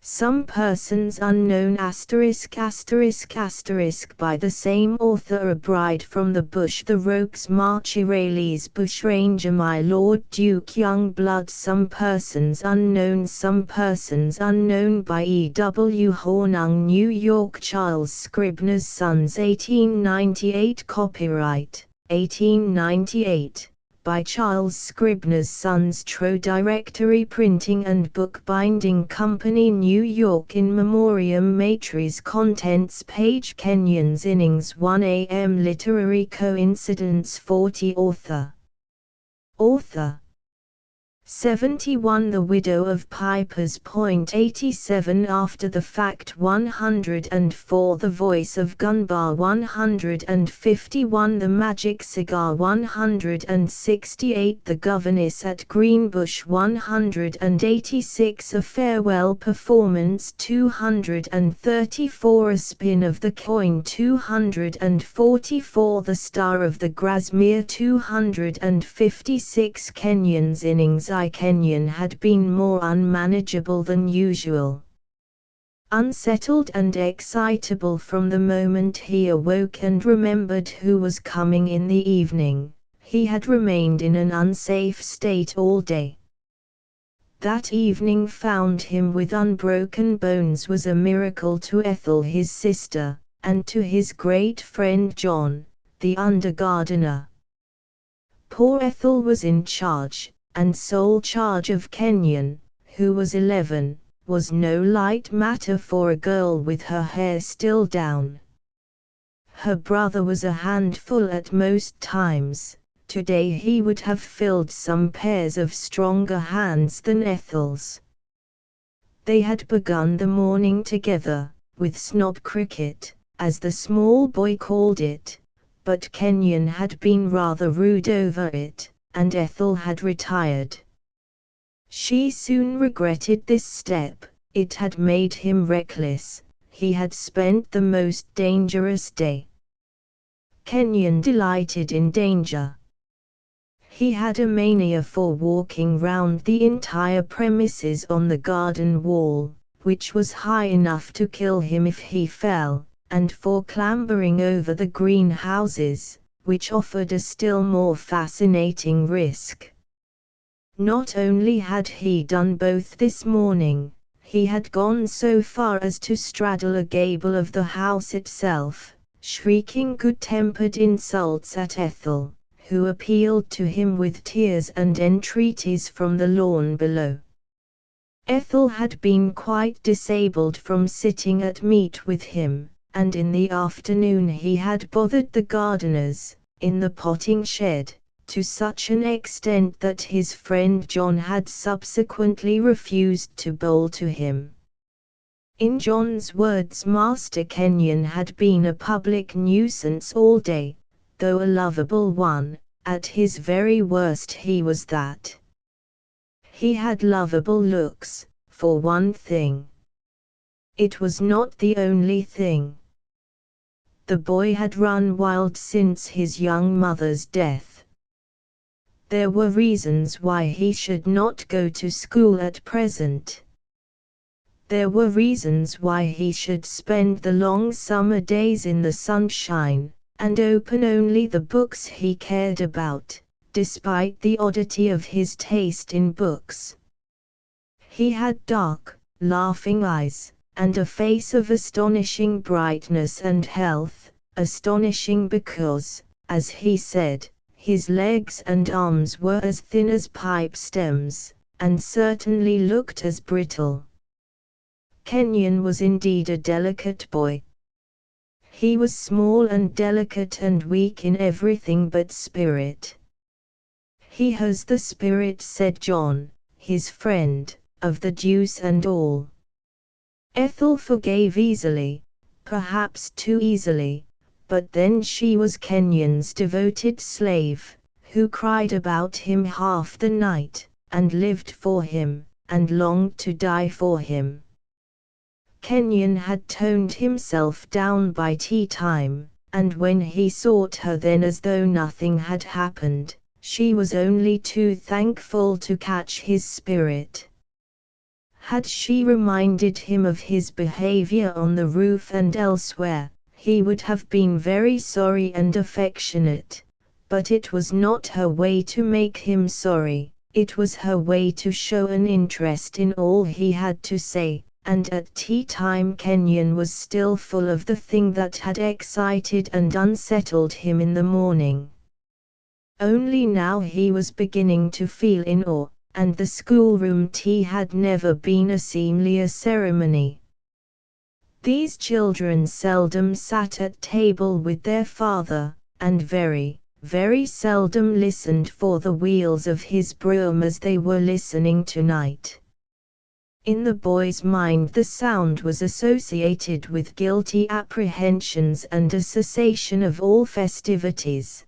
Some Persons Unknown ***** by the same author. A Bride from the Bush, The Rogue's March, Irales Bushranger, My Lord Duke, Young Blood. Some Persons Unknown by E. W. Hornung, New York. Charles Scribner's Sons, 1898. Copyright 1898 by Charles Scribner's Sons, Tro Directory Printing and Bookbinding Company, New York. In Memoriam Matri's Contents page. Kenyon's Innings 1 a.m. Literary Coincidence 40. Author 71. The Widow of Piper's Point, 87. After the Fact, 104. The Voice of Gunbar, 151. The Magic Cigar, 168. The Governess at Greenbush, 186. A Farewell Performance, 234. A Spin of the Coin, 244. The Star of the Grasmere, 256. Kenyon's Innings. Kenyon had been more unmanageable than usual. Unsettled and excitable from the moment he awoke and remembered who was coming in the evening, he had remained in an unsafe state all day. That evening found him with unbroken bones was a miracle to Ethel his sister, and to his great friend John, the under-gardener. Poor Ethel was in charge, and sole charge of Kenyon, who was 11, was no light matter for a girl with her hair still down. Her brother was a handful at most times. Today he would have filled some pairs of stronger hands than Ethel's. They had begun the morning together, with snob cricket, as the small boy called it, but Kenyon had been rather rude over it, and Ethel had retired. She soon regretted this step. It had made him reckless. He had spent the most dangerous day. Kenyon delighted in danger. He had a mania for walking round the entire premises on the garden wall, which was high enough to kill him if he fell, and for clambering over the greenhouses, which offered a still more fascinating risk. Not only had he done both this morning, he had gone so far as to straddle a gable of the house itself, shrieking good-tempered insults at Ethel, who appealed to him with tears and entreaties from the lawn below. Ethel had been quite disabled from sitting at meat with him, and in the afternoon he had bothered the gardeners, in the potting shed, to such an extent that his friend John had subsequently refused to bowl to him. In John's words, Master Kenyon had been a public nuisance all day, though a lovable one. At his very worst he was that. He had lovable looks, for one thing. It was not the only thing. The boy had run wild since his young mother's death. There were reasons why he should not go to school at present. There were reasons why he should spend the long summer days in the sunshine, and open only the books he cared about, despite the oddity of his taste in books. He had dark, laughing eyes, and a face of astonishing brightness and health, astonishing because, as he said, his legs and arms were as thin as pipe stems, and certainly looked as brittle. Kenyon was indeed a delicate boy. He was small and delicate and weak in everything but spirit. He has the spirit, said John, his friend, of the deuce and all. Ethel forgave easily, perhaps too easily, but then she was Kenyon's devoted slave, who cried about him half the night, and lived for him, and longed to die for him. Kenyon had toned himself down by tea time, and when he sought her then as though nothing had happened, she was only too thankful to catch his spirit. Had she reminded him of his behavior on the roof and elsewhere, he would have been very sorry and affectionate, but it was not her way to make him sorry. It was her way to show an interest in all he had to say, and at tea time Kenyon was still full of the thing that had excited and unsettled him in the morning. Only now he was beginning to feel in awe, and the schoolroom tea had never been a seemlier ceremony. These children seldom sat at table with their father, and very seldom listened for the wheels of his brougham as they were listening tonight. In the boy's mind the sound was associated with guilty apprehensions and a cessation of all festivities.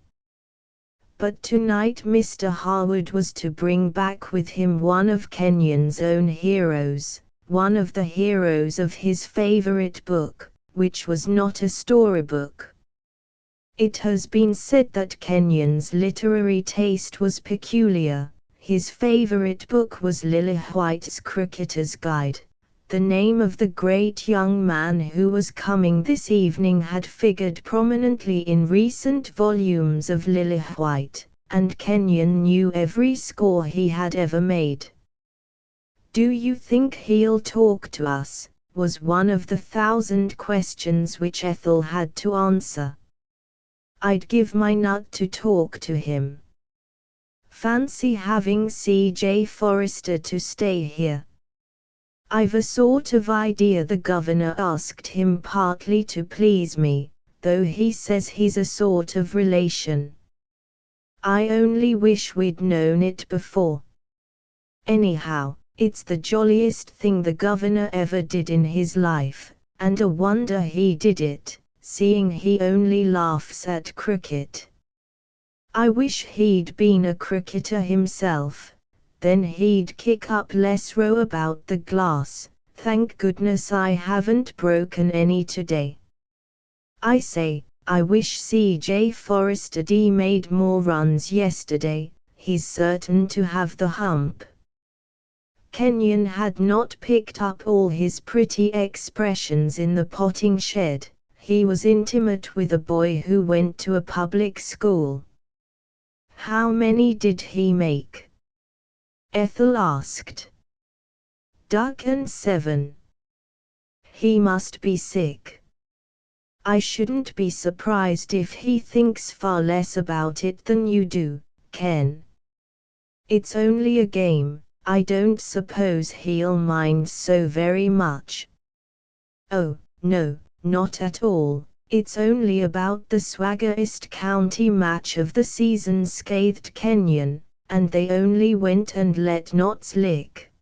But tonight Mr. Harwood was to bring back with him one of Kenyon's own heroes, one of the heroes of his favorite book, which was not a storybook. It has been said that Kenyon's literary taste was peculiar. His favorite book was Lillywhite's Cricketer's Guide. The name of the great young man who was coming this evening had figured prominently in recent volumes of Lillywhite, and Kenyon knew every score he had ever made. "Do you think he'll talk to us?" was one of the 1,000 questions which Ethel had to answer. "I'd give my nut to talk to him. Fancy having C.J. Forrester to stay here. I've a sort of idea the governor asked him partly to please me, though he says he's a sort of relation. I only wish we'd known it before. Anyhow, it's the jolliest thing the governor ever did in his life, and a wonder he did it, seeing he only laughs at cricket. I wish he'd been a cricketer himself. Then he'd kick up less row about the glass. Thank goodness I haven't broken any today. I say, I wish C.J. Forrester made more runs yesterday. He's certain to have the hump." Kenyon had not picked up all his pretty expressions in the potting shed. He was intimate with a boy who went to a public school. "How many did he make?" Ethel asked. "7. He must be sick. I shouldn't be surprised if he thinks far less about it than you do, Ken. It's only a game. I don't suppose he'll mind so very much." "Oh, no, not at all. It's only about the swaggerest county match of the season," scathed Kenyon, "and they only went and let Notts lick.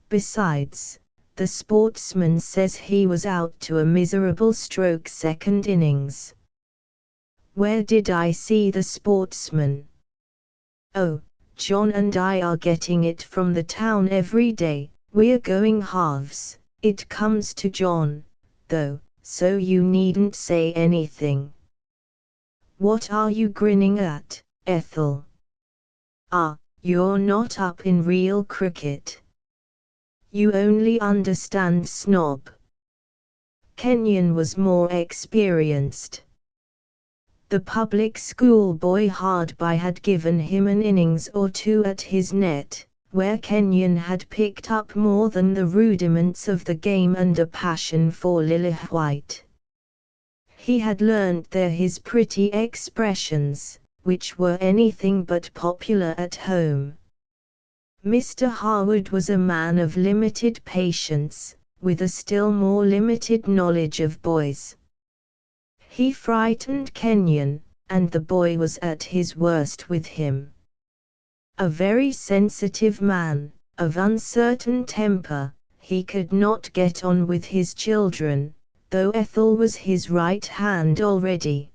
Besides, the sportsman says he was out to a miserable stroke second innings." "Where did I see the sportsman?" "Oh, John and I are getting it from the town every day. We're going halves. It comes to John, though, so you needn't say anything." "What are you grinning at, Ethel? Ah, you're not up in real cricket. You only understand snob." Kenyon was more experienced. The public school boy hard by had given him an innings or two at his net, where Kenyon had picked up more than the rudiments of the game and a passion for Lillywhite. He had learned there his pretty expressions, which were anything but popular at home. Mr. Harwood was a man of limited patience, with a still more limited knowledge of boys. He frightened Kenyon, and the boy was at his worst with him. A very sensitive man, of uncertain temper, he could not get on with his children, though Ethel was his right hand already.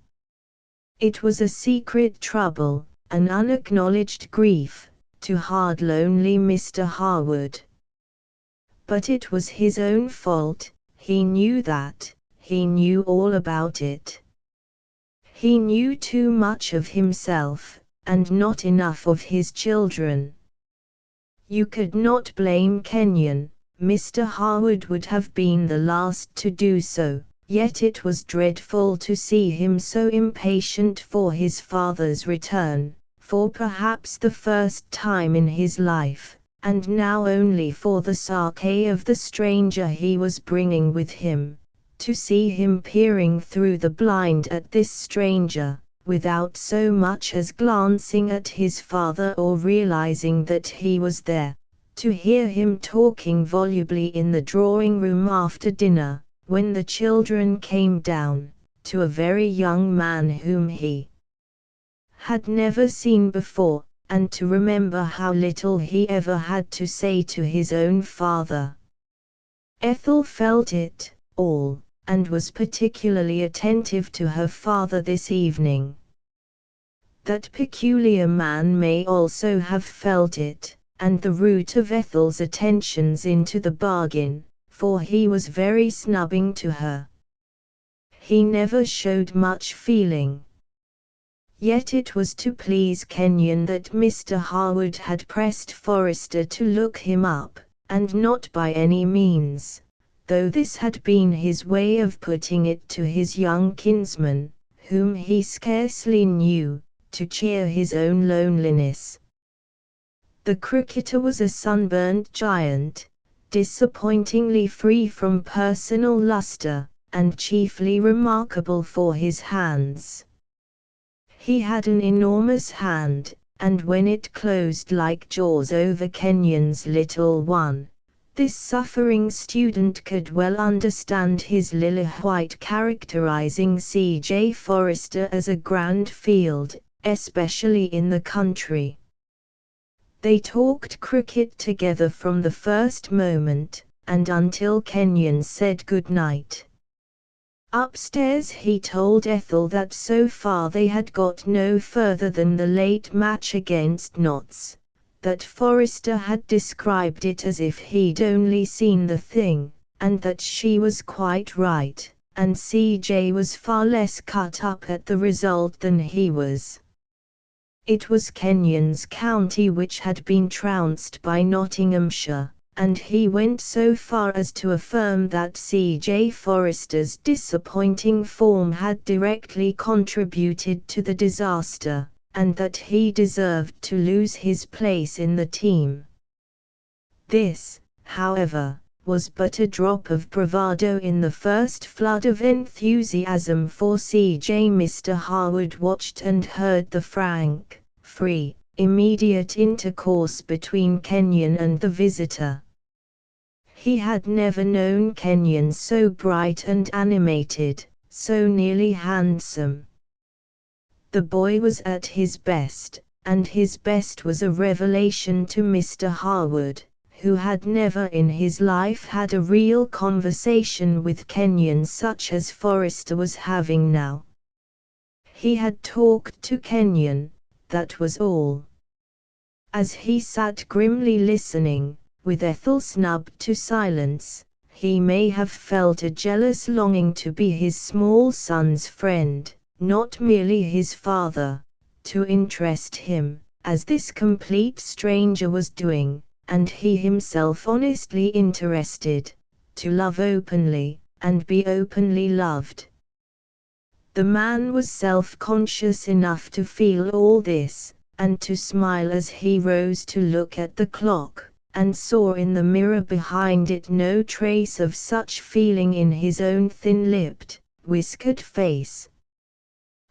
It was a secret trouble, an unacknowledged grief, to hard lonely Mr. Harwood. But it was his own fault, he knew that, he knew all about it. He knew too much of himself, and not enough of his children. You could not blame Kenyon. Mr. Harwood would have been the last to do so, yet it was dreadful to see him so impatient for his father's return, for perhaps the first time in his life, and now only for the sake of the stranger he was bringing with him. To see him peering through the blind at this stranger, without so much as glancing at his father or realizing that he was there. To hear him talking volubly in the drawing-room after dinner, when the children came down, to a very young man whom he had never seen before, and to remember how little he ever had to say to his own father. Ethel felt it all, and was particularly attentive to her father this evening. That peculiar man may also have felt it, and the root of Ethel's attentions into the bargain, for he was very snubbing to her. He never showed much feeling. Yet it was to please Kenyon that Mr. Harwood had pressed Forrester to look him up, and not by any means, though this had been his way of putting it to his young kinsman, whom he scarcely knew, to cheer his own loneliness. The cricketer was a sunburnt giant, disappointingly free from personal luster, and chiefly remarkable for his hands. He had an enormous hand, and when it closed like jaws over Kenyon's little one, this suffering student could well understand his lily-white characterizing C.J. Forrester as a grand field, especially in the country. They talked cricket together from the first moment, and until Kenyon said good night. Upstairs he told Ethel that so far they had got no further than the late match against Notts, that Forrester had described it as if he'd only seen the thing, and that she was quite right, and C.J. was far less cut up at the result than he was. It was Kenyon's county which had been trounced by Nottinghamshire, and he went so far as to affirm that C.J. Forrester's disappointing form had directly contributed to the disaster, and that he deserved to lose his place in the team. This, however, was but a drop of bravado in the first flood of enthusiasm for C.J. Mr. Harwood watched and heard the frank, free, immediate intercourse between Kenyon and the visitor. He had never known Kenyon so bright and animated, so nearly handsome. The boy was at his best, and his best was a revelation to Mr. Harwood, who had never in his life had a real conversation with Kenyon such as Forrester was having now. He had talked to Kenyon, that was all. As he sat grimly listening, with Ethel snubbed to silence, he may have felt a jealous longing to be his small son's friend, not merely his father, to interest him, as this complete stranger was doing, and he himself honestly interested, to love openly, and be openly loved. The man was self-conscious enough to feel all this, and to smile as he rose to look at the clock, and saw in the mirror behind it no trace of such feeling in his own thin-lipped, whiskered face.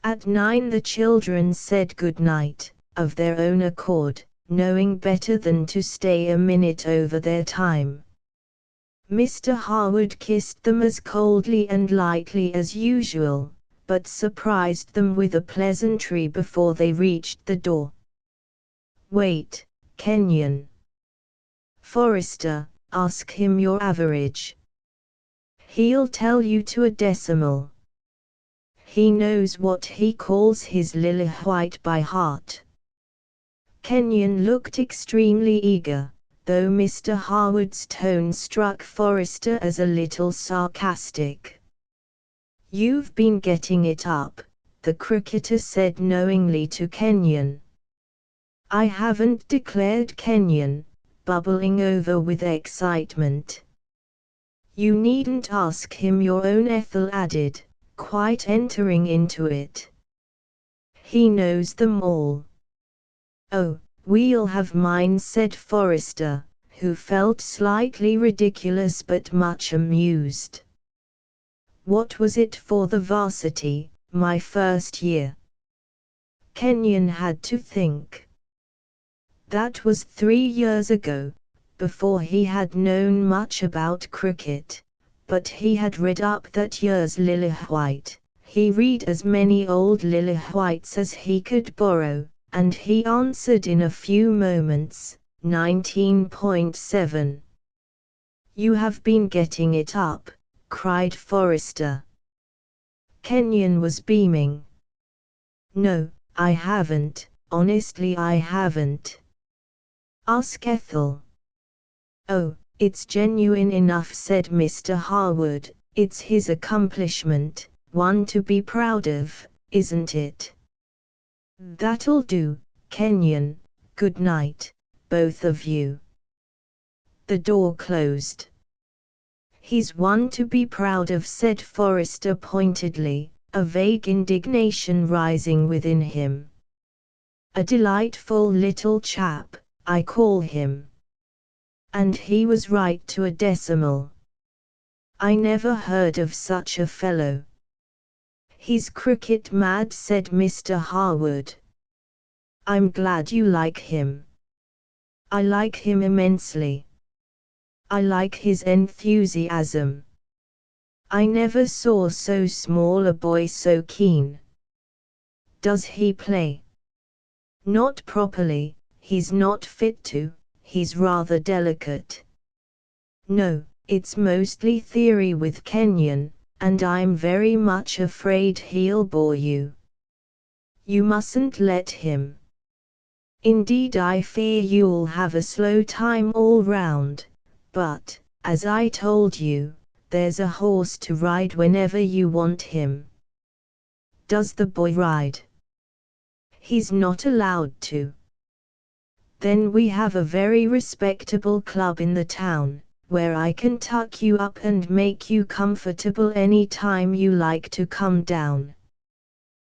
At 9 the children said good night, of their own accord, knowing better than to stay a minute over their time. Mr. Harwood kissed them as coldly and lightly as usual, but surprised them with a pleasantry before they reached the door. "Wait, Kenyon. Forrester, ask him your average. He'll tell you to a decimal. He knows what he calls his lily-white by heart." Kenyon looked extremely eager, though Mr. Harwood's tone struck Forrester as a little sarcastic. "You've been getting it up," the cricketer said knowingly to Kenyon. "I haven't," declared Kenyon, bubbling over with excitement. "You needn't ask him your own," Ethel added, quite entering into it. "He knows them all." "Oh, we'll have mine," said Forrester, who felt slightly ridiculous but much amused. "What was it for the varsity, my first year?" Kenyon had to think. That was 3 years ago, before he had known much about cricket, but he had read up that year's Lillywhite. He read as many old Lillywhites as he could borrow, and he answered in a few moments, 19.7. "You have been getting it up," cried Forrester. Kenyon was beaming. "No, I haven't, honestly I haven't." "Ask Ethel." "Oh, it's genuine enough," said Mr. Harwood. "It's his accomplishment, one to be proud of, isn't it?" "That'll do, Kenyon. Good night, both of you." The door closed. "He's one to be proud of," said Forrester pointedly, a vague indignation rising within him. "A delightful little chap, I call him." And he was right to a decimal. "I never heard of such a fellow." "He's cricket mad," said Mr. Harwood. "I'm glad you like him." "I like him immensely. I like his enthusiasm. I never saw so small a boy so keen." "Does he play?" "Not properly, he's not fit to, he's rather delicate." "No, it's mostly theory with Kenyon, and I'm very much afraid he'll bore you." "You mustn't let him." "Indeed, I fear you'll have a slow time all round, but, as I told you, there's a horse to ride whenever you want him." "Does the boy ride?" "He's not allowed to." "Then we have a very respectable club in the town, where I can tuck you up and make you comfortable any time you like to come down.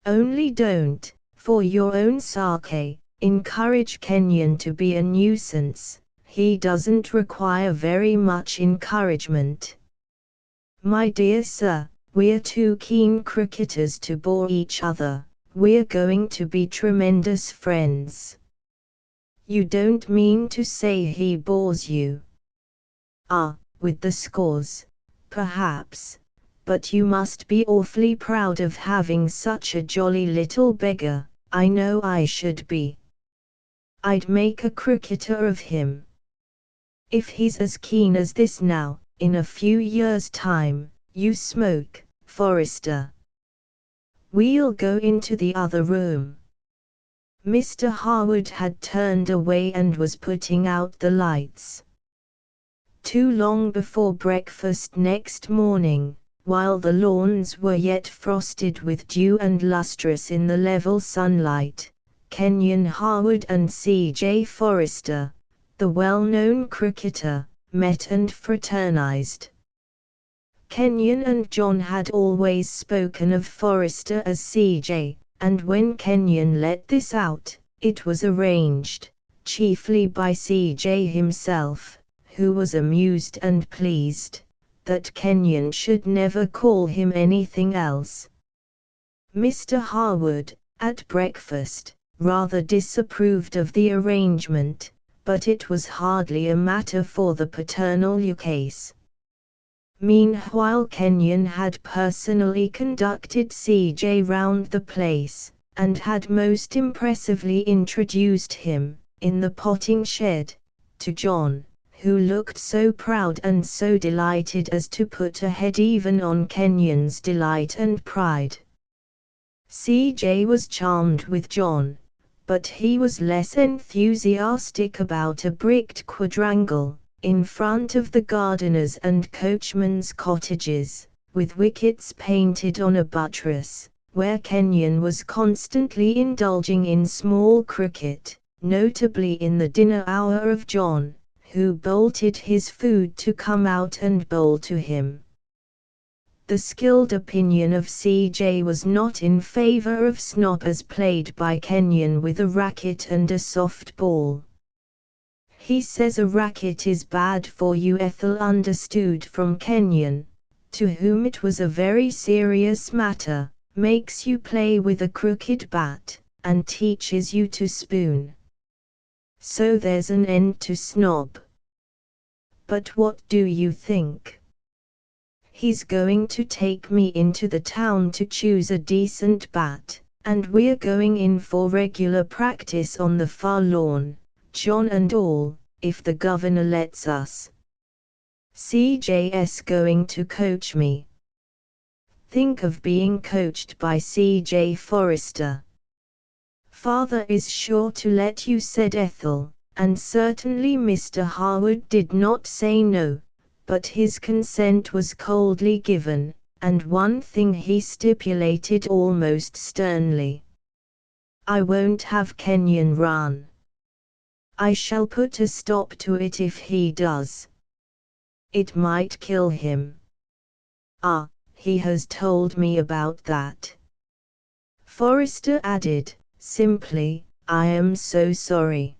Only don't, for your own sake, encourage Kenyon to be a nuisance. He doesn't require very much encouragement." "My dear sir, we're two keen cricketers to bore each other. We're going to be tremendous friends." "You don't mean to say he bores you?" "Ah, with the scores, perhaps, but you must be awfully proud of having such a jolly little beggar." "I know I should be. I'd make a cricketer of him." "If he's as keen as this now, in a few years' time, you smoke, Forrester." "We'll go into the other room." Mr. Harwood had turned away and was putting out the lights. Too long before breakfast next morning, while the lawns were yet frosted with dew and lustrous in the level sunlight, Kenyon Harwood and C.J. Forrester, the well-known cricketer, met and fraternized. Kenyon and John had always spoken of Forrester as C.J., and when Kenyon let this out, it was arranged, chiefly by C.J. himself, who was amused and pleased, that Kenyon should never call him anything else. Mr. Harwood, at breakfast, rather disapproved of the arrangement, but it was hardly a matter for the paternal ukase. Meanwhile Kenyon had personally conducted C.J. round the place, and had most impressively introduced him, in the potting shed, to John, who looked so proud and so delighted as to put a head even on Kenyon's delight and pride. C.J. was charmed with John, but he was less enthusiastic about a bricked quadrangle, in front of the gardeners' and coachmen's cottages, with wickets painted on a buttress, where Kenyon was constantly indulging in small cricket, notably in the dinner hour of John, who bolted his food to come out and bowl to him. The skilled opinion of CJ was not in favor of Snob as played by Kenyon with a racket and a soft ball. He says a racket is bad for you. Ethel understood from Kenyon, to whom it was a very serious matter, makes you play with a crooked bat, and teaches you to spoon. So there's an end to Snob. But what do you think? He's going to take me into the town to choose a decent bat, and we're going in for regular practice on the far lawn, John and all, if the governor lets us. CJ's going to coach me. Think of being coached by C.J. Forrester. Father is sure to let you, said Ethel, and certainly Mr. Harwood did not say no, but his consent was coldly given, and one thing he stipulated almost sternly. I won't have Kenyon run. I shall put a stop to it if he does. It might kill him. Ah, he has told me about that. Forrester added, simply, I am so sorry.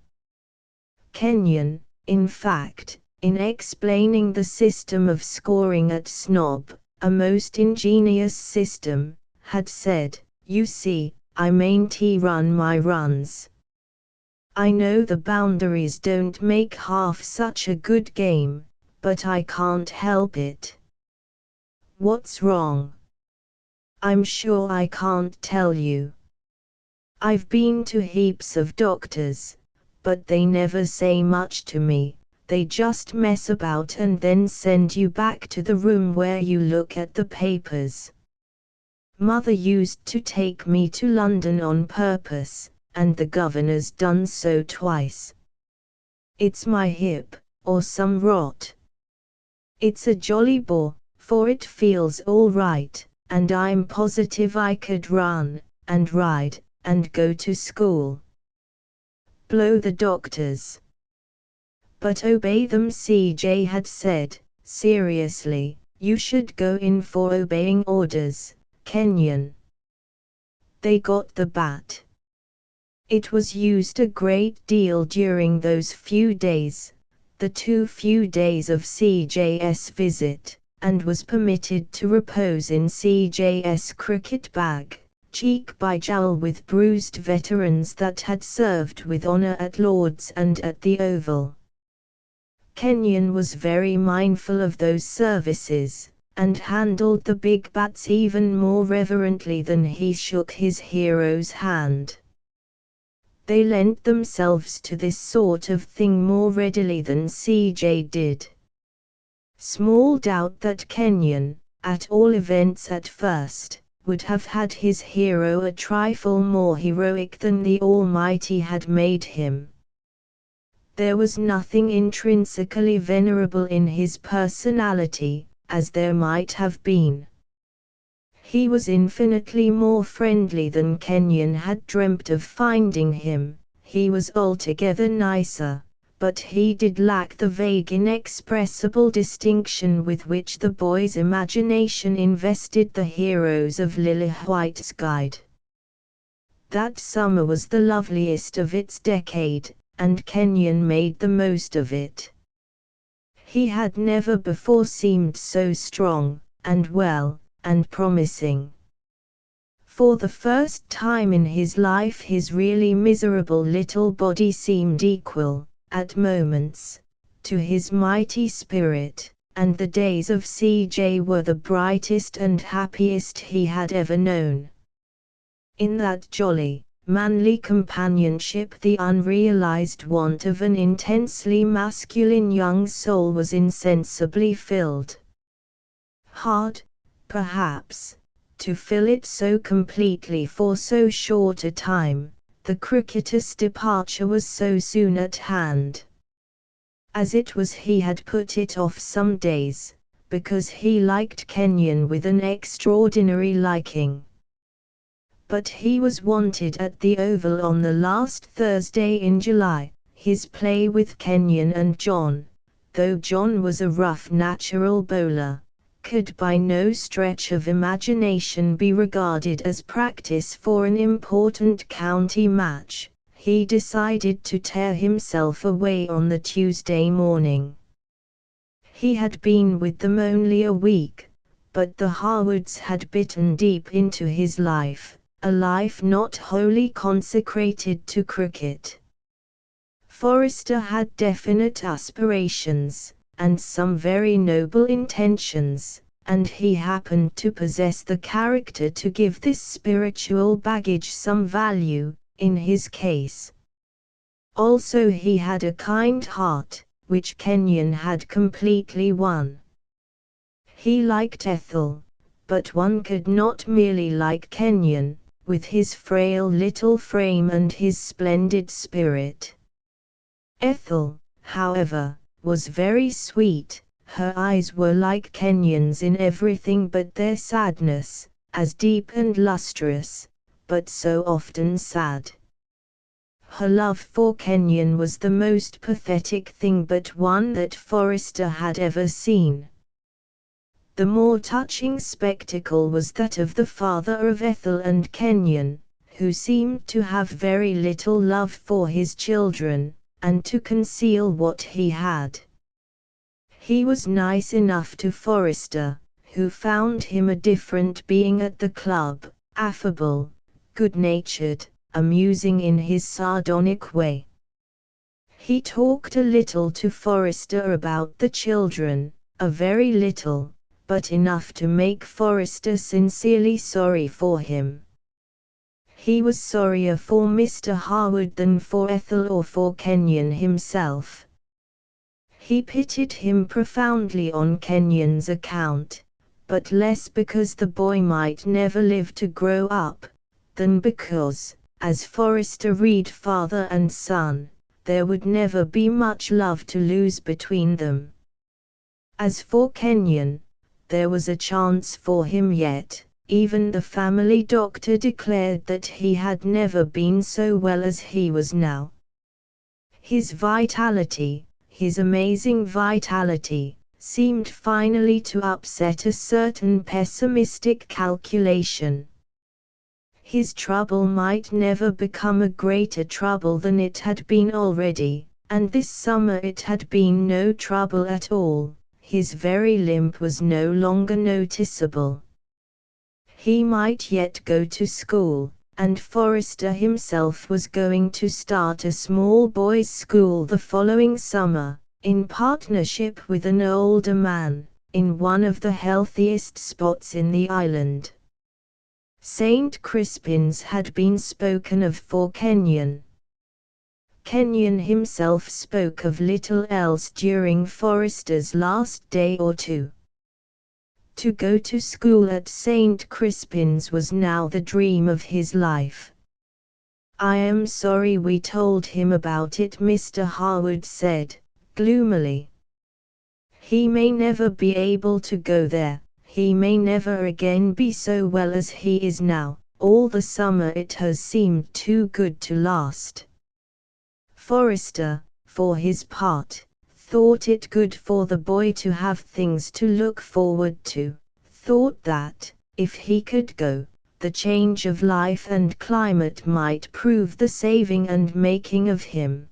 Kenyon, in fact, in explaining the system of scoring at Snob, a most ingenious system, had said, you see, I mainly run my runs. I know the boundaries don't make half such a good game, but I can't help it. What's wrong? I'm sure I can't tell you. I've been to heaps of doctors, but they never say much to me. They just mess about and then send you back to the room where you look at the papers. Mother used to take me to London on purpose, and the governor's done so twice. It's my hip, or some rot. It's a jolly bore, for it feels all right, and I'm positive I could run, and ride, and go to school. Blow the doctors. But obey them, CJ had said, seriously, you should go in for obeying orders, Kenyon. They got the bat. It was used a great deal during those few days, the too few days of CJ's visit, and was permitted to repose in CJ's cricket bag, cheek by jowl with bruised veterans that had served with honor at Lord's and at the Oval. Kenyon was very mindful of those services, and handled the big bats even more reverently than he shook his hero's hand. They lent themselves to this sort of thing more readily than CJ did. Small doubt that Kenyon, at all events at first, would have had his hero a trifle more heroic than the Almighty had made him. There was nothing intrinsically venerable in his personality, as there might have been. He was infinitely more friendly than Kenyon had dreamt of finding him. He was altogether nicer, but he did lack the vague inexpressible distinction with which the boy's imagination invested the heroes of Lillywhite's Guide. That summer was the loveliest of its decade, and Kenyon made the most of it. He had never before seemed so strong, and well, and promising. For the first time in his life his really miserable little body seemed equal, at moments, to his mighty spirit, and the days of CJ were the brightest and happiest he had ever known. In that jolly, manly companionship the unrealized want of an intensely masculine young soul was insensibly filled. Hard, perhaps, to fill it so completely for so short a time, the cricketer's departure was so soon at hand. As it was, he had put it off some days, because he liked Kenyon with an extraordinary liking. But he was wanted at the Oval on the last Thursday in July. his play with Kenyon and John, though John was a rough natural bowler, could by no stretch of imagination be regarded as practice for an important county match. He decided to tear himself away on the Tuesday morning. He had been with them only a week, but the Harwoods had bitten deep into his life, a life not wholly consecrated to cricket. Forrester had definite aspirations, and some very noble intentions, and he happened to possess the character to give this spiritual baggage some value, in his case. Also he had a kind heart, which Kenyon had completely won. He liked Ethel, but one could not merely like Kenyon, with his frail little frame and his splendid spirit. Ethel, however, was very sweet. Her eyes were like Kenyon's in everything but their sadness, as deep and lustrous, but so often sad. Her love for Kenyon was the most pathetic thing but one that Forrester had ever seen. The more touching spectacle was that of the father of Ethel and Kenyon, who seemed to have very little love for his children, and to conceal what he had. He was nice enough to Forrester, who found him a different being at the club, affable, good-natured, amusing in his sardonic way. He talked a little to Forrester about the children, a very little, but enough to make Forrester sincerely sorry for him. He was sorrier for Mr. Harwood than for Ethel or for Kenyon himself. He pitied him profoundly on Kenyon's account, but less because the boy might never live to grow up, than because, as Forrester read father and son, there would never be much love to lose between them. As for Kenyon, there was a chance for him yet. Even the family doctor declared that he had never been so well as he was now. His vitality, his amazing vitality, seemed finally to upset a certain pessimistic calculation. His trouble might never become a greater trouble than it had been already, and this summer it had been no trouble at all. His very limp was no longer noticeable. He might yet go to school, and Forrester himself was going to start a small boys' school the following summer, in partnership with an older man, in one of the healthiest spots in the island. St. Crispin's had been spoken of for Kenyon. Kenyon himself spoke of little else during Forrester's last day or two. To go to school at St. Crispin's was now the dream of his life. "I am sorry we told him about it," Mr. Harwood said, gloomily. "He may never be able to go there, he may never again be so well as he is now, all the summer it has seemed too good to last." Forrester, for his part, thought it good for the boy to have things to look forward to, thought that, if he could go, the change of life and climate might prove the saving and making of him.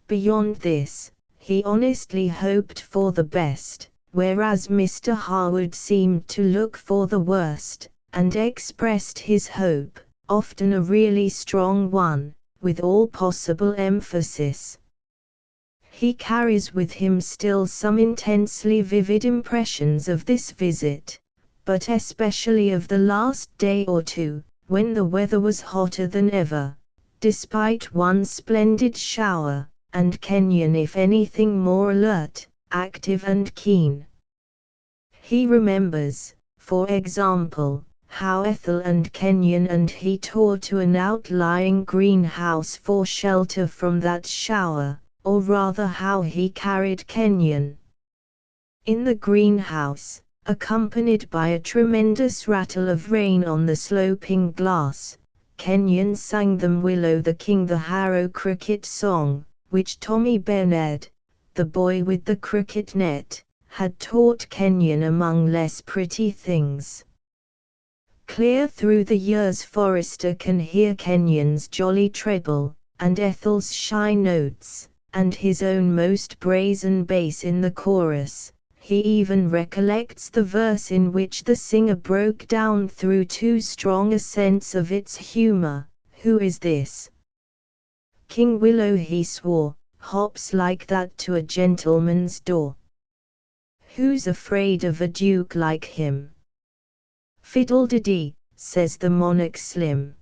Beyond this, he honestly hoped for the best, whereas Mr. Harwood seemed to look for the worst, and expressed his hope, often a really strong one, with all possible emphasis. He carries with him still some intensely vivid impressions of this visit, but especially of the last day or two, when the weather was hotter than ever, despite one splendid shower, and Kenyon if anything more alert, active and keen. He remembers, for example, how Ethel and Kenyon and he tore to an outlying greenhouse for shelter from that shower, or rather how he carried Kenyon. In the greenhouse, accompanied by a tremendous rattle of rain on the sloping glass, Kenyon sang them Willow the King the Harrow cricket song, which Tommy Bennett, the boy with the cricket net, had taught Kenyon among less pretty things. Clear through the years Forrester can hear Kenyon's jolly treble, and Ethel's shy notes, and his own most brazen bass in the chorus. He even recollects the verse in which the singer broke down through too strong a sense of its humor. Who is this? King Willow, he swore, hops like that to a gentleman's door. Who's afraid of a duke like him? Fiddle-de-dee, says the monarch slim.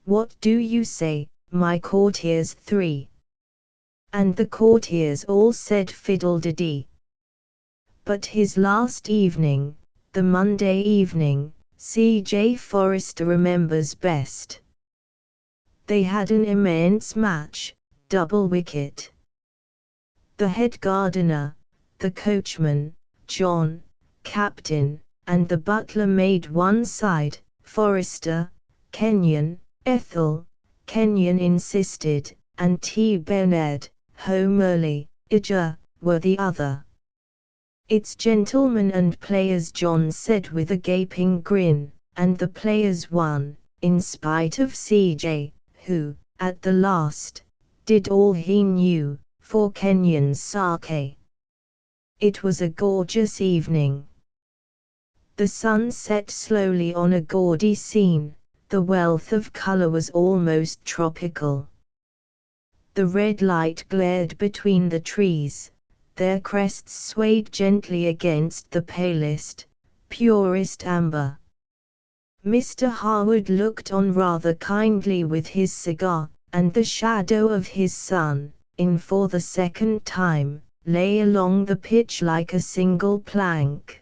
What do you say, my courtiers three? And the courtiers all said fiddle-de-dee. But his last evening, the Monday evening, C.J. Forrester remembers best. They had an immense match, double wicket. The head gardener, the coachman, John, captain, and the butler made one side, Forrester, Kenyon, Ethel, Kenyon insisted, and T. Bennett, home early, Ijah, were the other. It's gentlemen and players, John said with a gaping grin, and the players won, in spite of C.J., who, at the last, did all he knew, for Kenyon's sake. It was a gorgeous evening. The sun set slowly on a gaudy scene, the wealth of color was almost tropical. The red light glared between the trees, their crests swayed gently against the palest, purest amber. Mr. Harwood looked on rather kindly with his cigar, and the shadow of his son, in for the second time, lay along the pitch like a single plank.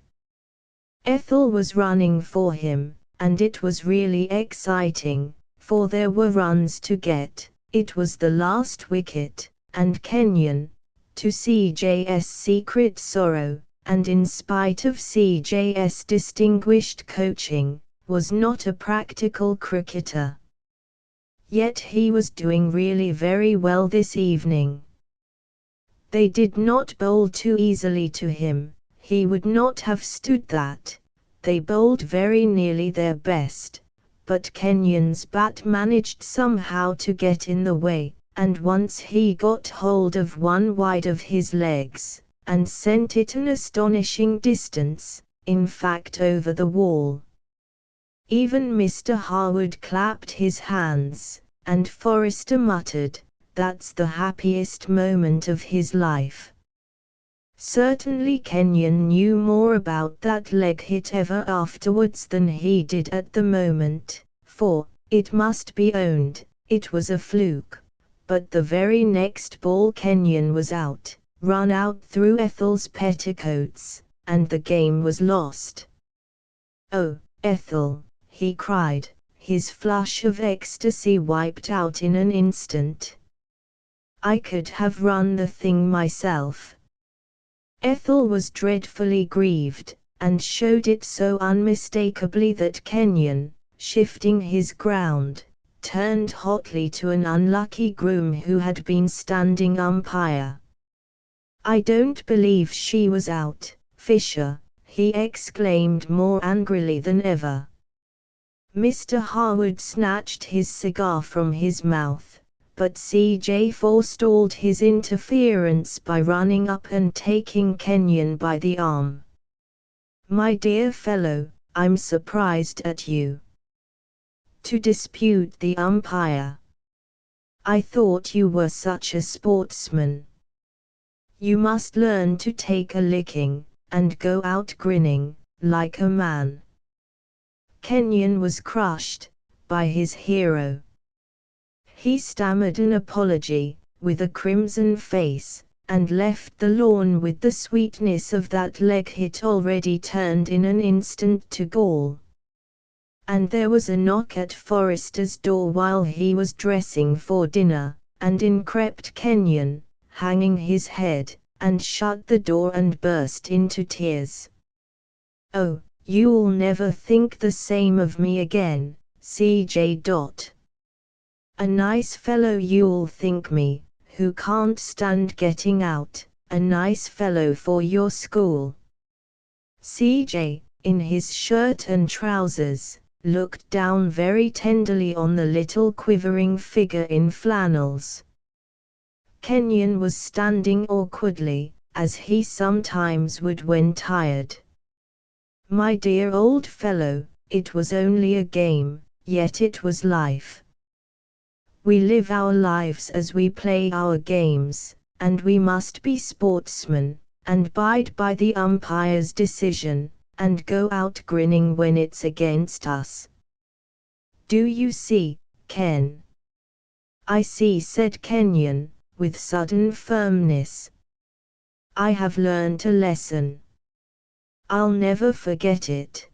Ethel was running for him, and it was really exciting, for there were runs to get. It was the last wicket, and Kenyon, to C.J.'s secret sorrow, and in spite of C.J.'s distinguished coaching, was not a practical cricketer. Yet he was doing really very well this evening. They did not bowl too easily to him, he would not have stood that. They bowled very nearly their best, but Kenyon's bat managed somehow to get in the way, and once he got hold of one wide of his legs, and sent it an astonishing distance, in fact over the wall. Even Mr. Harwood clapped his hands, and Forrester muttered, "That's the happiest moment of his life." Certainly Kenyon knew more about that leg hit ever afterwards than he did at the moment, for, it must be owned, it was a fluke. But the very next ball Kenyon was out, run out through Ethel's petticoats, and the game was lost. "Oh, Ethel," he cried, his flush of ecstasy wiped out in an instant. "I could have run the thing myself." Ethel was dreadfully grieved, and showed it so unmistakably that Kenyon, shifting his ground, turned hotly to an unlucky groom who had been standing umpire. "I don't believe she was out, Fisher," he exclaimed more angrily than ever. Mr. Harwood snatched his cigar from his mouth, but C.J. forestalled his interference by running up and taking Kenyon by the arm. "My dear fellow, I'm surprised at you. To dispute the umpire. I thought you were such a sportsman. You must learn to take a licking, and go out grinning, like a man." Kenyon was crushed by his hero. He stammered an apology, with a crimson face, and left the lawn with the sweetness of that leg hit already turned in an instant to gall. And there was a knock at Forrester's door while he was dressing for dinner, and in crept Kenyon, hanging his head, and shut the door and burst into tears. "Oh, you'll never think the same of me again, C.J. A nice fellow you'll think me, who can't stand getting out, a nice fellow for your school. CJ, in his shirt and trousers, looked down very tenderly on the little quivering figure in flannels. Kenyon was standing awkwardly, as he sometimes would when tired. My dear old fellow, it was only a game, yet it was life. We live our lives as we play our games, and we must be sportsmen, and bide by the umpire's decision, and go out grinning when it's against us. Do you see, Ken? I see, said Kenyon, with sudden firmness. I have learned a lesson. I'll never forget it.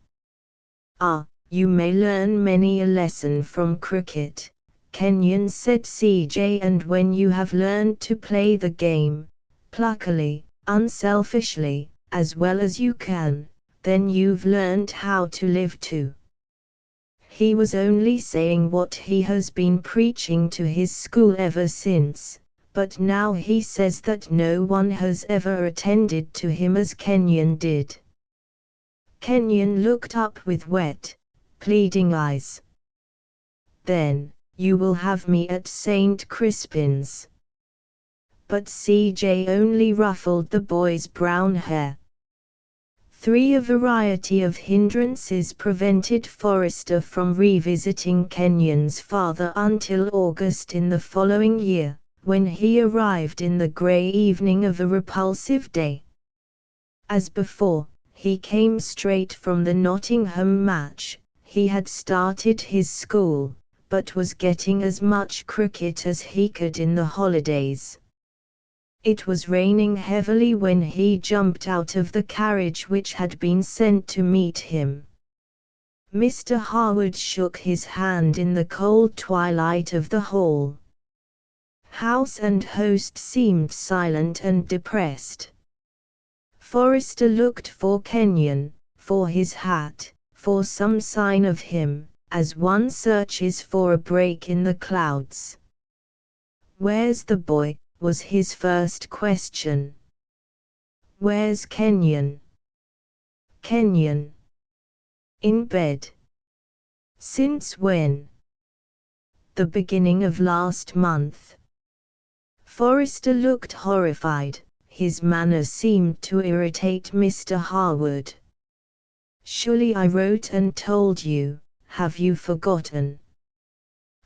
Ah, you may learn many a lesson from cricket, Kenyon, said CJ, and when you have learned to play the game, pluckily, unselfishly, as well as you can, then you've learned how to live too. He was only saying what he has been preaching to his school ever since, but now he says that no one has ever attended to him as Kenyon did. Kenyon looked up with wet, pleading eyes. Then, you will have me at St. Crispin's. But CJ only ruffled the boy's brown hair. A variety of hindrances prevented Forrester from revisiting Kenyon's father until August in the following year, when he arrived in the grey evening of a repulsive day. As before, he came straight from the Nottingham match. He had started his school, but was getting as much cricket as he could in the holidays. It was raining heavily when he jumped out of the carriage which had been sent to meet him. Mr. Harwood shook his hand in the cold twilight of the hall. House and host seemed silent and depressed. Forrester looked for Kenyon, for his hat, for some sign of him, as one searches for a break in the clouds. "Where's the boy?" was his first question. "Where's Kenyon?" "Kenyon? In bed." "Since when?" "The beginning of last month." Forrester looked horrified. His manner seemed to irritate Mr. Harwood. "Surely I wrote and told you, have you forgotten?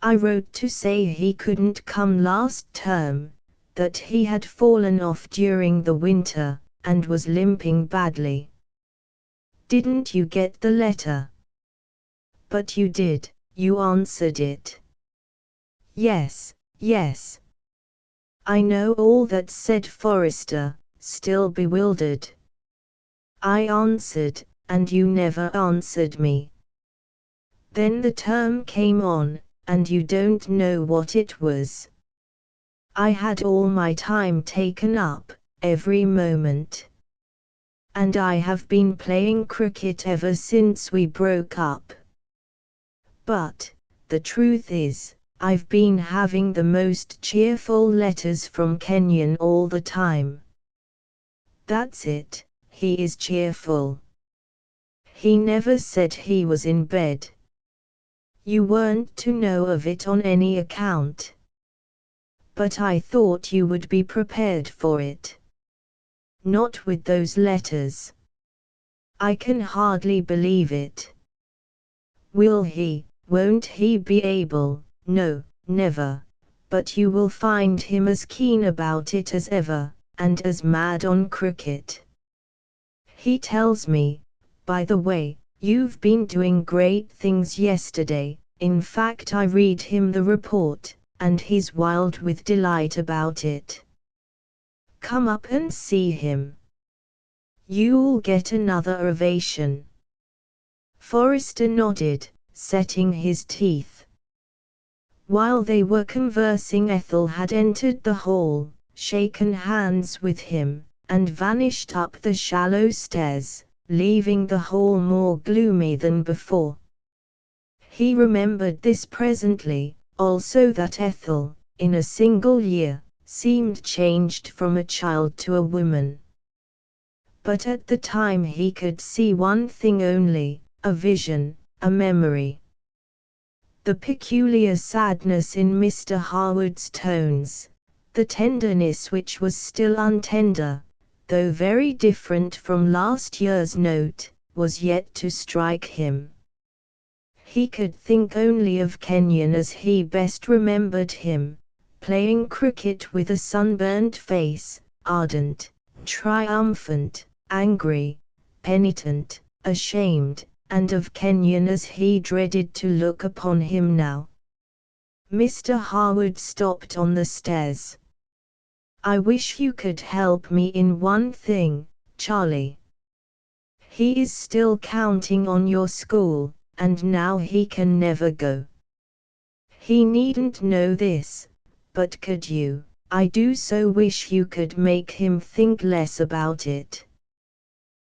I wrote to say he couldn't come last term, that he had fallen off during the winter, and was limping badly. Didn't you get the letter?" "But you did, you answered it." "Yes, yes. I know all that," said Forrester, still bewildered. "I answered, and you never answered me. Then the term came on, and you don't know what it was. I had all my time taken up, every moment. And I have been playing cricket ever since we broke up. But, the truth is, I've been having the most cheerful letters from Kenyon all the time." "That's it, he is cheerful. He never said he was in bed. You weren't to know of it on any account. But I thought you would be prepared for it. Not with those letters. I can hardly believe it. Will he, won't he be able?" "No, never. But you will find him as keen about it as ever, and as mad on cricket. He tells me, by the way, you've been doing great things yesterday. In fact, I read him the report, and he's wild with delight about it. Come up and see him. You'll get another ovation." Forrester nodded, setting his teeth. While they were conversing, Ethel had entered the hall, shaken hands with him, and vanished up the shallow stairs, leaving the hall more gloomy than before. He remembered this presently, also that Ethel, in a single year, seemed changed from a child to a woman. But at the time he could see one thing only, a vision, a memory. The peculiar sadness in Mr. Harwood's tones, the tenderness which was still untender, though very different from last year's note, was yet to strike him. He could think only of Kenyon as he best remembered him, playing cricket with a sunburnt face, ardent, triumphant, angry, penitent, ashamed, and of Kenyon as he dreaded to look upon him now. Mr. Harwood stopped on the stairs. "I wish you could help me in one thing, Charlie. He is still counting on your school, and now he can never go. He needn't know this, but could you? I do so wish you could make him think less about it."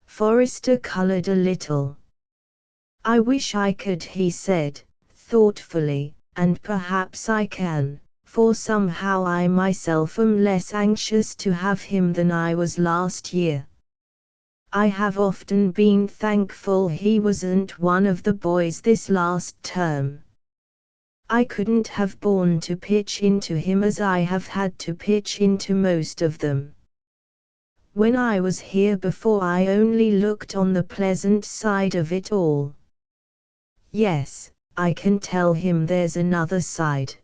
Forrester colored a little. "I wish I could," he said, thoughtfully, "and perhaps I can, for somehow I myself am less anxious to have him than I was last year. I have often been thankful he wasn't one of the boys this last term. I couldn't have borne to pitch into him as I have had to pitch into most of them. When I was here before I only looked on the pleasant side of it all. Yes, I can tell him there's another side."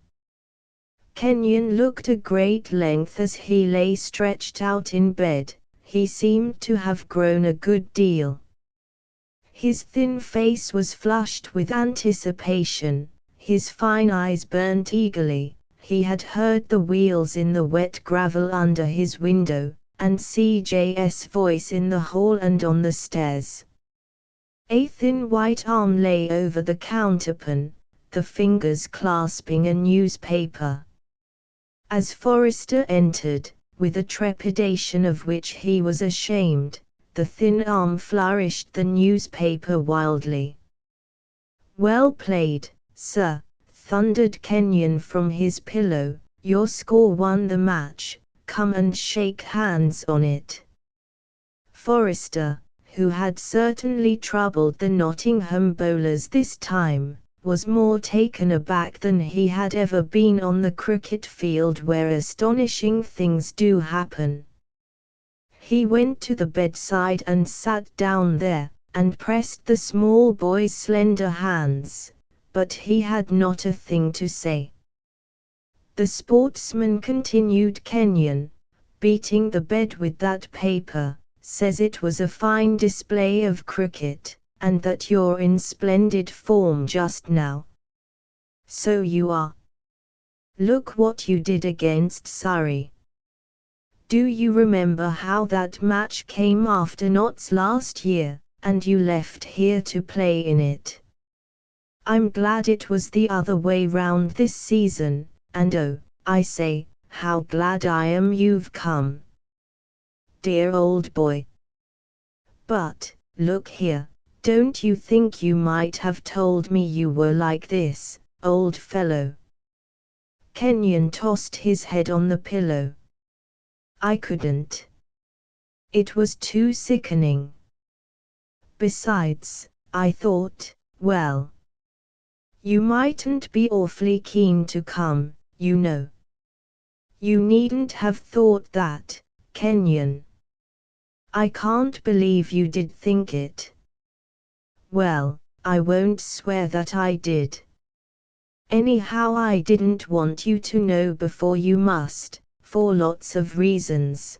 Kenyon looked a great length as he lay stretched out in bed. He seemed to have grown a good deal. His thin face was flushed with anticipation, his fine eyes burnt eagerly. He had heard the wheels in the wet gravel under his window, and CJ's voice in the hall and on the stairs. A thin white arm lay over the counterpane, the fingers clasping a newspaper. As Forrester entered, with a trepidation of which he was ashamed, the thin arm flourished the newspaper wildly. "Well played, sir," thundered Kenyon from his pillow, "your score won the match, come and shake hands on it." Forrester, who had certainly troubled the Nottingham bowlers this time, was more taken aback than he had ever been on the cricket field where astonishing things do happen. He went to the bedside and sat down there, and pressed the small boy's slender hands, but he had not a thing to say. "The sportsman," continued Kenyon, beating the bed with that paper, "says it was a fine display of cricket, and that you're in splendid form just now. So you are. Look what you did against Surrey. Do you remember how that match came after Notts last year, and you left here to play in it? I'm glad it was the other way round this season, and oh, I say, how glad I am you've come. Dear old boy. But, look here. Don't you think you might have told me you were like this, old fellow?" Kenyon tossed his head on the pillow. "I couldn't. It was too sickening. Besides, I thought, well, you mightn't be awfully keen to come, you know." "You needn't have thought that, Kenyon. I can't believe you did think it." "Well, I won't swear that I did. Anyhow, I didn't want you to know before you must, for lots of reasons."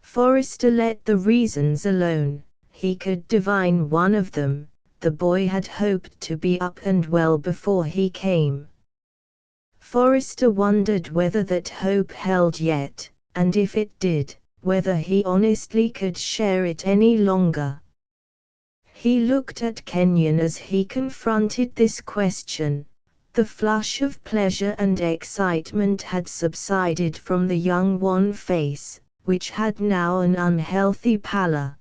Forrester let the reasons alone. He could divine one of them: the boy had hoped to be up and well before he came. Forrester wondered whether that hope held yet, and if it did, whether he honestly could share it any longer. He looked at Kenyon as he confronted this question. The flush of pleasure and excitement had subsided from the young wan face, which had now an unhealthy pallor.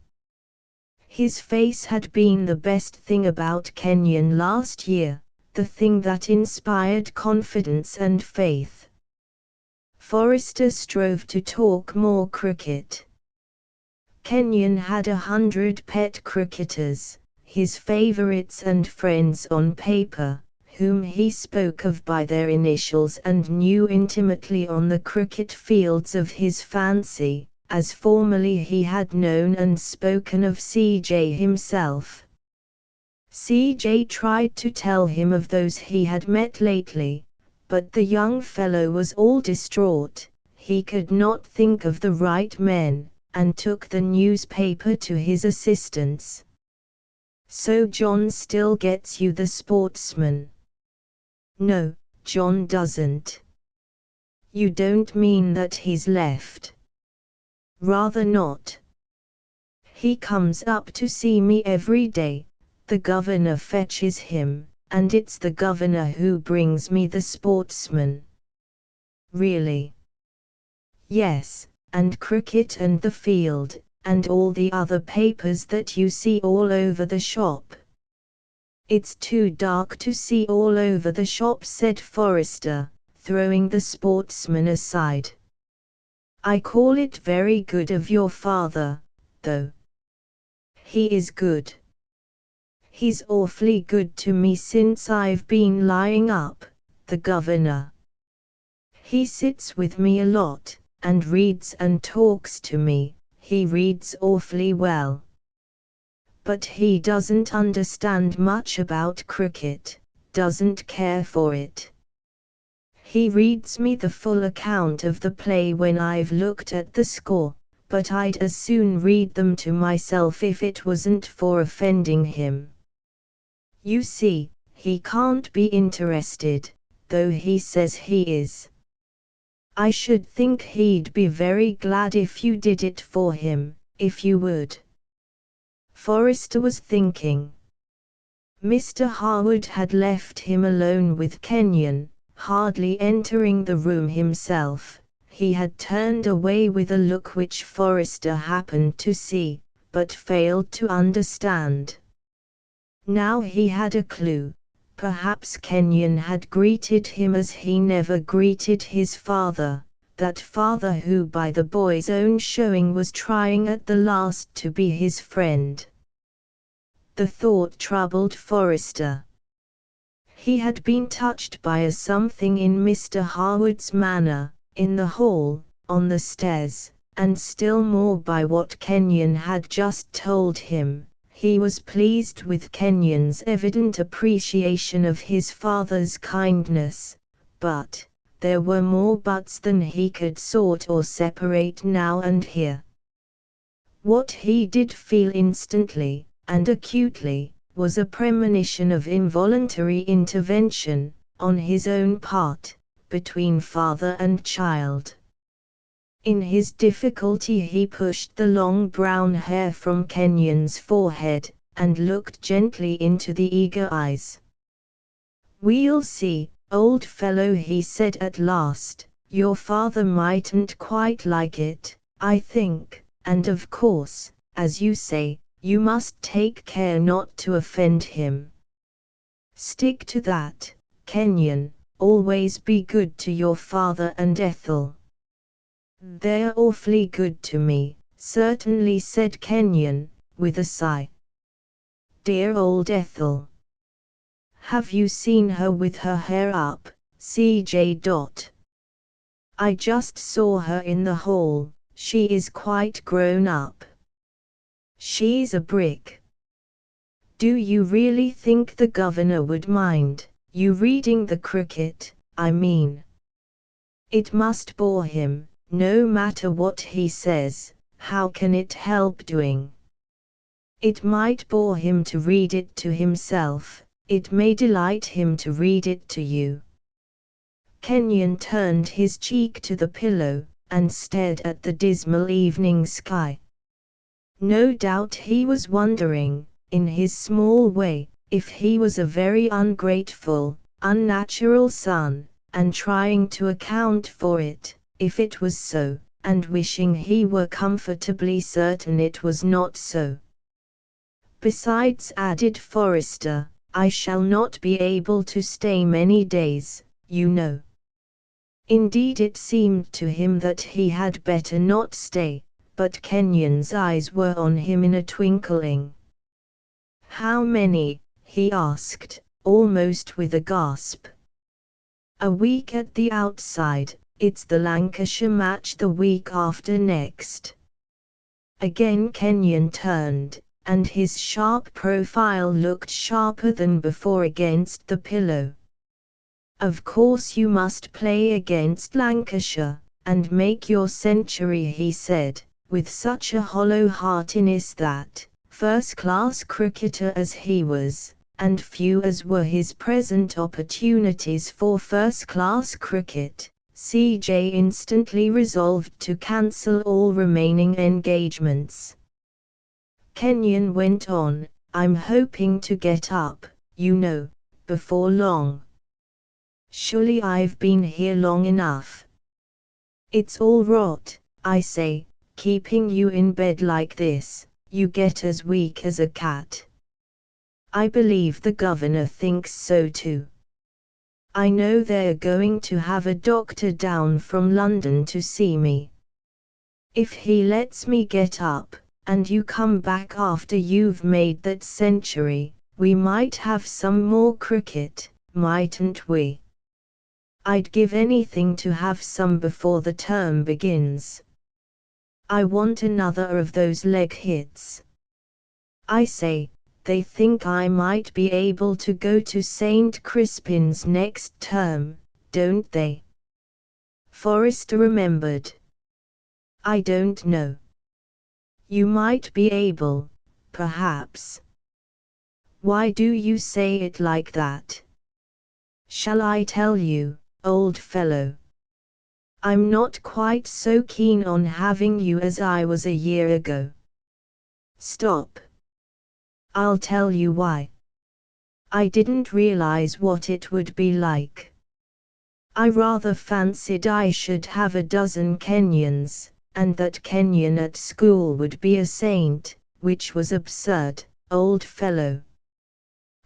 His face had been the best thing about Kenyon last year, the thing that inspired confidence and faith. Forrester strove to talk more cricket. Kenyon had 100 pet cricketers, his favourites and friends on paper, whom he spoke of by their initials and knew intimately on the cricket fields of his fancy, as formerly he had known and spoken of C.J. himself. C.J. tried to tell him of those he had met lately, but the young fellow was all distraught, he could not think of the right men, and took the newspaper to his assistants. "So John still gets you the Sportsman?" "No, John doesn't." "You don't mean that he's left?" "Rather not. He comes up to see me every day, the governor fetches him, and it's the governor who brings me the Sportsman." "Really?" "Yes, and cricket and the field, and all the other papers that you see all over the shop." "It's too dark to see all over the shop," said Forrester, throwing the Sportsman aside. "I call it very good of your father, though." "He is good. He's awfully good to me since I've been lying up, the governor. He sits with me a lot, and reads and talks to me. He reads awfully well. But he doesn't understand much about cricket, doesn't care for it. He reads me the full account of the play when I've looked at the score, but I'd as soon read them to myself if it wasn't for offending him. You see, he can't be interested, though he says he is. I should think he'd be very glad if you did it for him, if you would." Forrester was thinking. Mr. Harwood had left him alone with Kenyon, hardly entering the room himself. He had turned away with a look which Forrester happened to see, but failed to understand. Now he had a clue. Perhaps Kenyon had greeted him as he never greeted his father, that father who by the boy's own showing was trying at the last to be his friend. The thought troubled Forrester. He had been touched by a something in Mr. Harwood's manner, in the hall, on the stairs, and still more by what Kenyon had just told him. He was pleased with Kenyon's evident appreciation of his father's kindness, but there were more buts than he could sort or separate now and here. What he did feel instantly, and acutely, was a premonition of involuntary intervention, on his own part, between father and child. In his difficulty he pushed the long brown hair from Kenyon's forehead, and looked gently into the eager eyes. "We'll see, old fellow," he said at last. "Your father mightn't quite like it, I think, and of course, as you say, you must take care not to offend him. Stick to that, Kenyon, always be good to your father and Ethel." "They're awfully good to me, certainly," said Kenyon, with a sigh. "Dear old Ethel. Have you seen her with her hair up, CJ? I just saw her in the hall. She is quite grown up. She's a brick. Do you really think the governor would mind you reading the cricket, I mean? It must bore him. No matter what he says, how can it help doing? It might bore him to read it to himself, it may delight him to read it to you." Kenyon turned his cheek to the pillow, and stared at the dismal evening sky. No doubt he was wondering, in his small way, if he was a very ungrateful, unnatural son, and trying to account for it, if it was so, and wishing he were comfortably certain it was not so. "Besides," added Forrester, "I shall not be able to stay many days, you know." Indeed, it seemed to him that he had better not stay, but Kenyon's eyes were on him in a twinkling. "How many?" he asked, almost with a gasp. "A week at the outside. It's the Lancashire match the week after next." Again Kenyon turned, and his sharp profile looked sharper than before against the pillow. "Of course you must play against Lancashire, and make your century," he said, with such a hollow heartiness that, first-class cricketer as he was, and few as were his present opportunities for first-class cricket, CJ instantly resolved to cancel all remaining engagements. Kenyon went on, "I'm hoping to get up, you know, before long. Surely I've been here long enough. It's all rot, I say, keeping you in bed like this. You get as weak as a cat. I believe the governor thinks so too. I know they're going to have a doctor down from London to see me. If he lets me get up, and you come back after you've made that century, we might have some more cricket, mightn't we? I'd give anything to have some before the term begins. I want another of those leg hits. I say, they think I might be able to go to St. Crispin's next term, don't they?" Forrester remembered. "I don't know. You might be able, perhaps. Why do you say it like that? Shall I tell you, old fellow? I'm not quite so keen on having you as I was a year ago." "Stop. I'll tell you why. I didn't realize what it would be like. I rather fancied I should have a dozen Kenyons, and that Kenyon at school would be a saint, which was absurd, old fellow.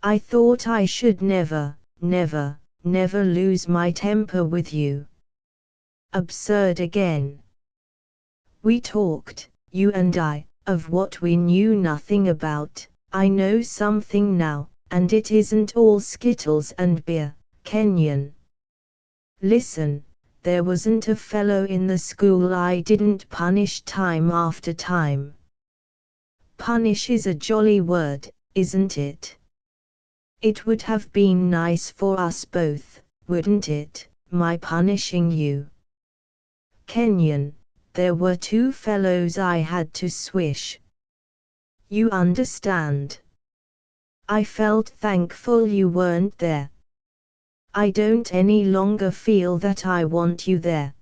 I thought I should never lose my temper with you." Absurd again. "We talked, you and I, of what we knew nothing about. I know something now, and it isn't all skittles and beer, Kenyon. Listen, there wasn't a fellow in the school I didn't punish time after time." "Punish is a jolly word, isn't it? It would have been nice for us both, wouldn't it, my punishing you? Kenyon, there were two fellows I had to swish. You understand? I felt thankful you weren't there. I don't any longer feel that I want you there.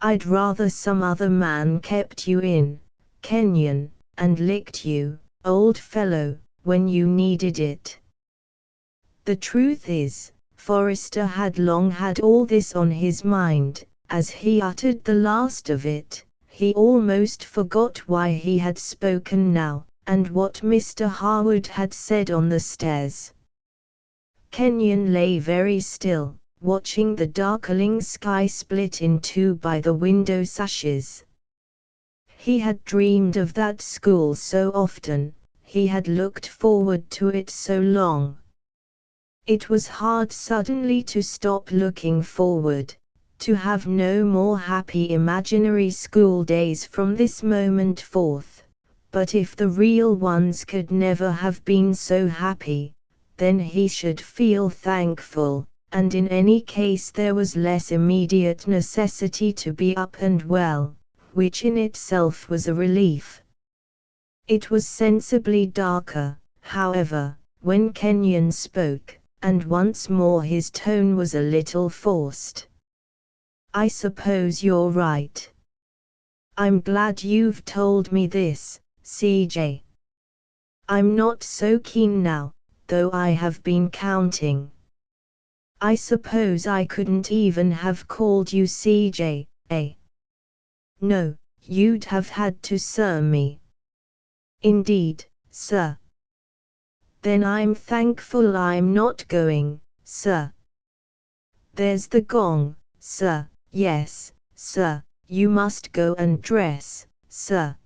I'd rather some other man kept you in, Kenyon, and licked you, old fellow, when you needed it." The truth is, Forrester had long had all this on his mind. As he uttered the last of it, he almost forgot why he had spoken now, and what Mr. Harwood had said on the stairs. Kenyon lay very still, watching the darkling sky split in two by the window sashes. He had dreamed of that school so often, he had looked forward to it so long. It was hard suddenly to stop looking forward, to have no more happy imaginary school days from this moment forth, but if the real ones could never have been so happy, then he should feel thankful, and in any case there was less immediate necessity to be up and well, which in itself was a relief. It was sensibly darker, however, when Kenyon spoke, and once more his tone was a little forced. "I suppose you're right. I'm glad you've told me this, CJ. I'm not so keen now, though I have been counting. I suppose I couldn't even have called you CJ, eh? No, you'd have had to sir me." "Indeed, sir. Then I'm thankful I'm not going, sir. There's the gong," sir. Yes, sir, you must go and dress, sir.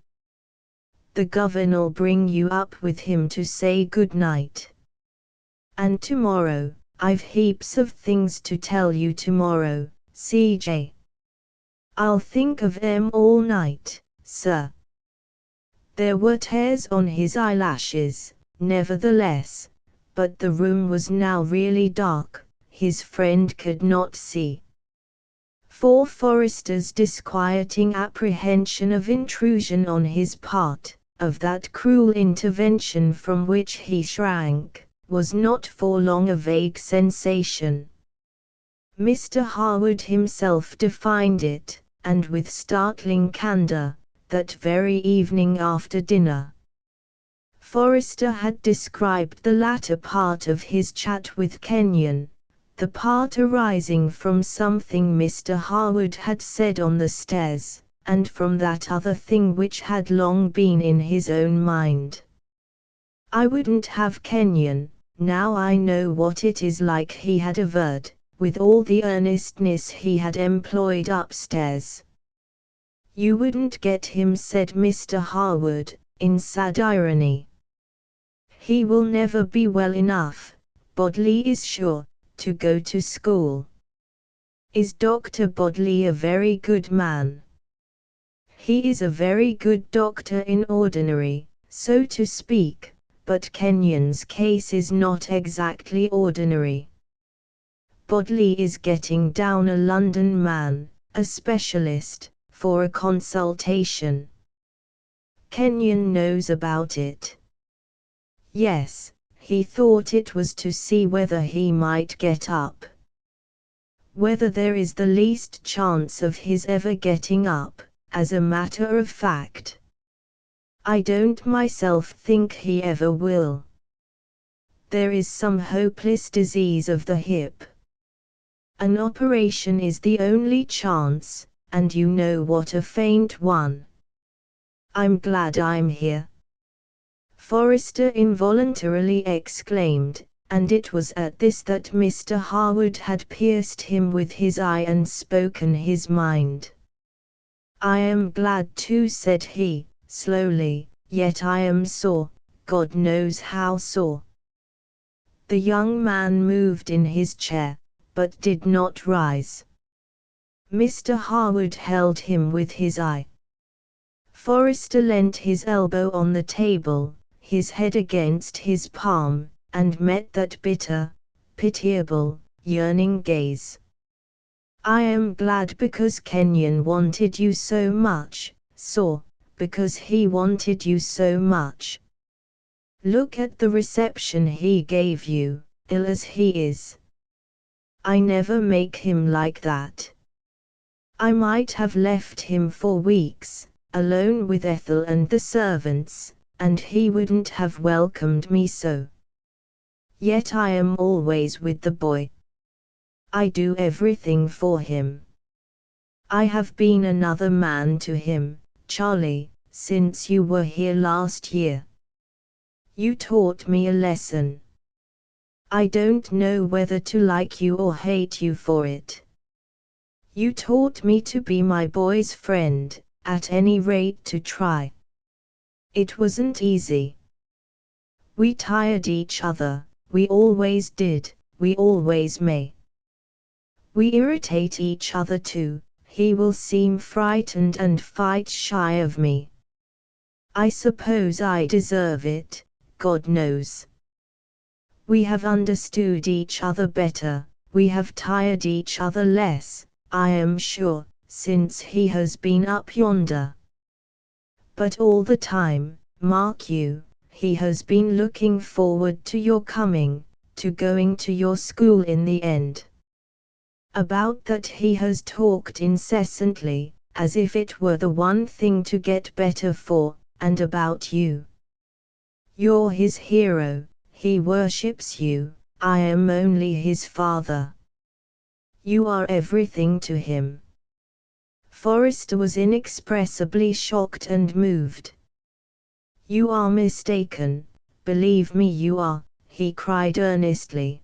The governor'll bring you up with him to say good night. And tomorrow, I've heaps of things to tell you tomorrow, CJ. I'll think of 'em all night, sir. There were tears on his eyelashes, nevertheless, but the room was now really dark, his friend could not see. For Forrester's disquieting apprehension of intrusion on his part, of that cruel intervention from which he shrank, was not for long a vague sensation. Mr. Harwood himself defined it, and with startling candor, that very evening after dinner. Forrester had described the latter part of his chat with Kenyon, the part arising from something Mr. Harwood had said on the stairs, and from that other thing which had long been in his own mind. "I wouldn't have Kenyon, now I know what it is like," he had averred, with all the earnestness he had employed upstairs. "You wouldn't get him," said Mr. Harwood, in sad irony. "He will never be well enough, Bodley is sure, to go to school." "Is Dr. Bodley a very good man?" "He is a very good doctor in ordinary, so to speak, but Kenyon's case is not exactly ordinary. Bodley is getting down a London man, a specialist, for a consultation. Kenyon knows about it." "Yes, he thought it was to see whether he might get up." "Whether there is the least chance of his ever getting up, as a matter of fact. I don't myself think he ever will. There is some hopeless disease of the hip. An operation is the only chance, and you know what a faint one. I'm glad I'm here," Forrester involuntarily exclaimed, and it was at this that Mr. Harwood had pierced him with his eye and spoken his mind. "I am glad too," said he, slowly, "yet I am sore, God knows how sore." The young man moved in his chair, but did not rise. Mr. Harwood held him with his eye. Forrester leant his elbow on the table, his head against his palm, and met that bitter, pitiable, yearning gaze. "I am glad because Kenyon wanted you so much, sore, because he wanted you so much. Look at the reception he gave you, ill as he is. I never make him like that. I might have left him for weeks, alone with Ethel and the servants, and he wouldn't have welcomed me so. Yet I am always with the boy. I do everything for him. I have been another man to him, Charlie, since you were here last year. You taught me a lesson. I don't know whether to like you or hate you for it. You taught me to be my boy's friend, at any rate to try. It wasn't easy. We tired each other, we always did, we always may. We irritate each other too. He will seem frightened and fight shy of me. I suppose I deserve it, God knows. We have understood each other better, we have tired each other less, I am sure, since he has been up yonder. But all the time, mark you, he has been looking forward to your coming, to going to your school in the end. About that he has talked incessantly, as if it were the one thing to get better for, and about you. You're his hero, he worships you, I am only his father. You are everything to him." Forrester was inexpressibly shocked and moved. "You are mistaken, believe me you are," he cried earnestly.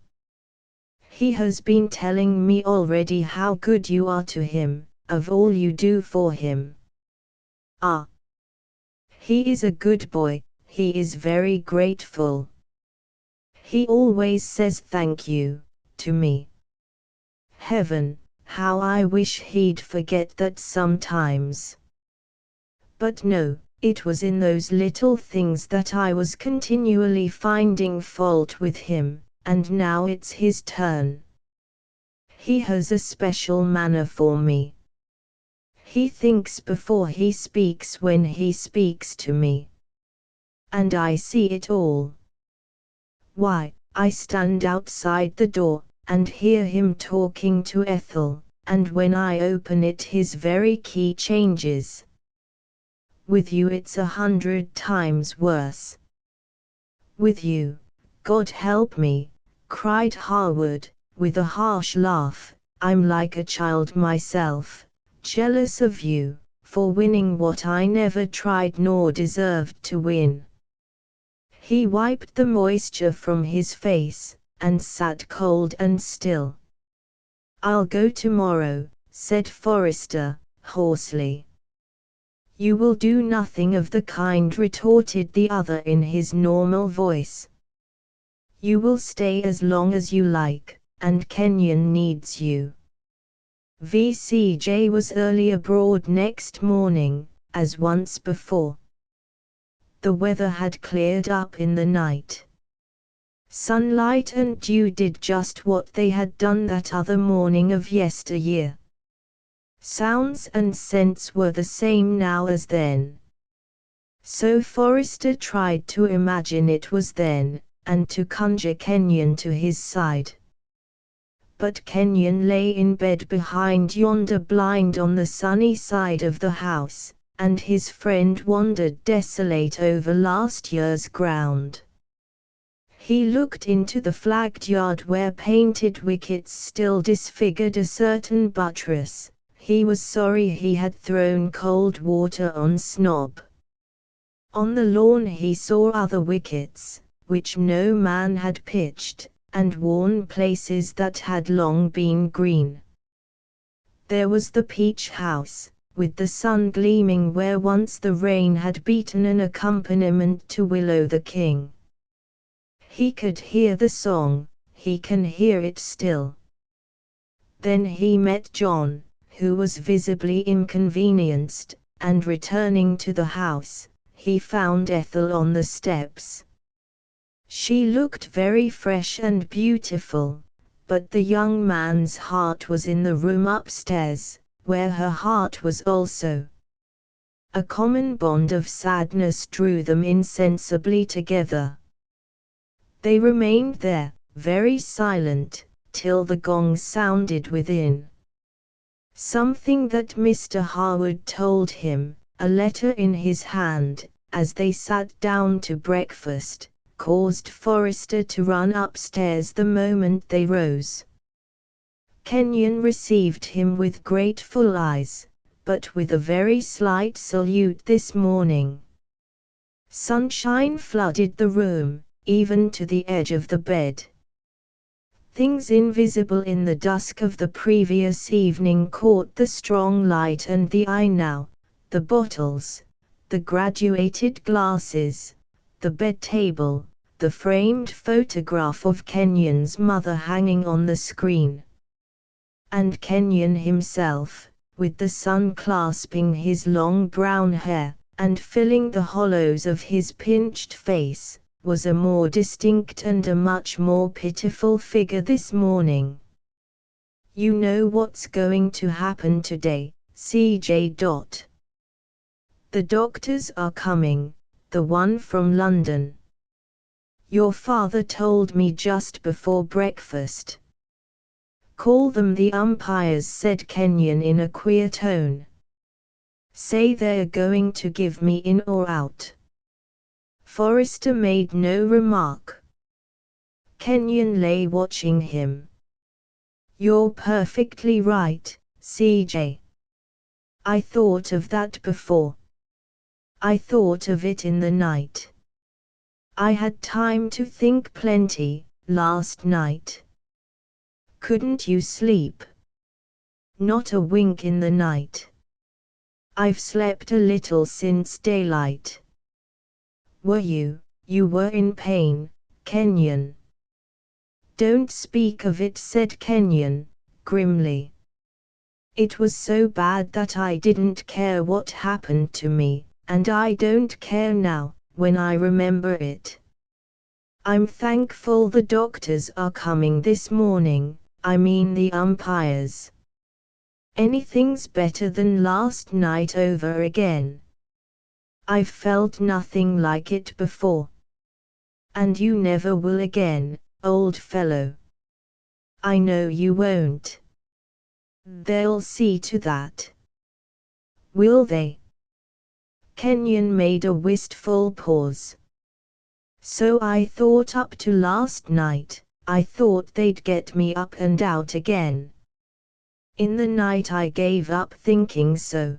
He has been telling me already how good you are to him, of all you do for him. Ah! He is a good boy, he is very grateful. He always says thank you, to me. Heaven, how I wish he'd forget that sometimes. But no, it was in those little things that I was continually finding fault with him, and now it's his turn. He has a special manner for me. He thinks before he speaks when he speaks to me. And I see it all. Why, I stand outside the door, and hear him talking to Ethel, and when I open it his very key changes. With you it's 100 times worse. With you, God help me, cried Harwood, with a harsh laugh, I'm like a child myself, jealous of you, for winning what I never tried nor deserved to win. He wiped the moisture from his face, and sat cold and still. I'll go tomorrow, said Forrester, hoarsely. You will do nothing of the kind, retorted the other in his normal voice. You will stay as long as you like, and Kenyon needs you. VCJ was early abroad next morning, as once before. The weather had cleared up in the night. Sunlight and dew did just what they had done that other morning of yesteryear. Sounds and scents were the same now as then. So Forrester tried to imagine it was then, and to conjure Kenyon to his side. But Kenyon lay in bed behind yonder blind on the sunny side of the house, and his friend wandered desolate over last year's ground. He looked into the flagged yard where painted wickets still disfigured a certain buttress. He was sorry he had thrown cold water on Snob. On the lawn he saw other wickets, which no man had pitched, and worn places that had long been green. There was the Peach House, with the sun gleaming where once the rain had beaten an accompaniment to Willow the King. He could hear the song, he can hear it still. Then he met John, who was visibly inconvenienced, and returning to the house, he found Ethel on the steps. She looked very fresh and beautiful, but the young man's heart was in the room upstairs, where her heart was also. A common bond of sadness drew them insensibly together. They remained there, very silent, till the gong sounded within. Something that Mr. Harwood told him, a letter in his hand, as they sat down to breakfast, caused Forrester to run upstairs the moment they rose. Kenyon received him with grateful eyes, but with a very slight salute this morning. Sunshine flooded the room, even to the edge of the bed. Things invisible in the dusk of the previous evening caught the strong light and the eye now, the bottles, the graduated glasses, the bed table, the framed photograph of Kenyon's mother hanging on the screen. And Kenyon himself, with the sun clasping his long brown hair, and filling the hollows of his pinched face, was a more distinct and a much more pitiful figure this morning. You know what's going to happen today, CJ. The doctors are coming, the one from London. Your father told me just before breakfast. Call them the umpires, said Kenyon in a queer tone. Say they're going to give me in or out. Forrester made no remark. Kenyon lay watching him. You're perfectly right, CJ. I thought of that before. I thought of it in the night. I had time to think plenty, last night. Couldn't you sleep? Not a wink in the night. I've slept a little since daylight. You were in pain, Kenyon. Don't speak of it, said Kenyon, grimly. It was so bad that I didn't care what happened to me, and I don't care now, when I remember it. I'm thankful the doctors are coming this morning, I mean the umpires. Anything's better than last night over again. I've felt nothing like it before. And you never will again, old fellow. I know you won't. They'll see to that. Will they? Kenyon made a wistful pause. So I thought up to last night, I thought they'd get me up and out again. In the night I gave up thinking so.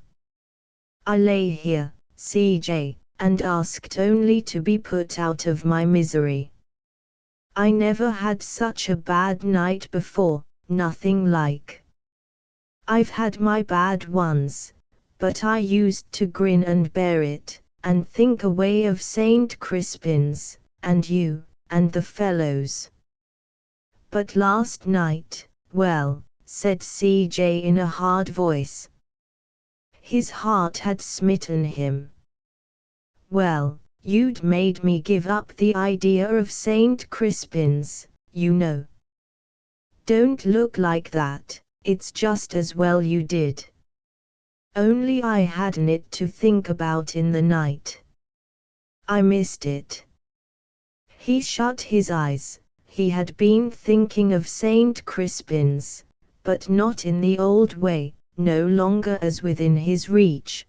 I lay here, CJ, and asked only to be put out of my misery. I never had such a bad night before, nothing like. I've had my bad ones, but I used to grin and bear it, and think away of St. Crispin's, and you, and the fellows. But last night, well, said CJ in a hard voice. His heart had smitten him. Well, you'd made me give up the idea of St. Crispin's, you know. Don't look like that, it's just as well you did. Only I hadn't it to think about in the night. I missed it. He shut his eyes. He had been thinking of St. Crispin's, but not in the old way, no longer as within his reach.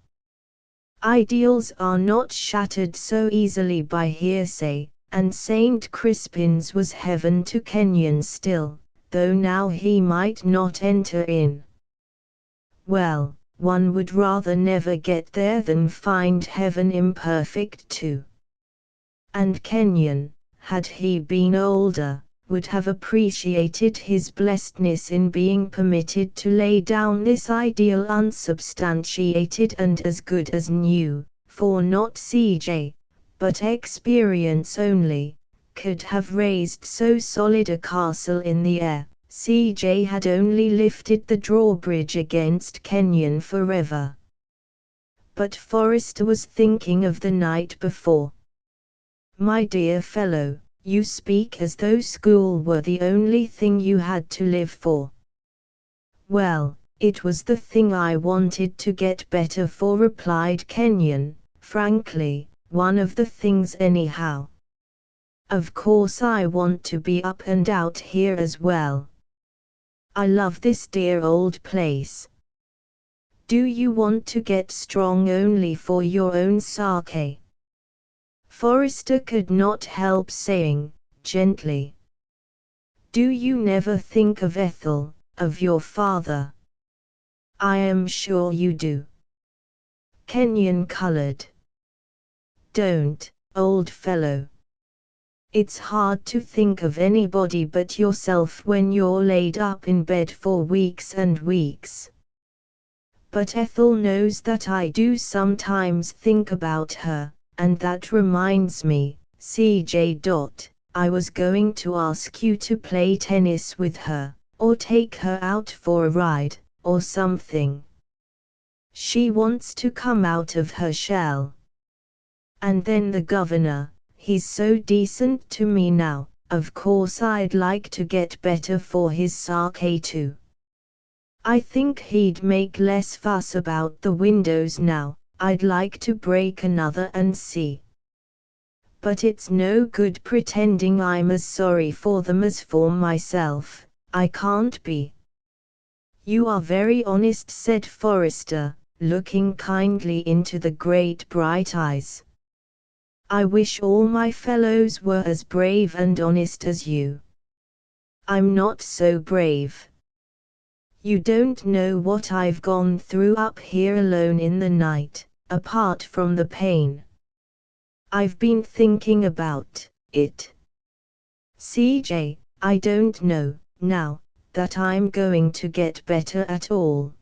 Ideals are not shattered so easily by hearsay, and St. Crispin's was heaven to Kenyon still, though now he might not enter in. Well, one would rather never get there than find heaven imperfect too. And Kenyon, had he been older, would have appreciated his blessedness in being permitted to lay down this ideal unsubstantiated and as good as new, for not CJ, but experience only, could have raised so solid a castle in the air. CJ had only lifted the drawbridge against Kenyon forever. But Forrester was thinking of the night before. My dear fellow, you speak as though school were the only thing you had to live for. Well, it was the thing I wanted to get better for, replied Kenyon, frankly, one of the things anyhow. Of course I want to be up and out here as well. I love this dear old place. Do you want to get strong only for your own sake? Forrester could not help saying, gently. Do you never think of Ethel, of your father? I am sure you do. Kenyon colored. Don't, old fellow. It's hard to think of anybody but yourself when you're laid up in bed for weeks and weeks. But Ethel knows that I do sometimes think about her, and that reminds me, CJ. I was going to ask you to play tennis with her, or take her out for a ride, or something. She wants to come out of her shell. And then the governor, he's so decent to me now, of course I'd like to get better for his sake too. I think he'd make less fuss about the windows now, I'd like to break another and see. But it's no good pretending I'm as sorry for them as for myself, I can't be. You are very honest, said Forrester, looking kindly into the great bright eyes. I wish all my fellows were as brave and honest as you. I'm not so brave. You don't know what I've gone through up here alone in the night, apart from the pain. I've been thinking about it. CJ, I don't know, now, that I'm going to get better at all.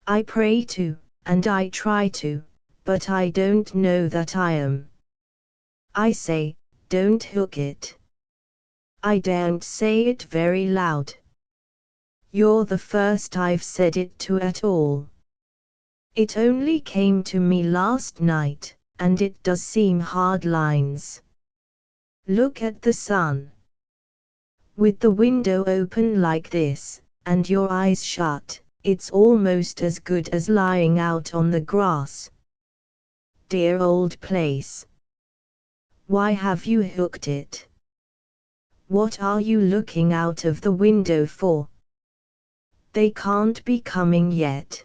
I pray to, and I try to, but I don't know that I am. I say, don't hook it. I daren't say it very loud. You're the first I've said it to at all. It only came to me last night, and it does seem hard lines. Look at the sun. With the window open like this, and your eyes shut, it's almost as good as lying out on the grass. Dear old place. Why have you hooked it? What are you looking out of the window for? They can't be coming yet.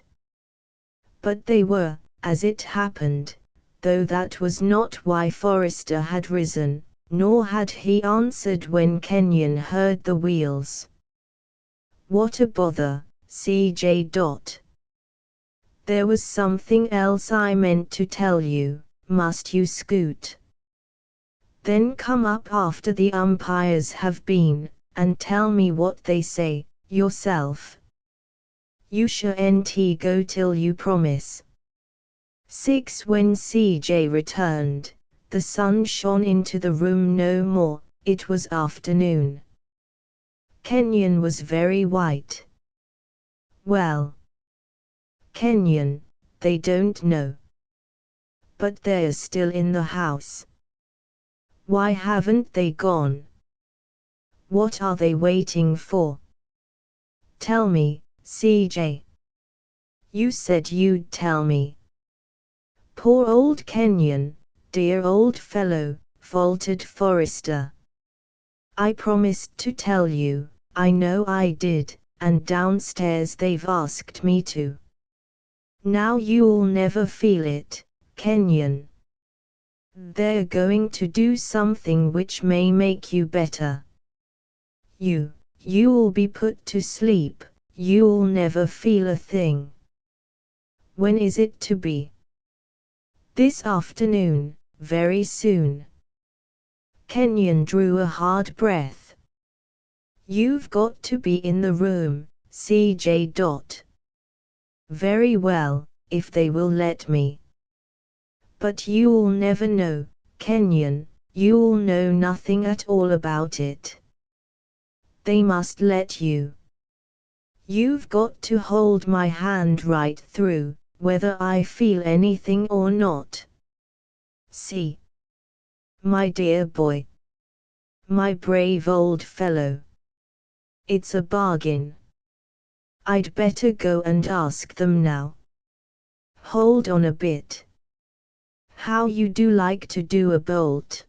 But they were, as it happened, though that was not why Forrester had risen, nor had he answered when Kenyon heard the wheels. What a bother, CJ. There was something else I meant to tell you. Must you scoot? Then come up after the umpires have been, and tell me what they say, yourself. You shan't go till you promise. 6. When CJ returned, the sun shone into the room no more. It was afternoon. Kenyon was very white. Well, Kenyon, they don't know. But they're still in the house. Why haven't they gone? What are they waiting for? Tell me, CJ. You said you'd tell me. Poor old Kenyon, dear old fellow, faltered Forrester. I promised to tell you, I know I did, and downstairs they've asked me to. Now you'll never feel it, Kenyon. They're going to do something which may make you better. You'll be put to sleep, you'll never feel a thing. When is it to be? This afternoon, very soon. Kenyon drew a hard breath. You've got to be in the room, CJ. Very well, if they will let me. But you'll never know, Kenyon, you'll know nothing at all about it. They must let you. You've got to hold my hand right through, whether I feel anything or not. See? My dear boy. My brave old fellow. It's a bargain. I'd better go and ask them now. Hold on a bit. How you do like to do a bolt.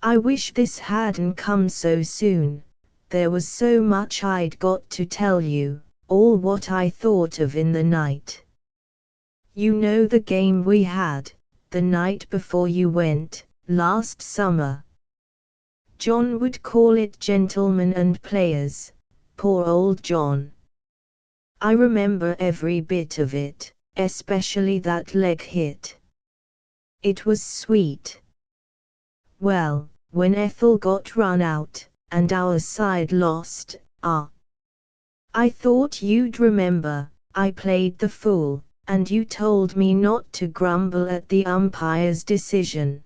I wish this hadn't come so soon. There was so much I'd got to tell you, all what I thought of in the night. You know the game we had, the night before you went, last summer. John would call it gentlemen and players, poor old John. I remember every bit of it, especially that leg hit. It was sweet. Well, when Ethel got run out, and our side lost, I thought you'd remember, I played the fool, and you told me not to grumble at the umpire's decision.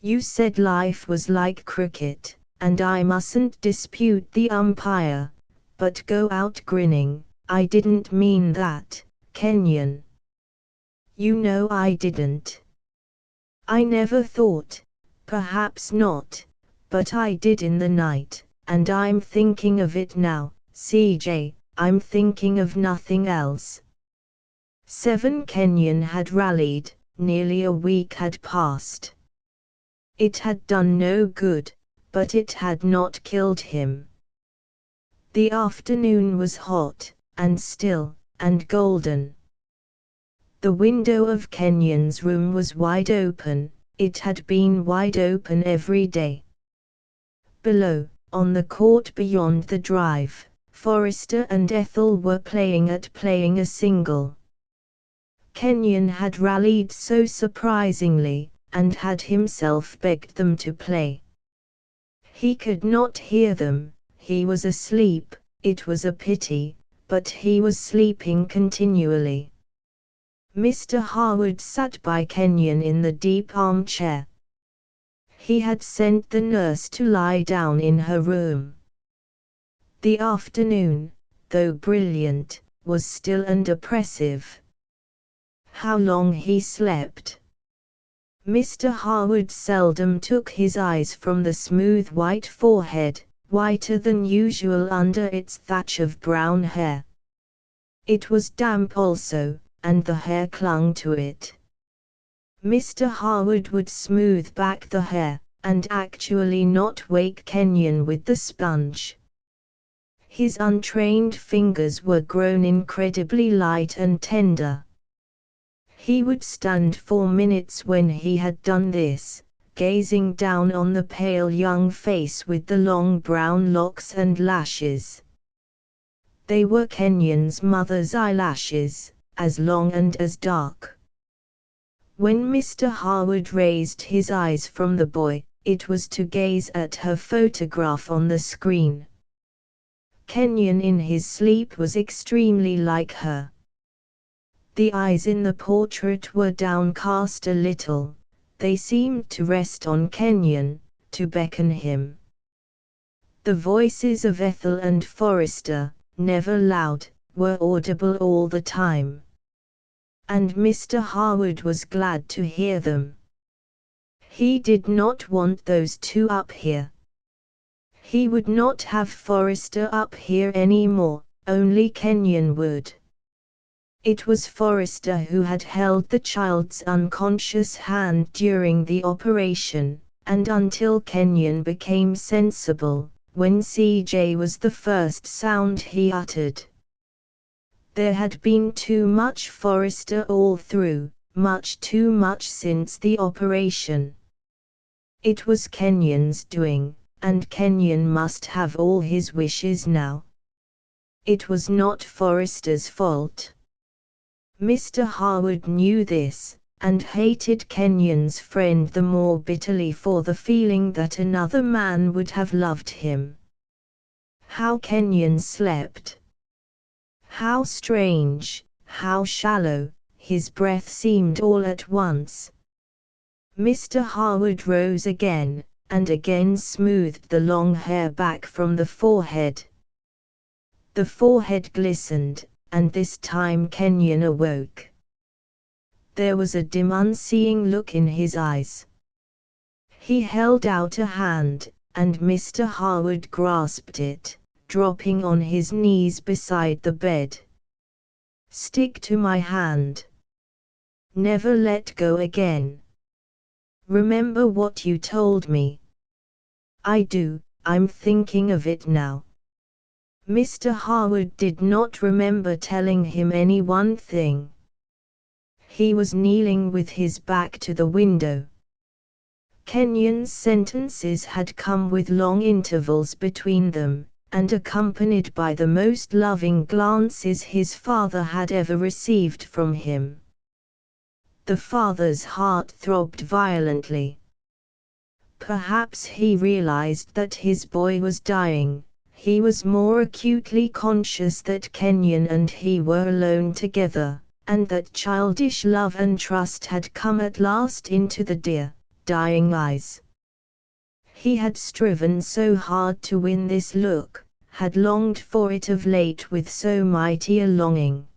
You said life was like cricket, and I mustn't dispute the umpire, but go out grinning. I didn't mean that, Kenyon. You know I didn't. I never thought, perhaps not, but I did in the night, and I'm thinking of it now, CJ, I'm thinking of nothing else. 7. Kenyon had rallied, nearly a week had passed. It had done no good, but it had not killed him. The afternoon was hot, and still, and golden. The window of Kenyon's room was wide open. It had been wide open every day. Below, on the court beyond the drive, Forrester and Ethel were playing a single. Kenyon had rallied so surprisingly, and had himself begged them to play. He could not hear them, he was asleep. It was a pity, but he was sleeping continually. Mr. Harwood sat by Kenyon in the deep armchair. He had sent the nurse to lie down in her room. The afternoon, though brilliant, was still and oppressive. How long he slept! Mr. Harwood seldom took his eyes from the smooth white forehead, whiter than usual under its thatch of brown hair. It was damp also, and the hair clung to it. Mr. Harwood would smooth back the hair, and actually not wake Kenyon with the sponge. His untrained fingers were grown incredibly light and tender. He would stand for minutes when he had done this, gazing down on the pale young face with the long brown locks and lashes. They were Kenyon's mother's eyelashes, as long and as dark. When Mr. Harwood raised his eyes from the boy, it was to gaze at her photograph on the screen. Kenyon in his sleep was extremely like her. The eyes in the portrait were downcast a little. They seemed to rest on Kenyon, to beckon him. The voices of Ethel and Forrester, never loud, were audible all the time. And Mr. Harwood was glad to hear them. He did not want those two up here. He would not have Forrester up here any more, only Kenyon would. It was Forrester who had held the child's unconscious hand during the operation, and until Kenyon became sensible, when CJ was the first sound he uttered. There had been too much Forrester all through, much too much since the operation. It was Kenyon's doing, and Kenyon must have all his wishes now. It was not Forrester's fault. Mr. Harwood knew this, and hated Kenyon's friend the more bitterly for the feeling that another man would have loved him. How Kenyon slept! How strange, how shallow, his breath seemed all at once. Mr. Harwood rose again, and again smoothed the long hair back from the forehead. The forehead glistened, and this time Kenyon awoke. There was a dim unseeing look in his eyes. He held out a hand, and Mr. Harwood grasped it, dropping on his knees beside the bed. "Stick to my hand. Never let go again. Remember what you told me." "I do, I'm thinking of it now." Mr. Harwood did not remember telling him any one thing. He was kneeling with his back to the window. Kenyon's sentences had come with long intervals between them, and accompanied by the most loving glances his father had ever received from him. The father's heart throbbed violently. Perhaps he realized that his boy was dying. He was more acutely conscious that Kenyon and he were alone together, and that childish love and trust had come at last into the dear, dying eyes. He had striven so hard to win this look, had longed for it of late with so mighty a longing.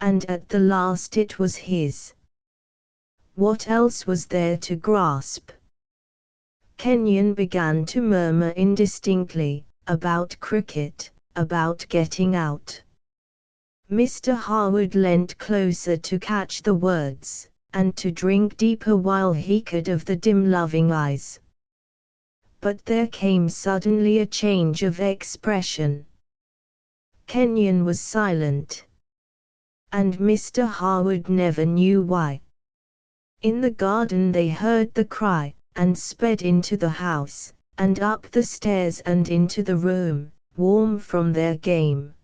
And at the last it was his. What else was there to grasp? Kenyon began to murmur indistinctly, about cricket, about getting out. Mr. Harwood leant closer to catch the words, and to drink deeper while he could of the dim loving eyes. But there came suddenly a change of expression. Kenyon was silent. And Mr. Harwood never knew why. In the garden they heard the cry, and sped into the house, and up the stairs and into the room, warm from their game.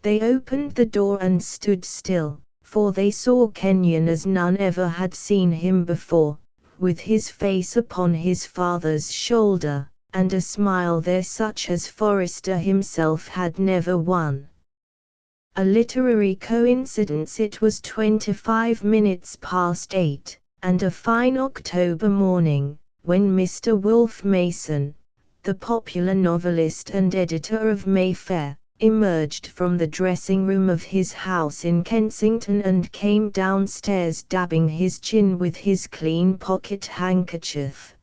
They opened the door and stood still, for they saw Kenyon as none ever had seen him before, with his face upon his father's shoulder, and a smile there such as Forrester himself had never won. A literary coincidence, it was 25 minutes past 8, and a fine October morning, when Mr. Wolfe Mason, the popular novelist and editor of Mayfair, emerged from the dressing room of his house in Kensington and came downstairs dabbing his chin with his clean pocket handkerchief.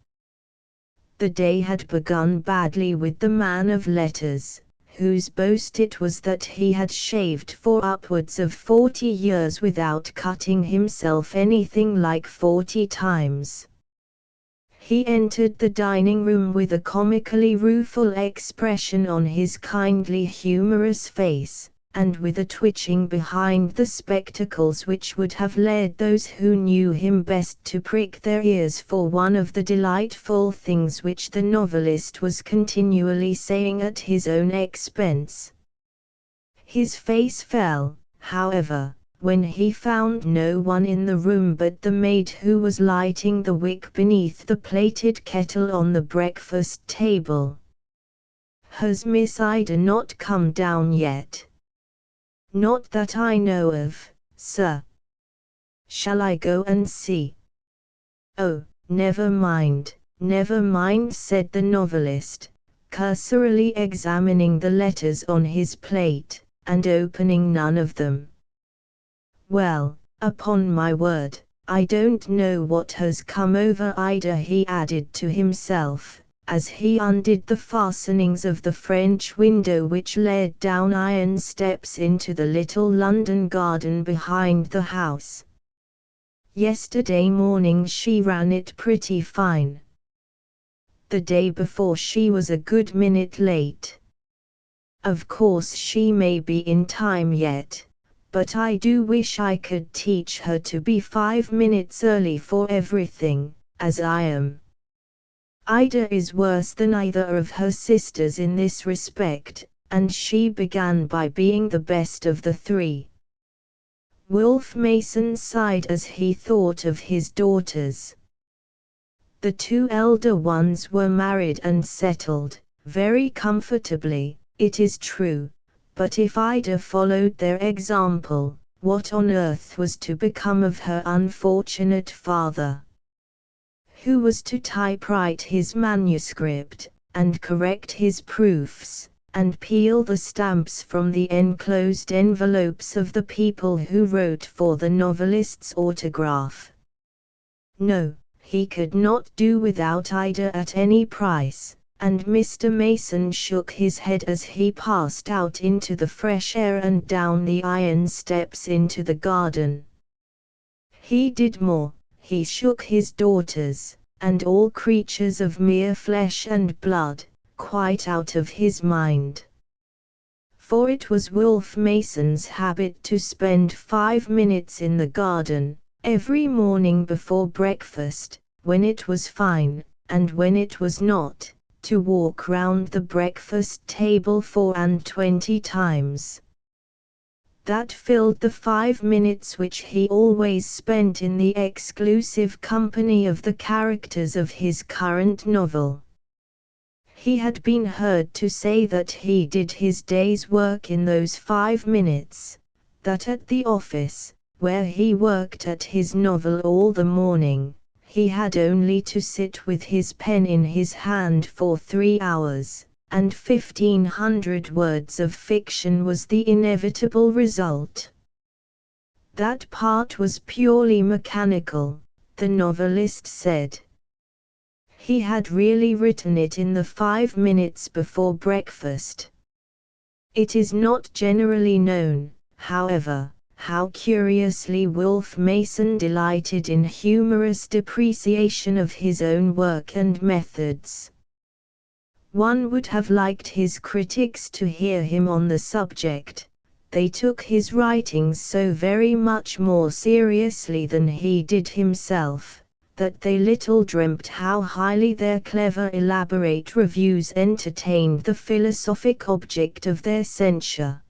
The day had begun badly with the man of letters, whose boast it was that he had shaved for upwards of 40 years without cutting himself anything like 40 times. He entered the dining room with a comically rueful expression on his kindly humorous face, and with a twitching behind the spectacles which would have led those who knew him best to prick their ears for one of the delightful things which the novelist was continually saying at his own expense. His face fell, however, when he found no one in the room but the maid who was lighting the wick beneath the plated kettle on the breakfast table. "Has Miss Ida not come down yet?" "Not that I know of, sir." "Shall I go and see?" "Oh, never mind," said the novelist, cursorily examining the letters on his plate, and opening none of them. "Well, upon my word, I don't know what has come over Ida," he added to himself, as he undid the fastenings of the French window which led down iron steps into the little London garden behind the house. "Yesterday morning she ran it pretty fine. The day before she was a good minute late. Of course she may be in time yet, but I do wish I could teach her to be 5 minutes early for everything, as I am. Ida is worse than either of her sisters in this respect, and she began by being the best of the three." Wolfe Mason sighed as he thought of his daughters. The 2 elder ones were married and settled, very comfortably, it is true, but if Ida followed their example, what on earth was to become of her unfortunate father? Who was to typewrite his manuscript, and correct his proofs, and peel the stamps from the enclosed envelopes of the people who wrote for the novelist's autograph? No, he could not do without Ida at any price, and Mr. Mason shook his head as he passed out into the fresh air and down the iron steps into the garden. He did more. He shook his daughters, and all creatures of mere flesh and blood, quite out of his mind. For it was Wolfe Mason's habit to spend 5 minutes in the garden, every morning before breakfast, when it was fine, and when it was not, to walk round the breakfast table 24 times. That filled the 5 minutes which he always spent in the exclusive company of the characters of his current novel. He had been heard to say that he did his day's work in those 5 minutes, that at the office, where he worked at his novel all the morning, he had only to sit with his pen in his hand for 3 hours. And 1,500 words of fiction was the inevitable result. That part was purely mechanical, the novelist said. He had really written it in the 5 minutes before breakfast. It is not generally known, however, how curiously Wolfe Mason delighted in humorous depreciation of his own work and methods. One would have liked his critics to hear him on the subject. They took his writings so very much more seriously than he did himself, that they little dreamt how highly their clever elaborate reviews entertained the philosophic object of their censure.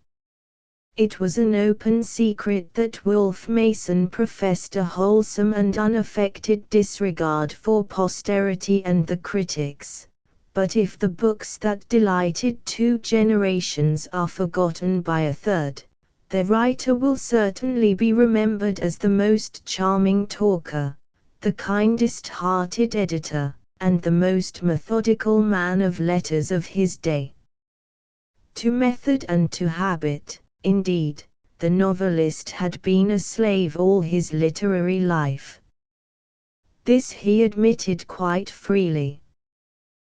It was an open secret that Wolfe Mason professed a wholesome and unaffected disregard for posterity and the critics, but if the books that delighted 2 generations are forgotten by a third, the writer will certainly be remembered as the most charming talker, the kindest-hearted editor, and the most methodical man of letters of his day. To method and to habit, indeed, the novelist had been a slave all his literary life. This he admitted quite freely.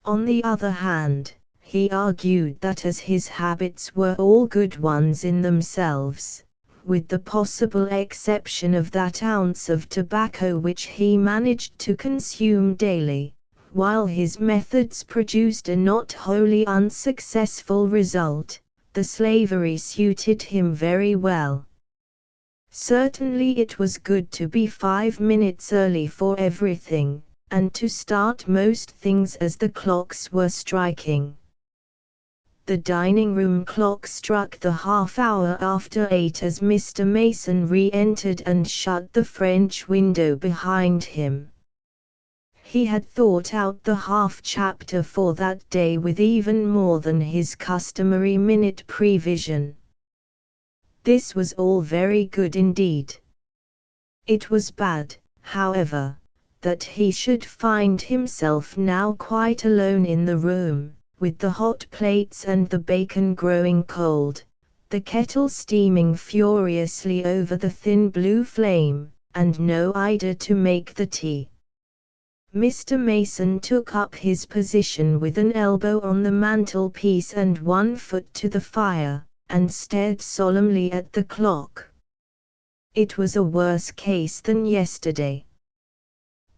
On the other hand, he argued that as his habits were all good ones in themselves, with the possible exception of that ounce of tobacco which he managed to consume daily, while his methods produced a not wholly unsuccessful result, the slavery suited him very well. Certainly it was good to be 5 minutes early for everything, and to start most things as the clocks were striking. The dining-room clock struck the half-hour after 8 as Mr. Mason re-entered and shut the French window behind him. He had thought out the half-chapter for that day with even more than his customary minute prevision. This was all very good indeed. It was bad, however, that he should find himself now quite alone in the room, with the hot plates and the bacon growing cold, the kettle steaming furiously over the thin blue flame, and no Ida to make the tea. Mr. Mason took up his position with an elbow on the mantelpiece and 1 foot to the fire, and stared solemnly at the clock. It was a worse case than yesterday.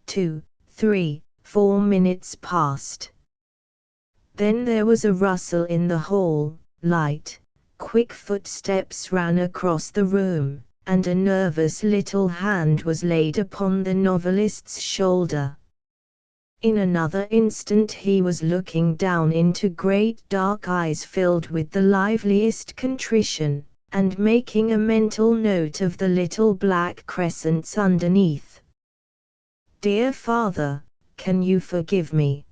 2, 3, 4 minutes passed. Then there was a rustle in the hall, light, quick footsteps ran across the room, and a nervous little hand was laid upon the novelist's shoulder. In another instant he was looking down into great dark eyes filled with the liveliest contrition, and making a mental note of the little black crescents underneath. "Dear father, can you forgive me?"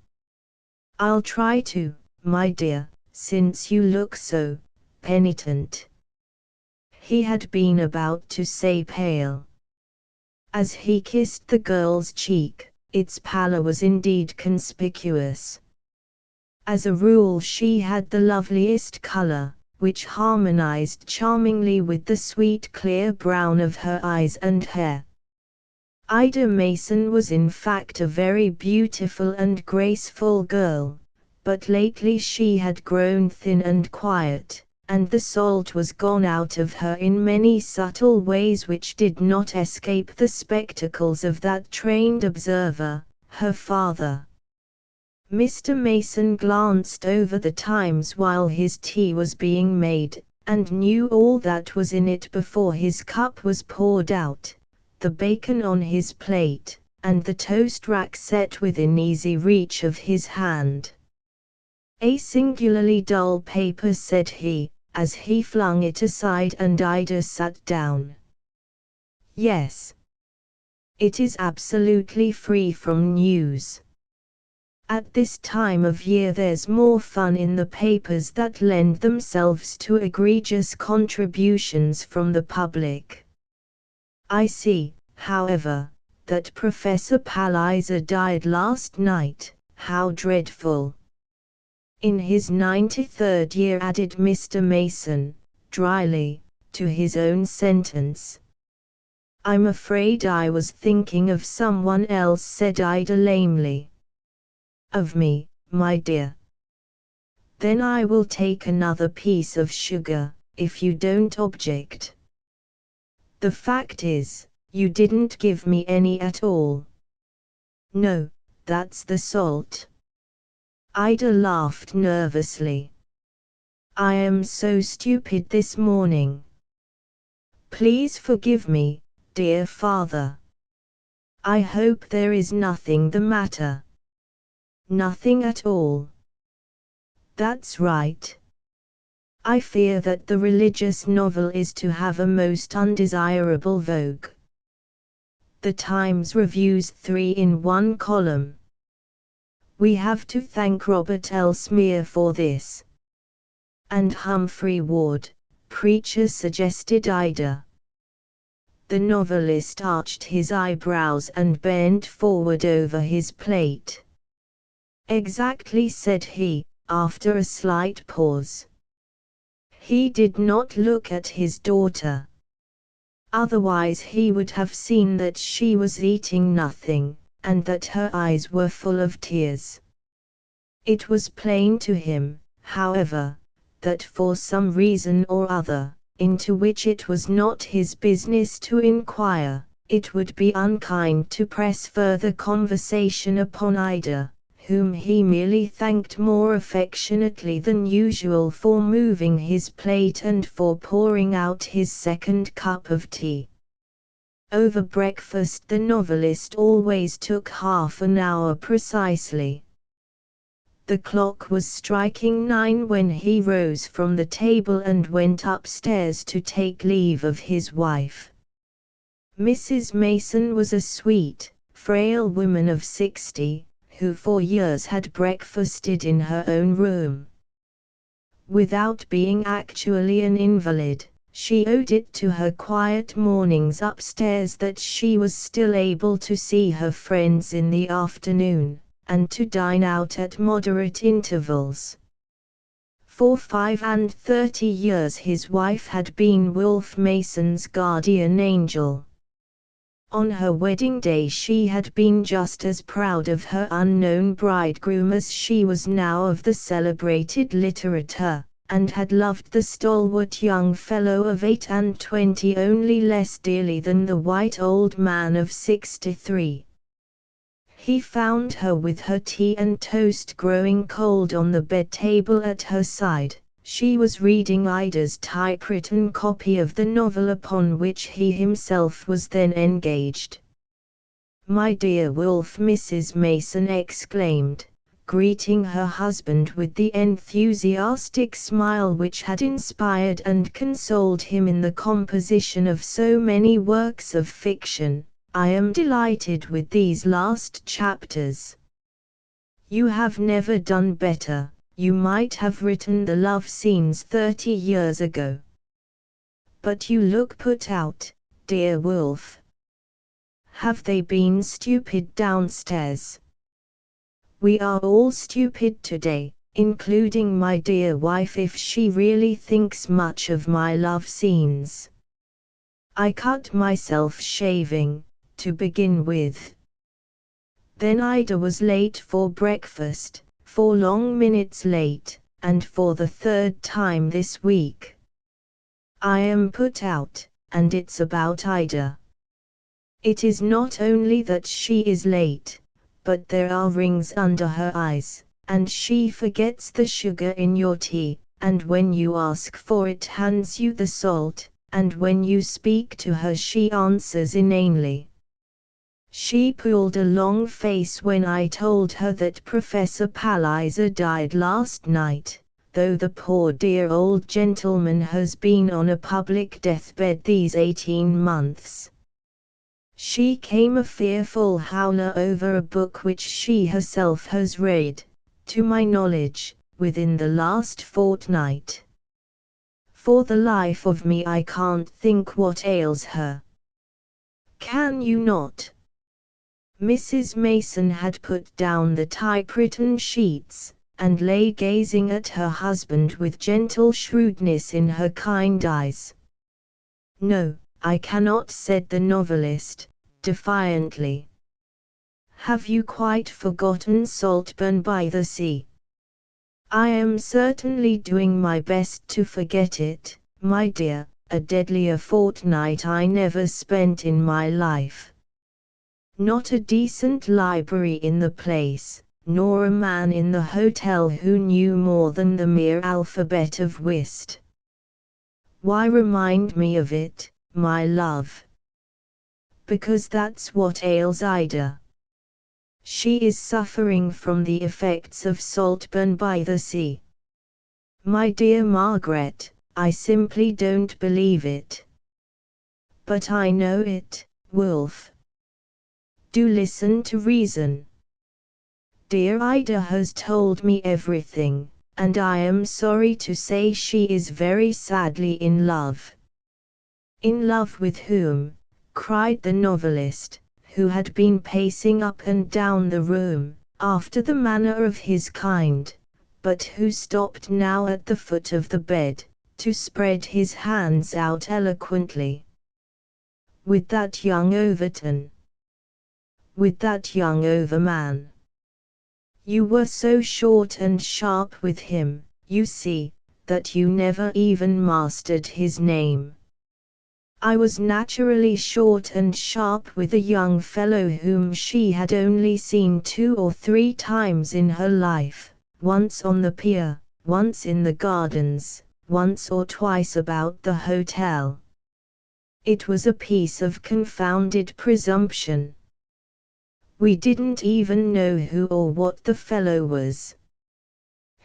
"I'll try to, my dear, since you look so penitent." He had been about to say pale. As he kissed the girl's cheek, its pallor was indeed conspicuous. As a rule she had the loveliest color, which harmonized charmingly with the sweet clear brown of her eyes and hair. Ida Mason was in fact a very beautiful and graceful girl, but lately she had grown thin and quiet, and the salt was gone out of her in many subtle ways which did not escape the spectacles of that trained observer, her father. Mr. Mason glanced over the Times while his tea was being made, and knew all that was in it before his cup was poured out, the bacon on his plate, and the toast rack set within easy reach of his hand. "A singularly dull paper," said he, as he flung it aside and Ida sat down. "Yes. It is absolutely free from news. At this time of year there's more fun in the papers that lend themselves to egregious contributions from the public. I see, however, that Professor Palliser died last night. How dreadful!" "In his 93rd year," added Mr. Mason, dryly, to his own sentence. "I'm afraid I was thinking of someone else," said Ida lamely. "Of me, my dear? Then I will take another piece of sugar, if you don't object. The fact is, you didn't give me any at all." "No, that's the salt." Ida laughed nervously. "I am so stupid this morning. Please forgive me, dear father. I hope there is nothing the matter." "Nothing at all." "That's right. I fear that the religious novel is to have a most undesirable vogue. The Times reviews 3 in 1 column. We have to thank Robert Elsmere for this. And Humphrey Ward, preacher, suggested Ida. The novelist arched his eyebrows and bent forward over his plate. Exactly, said he, after a slight pause. He did not look at his daughter. Otherwise he would have seen that she was eating nothing, and that her eyes were full of tears. It was plain to him, however, that for some reason or other, into which it was not his business to inquire, it would be unkind to press further conversation upon Ida, whom he merely thanked more affectionately than usual for moving his plate and for pouring out his second cup of tea. Over breakfast the novelist always took half an hour precisely. The clock was striking 9 when he rose from the table and went upstairs to take leave of his wife. Mrs. Mason was a sweet, frail woman of 60, who for years had breakfasted in her own room. Without being actually an invalid, she owed it to her quiet mornings upstairs that she was still able to see her friends in the afternoon, and to dine out at moderate intervals. For 35 years his wife had been Wolfe Mason's guardian angel. On her wedding day she had been just as proud of her unknown bridegroom as she was now of the celebrated literator, and had loved the stalwart young fellow of 28 only less dearly than the white old man of 63. He found her with her tea and toast growing cold on the bed table at her side. She was reading Ida's typewritten copy of the novel upon which he himself was then engaged. "My dear Wolfe," Mrs. Mason exclaimed, greeting her husband with the enthusiastic smile which had inspired and consoled him in the composition of so many works of fiction, "I am delighted with these last chapters. You have never done better. You might have written the love scenes 30 years ago. But you look put out, dear Wolfe. Have they been stupid downstairs? We are all stupid today, including my dear wife if she really thinks much of my love scenes. I cut myself shaving, to begin with. Then Ida was late for breakfast, 4 long minutes late, and for the 3rd time this week. I am put out, and it's about Ida. It is not only that she is late, but there are rings under her eyes, and she forgets the sugar in your tea, and when you ask for it hands you the salt, and when you speak to her she answers inanely. She pulled a long face when I told her that Professor Palliser died last night, though the poor dear old gentleman has been on a public deathbed these 18 months. She came a fearful howler over a book which she herself has read, to my knowledge, within the last fortnight. For the life of me I can't think what ails her. Can you not?" Mrs. Mason had put down the typewritten sheets, and lay gazing at her husband with gentle shrewdness in her kind eyes. "No, I cannot," said the novelist, defiantly. "Have you quite forgotten Saltburn by the Sea?" "I am certainly doing my best to forget it, my dear. A deadlier fortnight I never spent in my life. Not a decent library in the place, nor a man in the hotel who knew more than the mere alphabet of whist. Why remind me of it, my love? Because that's what ails Ida. She is suffering from the effects of Saltburn by the Sea. My dear Margaret, I simply don't believe it. But I know it, Wolfe. Do listen to reason. Dear Ida has told me everything, and I am sorry to say she is very sadly in love. In love with whom? Cried the novelist, who had been pacing up and down the room, after the manner of his kind, but who stopped now at the foot of the bed, to spread his hands out eloquently. With that young Overton. With that young Overman. You were so short and sharp with him, you see, that you never even mastered his name. I was naturally short and sharp with a young fellow whom she had only seen 2 or 3 times in her life, once on the pier, once in the gardens, once or twice about the hotel. It was a piece of confounded presumption. We didn't even know who or what the fellow was.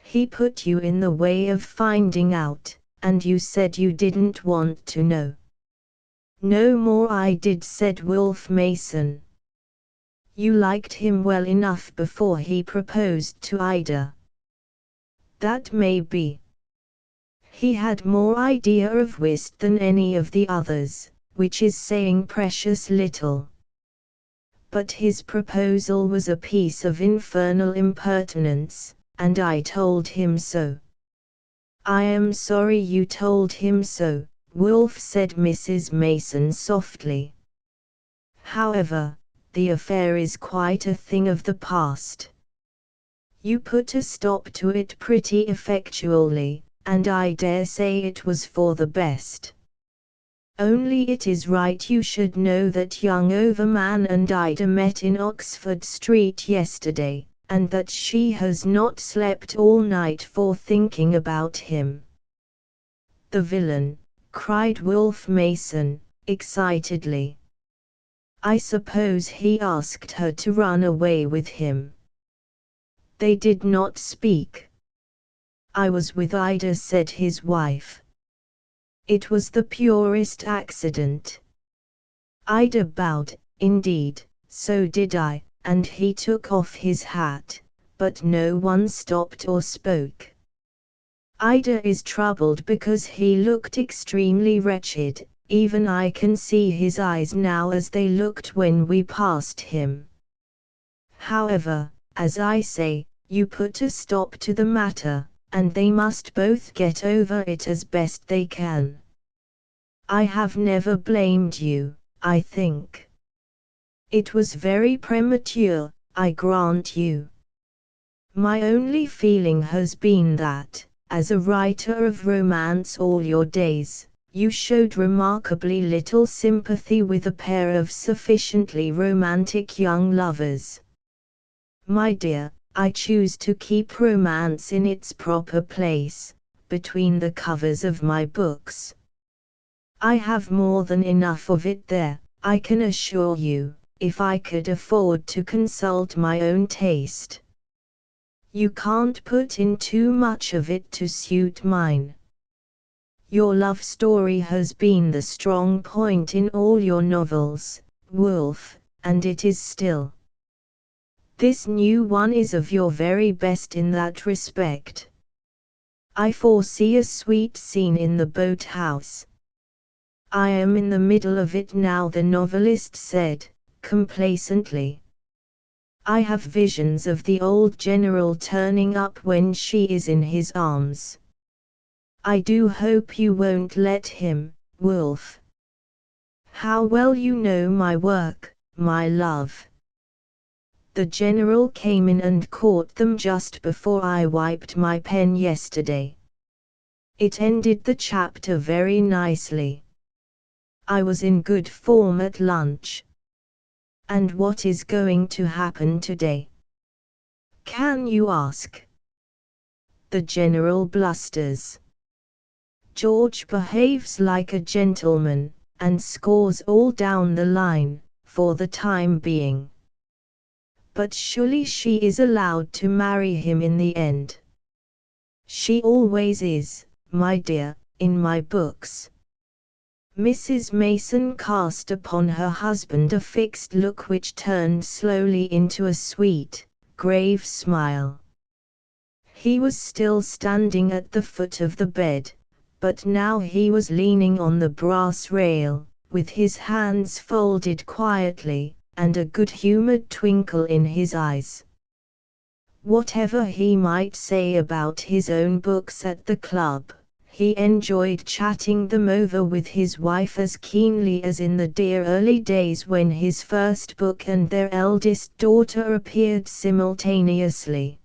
He put you in the way of finding out, and you said you didn't want to know. No more I did, said Wolfe Mason. You liked him well enough before he proposed to Ida. That may be. He had more idea of whist than any of the others, which is saying precious little. But his proposal was a piece of infernal impertinence, and I told him so. I am sorry you told him so, Wolfe said Mrs. Mason softly. However, the affair is quite a thing of the past. You put a stop to it pretty effectually, and I dare say it was for the best. Only it is right you should know that young Overman and Ida met in Oxford Street yesterday, and that she has not slept all night for thinking about him. The villain, cried Wolfe Mason, excitedly. I suppose he asked her to run away with him. They did not speak. I was with Ida, said his wife. It was the purest accident. Ida bowed. Indeed, so did I, and he took off his hat, but no one stopped or spoke. Ida is troubled because he looked extremely wretched, even I can see his eyes now as they looked when we passed him. However, as I say, you put a stop to the matter, and they must both get over it as best they can. I have never blamed you, I think. It was very premature, I grant you. My only feeling has been that, as a writer of romance all your days, you showed remarkably little sympathy with a pair of sufficiently romantic young lovers. My dear, I choose to keep romance in its proper place, between the covers of my books. I have more than enough of it there, I can assure you, if I could afford to consult my own taste. You can't put in too much of it to suit mine. Your love story has been the strong point in all your novels, Wolfe, and it is still. This new one is of your very best in that respect. I foresee a sweet scene in the boathouse. I am in the middle of it now, the novelist said, complacently. I have visions of the old general turning up when she is in his arms. I do hope you won't let him, Wolfe. How well you know my work, my love. The general came in and caught them just before I wiped my pen yesterday. It ended the chapter very nicely. I was in good form at lunch. And what is going to happen today? Can you ask? The general blusters. George behaves like a gentleman, and scores all down the line, for the time being. But surely she is allowed to marry him in the end. She always is, my dear, in my books. Mrs. Mason cast upon her husband a fixed look which turned slowly into a sweet, grave smile. He was still standing at the foot of the bed, but now he was leaning on the brass rail, with his hands folded quietly, and a good-humored twinkle in his eyes. Whatever he might say about his own books at the club, he enjoyed chatting them over with his wife as keenly as in the dear early days when his first book and their eldest daughter appeared simultaneously.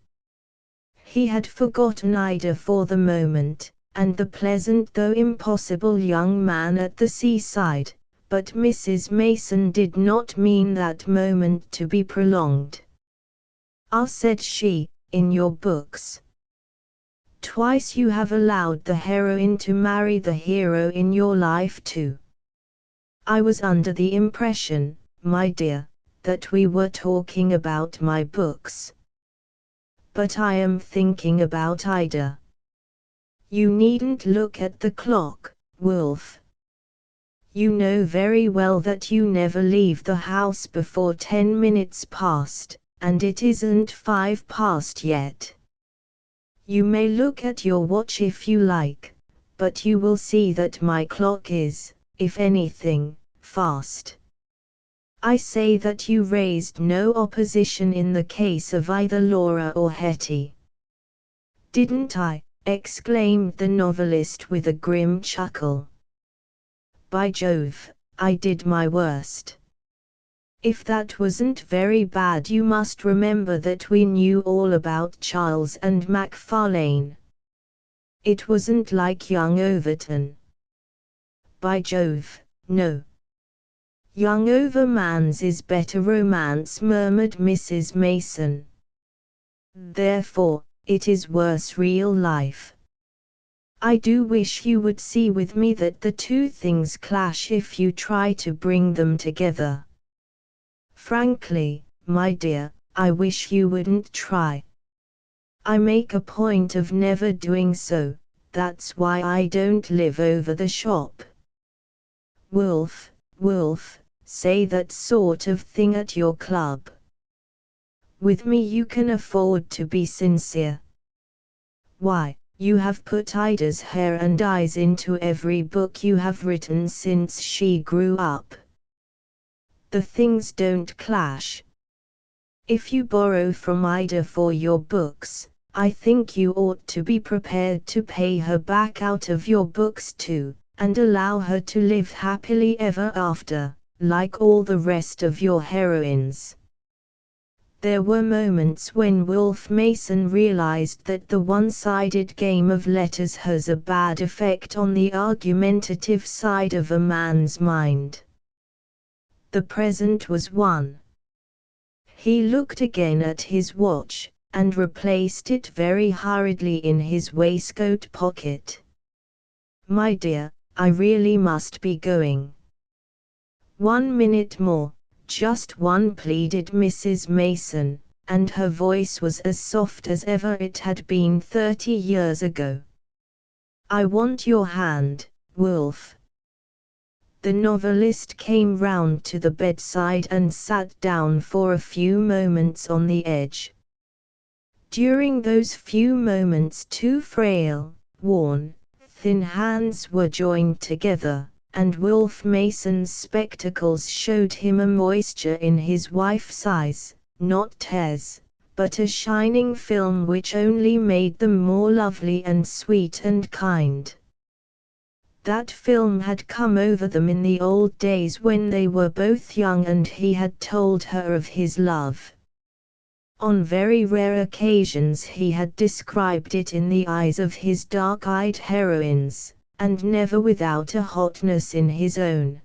He had forgotten Ida for the moment, and the pleasant though impossible young man at the seaside, but Mrs. Mason did not mean that moment to be prolonged. "Ah," said she, "in your books, twice you have allowed the heroine to marry the hero in your life too. I was under the impression, my dear, that we were talking about my books. But I am thinking about Ida. You needn't look at the clock, Wolf. You know very well that you never leave the house before 10 minutes past, and it isn't 5 past yet. You may look at your watch if you like, but you will see that my clock is, if anything, fast. I say that you raised no opposition in the case of either Laura or Hetty." "Didn't I?" exclaimed the novelist with a grim chuckle. "By Jove, I did my worst. If that wasn't very bad, you must remember that we knew all about Charles and Macfarlane. It wasn't like young Overton." "By Jove, no. Young Overman's is better romance," murmured Mrs. Mason. "Therefore, it is worse real life. I do wish you would see with me that the two things clash if you try to bring them together. Frankly, my dear, I wish you wouldn't try. I make a point of never doing so, that's why I don't live over the shop." "Wolf, say that sort of thing at your club. With me you can afford to be sincere. Why, you have put Ida's hair and eyes into every book you have written since she grew up. The things don't clash. If you borrow from Ida for your books, I think you ought to be prepared to pay her back out of your books too, and allow her to live happily ever after, like all the rest of your heroines." There were moments when Wolf Mason realized that the one-sided game of letters has a bad effect on the argumentative side of a man's mind. The present was one. He looked again at his watch, and replaced it very hurriedly in his waistcoat pocket. "My dear, I really must be going." "1 minute more, just one," pleaded Mrs. Mason, and her voice was as soft as ever it had been 30 years ago. "I want your hand, Wolf." The novelist came round to the bedside and sat down for a few moments on the edge. During those few moments two frail, worn, thin hands were joined together, and Wolf Mason's spectacles showed him a moisture in his wife's eyes, not tears, but a shining film which only made them more lovely and sweet and kind. That film had come over them in the old days when they were both young and he had told her of his love. On very rare occasions he had described it in the eyes of his dark-eyed heroines, and never without a hotness in his own.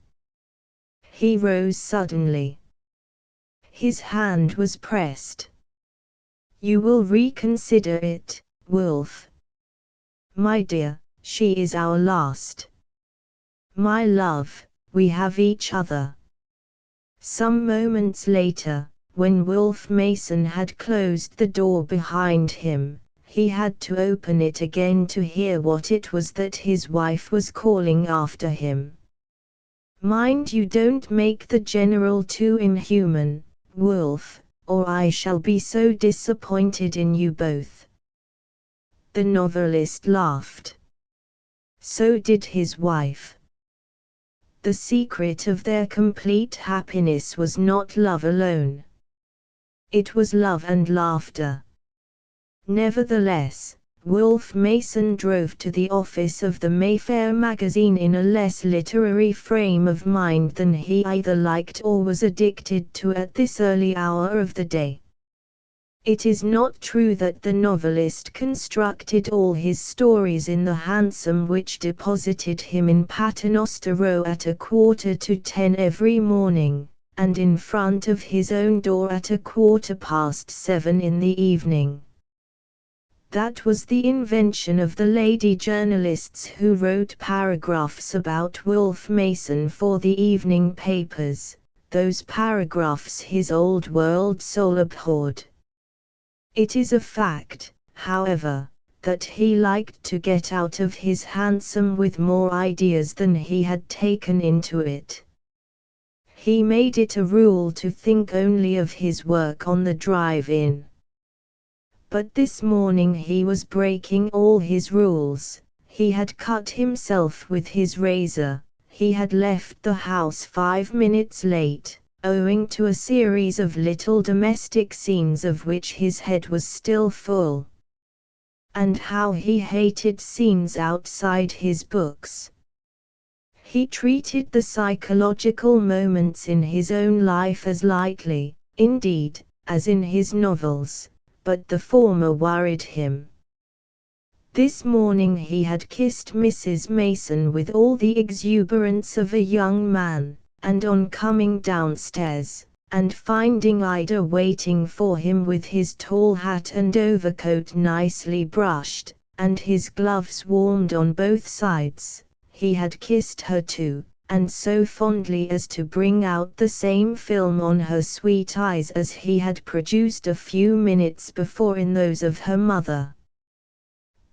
He rose suddenly. His hand was pressed. "You will reconsider it, Wolf? My dear, she is our last. My love, we have each other." Some moments later, when Wolf Mason had closed the door behind him, he had to open it again to hear what it was that his wife was calling after him. "Mind you don't make the General too inhuman, Wolf, or I shall be so disappointed in you both." The novelist laughed. So did his wife. The secret of their complete happiness was not love alone. It was love and laughter. Nevertheless, Wolfe Mason drove to the office of the Mayfair magazine in a less literary frame of mind than he either liked or was addicted to at this early hour of the day. It is not true that the novelist constructed all his stories in the hansom which deposited him in Paternoster Row at 9:45 every morning, and in front of his own door at 7:15 in the evening. That was the invention of the lady journalists who wrote paragraphs about Wolfe Mason for the evening papers, those paragraphs his old world soul abhorred. It is a fact, however, that he liked to get out of his hansom with more ideas than he had taken into it. He made it a rule to think only of his work on the drive-in. But this morning he was breaking all his rules. He had cut himself with his razor, he had left the house 5 minutes late, owing to a series of little domestic scenes of which his head was still full. And how he hated scenes outside his books. He treated the psychological moments in his own life as lightly, indeed, as in his novels, but the former worried him. This morning he had kissed Mrs. Mason with all the exuberance of a young man, and on coming downstairs, and finding Ida waiting for him with his tall hat and overcoat nicely brushed, and his gloves warmed on both sides, he had kissed her too, and so fondly as to bring out the same film on her sweet eyes as he had produced a few minutes before in those of her mother.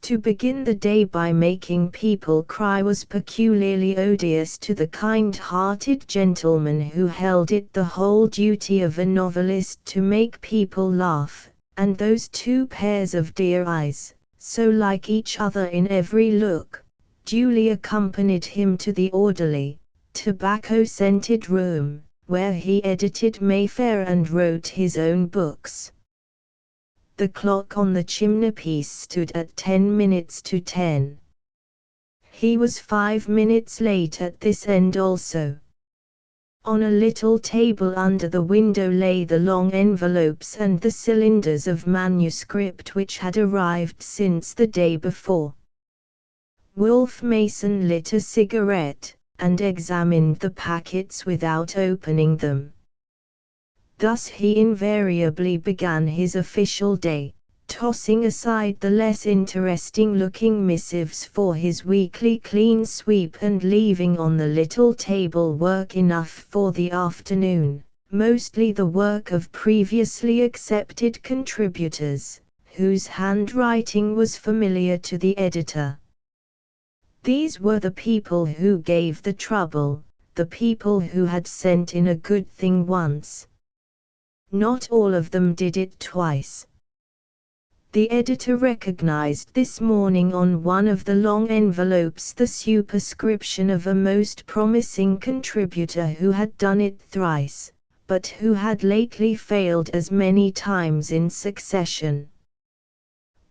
To begin the day by making people cry was peculiarly odious to the kind-hearted gentleman who held it the whole duty of a novelist to make people laugh, and those two pairs of dear eyes, so like each other in every look, duly accompanied him to the orderly, tobacco-scented room, where he edited Mayfair and wrote his own books. The clock on the chimney-piece stood at 10 minutes to 10. He was 5 minutes late at this end also. On a little table under the window lay the long envelopes and the cylinders of manuscript which had arrived since the day before. Wolfe Mason lit a cigarette, and examined the packets without opening them. Thus he invariably began his official day, tossing aside the less interesting-looking missives for his weekly clean sweep and leaving on the little table work enough for the afternoon, mostly the work of previously accepted contributors, whose handwriting was familiar to the editor. These were the people who gave the trouble, the people who had sent in a good thing once. Not all of them did it twice. The editor recognized this morning on one of the long envelopes the superscription of a most promising contributor who had done it thrice, but who had lately failed as many times in succession.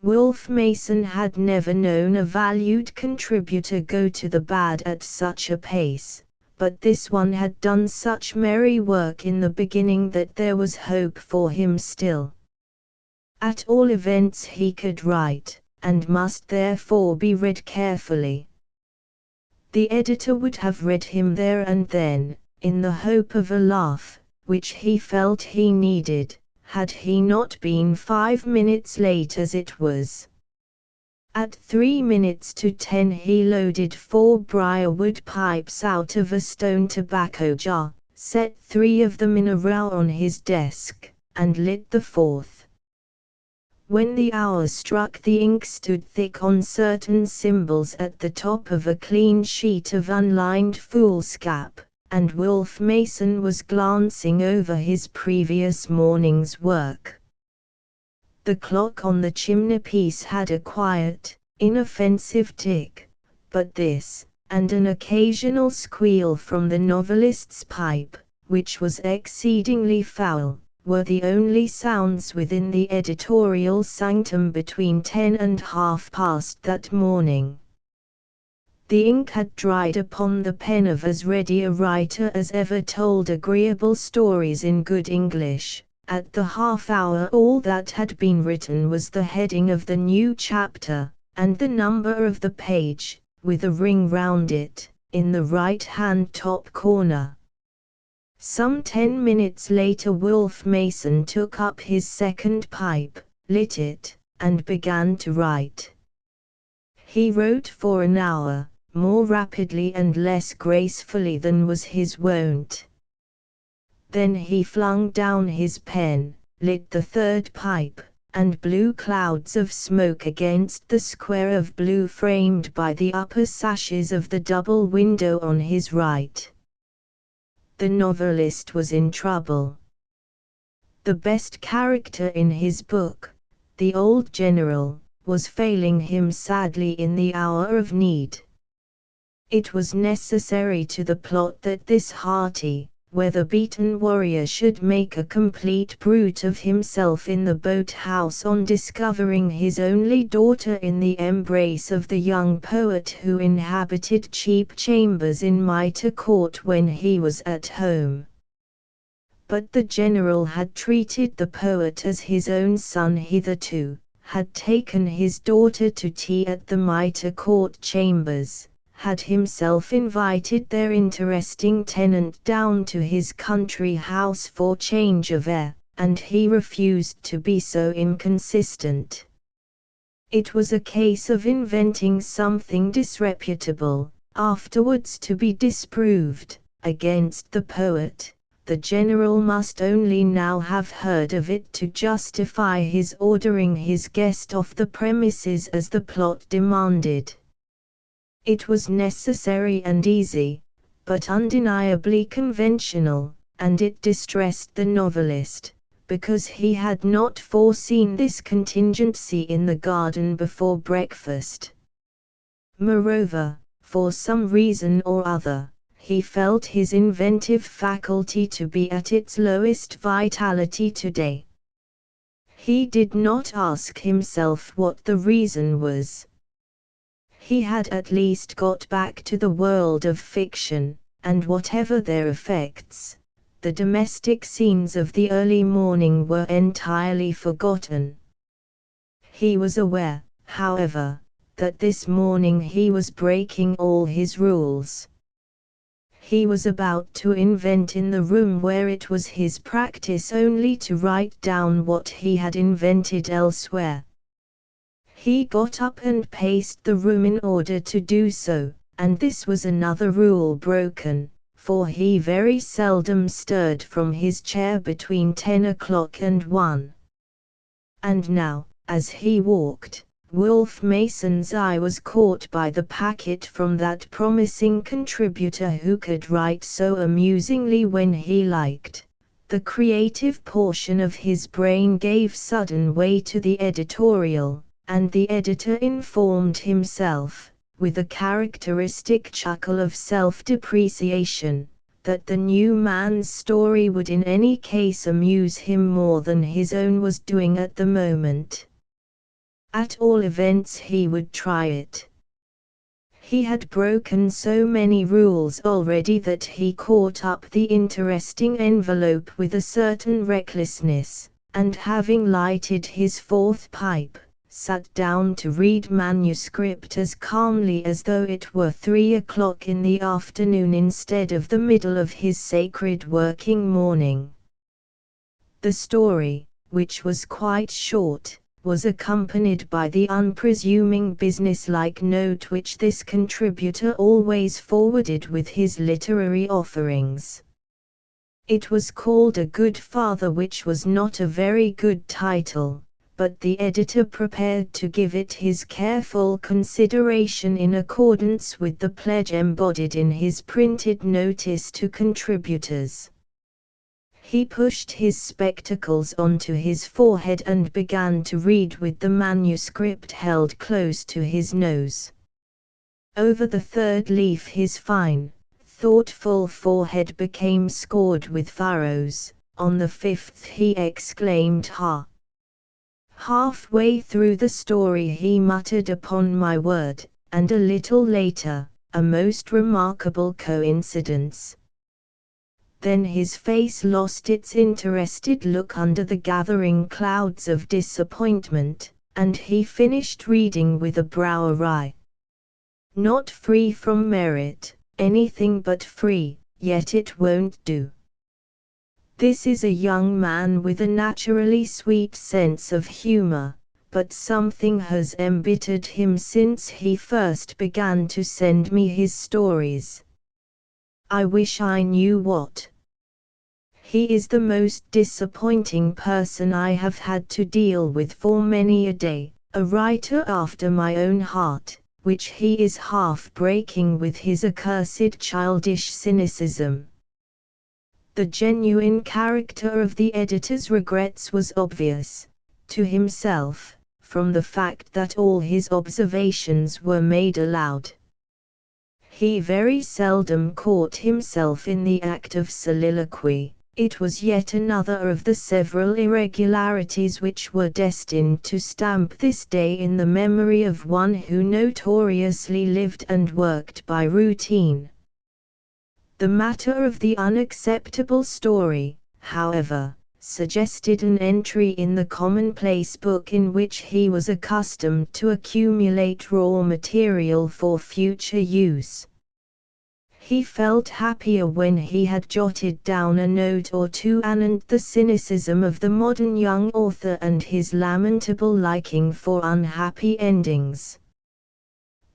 Wolfe Mason had never known a valued contributor go to the bad at such a pace, but this one had done such merry work in the beginning that there was hope for him still. At all events he could write, and must therefore be read carefully. The editor would have read him there and then, in the hope of a laugh, which he felt he needed, had he not been 5 minutes late as it was. At 3 minutes to 10 he loaded 4 briarwood pipes out of a stone tobacco jar, set 3 of them in a row on his desk, and lit the 4th. When the hour struck, the ink stood thick on certain symbols at the top of a clean sheet of unlined foolscap, and Wolf Mason was glancing over his previous morning's work. The clock on the chimneypiece had a quiet, inoffensive tick, but this, and an occasional squeal from the novelist's pipe, which was exceedingly foul, were the only sounds within the editorial sanctum between 10 and past that morning. The ink had dried upon the pen of as ready a writer as ever told agreeable stories in good English. At the half-hour all that had been written was the heading of the new chapter, and the number of the page, with a ring round it, in the right-hand top corner. Some 10 minutes later Wolf Mason took up his second pipe, lit it, and began to write. He wrote for an hour, more rapidly and less gracefully than was his wont. Then he flung down his pen, lit the third pipe, and blew clouds of smoke against the square of blue framed by the upper sashes of the double window on his right. The novelist was in trouble. The best character in his book, the old general, was failing him sadly in the hour of need. It was necessary to the plot that this hearty, weather-beaten warrior should make a complete brute of himself in the boat-house on discovering his only daughter in the embrace of the young poet who inhabited cheap chambers in Mitre Court when he was at home. But the general had treated the poet as his own son hitherto, had taken his daughter to tea at the Mitre Court chambers, had himself invited their interesting tenant down to his country house for change of air, and he refused to be so inconsistent. It was a case of inventing something disreputable, afterwards to be disproved, against the poet. The general must only now have heard of it to justify his ordering his guest off the premises as the plot demanded. It was necessary and easy, but undeniably conventional, and it distressed the novelist, because he had not foreseen this contingency in the garden before breakfast. Moreover, for some reason or other, he felt his inventive faculty to be at its lowest vitality today. He did not ask himself what the reason was. He had at least got back to the world of fiction, and whatever their effects, the domestic scenes of the early morning were entirely forgotten. He was aware, however, that this morning he was breaking all his rules. He was about to invent in the room where it was his practice only to write down what he had invented elsewhere. He got up and paced the room in order to do so, and this was another rule broken, for he very seldom stirred from his chair between 10 o'clock and 1. And now, as he walked, Wolf Mason's eye was caught by the packet from that promising contributor who could write so amusingly when he liked. The creative portion of his brain gave sudden way to the editorial, and the editor informed himself, with a characteristic chuckle of self-depreciation, that the new man's story would in any case amuse him more than his own was doing at the moment. At all events he would try it. He had broken so many rules already that he caught up the interesting envelope with a certain recklessness, and having lighted his fourth pipe, sat down to read manuscript as calmly as though it were 3 o'clock in the afternoon instead of the middle of his sacred working morning. The story, which was quite short, was accompanied by the unpresuming business-like note which this contributor always forwarded with his literary offerings. It was called A Good Father, which was not a very good title, but the editor prepared to give it his careful consideration in accordance with the pledge embodied in his printed notice to contributors. He pushed his spectacles onto his forehead and began to read with the manuscript held close to his nose. Over the third leaf his fine, thoughtful forehead became scored with furrows. On the fifth he exclaimed, "Ha!" Halfway through the story he muttered, "Upon my word," and a little later, "A most remarkable coincidence." Then his face lost its interested look under the gathering clouds of disappointment, and he finished reading with a brow awry. "Not free from merit, anything but free, yet it won't do." This is a young man with a naturally sweet sense of humor, but something has embittered him since he first began to send me his stories. I wish I knew what. He is the most disappointing person I have had to deal with for many a day, a writer after my own heart, which he is half breaking with his accursed childish cynicism. The genuine character of the editor's regrets was obvious, to himself, from the fact that all his observations were made aloud. He very seldom caught himself in the act of soliloquy. It was yet another of the several irregularities which were destined to stamp this day in the memory of one who notoriously lived and worked by routine. The matter of the unacceptable story, however, suggested an entry in the commonplace book in which he was accustomed to accumulate raw material for future use. He felt happier when he had jotted down a note or two anent the cynicism of the modern young author and his lamentable liking for unhappy endings.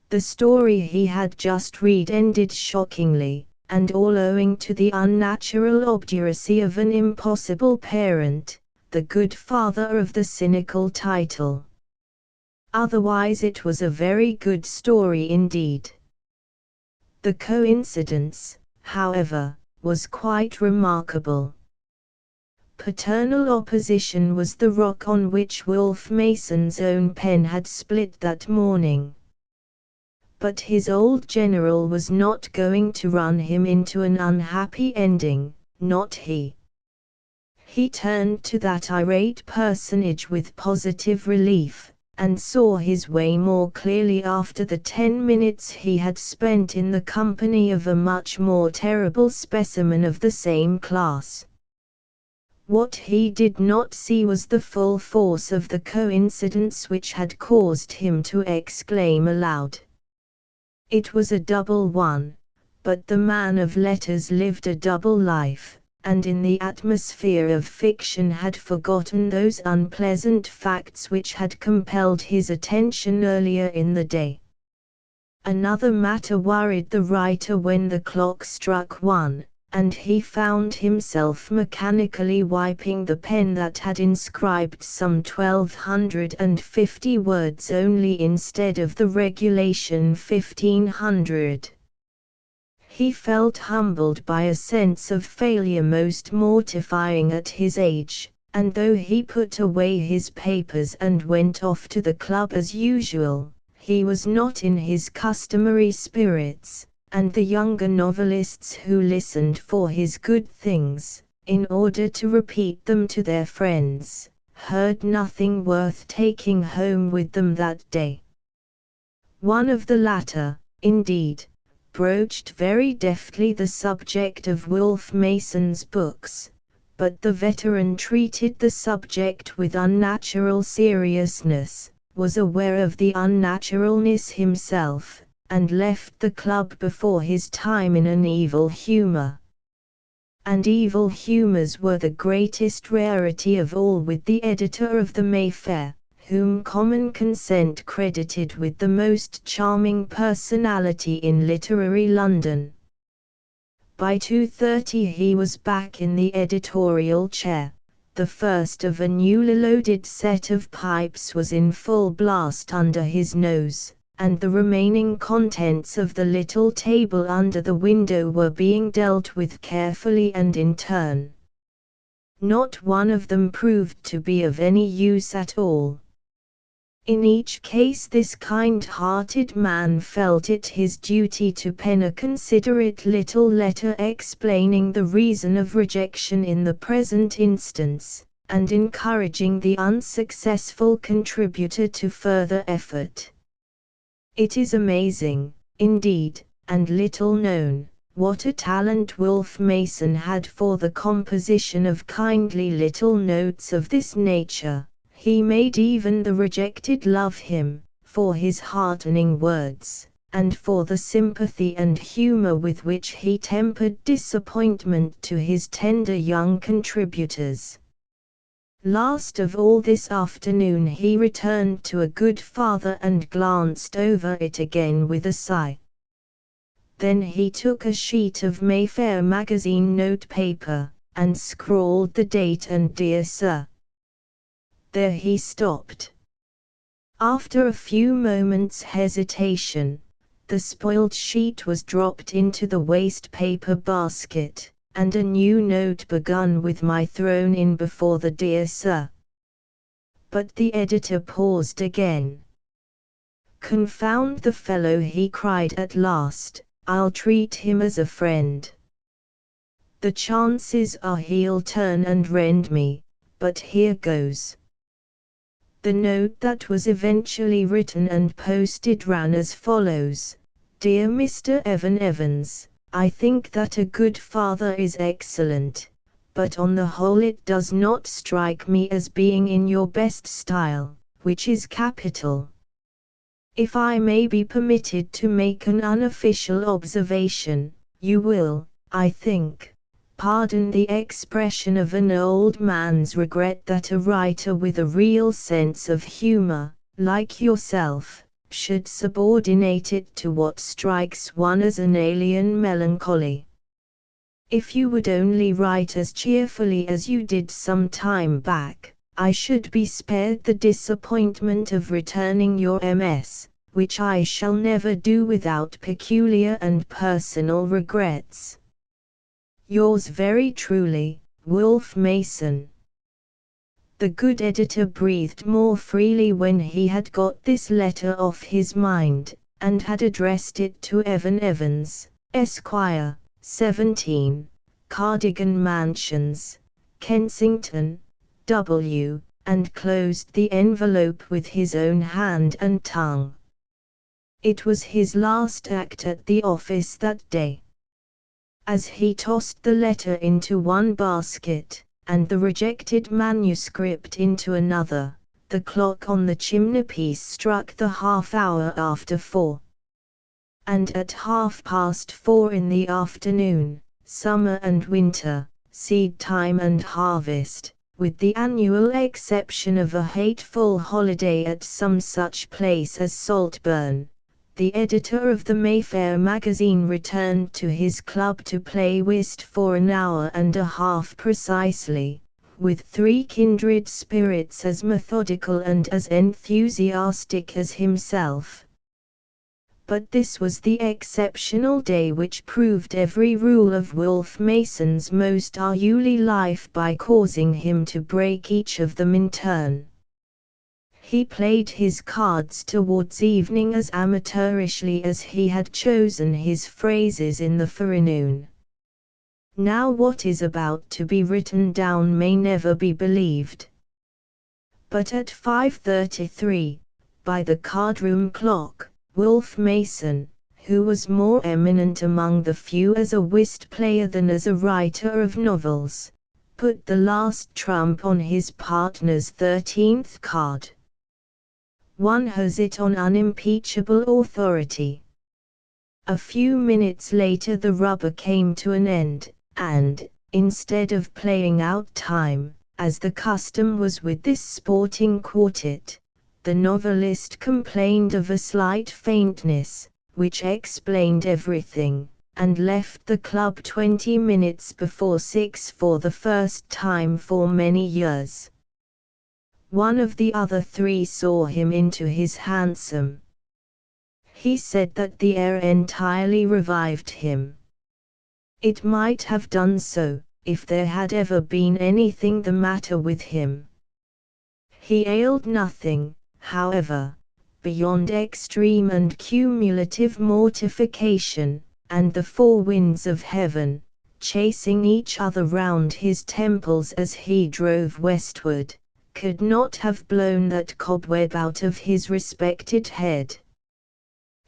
The story he had just read ended shockingly, and all owing to the unnatural obduracy of an impossible parent, the good father of the cynical title. Otherwise it was a very good story indeed. The coincidence, however, was quite remarkable. Paternal opposition was the rock on which Wolfe Mason's own pen had split that morning. But his old general was not going to run him into an unhappy ending, not he. He turned to that irate personage with positive relief, and saw his way more clearly after the 10 minutes he had spent in the company of a much more terrible specimen of the same class. What he did not see was the full force of the coincidence which had caused him to exclaim aloud. It was a double one, but the man of letters lived a double life, and in the atmosphere of fiction had forgotten those unpleasant facts which had compelled his attention earlier in the day. Another matter worried the writer when the clock struck 1, and he found himself mechanically wiping the pen that had inscribed some 1,250 words only instead of the regulation 1,500. He felt humbled by a sense of failure most mortifying at his age, and though he put away his papers and went off to the club as usual, he was not in his customary spirits, and the younger novelists who listened for his good things, in order to repeat them to their friends, heard nothing worth taking home with them that day. One of the latter, indeed, broached very deftly the subject of Wolfe Mason's books, but the veteran treated the subject with unnatural seriousness, was aware of the unnaturalness himself, and left the club before his time in an evil humor. And evil humors were the greatest rarity of all with the editor of the Mayfair, whom common consent credited with the most charming personality in literary London. By 2:30 he was back in the editorial chair, the first of a newly loaded set of pipes was in full blast under his nose, and the remaining contents of the little table under the window were being dealt with carefully and in turn. Not one of them proved to be of any use at all. In each case this kind-hearted man felt it his duty to pen a considerate little letter explaining the reason of rejection in the present instance, and encouraging the unsuccessful contributor to further effort. It is amazing, indeed, and little known, what a talent Wolfe Mason had for the composition of kindly little notes of this nature. He made even the rejected love him, for his heartening words, and for the sympathy and humor with which he tempered disappointment to his tender young contributors. Last of all this afternoon he returned to A Good Father and glanced over it again with a sigh. Then he took a sheet of Mayfair magazine notepaper, and scrawled the date and "Dear Sir." There he stopped. After a few moments' hesitation, the spoiled sheet was dropped into the waste paper basket, and a new note begun with "My" thrown in before the "Dear Sir." But the editor paused again. "Confound the fellow," he cried at last, "I'll treat him as a friend. The chances are he'll turn and rend me, but here goes." The note that was eventually written and posted ran as follows: "Dear Mr. Evan Evans, I think that A Good Father is excellent, but on the whole it does not strike me as being in your best style, which is capital. If I may be permitted to make an unofficial observation, you will, I think, pardon the expression of an old man's regret that a writer with a real sense of humor, like yourself, should subordinate it to what strikes one as an alien melancholy. If you would only write as cheerfully as you did some time back, I should be spared the disappointment of returning your MS, which I shall never do without peculiar and personal regrets. Yours very truly, Wolfe Mason." The good editor breathed more freely when he had got this letter off his mind, and had addressed it to Evan Evans, Esquire, 17, Cardigan Mansions, Kensington, W., and closed the envelope with his own hand and tongue. It was his last act at the office that day. As he tossed the letter into one basket, and the rejected manuscript into another, the clock on the chimney-piece struck the half-hour after 4. And at 4:30 in the afternoon, summer and winter, seed time and harvest, with the annual exception of a hateful holiday at some such place as Saltburn, the editor of the Mayfair magazine returned to his club to play whist for an hour and a half precisely, with three kindred spirits as methodical and as enthusiastic as himself. But this was the exceptional day which proved every rule of Wolfe Mason's most unruly life by causing him to break each of them in turn. He played his cards towards evening as amateurishly as he had chosen his phrases in the forenoon. Now what is about to be written down may never be believed. But at 5:33, by the cardroom clock, Wolfe Mason, who was more eminent among the few as a whist player than as a writer of novels, put the last trump on his partner's 13th card. One has it on unimpeachable authority. A few minutes later the rubber came to an end, and, instead of playing out time, as the custom was with this sporting quartet, the novelist complained of a slight faintness, which explained everything, and left the club 20 minutes before 6 for the first time for many years. One of the other three saw him into his hansom. He said that the air entirely revived him. It might have done so, if there had ever been anything the matter with him. He ailed nothing, however, beyond extreme and cumulative mortification, and the four winds of heaven, chasing each other round his temples as he drove westward, could not have blown that cobweb out of his respected head.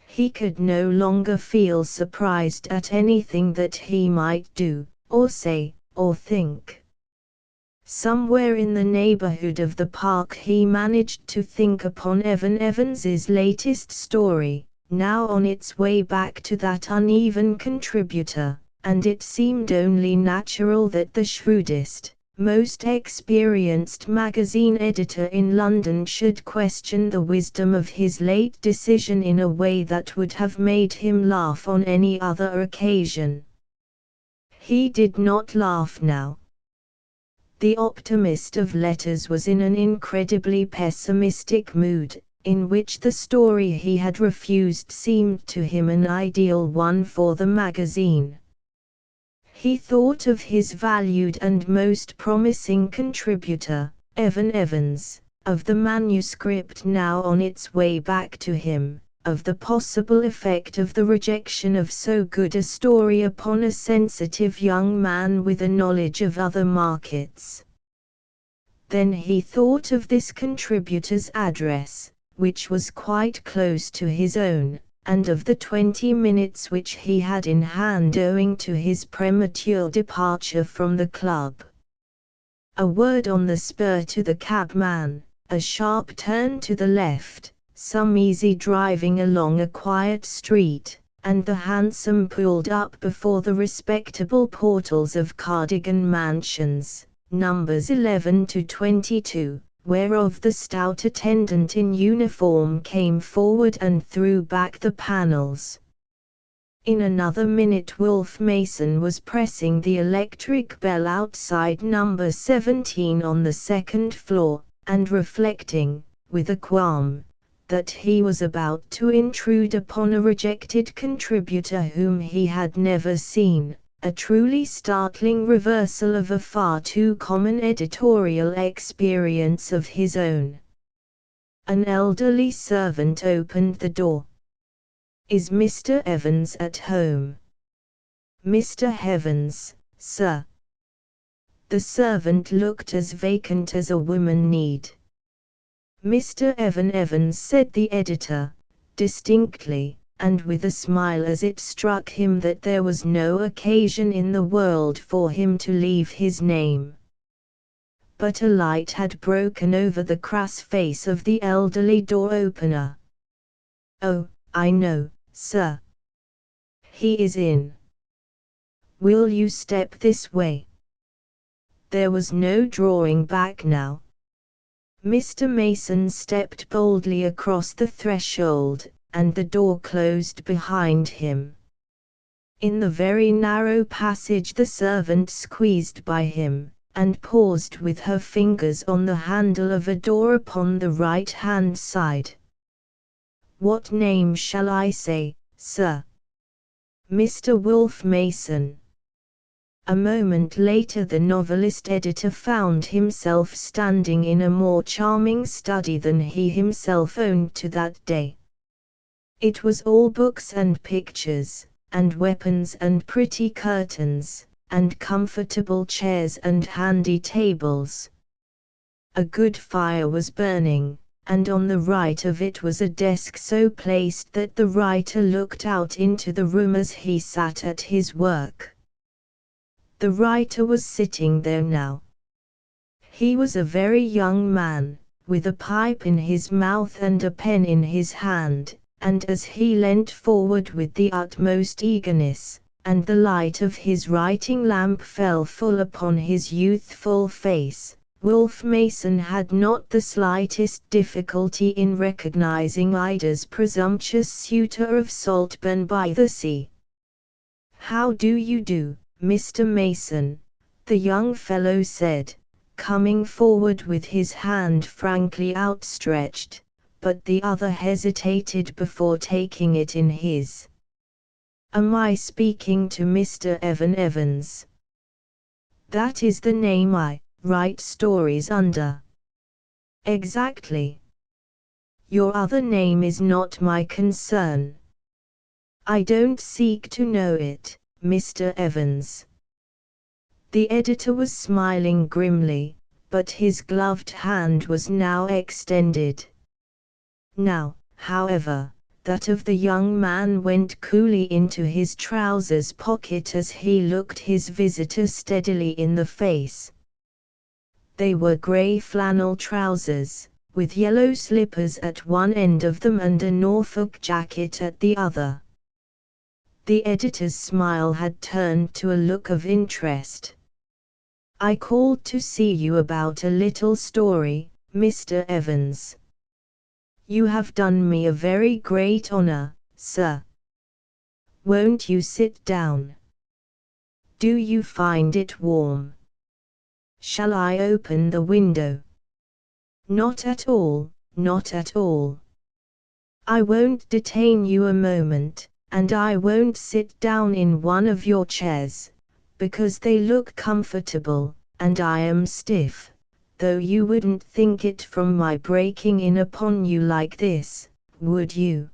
He could no longer feel surprised at anything that he might do, or say, or think. Somewhere in the neighborhood of the park he managed to think upon Evan Evans's latest story, now on its way back to that uneven contributor, and it seemed only natural that the shrewdest, most experienced magazine editor in London should question the wisdom of his late decision in a way that would have made him laugh on any other occasion. He did not laugh now. The optimist of letters was in an incredibly pessimistic mood, in which the story he had refused seemed to him an ideal one for the magazine. He thought of his valued and most promising contributor, Evan Evans, of the manuscript now on its way back to him, of the possible effect of the rejection of so good a story upon a sensitive young man with a knowledge of other markets. Then he thought of this contributor's address, which was quite close to his own, and of the 20 minutes which he had in hand owing to his premature departure from the club. A word on the spur to the cabman, a sharp turn to the left, some easy driving along a quiet street, and the hansom pulled up before the respectable portals of Cardigan Mansions, numbers 11 to 22. Whereof the stout attendant in uniform came forward and threw back the panels. In another minute Wolfe Mason was pressing the electric bell outside number 17 on the second floor, and reflecting, with a qualm, that he was about to intrude upon a rejected contributor whom he had never seen. A truly startling reversal of a far too common editorial experience of his own. An elderly servant opened the door. "Is Mr. Evans at home?" "Mr. Evans, sir." The servant looked as vacant as a woman need. "Mr. Evan Evans," said the editor, distinctly, and with a smile as it struck him that there was no occasion in the world for him to leave his name. But a light had broken over the crass face of the elderly door-opener. "Oh, I know, sir. He is in. Will you step this way?" There was no drawing back now. Mr. Mason stepped boldly across the threshold, and the door closed behind him. In the very narrow passage the servant squeezed by him, and paused with her fingers on the handle of a door upon the right-hand side. "What name shall I say, sir?" "Mr. Wolfe Mason." A moment later the novelist editor found himself standing in a more charming study than he himself owned to that day. It was all books and pictures, and weapons and pretty curtains, and comfortable chairs and handy tables. A good fire was burning, and on the right of it was a desk so placed that the writer looked out into the room as he sat at his work. The writer was sitting there now. He was a very young man, with a pipe in his mouth and a pen in his hand, and as he leant forward with the utmost eagerness, and the light of his writing lamp fell full upon his youthful face, Wolfe Mason had not the slightest difficulty in recognizing Ida's presumptuous suitor of Saltburn by the Sea. "How do you do, Mr. Mason?" the young fellow said, coming forward with his hand frankly outstretched, but the other hesitated before taking it in his. "Am I speaking to Mr. Evan Evans?" "That is the name I write stories under." "Exactly. Your other name is not my concern." "I don't seek to know it, Mr. Evans." The editor was smiling grimly, but his gloved hand was now extended. Now, however, that of the young man went coolly into his trousers pocket as he looked his visitor steadily in the face. They were grey flannel trousers, with yellow slippers at one end of them and a Norfolk jacket at the other. The editor's smile had turned to a look of interest. "I called to see you about a little story, Mr. Evans." "You have done me a very great honor, sir." "Won't you sit down? Do you find it warm? Shall I open the window?" "Not at all, not at all. I won't detain you a moment, and I won't sit down in one of your chairs, because they look comfortable, and I am stiff, though you wouldn't think it from my breaking in upon you like this, would you?"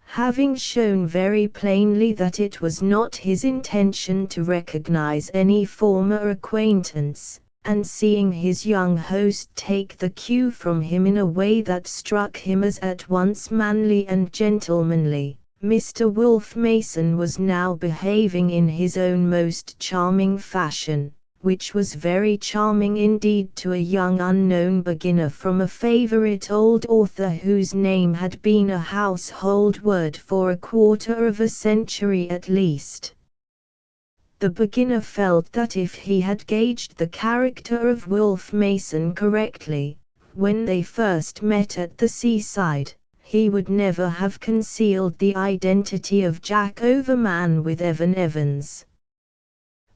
Having shown very plainly that it was not his intention to recognize any former acquaintance, and seeing his young host take the cue from him in a way that struck him as at once manly and gentlemanly, Mr. Wolfe Mason was now behaving in his own most charming fashion, which was very charming indeed to a young unknown beginner from a favorite old author whose name had been a household word for a quarter of a century at least. The beginner felt that if he had gauged the character of Wolfe Mason correctly, when they first met at the seaside, he would never have concealed the identity of Jack Overman with Evan Evans.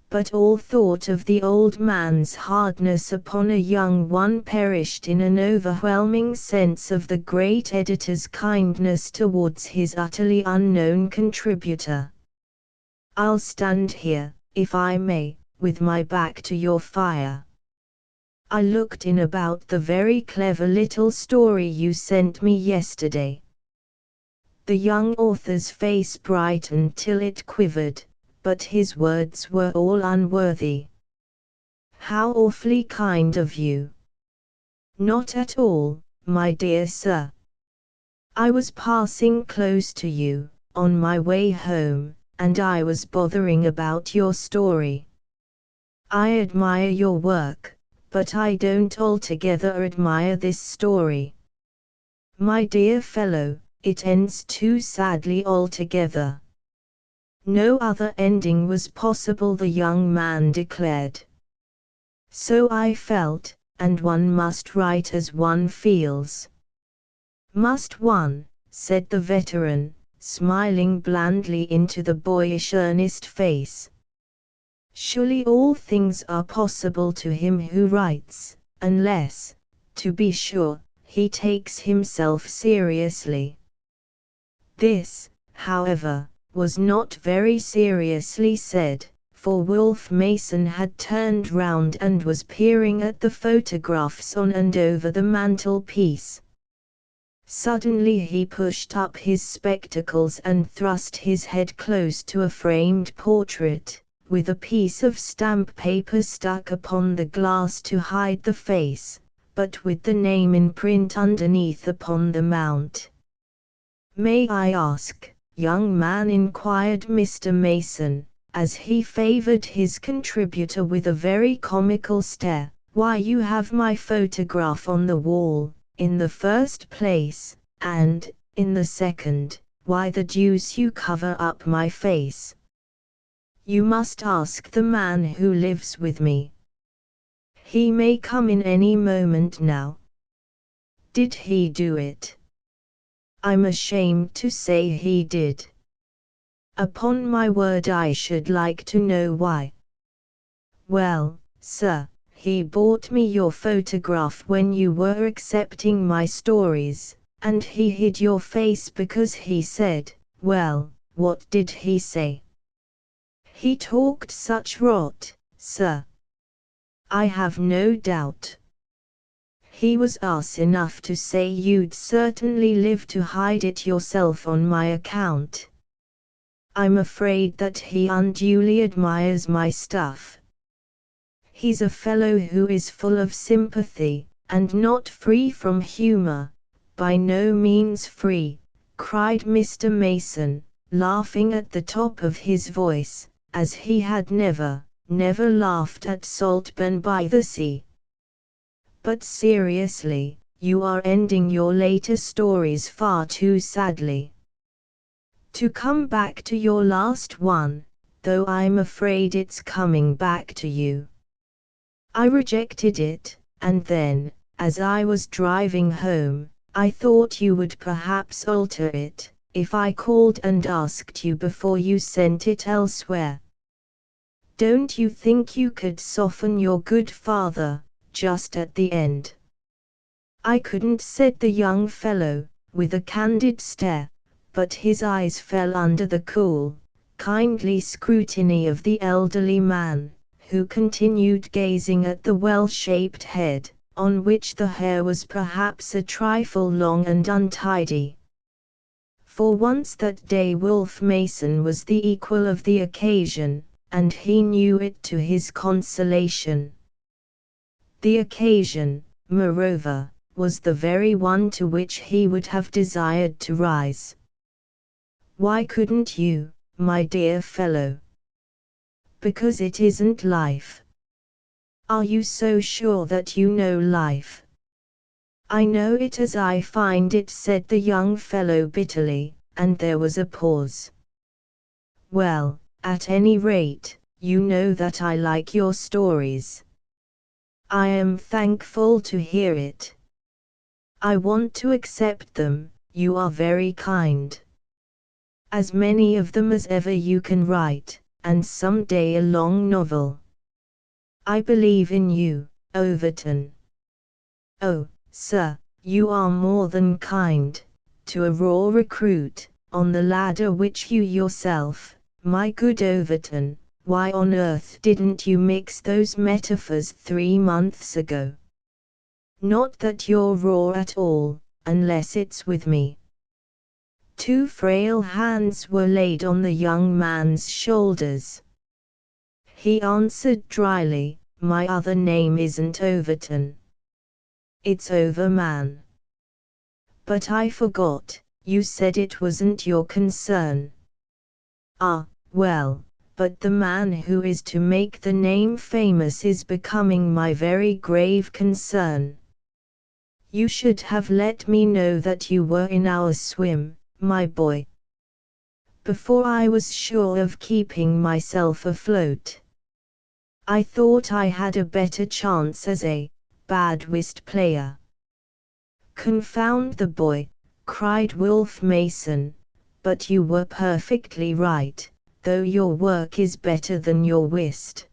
But all thought of the old man's hardness upon a young one perished in an overwhelming sense of the great editor's kindness towards his utterly unknown contributor. "I'll stand here, if I may, with my back to your fire. I looked in about the very clever little story you sent me yesterday." The young author's face brightened till it quivered, but his words were all unworthy. "How awfully kind of you." "Not at all, my dear sir. I was passing close to you, on my way home, and I was bothering about your story. I admire your work, but I don't altogether admire this story. My dear fellow, it ends too sadly altogether." No other ending was possible, the young man declared. "So I felt, and one must write as one feels." "Must one?" said the veteran, smiling blandly into the boyish earnest face. "Surely all things are possible to him who writes, unless, to be sure, he takes himself seriously." This, however, was not very seriously said, for Wolfe Mason had turned round and was peering at the photographs on and over the mantelpiece. Suddenly he pushed up his spectacles and thrust his head close to a framed portrait, with a piece of stamp paper stuck upon the glass to hide the face, but with the name in print underneath upon the mount. "May I ask, young man," inquired Mr. Mason, as he favored his contributor with a very comical stare, "why you have my photograph on the wall, in the first place, and, in the second, why the deuce you cover up my face?" "You must ask the man who lives with me. He may come in any moment now." "Did he do it?" "I'm ashamed to say he did." Upon my word, I should like to know why. Well, sir, he bought me your photograph when you were accepting my stories, and he hid your face because he said, well, what did he say? He talked such rot, sir. I have no doubt. He was ass enough to say you'd certainly live to hide it yourself on my account. I'm afraid that he unduly admires my stuff. He's a fellow who is full of sympathy, and not free from humor. By no means free, cried Mr. Mason, laughing at the top of his voice, as he had never laughed at Saltburn by the Sea. But seriously, you are ending your later stories far too sadly. To come back to your last one, though I'm afraid it's coming back to you. I rejected it, and then, as I was driving home, I thought you would perhaps alter it, if I called and asked you before you sent it elsewhere. Don't you think you could soften your good father, just at the end? I couldn't, said the young fellow, with a candid stare, but his eyes fell under the cool, kindly scrutiny of the elderly man, who continued gazing at the well-shaped head, on which the hair was perhaps a trifle long and untidy. For once that day Wolfe Mason was the equal of the occasion, and he knew it to his consolation. The occasion, moreover, was the very one to which he would have desired to rise. Why couldn't you, my dear fellow? Because it isn't life. Are you so sure that you know life? I know it as I find it, said the young fellow bitterly, and there was a pause. Well, at any rate, you know that I like your stories. I am thankful to hear it. I want to accept them, you are very kind. As many of them as ever you can write, and some day a long novel. I believe in you, Overton. Oh, sir, you are more than kind, to a raw recruit, on the ladder which you yourself, my good Overton, why on earth didn't you mix those metaphors 3 months ago? Not that you're raw at all, unless it's with me. 2 frail hands were laid on the young man's shoulders. He answered dryly, my other name isn't Overton. It's Overman. But I forgot, you said it wasn't your concern. Ah, well, but the man who is to make the name famous is becoming my very grave concern. You should have let me know that you were in our swim, my boy. Before I was sure of keeping myself afloat. I thought I had a better chance as a bad whist player. Confound the boy, cried Wolfe Mason, but you were perfectly right, though your work is better than your whist.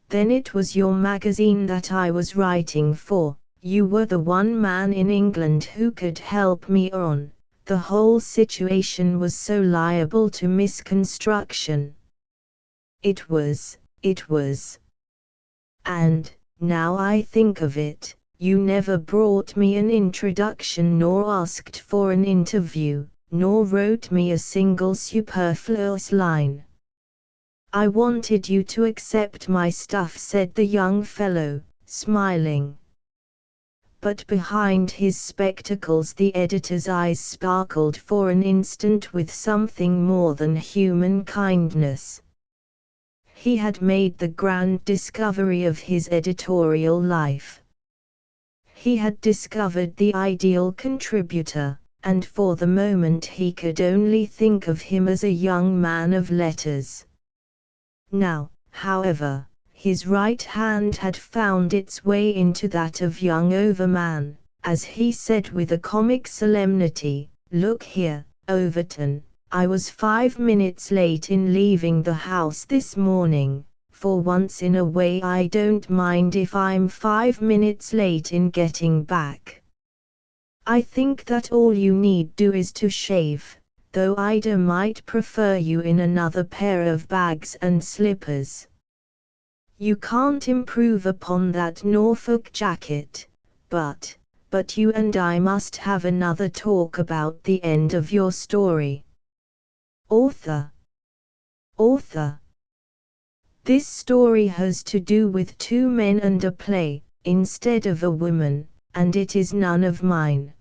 Then it was your magazine that I was writing for, you were the one man in England who could help me on, the whole situation was so liable to misconstruction. It was. And, now I think of it, you never brought me an introduction nor asked for an interview, nor wrote me a single superfluous line. I wanted you to accept my stuff, said the young fellow, smiling. But behind his spectacles the editor's eyes sparkled for an instant with something more than human kindness. He had made the grand discovery of his editorial life. He had discovered the ideal contributor, and for the moment he could only think of him as a young man of letters. Now, however, his right hand had found its way into that of young Overman, as he said with a comic solemnity, "Look here, Overton, I was 5 minutes late in leaving the house this morning. For once in a way I don't mind if I'm 5 minutes late in getting back. I think that all you need do is to shave, though Ida might prefer you in another pair of bags and slippers. You can't improve upon that Norfolk jacket, but you and I must have another talk about the end of your story. Author. This story has to do with 2 men and a play, instead of a woman, and it is none of mine.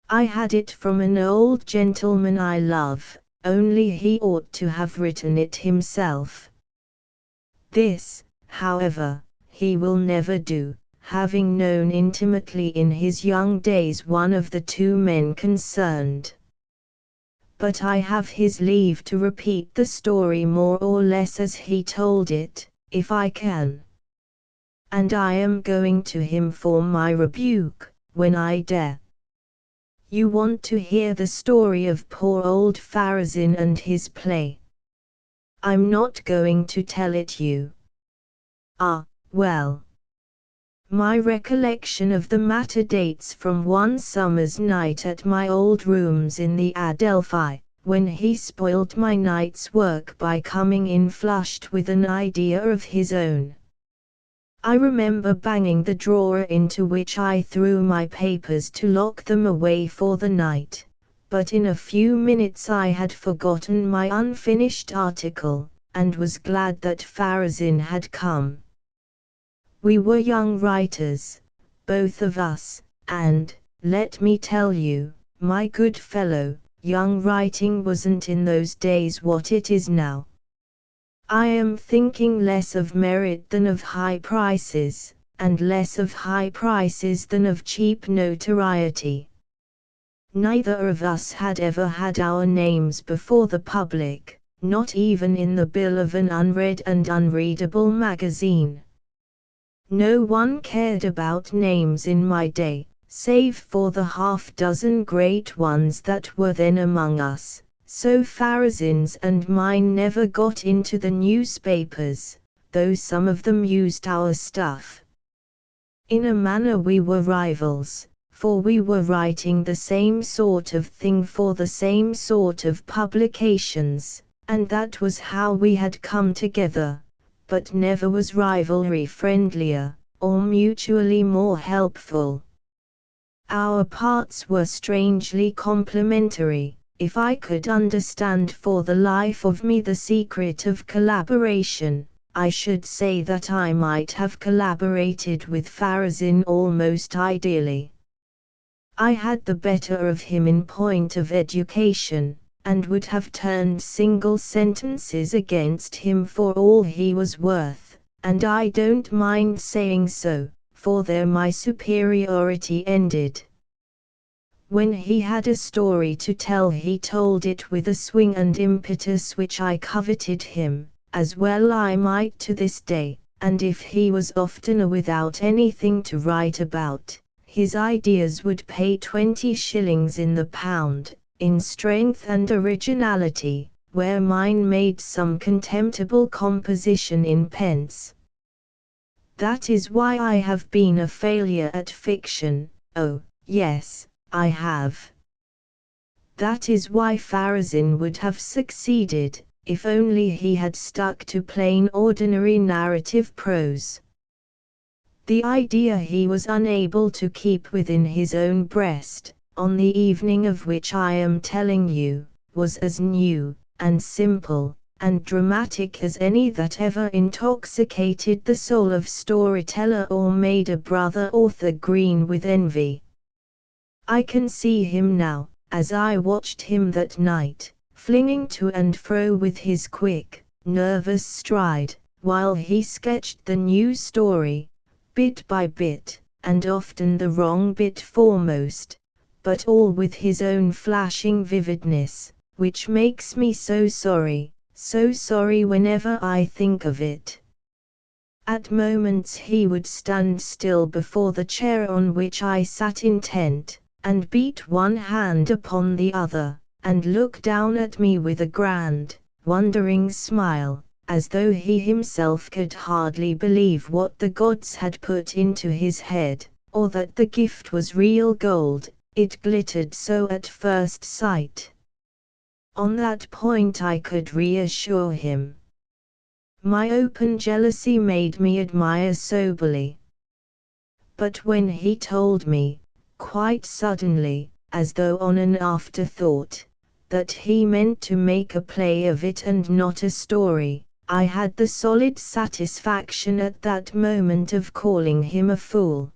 I had it from an old gentleman I love, only he ought to have written it himself. This, however, he will never do, having known intimately in his young days one of the 2 men concerned. But I have his leave to repeat the story more or less as he told it, if I can. And I am going to him for my rebuke, when I dare. You want to hear the story of poor old Pharazin and his play. I'm not going to tell it you. Ah, well. My recollection of the matter dates from one summer's night at my old rooms in the Adelphi, when he spoilt my night's work by coming in flushed with an idea of his own. I remember banging the drawer into which I threw my papers to lock them away for the night, but in a few minutes I had forgotten my unfinished article, and was glad that Pharazin had come. We were young writers, both of us, and, let me tell you, my good fellow, young writing wasn't in those days what it is now. I am thinking less of merit than of high prices, and less of high prices than of cheap notoriety. Neither of us had ever had our names before the public, not even in the bill of an unread and unreadable magazine. No one cared about names in my day, save for the half-dozen great ones that were then among us, so Pharazin's and mine never got into the newspapers, though some of them used our stuff. In a manner we were rivals, for we were writing the same sort of thing for the same sort of publications, and that was how we had come together. But never was rivalry friendlier, or mutually more helpful. Our parts were strangely complementary. If I could understand for the life of me the secret of collaboration, I should say that I might have collaborated with Pharazin almost ideally. I had the better of him in point of education, and would have turned single sentences against him for all he was worth, and I don't mind saying so, for there my superiority ended. When he had a story to tell he told it with a swing and impetus which I coveted him, as well I might to this day, and if he was oftener without anything to write about, his ideas would pay 20 shillings in the pound, in strength and originality, where mine made some contemptible composition in pence. That is why I have been a failure at fiction. Oh, yes, I have. That is why Pharazin would have succeeded, if only he had stuck to plain ordinary narrative prose. The idea he was unable to keep within his own breast, on the evening of which I am telling you, was as new, and simple, and dramatic as any that ever intoxicated the soul of storyteller or made a brother author green with envy. I can see him now, as I watched him that night, flinging to and fro with his quick, nervous stride, while he sketched the new story, bit by bit, and often the wrong bit foremost, but all with his own flashing vividness, which makes me so sorry whenever I think of it. At moments he would stand still before the chair on which I sat intent, and beat one hand upon the other, and look down at me with a grand, wondering smile, as though he himself could hardly believe what the gods had put into his head, or that the gift was real gold, it glittered so at first sight. On that point I could reassure him. My open jealousy made me admire soberly. But when he told me, quite suddenly, as though on an afterthought, that he meant to make a play of it and not a story, I had the solid satisfaction at that moment of calling him a fool.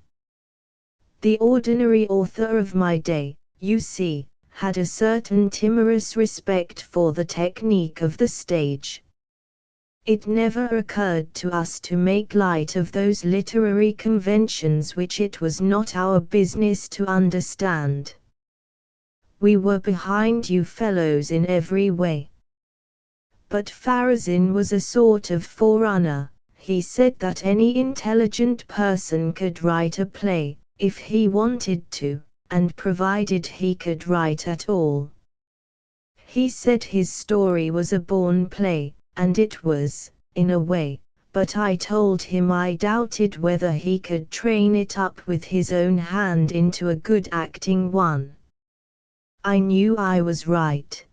The ordinary author of my day, you see, had a certain timorous respect for the technique of the stage. It never occurred to us to make light of those literary conventions which it was not our business to understand. We were behind you fellows in every way. But Farazin was a sort of forerunner. He said that any intelligent person could write a play, if he wanted to, and provided he could write at all. He said his story was a born play, and it was, in a way, but I told him I doubted whether he could train it up with his own hand into a good acting one. I knew I was right.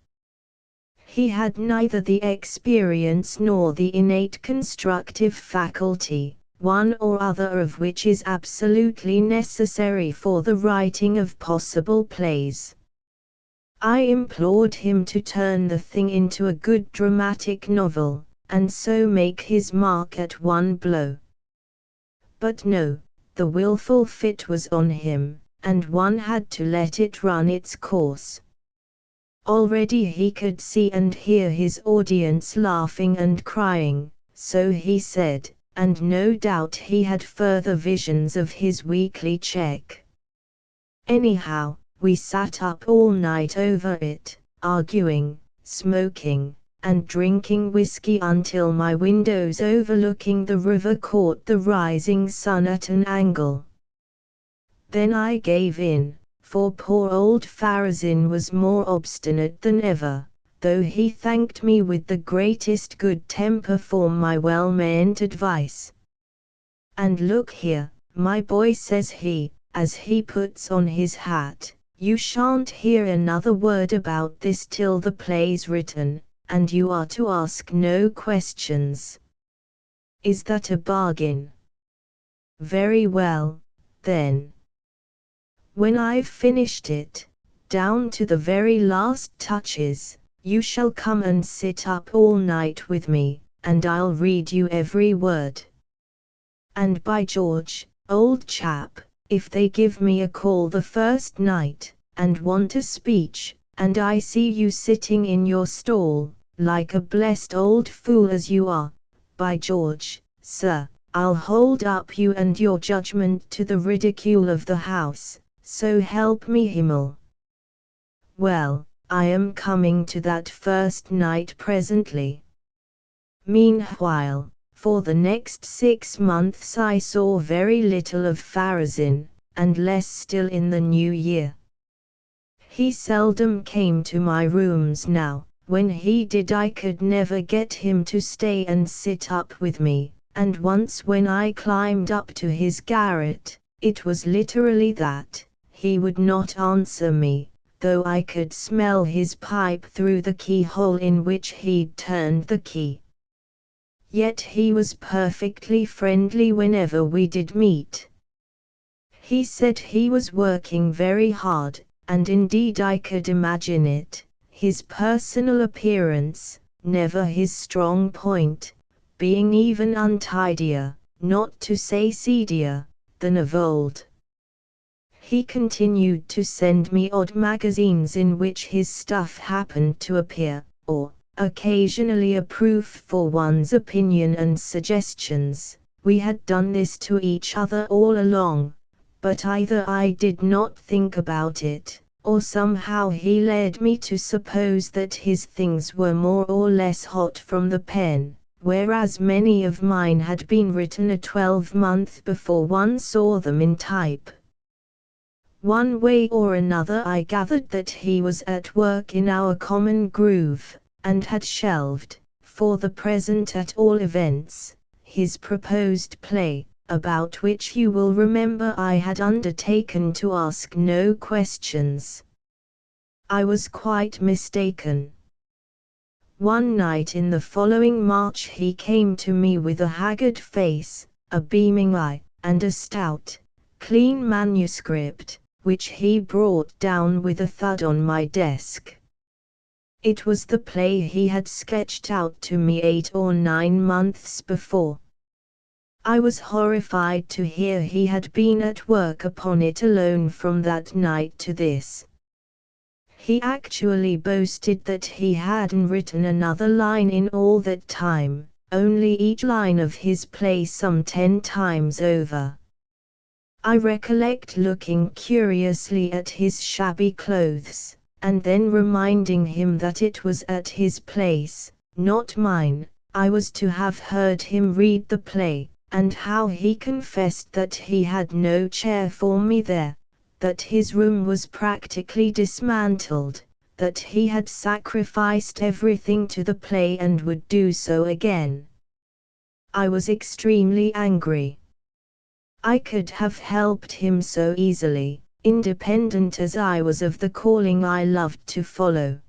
He had neither the experience nor the innate constructive faculty, one or other of which is absolutely necessary for the writing of possible plays. I implored him to turn the thing into a good dramatic novel, and so make his mark at one blow. But no, the willful fit was on him, and one had to let it run its course. Already he could see and hear his audience laughing and crying, so he said, and no doubt he had further visions of his weekly check. Anyhow, we sat up all night over it, arguing, smoking, and drinking whiskey until my windows overlooking the river caught the rising sun at an angle. Then I gave in, for poor old Farazin was more obstinate than ever, though he thanked me with the greatest good temper for my well-meant advice. "And look here, my boy," says he, as he puts on his hat, "you shan't hear another word about this till the play's written, and you are to ask no questions. Is that a bargain?" "Very well, then. When I've finished it, down to the very last touches, you shall come and sit up all night with me, and I'll read you every word. And by George, old chap, if they give me a call the first night, and want a speech, and I see you sitting in your stall, like a blessed old fool as you are, by George, sir, I'll hold up you and your judgment to the ridicule of the house, so help me Himmel. Well, I am coming to that first night presently. Meanwhile, for the next 6 months I saw very little of Farazin, and less still in the new year. He seldom came to my rooms now. When he did I could never get him to stay and sit up with me, and once when I climbed up to his garret, it was literally that, he would not answer me, though I could smell his pipe through the keyhole in which he'd turned the key. Yet he was perfectly friendly whenever we did meet. He said he was working very hard, and indeed I could imagine it. His personal appearance, never his strong point, being even untidier, not to say seedier, than of old. He continued to send me odd magazines in which his stuff happened to appear, or, occasionally a proof for one's opinion and suggestions. We had done this to each other all along, but either I did not think about it, or somehow he led me to suppose that his things were more or less hot from the pen, whereas many of mine had been written a 12-month before one saw them in type. One way or another I gathered that he was at work in our common groove, and had shelved, for the present at all events, his proposed play, about which you will remember I had undertaken to ask no questions. I was quite mistaken. One night in the following March he came to me with a haggard face, a beaming eye, and a stout, clean manuscript, which he brought down with a thud on my desk. It was the play he had sketched out to me 8 or 9 months before. I was horrified to hear he had been at work upon it alone from that night to this. He actually boasted that he hadn't written another line in all that time, only each line of his play some 10 times over. I recollect looking curiously at his shabby clothes, and then reminding him that it was at his place, not mine, I was to have heard him read the play, and how he confessed that he had no chair for me there, that his room was practically dismantled, that he had sacrificed everything to the play and would do so again. I was extremely angry. I could have helped him so easily, independent as I was of the calling I loved to follow.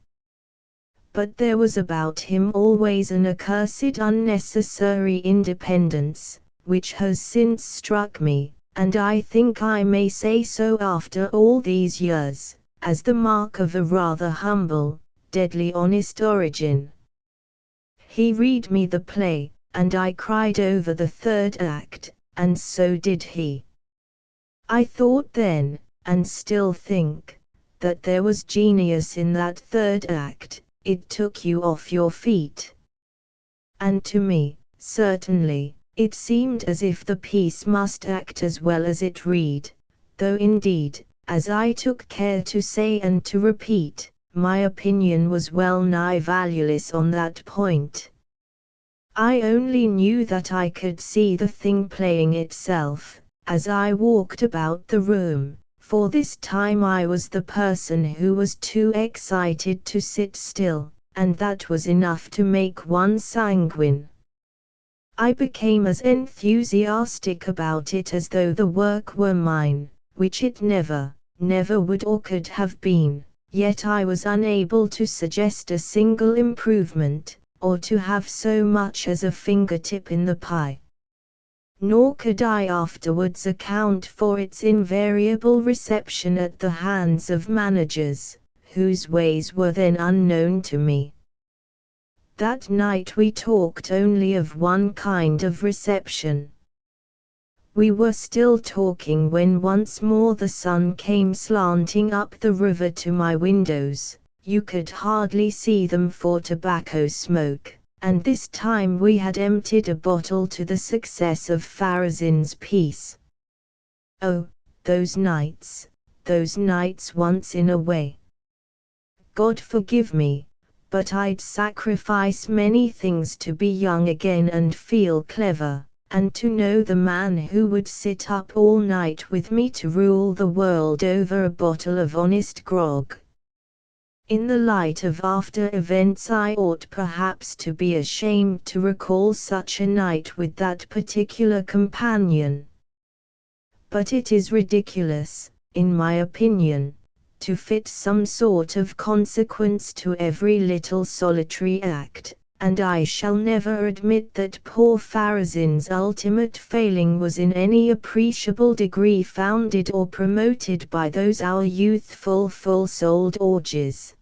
But there was about him always an accursed unnecessary independence, which has since struck me, and I think I may say so after all these years, as the mark of a rather humble, deadly honest origin. He read me the play, and I cried over the third act, and so did he. I thought then, and still think, that there was genius in that third act, it took you off your feet. And to me, certainly, it seemed as if the piece must act as well as it read, though indeed, as I took care to say and to repeat, my opinion was well nigh valueless on that point. I only knew that I could see the thing playing itself, as I walked about the room, for this time I was the person who was too excited to sit still, and that was enough to make one sanguine. I became as enthusiastic about it as though the work were mine, which it never would or could have been, yet I was unable to suggest a single improvement, or to have so much as a fingertip in the pie. Nor could I afterwards account for its invariable reception at the hands of managers, whose ways were then unknown to me. That night we talked only of one kind of reception. We were still talking when once more the sun came slanting up the river to my windows. You could hardly see them for tobacco smoke, and this time we had emptied a bottle to the success of Pharazin's piece. Oh, those nights once in a way. God forgive me, but I'd sacrifice many things to be young again and feel clever, and to know the man who would sit up all night with me to rule the world over a bottle of honest grog. In the light of after events I ought perhaps to be ashamed to recall such a night with that particular companion. But it is ridiculous, in my opinion, to fit some sort of consequence to every little solitary act, and I shall never admit that poor Pharazin's ultimate failing was in any appreciable degree founded or promoted by those our youthful full-souled orgies.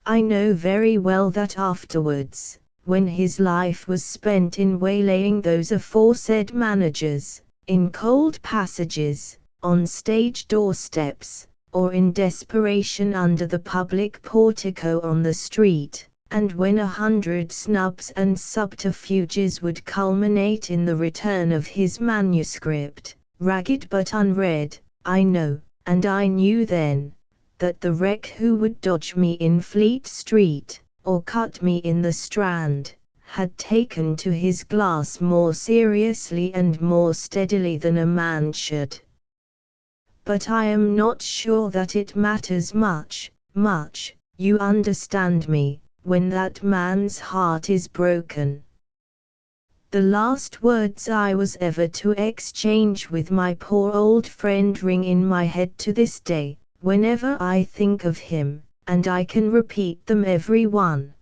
I know very well that afterwards, when his life was spent in waylaying those aforesaid managers, in cold passages, on stage doorsteps, or in desperation under the public portico on the street, and when 100 snubs and subterfuges would culminate in the return of his manuscript, ragged but unread, I know, and I knew then, that the wreck who would dodge me in Fleet Street, or cut me in the Strand, had taken to his glass more seriously and more steadily than a man should. but I am not sure that it matters much, you understand me, when that man's heart is broken. The last words I was ever to exchange with my poor old friend ring in my head to this day, whenever I think of him, and I can repeat them every one.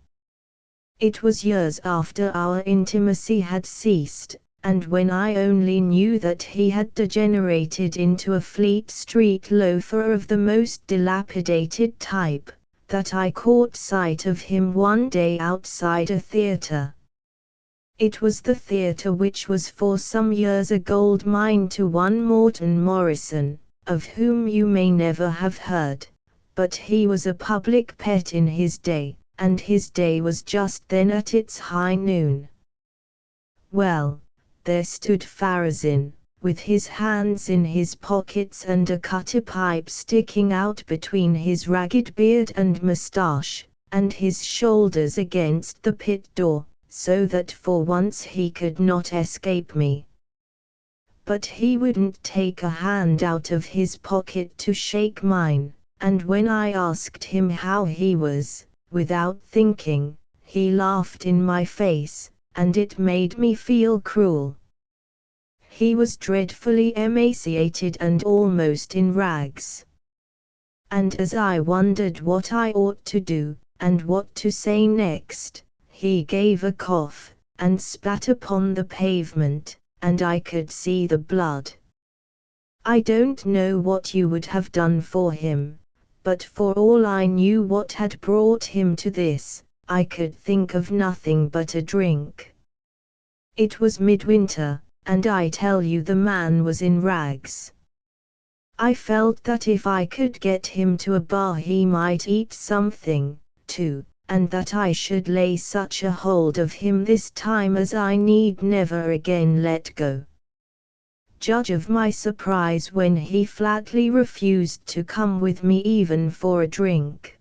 It was years after our intimacy had ceased, and when I only knew that he had degenerated into a Fleet Street loafer of the most dilapidated type, that I caught sight of him one day outside a theatre. It was the theatre which was for some years a gold mine to one Morton Morrison, of whom you may never have heard, but he was a public pet in his day, and his day was just then at its high noon. Well, there stood Farazin, with his hands in his pockets and a cutter pipe sticking out between his ragged beard and moustache, and his shoulders against the pit door, so that for once he could not escape me. But he wouldn't take a hand out of his pocket to shake mine, and when I asked him how he was, without thinking, he laughed in my face, and it made me feel cruel. He was dreadfully emaciated and almost in rags. And as I wondered what I ought to do, and what to say next, he gave a cough, and spat upon the pavement, and I could see the blood. I don't know what you would have done for him, but for all I knew what had brought him to this, I could think of nothing but a drink. It was midwinter, and I tell you the man was in rags. I felt that if I could get him to a bar he might eat something, too, and that I should lay such a hold of him this time as I need never again let go. Judge of my surprise when he flatly refused to come with me even for a drink.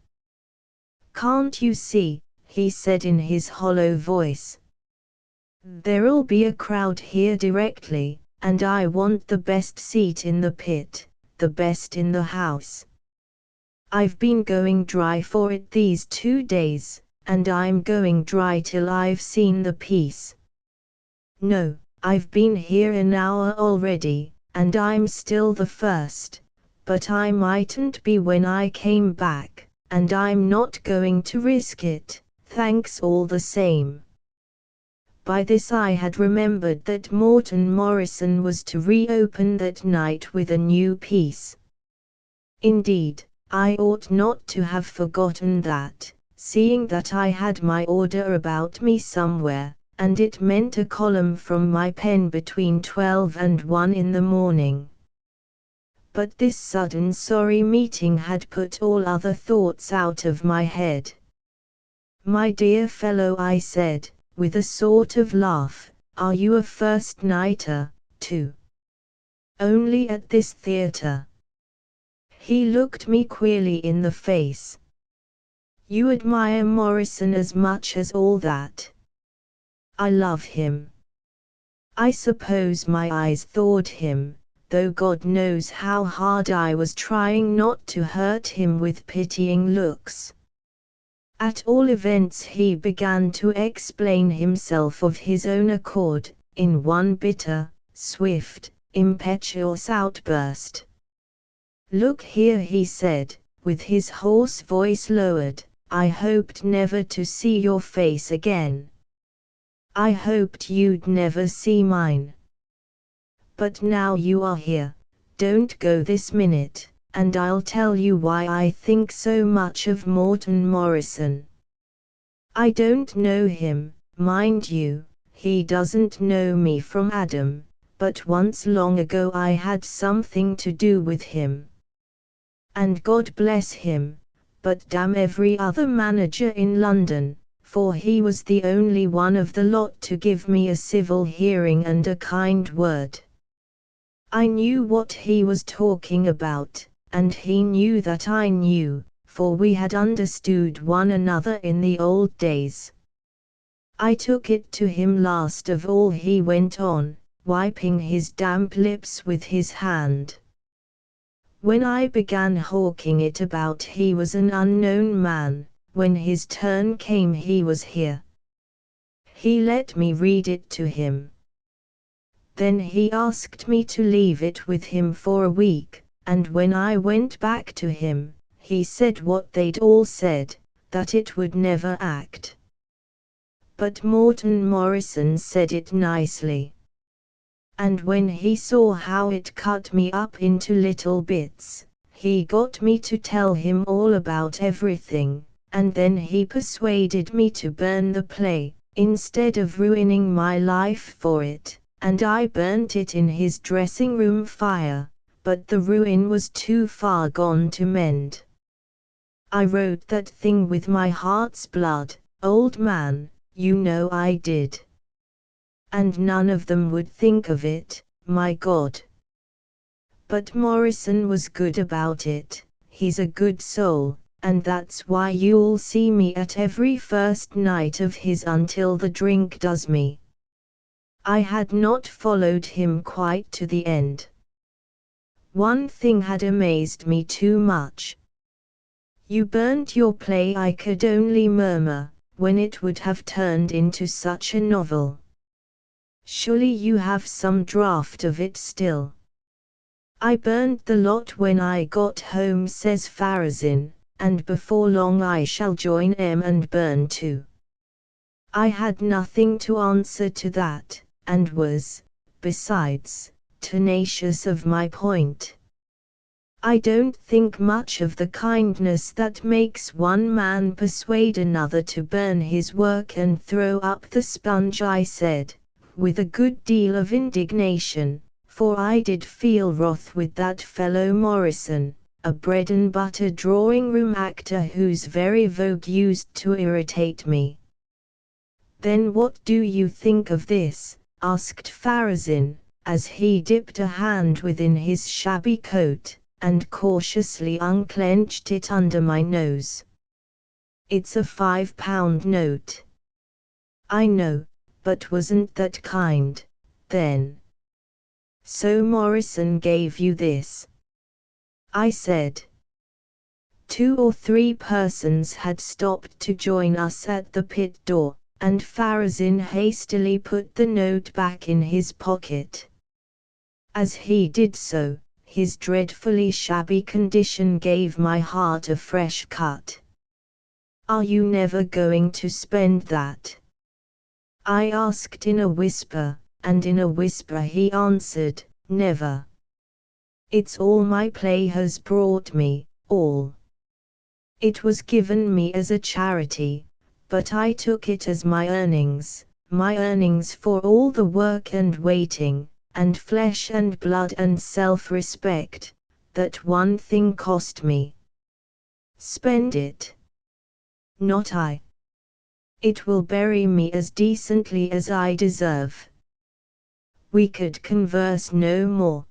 "Can't you see," he said in his hollow voice, "there'll be a crowd here directly, and I want the best seat in the pit, the best in the house. I've been going dry for it these 2 days, and I'm going dry till I've seen the piece. No, I've been here an hour already, and I'm still the first, but I mightn't be when I came back, and I'm not going to risk it, thanks all the same." By this I had remembered that Morton Morrison was to reopen that night with a new piece. Indeed, I ought not to have forgotten that, seeing that I had my order about me somewhere, and it meant a column from my pen between 12 and 1 in the morning. But this sudden sorry meeting had put all other thoughts out of my head. "My dear fellow," I said, with a sort of laugh, "are you a first-nighter, too? Only at this theatre?" He looked me queerly in the face. "You admire Morrison as much as all that?" "I love him. I suppose my eyes thawed him, though God knows how hard I was trying not to hurt him with pitying looks. At all events he began to explain himself of his own accord, in one bitter, swift, impetuous outburst. "Look here," he said, with his hoarse voice lowered, "I hoped never to see your face again. I hoped you'd never see mine. But now you are here, don't go this minute, and I'll tell you why I think so much of Morton Morrison. I don't know him, mind you, he doesn't know me from Adam, but once long ago I had something to do with him. And God bless him, but damn every other manager in London, for he was the only one of the lot to give me a civil hearing and a kind word. I knew what he was talking about, and he knew that I knew, for we had understood one another in the old days. I took it to him last of all," he went on, wiping his damp lips with his hand. When I began hawking it about, he was an unknown man. When his turn came, he was here. He let me read it to him. Then he asked me to leave it with him for a week, and when I went back to him, he said what they'd all said, that it would never act. But Morton Morrison said it nicely. And when he saw how it cut me up into little bits, he got me to tell him all about everything, and then he persuaded me to burn the play, instead of ruining my life for it, and I burnt it in his dressing room fire, but the ruin was too far gone to mend. I wrote that thing with my heart's blood, old man, you know I did. And none of them would think of it, my God. But Morrison was good about it, he's a good soul, and that's why you'll see me at every first night of his until the drink does me. I had not followed him quite to the end. One thing had amazed me too much. You burnt your play, I could only murmur, when it would have turned into such a novel. Surely you have some draft of it still. I burnt the lot when I got home, says Farazin, and before long I shall join M and burn too. I had nothing to answer to that, and was, besides, tenacious of my point. I don't think much of the kindness that makes one man persuade another to burn his work and throw up the sponge, I said, with a good deal of indignation, for I did feel wroth with that fellow Morrison, a bread-and-butter drawing-room actor whose very vogue used to irritate me. Then what do you think of this? Asked Farazin, as he dipped a hand within his shabby coat, and cautiously unclenched it under my nose. It's a £5 note. I know, but wasn't that kind, then? So Morrison gave you this? I said. 2 or 3 persons had stopped to join us at the pit door, and Farazin hastily put the note back in his pocket. As he did so, his dreadfully shabby condition gave my heart a fresh cut. Are you never going to spend that? I asked in a whisper, and in a whisper he answered, never. It's all my play has brought me, all. It was given me as a charity, but I took it as my earnings for all the work and waiting, and flesh and blood and self-respect, that one thing cost me. Spend it. Not I. It will bury me as decently as I deserve. We could converse no more.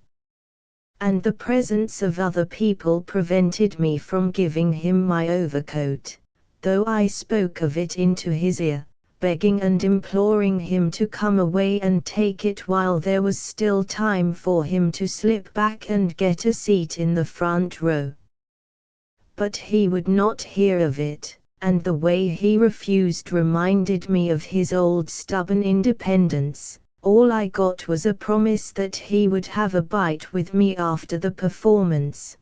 And the presence of other people prevented me from giving him my overcoat, though I spoke of it into his ear, begging and imploring him to come away and take it while there was still time for him to slip back and get a seat in the front row. But he would not hear of it, and the way he refused reminded me of his old stubborn independence. All I got was a promise that he would have a bite with me after the performance.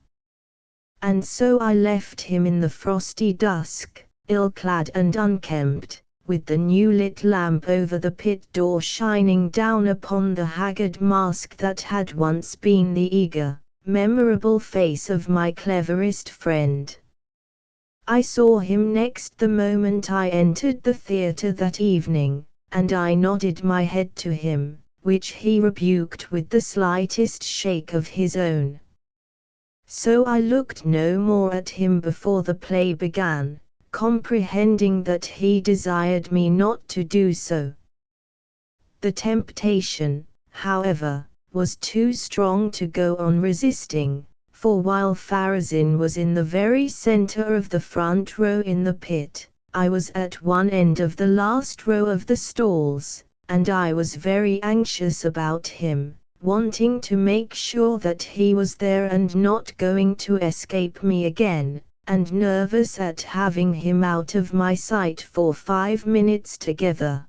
And so I left him in the frosty dusk, ill-clad and unkempt, with the new lit lamp over the pit door shining down upon the haggard mask that had once been the eager, memorable face of my cleverest friend. I saw him next the moment I entered the theatre that evening, and I nodded my head to him, which he rebuked with the slightest shake of his own. So I looked no more at him before the play began, comprehending that he desired me not to do so. The temptation, however, was too strong to go on resisting, for while Farazin was in the very center of the front row in the pit, I was at one end of the last row of the stalls, and I was very anxious about him, wanting to make sure that he was there and not going to escape me again, and nervous at having him out of my sight for 5 minutes together.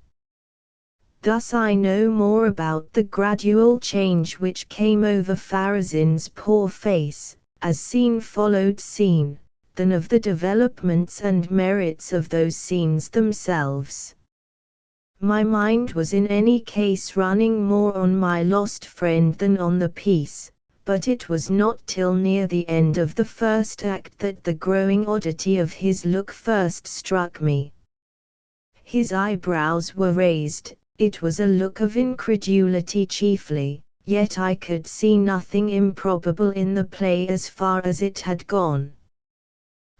Thus I know more about the gradual change which came over Pharazin's poor face, as scene followed scene, than of the developments and merits of those scenes themselves. My mind was in any case running more on my lost friend than on the piece, but it was not till near the end of the first act that the growing oddity of his look first struck me. His eyebrows were raised, it was a look of incredulity chiefly, yet I could see nothing improbable in the play as far as it had gone.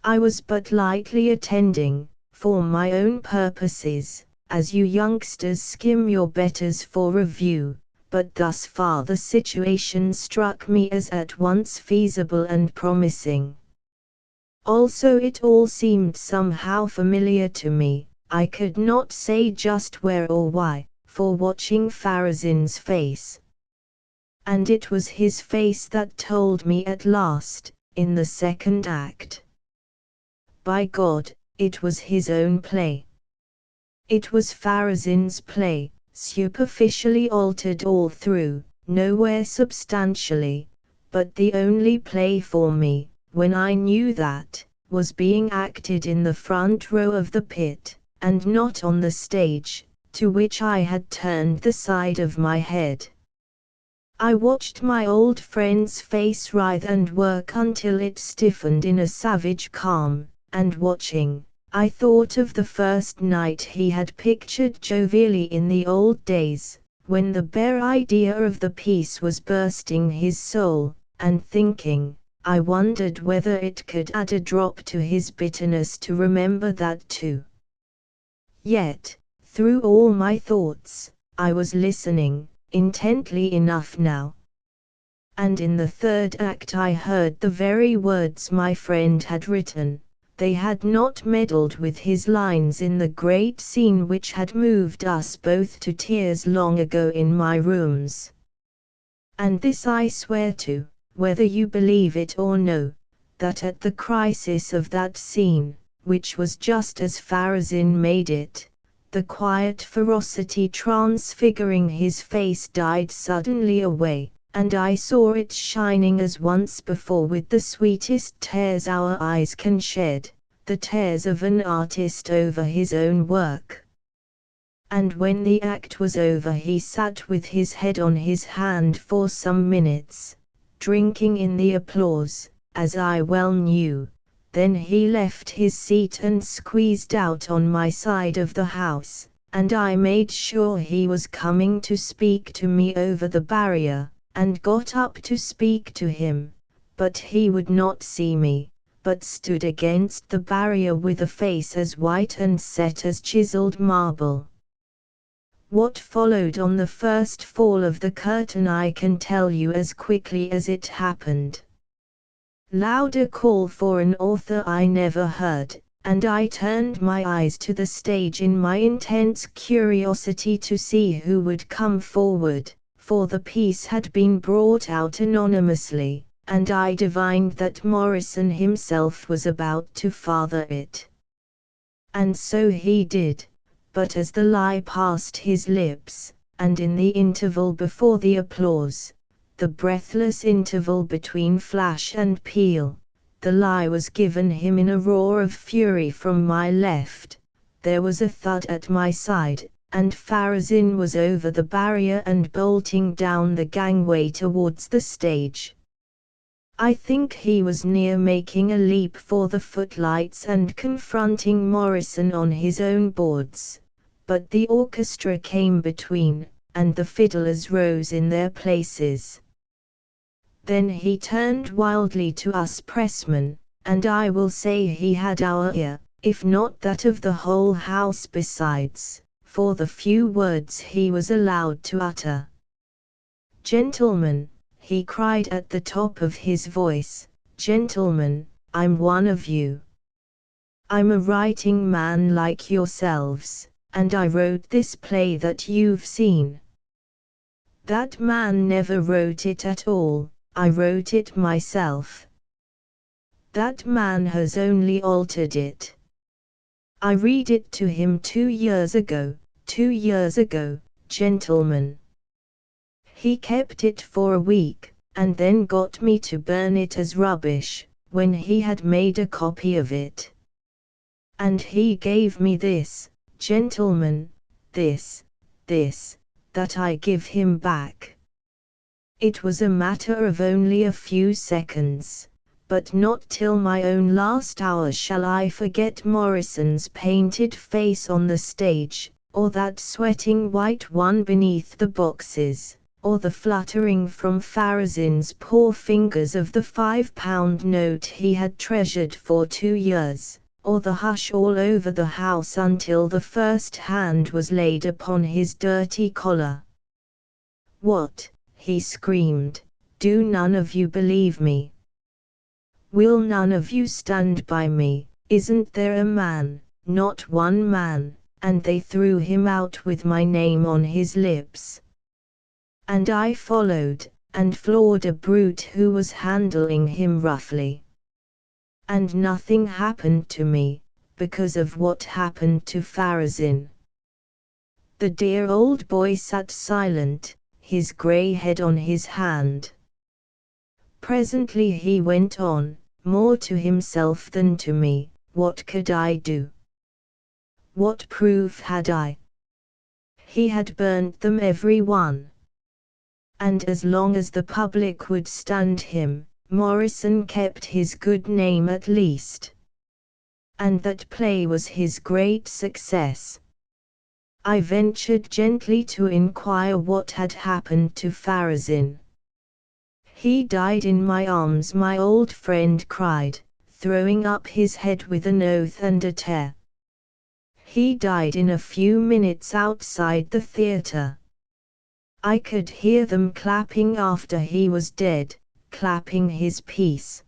I was but lightly attending, for my own purposes, as you youngsters skim your betters for review, but thus far the situation struck me as at once feasible and promising. Also it all seemed somehow familiar to me, I could not say just where or why, for watching Pharazin's face. And it was his face that told me at last, in the second act. By God, it was his own play. It was Pharazin's play, superficially altered all through, nowhere substantially, but the only play for me, when I knew that, was being acted in the front row of the pit, and not on the stage, to which I had turned the side of my head. I watched my old friend's face writhe and work until it stiffened in a savage calm, and watching, I thought of the first night he had pictured jovially in the old days, when the bare idea of the piece was bursting his soul, and thinking, I wondered whether it could add a drop to his bitterness to remember that too. Yet, through all my thoughts, I was listening, intently enough now. And in the third act I heard the very words my friend had written. They had not meddled with his lines in the great scene which had moved us both to tears long ago in my rooms. And this I swear to, whether you believe it or no, that at the crisis of that scene, which was just as Pharazin made it, the quiet ferocity transfiguring his face died suddenly away, and I saw it shining as once before with the sweetest tears our eyes can shed, the tears of an artist over his own work. And when the act was over he sat with his head on his hand for some minutes, drinking in the applause, as I well knew. Then he left his seat and squeezed out on my side of the house, and I made sure he was coming to speak to me over the barrier, and got up to speak to him, but he would not see me, but stood against the barrier with a face as white and set as chiseled marble. What followed on the first fall of the curtain I can tell you as quickly as it happened. Louder call for an author I never heard, and I turned my eyes to the stage in my intense curiosity to see who would come forward, for the piece had been brought out anonymously, and I divined that Morrison himself was about to father it. And so he did, but as the lie passed his lips, and in the interval before the applause, the breathless interval between flash and peal, the lie was given him in a roar of fury from my left, there was a thud at my side, and Pharazin was over the barrier and bolting down the gangway towards the stage. I think he was near making a leap for the footlights and confronting Morrison on his own boards, but the orchestra came between, and the fiddlers rose in their places. Then he turned wildly to us pressmen, and I will say he had our ear, if not that of the whole house besides, for the few words he was allowed to utter. "Gentlemen," he cried at the top of his voice, "gentlemen, I'm one of you. I'm a writing man like yourselves, and I wrote this play that you've seen. That man never wrote it at all, I wrote it myself. That man has only altered it. I read it to him 2 years ago, 2 years ago, gentlemen. He kept it for a week, and then got me to burn it as rubbish, when he had made a copy of it. And he gave me this, gentlemen, this, that I give him back. It was a matter of only a few seconds, but not till my own last hour shall I forget Morrison's painted face on the stage, or that sweating white one beneath the boxes, or the fluttering from Pharasin's poor fingers of the £5 note he had treasured for 2 years, or the hush all over the house until the first hand was laid upon his dirty collar. "What?" he screamed, "do none of you believe me? Will none of you stand by me? Isn't there a man, not one man?" And they threw him out with my name on his lips. And I followed, and floored a brute who was handling him roughly. And nothing happened to me, because of what happened to Pharasin. The dear old boy sat silent, his grey head on his hand. Presently he went on, more to himself than to me, "What could I do? What proof had I? He had burnt them every one. And as long as the public would stand him, Morrison kept his good name at least. And that play was his great success." I ventured gently to inquire what had happened to Pharasin. "He died in my arms," my old friend cried, throwing up his head with an oath and a tear. "He died in a few minutes outside the theatre. I could hear them clapping after he was dead, clapping his piece."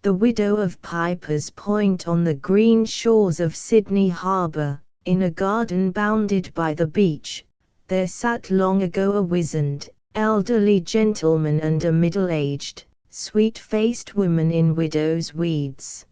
The widow of Piper's Point on the green shores of Sydney Harbour, in a garden bounded by the beach, there sat long ago a wizened, elderly gentleman and a middle-aged, sweet-faced woman in widow's weeds.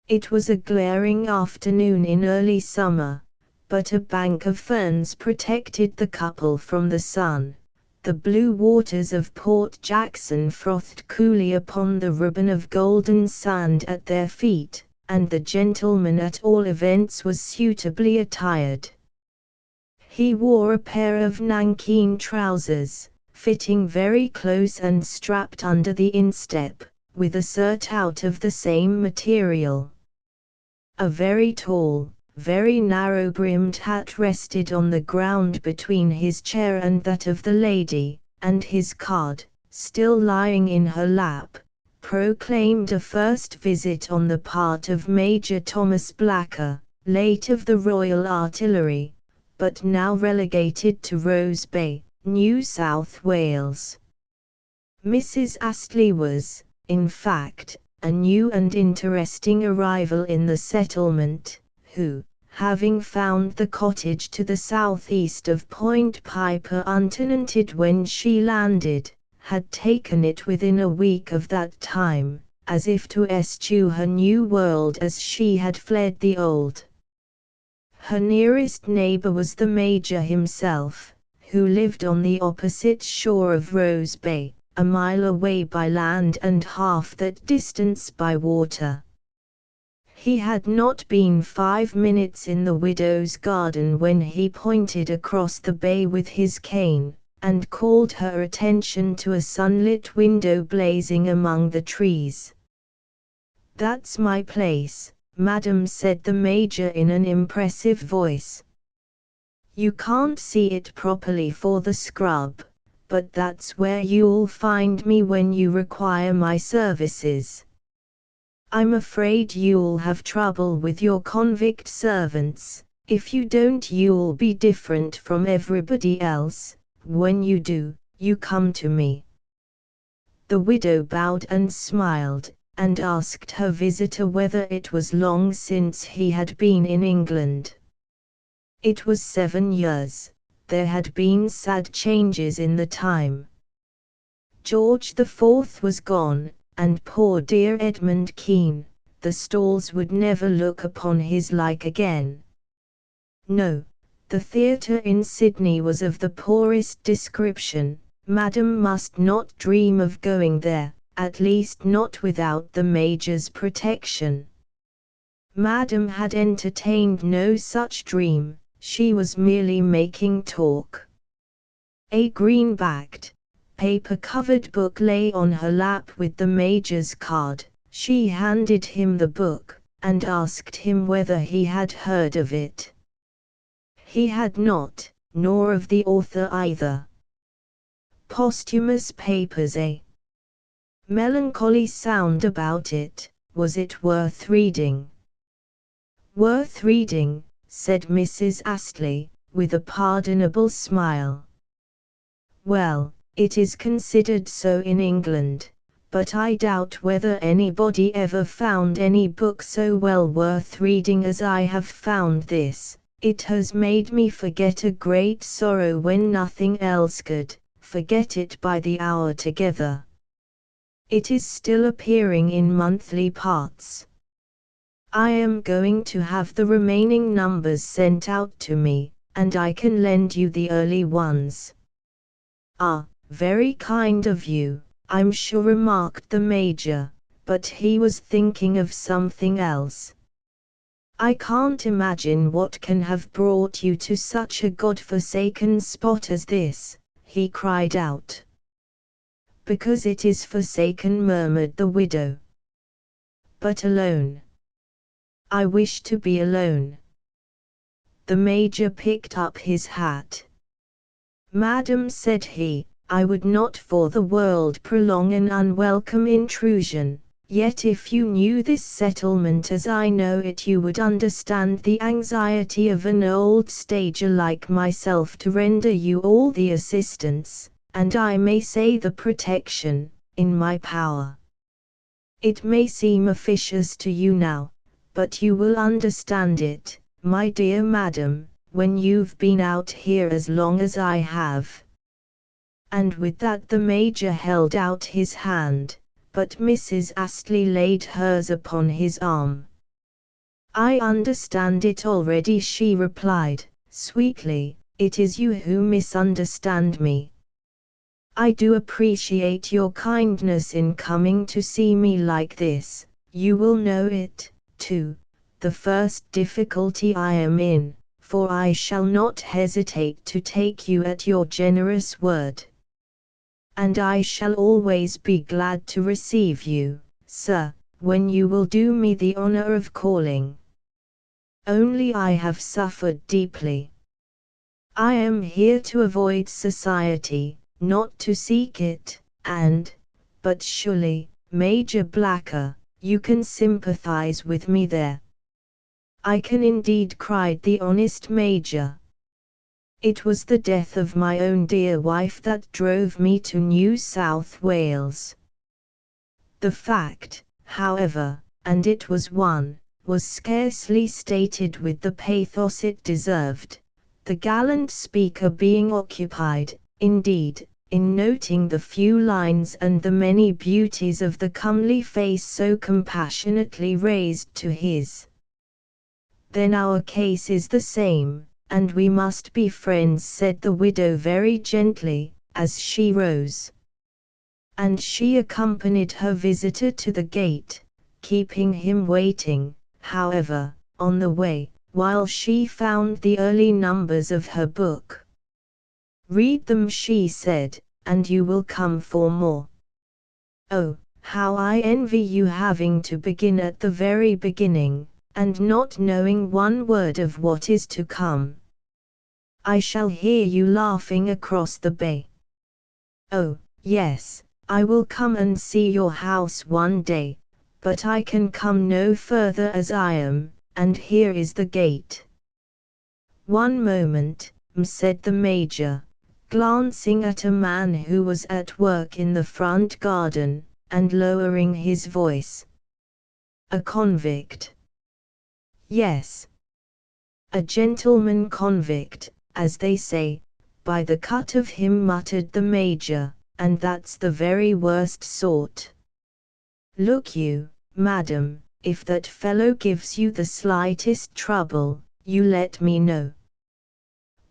It was a glaring afternoon in early summer, but a bank of ferns protected the couple from the sun. The blue waters of Port Jackson frothed coolly upon the ribbon of golden sand at their feet, and the gentleman at all events was suitably attired. He wore a pair of nankeen trousers, fitting very close and strapped under the instep, with a shirt out of the same material. A very tall, very narrow-brimmed hat rested on the ground between his chair and that of the lady, and his card, still lying in her lap, proclaimed a first visit on the part of Major Thomas Blacker, late of the Royal Artillery, but now relegated to Rose Bay, New South Wales. Mrs. Astley was, in fact, a new and interesting arrival in the settlement, who, having found the cottage to the southeast of Point Piper untenanted when she landed, had taken it within a week of that time, as if to eschew her new world as she had fled the old. Her nearest neighbour was the Major himself, who lived on the opposite shore of Rose Bay, a mile away by land and half that distance by water. He had not been 5 minutes in the widow's garden when he pointed across the bay with his cane, and called her attention to a sunlit window blazing among the trees. "That's my place, madam," said the Major in an impressive voice. "You can't see it properly for the scrub, but that's where you'll find me when you require my services. I'm afraid you'll have trouble with your convict servants. If you don't, you'll be different from everybody else. When you do, you come to me." The widow bowed and smiled, and asked her visitor whether it was long since he had been in England. "It was 7 years," there had been sad changes in the time. George IV was gone, and poor dear Edmund Kean, the stalls would never look upon his like again. No, the theatre in Sydney was of the poorest description. Madam must not dream of going there, at least not without the Major's protection. Madam had entertained no such dream, she was merely making talk. A green-backed, paper-covered book lay on her lap with the Major's card. She handed him the book, and asked him whether he had heard of it. He had not, nor of the author either. Posthumous papers, a melancholy sound about it. Was it worth reading? Worth reading, said Mrs. Astley, with a pardonable smile. Well, it is considered so in England, but I doubt whether anybody ever found any book so well worth reading as I have found this. It has made me forget a great sorrow when nothing else could, forget it by the hour together. It is still appearing in monthly parts. I am going to have the remaining numbers sent out to me, and I can lend you the early ones. Ah, very kind of you, I'm sure, remarked the Major, but he was thinking of something else. I can't imagine what can have brought you to such a God-forsaken spot as this, he cried out. Because it is forsaken, murmured the widow. But alone. I wish to be alone. The Major picked up his hat. Madam, said he, I would not for the world prolong an unwelcome intrusion, yet if you knew this settlement as I know it you would understand the anxiety of an old stager like myself to render you all the assistance, and I may say the protection, in my power. It may seem officious to you now, but you will understand it, my dear madam, when you've been out here as long as I have. And with that the Major held out his hand, but Mrs. Astley laid hers upon his arm. I understand it already, she replied, sweetly, it is you who misunderstand me. I do appreciate your kindness in coming to see me like this, you will know it, too, the first difficulty I am in, for I shall not hesitate to take you at your generous word. And I shall always be glad to receive you, sir, when you will do me the honor of calling. Only I have suffered deeply. I am here to avoid society, not to seek it, but surely, Major Blacker, you can sympathize with me there. I can indeed, cried the honest Major. It was the death of my own dear wife that drove me to New South Wales. The fact, however, and it was one, was scarcely stated with the pathos it deserved, the gallant speaker being occupied, indeed, in noting the few lines and the many beauties of the comely face so compassionately raised to his. Then our case is the same, and we must be friends, said the widow very gently, as she rose. And she accompanied her visitor to the gate, keeping him waiting, however, on the way, while she found the early numbers of her book. Read them, she said, and you will come for more. Oh, how I envy you, having to begin at the very beginning, and not knowing one word of what is to come. I shall hear you laughing across the bay. Oh, yes, I will come and see your house one day, but I can come no further as I am, and here is the gate. One moment, said the Major, glancing at a man who was at work in the front garden, and lowering his voice. A convict. Yes. A gentleman convict, as they say, "By the cut of him," muttered the Major, "and that's the very worst sort. Look you, madam, if that fellow gives you the slightest trouble, you let me know."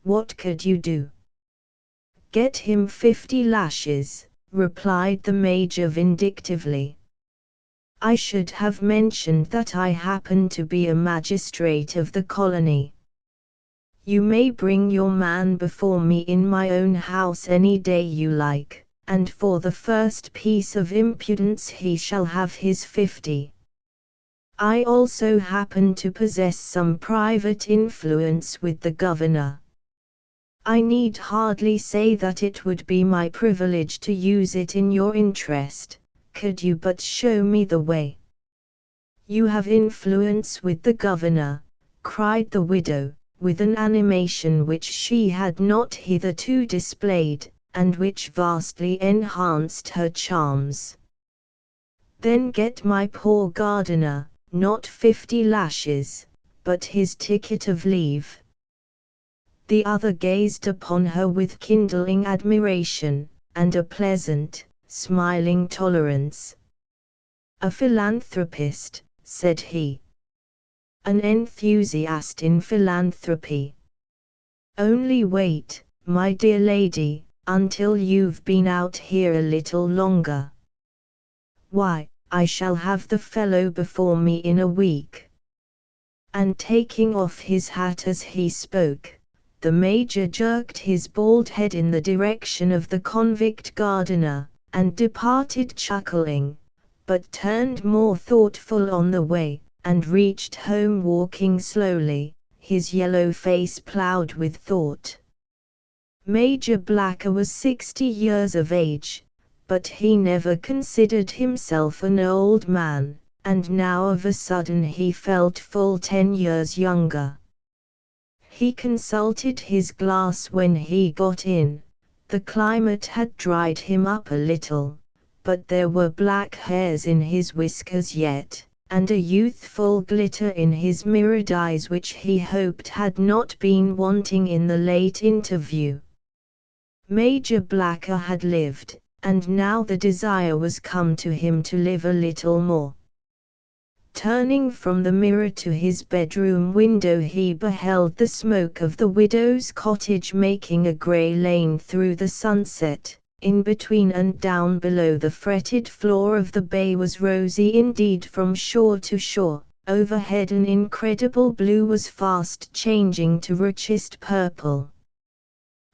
"What could you do?" "Get him 50 lashes," replied the Major vindictively. "I should have mentioned that I happen to be a magistrate of the colony. You may bring your man before me in my own house any day you like, and for the first piece of impudence he shall have his 50. I also happen to possess some private influence with the governor. I need hardly say that it would be my privilege to use it in your interest, could you but show me the way." "You have influence with the governor," cried the widow, with an animation which she had not hitherto displayed, and which vastly enhanced her charms. "Then get my poor gardener, not 50 lashes, but his ticket of leave." The other gazed upon her with kindling admiration, and a pleasant, smiling tolerance. "A philanthropist," said he. "An enthusiast in philanthropy. Only wait, my dear lady, until you've been out here a little longer. Why, I shall have the fellow before me in a week." And taking off his hat as he spoke, the Major jerked his bald head in the direction of the convict gardener, and departed chuckling, but turned more thoughtful on the way, and reached home walking slowly, his yellow face ploughed with thought. Major Blacker was 60 years of age, but he never considered himself an old man, and now of a sudden he felt full 10 years younger. He consulted his glass when he got in. The climate had dried him up a little, but there were black hairs in his whiskers yet, and a youthful glitter in his mirrored eyes which he hoped had not been wanting in the late interview. Major Blacker had lived, and now the desire was come to him to live a little more. Turning from the mirror to his bedroom window, he beheld the smoke of the widow's cottage making a grey lane through the sunset. In between and down below the fretted floor of the bay was rosy indeed from shore to shore. Overhead an incredible blue was fast changing to richest purple.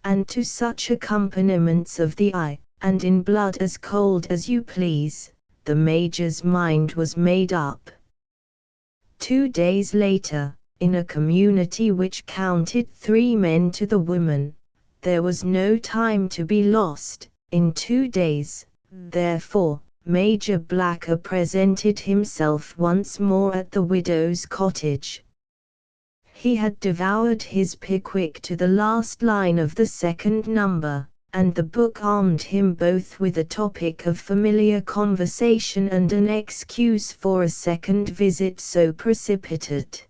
And to such accompaniments of the eye, and in blood as cold as you please, the Major's mind was made up. 2 days later, in a community which counted 3 men to the woman, there was no time to be lost. In 2 days, therefore, Major Blacker presented himself once more at the widow's cottage. He had devoured his Pickwick to the last line of the 2nd number, and the book armed him both with a topic of familiar conversation and an excuse for a second visit so precipitate.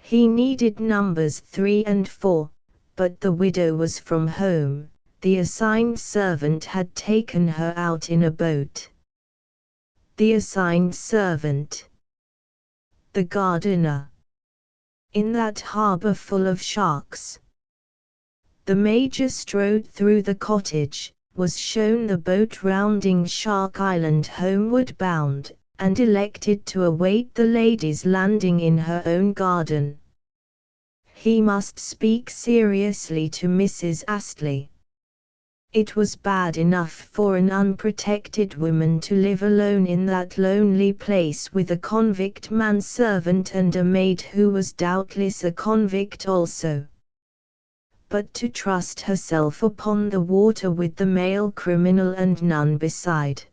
He needed numbers 3 and 4, but the widow was from home. The assigned servant had taken her out in a boat. The assigned servant, the gardener, in that harbor full of sharks. The Major strode through the cottage, was shown the boat rounding Shark Island homeward bound, and elected to await the lady's landing in her own garden. He must speak seriously to Mrs. Astley. It was bad enough for an unprotected woman to live alone in that lonely place with a convict manservant and a maid who was doubtless a convict also. But to trust herself upon the water with the male criminal and none beside.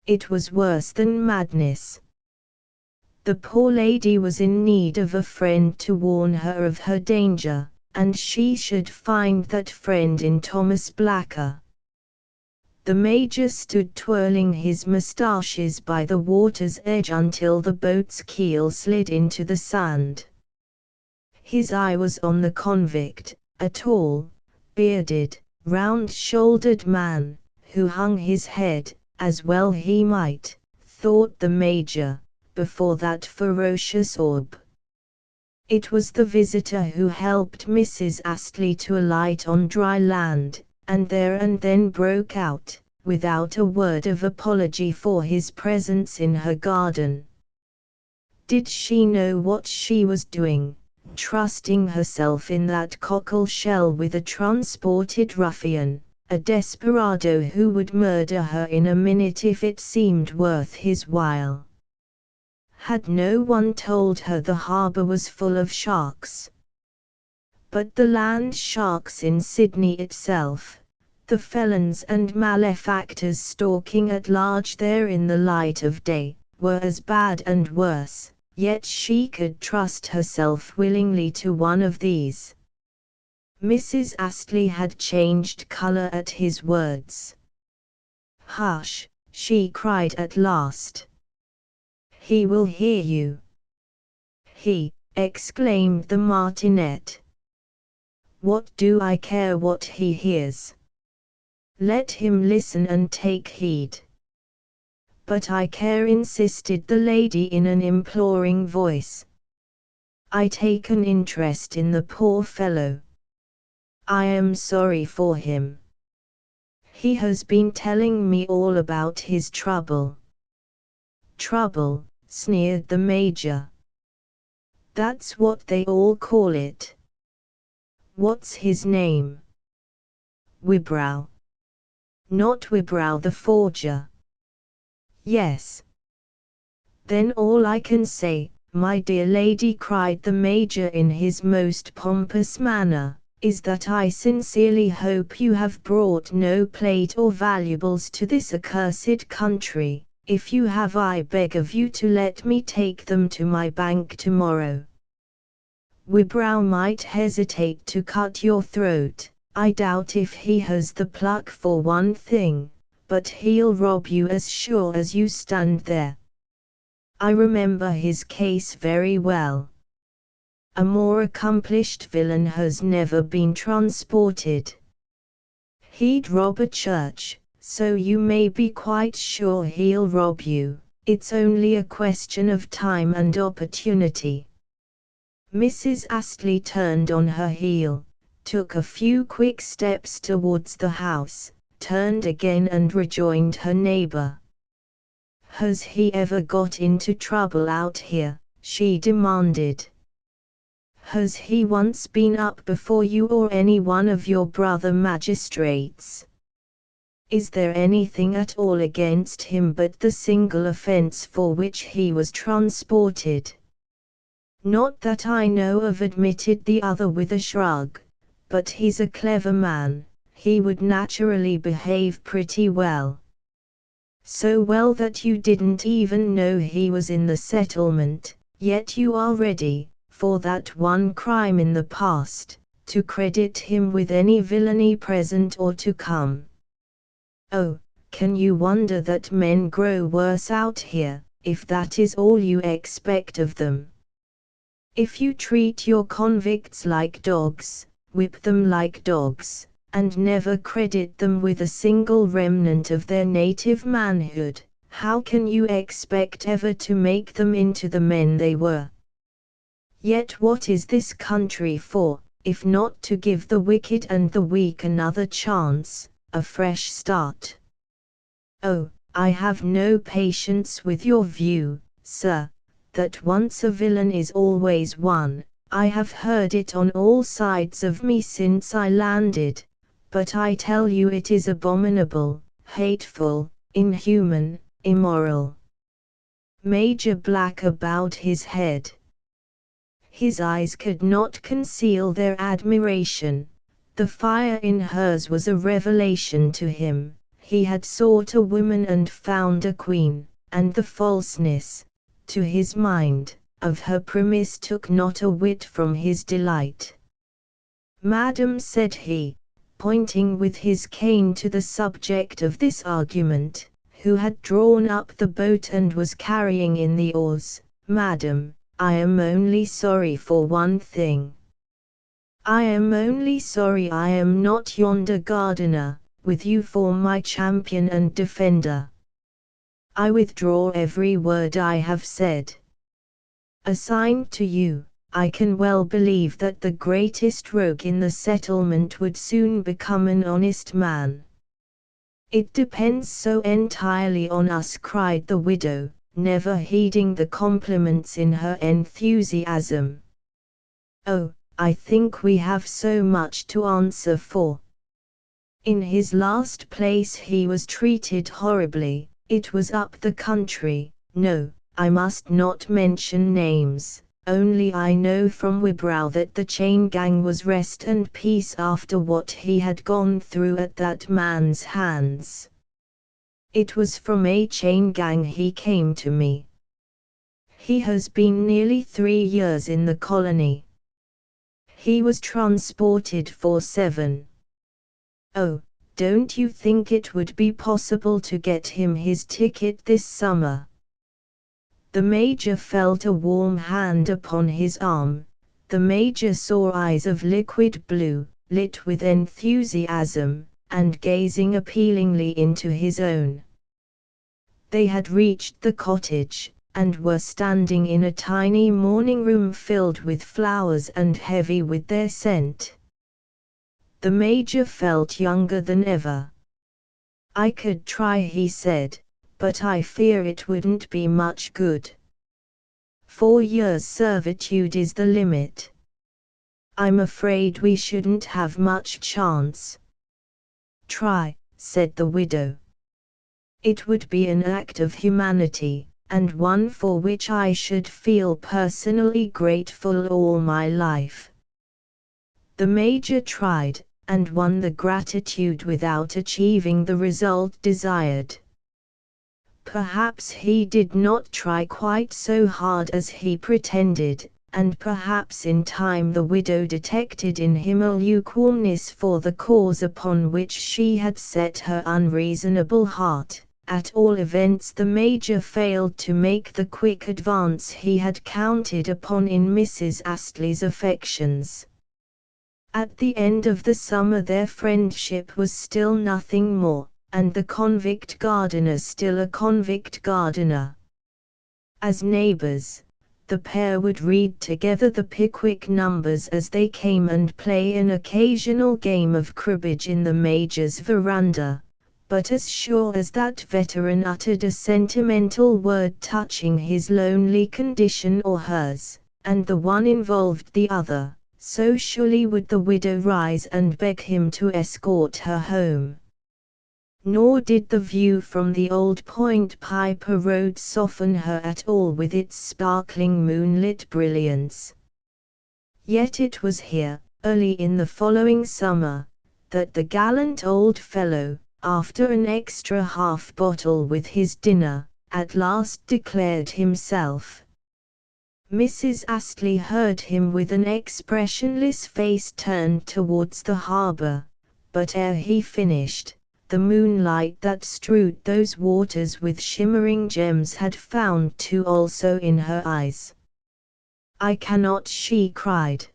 It was worse than madness. The poor lady was in need of a friend to warn her of her danger, and she should find that friend in Thomas Blacker. The Major stood twirling his moustaches by the water's edge until the boat's keel slid into the sand. His eye was on the convict, a tall, bearded, round-shouldered man, who hung his head, as well he might, thought the Major, before that ferocious orb. It was the visitor who helped Mrs. Astley to alight on dry land, and there and then broke out, without a word of apology for his presence in her garden. Did she know what she was doing, trusting herself in that cockle shell with a transported ruffian, a desperado who would murder her in a minute if it seemed worth his while? Had no one told her the harbour was full of sharks? But the land sharks in Sydney itself, the felons and malefactors stalking at large there in the light of day, were as bad and worse, yet she could trust herself willingly to one of these. Mrs. Astley had changed colour at his words. "Hush," she cried at last. "He will hear you." "He," exclaimed the martinet. "What do I care what he hears? Let him listen and take heed." "But I care," insisted the lady in an imploring voice. "I take an interest in the poor fellow. I am sorry for him. He has been telling me all about his trouble." "Trouble," sneered the Major. "That's what they all call it. What's his name?" "Wibrow." "Not Wibrow the forger?" "Yes." "Then all I can say, my dear lady," cried the Major in his most pompous manner, "is that I sincerely hope you have brought no plate or valuables to this accursed country. If you have, I beg of you to let me take them to my bank tomorrow. Wibrow might hesitate to cut your throat, I doubt if he has the pluck for one thing, but he'll rob you as sure as you stand there. I remember his case very well. A more accomplished villain has never been transported. He'd rob a church, so you may be quite sure he'll rob you. It's only a question of time and opportunity." Mrs. Astley turned on her heel, took a few quick steps towards the house, turned again and rejoined her neighbor. "Has he ever got into trouble out here?" she demanded. "Has he once been up before you or any one of your brother magistrates? Is there anything at all against him but the single offense for which he was transported?" "Not that I know of," admitted the other with a shrug, "but he's a clever man, he would naturally behave pretty well." "So well that you didn't even know he was in the settlement, yet you are ready, for that one crime in the past, to credit him with any villainy present or to come. Oh, can you wonder that men grow worse out here, if that is all you expect of them? If you treat your convicts like dogs, whip them like dogs, and never credit them with a single remnant of their native manhood, how can you expect ever to make them into the men they were? Yet what is this country for, if not to give the wicked and the weak another chance, a fresh start? Oh, I have no patience with your view, sir, that once a villain is always one. I have heard it on all sides of me since I landed, but I tell you it is abominable, hateful, inhuman, immoral." Major Blacker bowed his head. His eyes could not conceal their admiration. The fire in hers was a revelation to him. He had sought a woman and found a queen, and the falseness, to his mind, of her premise took not a whit from his delight. "Madam," said he, pointing with his cane to the subject of this argument, who had drawn up the boat and was carrying in the oars, "Madam, I am only sorry for one thing. I am only sorry I am not yonder gardener, with you for my champion and defender. I withdraw every word I have said. Assigned to you, I can well believe that the greatest rogue in the settlement would soon become an honest man. It depends so entirely on us, cried the widow, never heeding the compliments in her enthusiasm. Oh, I think we have so much to answer for. In his last place he was treated horribly. It was up the country. No, I must not mention names, only I know from Wibrow that the chain gang was rest and peace after what he had gone through at that man's hands. It was from a chain gang he came to me. He has been nearly 3 years in the colony. He was transported for 7. Oh, don't you think it would be possible to get him his ticket this summer? The Major felt a warm hand upon his arm. The Major saw eyes of liquid blue, lit with enthusiasm, and gazing appealingly into his own. They had reached the cottage, and were standing in a tiny morning room filled with flowers and heavy with their scent. The Major felt younger than ever. I could try, he said, but I fear it wouldn't be much good. 4 years' servitude is the limit. I'm afraid we shouldn't have much chance. Try, said the widow. It would be an act of humanity, and one for which I should feel personally grateful all my life. The Major tried, and won the gratitude without achieving the result desired. Perhaps he did not try quite so hard as he pretended, and perhaps in time the widow detected in him a lukewarmness for the cause upon which she had set her unreasonable heart. At all events the Major failed to make the quick advance he had counted upon in Mrs. Astley's affections. At the end of the summer their friendship was still nothing more, and the convict gardener still a convict gardener. As neighbors, the pair would read together the Pickwick numbers as they came and play an occasional game of cribbage in the Major's veranda, but as sure as that veteran uttered a sentimental word touching his lonely condition or hers, and the one involved the other, so surely would the widow rise and beg him to escort her home. Nor did the view from the old Point Piper road soften her at all with its sparkling moonlit brilliance. Yet it was here, early in the following summer, that the gallant old fellow, after an extra half bottle with his dinner, at last declared himself. Mrs. Astley heard him with an expressionless face turned towards the harbour, but ere he finished, the moonlight that strewed those waters with shimmering gems had found too also in her eyes. I cannot, she cried.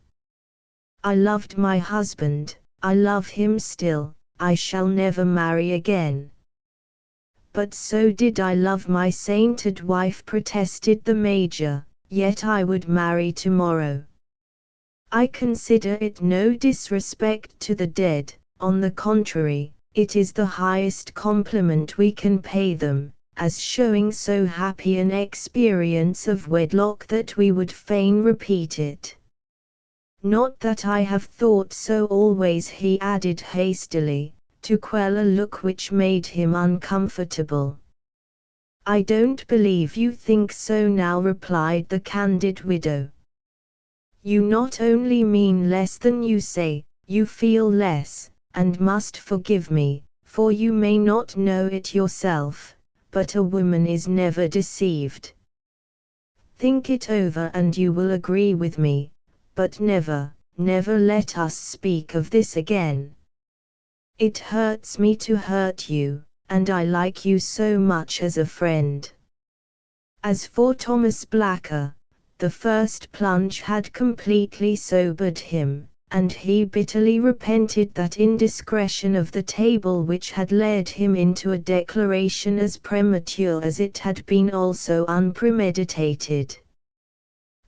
I loved my husband, I love him still, I shall never marry again. But so did I love my sainted wife, protested the Major. Yet I would marry tomorrow. I consider it no disrespect to the dead, on the contrary, it is the highest compliment we can pay them, as showing so happy an experience of wedlock that we would fain repeat it. Not that I have thought so always, he added hastily, to quell a look which made him uncomfortable. I don't believe you think so now, replied the candid widow. You not only mean less than you say, you feel less, and must forgive me, for you may not know it yourself, but a woman is never deceived. Think it over and you will agree with me, but never, never let us speak of this again. It hurts me to hurt you, and I like you so much as a friend. As for Thomas Blacker, the first plunge had completely sobered him, and he bitterly repented that indiscretion of the table which had led him into a declaration as premature as it had been also unpremeditated.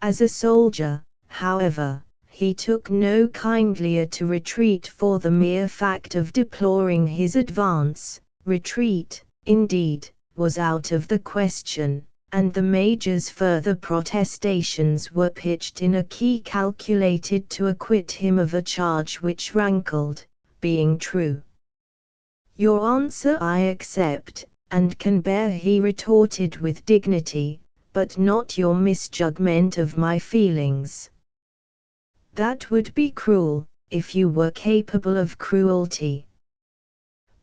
As a soldier, however, he took no kindlier to retreat for the mere fact of deploring his advance. Retreat, indeed, was out of the question, and the Major's further protestations were pitched in a key calculated to acquit him of a charge which rankled, being true. "Your answer I accept, and can bear," he retorted with dignity, "but not your misjudgment of my feelings. That would be cruel, if you were capable of cruelty.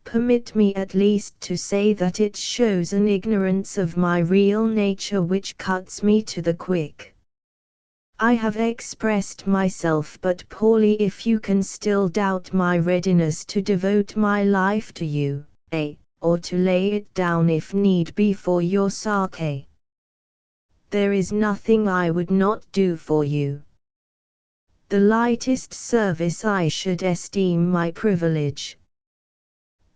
Permit me at least to say that it shows an ignorance of my real nature which cuts me to the quick. I have expressed myself but poorly if you can still doubt my readiness to devote my life to you, or to lay it down if need be for your sake. There is nothing I would not do for you. The lightest service I should esteem my privilege."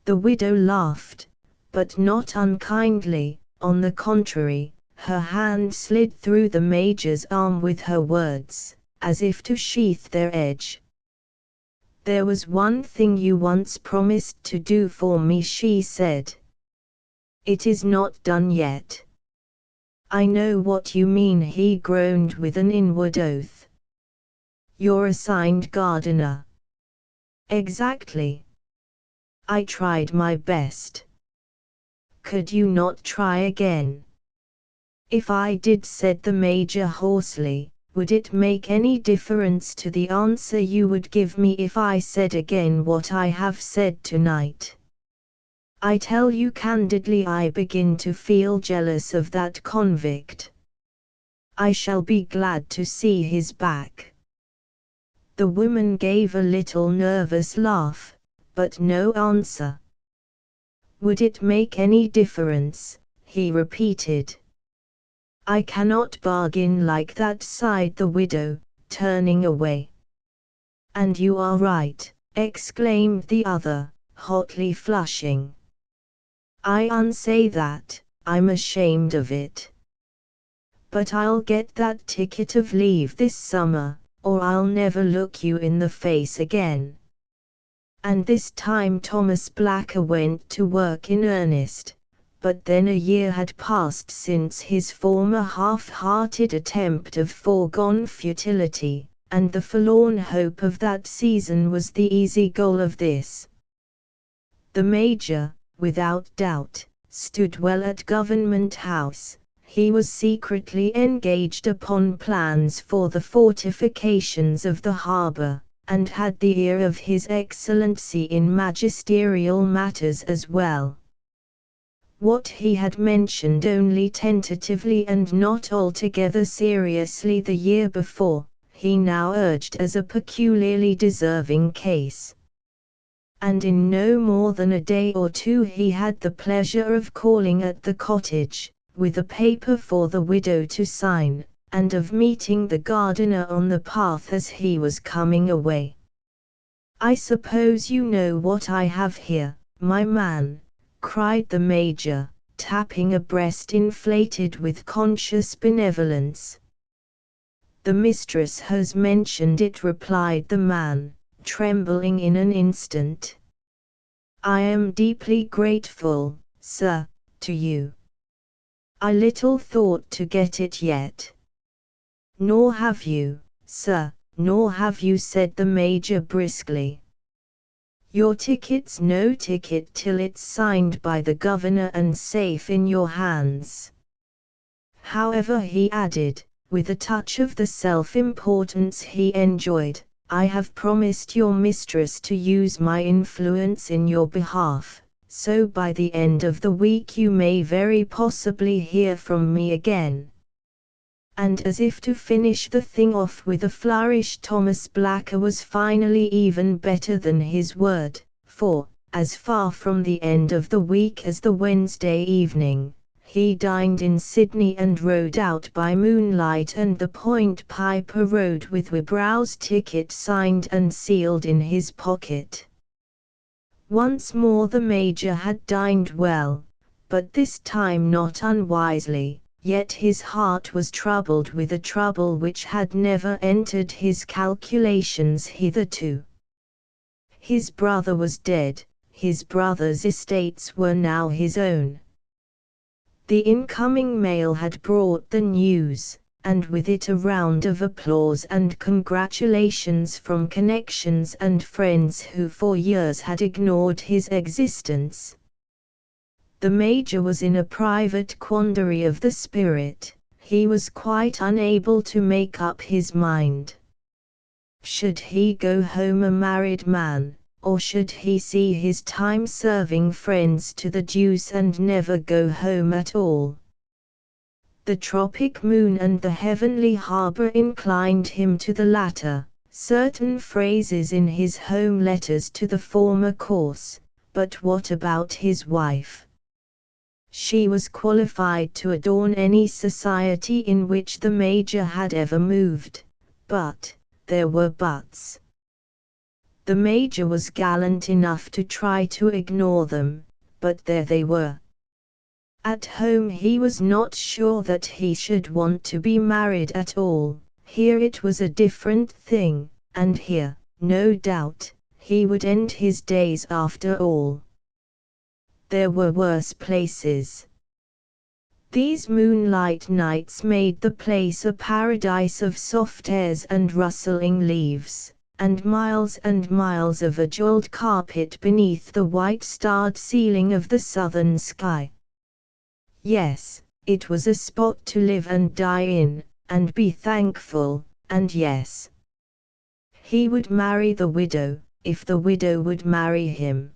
The widow laughed, but not unkindly. On the contrary, her hand slid through the Major's arm with her words, as if to sheath their edge. "There was one thing you once promised to do for me," she said. "It is not done yet." "I know what you mean," he groaned with an inward oath. "Your assigned gardener." "Exactly. I tried my best." "Could you not try again?" "If I did," said the Major hoarsely, "would it make any difference to the answer you would give me if I said again what I have said tonight? I tell you candidly I begin to feel jealous of that convict. I shall be glad to see his back." The woman gave a little nervous laugh, but no answer. "Would it make any difference?" he repeated. "I cannot bargain like that," sighed the widow, turning away. "And you are right," exclaimed the other, hotly flushing. "I unsay that, I'm ashamed of it. But I'll get that ticket of leave this summer, or I'll never look you in the face again." And this time Thomas Blacker went to work in earnest, but then a year had passed since his former half-hearted attempt of foregone futility, and the forlorn hope of that season was the easy goal of this. The Major, without doubt, stood well at Government House. He was secretly engaged upon plans for the fortifications of the harbour, and had the ear of His Excellency in magisterial matters as well. What he had mentioned only tentatively and not altogether seriously the year before, he now urged as a peculiarly deserving case. And in no more than a day or two he had the pleasure of calling at the cottage, with a paper for the widow to sign, and of meeting the gardener on the path as he was coming away. "I suppose you know what I have here, my man," cried the Major, tapping a breast inflated with conscious benevolence. "The mistress has mentioned it," replied the man, trembling in an instant. "I am deeply grateful, sir, to you. I little thought to get it yet." "Nor have you, sir, nor have you," said the Major briskly. "Your ticket's no ticket till it's signed by the governor and safe in your hands. However," he added, with a touch of the self-importance he enjoyed, "I have promised your mistress to use my influence in your behalf, so by the end of the week you may very possibly hear from me again." And as if to finish the thing off with a flourish, Thomas Blacker was finally even better than his word, for, as far from the end of the week as the Wednesday evening, He dined in Sydney and rode out by moonlight and the Point Piper rode with Wibrow's ticket signed and sealed in his pocket. Once more the Major had dined well, but this time not unwisely, yet his heart was troubled with a trouble which had never entered his calculations hitherto. His brother was dead, his brother's estates were now his own. The incoming mail had brought the news, and with it a round of applause and congratulations from connections and friends who for years had ignored his existence. The Major was in a private quandary of the spirit. He was quite unable to make up his mind. Should he go home a married man, or should he see his time-serving friends to the deuce and never go home at all? The tropic moon and the heavenly harbour inclined him to the latter, certain phrases in his home letters to the former course, but what about his wife? She was qualified to adorn any society in which the Major had ever moved, but there were buts. The Major was gallant enough to try to ignore them, but there they were. At home he was not sure that he should want to be married at all. Here it was a different thing, and here, no doubt, he would end his days after all. There were worse places. These moonlight nights made the place a paradise of soft airs and rustling leaves, and miles of a jeweled carpet beneath the white-starred ceiling of the southern sky. Yes, it was a spot to live and die in, and be thankful, and yes, he would marry the widow, if the widow would marry him.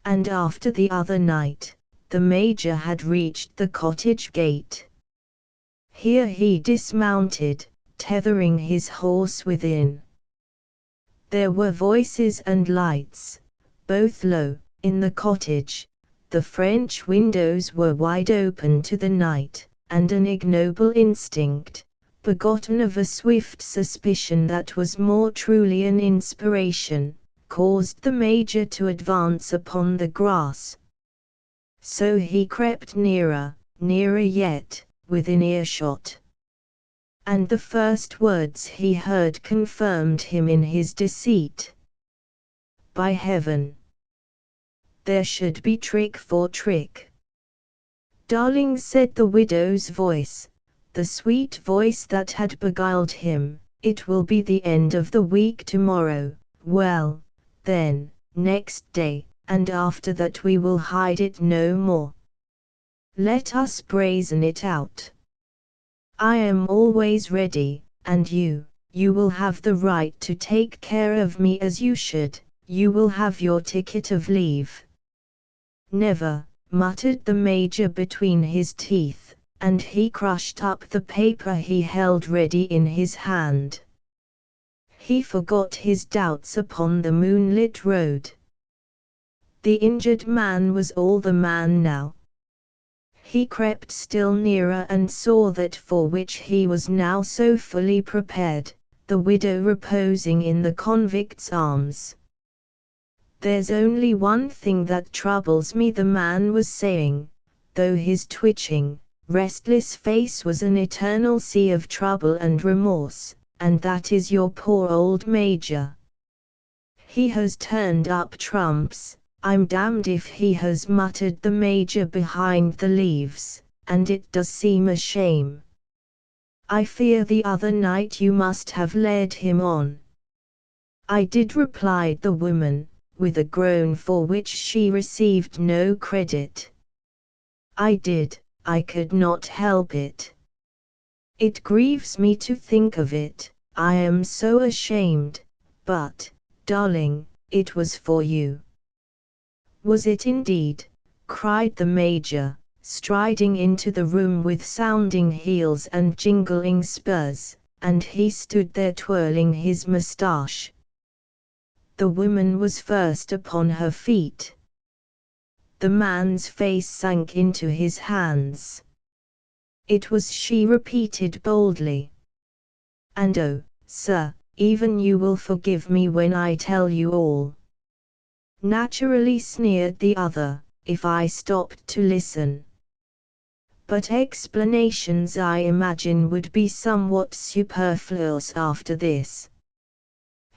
And after the other night, the Major had reached the cottage gate. Here he dismounted, tethering his horse within. There were voices and lights, both low, in the cottage. The French windows were wide open to the night, and an ignoble instinct, begotten of a swift suspicion that was more truly an inspiration, caused the Major to advance upon the grass. So he crept nearer, nearer yet, within earshot. And the first words he heard confirmed him in his deceit. By heaven! There should be trick for trick. Darling, said the widow's voice, the sweet voice that had beguiled him, it will be the end of the week tomorrow. Well, then, next day, and after that we will hide it no more. Let us brazen it out. I am always ready, and you will have the right to take care of me as you should, you will have your ticket of leave. Never, muttered the Major between his teeth, and he crushed up the paper he held ready in his hand. He forgot his doubts upon the moonlit road. The injured man was all the man now. He crept still nearer and saw that for which he was now so fully prepared, the widow reposing in the convict's arms. There's only one thing that troubles me, the man was saying, though his twitching, restless face was an eternal sea of trouble and remorse, and that is your poor old Major. He has turned up trumps. I'm damned if he has, muttered the Major behind the leaves, and it does seem a shame. I fear the other night you must have led him on. I did, replied the woman, with a groan for which she received no credit. I did, I could not help it. It grieves me to think of it, I am so ashamed, but, darling, it was for you. Was it indeed? Cried the Major, striding into the room with sounding heels and jingling spurs, and he stood there twirling his moustache. The woman was first upon her feet. The man's face sank into his hands. "It was she," repeated boldly. "And oh, sir, even you will forgive me when I tell you all." "Naturally," sneered the other, "if I stopped to listen. But explanations, I imagine, would be somewhat superfluous after this.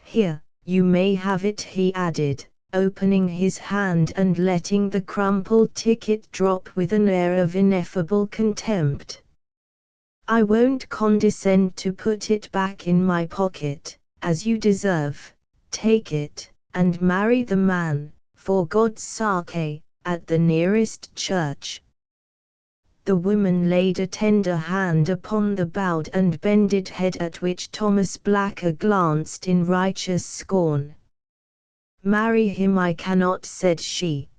Here, you may have it," he added, opening his hand and letting the crumpled ticket drop with an air of ineffable contempt. "I won't condescend to put it back in my pocket, as you deserve. Take it, and marry the man, for God's sake, at the nearest church." The woman laid a tender hand upon the bowed and bended head, at which Thomas Blacker glanced in righteous scorn. "Marry him I cannot," said she.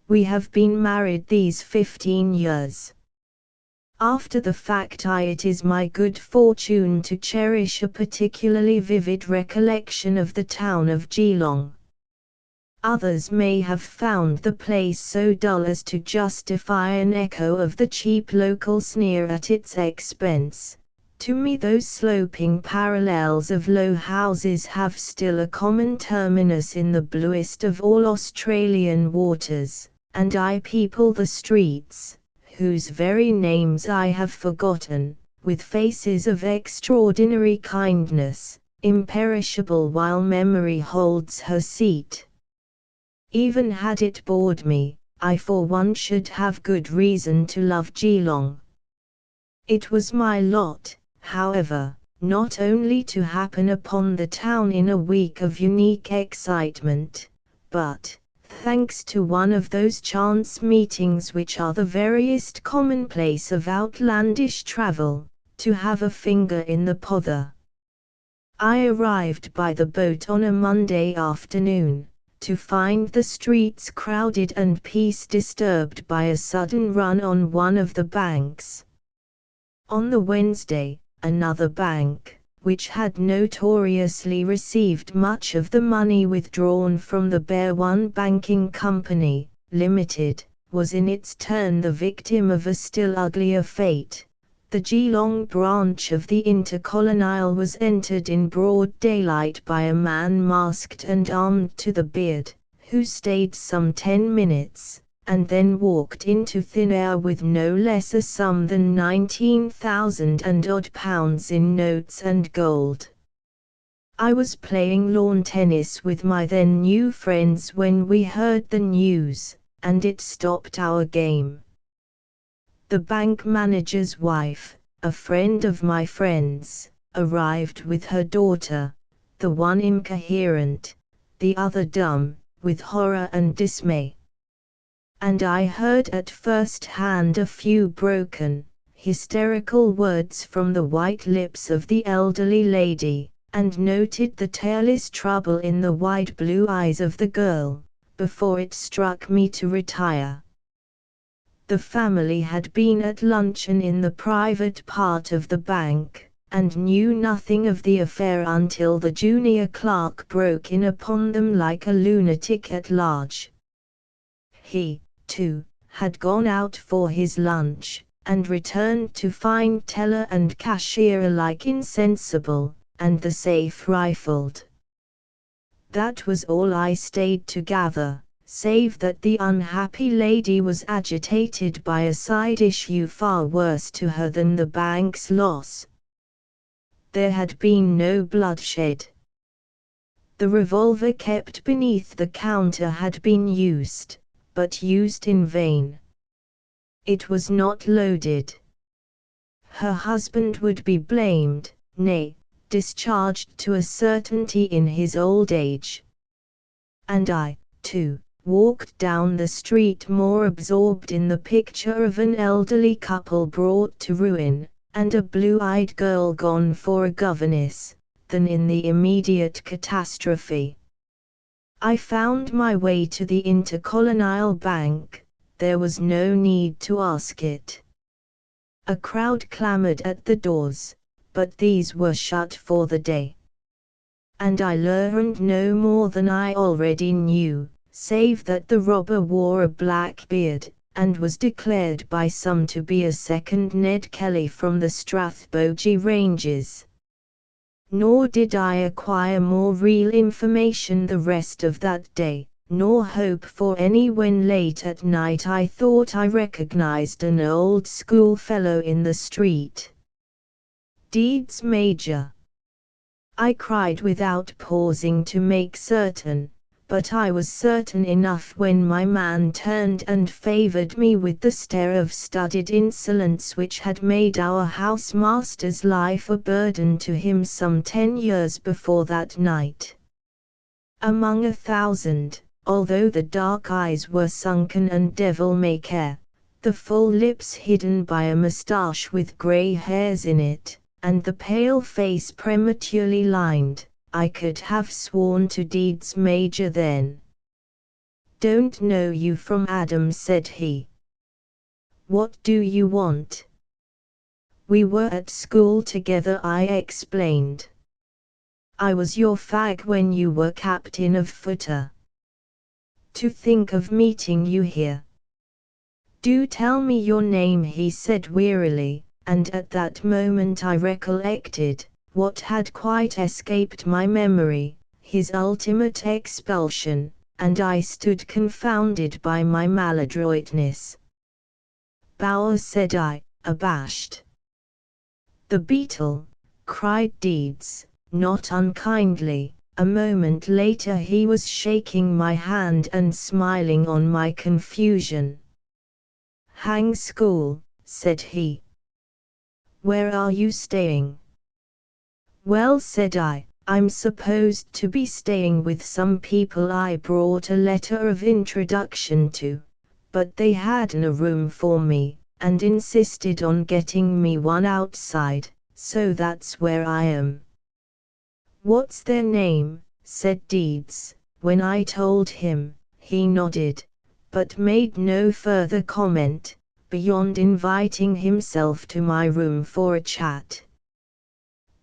"We have been married these 15 years. After the fact it is my good fortune to cherish a particularly vivid recollection of the town of Geelong. Others may have found the place so dull as to justify an echo of the cheap local sneer at its expense. To me those sloping parallels of low houses have still a common terminus in the bluest of all Australian waters, and I people the streets, whose very names I have forgotten, with faces of extraordinary kindness, imperishable while memory holds her seat. Even had it bored me, I for one should have good reason to love Geelong. It was my lot, however, not only to happen upon the town in a week of unique excitement, but, thanks to one of those chance meetings which are the veriest commonplace of outlandish travel, to have a finger in the pother. I arrived by the boat on a Monday afternoon, to find the streets crowded and peace disturbed by a sudden run on one of the banks. On the Wednesday, another bank, which had notoriously received much of the money withdrawn from the Bear One Banking Company, Limited, was in its turn the victim of a still uglier fate. The Geelong branch of the Intercolonial was entered in broad daylight by a man masked and armed to the beard, who stayed some 10 minutes, and then walked into thin air with no less a sum than 19,000 and odd pounds in notes and gold. I was playing lawn tennis with my then new friends when we heard the news, and it stopped our game. The bank manager's wife, a friend of my friend's, arrived with her daughter, the one incoherent, the other dumb, with horror and dismay. And I heard at first hand a few broken, hysterical words from the white lips of the elderly lady, and noted the tailless trouble in the wide blue eyes of the girl, before it struck me to retire. The family had been at luncheon in the private part of the bank, and knew nothing of the affair until the junior clerk broke in upon them like a lunatic at large. He, too, had gone out for his lunch, and returned to find teller and cashier alike insensible, and the safe rifled. That was all I stayed to gather, save that the unhappy lady was agitated by a side issue far worse to her than the bank's loss. There had been no bloodshed. The revolver kept beneath the counter had been used, but used in vain. It was not loaded. Her husband would be blamed, nay, discharged to a certainty in his old age. And I, too, walked down the street more absorbed in the picture of an elderly couple brought to ruin, and a blue-eyed girl gone for a governess, than in the immediate catastrophe. I found my way to the Intercolonial Bank. There was no need to ask it. A crowd clamored at the doors, but these were shut for the day. And I learned no more than I already knew, save that the robber wore a black beard, and was declared by some to be a second Ned Kelly from the Strathbogie Ranges. Nor did I acquire more real information the rest of that day, nor hope for any when late at night I thought I recognized an old schoolfellow in the street. "Deeds, Major!" I cried without pausing to make certain, but I was certain enough when my man turned and favored me with the stare of studied insolence which had made our housemaster's life a burden to him some 10 years before that night. Among 1,000, although the dark eyes were sunken and devil-may-care, the full lips hidden by a moustache with grey hairs in it, and the pale face prematurely lined, I could have sworn to Deeds, Major then. "Don't know you from Adam," said he. "What do you want?" "We were at school together," I explained. "I was your fag when you were captain of footer. To think of meeting you here." "Do tell me your name," he said wearily, and at that moment I recollected, what had quite escaped my memory, his ultimate expulsion, and I stood confounded by my maladroitness. "Bower," said I, abashed. "The beetle!" cried Deeds, not unkindly. A moment later he was shaking my hand and smiling on my confusion. "Hang school," said he. "Where are you staying?" "Well," said I, "I'm supposed to be staying with some people I brought a letter of introduction to, but they hadn't a room for me, and insisted on getting me one outside, so that's where I am." "What's their name?" said Deeds. When I told him, he nodded, but made no further comment, beyond inviting himself to my room for a chat.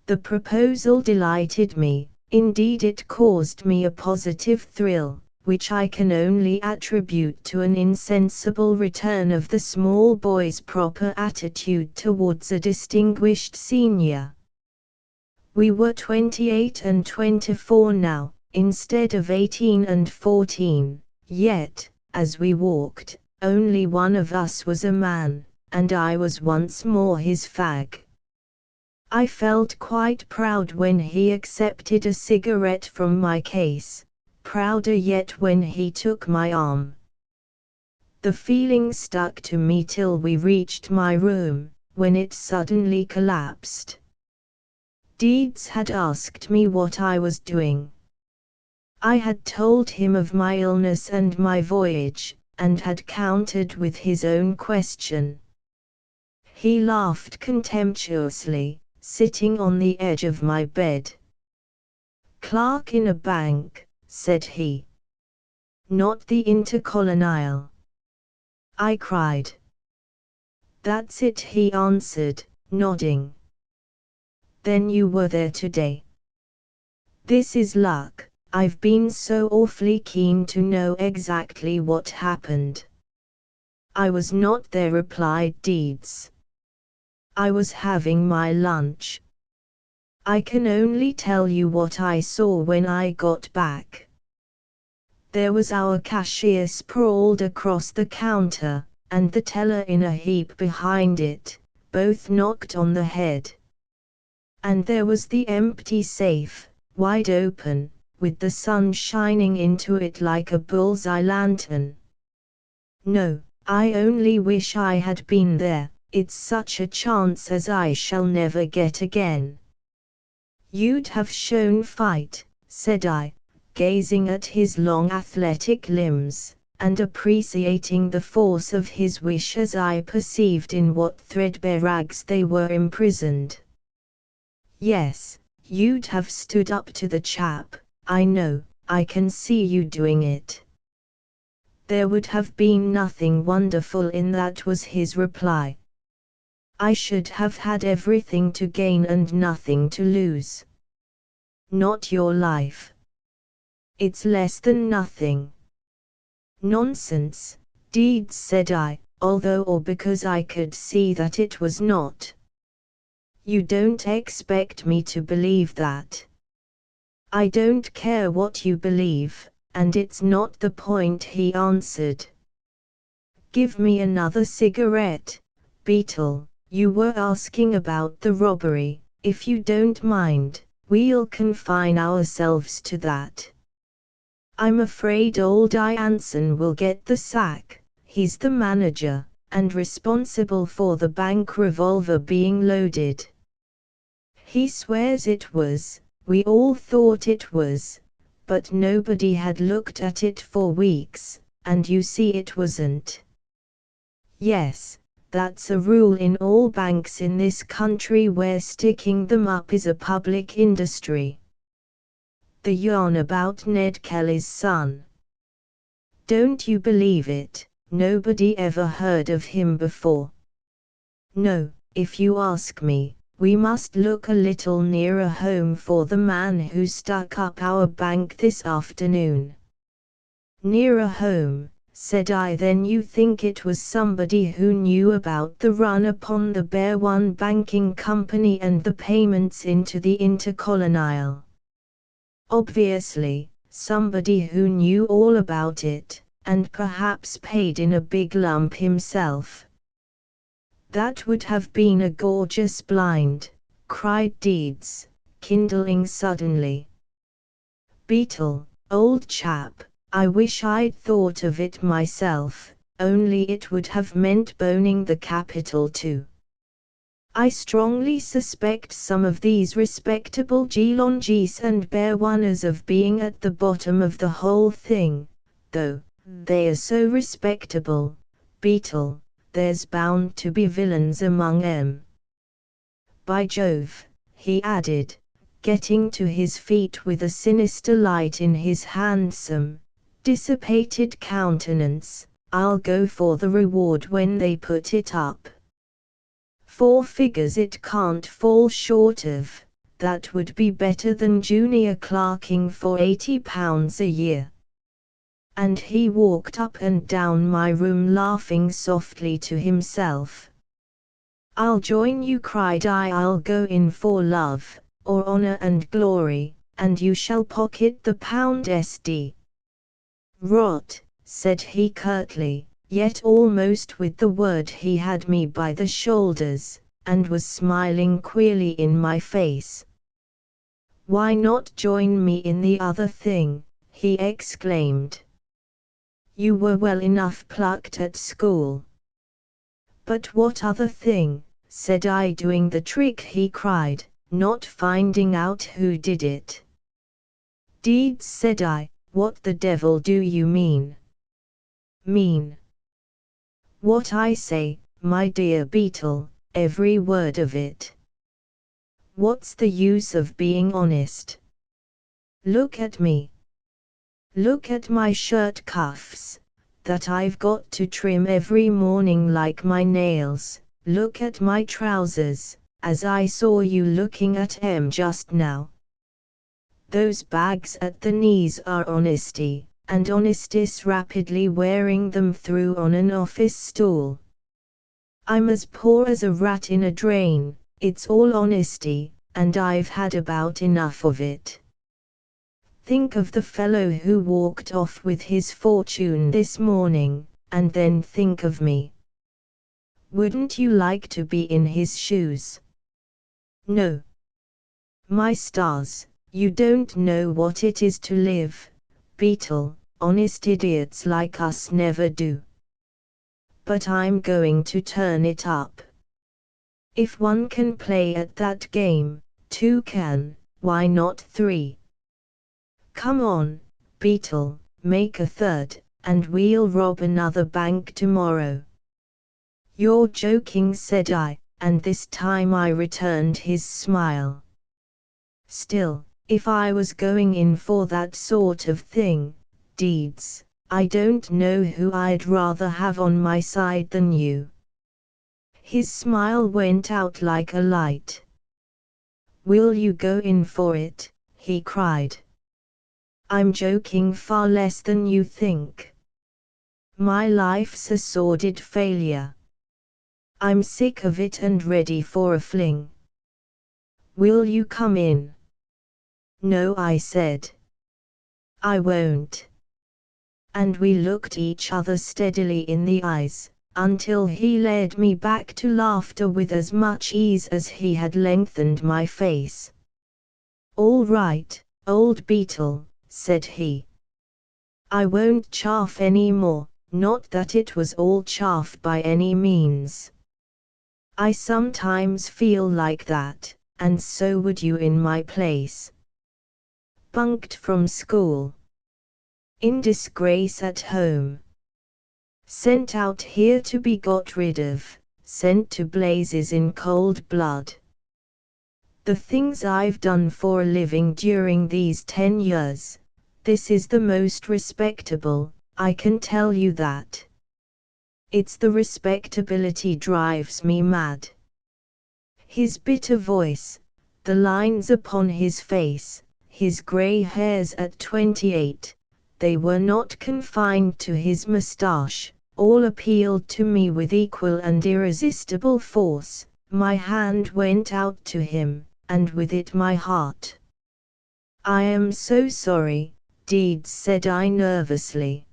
The proposal delighted me, indeed it caused me a positive thrill, which I can only attribute to an insensible return of the small boy's proper attitude towards a distinguished senior. We were 28 and 24 now, instead of 18 and 14, yet, as we walked, only one of us was a man, and I was once more his fag. I felt quite proud when he accepted a cigarette from my case, prouder yet when he took my arm. The feeling stuck to me till we reached my room, when it suddenly collapsed. Deeds had asked me what I was doing. I had told him of my illness and my voyage, and had countered with his own question. He laughed contemptuously, sitting on the edge of my bed. "Clerk in a bank," said he. "Not the Intercolonial?" I cried. "That's it," he answered, nodding. "Then you were there today?" "This is luck, I've been so awfully keen to know exactly what happened." "I was not there," replied Deeds. "I was having my lunch. I can only tell you what I saw when I got back. There was our cashier sprawled across the counter, and the teller in a heap behind it, both knocked on the head. And there was the empty safe, wide open, with the sun shining into it like a bull's-eye lantern. No, I only wish I had been there, it's such a chance as I shall never get again." "You'd have shown fight," said I, gazing at his long athletic limbs, and appreciating the force of his wish as I perceived in what threadbare rags they were imprisoned. "Yes, you'd have stood up to the chap, I know, I can see you doing it." "There would have been nothing wonderful in that," was his reply. "I should have had everything to gain and nothing to lose." "Not your life." "It's less than nothing." Nonsense, Deeds, said I, although or because I could see that it was not. You don't expect me to believe that. I don't care what you believe, and it's not the point, he answered. Give me another cigarette, Beetle. You were asking about the robbery. If you don't mind, we'll confine ourselves to that. I'm afraid old Ianson will get the sack. He's the manager, and responsible for the bank revolver being loaded. He swears it was, we all thought it was, but nobody had looked at it for weeks, and you see it wasn't. Yes, that's a rule in all banks in this country where sticking them up is a public industry. The yarn about Ned Kelly's son. Don't you believe it, nobody ever heard of him before. No, if you ask me, we must look a little nearer home for the man who stuck up our bank this afternoon. Nearer home, said I. Then you think it was somebody who knew about the run upon the Bear One Banking Company and the payments into the Intercolonial. Obviously, somebody who knew all about it, and perhaps paid in a big lump himself. That would have been a gorgeous blind, cried Deeds, kindling suddenly. Beetle, old chap, I wish I'd thought of it myself, only it would have meant boning the capital too. I strongly suspect some of these respectable Geelongese and Bearwaners of being at the bottom of the whole thing, though they are so respectable, Beetle, there's bound to be villains among 'em. By Jove, he added, getting to his feet with a sinister light in his handsome, dissipated countenance, I'll go for the reward when they put it up. 4 figures it can't fall short of, that would be better than junior clerking for £80 a year. And he walked up and down my room laughing softly to himself. I'll join you, cried I. I'll go in for love, or honor and glory, and you shall pocket the £SD. Rot, said he curtly, yet almost with the word. He had me by the shoulders, and was smiling queerly in my face. Why not join me in the other thing, he exclaimed. You were well enough plucked at school. But what other thing, said I. Doing the trick, he cried, not finding out who did it. Deeds, said I, what the devil do you mean? Mean? What I say, my dear Beetle, every word of it. What's the use of being honest? Look at me. Look at my shirt cuffs, that I've got to trim every morning like my nails. Look at my trousers, as I saw you looking at 'em just now. Those bags at the knees are honesty, and honesty's rapidly wearing them through on an office stool. I'm as poor as a rat in a drain, it's all honesty, and I've had about enough of it. Think of the fellow who walked off with his fortune this morning, and then think of me. Wouldn't you like to be in his shoes? No. My stars, you don't know what it is to live, Beetle, honest idiots like us never do. But I'm going to turn it up. If one can play at that game, 2 can, why not 3? Come on, Beetle, make a 3rd, and we'll rob another bank tomorrow. You're joking, said I, and this time I returned his smile. Still, if I was going in for that sort of thing, Deeds, I don't know who I'd rather have on my side than you. His smile went out like a light. Will you go in for it? He cried. I'm joking far less than you think. My life's a sordid failure. I'm sick of it and ready for a fling. Will you come in? No, I said. I won't. And we looked each other steadily in the eyes, until he led me back to laughter with as much ease as he had lengthened my face. All right, old beetle, said he. I won't chaff any more, not that it was all chaff by any means. I sometimes feel like that, and so would you in my place. Bunked from school. In disgrace at home. Sent out here to be got rid of, sent to blazes in cold blood. The things I've done for a living during these 10 years, this is the most respectable, I can tell you that. It's the respectability drives me mad. His bitter voice, the lines upon his face, his grey hairs at 28, they were not confined to his moustache, all appealed to me with equal and irresistible force. My hand went out to him, and with it my heart. I am so sorry, Deeds, said I nervously.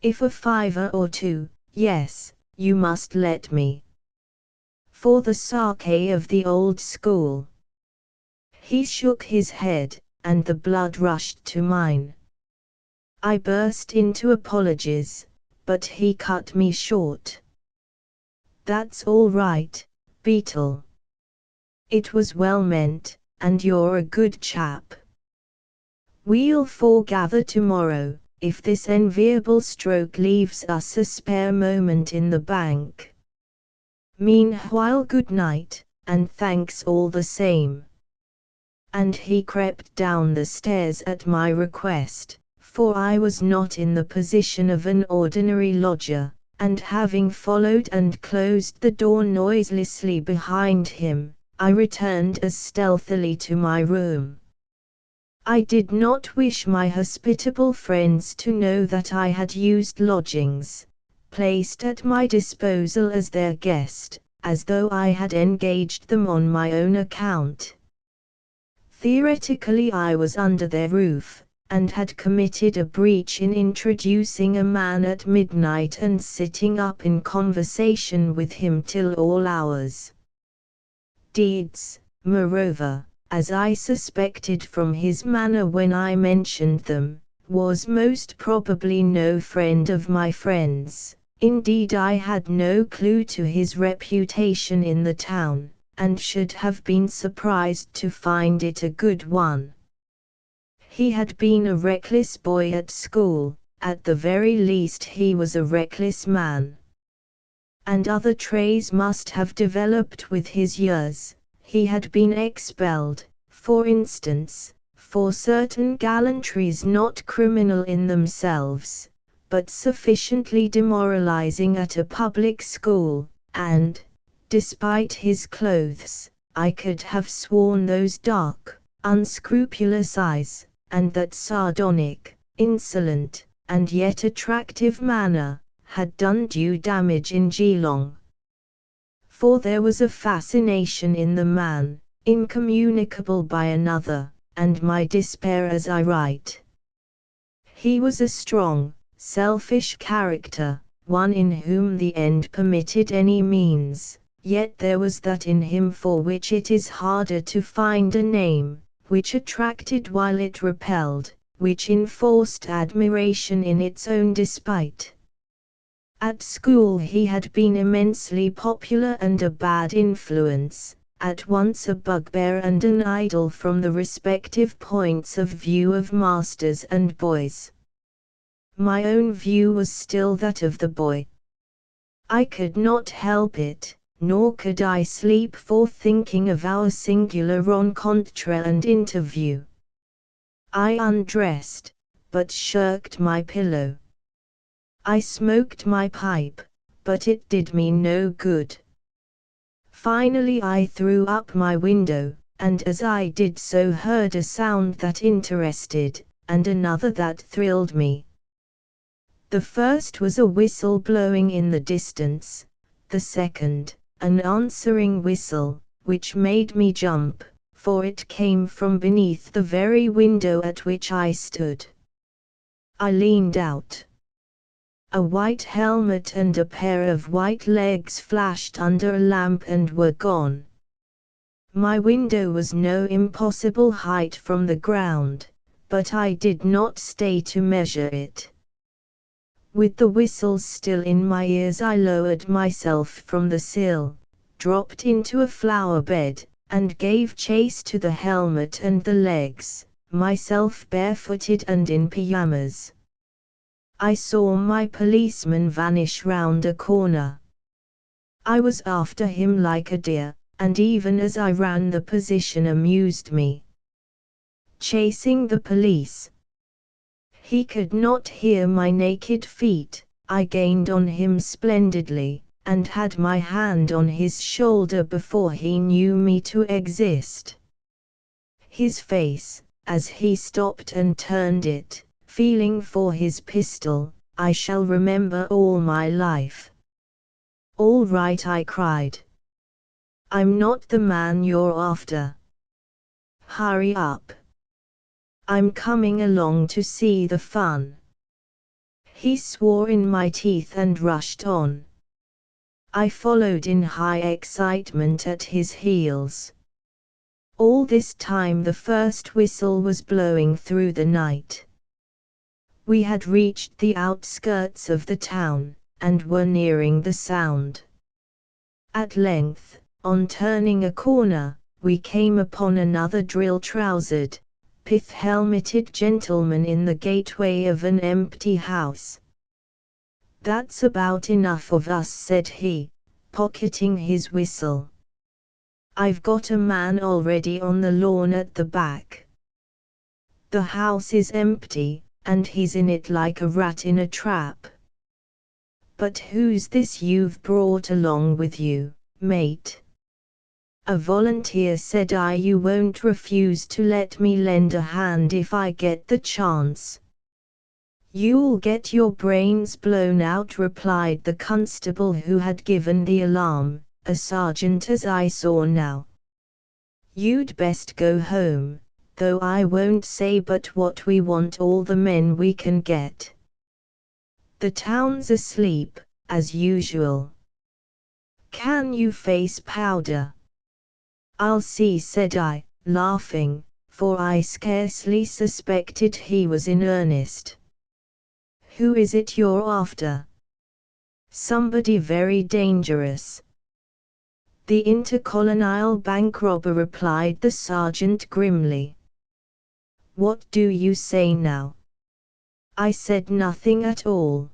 If a fiver or two, yes, you must let me. For the sake of the old school. He shook his head, and the blood rushed to mine. I burst into apologies, but he cut me short. That's all right, Beetle. It was well meant, and you're a good chap. We'll foregather tomorrow, if this enviable stroke leaves us a spare moment in the bank. Meanwhile, good night, and thanks all the same. And he crept down the stairs at my request, for I was not in the position of an ordinary lodger, and having followed and closed the door noiselessly behind him, I returned as stealthily to my room. I did not wish my hospitable friends to know that I had used lodgings, placed at my disposal as their guest, as though I had engaged them on my own account. Theoretically I was under their roof, and had committed a breach in introducing a man at midnight and sitting up in conversation with him till all hours. Deeds, moreover, as I suspected from his manner when I mentioned them, was most probably no friend of my friends. Indeed, I had no clue to his reputation in the town, and should have been surprised to find it a good one. He had been a reckless boy at school, at the very least he was a reckless man. And other traits must have developed with his years. He had been expelled, for instance, for certain gallantries not criminal in themselves, but sufficiently demoralizing at a public school, and, despite his clothes, I could have sworn those dark, unscrupulous eyes, and that sardonic, insolent, and yet attractive manner, had done due damage in Geelong. For there was a fascination in the man, incommunicable by another, and my despair as I write. He was a strong, selfish character, one in whom the end permitted any means, yet there was that in him for which it is harder to find a name, which attracted while it repelled, which enforced admiration in its own despite. At school he had been immensely popular and a bad influence, at once a bugbear and an idol from the respective points of view of masters and boys. My own view was still that of the boy. I could not help it, nor could I sleep for thinking of our singular rencontre and interview. I undressed, but shirked my pillow. I smoked my pipe, but it did me no good. Finally I threw up my window, and as I did so heard a sound that interested, and another that thrilled me. The first was a whistle blowing in the distance, the second, an answering whistle, which made me jump, for it came from beneath the very window at which I stood. I leaned out. A white helmet and a pair of white legs flashed under a lamp and were gone. My window was no impossible height from the ground, but I did not stay to measure it. With the whistles still in my ears, I lowered myself from the sill, dropped into a flower bed, and gave chase to the helmet and the legs, myself barefooted and in pyjamas. I saw my policeman vanish round a corner. I was after him like a deer, and even as I ran the position amused me. Chasing the police. He could not hear my naked feet. I gained on him splendidly, and had my hand on his shoulder before he knew me to exist. His face, as he stopped and turned it, feeling for his pistol, I shall remember all my life. "All right," I cried. "I'm not the man you're after. Hurry up. I'm coming along to see the fun." He swore in my teeth and rushed on. I followed in high excitement at his heels. All this time the first whistle was blowing through the night. We had reached the outskirts of the town, and were nearing the sound. At length, on turning a corner, we came upon another drill-trousered, pith-helmeted gentleman in the gateway of an empty house. "That's about enough of us," said he, pocketing his whistle. "I've got a man already on the lawn at the back. The house is empty, and he's in it like a rat in a trap." "But who's this you've brought along with you, mate?" "A volunteer," said I. "You won't refuse to let me lend a hand if I get the chance." "You'll get your brains blown out," replied the constable who had given the alarm, a sergeant as I saw now. "You'd best go home, though I won't say but what we want all the men we can get. The town's asleep, as usual. Can you face powder?" "I'll see," said I, laughing, for I scarcely suspected he was in earnest. "Who is it you're after?" "Somebody very dangerous." "The Intercolonial bank robber," replied the sergeant grimly. "What do you say now?" I said nothing at all.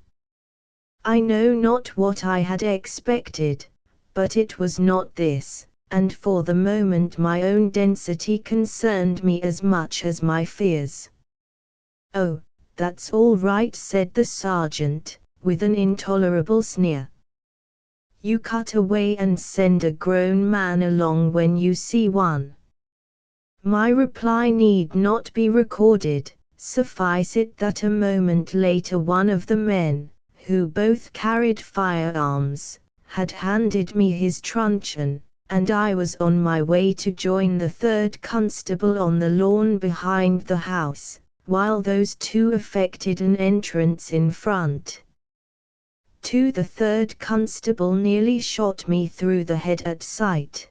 I know not what I had expected, but it was not this, and for the moment my own density concerned me as much as my fears. "Oh, that's all right," said the sergeant, with an intolerable sneer. "You cut away and send a grown man along when you see one." My reply need not be recorded. Suffice it that a moment later one of the men, who both carried firearms, had handed me his truncheon, and I was on my way to join the third constable on the lawn behind the house, while those two effected an entrance in front. The third constable nearly shot me through the head at sight.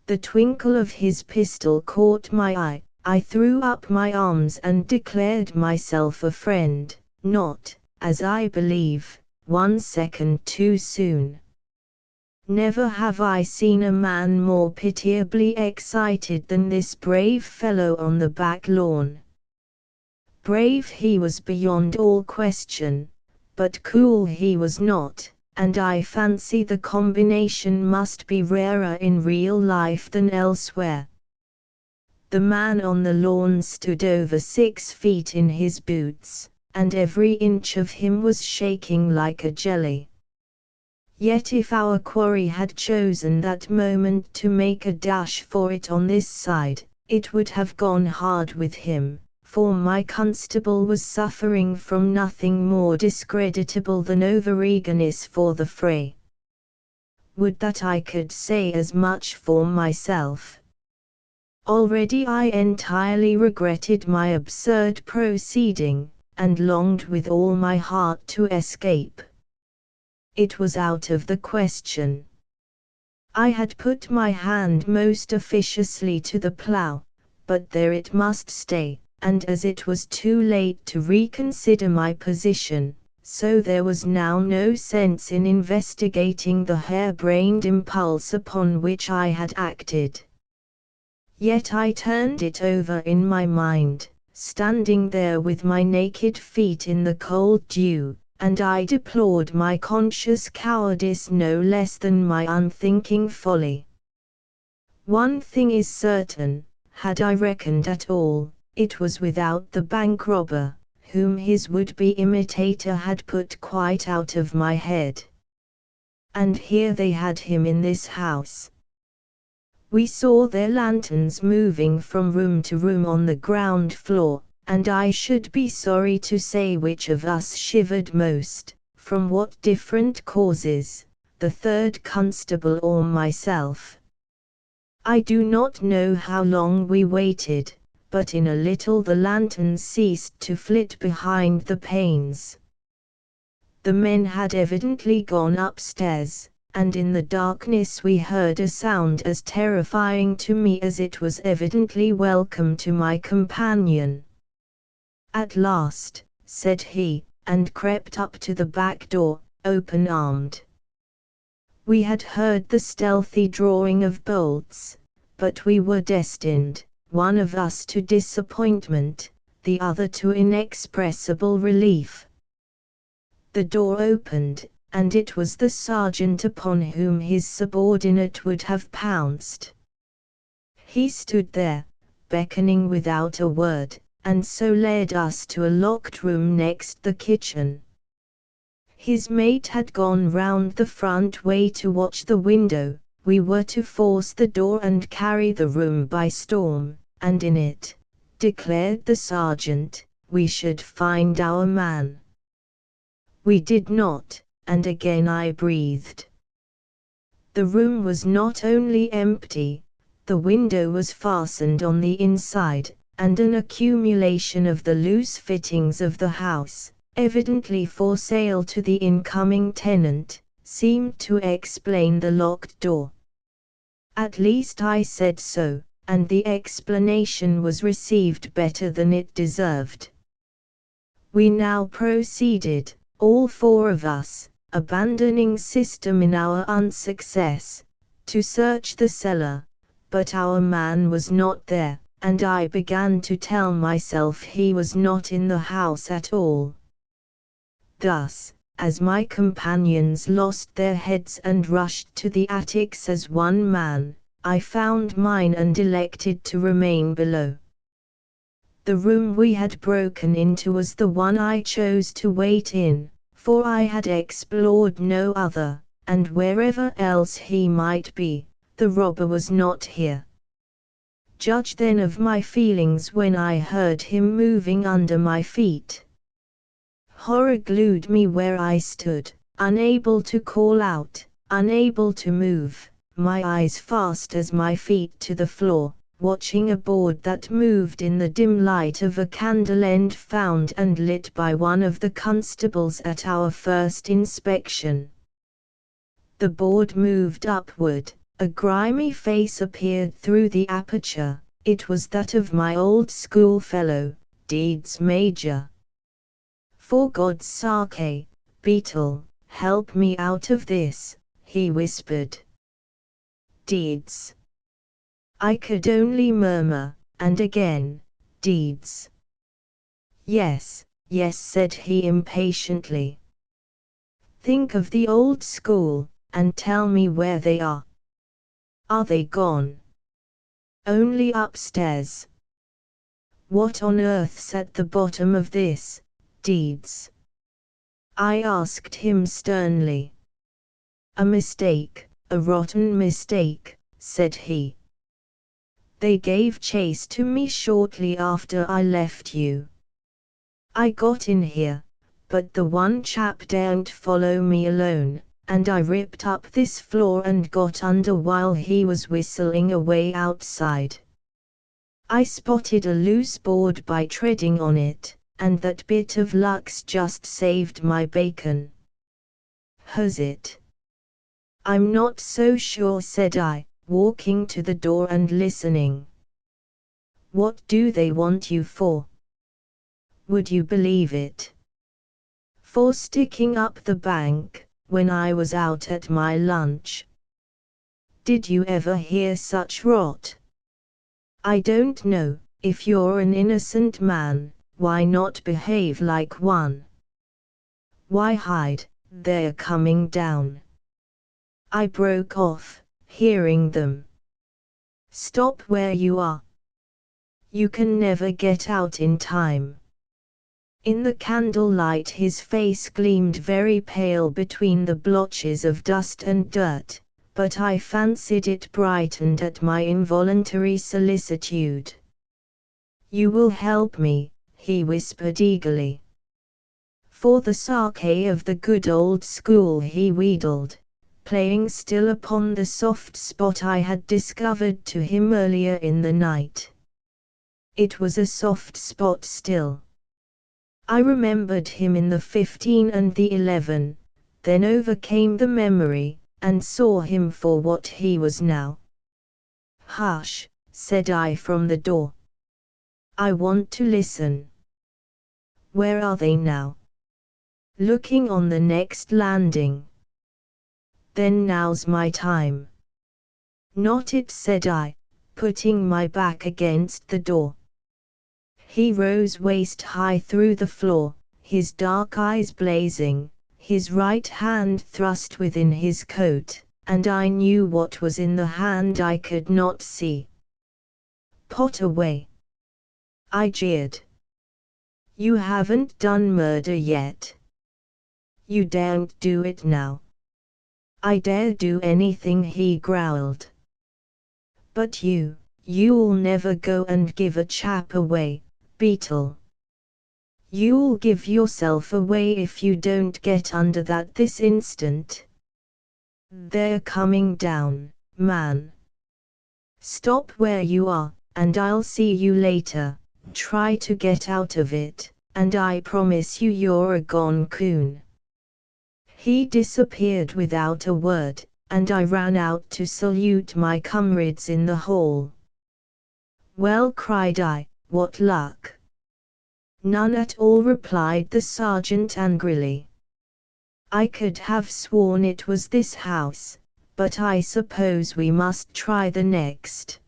The twinkle of his pistol caught my eye. I threw up my arms and declared myself a friend, not, as I believe, 1 second too soon. Never have I seen a man more pitiably excited than this brave fellow on the back lawn. Brave he was beyond all question, but cool he was not, and I fancy the combination must be rarer in real life than elsewhere. The man on the lawn stood over 6 feet in his boots, and every inch of him was shaking like a jelly. Yet if our quarry had chosen that moment to make a dash for it on this side, it would have gone hard with him, for my constable was suffering from nothing more discreditable than over-eagerness for the fray. Would that I could say as much for myself. Already I entirely regretted my absurd proceeding, and longed with all my heart to escape. It was out of the question. I had put my hand most officiously to the plough, but there it must stay, and as it was too late to reconsider my position, so there was now no sense in investigating the hair-brained impulse upon which I had acted. Yet I turned it over in my mind, standing there with my naked feet in the cold dew, and I deplored my conscious cowardice no less than my unthinking folly. One thing is certain, had I reckoned at all, it was without the bank robber, whom his would-be imitator had put quite out of my head. And here they had him in this house. We saw their lanterns moving from room to room on the ground floor, and I should be sorry to say which of us shivered most, from what different causes, the third constable or myself. I do not know how long we waited, but in a little the lanterns ceased to flit behind the panes. The men had evidently gone upstairs, and in the darkness we heard a sound as terrifying to me as it was evidently welcome to my companion. "At last," said he, and crept up to the back door, open-armed. We had heard the stealthy drawing of bolts, but we were destined, one of us to disappointment, the other to inexpressible relief. The door opened, and it was the sergeant upon whom his subordinate would have pounced. He stood there, beckoning without a word, and so led us to a locked room next the kitchen. His mate had gone round the front way to watch the window. We were to force the door and carry the room by storm, and in it, declared the sergeant, we should find our man. We did not, and again I breathed. The room was not only empty, the window was fastened on the inside, and an accumulation of the loose fittings of the house, evidently for sale to the incoming tenant, seemed to explain the locked door. At least I said so, and the explanation was received better than it deserved. We now proceeded, all four of us, abandoning system in our unsuccess, to search the cellar, but our man was not there, and I began to tell myself he was not in the house at all. Thus, as my companions lost their heads and rushed to the attics as one man, I found mine and elected to remain below. The room we had broken into was the one I chose to wait in, for I had explored no other, and wherever else he might be, the robber was not here. Judge then of my feelings when I heard him moving under my feet. Horror glued me where I stood, unable to call out, unable to move, my eyes fast as my feet to the floor, watching a board that moved in the dim light of a candle end found and lit by one of the constables at our first inspection. The board moved upward, a grimy face appeared through the aperture. It was that of my old schoolfellow, Deeds Major. "For God's sake, Beetle, help me out of this," he whispered. "Deeds." I could only murmur, and again, "Deeds." "Yes, yes," said he impatiently. "Think of the old school, and tell me where they are. Are they gone?" "Only upstairs." "What on earth's at the bottom of this, Deeds?" I asked him sternly. "A mistake, a rotten mistake," said he. They gave chase to me shortly after I left you. I got in here, but the one chap daren't follow me alone, and I ripped up this floor and got under while he was whistling away outside. I spotted a loose board by treading on it, and that bit of luck's just saved my bacon. Has it? I'm not so sure, said I, walking to the door and listening. What do they want you for? Would you believe it? For sticking up the bank, when I was out at my lunch. Did you ever hear such rot? I don't know. If you're an innocent man, why not behave like one? Why hide? They're coming down. I broke off, hearing them. Stop where you are. You can never get out in time. In the candlelight his face gleamed very pale between the blotches of dust and dirt, but I fancied it brightened at my involuntary solicitude. You will help me, he whispered eagerly. For the sake of the good old school, he wheedled, playing still upon the soft spot I had discovered to him earlier in the night. It was a soft spot still. I remembered him in the 15 and the 11, then overcame the memory, and saw him for what he was now. Hush, said I from the door. I want to listen. Where are they now? Looking on the next landing. Then now's my time. Not it, said I, putting my back against the door. He rose waist-high through the floor, his dark eyes blazing, his right hand thrust within his coat, and I knew what was in the hand I could not see. Pot away. I jeered. You haven't done murder yet. You daren't do it now. I dare do anything, he growled. But you'll never go and give a chap away, Beetle. You'll give yourself away if you don't get under that this instant. They're coming down, man. Stop where you are, and I'll see you later. Try to get out of it, and I promise you're a gone coon. He disappeared without a word, and I ran out to salute my comrades in the hall. Well, cried I, what luck? None at all, replied the sergeant angrily. I could have sworn it was this house, but I suppose we must try the next.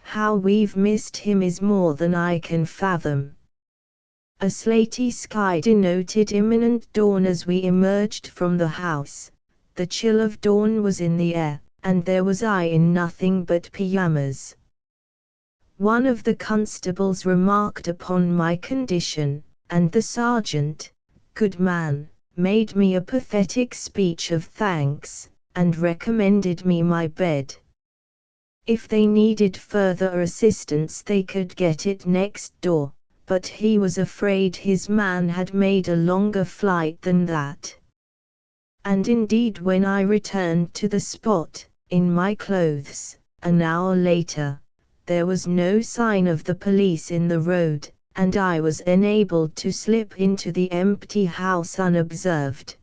How we've missed him is more than I can fathom. A slaty sky denoted imminent dawn as we emerged from the house. The chill of dawn was in the air, and there was I in nothing but pyjamas. One of the constables remarked upon my condition, and the sergeant, good man, made me a pathetic speech of thanks, and recommended me my bed. If they needed further assistance they could get it next door, but he was afraid his man had made a longer flight than that. And indeed, when I returned to the spot, in my clothes, an hour later, there was no sign of the police in the road, and I was enabled to slip into the empty house unobserved.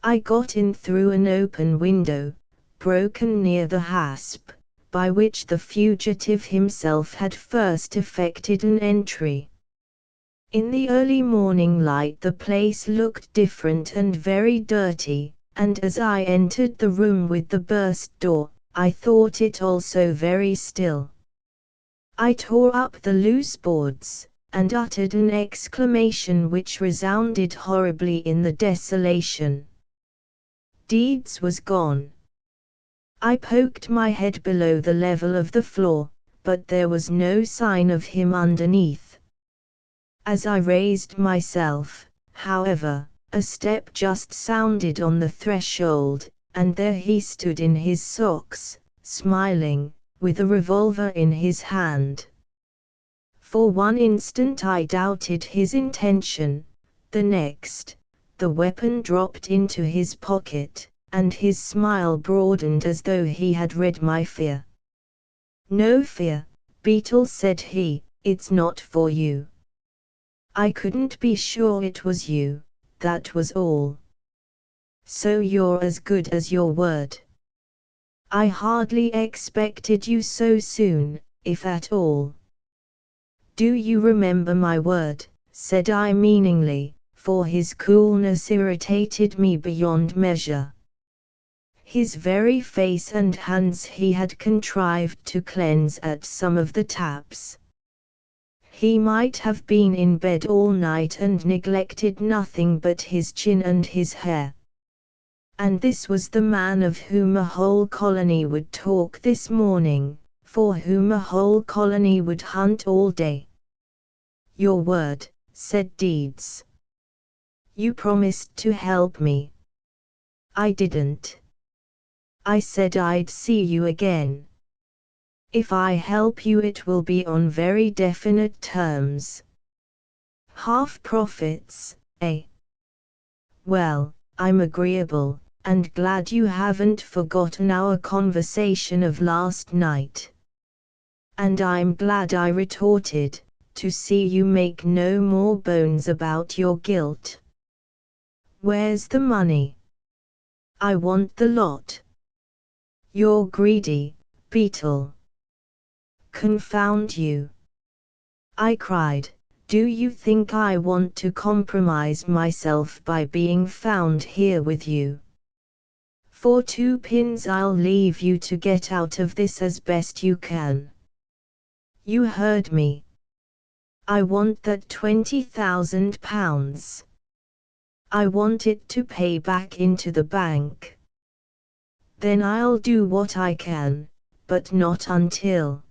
I got in through an open window, broken near the hasp, by which the fugitive himself had first effected an entry. In the early morning light the place looked different and very dirty, and as I entered the room with the burst door, I thought it also very still. I tore up the loose boards, and uttered an exclamation which resounded horribly in the desolation. Deeds was gone. I poked my head below the level of the floor, but there was no sign of him underneath. As I raised myself, however, a step just sounded on the threshold, and there he stood in his socks, smiling, with a revolver in his hand. For one instant I doubted his intention, the next, the weapon dropped into his pocket, and his smile broadened as though he had read my fear. "No fear, Beetle," said he, "it's not for you. I couldn't be sure it was you, that was all. So you're as good as your word. I hardly expected you so soon, if at all." "Do you remember my word?" said I meaningly, for his coolness irritated me beyond measure. His very face and hands he had contrived to cleanse at some of the taps. He might have been in bed all night and neglected nothing but his chin and his hair. And this was the man of whom a whole colony would talk this morning, for whom a whole colony would hunt all day. "Your word," said Deeds. "You promised to help me." "I didn't. I said I'd see you again. If I help you it will be on very definite terms." "Half profits, eh? Well, I'm agreeable, and glad you haven't forgotten our conversation of last night. And I'm glad," I retorted, "to see you make no more bones about your guilt. Where's the money? I want the lot." "You're greedy, Beetle." "Confound you!" I cried. "Do you think I want to compromise myself by being found here with you? For 2 pins I'll leave you to get out of this as best you can." "You heard me. I want that £20,000. I want it to pay back into the bank. Then I'll do what I can, but not until."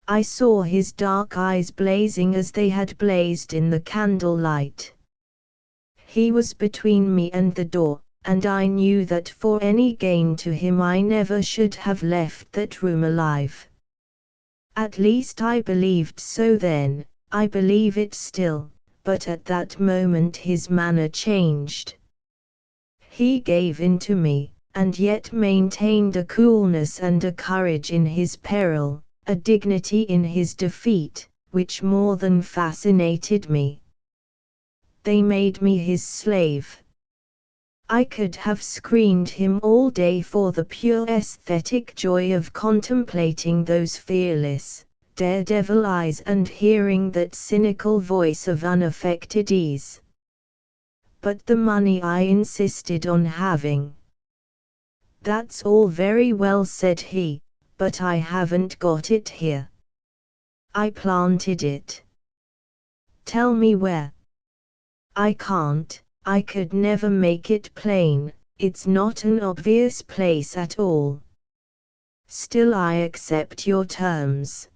I saw his dark eyes blazing as they had blazed in the candlelight. He was between me and the door, and I knew that for any gain to him I never should have left that room alive. At least I believed so then, I believe it still, but at that moment his manner changed. He gave in to me, and yet maintained a coolness and a courage in his peril, a dignity in his defeat, which more than fascinated me. They made me his slave. I could have screened him all day for the pure aesthetic joy of contemplating those fearless, daredevil eyes and hearing that cynical voice of unaffected ease. But the money I insisted on having. "That's all very well," said he, "but I haven't got it here. I planted it." "Tell me where." "I can't, I could never make it plain, it's not an obvious place at all. Still I accept your terms.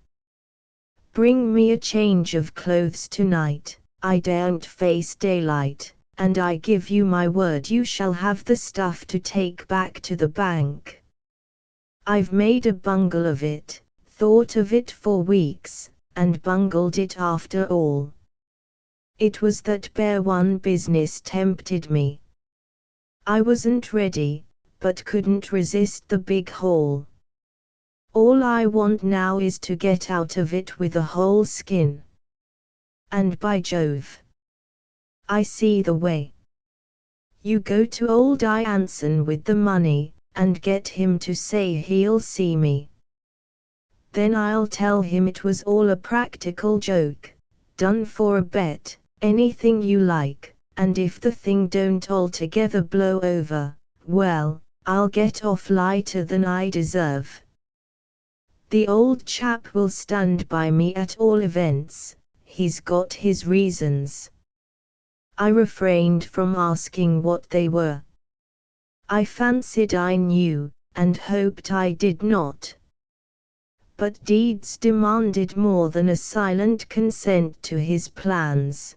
Bring me a change of clothes tonight, I daren't face daylight, and I give you my word you shall have the stuff to take back to the bank. I've made a bungle of it, thought of it for weeks, and bungled it after all. It was that bare one business tempted me. I wasn't ready, but couldn't resist the big haul. All I want now is to get out of it with a whole skin. And by Jove, I see the way. You go to old Anson with the money, and get him to say he'll see me. Then I'll tell him it was all a practical joke, done for a bet, anything you like, and if the thing don't altogether blow over, well, I'll get off lighter than I deserve. The old chap will stand by me at all events, he's got his reasons." I refrained from asking what they were. I fancied I knew, and hoped I did not. But Deeds demanded more than a silent consent to his plans.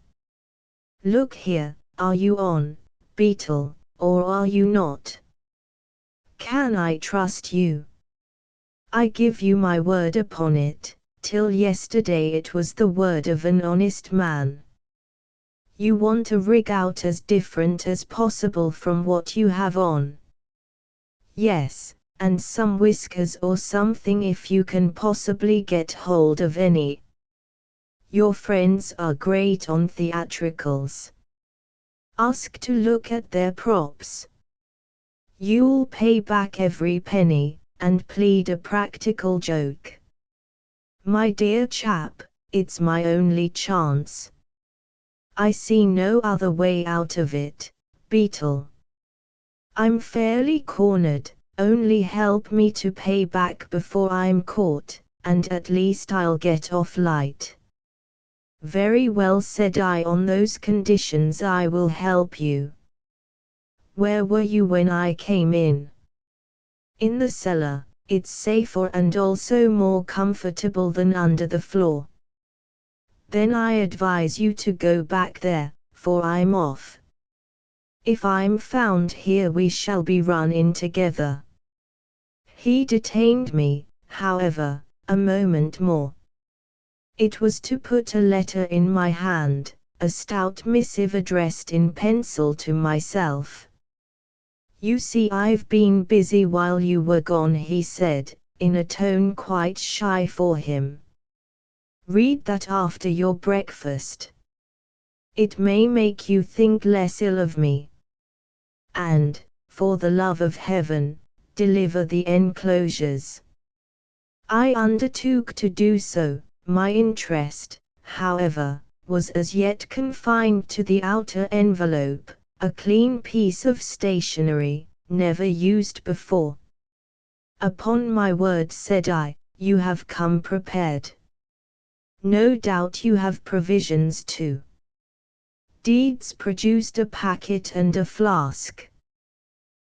"Look here, are you on, Beetle, or are you not? Can I trust you? I give you my word upon it, till yesterday it was the word of an honest man. You want a rig out as different as possible from what you have on. Yes, and some whiskers or something if you can possibly get hold of any. Your friends are great on theatricals. Ask to look at their props. You'll pay back every penny, and plead a practical joke. My dear chap, it's my only chance. I see no other way out of it, Beetle. I'm fairly cornered, only help me to pay back before I'm caught, and at least I'll get off light. Very well, said I, on those conditions I will help you. Where were you when I came in? In the cellar. It's safer and also more comfortable than under the floor. Then I advise you to go back there, for I'm off. If I'm found here we shall be run in together. He detained me, however, a moment more. It was to put a letter in my hand, a stout missive addressed in pencil to myself. You see, I've been busy while you were gone, he said, in a tone quite shy for him. Read that after your breakfast. It may make you think less ill of me. And, for the love of heaven, deliver the enclosures. I undertook to do so. My interest, however, was as yet confined to the outer envelope, a clean piece of stationery, never used before. Upon my word, said I, you have come prepared. No doubt you have provisions too. Deeds produced a packet and a flask.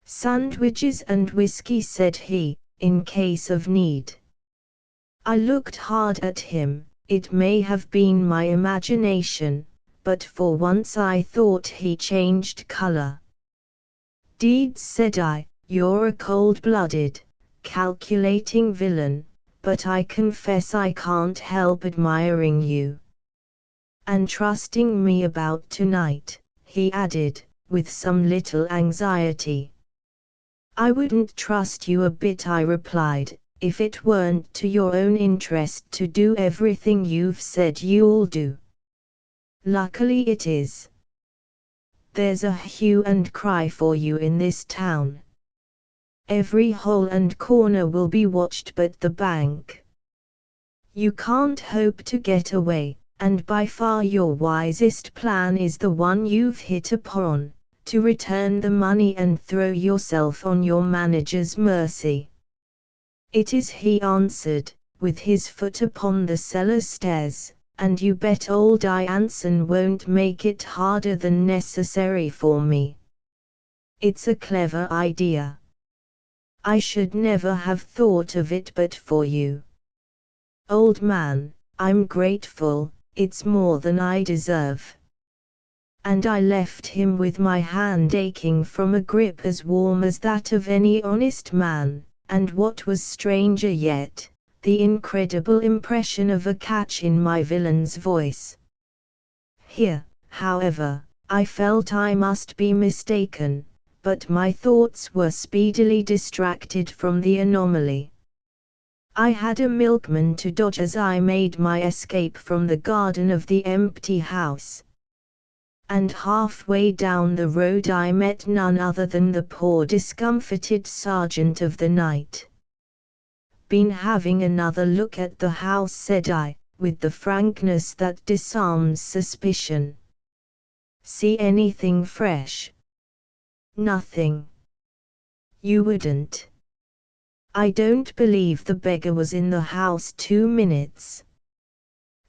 Sandwiches and whiskey, said he, in case of need. I looked hard at him. It may have been my imagination, but for once I thought he changed color. Deeds, said I, you're a cold-blooded, calculating villain, but I confess I can't help admiring you. And trusting me about tonight, he added, with some little anxiety. I wouldn't trust you a bit, I replied, if it weren't to your own interest to do everything you've said you'll do. Luckily it is. There's a hue and cry for you in this town. Every hole and corner will be watched but the bank. You can't hope to get away, and by far your wisest plan is the one you've hit upon, to return the money and throw yourself on your manager's mercy. It is, he answered, with his foot upon the cellar stairs, and you bet old Anson won't make it harder than necessary for me. It's a clever idea. I should never have thought of it but for you. Old man, I'm grateful, it's more than I deserve. And I left him with my hand aching from a grip as warm as that of any honest man. And what was stranger yet, the incredible impression of a catch in my villain's voice. Here, however, I felt I must be mistaken, but my thoughts were speedily distracted from the anomaly. I had a milkman to dodge as I made my escape from the garden of the empty house. And halfway down the road I met none other than the poor discomfited sergeant of the night. Been having another look at the house, said I, with the frankness that disarms suspicion. See anything fresh? Nothing. You wouldn't. I don't believe the beggar was in the house 2 minutes.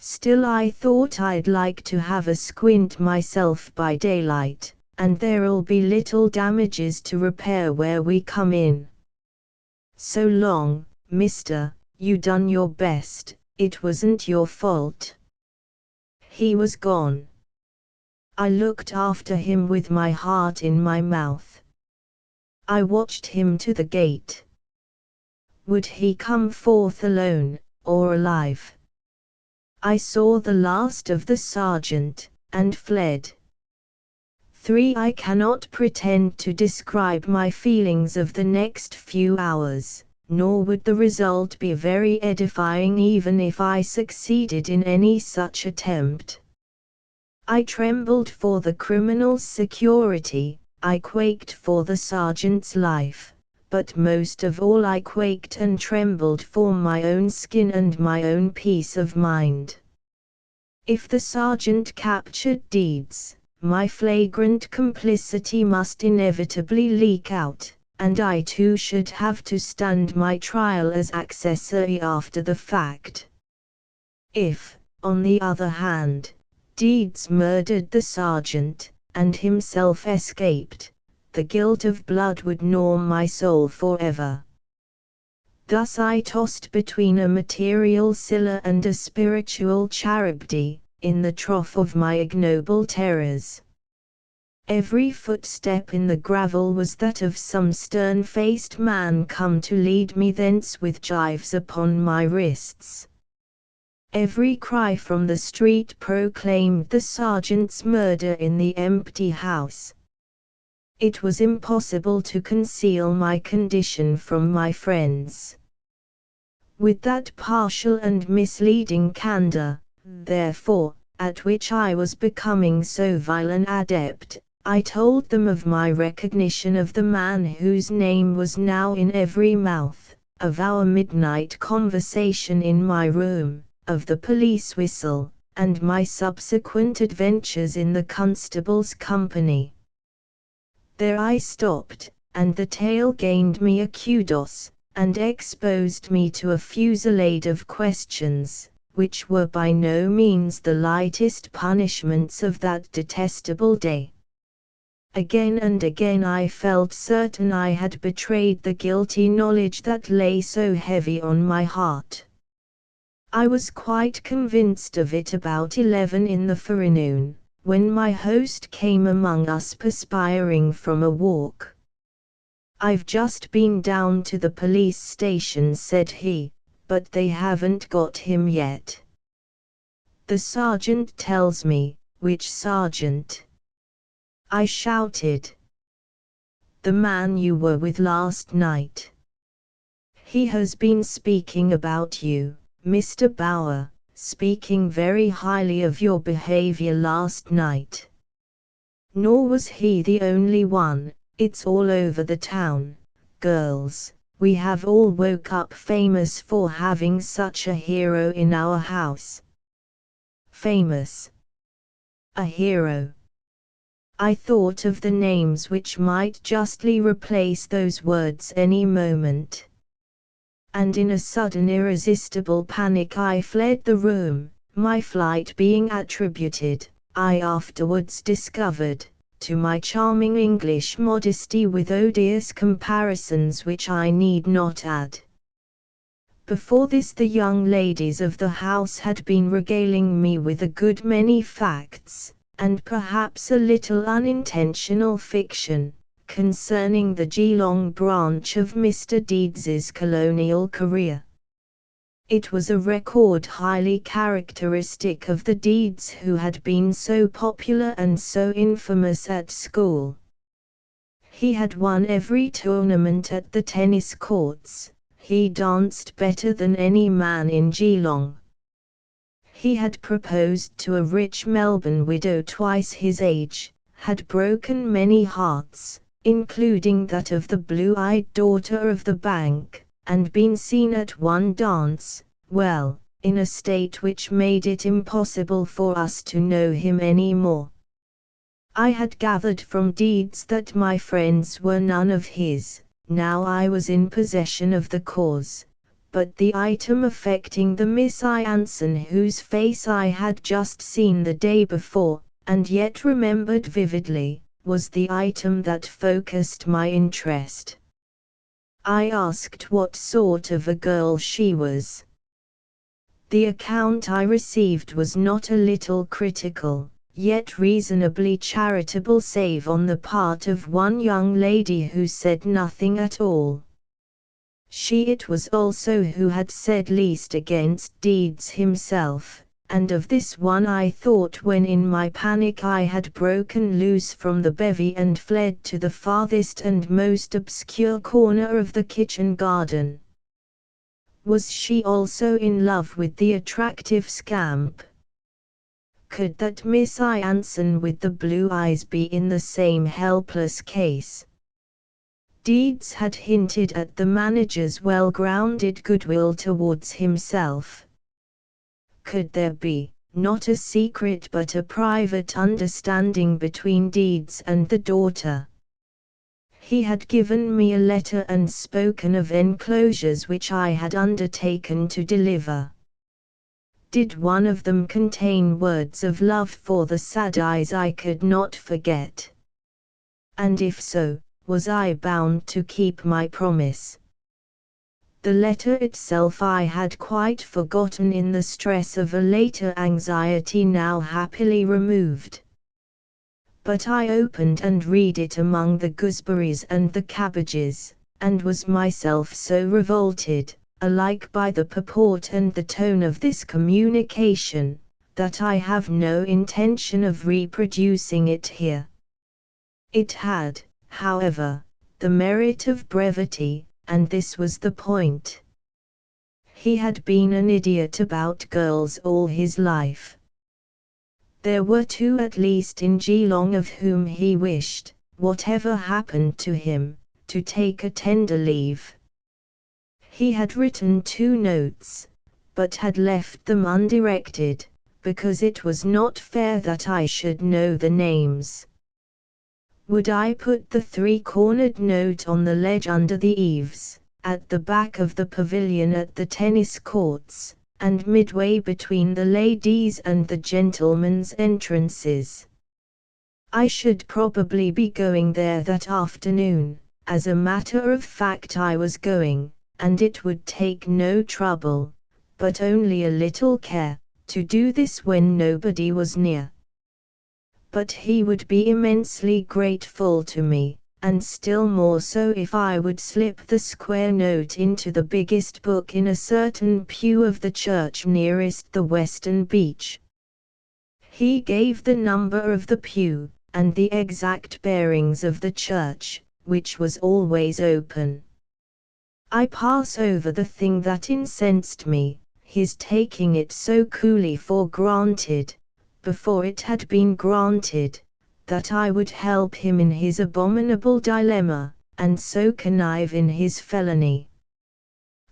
Still, I thought I'd like to have a squint myself by daylight, and there'll be little damages to repair where we come in. So long, mister, you done your best, it wasn't your fault. He was gone. I looked after him with my heart in my mouth. I watched him to the gate. Would he come forth alone, or alive? I saw the last of the sergeant, and fled. 3. I cannot pretend to describe my feelings of the next few hours, nor would the result be very edifying even if I succeeded in any such attempt. I trembled for the criminal's security, I quaked for the sergeant's life, but most of all I quaked and trembled for my own skin and my own peace of mind. If the sergeant captured Deeds, my flagrant complicity must inevitably leak out, and I too should have to stand my trial as accessory after the fact. If, on the other hand, Deeds murdered the sergeant, and himself escaped, the guilt of blood would gnaw my soul forever. Thus I tossed between a material Scylla and a spiritual Charybdis, in the trough of my ignoble terrors. Every footstep in the gravel was that of some stern-faced man come to lead me thence with gyves upon my wrists. Every cry from the street proclaimed the sergeant's murder in the empty house. It was impossible to conceal my condition from my friends. With that partial and misleading candor, therefore, at which I was becoming so vile an adept, I told them of my recognition of the man whose name was now in every mouth, of our midnight conversation in my room, of the police whistle, and my subsequent adventures in the constable's company. There I stopped, and the tale gained me a kudos, and exposed me to a fusillade of questions, which were by no means the lightest punishments of that detestable day. Again and again I felt certain I had betrayed the guilty knowledge that lay so heavy on my heart. I was quite convinced of it about 11 in the forenoon, when my host came among us perspiring from a walk. "I've just been down to the police station," said he, "but they haven't got him yet. The sergeant tells me." "Which sergeant?" I shouted. "The man you were with last night. He has been speaking about you, Mr. Bauer, speaking very highly of your behavior last night. Nor was he the only one, it's all over the town. Girls, we have all woke up famous for having such a hero in our house." Famous. A hero. I thought of the names which might justly replace those words any moment. And in a sudden irresistible panic I fled the room, my flight being attributed, I afterwards discovered, to my charming English modesty with odious comparisons which I need not add. Before this the young ladies of the house had been regaling me with a good many facts, and perhaps a little unintentional fiction, concerning the Geelong branch of Mr. Deeds's colonial career. It was a record highly characteristic of the Deeds who had been so popular and so infamous at school. He had won every tournament at the tennis courts, he danced better than any man in Geelong. He had proposed to a rich Melbourne widow twice his age, had broken many hearts, including that of the blue-eyed daughter of the bank, and been seen at one dance, well, in a state which made it impossible for us to know him any more. I had gathered from Deeds that my friends were none of his. Now I was in possession of the cause, but the item affecting the Miss Anson whose face I had just seen the day before, and yet remembered vividly, was the item that focused my interest. I asked what sort of a girl she was. The account I received was not a little critical, yet reasonably charitable save on the part of one young lady who said nothing at all. She it was also who had said least against Deeds himself, and of this one I thought when in my panic I had broken loose from the bevy and fled to the farthest and most obscure corner of the kitchen garden. Was she also in love with the attractive scamp? Could that Miss Anson with the blue eyes be in the same helpless case? Deeds had hinted at the manager's well-grounded goodwill towards himself. Could there be, not a secret but a private understanding between Deeds and the daughter? He had given me a letter and spoken of enclosures which I had undertaken to deliver. Did one of them contain words of love for the sad eyes I could not forget? And if so, was I bound to keep my promise? The letter itself I had quite forgotten in the stress of a later anxiety now happily removed. But I opened and read it among the gooseberries and the cabbages, and was myself so revolted, alike by the purport and the tone of this communication, that I have no intention of reproducing it here. It had, however, the merit of brevity, and this was the point. He had been an idiot about girls all his life. There were two at least in Geelong of whom he wished, whatever happened to him, to take a tender leave. He had written 2 notes, but had left them undirected, because it was not fair that I should know the names. Would I put the 3-cornered note on the ledge under the eaves, at the back of the pavilion at the tennis courts, and midway between the ladies' and the gentlemen's entrances? I should probably be going there that afternoon. As a matter of fact I was going, and it would take no trouble, but only a little care, to do this when nobody was near. But he would be immensely grateful to me, and still more so if I would slip the square note into the biggest book in a certain pew of the church nearest the western beach. He gave the number of the pew, and the exact bearings of the church, which was always open. I pass over the thing that incensed me, his taking it so coolly for granted, before it had been granted, that I would help him in his abominable dilemma, and so connive in his felony.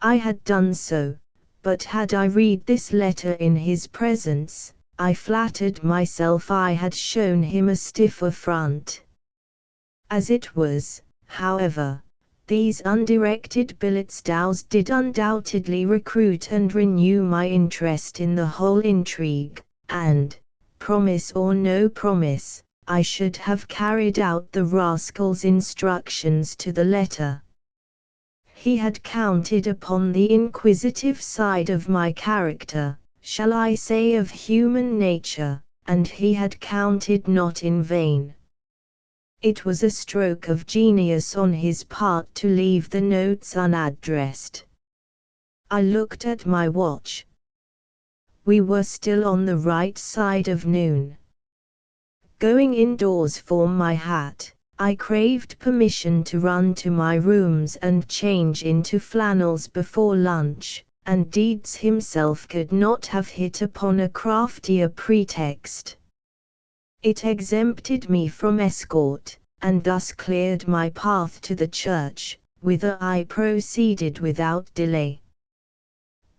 I had done so, but had I read this letter in his presence, I flattered myself I had shown him a stiff affront. As it was, however, these undirected billets did undoubtedly recruit and renew my interest in the whole intrigue, and, promise or no promise, I should have carried out the rascal's instructions to the letter. He had counted upon the inquisitive side of my character, shall I say of human nature, and he had counted not in vain. It was a stroke of genius on his part to leave the notes unaddressed. I looked at my watch. We were still on the right side of noon. Going indoors for my hat, I craved permission to run to my rooms and change into flannels before lunch, and Deeds himself could not have hit upon a craftier pretext. It exempted me from escort, and thus cleared my path to the church, whither I proceeded without delay.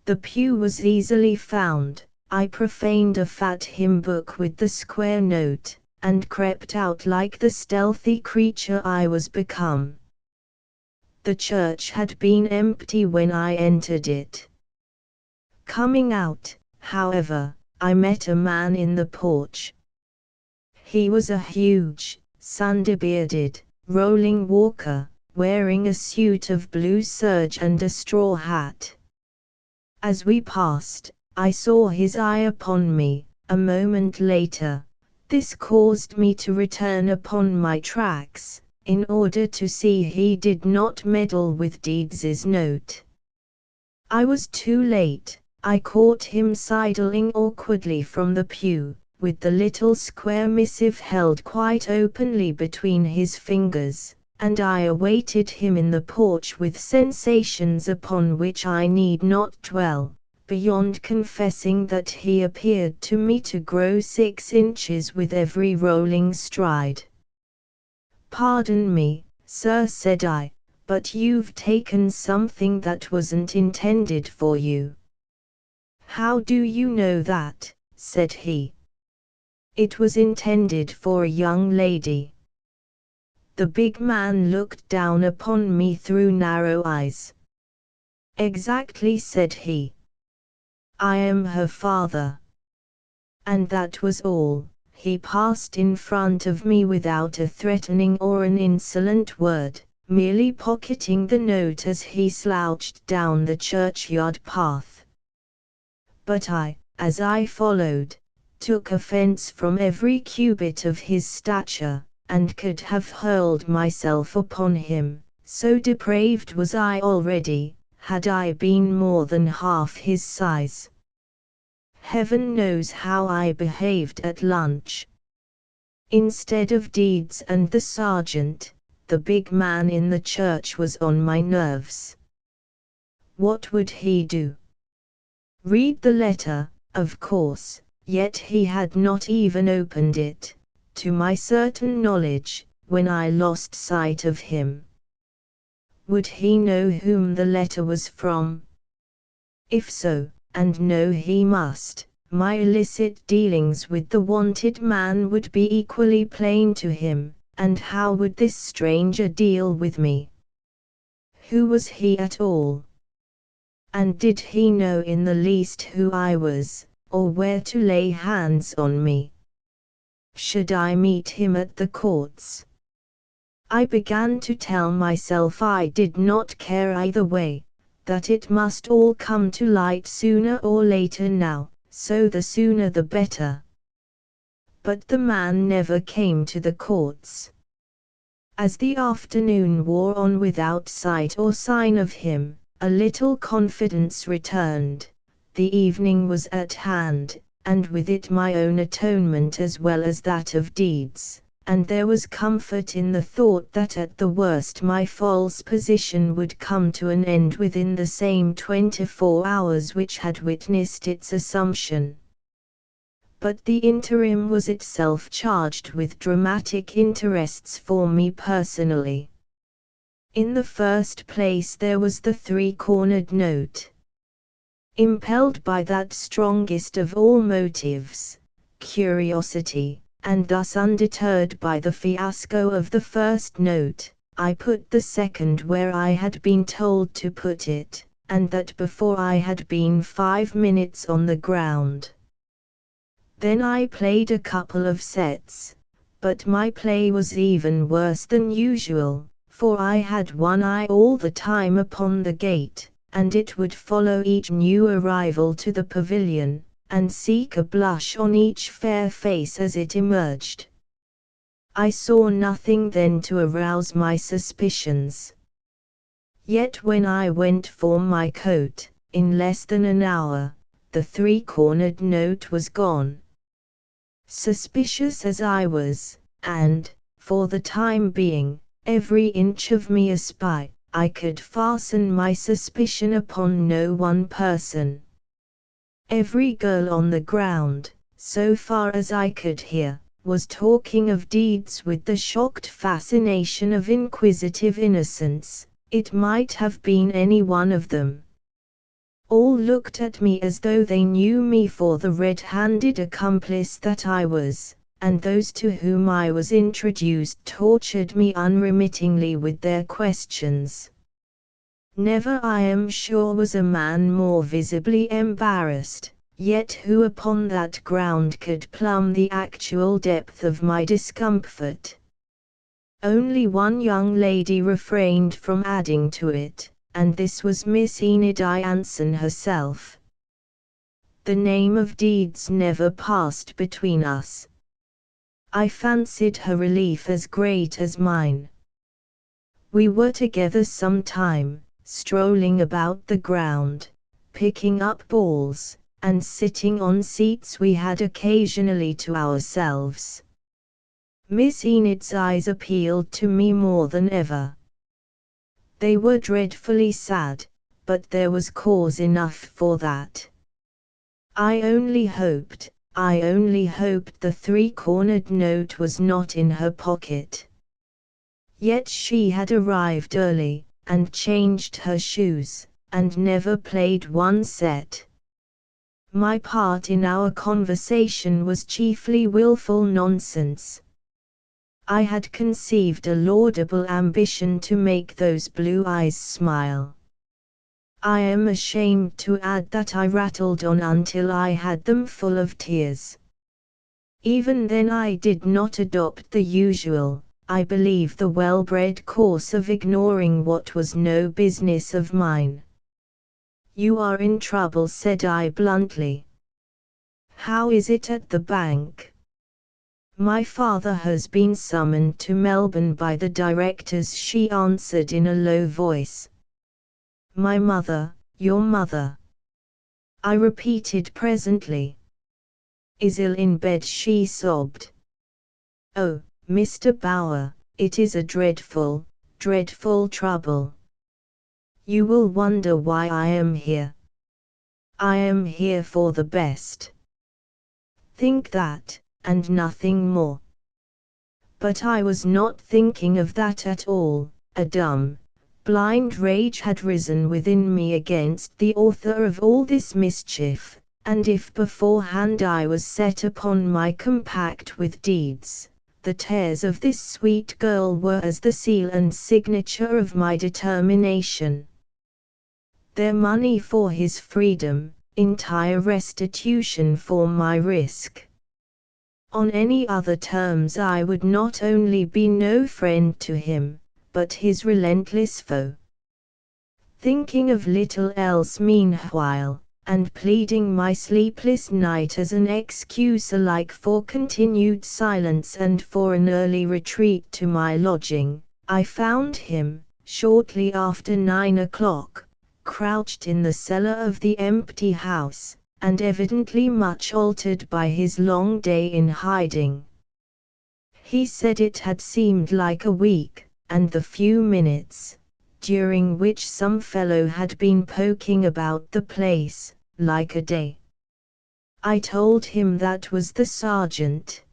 The pew was easily found. I profaned a fat hymn book with the square note, and crept out like the stealthy creature I was become. The church had been empty when I entered it. Coming out, however, I met a man in the porch. He was a huge, sandy-bearded, rolling walker, wearing a suit of blue serge and a straw hat. As we passed, I saw his eye upon me. A moment later, this caused me to return upon my tracks, in order to see he did not meddle with Deeds's note. I was too late. I caught him sidling awkwardly from the pew, with the little square missive held quite openly between his fingers, and I awaited him in the porch with sensations upon which I need not dwell, beyond confessing that he appeared to me to grow 6 inches with every rolling stride. "Pardon me, sir," said I, "but you've taken something that wasn't intended for you." "How do you know that?" said he. "It was intended for a young lady." The big man looked down upon me through narrow eyes. "Exactly," said he. "I am her father." And that was all. He passed in front of me without a threatening or an insolent word, merely pocketing the note as he slouched down the churchyard path. But I, as I followed, took offense from every cubit of his stature, and could have hurled myself upon him, so depraved was I already, had I been more than half his size. Heaven knows how I behaved at lunch. Instead of Deeds and the sergeant, the big man in the church was on my nerves. What would he do? Read the letter, of course, yet he had not even opened it, to my certain knowledge, when I lost sight of him. Would he know whom the letter was from? If so, and know he must, my illicit dealings with the wanted man would be equally plain to him, and how would this stranger deal with me? Who was he at all? And did he know in the least who I was, or where to lay hands on me? Should I meet him at the courts? I began to tell myself I did not care either way, that it must all come to light sooner or later now, so the sooner the better. But the man never came to the courts. As the afternoon wore on without sight or sign of him, a little confidence returned. The evening was at hand, and with it my own atonement as well as that of Deeds, and there was comfort in the thought that at the worst my false position would come to an end within the same 24 hours which had witnessed its assumption. But the interim was itself charged with dramatic interests for me personally. In the first place there was the 3-cornered note. Impelled by that strongest of all motives, curiosity, and thus undeterred by the fiasco of the first note, I put the second where I had been told to put it, and that before I had been 5 minutes on the ground. Then I played a couple of sets, but my play was even worse than usual, for I had one eye all the time upon the gate, and it would follow each new arrival to the pavilion, and seek a blush on each fair face as it emerged. I saw nothing then to arouse my suspicions. Yet when I went for my coat, in less than an hour, the 3-cornered note was gone. Suspicious as I was, and, for the time being, every inch of me a spy, I could fasten my suspicion upon no one person. Every girl on the ground, so far as I could hear, was talking of Deeds with the shocked fascination of inquisitive innocence. It might have been any one of them. All looked at me as though they knew me for the red-handed accomplice that I was, and those to whom I was introduced tortured me unremittingly with their questions. Never, I am sure, was a man more visibly embarrassed, yet who upon that ground could plumb the actual depth of my discomfort. Only one young lady refrained from adding to it, and this was Miss Enid Anson herself. The name of Deeds never passed between us. I fancied her relief as great as mine. We were together some time, strolling about the ground, picking up balls, and sitting on seats we had occasionally to ourselves. Miss Enid's eyes appealed to me more than ever. They were dreadfully sad, but there was cause enough for that. I only hoped the three-cornered note was not in her pocket. Yet she had arrived early, and changed her shoes, and never played one set. My part in our conversation was chiefly wilful nonsense. I had conceived a laudable ambition to make those blue eyes smile. I am ashamed to add that I rattled on until I had them full of tears. Even then I did not adopt the usual, I believe the well-bred course of ignoring what was no business of mine. "You are in trouble," said I bluntly. "How is it at the bank?" "My father has been summoned to Melbourne by the directors," she answered in a low voice. "My mother, your mother?" I repeated presently. "Is ill in bed," she sobbed. "Oh, Mr. Bower, it is a dreadful, dreadful trouble. You will wonder why I am here. I am here for the best. Think that, and nothing more." But I was not thinking of that at all. A dumb, blind rage had risen within me against the author of all this mischief, and if beforehand I was set upon my compact with deeds, the tears of this sweet girl were as the seal and signature of my determination. Their money for his freedom, entire restitution for my risk. On any other terms I would not only be no friend to him, but his relentless foe. Thinking of little else meanwhile, and pleading my sleepless night as an excuse alike for continued silence and for an early retreat to my lodging, I found him, shortly after 9 o'clock, crouched in the cellar of the empty house, and evidently much altered by his long day in hiding. He said it had seemed like a week, and the few minutes, during which some fellow had been poking about the place, like a day. I told him that was the sergeant.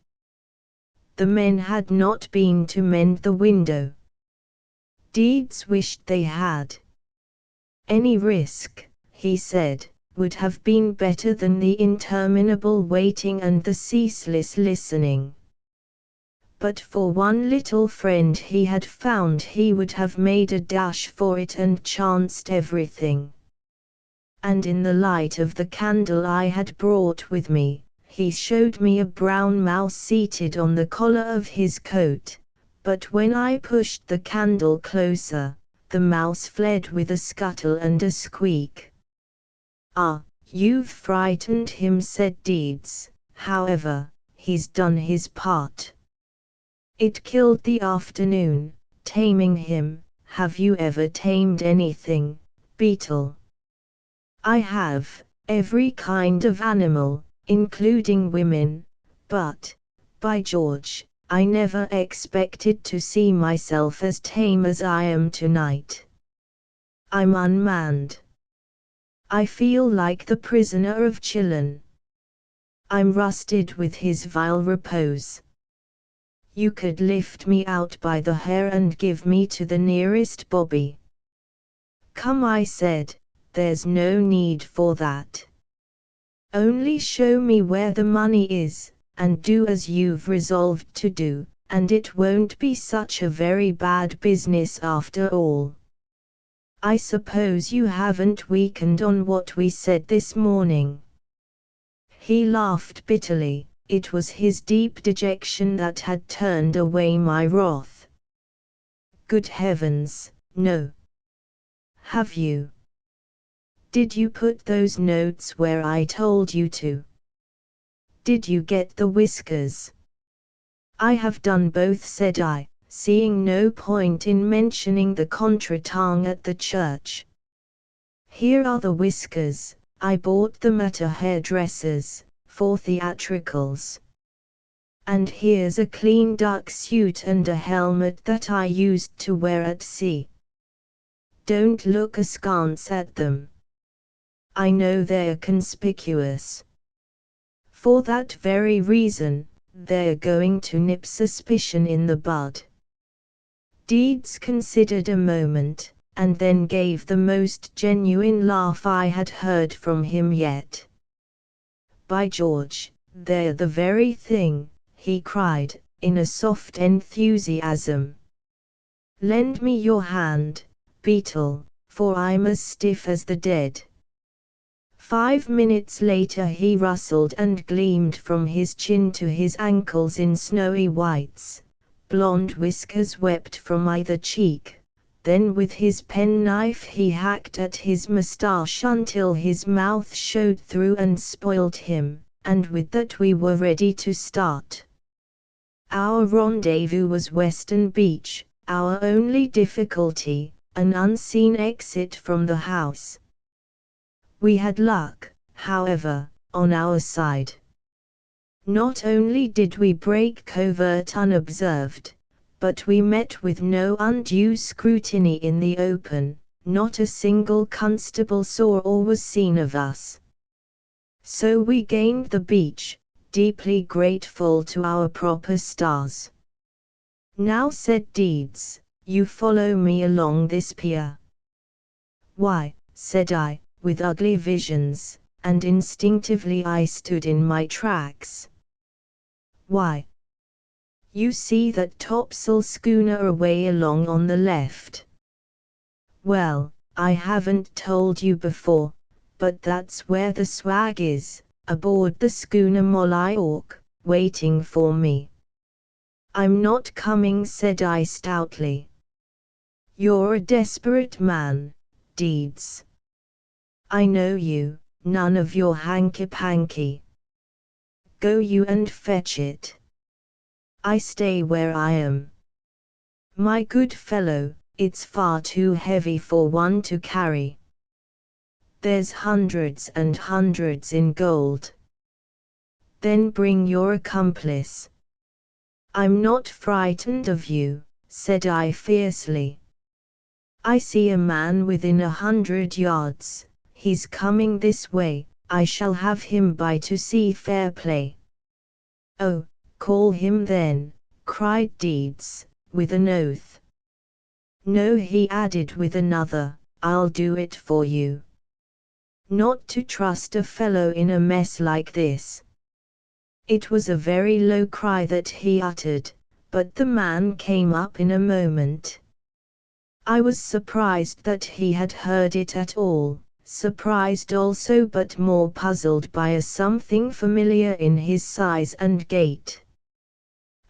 The men had not been to mend the window. Deeds wished they had. Any risk, he said, would have been better than the interminable waiting and the ceaseless listening. But for one little friend he had found he would have made a dash for it and chanced everything. And in the light of the candle I had brought with me, he showed me a brown mouse seated on the collar of his coat, but when I pushed the candle closer, the mouse fled with a scuttle and a squeak. "Ah, you've frightened him," said Deeds. "However, he's done his part. It killed the afternoon, taming him. Have you ever tamed anything, Beetle?" "I have, every kind of animal, including women, but, by George, I never expected to see myself as tame as I am tonight. I'm unmanned. I feel like the prisoner of Chillon. I'm rusted with his vile repose. You could lift me out by the hair and give me to the nearest bobby." "Come," I said, "there's no need for that. Only show me where the money is, and do as you've resolved to do, and it won't be such a very bad business after all. I suppose you haven't weakened on what we said this morning." He laughed bitterly. It was his deep dejection that had turned away my wrath. "Good heavens, no. Have you? Did you put those notes where I told you to? Did you get the whiskers?" "I have done both," said I, seeing no point in mentioning the contretemps at the church. Here are the whiskers, I bought them at a hairdresser's, for theatricals. And here's a clean duck suit and a helmet that I used to wear at sea. Don't look askance at them. I know they're conspicuous. For that very reason, they're going to nip suspicion in the bud. Deeds considered a moment, and then gave the most genuine laugh I had heard from him yet. By George, they're the very thing, he cried, in a soft enthusiasm. Lend me your hand, Beetle, for I'm as stiff as the dead. 5 minutes later he rustled and gleamed from his chin to his ankles in snowy whites. Blonde whiskers wept from either cheek. Then with his penknife he hacked at his moustache until his mouth showed through and spoiled him, and with that we were ready to start. Our rendezvous was Western Beach, our only difficulty, an unseen exit from the house. We had luck, however, on our side. Not only did we break covert unobserved, but we met with no undue scrutiny in the open. Not a single constable saw or was seen of us. So we gained the beach, deeply grateful to our proper stars. Now, said Deeds, you follow me along this pier. Why, said I, with ugly visions, and instinctively I stood in my tracks. Why? You see that topsail schooner away along on the left. Well, I haven't told you before, but that's where the swag is, aboard the schooner Mollyock, waiting for me. I'm not coming, said I stoutly. You're a desperate man, Deeds. I know you, none of your hanky-panky. Go you and fetch it. I stay where I am. My good fellow, it's far too heavy for one to carry. There's hundreds and hundreds in gold. Then bring your accomplice. I'm not frightened of you, said I fiercely. I see a man within 100 yards. He's coming this way, I shall have him by to see fair play. Oh, call him then, cried Deeds, with an oath. No, he added with another, I'll do it for you. Not to trust a fellow in a mess like this. It was a very low cry that he uttered, but the man came up in a moment. I was surprised that he had heard it at all. Surprised also, but more puzzled by a something familiar in his size and gait.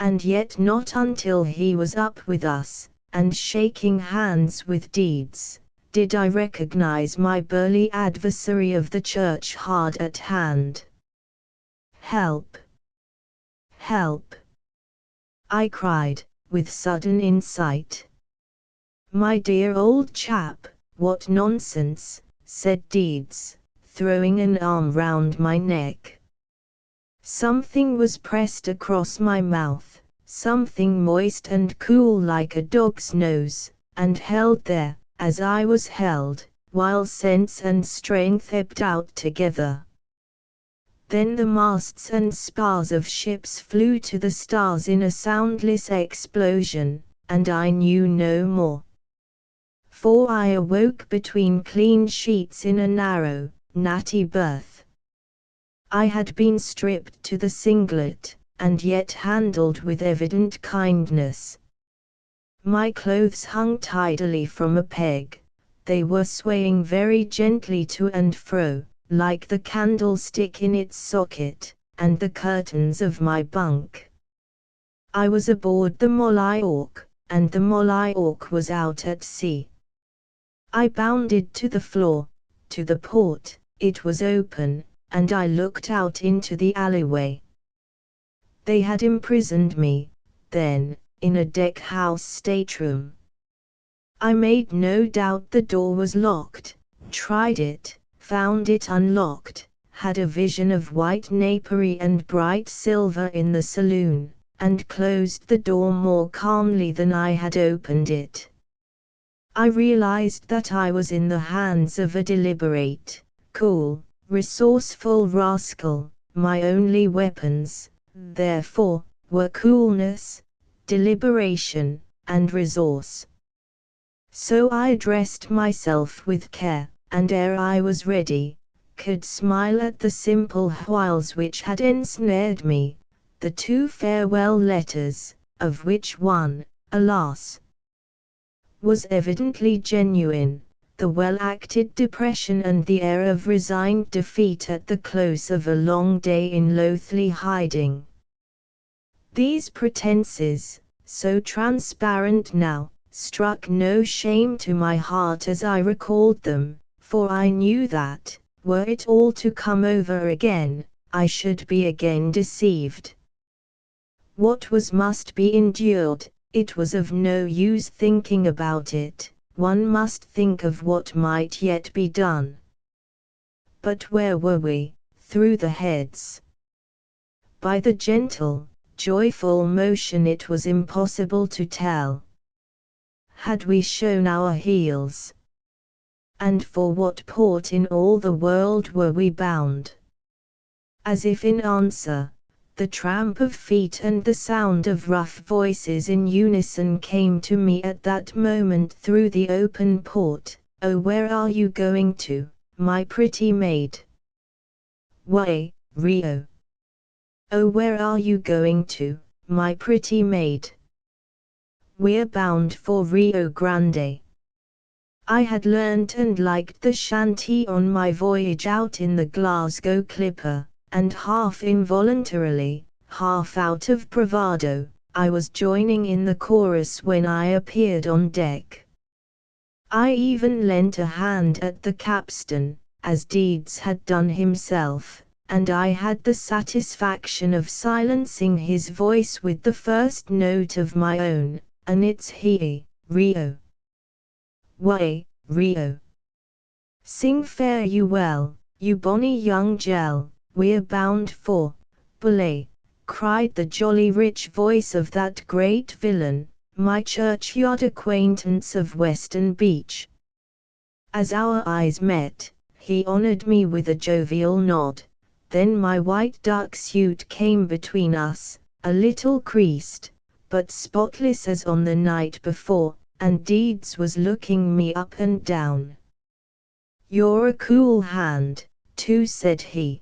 And yet not until he was up with us, and shaking hands with Deeds, did I recognize my burly adversary of the church hard at hand. Help! Help! I cried, with sudden insight. My dear old chap, what nonsense, said Deeds, throwing an arm round my neck. Something was pressed across my mouth, something moist and cool like a dog's nose, and held there, as I was held, while sense and strength ebbed out together. Then the masts and spars of ships flew to the stars in a soundless explosion, and I knew no more. For I awoke between clean sheets in a narrow, natty berth. I had been stripped to the singlet, and yet handled with evident kindness. My clothes hung tidily from a peg. They were swaying very gently to and fro, like the candlestick in its socket, and the curtains of my bunk. I was aboard the Mollyock, and the Mollyock was out at sea. I bounded to the floor, to the port. It was open, and I looked out into the alleyway. They had imprisoned me, then, in a deck house stateroom. I made no doubt the door was locked, tried it, found it unlocked, had a vision of white napery and bright silver in the saloon, and closed the door more calmly than I had opened it. I realized that I was in the hands of a deliberate, cool, resourceful rascal. My only weapons, therefore, were coolness, deliberation, and resource. So I dressed myself with care, and ere I was ready, could smile at the simple wiles which had ensnared me, the 2 farewell letters, of which one, alas, was evidently genuine, the well-acted depression and the air of resigned defeat at the close of a long day in loathly hiding. These pretenses, so transparent now, struck no shame to my heart as I recalled them, for I knew that, were it all to come over again, I should be again deceived. What was must be endured. It was of no use thinking about it, one must think of what might yet be done. But where were we? Through the heads. By the gentle, joyful motion it was impossible to tell. Had we shown our heels? And for what port in all the world were we bound? As if in answer, the tramp of feet and the sound of rough voices in unison came to me at that moment through the open port. "Oh, where are you going to, my pretty maid?" "Why, Rio." "Oh, where are you going to, my pretty maid?" "We're bound for Rio Grande." I had learnt and liked the shanty on my voyage out in the Glasgow Clipper, and half involuntarily, half out of bravado, I was joining in the chorus when I appeared on deck. I even lent a hand at the capstan, as Deeds had done himself, and I had the satisfaction of silencing his voice with the first note of my own, and it's he, Rio. "Why, Rio. Sing fare you well, you bonny young gel, we're bound for, Belay," cried the jolly rich voice of that great villain, my churchyard acquaintance of Western Beach. As our eyes met, he honored me with a jovial nod, then my white duck suit came between us, a little creased, but spotless as on the night before, and Deeds was looking me up and down. "You're a cool hand, too," said he.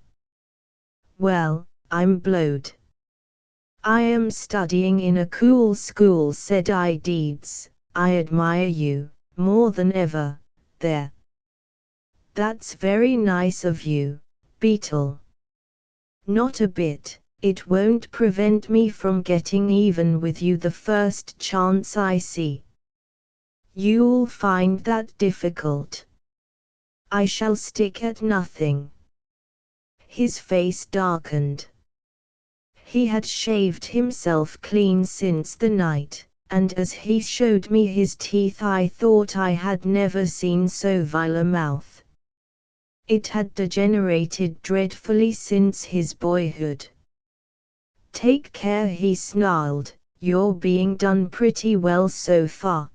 "Well, I'm blowed." "I am studying in a cool school," said I. "Deeds, I admire you, more than ever, there." "That's very nice of you, Beetle." "Not a bit, it won't prevent me from getting even with you the first chance I see." "You'll find that difficult." "I shall stick at nothing." His face darkened. He had shaved himself clean since the night, and as he showed me his teeth I thought I had never seen so vile a mouth. It had degenerated dreadfully since his boyhood. "Take care," he snarled, "you're being done pretty well so far.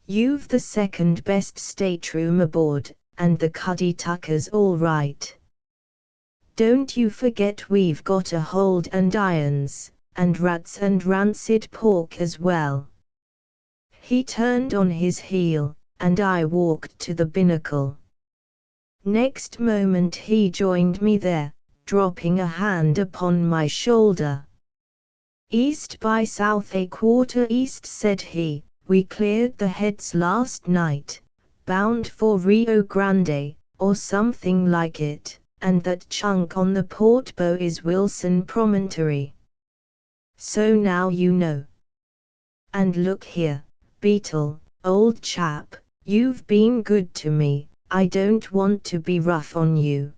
You've the second best stateroom aboard, and the cuddy tucker's all right. Don't you forget we've got a hold and irons, and rats and rancid pork as well." He turned on his heel, and I walked to the binnacle. Next moment he joined me there, dropping a hand upon my shoulder. "East by south a quarter east," said he. "We cleared the heads last night, bound for Rio Grande, or something like it, and that chunk on the port bow is Wilson Promontory. So now you know. And look here, Beetle, old chap, you've been good to me, I don't want to be rough on you.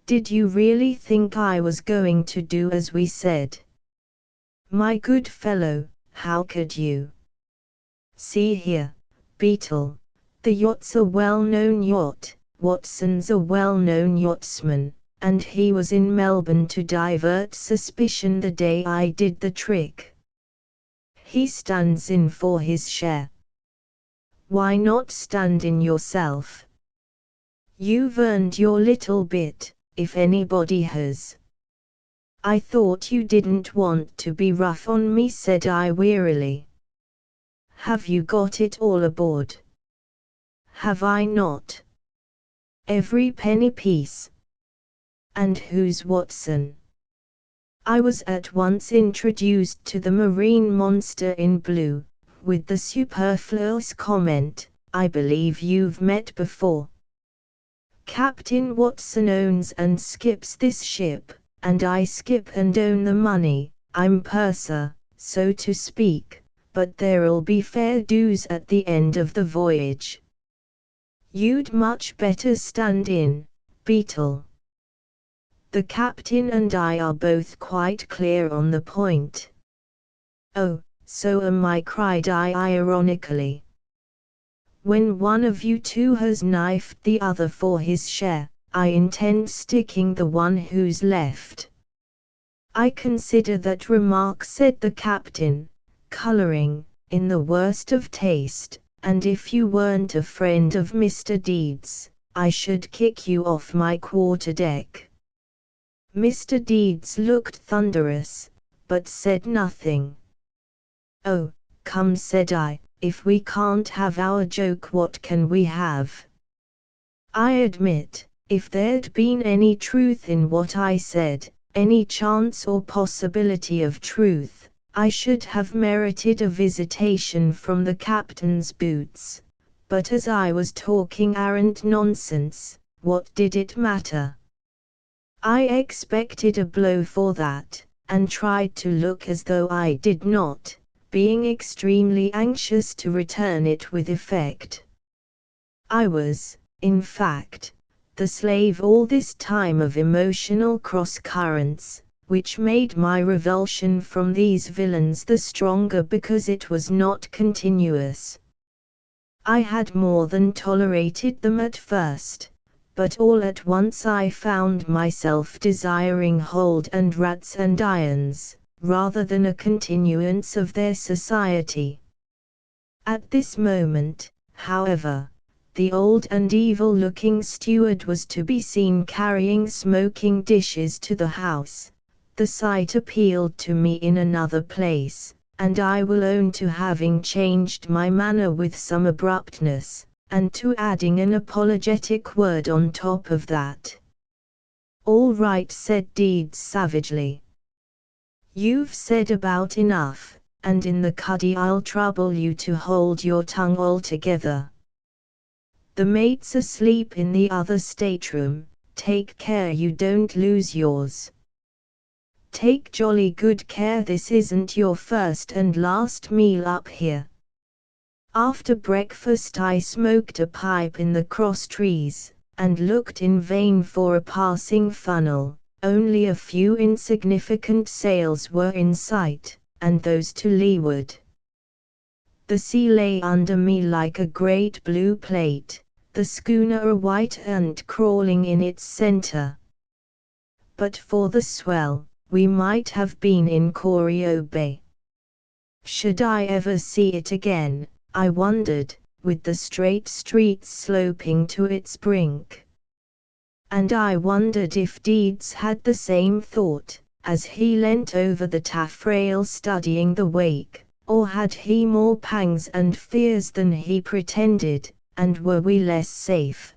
Did you really think I was going to do as we said?" My good fellow, how could you? See here, Beetle, the yacht's a well-known yacht, Watson's a well-known yachtsman, and he was in Melbourne to divert suspicion the day I did the trick. He stands in for his share. Why not stand in yourself? You've earned your little bit, if anybody has. I thought you didn't want to be rough on me, said I wearily. Have you got it all aboard? Have I not? Every penny piece. And who's Watson? I was at once introduced to the marine monster in blue, with the superfluous comment, I believe you've met before. Captain Watson owns and skips this ship, and I skip and own the money. I'm purser, so to speak, but there'll be fair dues at the end of the voyage. You'd much better stand in, Beetle. The captain and I are both quite clear on the point. Oh, so am I, cried I ironically. When one of you two has knifed the other for his share, I intend sticking the one who's left. I consider that remark, said the captain, colouring, in the worst of taste, and if you weren't a friend of Mr. Deeds, I should kick you off my quarter-deck. Mr. Deeds looked thunderous, but said nothing. Oh, come, said I, if we can't have our joke, what can we have? I admit, if there'd been any truth in what I said, any chance or possibility of truth, I should have merited a visitation from the captain's boots, but as I was talking arrant nonsense, what did it matter? I expected a blow for that, and tried to look as though I did not, being extremely anxious to return it with effect. I was, in fact, the slave all this time of emotional cross-currents, which made my revulsion from these villains the stronger because it was not continuous. I had more than tolerated them at first, but all at once I found myself desiring hold and rats and irons, rather than a continuance of their society. At this moment, however, the old and evil-looking steward was to be seen carrying smoking dishes to the house. The sight appealed to me in another place, and I will own to having changed my manner with some abruptness, and to adding an apologetic word on top of that. All right, said Deeds savagely. You've said about enough, and in the cuddy I'll trouble you to hold your tongue altogether. The mate's asleep in the other stateroom, take care you don't lose yours. Take jolly good care this isn't your first and last meal up here. After breakfast I smoked a pipe in the cross trees, and looked in vain for a passing funnel. Only a few insignificant sails were in sight, and those to leeward. The sea lay under me like a great blue plate, the schooner a white ant crawling in its center. But for the swell, we might have been in Corio Bay. Should I ever see it again, I wondered, with the straight streets sloping to its brink. And I wondered if Deeds had the same thought, as he leant over the taffrail studying the wake, or had he more pangs and fears than he pretended, and were we less safe?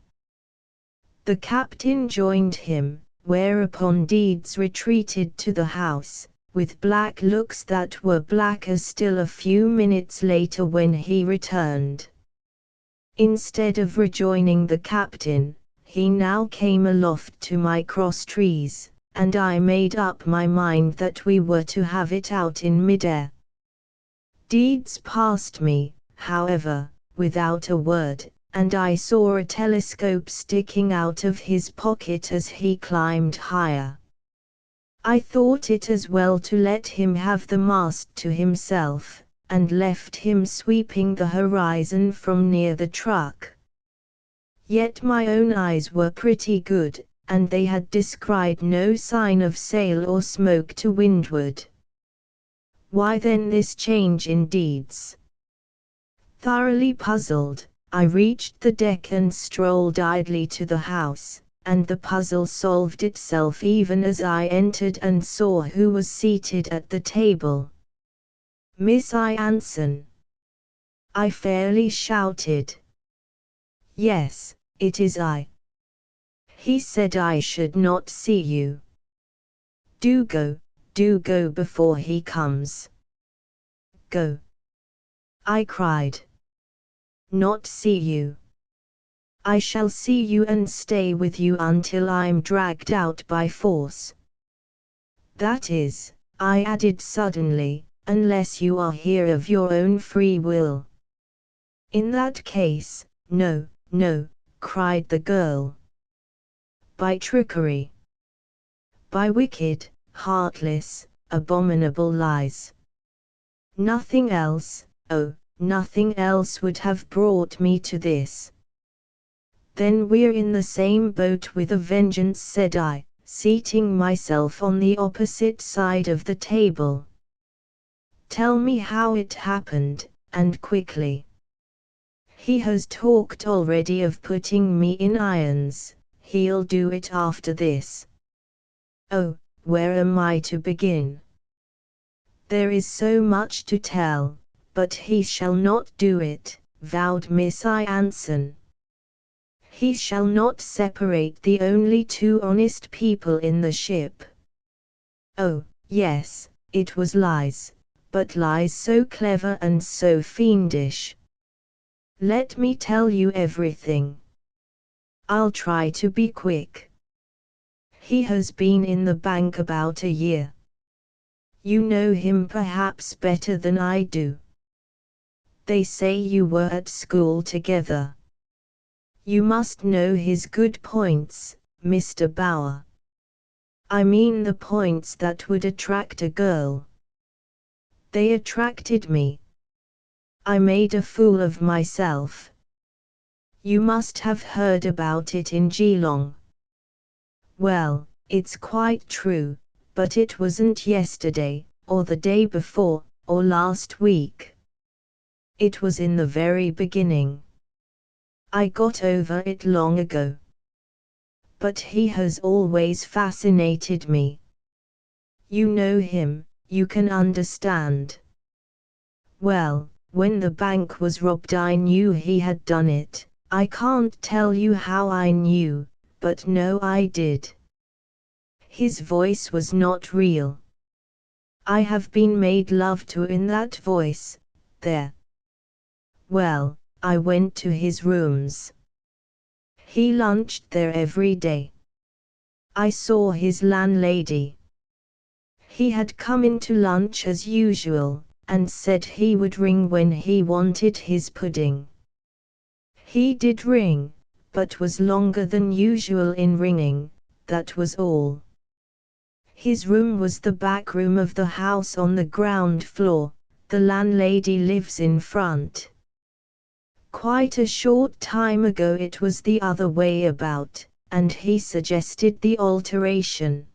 The captain joined him, whereupon Deeds retreated to the house, with black looks that were blacker still a few minutes later when he returned. Instead of rejoining the captain, he now came aloft to my cross trees, and I made up my mind that we were to have it out in midair. Deeds passed me, however, without a word, and I saw a telescope sticking out of his pocket as he climbed higher. I thought it as well to let him have the mast to himself, and left him sweeping the horizon from near the truck. Yet my own eyes were pretty good, and they had descried no sign of sail or smoke to windward. Why then this change in deeds? Thoroughly puzzled, I reached the deck and strolled idly to the house, and the puzzle solved itself even as I entered and saw who was seated at the table. Miss Anson, I fairly shouted. Yes, it is I. He said I should not see you. Do go before he comes. Go. I cried. Not see you. I shall see you and stay with you until I'm dragged out by force. That is, I added suddenly, unless you are here of your own free will. In that case, no, cried the girl. By trickery. By wicked, heartless, abominable lies. Nothing else, oh, nothing else would have brought me to this. Then we're in the same boat with a vengeance, said I, seating myself on the opposite side of the table. Tell me how it happened, and quickly. He has talked already of putting me in irons, he'll do it after this. Oh, where am I to begin? There is so much to tell, but he shall not do it, vowed Miss Anson. He shall not separate the only two honest people in the ship. Oh, yes, it was lies, but lies so clever and so fiendish. Let me tell you everything. I'll try to be quick. He has been in the bank about a year. You know him perhaps better than I do. They say you were at school together. You must know his good points, Mr. Bauer. I mean the points that would attract a girl. They attracted me. I made a fool of myself. You must have heard about it in Geelong. Well, it's quite true, but it wasn't yesterday, or the day before, or last week. It was in the very beginning. I got over it long ago. But he has always fascinated me. You know him, you can understand. Well, when the bank was robbed I knew he had done it. I can't tell you how I knew, but no, I did. His voice was not real. I have been made love to in that voice, there. Well, I went to his rooms. He lunched there every day. I saw his landlady. He had come in to lunch as usual, and said he would ring when he wanted his pudding. He did ring, but was longer than usual in ringing, that was all. His room was the back room of the house on the ground floor, the landlady lives in front. Quite a short time ago it was the other way about, and he suggested the alteration.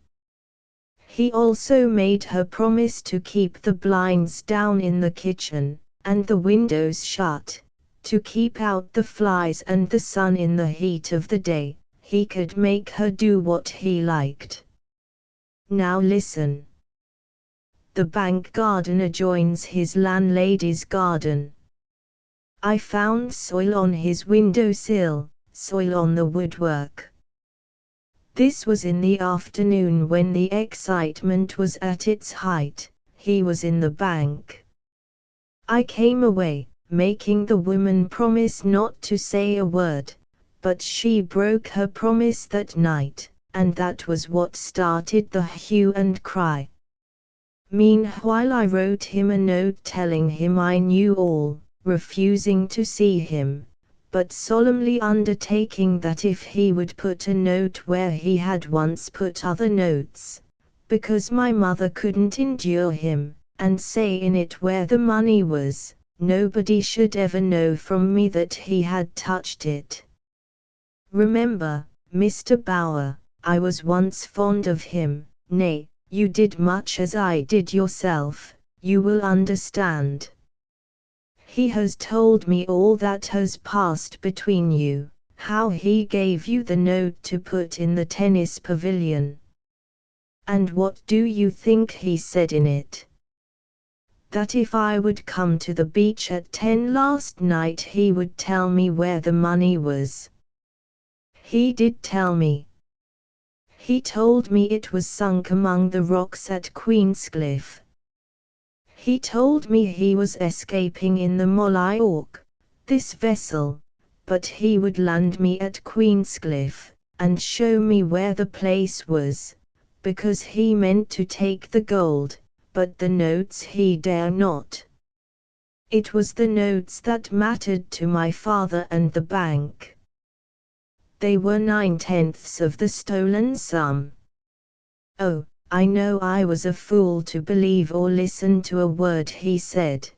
He also made her promise to keep the blinds down in the kitchen, and the windows shut, to keep out the flies and the sun in the heat of the day. He could make her do what he liked. Now listen. The bank garden adjoins his landlady's garden. I found soil on his windowsill, soil on the woodwork. This was in the afternoon when the excitement was at its height. He was in the bank. I came away, making the woman promise not to say a word, but she broke her promise that night, and that was what started the hue and cry. Meanwhile I wrote him a note telling him I knew all, refusing to see him, but solemnly undertaking that if he would put a note where he had once put other notes, because my mother couldn't endure him, and say in it where the money was. Nobody should ever know from me that he had touched it. Remember, Mr. Bower, I was once fond of him. Nay, you did much as I did yourself, you will understand. He has told me all that has passed between you, how he gave you the note to put in the tennis pavilion. And what do you think he said in it? That if I would come to the beach at 10 last night he would tell me where the money was. He did tell me. He told me it was sunk among the rocks at Queenscliff. He told me he was escaping in the Mollyork, this vessel, but he would land me at Queenscliff, and show me where the place was, because he meant to take the gold, but the notes he dare not. It was the notes that mattered to my father and the bank. They were 9/10 of the stolen sum. Oh, I know I was a fool to believe or listen to a word he said.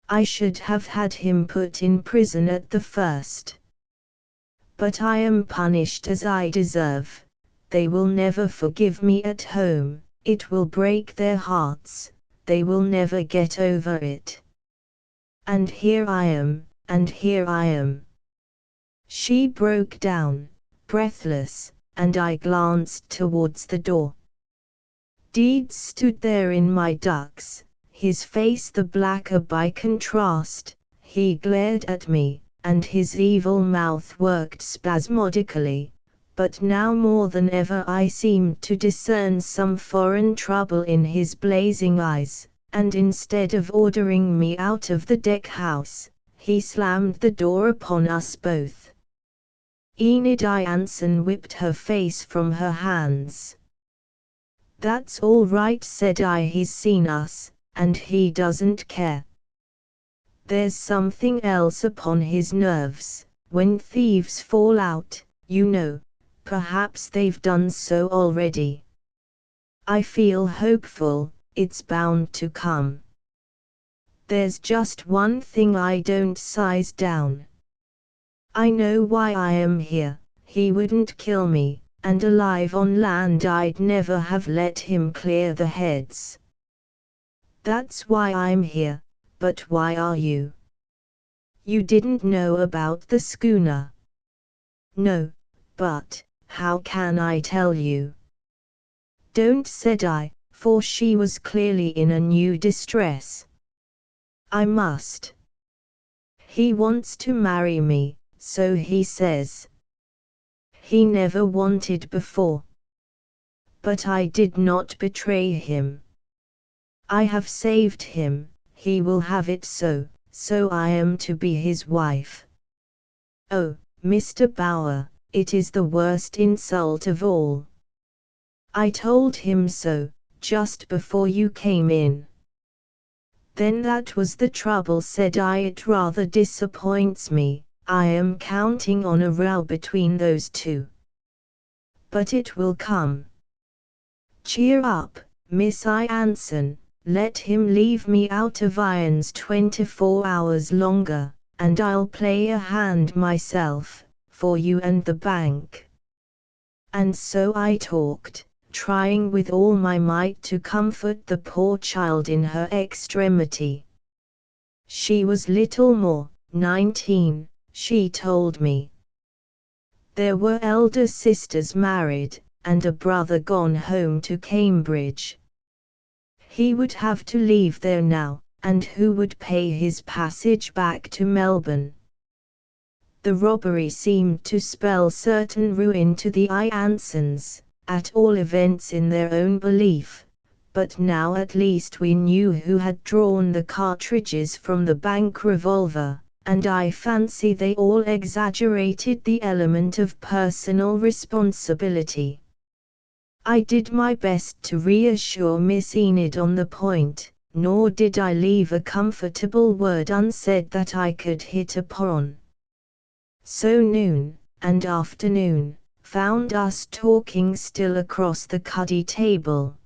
I should have had him put in prison at the first. But I am punished as I deserve. They will never forgive me at home, it will break their hearts, they will never get over it. And here I am, and here I am. She broke down, breathless, and I glanced towards the door. Deeds stood there in my ducks, his face the blacker by contrast. He glared at me, and his evil mouth worked spasmodically, but now more than ever I seemed to discern some foreign trouble in his blazing eyes, and instead of ordering me out of the deck house, he slammed the door upon us both. Enid Anson whipped her face from her hands. "That's all right," said I. "He's seen us, and he doesn't care. There's something else upon his nerves. When thieves fall out, you know, perhaps they've done so already. I feel hopeful, it's bound to come. There's just one thing I don't size down. I know why I am here. He wouldn't kill me, and alive on land I'd never have let him clear the heads. That's why I'm here, but why are you? You didn't know about the schooner?" "No, but how can I tell you?" "Don't," said I, for she was clearly in a new distress. "I must. He wants to marry me, so he says. He never wanted before. But I did not betray him. I have saved him, he will have it so I am to be his wife. Oh, Mr. Bower, it is the worst insult of all. I told him so, just before you came in." "Then that was the trouble," said I. "It rather disappoints me. I am counting on a row between those two. But it will come. Cheer up, Miss Anson, let him leave me out of irons 24 hours longer, and I'll play a hand myself, for you and the bank." And so I talked, trying with all my might to comfort the poor child in her extremity. She was little more, 19, she told me. There were elder sisters married, and a brother gone home to Cambridge. He would have to leave there now, and who would pay his passage back to Melbourne? The robbery seemed to spell certain ruin to the Ansons, at all events in their own belief, but now at least we knew who had drawn the cartridges from the bank revolver, and I fancy they all exaggerated the element of personal responsibility. I did my best to reassure Miss Enid on the point, nor did I leave a comfortable word unsaid that I could hit upon. So noon, and afternoon, found us talking still across the cuddy table.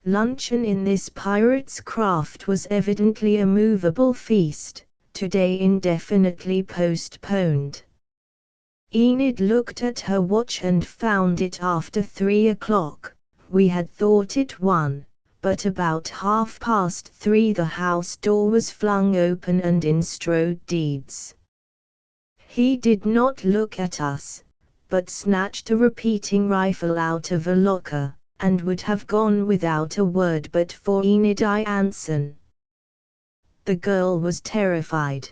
Luncheon in this pirate's craft was evidently a movable feast, today indefinitely postponed. Enid looked at her watch and found it after 3 o'clock. We had thought it 1, but about 3:30 the house door was flung open and in strode Deeds. He did not look at us, but snatched a repeating rifle out of a locker, and would have gone without a word but for Enid Anson. The girl was terrified.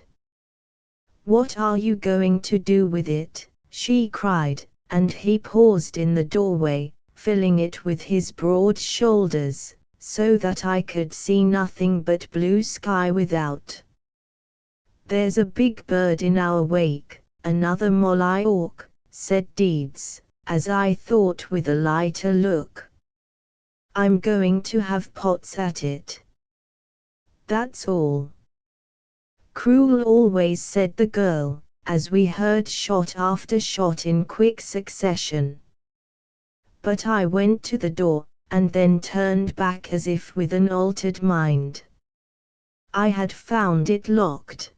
"What are you going to do with it?" she cried, and he paused in the doorway, filling it with his broad shoulders, so that I could see nothing but blue sky without. "There's a big bird in our wake, another molly auk," said Deeds, as I thought with a lighter look. "I'm going to have pots at it. That's all." "Cruel always," said the girl, as we heard shot after shot in quick succession. But I went to the door, and then turned back as if with an altered mind. I had found it locked.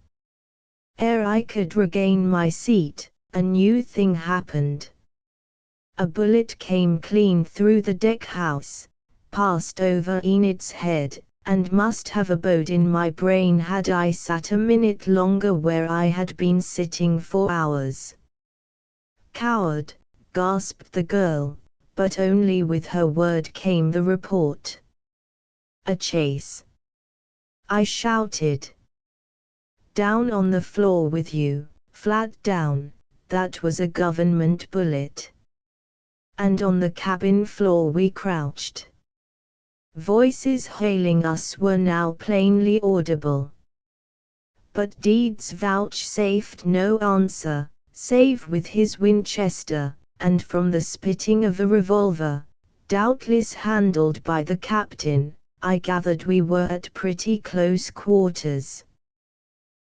Ere I could regain my seat, a new thing happened. A bullet came clean through the deck house, passed over Enid's head, and must have abode in my brain had I sat a minute longer where I had been sitting for hours. "Coward!" gasped the girl, but only with her word came the report. "A chase!" I shouted. "Down on the floor with you, flat down," that was a government bullet. And on the cabin floor we crouched. Voices hailing us were now plainly audible. But Deeds vouchsafed no answer, save with his Winchester, and from the spitting of a revolver, doubtless handled by the captain, I gathered we were at pretty close quarters.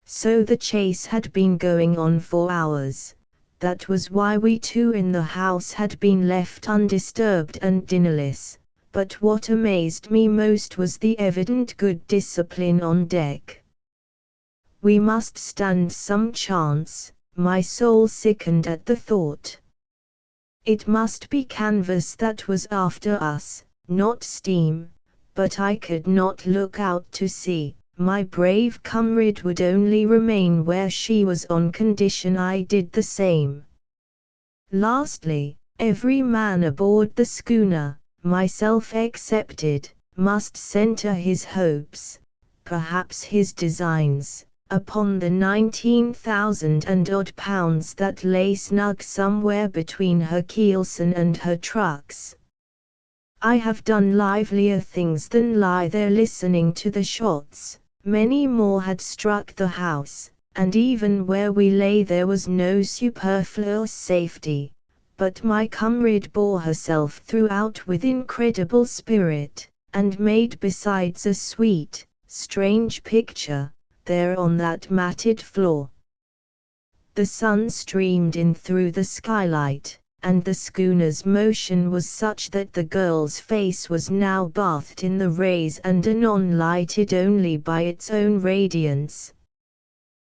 So the chase had been going on for hours. That was why we two in the house had been left undisturbed and dinnerless. But what amazed me most was the evident good discipline on deck. We must stand some chance, my soul sickened at the thought. It must be canvas that was after us, not steam, but I could not look out to sea. My brave comrade would only remain where she was on condition I did the same. Lastly, every man aboard the schooner, myself excepted, must center his hopes, perhaps his designs, upon the 19,000 and odd pounds that lay snug somewhere between her keelson and her trucks. I have done livelier things than lie there listening to the shots. Many more had struck the house, and even where we lay there was no superfluous safety. But my comrade bore herself throughout with incredible spirit, and made besides a sweet, strange picture, there on that matted floor. The sun streamed in through the skylight, and the schooner's motion was such that the girl's face was now bathed in the rays and anon lighted only by its own radiance.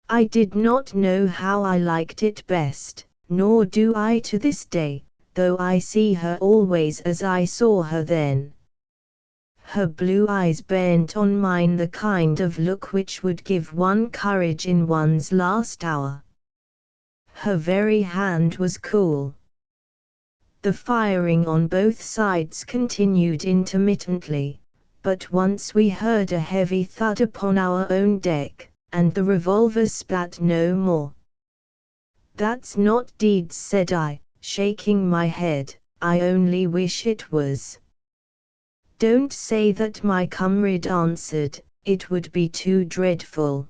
I did not know how I liked it best, nor do I to this day, though I see her always as I saw her then. Her blue eyes bent on mine the kind of look which would give one courage in one's last hour. Her very hand was cool. The firing on both sides continued intermittently, but once we heard a heavy thud upon our own deck, and the revolver spat no more. "That's not Deeds," said I, shaking my head, "I only wish it was." "Don't say that," my comrade answered, "it would be too dreadful.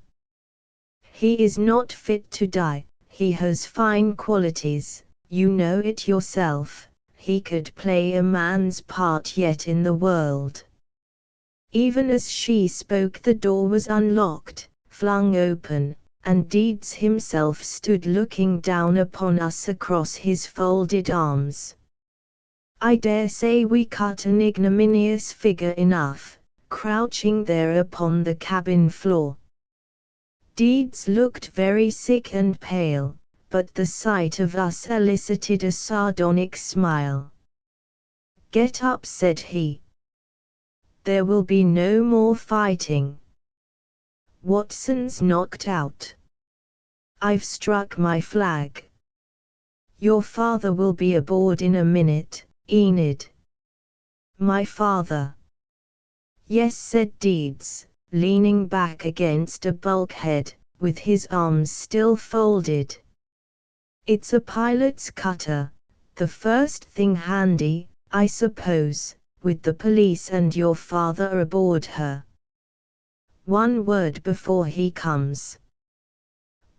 He is not fit to die, he has fine qualities, you know it yourself, he could play a man's part yet in the world." Even as she spoke the door was unlocked, flung open, and Deeds himself stood looking down upon us across his folded arms. I dare say we cut an ignominious figure enough, crouching there upon the cabin floor. Deeds looked very sick and pale, but the sight of us elicited a sardonic smile. "Get up," said he. "There will be no more fighting. Watson's knocked out. I've struck my flag. Your father will be aboard in a minute, Enid." "My father?" "Yes," said Deeds, leaning back against a bulkhead, with his arms still folded. "It's a pilot's cutter, the first thing handy, I suppose, with the police and your father aboard her. One word before he comes.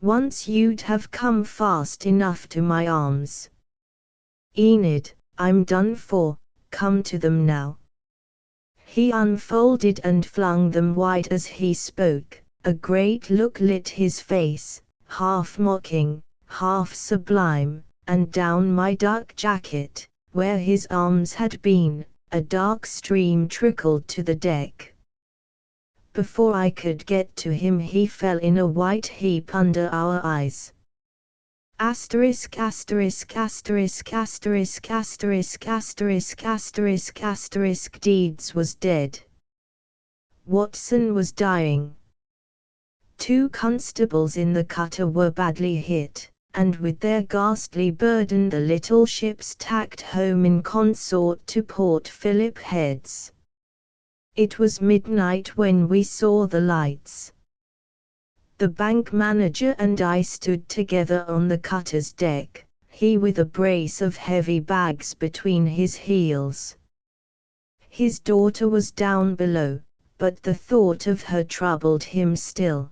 Once you'd have come fast enough to my arms. Enid, I'm done for, come to them now." He unfolded and flung them wide as he spoke. A great look lit his face, half mocking, half sublime, and down my duck jacket, where his arms had been, a dark stream trickled to the deck. Before I could get to him he fell in a white heap under our eyes. Asterisk asterisk asterisk asterisk asterisk asterisk asterisk asterisk Deeds was dead. Watson was dying. 2 constables in the cutter were badly hit, and with their ghastly burden the little ships tacked home in consort to Port Phillip Heads. It was midnight when we saw the lights. The bank manager and I stood together on the cutter's deck, he with a brace of heavy bags between his heels. His daughter was down below, but the thought of her troubled him still.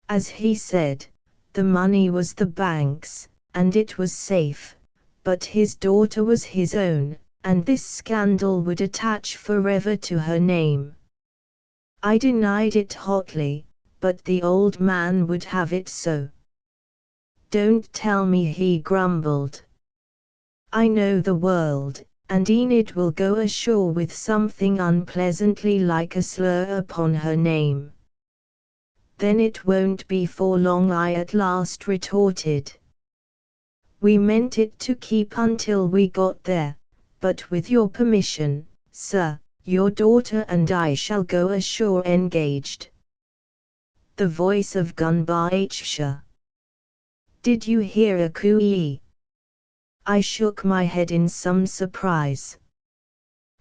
As he said, the money was the bank's, and it was safe, but his daughter was his own, and this scandal would attach forever to her name. I denied it hotly, but the old man would have it so. "Don't tell me," he grumbled. "I know the world, and Enid will go ashore with something unpleasantly like a slur upon her name." "Then it won't be for long," I at last retorted. "We meant it to keep until we got there, but with your permission, sir, your daughter and I shall go ashore engaged." The voice of Gunbar Hsha. "Did you hear a cooee?" I shook my head in some surprise.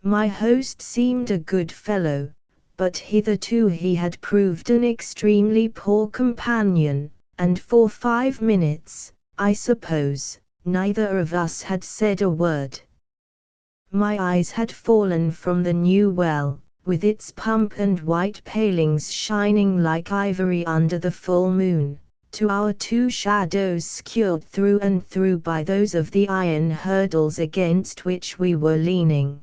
My host seemed a good fellow, but hitherto he had proved an extremely poor companion, and for 5 minutes, I suppose, neither of us had said a word. My eyes had fallen from the new well, with its pump and white palings shining like ivory under the full moon, to our 2 shadows skewered through and through by those of the iron hurdles against which we were leaning.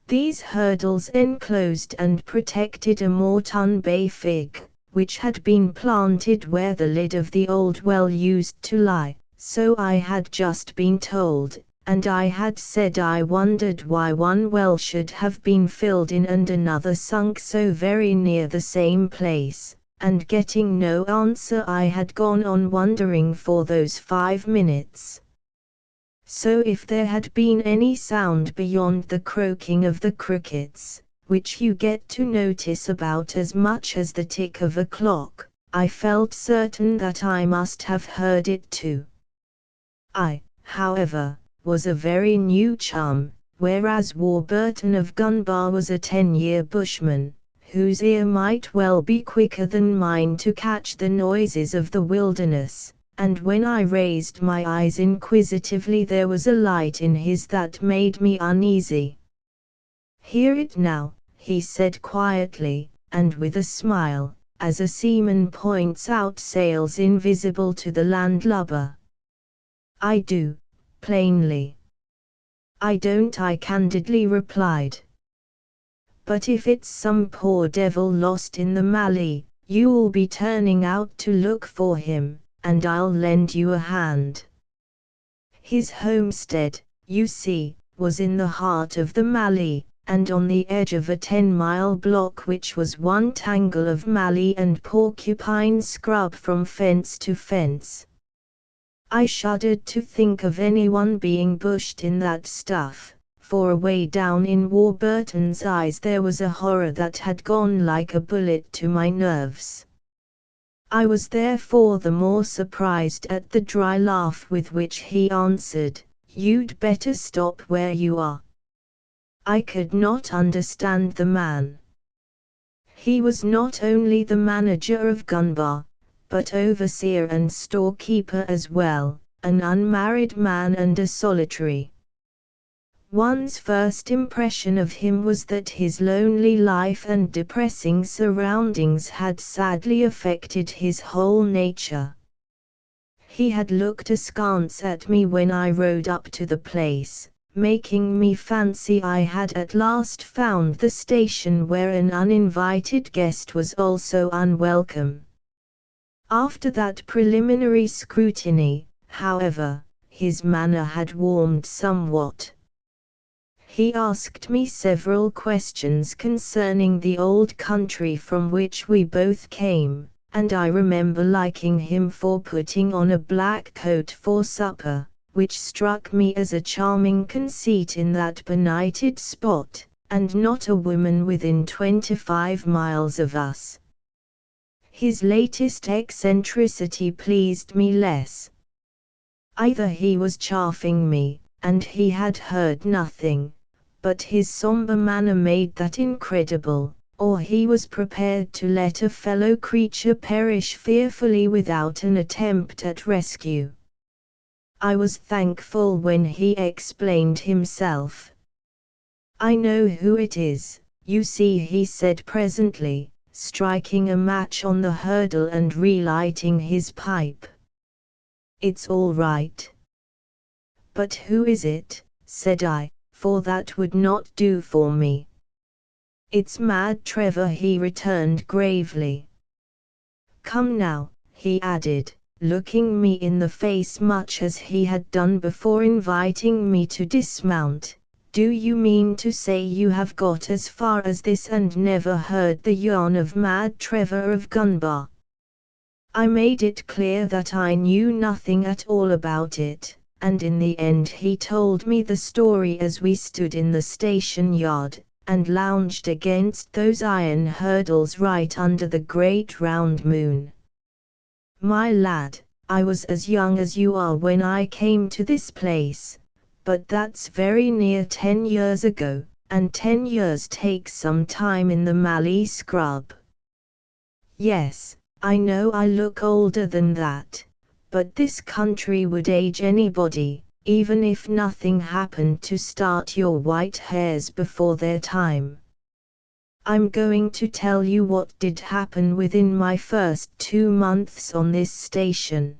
These hurdles enclosed and protected a Moreton Bay fig, which had been planted where the lid of the old well used to lie, so I had just been told, and I had said I wondered why one well should have been filled in and another sunk so very near the same place, and getting no answer I had gone on wondering for those 5 minutes. So if there had been any sound beyond the croaking of the crickets, which you get to notice about as much as the tick of a clock, I felt certain that I must have heard it too. I, however, was a very new chum, whereas Warburton of Gunbar was a 10-year bushman, whose ear might well be quicker than mine to catch the noises of the wilderness, and when I raised my eyes inquisitively there was a light in his that made me uneasy. "Hear it now," he said quietly, and with a smile, as a seaman points out sails invisible to the landlubber. "I do, plainly." "I don't," I candidly replied. "But if it's some poor devil lost in the Mallee, You'll be turning out to look for him, and I'll lend you a hand. His homestead, you see, was in the heart of the mallee, and on the edge of a 10-mile block which was one tangle of mallee and porcupine scrub from fence to fence. I shuddered to think of anyone being bushed in that stuff, for away down in Warburton's eyes there was a horror that had gone like a bullet to my nerves. I was therefore the more surprised at the dry laugh with which he answered, "You'd better stop where you are." I could not understand the man. He was not only the manager of Gunbar, but overseer and storekeeper as well, an unmarried man and a solitary. One's first impression of him was that his lonely life and depressing surroundings had sadly affected his whole nature. He had looked askance at me when I rode up to the place, making me fancy I had at last found the station where an uninvited guest was also unwelcome. After that preliminary scrutiny, however, his manner had warmed somewhat. He asked me several questions concerning the old country from which we both came, and I remember liking him for putting on a black coat for supper, which struck me as a charming conceit in that benighted spot, and not a woman within 25 miles of us. His latest eccentricity pleased me less. Either he was chaffing me, and he had heard nothing, but his somber manner made that incredible, or he was prepared to let a fellow creature perish fearfully without an attempt at rescue. I was thankful when he explained himself. "I know who it is, you see," he said presently, striking a match on the hurdle and relighting his pipe. "It's all right." "But who is it?" said I, for that would not do for me. "It's Mad Trevor," he returned gravely. "Come now," he added, looking me in the face much as he had done before inviting me to dismount, "do you mean to say you have got as far as this and never heard the yarn of Mad Trevor of Gunbar?" I made it clear that I knew nothing at all about it, and in the end he told me the story as we stood in the station yard, and lounged against those iron hurdles right under the great round moon. "My lad, I was as young as you are when I came to this place, but that's very near 10 years ago, and 10 years takes some time in the mallee scrub." "Yes, I know I look older than that, but this country would age anybody, even if nothing happened to start your white hairs before their time. I'm going to tell you what did happen within my first 2 months on this station.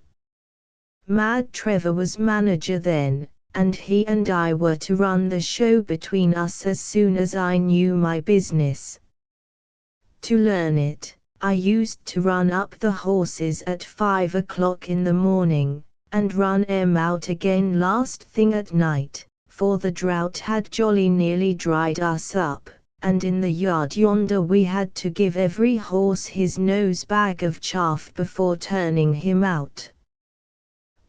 Mad Trevor was manager then, and he and I were to run the show between us as soon as I knew my business. To learn it, I used to run up the horses at 5 o'clock in the morning, and run 'em out again last thing at night, for the drought had jolly nearly dried us up, and in the yard yonder we had to give every horse his nose bag of chaff before turning him out.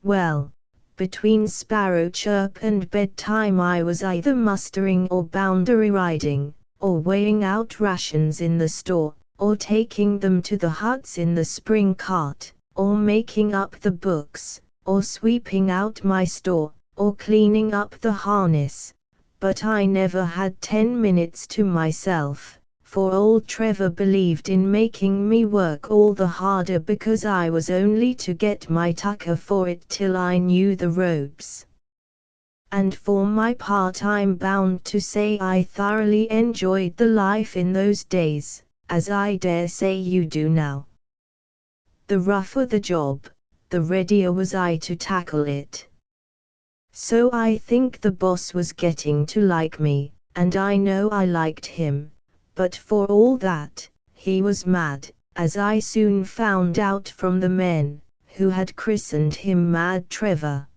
Well, between sparrow chirp and bedtime I was either mustering or boundary riding, or weighing out rations in the store, or taking them to the huts in the spring cart, or making up the books, or sweeping out my store, or cleaning up the harness, but I never had 10 minutes to myself, for old Trevor believed in making me work all the harder because I was only to get my tucker for it till I knew the ropes. And for my part I'm bound to say I thoroughly enjoyed the life in those days, as I dare say you do now. The rougher the job, the readier was I to tackle it. So I think the boss was getting to like me, and I know I liked him, but for all that, he was mad, as I soon found out from the men, who had christened him Mad Trevor.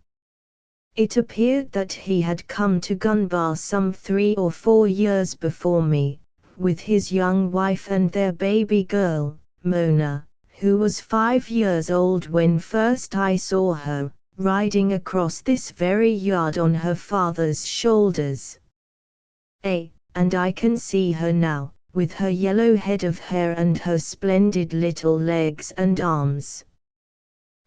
It appeared that he had come to Gunbar some 3 or 4 years before me, with his young wife and their baby girl, Mona, who was 5 years old when first I saw her, riding across this very yard on her father's shoulders. And I can see her now, with her yellow head of hair and her splendid little legs and arms.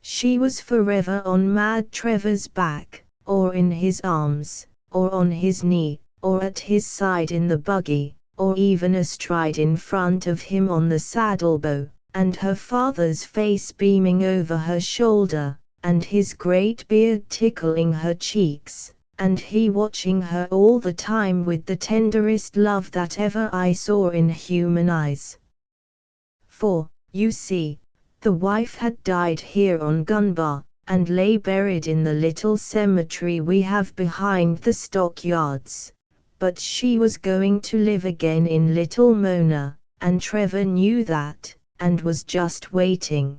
She was forever on Mad Trevor's back, or in his arms, or on his knee, or at his side in the buggy, or even astride in front of him on the saddlebow, and her father's face beaming over her shoulder, and his great beard tickling her cheeks, and he watching her all the time with the tenderest love that ever I saw in human eyes. For, you see, the wife had died here on Gunbar, and lay buried in the little cemetery we have behind the stockyards, but she was going to live again in Little Mona, and Trevor knew that, and was just waiting.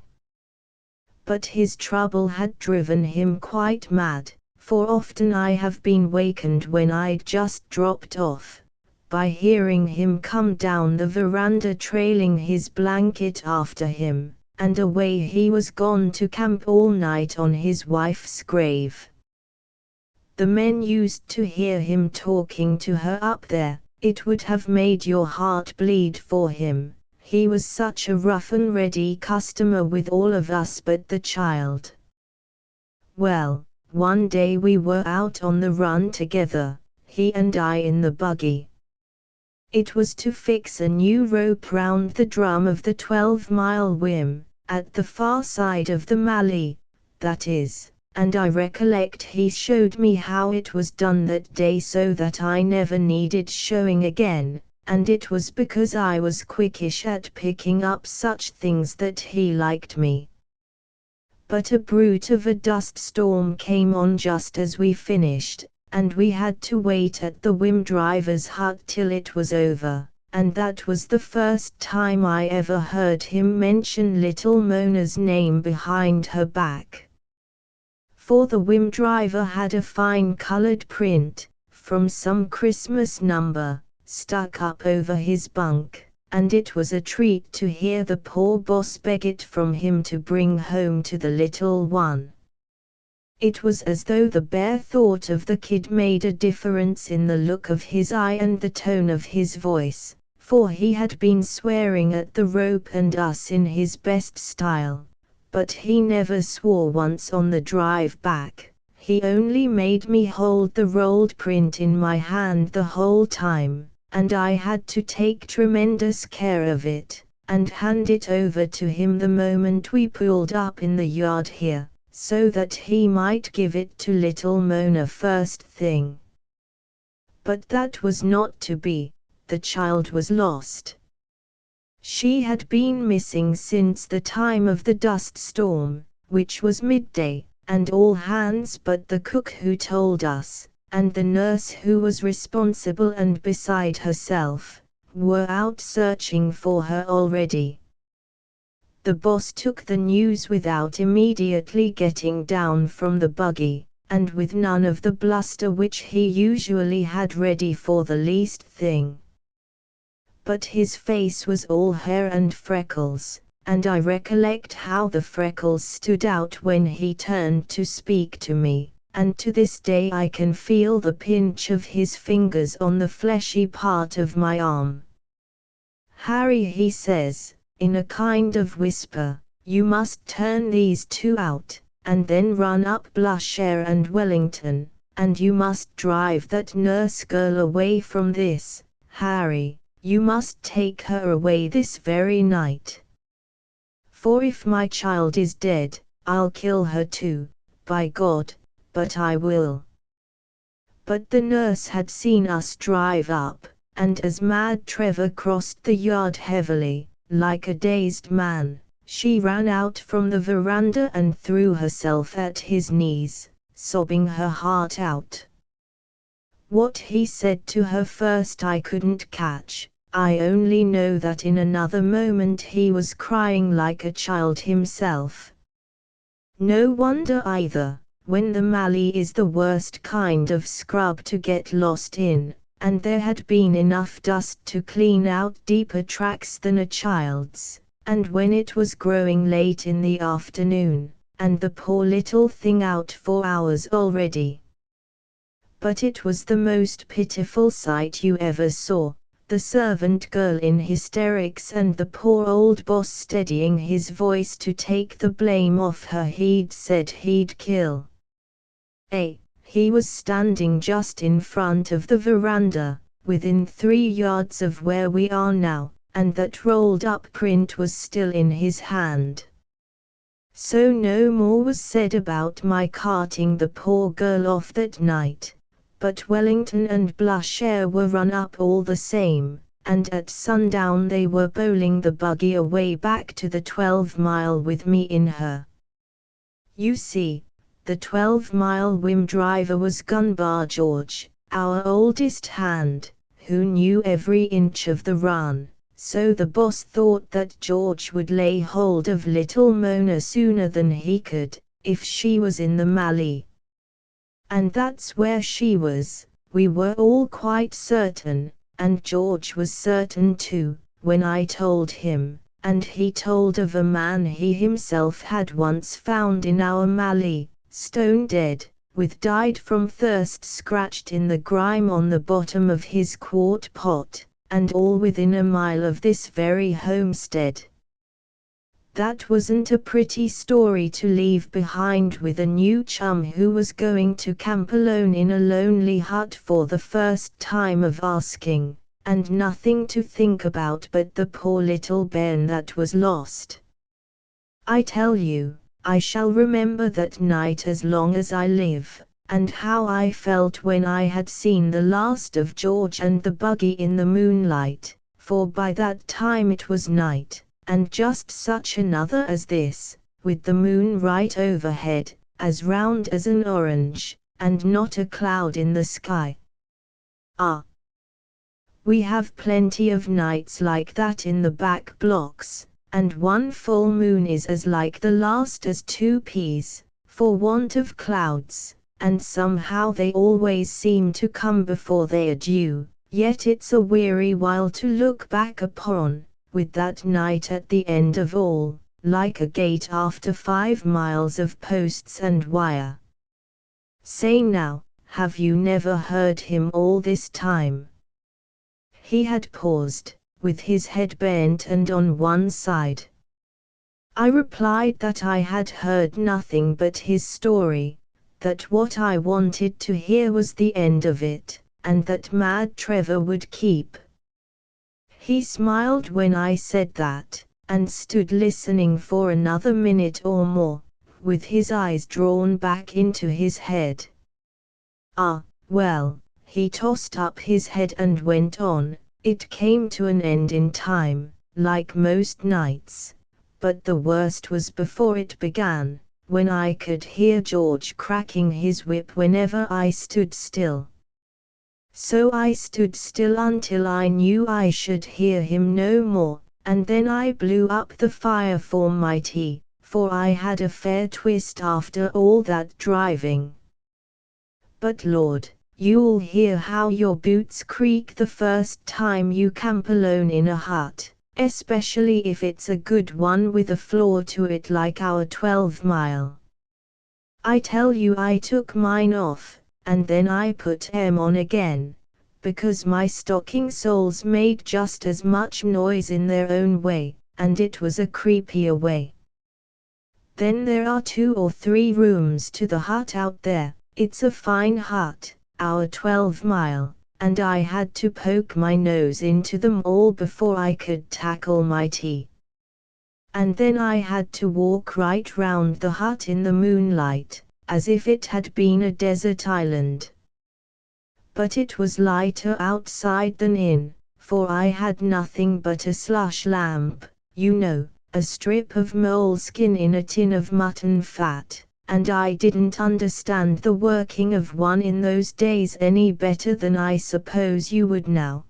But his trouble had driven him quite mad, for often I have been wakened when I'd just dropped off, by hearing him come down the veranda trailing his blanket after him, and away he was gone to camp all night on his wife's grave. The men used to hear him talking to her up there. It would have made your heart bleed for him. He was such a rough and ready customer with all of us but the child. Well, one day we were out on the run together, he and I in the buggy. It was to fix a new rope round the drum of the 12-mile whim, at the far side of the Mallee, that is, and I recollect he showed me how it was done that day so that I never needed showing again, and it was because I was quickish at picking up such things that he liked me. But a brute of a dust storm came on just as we finished, and we had to wait at the whim driver's hut till it was over, and that was the first time I ever heard him mention Little Mona's name behind her back. For the whim driver had a fine coloured print, from some Christmas number, stuck up over his bunk, and it was a treat to hear the poor boss beg it from him to bring home to the little one. It was as though the bare thought of the kid made a difference in the look of his eye and the tone of his voice, for he had been swearing at the rope and us in his best style, but he never swore once on the drive back. He only made me hold the rolled print in my hand the whole time, and I had to take tremendous care of it, and hand it over to him the moment we pulled up in the yard here, so that he might give it to Little Mona first thing. But that was not to be. The child was lost. She had been missing since the time of the dust storm, which was midday, and all hands but the cook who told us, and the nurse who was responsible and beside herself, were out searching for her already. The boss took the news without immediately getting down from the buggy, and with none of the bluster which he usually had ready for the least thing. But his face was all hair and freckles, and I recollect how the freckles stood out when he turned to speak to me, and to this day I can feel the pinch of his fingers on the fleshy part of my arm. "Harry," he says, in a kind of whisper, "you must turn these two out, and then run up Blushare and Wellington, and you must drive that nurse girl away from this, Harry. You must take her away this very night. For if my child is dead, I'll kill her too, by God, but I will." But the nurse had seen us drive up, and as Mad Trevor crossed the yard heavily, like a dazed man, she ran out from the veranda and threw herself at his knees, sobbing her heart out. What he said to her first I couldn't catch, I only know that in another moment he was crying like a child himself. No wonder either, when the mallee is the worst kind of scrub to get lost in, and there had been enough dust to clean out deeper tracks than a child's, and when it was growing late in the afternoon, and the poor little thing out for hours already. But it was the most pitiful sight you ever saw, the servant girl in hysterics and the poor old boss steadying his voice to take the blame off her. He'd said he'd kill. He was standing just in front of the veranda, within 3 yards of where we are now, and that rolled up print was still in his hand. So no more was said about my carting the poor girl off that night. But Wellington and Blusher were run up all the same, and at sundown they were bowling the buggy away back to the 12-mile with me in her. You see, the 12-mile whim driver was Gunbar George, our oldest hand, who knew every inch of the run, so the boss thought that George would lay hold of little Mona sooner than he could, if she was in the mallee. And that's where she was, we were all quite certain, and George was certain too, when I told him, and he told of a man he himself had once found in our mallee, stone dead, with died from thirst scratched in the grime on the bottom of his quart pot, and all within a mile of this very homestead. That wasn't a pretty story to leave behind with a new chum who was going to camp alone in a lonely hut for the first time of asking, and nothing to think about but the poor little bairn that was lost. I tell you, I shall remember that night as long as I live, and how I felt when I had seen the last of George and the buggy in the moonlight, for by that time it was night. And just such another as this, with the moon right overhead, as round as an orange, and not a cloud in the sky. We have plenty of nights like that in the back blocks, and one full moon is as like the last as 2 peas, for want of clouds, and somehow they always seem to come before they are due, yet it's a weary while to look back upon, with that night at the end of all, like a gate after 5 miles of posts and wire. Say now, have you never heard him all this time? He had paused, with his head bent and on one side. I replied that I had heard nothing but his story, that what I wanted to hear was the end of it, and that Mad Trevor would keep. He smiled when I said that, and stood listening for another minute or more, with his eyes drawn back into his head. Well, he tossed up his head and went on, it came to an end in time, like most nights, but the worst was before it began, when I could hear George cracking his whip whenever I stood still. So I stood still until I knew I should hear him no more, and then I blew up the fire for my tea, for I had a fair twist after all that driving. But Lord, you'll hear how your boots creak the first time you camp alone in a hut, especially if it's a good one with a floor to it like our 12-mile. I tell you I took mine off, and then I put them on again, because my stocking soles made just as much noise in their own way, and it was a creepier way. Then there are 2 or 3 rooms to the hut out there, it's a fine hut, our 12-mile, and I had to poke my nose into them all before I could tackle my tea. And then I had to walk right round the hut in the moonlight, as if it had been a desert island. But it was lighter outside than in, for I had nothing but a slush lamp, you know, a strip of moleskin in a tin of mutton fat, and I didn't understand the working of one in those days any better than I suppose you would now.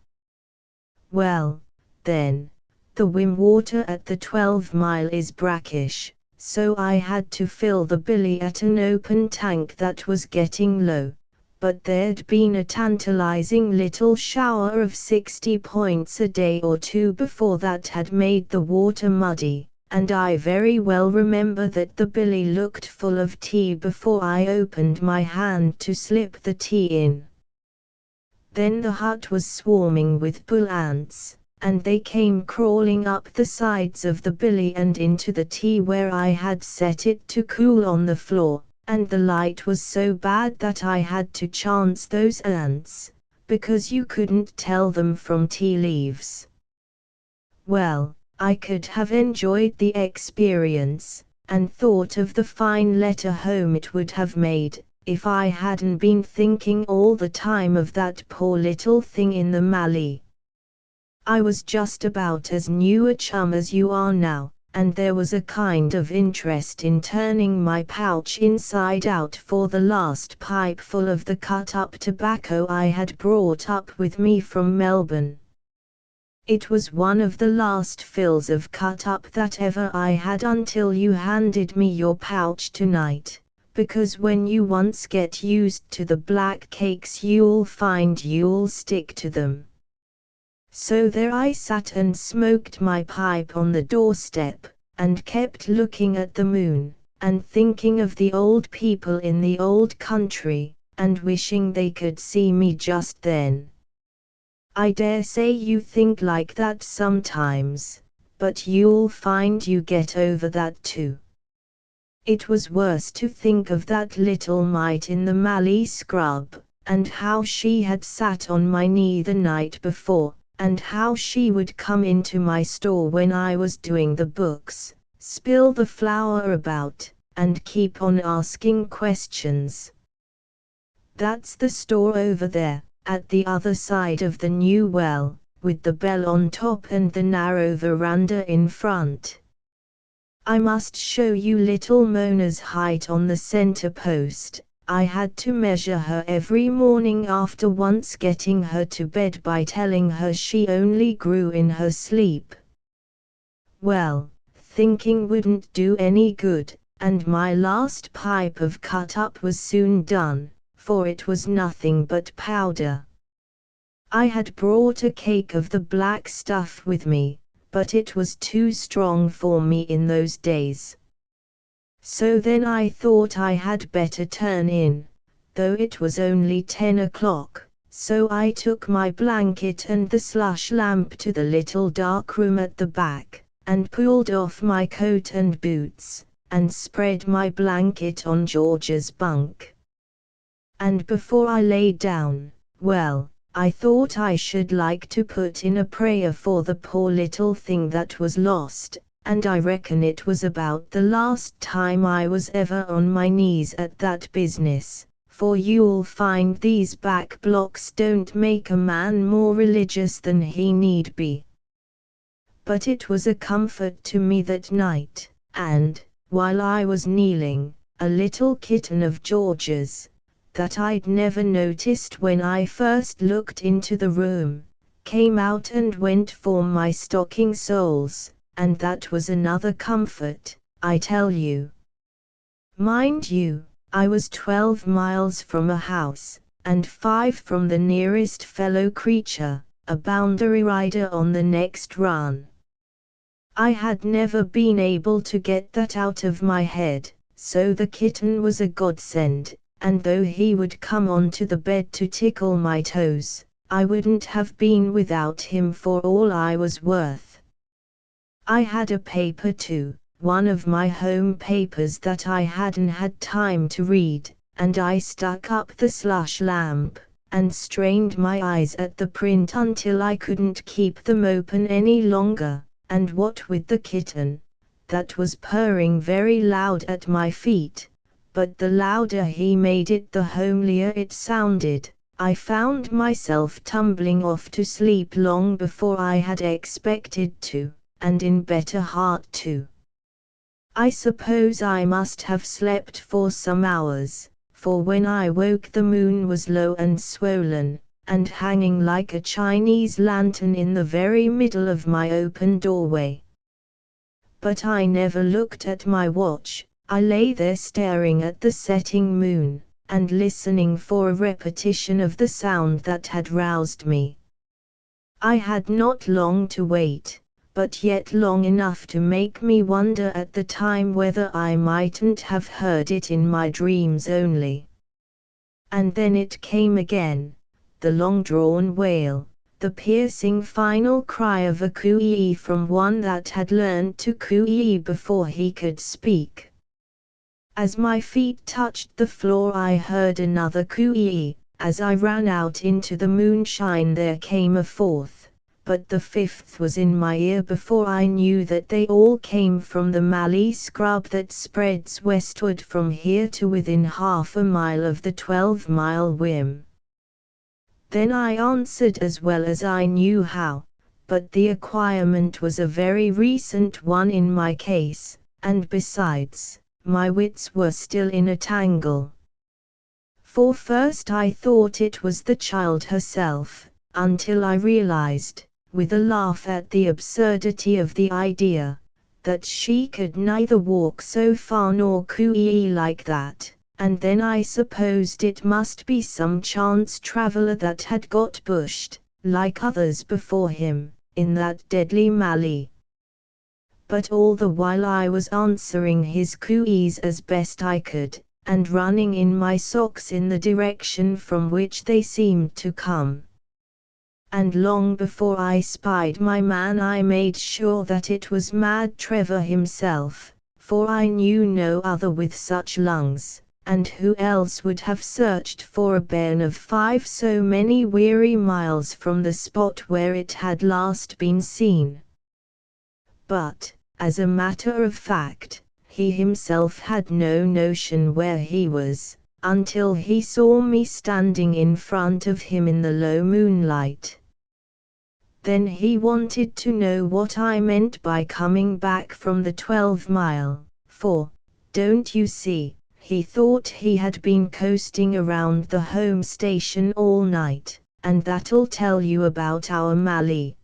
Well, then, the Wim water at the 12-mile is brackish, so I had to fill the billy at an open tank that was getting low, but there'd been a tantalizing little shower of 60 points a day or two before that had made the water muddy, and I very well remember that the billy looked full of tea before I opened my hand to slip the tea in. Then the hut was swarming with bull ants, and they came crawling up the sides of the billy and into the tea where I had set it to cool on the floor, and the light was so bad that I had to chance those ants, because you couldn't tell them from tea leaves. Well, I could have enjoyed the experience, and thought of the fine letter home it would have made, if I hadn't been thinking all the time of that poor little thing in the Mallee. I was just about as new a chum as you are now, and there was a kind of interest in turning my pouch inside out for the last pipeful of the cut-up tobacco I had brought up with me from Melbourne. It was one of the last fills of cut-up that ever I had until you handed me your pouch tonight, because when you once get used to the black cakes you'll find you'll stick to them. So there I sat and smoked my pipe on the doorstep, and kept looking at the moon, and thinking of the old people in the old country, and wishing they could see me just then. I dare say you think like that sometimes, but you'll find you get over that too. It was worse to think of that little mite in the Mallee scrub, and how she had sat on my knee the night before, and how she would come into my store when I was doing the books, spill the flour about, and keep on asking questions. That's the store over there, at the other side of the new well, with the bell on top and the narrow veranda in front. I must show you little Mona's height on the center post. I had to measure her every morning after once getting her to bed by telling her she only grew in her sleep. Well, thinking wouldn't do any good, and my last pipe of cut-up was soon done, for it was nothing but powder. I had brought a cake of the black stuff with me, but it was too strong for me in those days. So then I thought I had better turn in, though it was only 10 o'clock, so I took my blanket and the slush lamp to the little dark room at the back, and pulled off my coat and boots, and spread my blanket on George's bunk. And before I lay down, well, I thought I should like to put in a prayer for the poor little thing that was lost, and I reckon it was about the last time I was ever on my knees at that business, for you'll find these back blocks don't make a man more religious than he need be. But it was a comfort to me that night, and, while I was kneeling, a little kitten of George's, that I'd never noticed when I first looked into the room, came out and went for my stocking soles, and that was another comfort, I tell you. Mind you, I was 12 miles from a house, and 5 from the nearest fellow creature, a boundary rider on the next run. I had never been able to get that out of my head, so the kitten was a godsend, and though he would come onto the bed to tickle my toes, I wouldn't have been without him for all I was worth. I had a paper too, one of my home papers that I hadn't had time to read, and I stuck up the slush lamp, and strained my eyes at the print until I couldn't keep them open any longer, and what with the kitten, that was purring very loud at my feet, but the louder he made it the homelier it sounded, I found myself tumbling off to sleep long before I had expected to, and in better heart too. I suppose I must have slept for some hours, for when I woke the moon was low and swollen, and hanging like a Chinese lantern in the very middle of my open doorway. But I never looked at my watch. I lay there staring at the setting moon, and listening for a repetition of the sound that had roused me. I had not long to wait, but yet long enough to make me wonder at the time whether I mightn't have heard it in my dreams only. And then it came again, the long-drawn wail, the piercing final cry of a coo-ee from one that had learned to coo-ee before he could speak. As my feet touched the floor I heard another coo-ee. As I ran out into the moonshine there came a fourth, but the fifth was in my ear before I knew that they all came from the mallee scrub that spreads westward from here to within half a mile of the 12-mile whim. Then I answered as well as I knew how, but the acquirement was a very recent one in my case, and besides, my wits were still in a tangle. For first I thought it was the child herself, until I realized, with a laugh at the absurdity of the idea, that she could neither walk so far nor coo-ee like that, and then I supposed it must be some chance traveler that had got bushed, like others before him, in that deadly mallee. But all the while I was answering his coo-ees as best I could, and running in my socks in the direction from which they seemed to come. And long before I spied my man I made sure that it was Mad Trevor himself, for I knew no other with such lungs, and who else would have searched for a bairn of 5 so many weary miles from the spot where it had last been seen. But, as a matter of fact, he himself had no notion where he was, until he saw me standing in front of him in the low moonlight. Then he wanted to know what I meant by coming back from the 12-mile, for, don't you see, he thought he had been coasting around the home station all night, and that'll tell you about our mallee.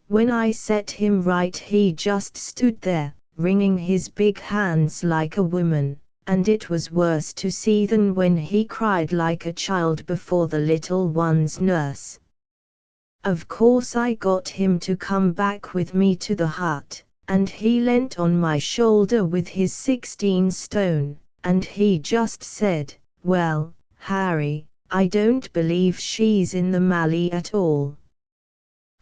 When I set him right he just stood there, wringing his big hands like a woman, and it was worse to see than when he cried like a child before the little one's nurse. Of course I got him to come back with me to the hut, and he leant on my shoulder with his 16 stone, and he just said, "Well, Harry, I don't believe she's in the mallee at all.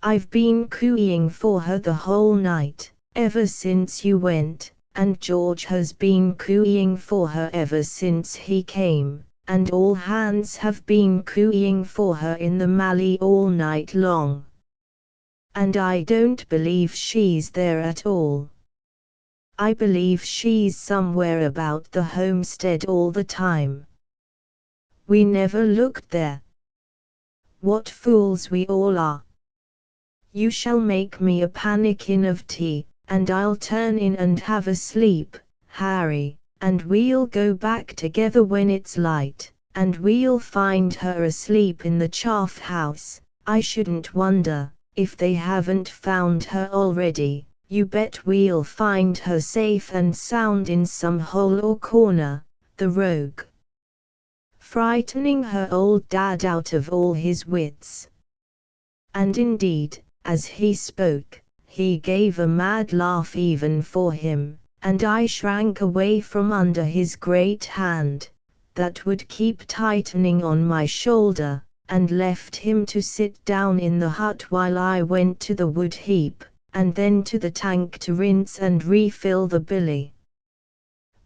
I've been cooeying for her the whole night, ever since you went, and George has been cooeying for her ever since he came, and all hands have been cooeying for her in the mallee all night long. And I don't believe she's there at all. I believe she's somewhere about the homestead all the time. We never looked there. What fools we all are. You shall make me a pannikin of tea, and I'll turn in and have a sleep, Harry, and we'll go back together when it's light, and we'll find her asleep in the chaff house. I shouldn't wonder, if they haven't found her already. You bet we'll find her safe and sound in some hole or corner, the rogue. Frightening her old dad out of all his wits." And indeed, as he spoke, he gave a mad laugh even for him, and I shrank away from under his great hand, that would keep tightening on my shoulder, and left him to sit down in the hut while I went to the wood heap, and then to the tank to rinse and refill the billy.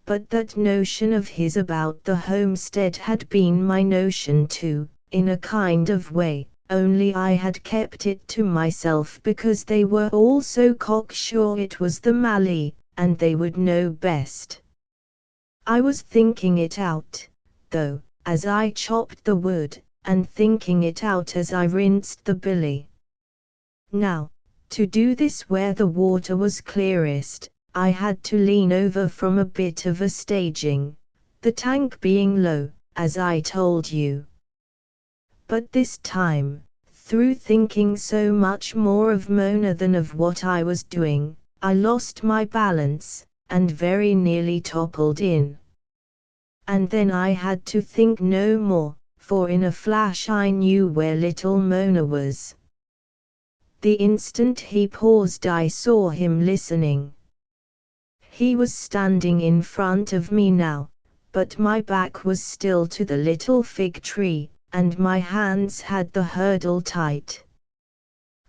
But that notion of his about the homestead had been my notion too, in a kind of way. Only I had kept it to myself because they were all so cocksure it was the mallee, and they would know best. I was thinking it out, though, as I chopped the wood, and thinking it out as I rinsed the billy. Now, to do this where the water was clearest, I had to lean over from a bit of a staging, the tank being low, as I told you. But this time, through thinking so much more of Mona than of what I was doing, I lost my balance, and very nearly toppled in. And then I had to think no more, for in a flash I knew where little Mona was. The instant he paused I saw him listening. He was standing in front of me now, but my back was still to the little fig tree, and my hands had the hurdle tight.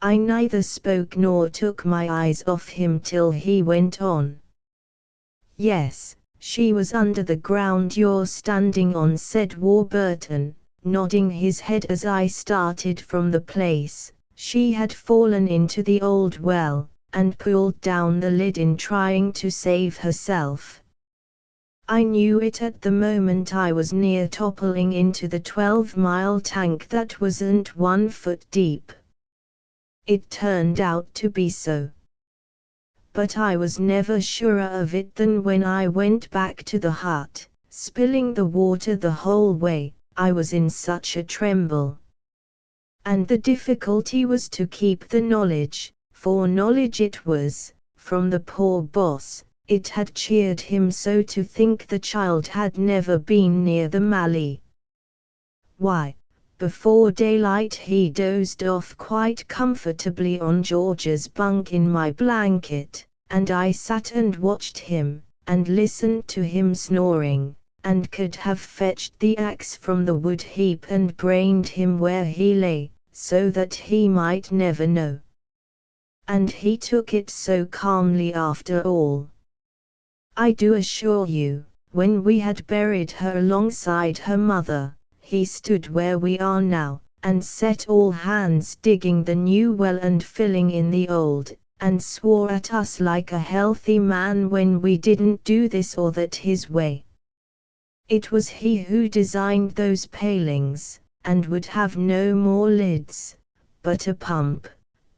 I neither spoke nor took my eyes off him till he went on. "Yes, she was under the ground you're standing on," said Warburton, nodding his head as I started from the place. "She had fallen into the old well, and pulled down the lid in trying to save herself. I knew it at the moment I was near toppling into the 12-mile tank that wasn't 1 foot deep. It turned out to be so. But I was never surer of it than when I went back to the hut, spilling the water the whole way. I was in such a tremble. And the difficulty was to keep the knowledge, for knowledge it was, from the poor boss. It had cheered him so to think the child had never been near the Mallee. Why, before daylight he dozed off quite comfortably on George's bunk in my blanket, and I sat and watched him, and listened to him snoring, and could have fetched the axe from the wood heap and brained him where he lay, so that he might never know. And he took it so calmly after all. I do assure you, when we had buried her alongside her mother, he stood where we are now, and set all hands digging the new well and filling in the old, and swore at us like a healthy man when we didn't do this or that his way. It was he who designed those palings, and would have no more lids, but a pump,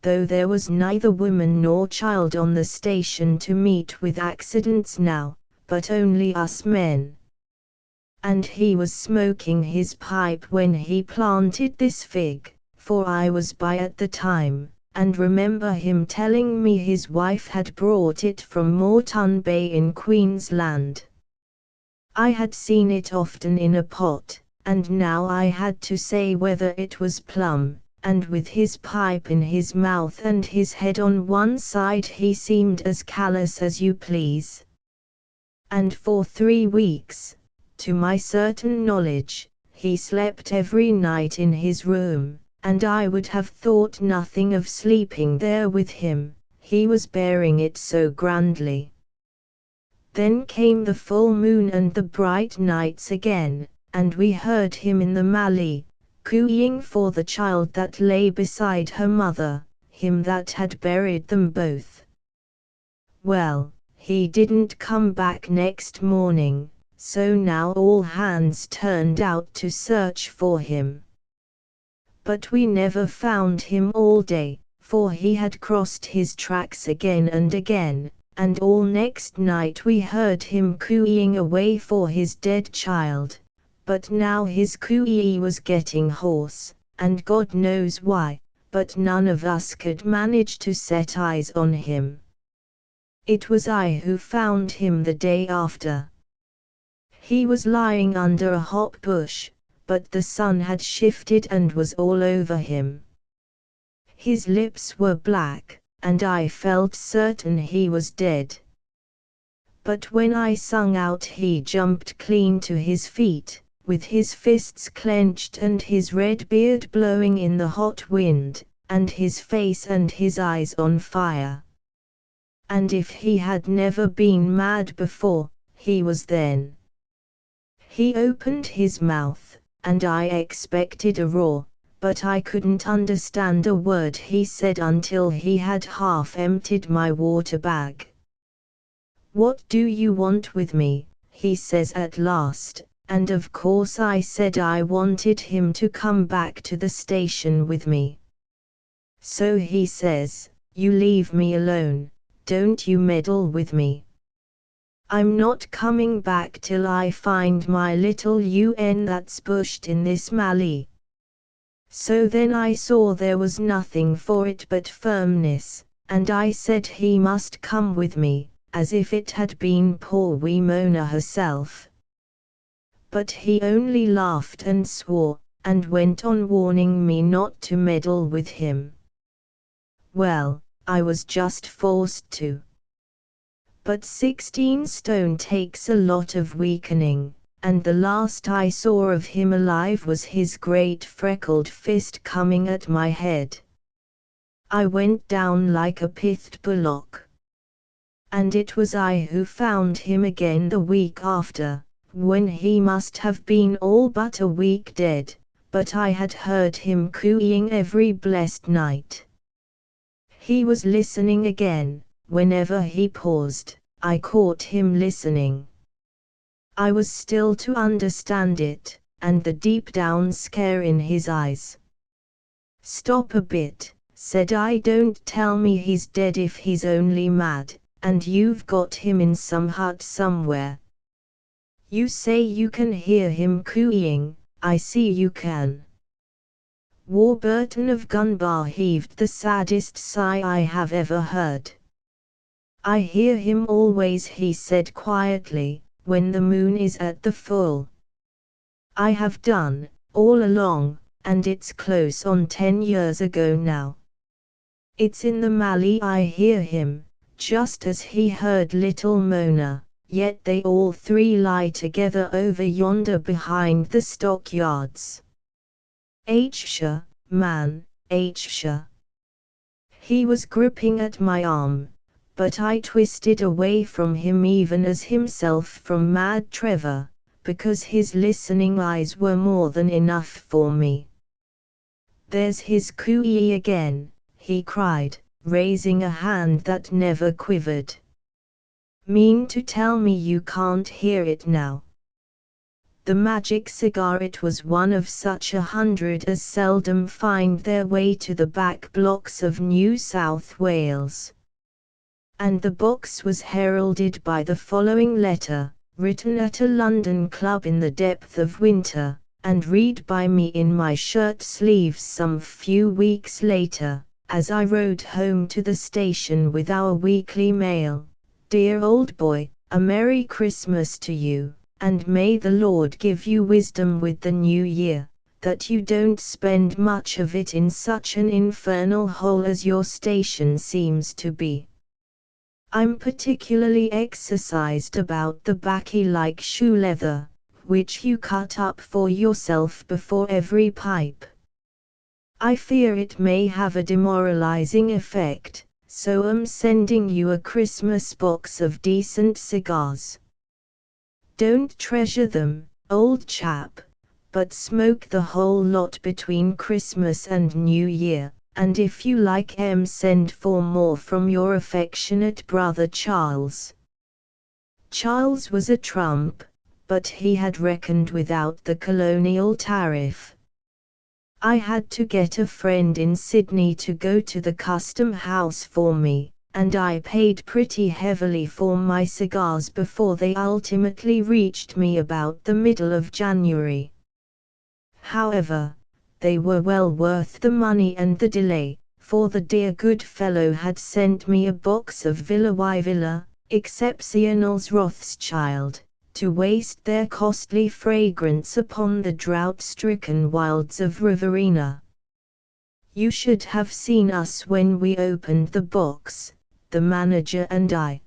though there was neither woman nor child on the station to meet with accidents now, but only us men. And he was smoking his pipe when he planted this fig, for I was by at the time, and remember him telling me his wife had brought it from Moreton Bay in Queensland. I had seen it often in a pot, and now I had to say whether it was plum. And with his pipe in his mouth and his head on one side he seemed as callous as you please. And for 3 weeks, to my certain knowledge, he slept every night in his room, and I would have thought nothing of sleeping there with him, he was bearing it so grandly. Then came the full moon and the bright nights again, and we heard him in the Mallee, cooing for the child that lay beside her mother, him that had buried them both. Well, he didn't come back next morning, so now all hands turned out to search for him. But we never found him all day, for he had crossed his tracks again and again, and all next night we heard him cooing away for his dead child. But now his cooee was getting hoarse, and God knows why, but none of us could manage to set eyes on him. It was I who found him the day after. He was lying under a hop bush, but the sun had shifted and was all over him. His lips were black, and I felt certain he was dead. But when I sung out he jumped clean to his feet, with his fists clenched and his red beard blowing in the hot wind, and his face and his eyes on fire. And if he had never been mad before, he was then. He opened his mouth, and I expected a roar, but I couldn't understand a word he said until he had half emptied my water bag. "What do you want with me?" he says at last. And of course I said I wanted him to come back to the station with me. So he says, "You leave me alone, don't you meddle with me. I'm not coming back till I find my little UN that's bushed in this Mallee." So then I saw there was nothing for it but firmness, and I said he must come with me, as if it had been poor wee Mona herself. But he only laughed and swore, and went on warning me not to meddle with him. Well, I was just forced to. But 16 stone takes a lot of weakening, and the last I saw of him alive was his great freckled fist coming at my head. I went down like a pithed bullock. And it was I who found him again the week after, when he must have been all but a week dead, but I had heard him cooing every blessed night. He was listening again. Whenever he paused, I caught him listening. I was still to understand it, and the deep-down scare in his eyes. "Stop a bit," said I. "Don't tell me he's dead if he's only mad, and you've got him in some hut somewhere. You say you can hear him cooing. I see you can." Warburton of Gunbar heaved the saddest sigh I have ever heard. "I hear him always," he said quietly, "when the moon is at the full. I have done, all along, and it's close on 10 years ago now. It's in the Mallee I hear him, just as he heard little Mona, yet they all three lie together over yonder behind the stockyards. Hsha, man, hsha." He was gripping at my arm, but I twisted away from him even as himself from Mad Trevor, because his listening eyes were more than enough for me. "There's his cooee again," he cried, raising a hand that never quivered. "Mean to tell me you can't hear it now?" The magic cigar, it was one of such 100 as seldom find their way to the back blocks of New South Wales. And the box was heralded by the following letter, written at a London club in the depth of winter, and read by me in my shirt sleeves some few weeks later, as I rode home to the station with our weekly mail. "Dear old boy, a Merry Christmas to you, and may the Lord give you wisdom with the new year, that you don't spend much of it in such an infernal hole as your station seems to be. I'm particularly exercised about the baccy-like shoe leather, which you cut up for yourself before every pipe. I fear it may have a demoralizing effect, so I'm sending you a Christmas box of decent cigars. Don't treasure them, old chap, but smoke the whole lot between Christmas and New Year. And if you like send for more from your affectionate brother Charles." Charles was a trump, but he had reckoned without the colonial tariff. I had to get a friend in Sydney to go to the custom house for me, and I paid pretty heavily for my cigars before they ultimately reached me about the middle of January. However, they were well worth the money and the delay, for the dear good fellow had sent me a box of Villa Exceptionals Rothschild, to waste their costly fragrance upon the drought-stricken wilds of Riverina. You should have seen us when we opened the box, the manager and I.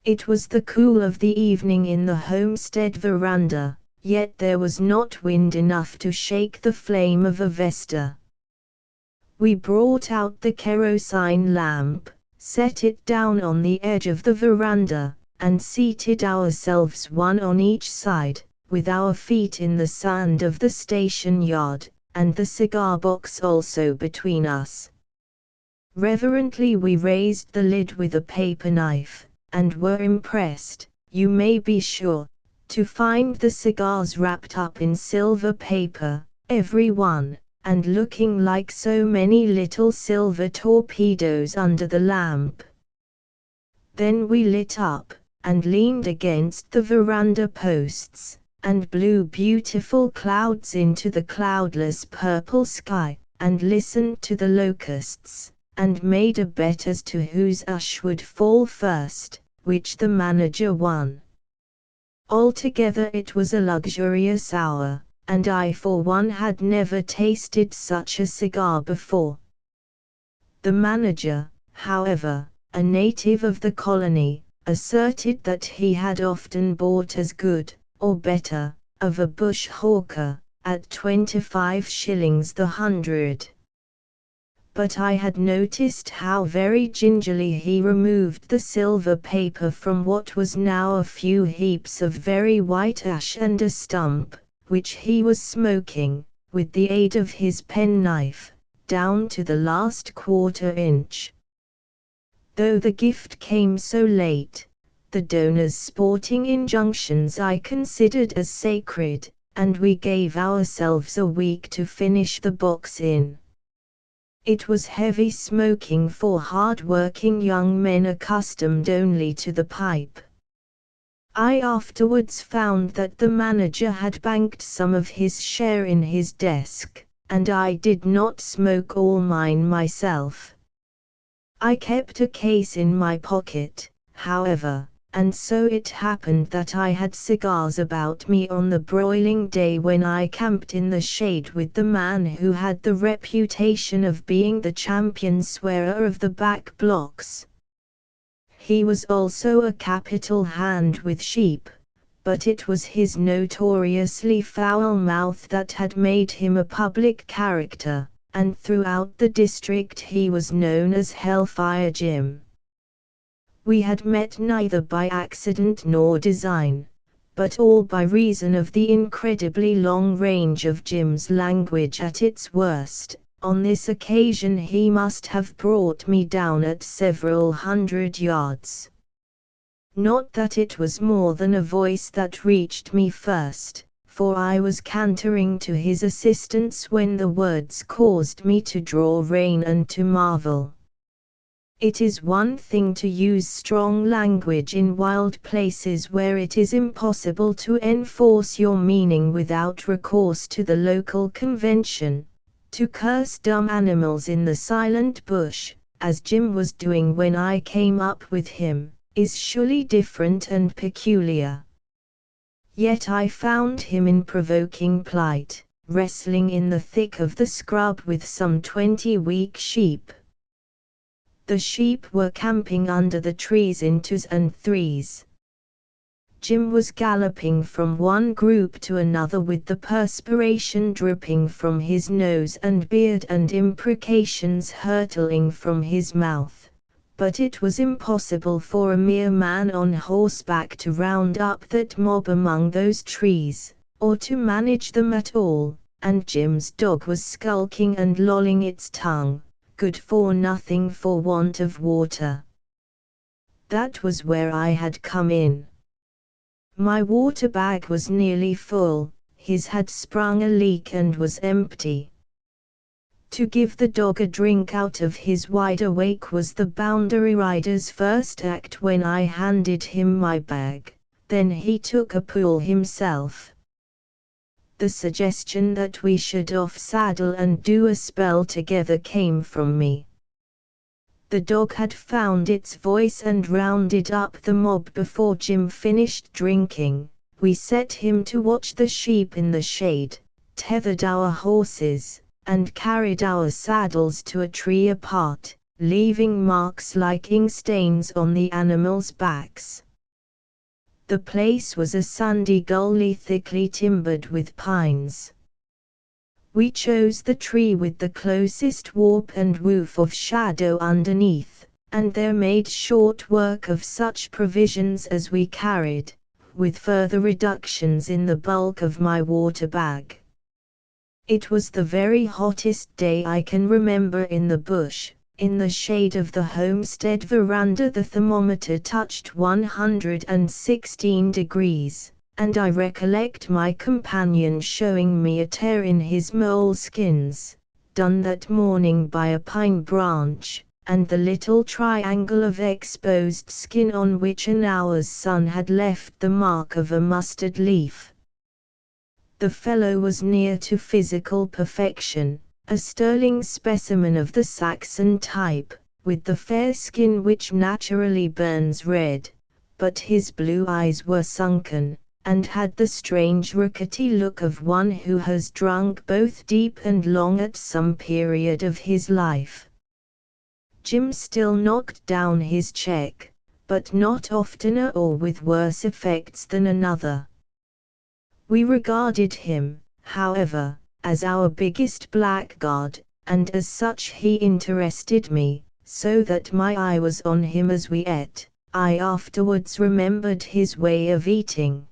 It was the cool of the evening in the homestead veranda, yet there was not wind enough to shake the flame of a vesta. We brought out the kerosene lamp, set it down on the edge of the veranda, and seated ourselves one on each side, with our feet in the sand of the station yard, and the cigar box also between us. Reverently we raised the lid with a paper knife, and were impressed, you may be sure, to find the cigars wrapped up in silver paper, every one, and looking like so many little silver torpedoes under the lamp. Then we lit up, and leaned against the veranda posts, and blew beautiful clouds into the cloudless purple sky, and listened to the locusts, and made a bet as to whose ash would fall first, which the manager won. Altogether it was a luxurious hour, and I for one had never tasted such a cigar before. The manager, however, a native of the colony, asserted that he had often bought as good, or better, of a bush hawker, at 25 shillings the hundred. But I had noticed how very gingerly he removed the silver paper from what was now a few heaps of very white ash and a stump, which he was smoking, with the aid of his penknife, down to the last quarter-inch. Though the gift came so late, the donor's sporting injunctions I considered as sacred, and we gave ourselves a week to finish the box in. It was heavy smoking for hard-working young men accustomed only to the pipe. I afterwards found that the manager had banked some of his share in his desk, and I did not smoke all mine myself. I kept a case in my pocket, however, and so it happened that I had cigars about me on the broiling day when I camped in the shade with the man who had the reputation of being the champion swearer of the back blocks. He was also a capital hand with sheep, but it was his notoriously foul mouth that had made him a public character, and throughout the district he was known as Hellfire Jim. We had met neither by accident nor design, but all by reason of the incredibly long range of Jim's language at its worst. On this occasion he must have brought me down at several hundred yards. Not that it was more than a voice that reached me first, for I was cantering to his assistance when the words caused me to draw rein and to marvel. It is one thing to use strong language in wild places where it is impossible to enforce your meaning without recourse to the local convention. To curse dumb animals in the silent bush, as Jim was doing when I came up with him, is surely different and peculiar. Yet I found him in provoking plight, wrestling in the thick of the scrub with some 20 weak sheep. The sheep were camping under the trees in twos and threes. Jim was galloping from one group to another with the perspiration dripping from his nose and beard and imprecations hurtling from his mouth, but it was impossible for a mere man on horseback to round up that mob among those trees, or to manage them at all, and Jim's dog was skulking and lolling its tongue, good for nothing for want of water. That was where I had come in. My water bag was nearly full, his had sprung a leak and was empty. To give the dog a drink out of his wide awake was the boundary rider's first act when I handed him my bag, then he took a pull himself. The suggestion that we should off-saddle and do a spell together came from me. The dog had found its voice and rounded up the mob before Jim finished drinking. We set him to watch the sheep in the shade, tethered our horses, and carried our saddles to a tree apart, leaving marks like ink stains on the animals' backs. The place was a sandy gully thickly timbered with pines. We chose the tree with the closest warp and woof of shadow underneath, and there made short work of such provisions as we carried, with further reductions in the bulk of my water bag. It was the very hottest day I can remember in the bush. In the shade of the homestead veranda the thermometer touched 116 degrees, and I recollect my companion showing me a tear in his moleskins, done that morning by a pine branch, and the little triangle of exposed skin on which an hour's sun had left the mark of a mustard leaf. The fellow was near to physical perfection, a sterling specimen of the Saxon type, with the fair skin which naturally burns red, but his blue eyes were sunken, and had the strange rickety look of one who has drunk both deep and long at some period of his life. Jim still knocked down his cheque, but not oftener or with worse effects than another. We regarded him, however, as our biggest blackguard, and as such he interested me, so that my eye was on him as we ate. I afterwards remembered his way of eating.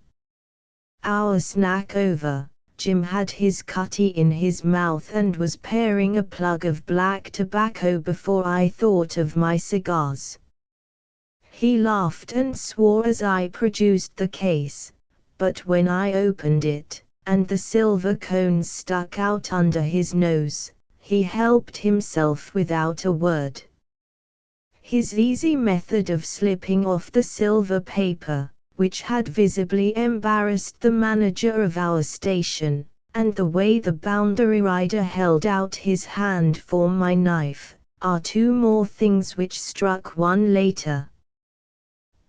Our snack over, Jim had his cutty in his mouth and was paring a plug of black tobacco before I thought of my cigars. He laughed and swore as I produced the case, but when I opened it, and the silver cones stuck out under his nose, he helped himself without a word. His easy method of slipping off the silver paper, which had visibly embarrassed the manager of our station, and the way the boundary rider held out his hand for my knife, are two more things which struck one later.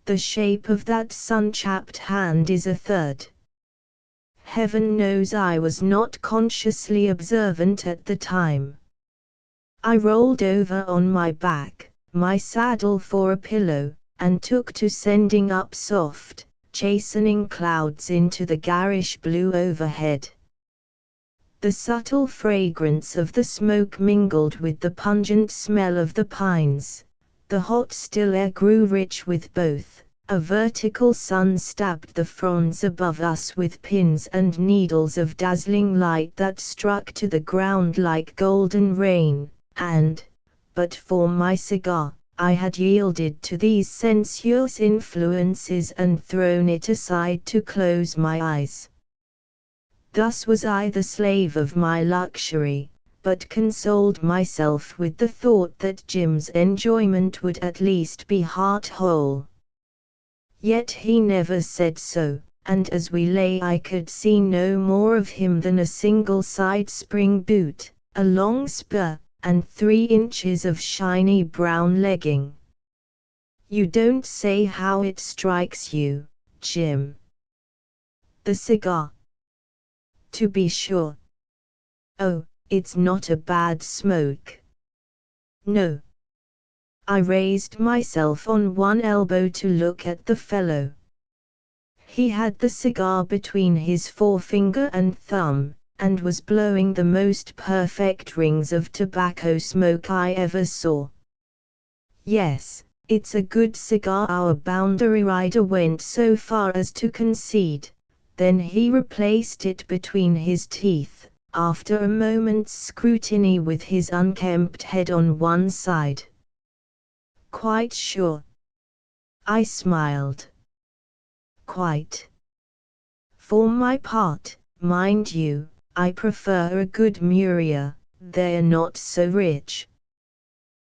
The shape of that sun-chapped hand is a third. Heaven knows I was not consciously observant at the time. I rolled over on my back, my saddle for a pillow, and took to sending up soft, chastening clouds into the garish blue overhead. The subtle fragrance of the smoke mingled with the pungent smell of the pines. The hot still air grew rich with both. A vertical sun stabbed the fronds above us with pins and needles of dazzling light that struck to the ground like golden rain, and, but for my cigar, I had yielded to these sensuous influences and thrown it aside to close my eyes. Thus was I the slave of my luxury, but consoled myself with the thought that Jim's enjoyment would at least be heart-whole. Yet he never said so, and as we lay I could see no more of him than a single side spring boot, a long spur, and 3 inches of shiny brown legging. You don't say how it strikes you, Jim. The cigar. To be sure. Oh, it's not a bad smoke. No. I raised myself on one elbow to look at the fellow. He had the cigar between his forefinger and thumb, and was blowing the most perfect rings of tobacco smoke I ever saw. Yes, it's a good cigar, our boundary rider went so far as to concede. Then he replaced it between his teeth, after a moment's scrutiny with his unkempt head on one side. Quite sure. I smiled. Quite. For my part, mind you, I prefer a good Murier, they're not so rich.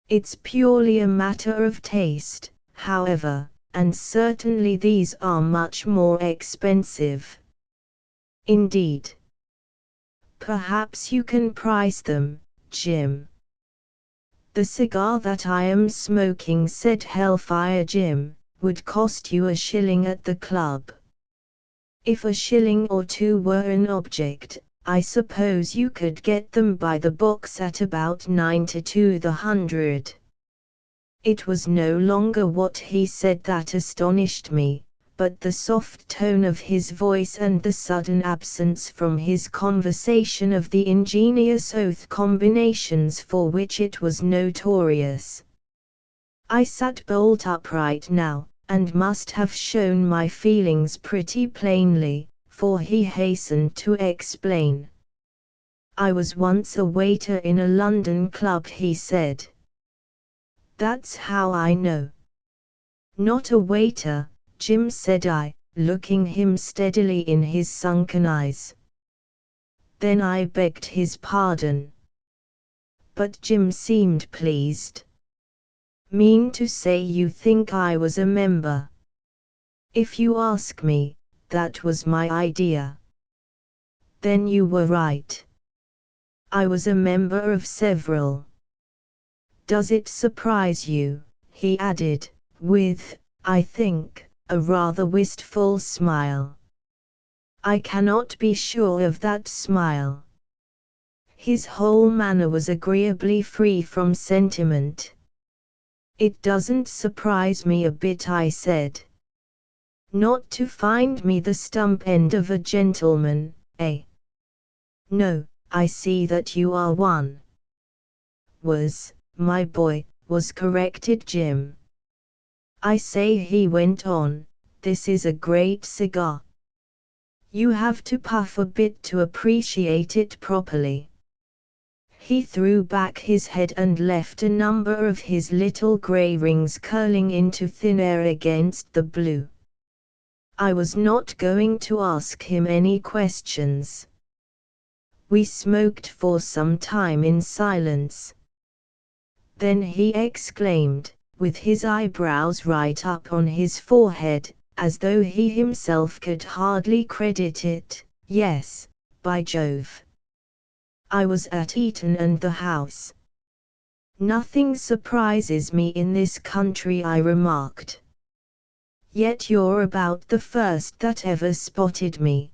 It's purely a matter of taste, however, and certainly these are much more expensive. Indeed. Perhaps you can price them, Jim. The cigar that I am smoking, said Hellfire Jim, would cost you $1 at the club. If $1 or 2 were an object, I suppose you could get them by the box at about 90 to the 100. It was no longer what he said that astonished me, but the soft tone of his voice and the sudden absence from his conversation of the ingenious oath combinations for which it was notorious. I sat bolt upright now, and must have shown my feelings pretty plainly, for he hastened to explain. I was once a waiter in a London club, he said. That's how I know. Not a waiter, Jim, said I, looking him steadily in his sunken eyes. Then I begged his pardon. But Jim seemed pleased. Mean to say you think I was a member? If you ask me, that was my idea. Then you were right. I was a member of several. Does it surprise you, he added, with, I think, a rather wistful smile. I cannot be sure of that smile. His whole manner was agreeably free from sentiment. It doesn't surprise me a bit, I said. Not to find me the stump end of a gentleman, eh? No, I see that you are one. My boy, was corrected Jim. I say, he went on, this is a great cigar. You have to puff a bit to appreciate it properly. He threw back his head and left a number of his little grey rings curling into thin air against the blue. I was not going to ask him any questions. We smoked for some time in silence. Then he exclaimed, with his eyebrows right up on his forehead, as though he himself could hardly credit it, yes, by Jove. I was at Eton and the House. Nothing surprises me in this country, I remarked. Yet you're about the first that ever spotted me.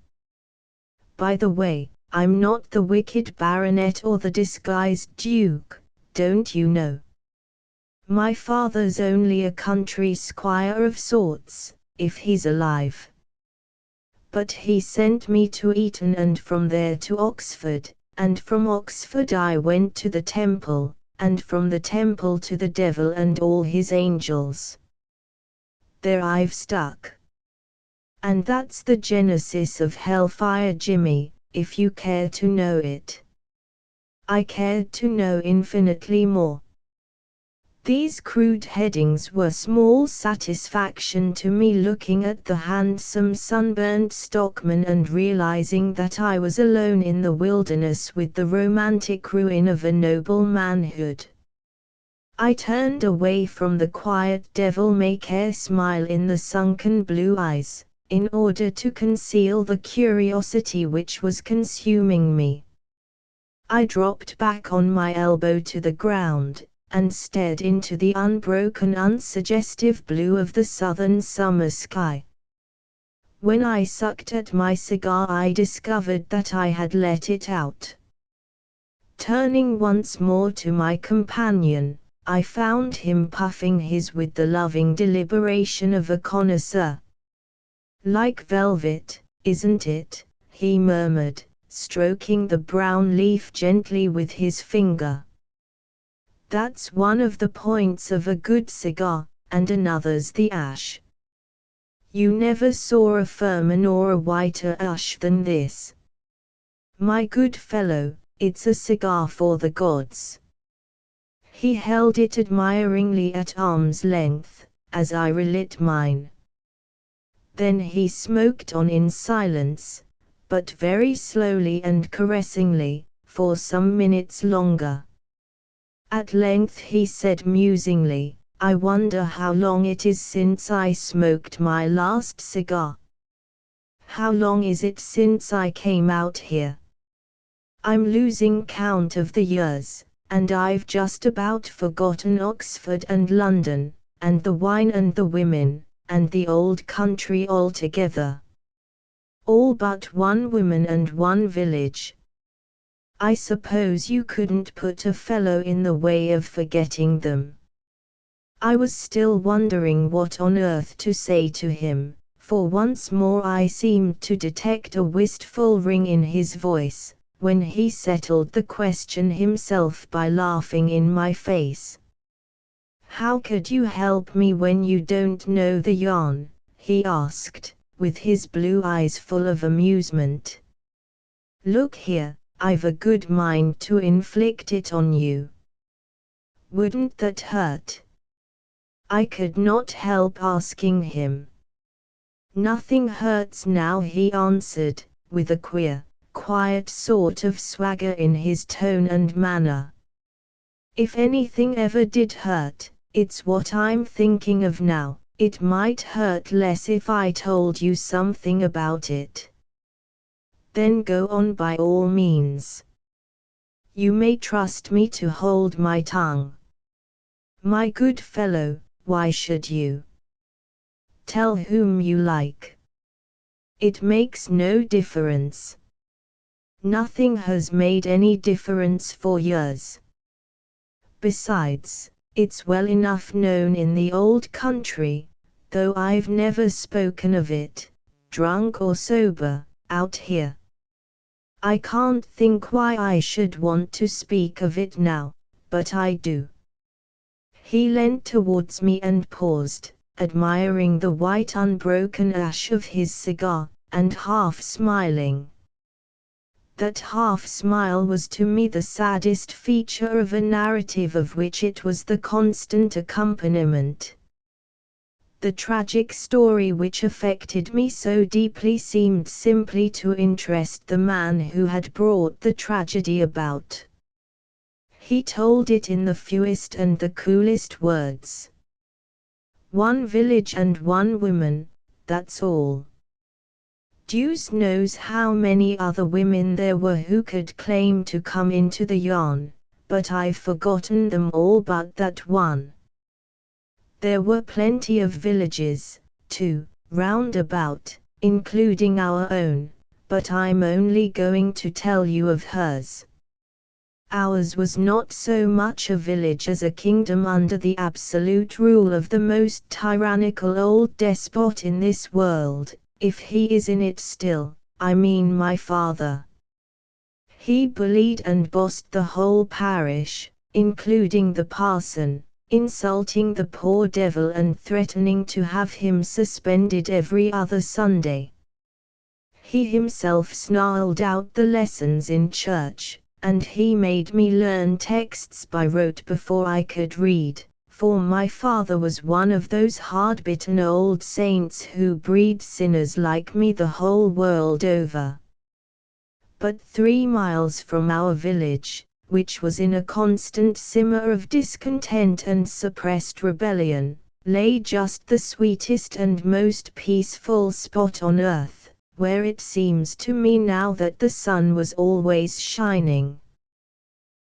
By the way, I'm not the wicked baronet or the disguised duke, don't you know? My father's only a country squire of sorts, if he's alive. But he sent me to Eton and from there to Oxford, and from Oxford I went to the Temple, and from the Temple to the devil and all his angels. There I've stuck. And that's the genesis of Hellfire Jimmy, if you care to know it. I cared to know infinitely more. These crude headings were small satisfaction to me, looking at the handsome sunburnt stockman and realizing that I was alone in the wilderness with the romantic ruin of a noble manhood. I turned away from the quiet devil-may-care smile in the sunken blue eyes, in order to conceal the curiosity which was consuming me. I dropped back on my elbow to the ground, and stared into the unbroken, unsuggestive blue of the southern summer sky. When I sucked at my cigar, I discovered that I had let it out. Turning once more to my companion, I found him puffing his with the loving deliberation of a connoisseur. Like velvet, isn't it? He murmured, stroking the brown leaf gently with his finger. That's one of the points of a good cigar, and another's the ash. You never saw a firmer nor a whiter ash than this. My good fellow, it's a cigar for the gods. He held it admiringly at arm's length, as I relit mine. Then he smoked on in silence, but very slowly and caressingly, for some minutes longer. At length he said musingly, I wonder how long it is since I smoked my last cigar. How long is it since I came out here? I'm losing count of the years, and I've just about forgotten Oxford and London, and the wine and the women, and the old country altogether. All but one woman and one village. I suppose you couldn't put a fellow in the way of forgetting them. I was still wondering what on earth to say to him, for once more I seemed to detect a wistful ring in his voice, when he settled the question himself by laughing in my face. How could you help me when you don't know the yarn? He asked, with his blue eyes full of amusement. Look here, I've a good mind to inflict it on you. Wouldn't that hurt? I could not help asking him. Nothing hurts now, he answered, with a queer, quiet sort of swagger in his tone and manner. If anything ever did hurt, it's what I'm thinking of now. It might hurt less if I told you something about it. Then go on by all means. You may trust me to hold my tongue. My good fellow, why should you? Tell whom you like. It makes no difference. Nothing has made any difference for years. Besides, it's well enough known in the old country, though I've never spoken of it, drunk or sober, out here. I can't think why I should want to speak of it now, but I do. He leant towards me and paused, admiring the white unbroken ash of his cigar, and half smiling. That half-smile was to me the saddest feature of a narrative of which it was the constant accompaniment. The tragic story which affected me so deeply seemed simply to interest the man who had brought the tragedy about. He told it in the fewest and the coolest words. One village and one woman, that's all. Deuce knows how many other women there were who could claim to come into the yarn, but I've forgotten them all but that one. There were plenty of villages, too, round about, including our own, but I'm only going to tell you of hers. Ours was not so much a village as a kingdom under the absolute rule of the most tyrannical old despot in this world. If he is in it still, I mean my father. He bullied and bossed the whole parish, including the parson, insulting the poor devil and threatening to have him suspended every other Sunday. He himself snarled out the lessons in church, and he made me learn texts by rote before I could read. For my father was one of those hard-bitten old saints who breed sinners like me the whole world over. But 3 miles from our village, which was in a constant simmer of discontent and suppressed rebellion, lay just the sweetest and most peaceful spot on earth, where it seems to me now that the sun was always shining.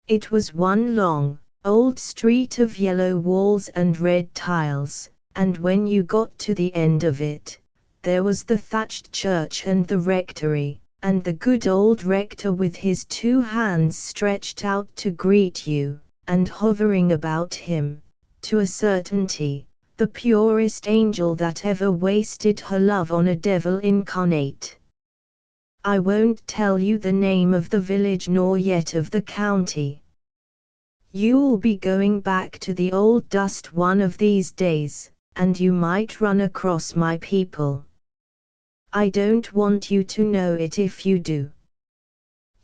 It was one long, old street of yellow walls and red tiles, and when you got to the end of it, there was the thatched church and the rectory, and the good old rector with his 2 hands stretched out to greet you, and hovering about him, to a certainty, the purest angel that ever wasted her love on a devil incarnate. I won't tell you the name of the village nor yet of the county. You'll be going back to the old dust one of these days, and you might run across my people. I don't want you to know it if you do.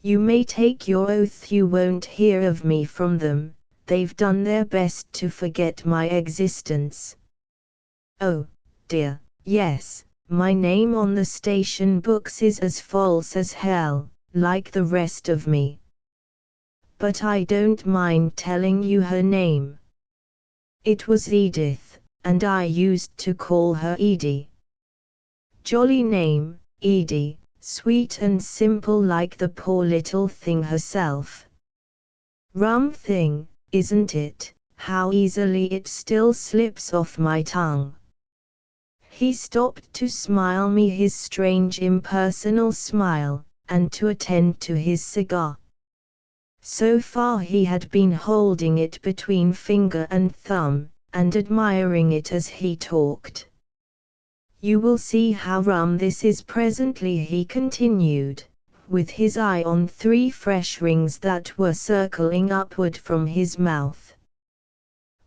You may take your oath you won't hear of me from them, they've done their best to forget my existence. Oh, dear, yes, my name on the station books is as false as hell, like the rest of me. But I don't mind telling you her name. It was Edith, and I used to call her Edie. Jolly name, Edie, sweet and simple like the poor little thing herself. Rum thing, isn't it, how easily it still slips off my tongue. He stopped to smile me his strange impersonal smile, and to attend to his cigar. So far he had been holding it between finger and thumb, and admiring it as he talked. You will see how rum this is presently, he continued, with his eye on 3 fresh rings that were circling upward from his mouth.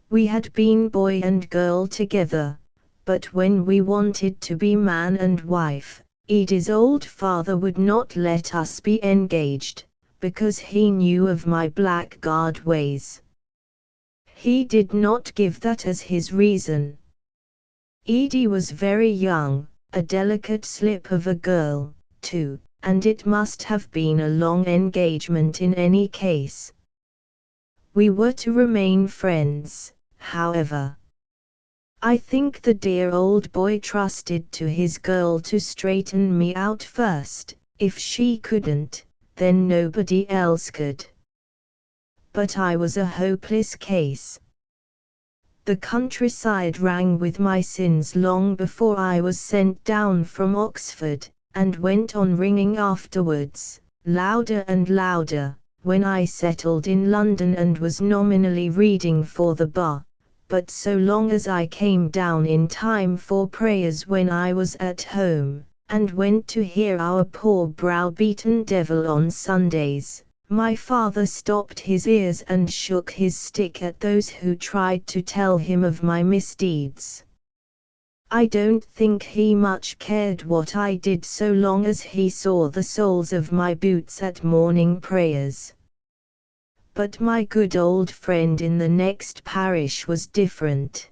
We had been boy and girl together, but when we wanted to be man and wife, Edie's old father would not let us be engaged, because he knew of my blackguard ways. He did not give that as his reason. Edie was very young, a delicate slip of a girl, too, and it must have been a long engagement in any case. We were to remain friends, however. I think the dear old boy trusted to his girl to straighten me out first, If she couldn't, then nobody else could. But I was a hopeless case. The countryside rang with my sins long before I was sent down from Oxford, and went on ringing afterwards, louder and louder, when I settled in London and was nominally reading for the bar, but so long as I came down in time for prayers when I was at home, and went to hear our poor browbeaten devil on Sundays, my father stopped his ears and shook his stick at those who tried to tell him of my misdeeds. I don't think he much cared what I did so long as he saw the soles of my boots at morning prayers. But my good old friend in the next parish was different.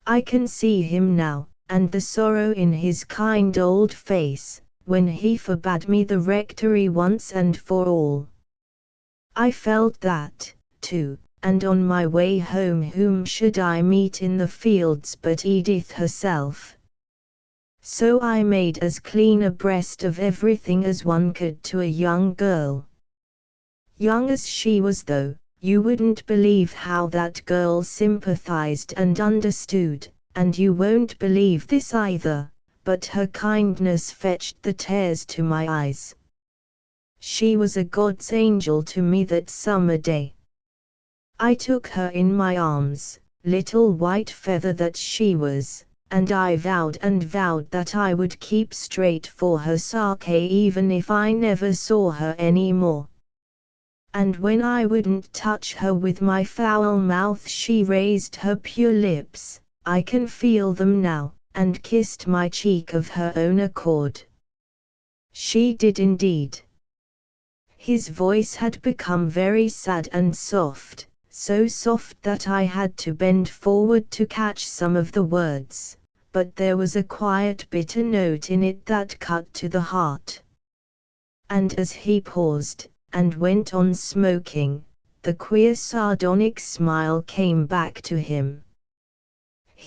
I can see him now, and the sorrow in his kind old face, when he forbade me the rectory once and for all. I felt that, too, and on my way home whom should I meet in the fields but Edith herself? So I made as clean a breast of everything as one could to a young girl. Young as she was though, you wouldn't believe how that girl sympathized and understood, and you won't believe this either, but her kindness fetched the tears to my eyes. She was a God's angel to me that summer day. I took her in my arms, little white feather that she was, and I vowed and vowed that I would keep straight for her sake even if I never saw her any more. And when I wouldn't touch her with my foul mouth she raised her pure lips, I can feel them now, and kissed my cheek of her own accord. She did indeed. His voice had become very sad and soft, so soft that I had to bend forward to catch some of the words, but there was a quiet bitter note in it that cut to the heart. And as he paused, and went on smoking, the queer sardonic smile came back to him.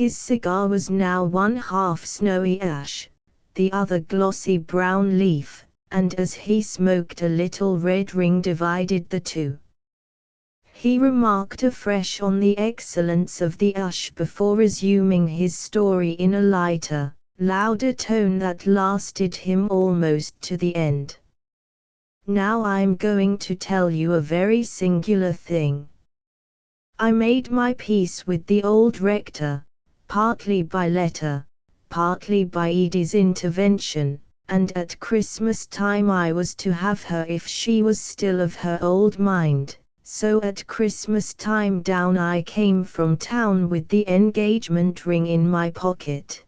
His cigar was now one half snowy ash, the other glossy brown leaf, and as he smoked a little red ring divided the two. He remarked afresh on the excellence of the ash before resuming his story in a lighter, louder tone that lasted him almost to the end. Now I'm going to tell you a very singular thing. I made my peace with the old rector, partly by letter, partly by Edie's intervention, and at Christmas time I was to have her if she was still of her old mind, so at Christmas time down I came from town with the engagement ring in my pocket.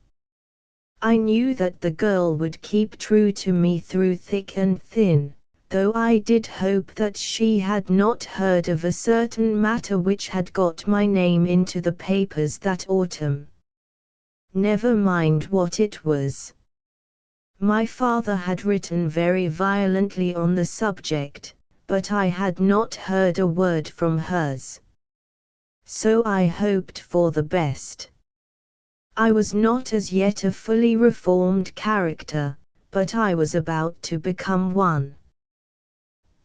I knew that the girl would keep true to me through thick and thin, though I did hope that she had not heard of a certain matter which had got my name into the papers that autumn. Never mind what it was. My father had written very violently on the subject, but I had not heard a word from hers. So I hoped for the best. I was not as yet a fully reformed character, but I was about to become one.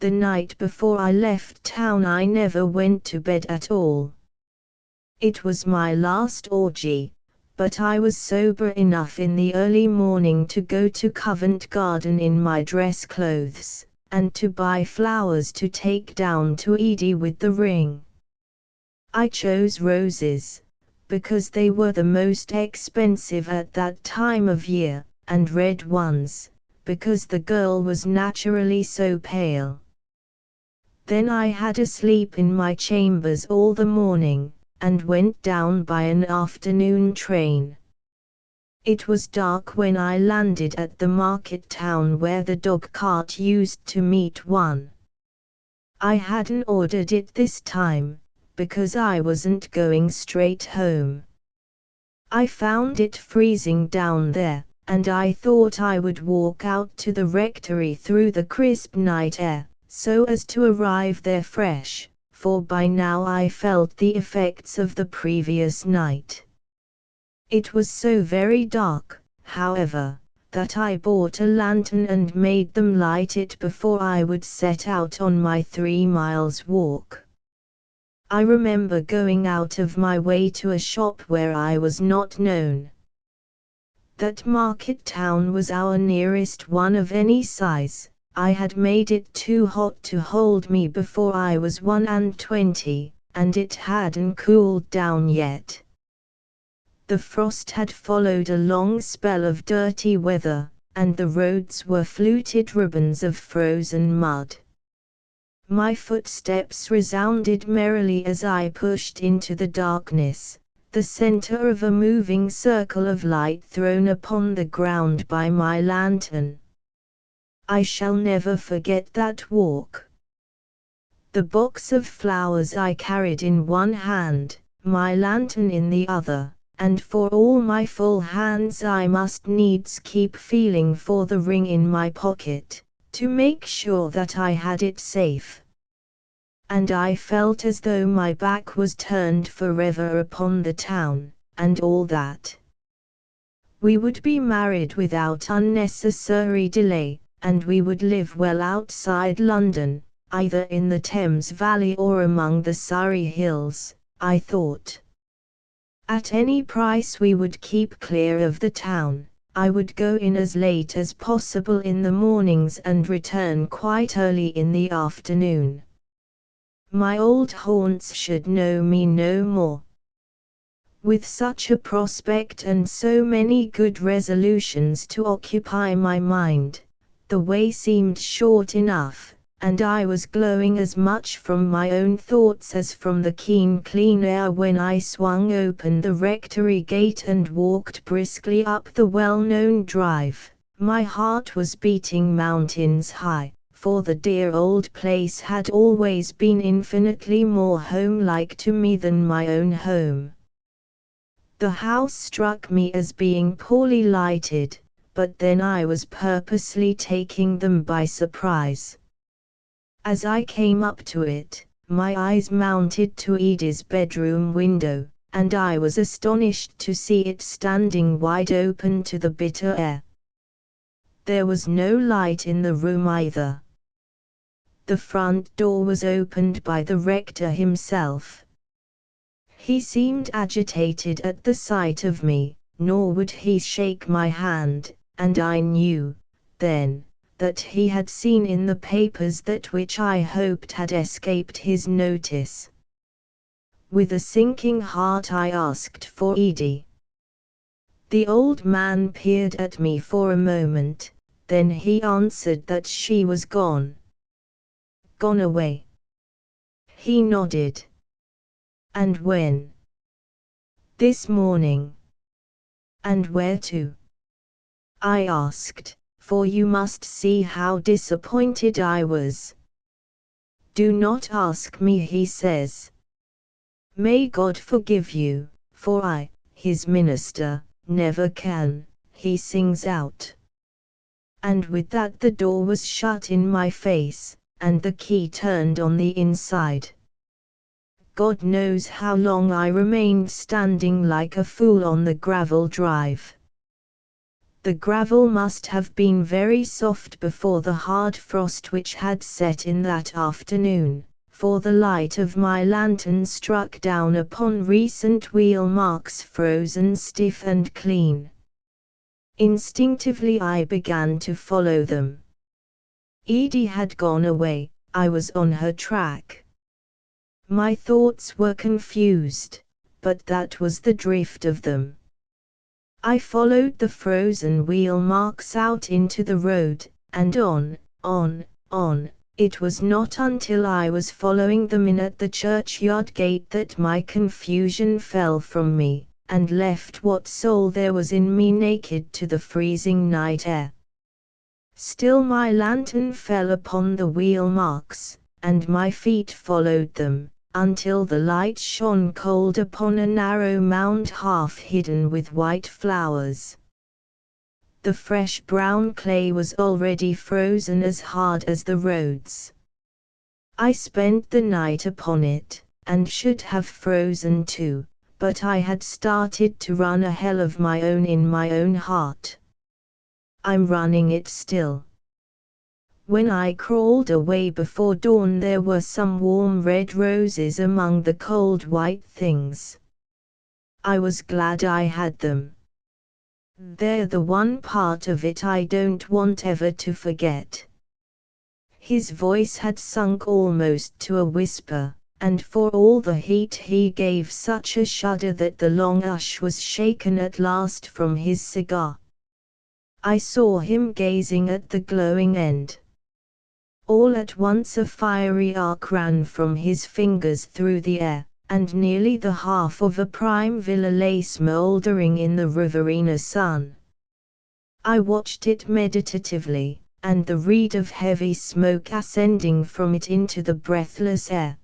The night before I left town I never went to bed at all. It was my last orgy, but I was sober enough in the early morning to go to Covent Garden in my dress clothes, and to buy flowers to take down to Edie with the ring. I chose roses, because they were the most expensive at that time of year, and red ones, because the girl was naturally so pale. Then I had a sleep in my chambers all the morning, and went down by an afternoon train. It was dark when I landed at the market town where the dog cart used to meet one. I hadn't ordered it this time, because I wasn't going straight home. I found it freezing down there, and I thought I would walk out to the rectory through the crisp night air, so as to arrive there fresh, for by now I felt the effects of the previous night. It was so very dark, however, that I bought a lantern and made them light it before I would set out on my 3 miles walk. I remember going out of my way to a shop where I was not known. That market town was our nearest one of any size. I had made it too hot to hold me before I was 21, and it hadn't cooled down yet. The frost had followed a long spell of dirty weather, and the roads were fluted ribbons of frozen mud. My footsteps resounded merrily as I pushed into the darkness, the center of a moving circle of light thrown upon the ground by my lantern. I shall never forget that walk. The box of flowers I carried in one hand, my lantern in the other, and for all my full hands I must needs keep feeling for the ring in my pocket, to make sure that I had it safe. And I felt as though my back was turned forever upon the town, and all that. We would be married without unnecessary delay, and we would live well outside London, either in the Thames Valley or among the Surrey Hills, I thought. At any price we would keep clear of the town. I would go in as late as possible in the mornings and return quite early in the afternoon. My old haunts should know me no more. With such a prospect and so many good resolutions to occupy my mind, the way seemed short enough, and I was glowing as much from my own thoughts as from the keen clean air when I swung open the rectory gate and walked briskly up the well-known drive. My heart was beating mountains high, for the dear old place had always been infinitely more home-like to me than my own home. The house struck me as being poorly lighted, but then I was purposely taking them by surprise. As I came up to it, my eyes mounted to Edie's bedroom window, and I was astonished to see it standing wide open to the bitter air. There was no light in the room either. The front door was opened by the rector himself. He seemed agitated at the sight of me, nor would he shake my hand, and I knew, then, that he had seen in the papers that which I hoped had escaped his notice. With a sinking heart I asked for Edie. The old man peered at me for a moment, then he answered that she was gone. Gone away. He nodded. And when? This morning. And where to? I asked, for you must see how disappointed I was. Do not ask me, he says. May God forgive you, for I, his minister, never can, he sings out. And with that the door was shut in my face, and the key turned on the inside. God knows how long I remained standing like a fool on the gravel drive. The gravel must have been very soft before the hard frost which had set in that afternoon, for the light of my lantern struck down upon recent wheel marks frozen stiff and clean. Instinctively I began to follow them. Edie had gone away, I was on her track. My thoughts were confused, but that was the drift of them. I followed the frozen wheel marks out into the road, and on. It was not until I was following them in at the churchyard gate that my confusion fell from me, and left what soul there was in me naked to the freezing night air. Still my lantern fell upon the wheel marks, and my feet followed them, until the light shone cold upon a narrow mound half hidden with white flowers. The fresh brown clay was already frozen as hard as the roads. I spent the night upon it, and should have frozen too, but I had started to run a hell of my own in my own heart. I'm running it still. When I crawled away before dawn, there were some warm red roses among the cold white things. I was glad I had them. They're the one part of it I don't want ever to forget. His voice had sunk almost to a whisper, and for all the heat he gave such a shudder that the long ash was shaken at last from his cigar. I saw him gazing at the glowing end. All at once a fiery arc ran from his fingers through the air, and nearly the half of a prime villa lay smouldering in the Riverina sun. I watched it meditatively, and the reed of heavy smoke ascending from it into the breathless air.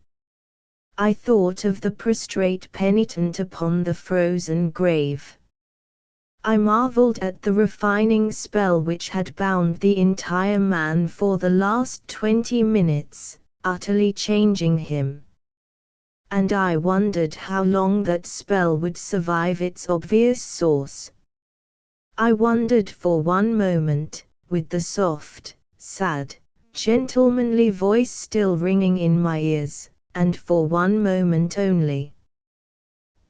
I thought of the prostrate penitent upon the frozen grave. I marveled at the refining spell which had bound the entire man for the last 20 minutes, utterly changing him. And I wondered how long that spell would survive its obvious source. I wondered for one moment, with the soft, sad, gentlemanly voice still ringing in my ears, and for one moment only.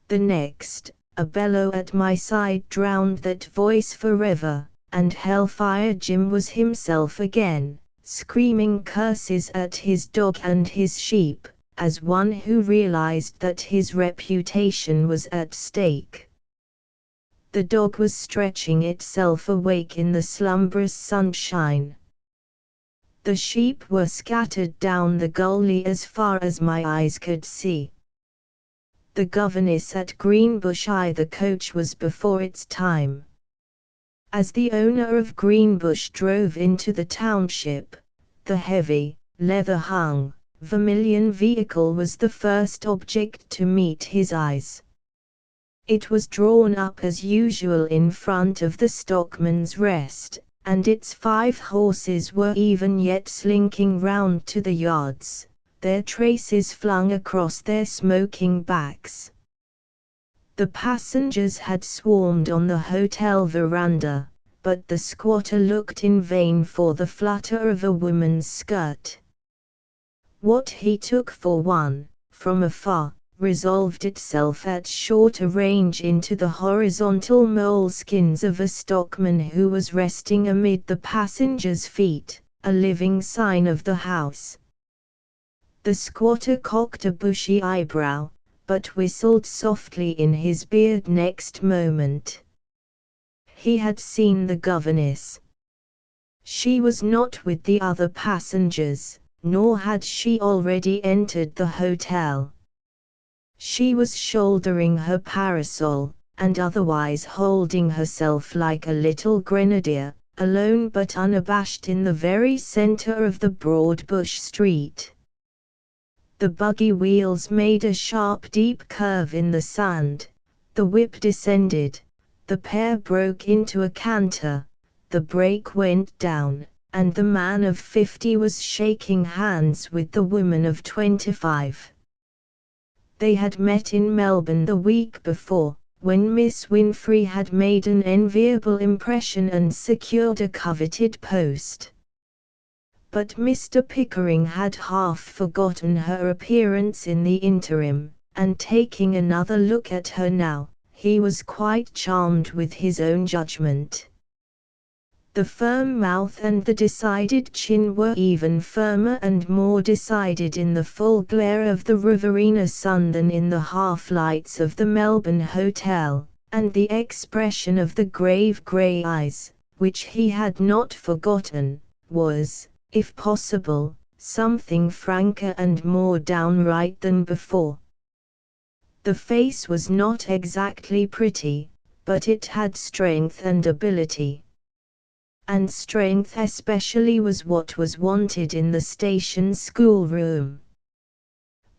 The next, a bellow at my side drowned that voice forever, and Hellfire Jim was himself again, screaming curses at his dog and his sheep, as one who realized that his reputation was at stake. The dog was stretching itself awake in the slumberous sunshine. The sheep were scattered down the gully as far as my eyes could see. The governess at Greenbush the coach was before its time. As the owner of Greenbush drove into the township, the heavy, leather-hung, vermilion vehicle was the first object to meet his eyes. It was drawn up as usual in front of the Stockman's Rest, and its 5 horses were even yet slinking round to the yards, their traces flung across their smoking backs. The passengers had swarmed on the hotel veranda, but the squatter looked in vain for the flutter of a woman's skirt. What he took for one, from afar, resolved itself at shorter range into the horizontal moleskins of a stockman who was resting amid the passengers' feet, a living sign of the house. The squatter cocked a bushy eyebrow, but whistled softly in his beard next moment. He had seen the governess. She was not with the other passengers, nor had she already entered the hotel. She was shouldering her parasol, and otherwise holding herself like a little grenadier, alone but unabashed in the very center of the broad bush street. The buggy wheels made a sharp deep curve in the sand, the whip descended, the pair broke into a canter, the brake went down, and the man of 50 was shaking hands with the woman of 25. They had met in Melbourne the week before, when Miss Winfrey had made an enviable impression and secured a coveted post. But Mr. Pickering had half forgotten her appearance in the interim, and taking another look at her now, he was quite charmed with his own judgment. The firm mouth and the decided chin were even firmer and more decided in the full glare of the Riverina sun than in the half-lights of the Melbourne hotel, and the expression of the grave grey eyes, which he had not forgotten, was, if possible, something franker and more downright than before. The face was not exactly pretty, but it had strength and ability. And strength especially was what was wanted in the station schoolroom.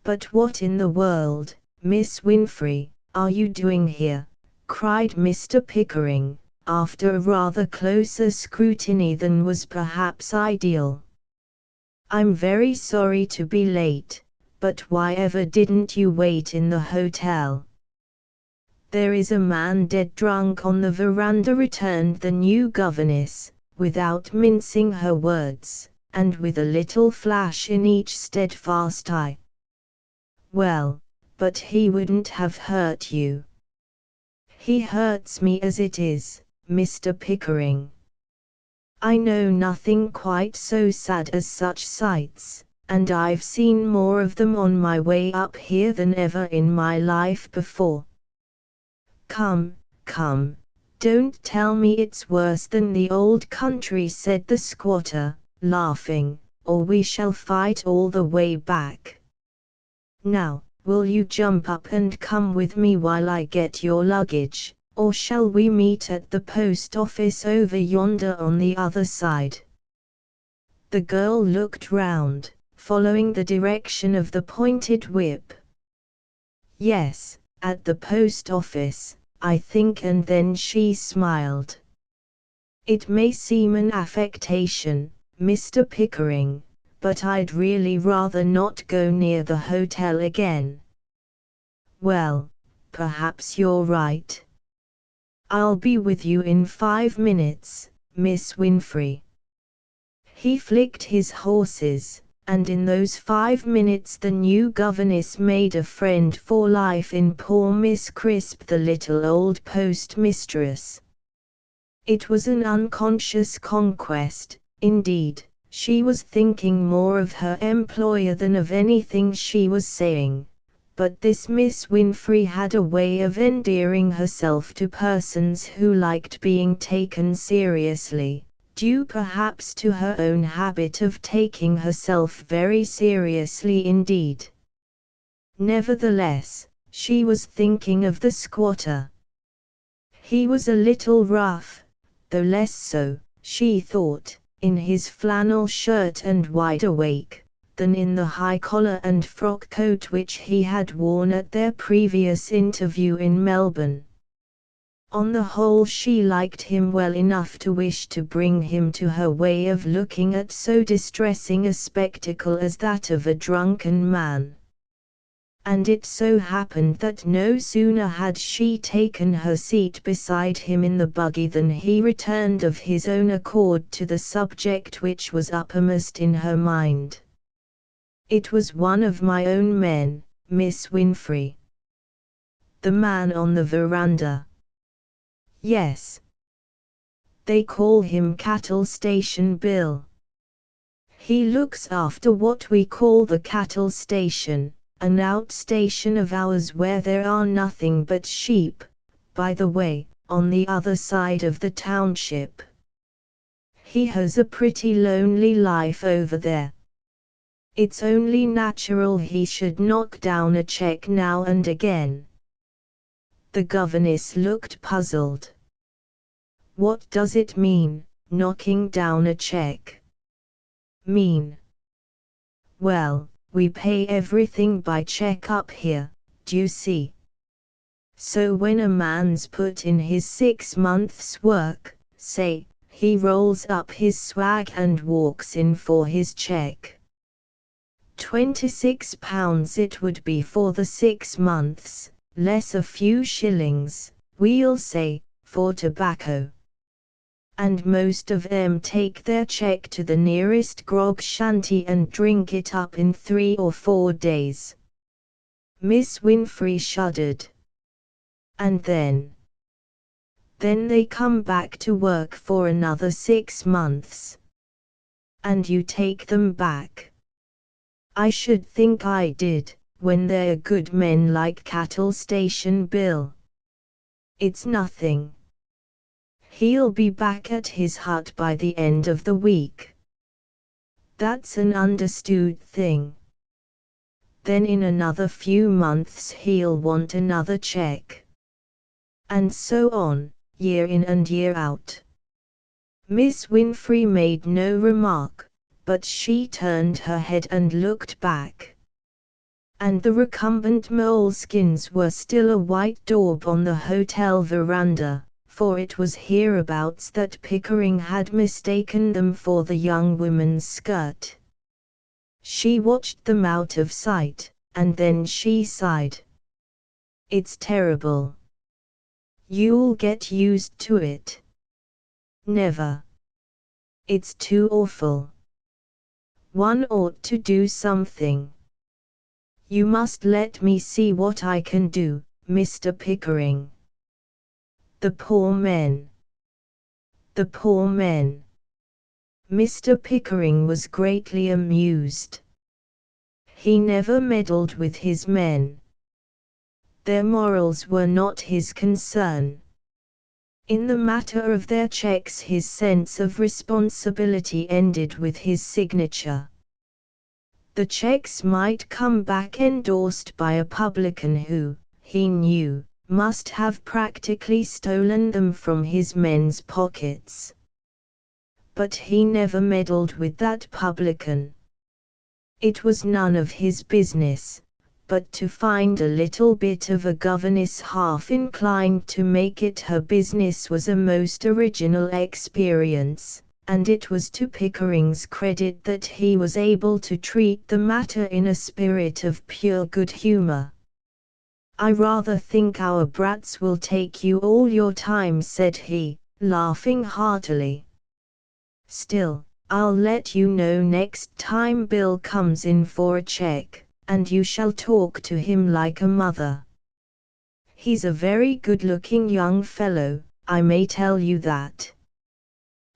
"But what in the world, Miss Winfrey, are you doing here?" cried Mr. Pickering, after a rather closer scrutiny than was perhaps ideal. "I'm very sorry to be late, but why ever didn't you wait in the hotel?" "There is a man dead drunk on the veranda," returned the new governess, without mincing her words, and with a little flash in each steadfast eye. "Well, but he wouldn't have hurt you." "He hurts me as it is, Mr. Pickering. I know nothing quite so sad as such sights, and I've seen more of them on my way up here than ever in my life before." "Come, come, don't tell me it's worse than the old country," said the squatter, laughing, "or we shall fight all the way back. Now, will you jump up and come with me while I get your luggage, or shall we meet at the post office over yonder on the other side?" The girl looked round, following the direction of the pointed whip. "Yes, at the post office, I think," and then she smiled. "It may seem an affectation, Mr. Pickering, but I'd really rather not go near the hotel again." "Well, perhaps you're right. I'll be with you in 5 minutes, Miss Winfrey." He flicked his horses, and in those 5 minutes the new governess made a friend for life in poor Miss Crisp, the little old postmistress. It was an unconscious conquest, indeed. She was thinking more of her employer than of anything she was saying, but this Miss Winfrey had a way of endearing herself to persons who liked being taken seriously, due perhaps to her own habit of taking herself very seriously indeed. Nevertheless, she was thinking of the squatter. He was a little rough, though less so, she thought, in his flannel shirt and wide awake, than in the high collar and frock coat which he had worn at their previous interview in Melbourne. On the whole she liked him well enough to wish to bring him to her way of looking at so distressing a spectacle as that of a drunken man. And it so happened that no sooner had she taken her seat beside him in the buggy than he returned of his own accord to the subject which was uppermost in her mind. "It was one of my own men, Miss Winfrey." "The man on the veranda?" "Yes. They call him Cattle Station Bill. He looks after what we call the cattle station, an outstation of ours where there are nothing but sheep, by the way, on the other side of the township. He has a pretty lonely life over there. It's only natural he should knock down a check now and again." The governess looked puzzled. "What does it mean, knocking down a check?" "Mean? Well, we pay everything by check up here, d'you see? So when a man's put in his 6 months' work, say, he rolls up his swag and walks in for his check. £26 it would be for the 6 months, less a few shillings, we'll say, for tobacco. And most of them take their check to the nearest grog shanty and drink it up in 3 or 4 days." Miss Winfrey shuddered. "And then they come back to work for another 6 months. And you take them back?" "I should think I did, when they're good men like Cattle Station Bill. It's nothing. He'll be back at his hut by the end of the week. That's an understood thing. Then in another few months he'll want another check. And so on, year in and year out." Miss Winfrey made no remark, but she turned her head and looked back. And the recumbent moleskins were still a white daub on the hotel veranda, for it was hereabouts that Pickering had mistaken them for the young woman's skirt. She watched them out of sight, and then she sighed. "It's terrible. You'll get used to it." "Never. It's too awful. One ought to do something. You must let me see what I can do, Mr. Pickering. The poor men. The poor men. Mr. Pickering was greatly amused. He never meddled with his men. Their morals were not his concern. In the matter of their checks, his sense of responsibility ended with his signature. The checks might come back endorsed by a publican who, he knew, must have practically stolen them from his men's pockets. But he never meddled with that publican. It was none of his business, but to find a little bit of a governess half inclined to make it her business was a most original experience, and it was to Pickering's credit that he was able to treat the matter in a spirit of pure good humor. "I rather think our brats will take you all your time," said he, laughing heartily. "Still, I'll let you know next time Bill comes in for a check, and you shall talk to him like a mother. He's a very good-looking young fellow, I may tell you that."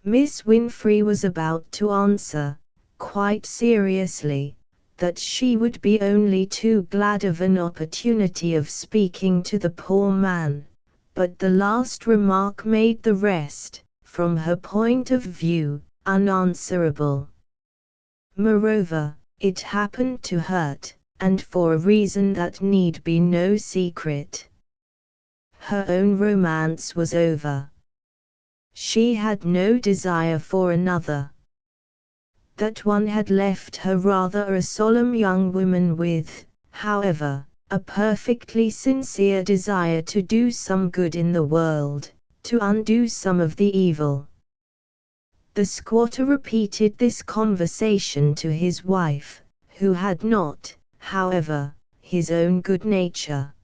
Miss Winfrey was about to answer, quite seriously, that she would be only too glad of an opportunity of speaking to the poor man, but the last remark made the rest, from her point of view, unanswerable. Moreover, it happened to hurt, and for a reason that need be no secret. Her own romance was over. She had no desire for another. That one had left her rather a solemn young woman with, however, a perfectly sincere desire to do some good in the world, to undo some of the evil. The squatter repeated this conversation to his wife, who had not, however, his own good nature.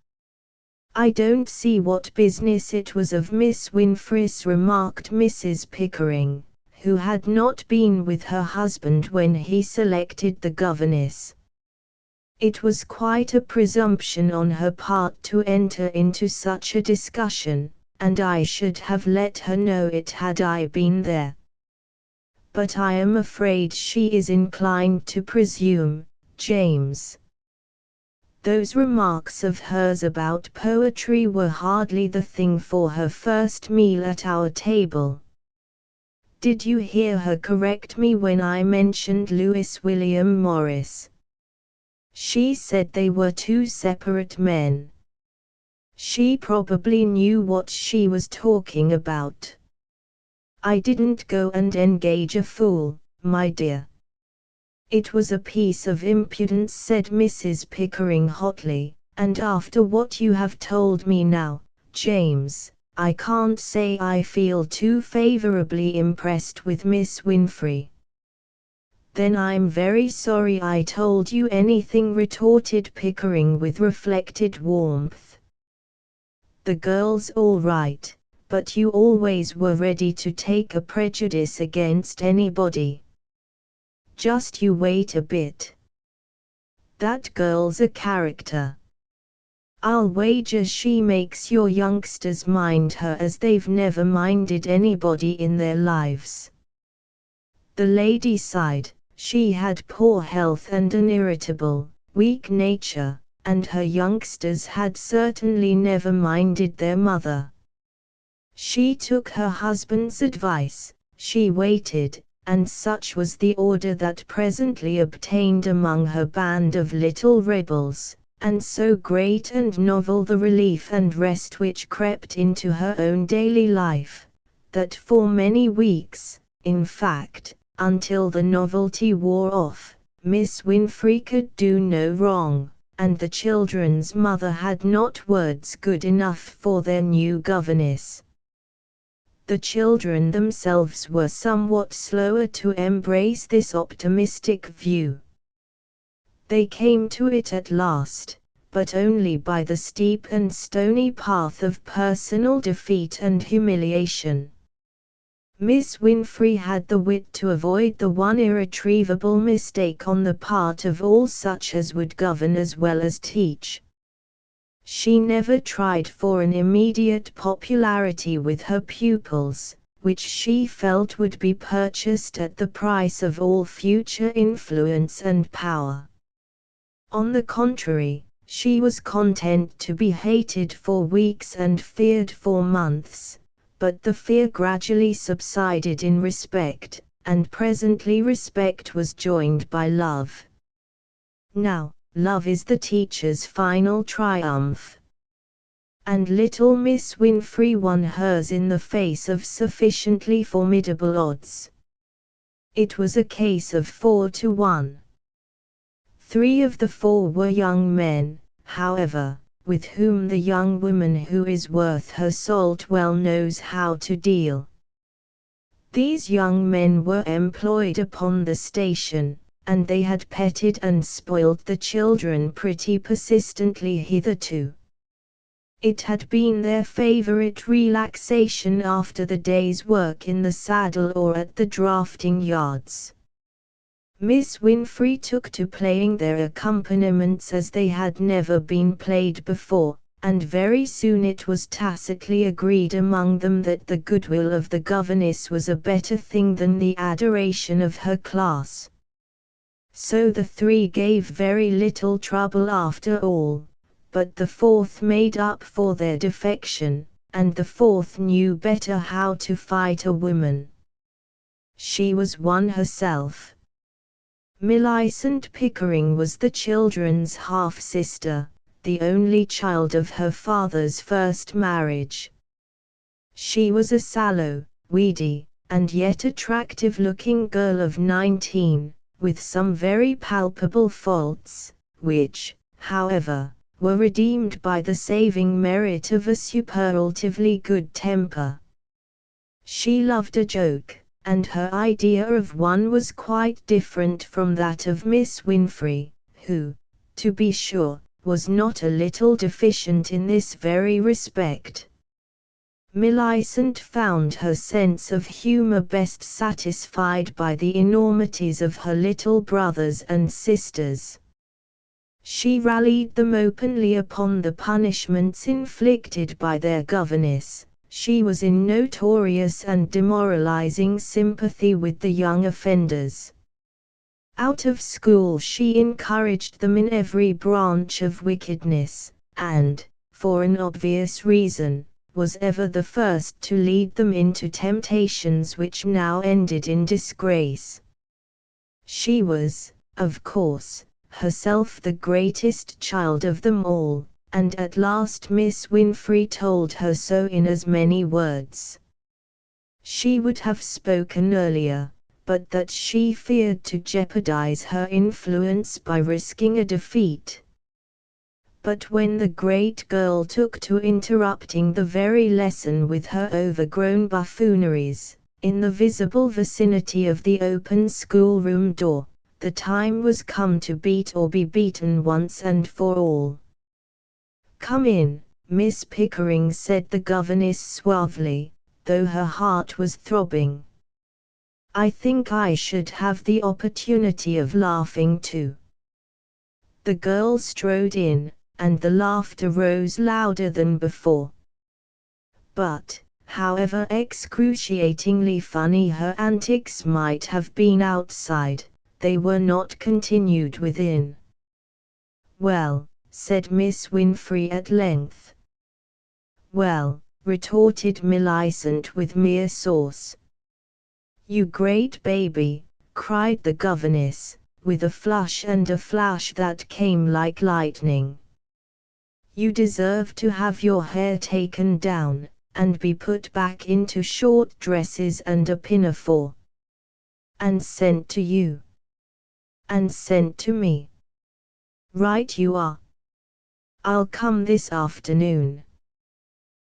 "I don't see what business it was of Miss Winfrey's," remarked Mrs. Pickering, who had not been with her husband when he selected the governess. "It was quite a presumption on her part to enter into such a discussion, and I should have let her know it had I been there. But I am afraid she is inclined to presume, James." Those remarks of hers about poetry were hardly the thing for her first meal at our table. "Did you hear her correct me when I mentioned Lewis William Morris? She said they were two separate men. She probably knew what she was talking about." "I didn't go and engage a fool, my dear." "It was a piece of impudence," said Mrs. Pickering hotly, "and after what you have told me now, James, I can't say I feel too favorably impressed with Miss Winfrey." "Then I'm very sorry I told you anything," retorted Pickering with reflected warmth. "The girl's all right, but you always were ready to take a prejudice against anybody. Just you wait a bit. That girl's a character. I'll wager she makes your youngsters mind her as they've never minded anybody in their lives." The lady sighed. She had poor health and an irritable, weak nature, and her youngsters had certainly never minded their mother. She took her husband's advice, she waited, and such was the order that presently obtained among her band of little rebels, and so great and novel the relief and rest which crept into her own daily life, that for many weeks, in fact, until the novelty wore off, Miss Winfrey could do no wrong, and the children's mother had not words good enough for their new governess. The children themselves were somewhat slower to embrace this optimistic view. They came to it at last, but only by the steep and stony path of personal defeat and humiliation. Miss Winfrey had the wit to avoid the one irretrievable mistake on the part of all such as would govern as well as teach. She never tried for an immediate popularity with her pupils, which she felt would be purchased at the price of all future influence and power. On the contrary, she was content to be hated for weeks and feared for months, but the fear gradually subsided in respect, and presently respect was joined by love. Now, love is the teacher's final triumph. And little Miss Winfrey won hers in the face of sufficiently formidable odds. It was a case of 4-1. 3 of the 4 were young men, however, with whom the young woman who is worth her salt well knows how to deal. These young men were employed upon the station, and they had petted and spoiled the children pretty persistently hitherto. It had been their favorite relaxation after the day's work in the saddle or at the drafting yards. Miss Winfrey took to playing their accompaniments as they had never been played before, and very soon it was tacitly agreed among them that the goodwill of the governess was a better thing than the adoration of her class. So the 3 gave very little trouble after all, but the 4th made up for their defection, and the 4th knew better how to fight a woman. She was one herself. Millicent Pickering was the children's half-sister, the only child of her father's first marriage. She was a sallow, weedy, and yet attractive-looking girl of 19, with some very palpable faults, which, however, were redeemed by the saving merit of a superlatively good temper. She loved a joke, and her idea of one was quite different from that of Miss Winfrey, who, to be sure, was not a little deficient in this very respect. Millicent found her sense of humor best satisfied by the enormities of her little brothers and sisters. She rallied them openly upon the punishments inflicted by their governess. She was in notorious and demoralizing sympathy with the young offenders. Out of school she encouraged them in every branch of wickedness, and, for an obvious reason, was ever the first to lead them into temptations which now ended in disgrace. She was, of course, herself the greatest child of them all, and at last Miss Winfrey told her so in as many words. She would have spoken earlier, but that she feared to jeopardize her influence by risking a defeat. But when the great girl took to interrupting the very lesson with her overgrown buffooneries, in the visible vicinity of the open schoolroom door, the time was come to beat or be beaten once and for all. "Come in, Miss Pickering," said the governess suavely, though her heart was throbbing. "I think I should have the opportunity of laughing too." The girl strode in, and the laughter rose louder than before. But, however excruciatingly funny her antics might have been outside, they were not continued within. "Well," said Miss Winfrey at length. "Well," retorted Millicent with mere sauce. "You great baby," cried the governess, with a flush and a flash that came like lightning. "You deserve to have your hair taken down, and be put back into short dresses and a pinafore. And sent to you. And sent to me. Right you are. I'll come this afternoon."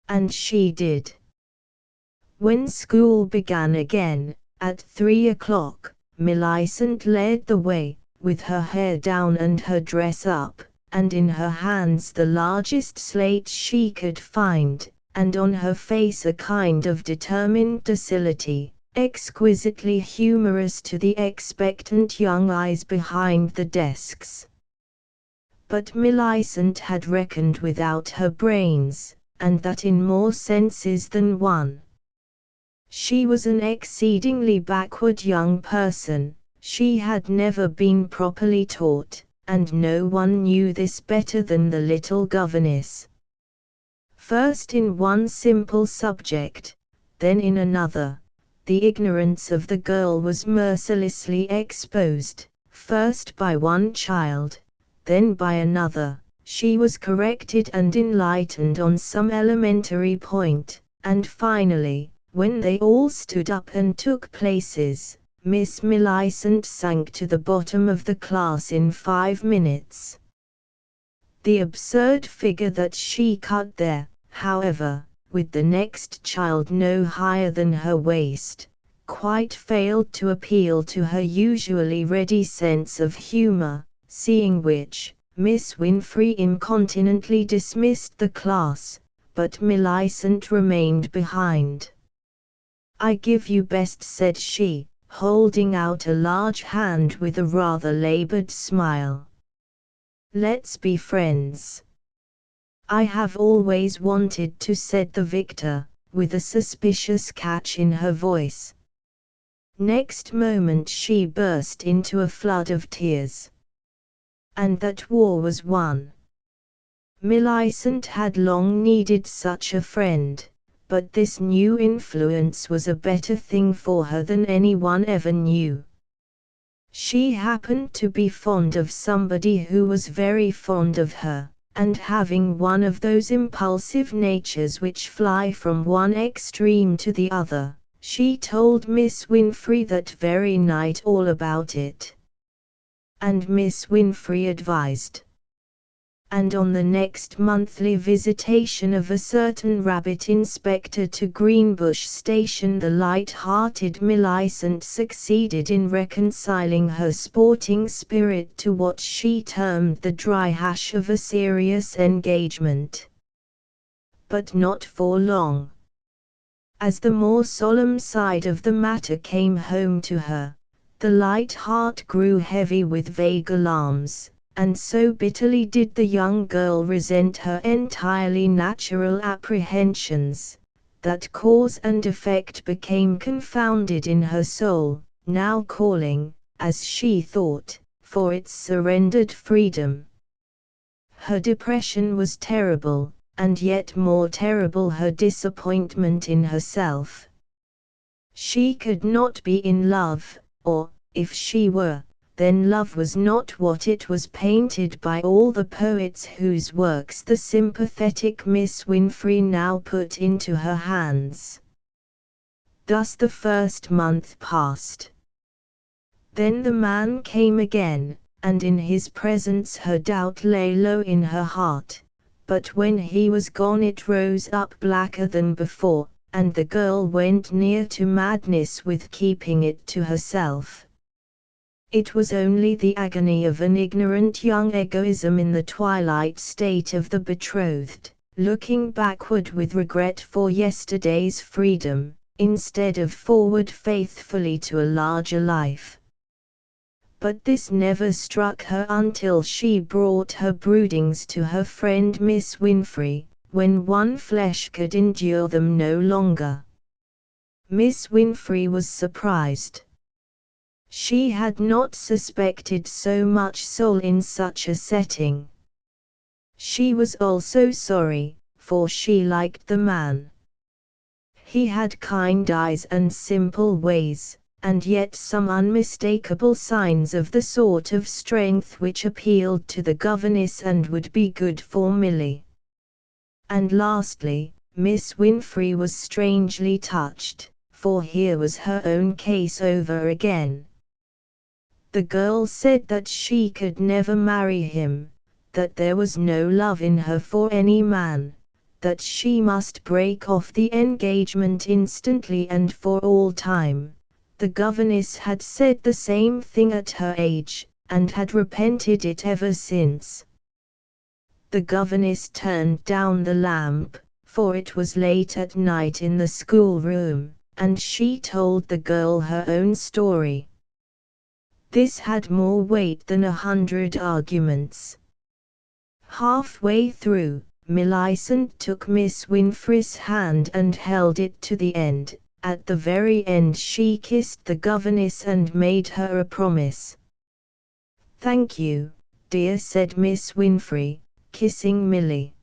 And she did. When school began again, at 3 o'clock, Millicent led the way, with her hair down and her dress up, and in her hands the largest slate she could find, and on her face a kind of determined docility, exquisitely humorous to the expectant young eyes behind the desks. But Millicent had reckoned without her brains, and that in more senses than one. She was an exceedingly backward young person. She had never been properly taught, and no one knew this better than the little governess. First in one simple subject, then in another, the ignorance of the girl was mercilessly exposed, first by one child, then by another. She was corrected and enlightened on some elementary point, and finally, when they all stood up and took places, Miss Millicent sank to the bottom of the class in 5 minutes. The absurd figure that she cut there, however, with the next child no higher than her waist, quite failed to appeal to her usually ready sense of humor, seeing which, Miss Winfrey incontinently dismissed the class, but Millicent remained behind. "I give you best," said she, holding out a large hand with a rather labored smile. "Let's be friends." "I have always wanted to," said the victor, with a suspicious catch in her voice. Next moment she burst into a flood of tears. And that war was won. Millicent had long needed such a friend, but this new influence was a better thing for her than anyone ever knew. She happened to be fond of somebody who was very fond of her, and having one of those impulsive natures which fly from one extreme to the other, she told Miss Winfrey that very night all about it. And Miss Winfrey advised. And on the next monthly visitation of a certain rabbit inspector to Greenbush Station, the light-hearted Millicent succeeded in reconciling her sporting spirit to what she termed the dry hash of a serious engagement. But not for long. As the more solemn side of the matter came home to her, the light heart grew heavy with vague alarms. And so bitterly did the young girl resent her entirely natural apprehensions, that cause and effect became confounded in her soul, now calling, as she thought, for its surrendered freedom. Her depression was terrible, and yet more terrible her disappointment in herself. She could not be in love, or, if she were, then love was not what it was painted by all the poets whose works the sympathetic Miss Winfrey now put into her hands. Thus the first month passed. Then the man came again, and in his presence her doubt lay low in her heart, but when he was gone it rose up blacker than before, and the girl went near to madness with keeping it to herself. It was only the agony of an ignorant young egoism in the twilight state of the betrothed, looking backward with regret for yesterday's freedom, instead of forward faithfully to a larger life. But this never struck her until she brought her broodings to her friend Miss Winfrey, when one flesh could endure them no longer. Miss Winfrey was surprised. She had not suspected so much soul in such a setting. She was also sorry, for she liked the man. He had kind eyes and simple ways, and yet some unmistakable signs of the sort of strength which appealed to the governess and would be good for Milly. And lastly, Miss Winfrey was strangely touched, for here was her own case over again. The girl said that she could never marry him, that there was no love in her for any man, that she must break off the engagement instantly and for all time. The governess had said the same thing at her age, and had repented it ever since. The governess turned down the lamp, for it was late at night in the schoolroom, and she told the girl her own story. This had more weight than 100 arguments. Halfway through, Millicent took Miss Winfrey's hand and held it to the end. At the very end she kissed the governess and made her a promise. "Thank you, dear," said Miss Winfrey, kissing Millie.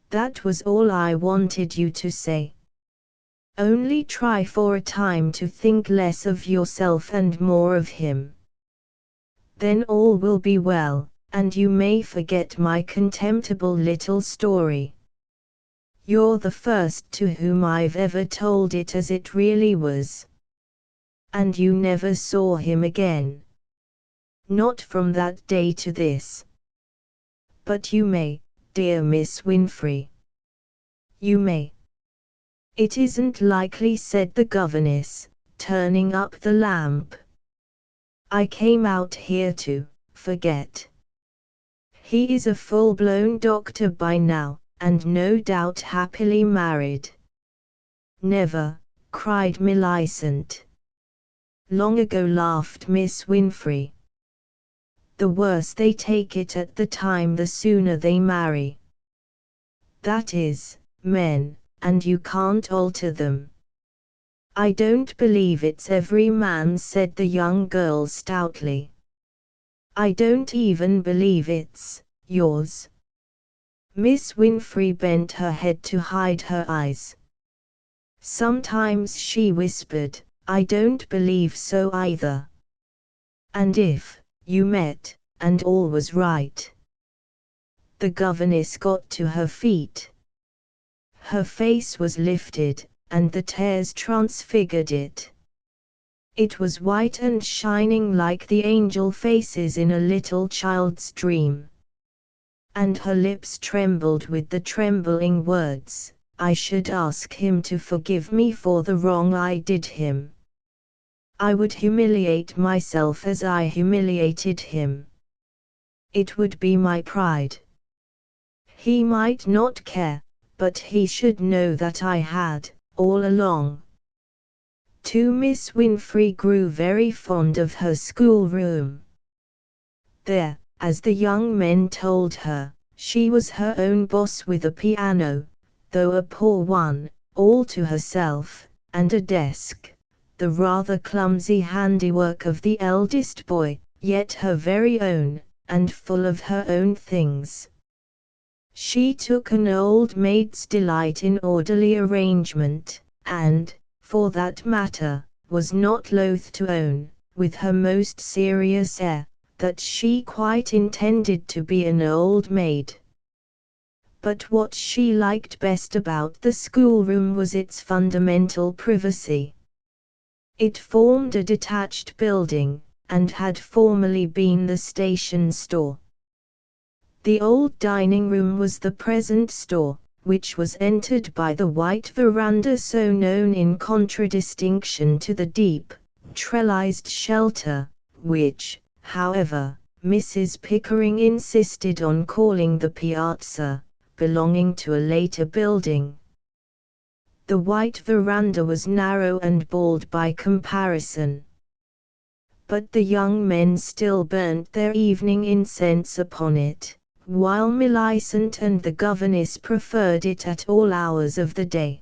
"That was all I wanted you to say. Only try for a time to think less of yourself and more of him. Then all will be well, and you may forget my contemptible little story. You're the first to whom I've ever told it as it really was. And you never saw him again. Not from that day to this. But you may, dear Miss Winfrey. You may." "It isn't likely," said the governess, turning up the lamp. "I came out here to forget. He is a full-blown doctor by now, and no doubt happily married." "Never," cried Millicent. "Long ago," laughed Miss Winfrey. "The worse they take it at the time the sooner they marry. That is, men, and you can't alter them." "I don't believe it's every man," said the young girl stoutly. "I don't even believe it's yours." Miss Winfrey bent her head to hide her eyes. "Sometimes," she whispered, "I don't believe so either. And if you met, and all was right." The governess got to her feet. Her face was lifted, and the tears transfigured it. It was white and shining like the angel faces in a little child's dream. And her lips trembled with the trembling words, "I should ask him to forgive me for the wrong I did him. I would humiliate myself as I humiliated him. It would be my pride. He might not care, but he should know that I had, all along." Too, Miss Winfrey grew very fond of her schoolroom. There, as the young men told her, she was her own boss with a piano, though a poor one, all to herself, and a desk, the rather clumsy handiwork of the eldest boy, yet her very own, and full of her own things. She took an old maid's delight in orderly arrangement, and, for that matter, was not loath to own, with her most serious air, that she quite intended to be an old maid. But what she liked best about the schoolroom was its fundamental privacy. It formed a detached building, and had formerly been the station store. The old dining room was the present store, which was entered by the white veranda so known in contradistinction to the deep, trellised shelter, which, however, Mrs. Pickering insisted on calling the piazza, belonging to a later building. The white veranda was narrow and bald by comparison. But the young men still burnt their evening incense upon it, while Millicent and the governess preferred it at all hours of the day.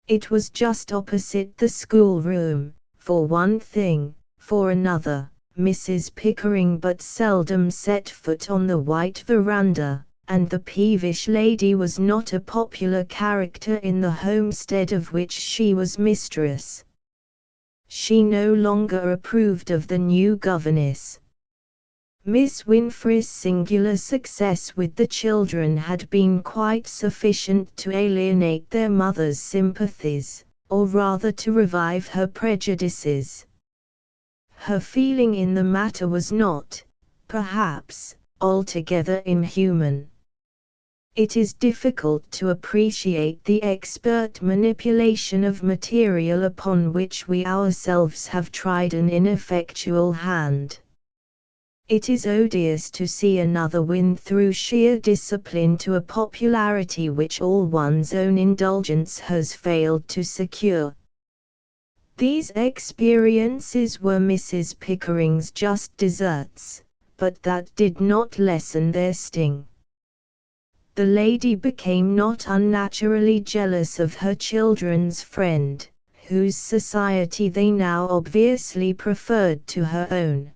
It was just opposite the schoolroom, for one thing; for another, Mrs. Pickering but seldom set foot on the white veranda, and the peevish lady was not a popular character in the homestead of which she was mistress. She no longer approved of the new governess. Miss Winfrey's singular success with the children had been quite sufficient to alienate their mother's sympathies, or rather to revive her prejudices. Her feeling in the matter was not, perhaps, altogether inhuman. It is difficult to appreciate the expert manipulation of material upon which we ourselves have tried an ineffectual hand. It is odious to see another win through sheer discipline to a popularity which all one's own indulgence has failed to secure. These experiences were Mrs. Pickering's just desserts, but that did not lessen their sting. The lady became not unnaturally jealous of her children's friend, whose society they now obviously preferred to her own.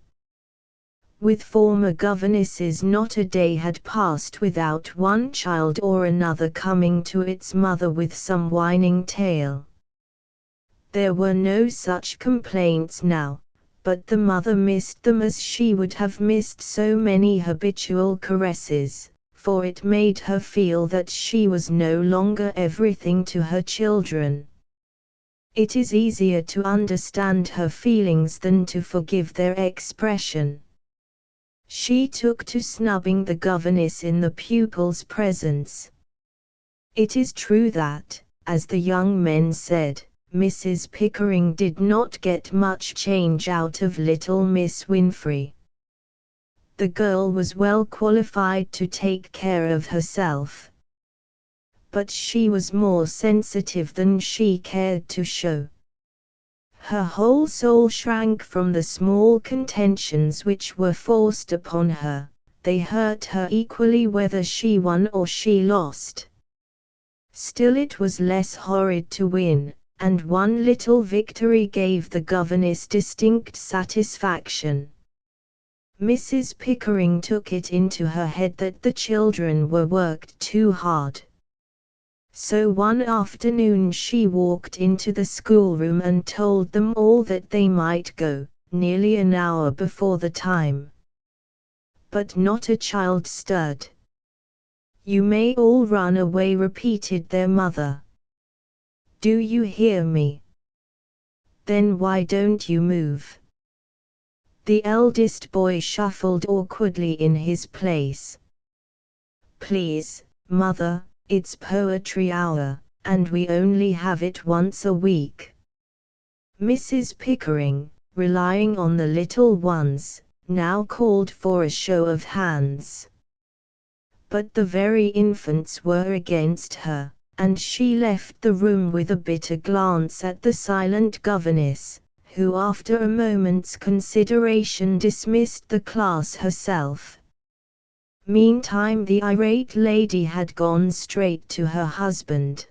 With former governesses not a day had passed without one child or another coming to its mother with some whining tale. There were no such complaints now, but the mother missed them as she would have missed so many habitual caresses, for it made her feel that she was no longer everything to her children. It is easier to understand her feelings than to forgive their expression. She took to snubbing the governess in the pupils' presence. It is true that, as the young men said, Mrs. Pickering did not get much change out of little Miss Winfrey. The girl was well qualified to take care of herself. But she was more sensitive than she cared to show. Her whole soul shrank from the small contentions which were forced upon her. They hurt her equally whether she won or she lost. Still it was less horrid to win, and one little victory gave the governess distinct satisfaction. Mrs. Pickering took it into her head that the children were worked too hard. So one afternoon she walked into the schoolroom and told them all that they might go, nearly an hour before the time. But not a child stirred. "You may all run away," repeated their mother. "Do you hear me? Then why don't you move?" The eldest boy shuffled awkwardly in his place. "Please, mother, it's poetry hour, and we only have it once a week." Mrs. Pickering, relying on the little ones, now called for a show of hands. But the very infants were against her, and she left the room with a bitter glance at the silent governess, who after a moment's consideration dismissed the class herself. Meantime the irate lady had gone straight to her husband.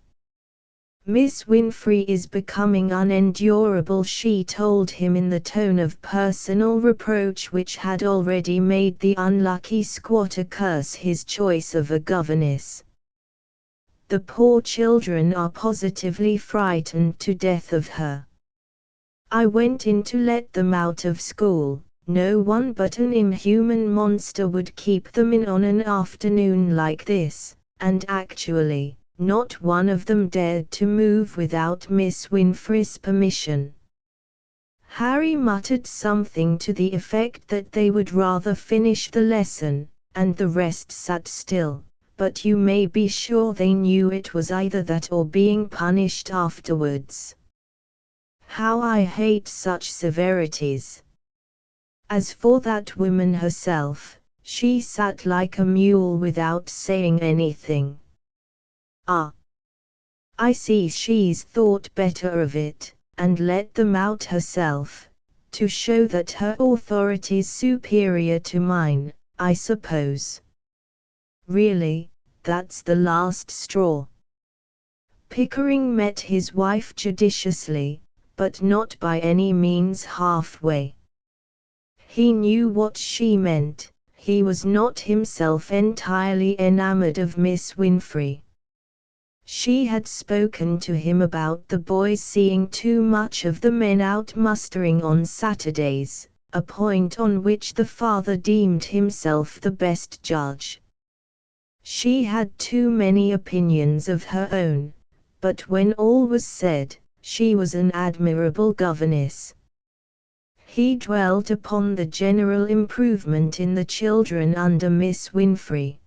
"Miss Winfrey is becoming unendurable," she told him in the tone of personal reproach which had already made the unlucky squatter curse his choice of a governess. "The poor children are positively frightened to death of her. I went in to let them out of school. No one but an inhuman monster would keep them in on an afternoon like this, and actually, not one of them dared to move without Miss Winfrey's permission." Harry muttered something to the effect that they would rather finish the lesson, and the rest sat still, but you may be sure they knew it was either that or being punished afterwards. How I hate such severities! As for that woman herself, she sat like a mule without saying anything. "Ah! I see she's thought better of it, and let them out herself, to show that her authority's superior to mine, I suppose. Really, that's the last straw." Pickering met his wife judiciously, but not by any means halfway. He knew what she meant. He was not himself entirely enamored of Miss Winfrey. She had spoken to him about the boys seeing too much of the men out mustering on Saturdays, a point on which the father deemed himself the best judge. She had too many opinions of her own, but when all was said, she was an admirable governess. He dwelt upon the general improvement in the children under Miss Winfrey.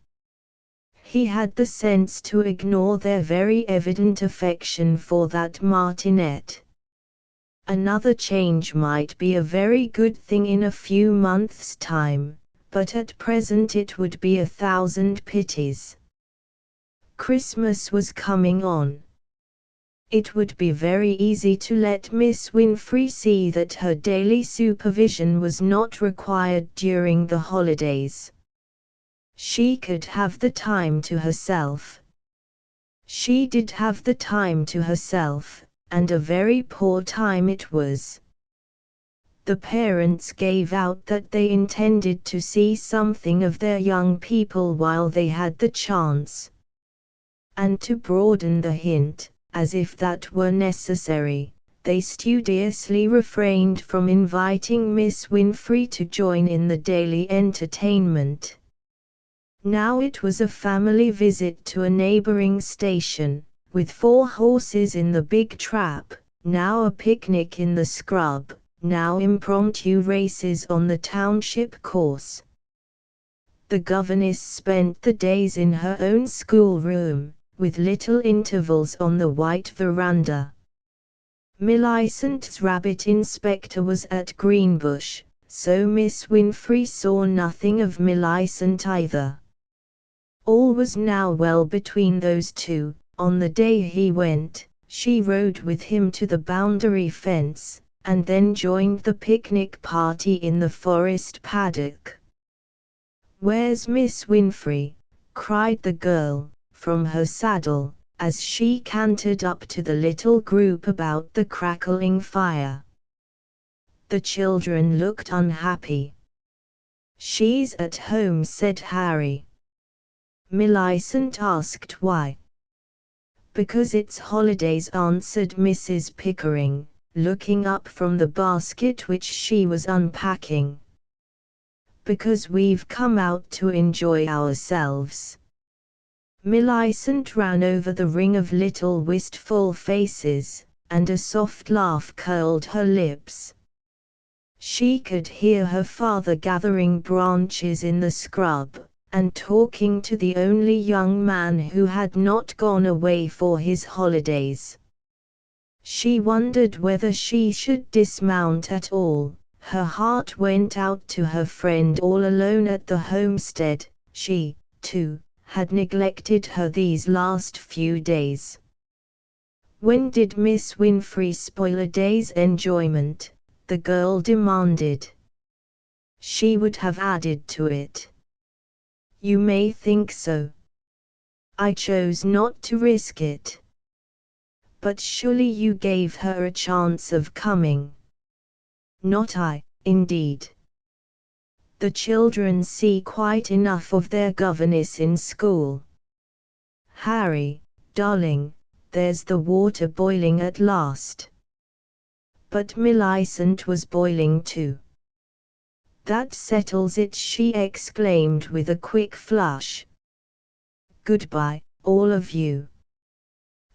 He had the sense to ignore their very evident affection for that martinet. Another change might be a very good thing in a few months' time, but at present it would be 1,000 pities. Christmas was coming on. It would be very easy to let Miss Winfrey see that her daily supervision was not required during the holidays. She could have the time to herself. She did have the time to herself, and a very poor time it was. The parents gave out that they intended to see something of their young people while they had the chance. And to broaden the hint, as if that were necessary, they studiously refrained from inviting Miss Winfrey to join in the daily entertainment. Now it was a family visit to a neighboring station, with 4 horses in the big trap, now a picnic in the scrub, now impromptu races on the township course. The governess spent the days in her own schoolroom, with little intervals on the white veranda. Millicent's rabbit inspector was at Greenbush, so Miss Winfrey saw nothing of Millicent either. All was now well between those two. On the day he went, she rode with him to the boundary fence, and then joined the picnic party in the forest paddock. "Where's Miss Winfrey?" cried the girl, from her saddle, as she cantered up to the little group about the crackling fire. The children looked unhappy. "She's at home," said Harry. Millicent asked why. "Because it's holidays," answered Mrs. Pickering, looking up from the basket which she was unpacking. "Because we've come out to enjoy ourselves." Millicent ran over the ring of little wistful faces, and a soft laugh curled her lips. She could hear her father gathering branches in the scrub, and talking to the only young man who had not gone away for his holidays. She wondered whether she should dismount at all. Her heart went out to her friend all alone at the homestead. She, too, had neglected her these last few days. "When did Miss Winfrey spoil a day's enjoyment?" the girl demanded. "She would have added to it." "You may think so. I chose not to risk it." "But surely you gave her a chance of coming." "Not I, indeed. The children see quite enough of their governess in school. Harry, darling, there's the water boiling at last." But Millicent was boiling too. "That settles it," she exclaimed with a quick flush. "Goodbye, all of you."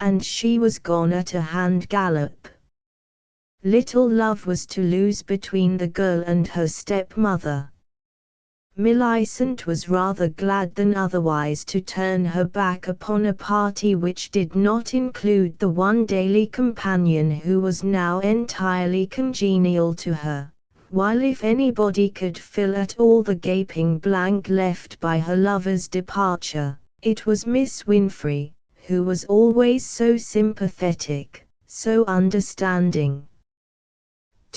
And she was gone at a hand gallop. Little love was to lose between the girl and her stepmother. Millicent was rather glad than otherwise to turn her back upon a party which did not include the one daily companion who was now entirely congenial to her, while if anybody could fill at all the gaping blank left by her lover's departure, it was Miss Winfrey, who was always so sympathetic, so understanding.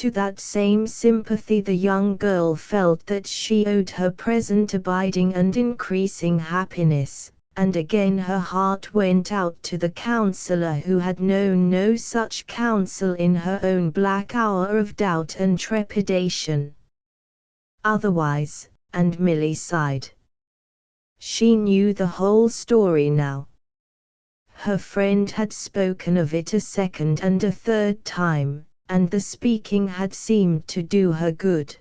To that same sympathy the young girl felt that she owed her present abiding and increasing happiness, and again her heart went out to the counselor who had known no such counsel in her own black hour of doubt and trepidation. Otherwise, and Milly sighed. She knew the whole story now. Her friend had spoken of it a second and a third time, and the speaking had seemed to do her good.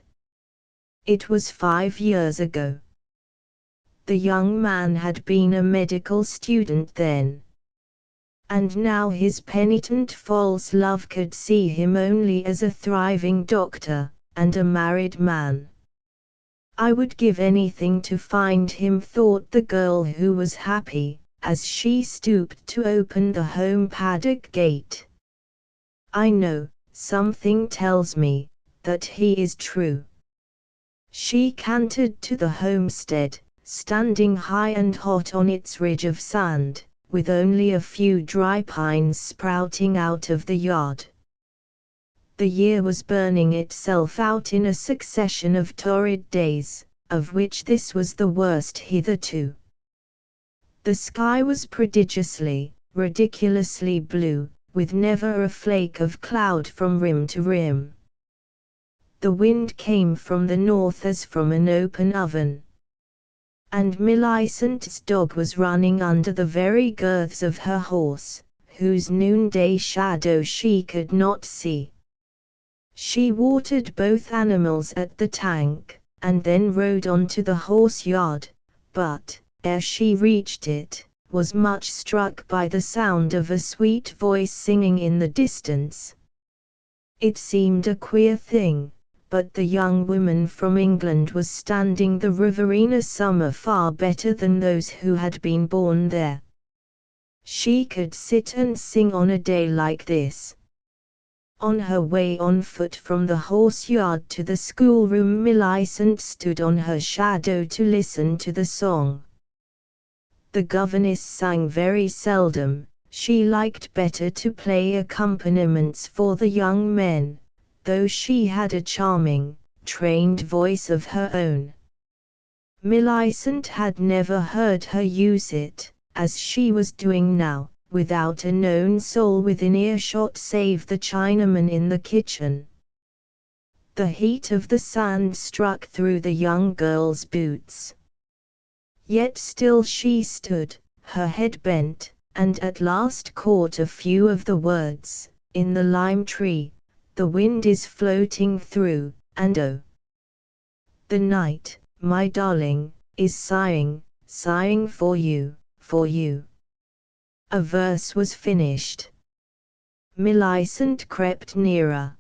It was 5 years ago. The young man had been a medical student then. And now his penitent false love could see him only as a thriving doctor, and a married man. "I would give anything to find him," thought the girl who was happy, as she stooped to open the home paddock gate. "I know, something tells me, that he is true." She cantered to the homestead, standing high and hot on its ridge of sand, with only a few dry pines sprouting out of the yard. The year was burning itself out in a succession of torrid days, of which this was the worst hitherto. The sky was prodigiously, ridiculously blue, with never a flake of cloud from rim to rim. The wind came from the north as from an open oven. And Millicent's dog was running under the very girths of her horse, whose noonday shadow she could not see. She watered both animals at the tank, and then rode on to the horse yard, but, ere she reached it, was much struck by the sound of a sweet voice singing in the distance. It seemed a queer thing, but the young woman from England was standing the Riverina summer far better than those who had been born there. She could sit and sing on a day like this. On her way on foot from the horse yard to the schoolroom, Millicent stood on her shadow to listen to the song. The governess sang very seldom. She liked better to play accompaniments for the young men, though she had a charming, trained voice of her own. Millicent had never heard her use it, as she was doing now, without a known soul within earshot save the Chinaman in the kitchen. The heat of the sand struck through the young girl's boots. Yet still she stood, her head bent, and at last caught a few of the words, "In the lime tree, the wind is floating through, and oh, the night, my darling, is sighing, sighing for you, for you." A verse was finished. Millicent crept nearer.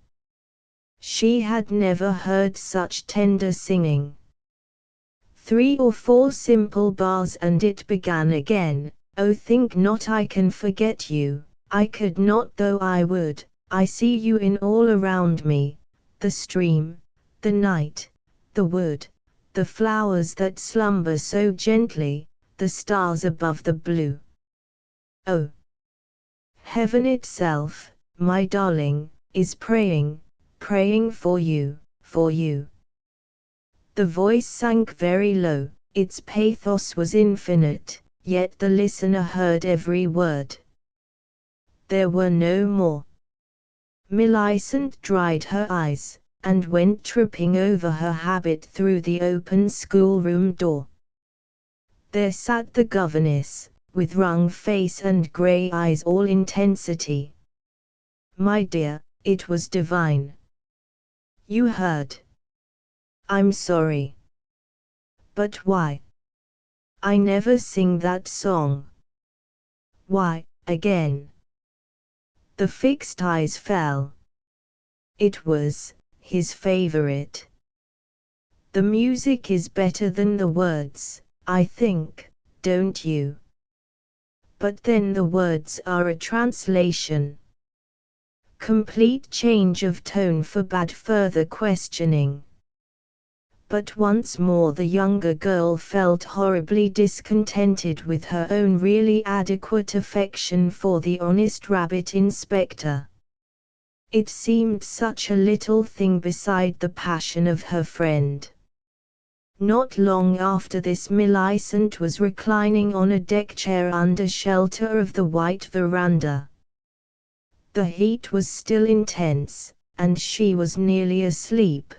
She had never heard such tender singing. 3 or 4 simple bars and it began again. "Oh, think not I can forget you, I could not though I would. I see you in all around me, the stream, the night, the wood, the flowers that slumber so gently, the stars above the blue. Oh, heaven itself, my darling, is praying, praying for you, for you." The voice sank very low, its pathos was infinite, yet the listener heard every word. There were no more. Millicent dried her eyes, and went tripping over her habit through the open schoolroom door. There sat the governess, with wrung face and grey eyes all intensity. "My dear, it was divine. You heard." "I'm sorry. But why? I never sing that song." "Why, again?" The fixed eyes fell. It was his favorite. "The music is better than the words, I think, don't you? But then the words are a translation." Complete change of tone forbade further questioning. But once more the younger girl felt horribly discontented with her own really adequate affection for the honest rabbit inspector. It seemed such a little thing beside the passion of her friend. Not long after this Millicent was reclining on a deck chair under shelter of the white veranda. The heat was still intense, and she was nearly asleep.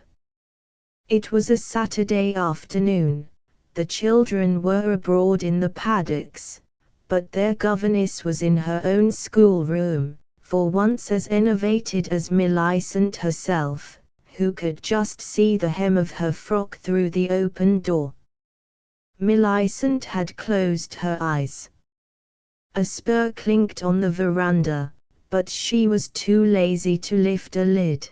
It was a Saturday afternoon. The children were abroad in the paddocks, but their governess was in her own schoolroom, for once as enervated as Millicent herself, who could just see the hem of her frock through the open door. Millicent had closed her eyes. A spur clinked on the veranda, but she was too lazy to lift a lid.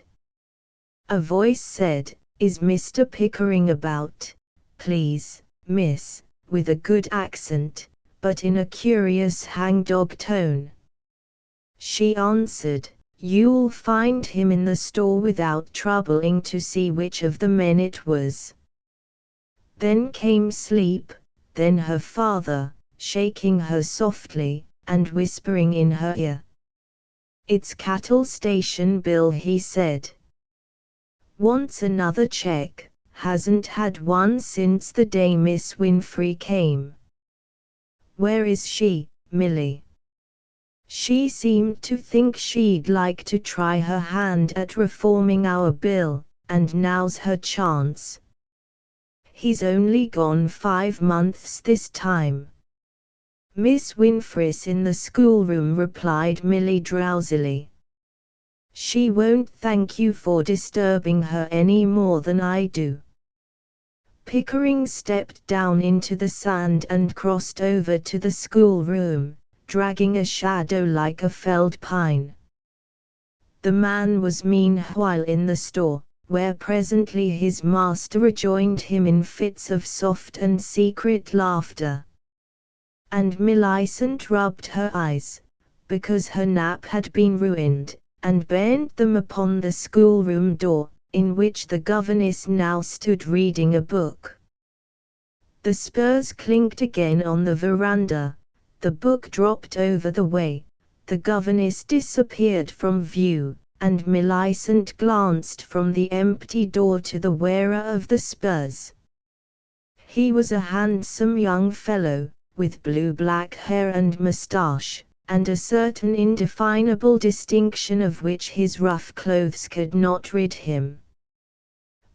A voice said, "Is Mr. Pickering about, please, miss," with a good accent, but in a curious hangdog tone. She answered, "You'll find him in the store without troubling to see which of the men it was." Then came sleep, then her father, shaking her softly, and whispering in her ear. "It's cattle station bill," he said. "Wants another check, hasn't had one since the day Miss Winfrey came." "Where is she, Millie?" "She seemed to think she'd like to try her hand at reforming our bill, and now's her chance." "He's only gone 5 months this time." "Miss Winfrey's in the schoolroom," replied Millie drowsily. "She won't thank you for disturbing her any more than I do." Pickering stepped down into the sand and crossed over to the schoolroom, dragging a shadow like a felled pine. The man was meanwhile in the store, where presently his master rejoined him in fits of soft and secret laughter. And Millicent rubbed her eyes, because her nap had been ruined, and bent them upon the schoolroom door, in which the governess now stood reading a book. The spurs clinked again on the veranda, the book dropped over the way, the governess disappeared from view, and Millicent glanced from the empty door to the wearer of the spurs. He was a handsome young fellow, with blue-black hair and moustache, and a certain indefinable distinction of which his rough clothes could not rid him.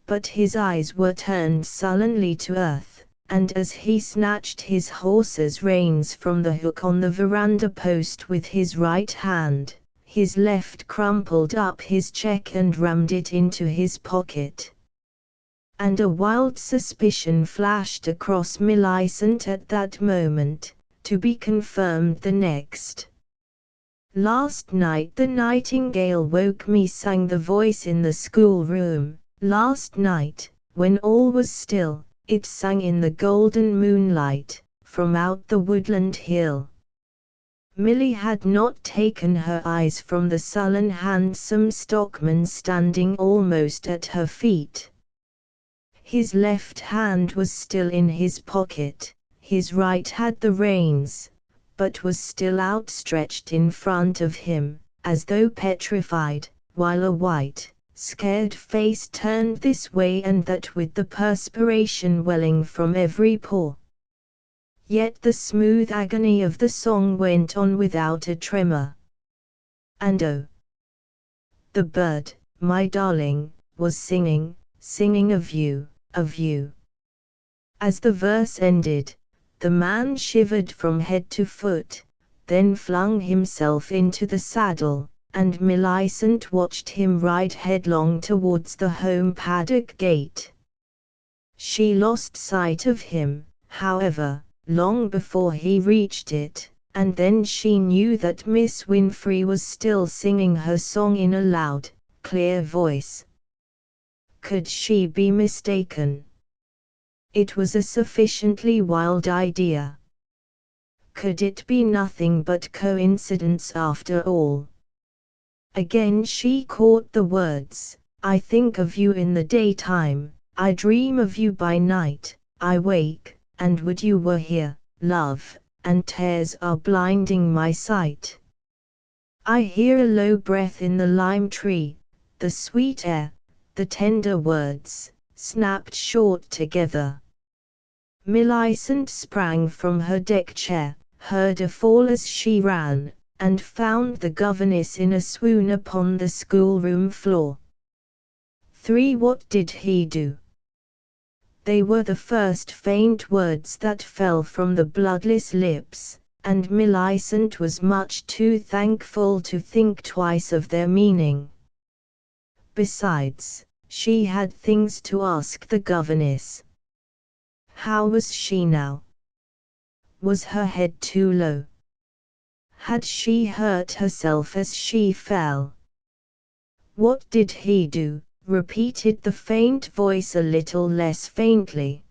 But his eyes were turned sullenly to earth, and as he snatched his horse's reins from the hook on the veranda post with his right hand, his left crumpled up his check and rammed it into his pocket. And a wild suspicion flashed across Millicent at that moment, to be confirmed the next. "Last night the nightingale woke me," sang the voice in the schoolroom. "Last night, when all was still, it sang in the golden moonlight, from out the woodland hill." Millie had not taken her eyes from the sullen handsome stockman standing almost at her feet. His left hand was still in his pocket, his right had the reins, but was still outstretched in front of him, as though petrified, while a white, scared face turned this way and that with the perspiration welling from every pore. Yet the smooth agony of the song went on without a tremor. And oh, the bird, my darling, was singing, singing of you, of you. As the verse ended, the man shivered from head to foot, then flung himself into the saddle, and Millicent watched him ride headlong towards the home paddock gate. She lost sight of him, however, long before he reached it, and then she knew that Miss Winfrey was still singing her song in a loud, clear voice. Could she be mistaken? It was a sufficiently wild idea. Could it be nothing but coincidence after all? Again she caught the words, "I think of you in the daytime, I dream of you by night, I wake, and would you were here, love, and tears are blinding my sight. I hear a low breath in the lime tree, the sweet air, the tender words, snapped short together." Millicent sprang from her deck chair, heard a fall as she ran, and found the governess in a swoon upon the schoolroom floor. What did he do?" They were the first faint words that fell from the bloodless lips, and Millicent was much too thankful to think twice of their meaning. Besides, she had things to ask the governess. How was she now? Was her head too low? Had she hurt herself as she fell? "What did he do?" repeated the faint voice a little less faintly.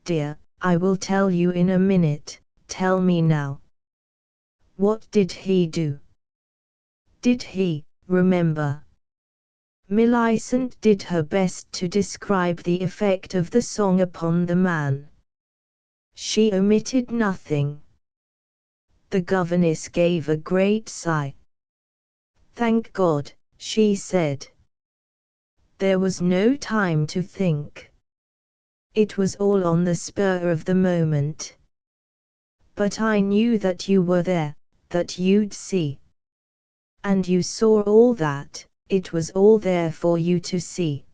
"Dear, I will tell you in a minute, tell me now. What did he do? Did he remember?" Millicent did her best to describe the effect of the song upon the man. She omitted nothing. The governess gave a great sigh. "Thank God," she said. There was no time to think. It was all on the spur of the moment. "But I knew that you were there, that you'd see. And you saw all that, it was all there for you to see."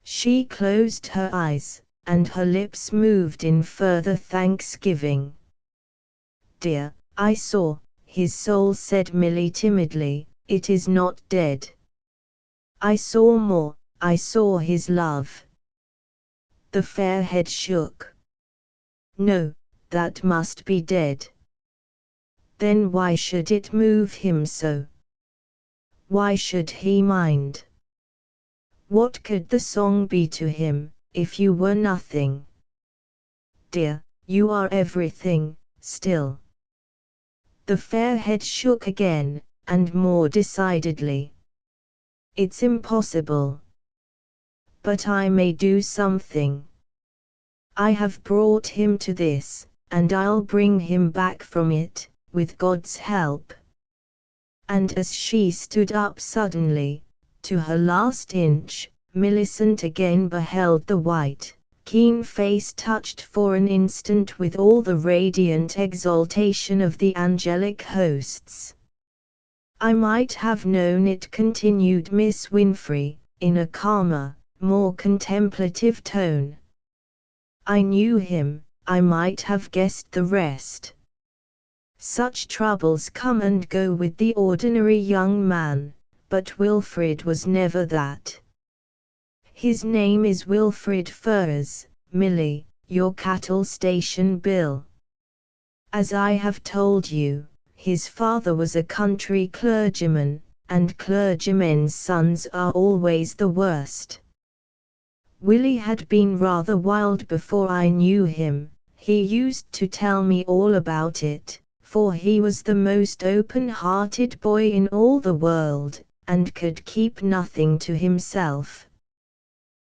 She closed her eyes, and her lips moved in further thanksgiving. "Dear, I saw," his soul said Milly timidly, "it is not dead. I saw more, I saw his love." The fair head shook. "No, that must be dead." Then why should it move him so? Why should he mind? What could the song be to him, if you were nothing? "Dear, you are everything, still." The fair head shook again, and more decidedly. "It's impossible. But I may do something. I have brought him to this, and I'll bring him back from it, with God's help." And as she stood up suddenly, to her last inch, Millicent again beheld the white, keen face touched for an instant with all the radiant exaltation of the angelic hosts. "I might have known it," continued Miss Winfrey, in a calmer, more contemplative tone. "I knew him, I might have guessed the rest. Such troubles come and go with the ordinary young man, but Wilfrid was never that. His name is Wilfrid Furze, Milly, your cattle station bill. As I have told you, his father was a country clergyman, and clergymen's sons are always the worst. Willie had been rather wild before I knew him. He used to tell me all about it, for he was the most open-hearted boy in all the world, and could keep nothing to himself.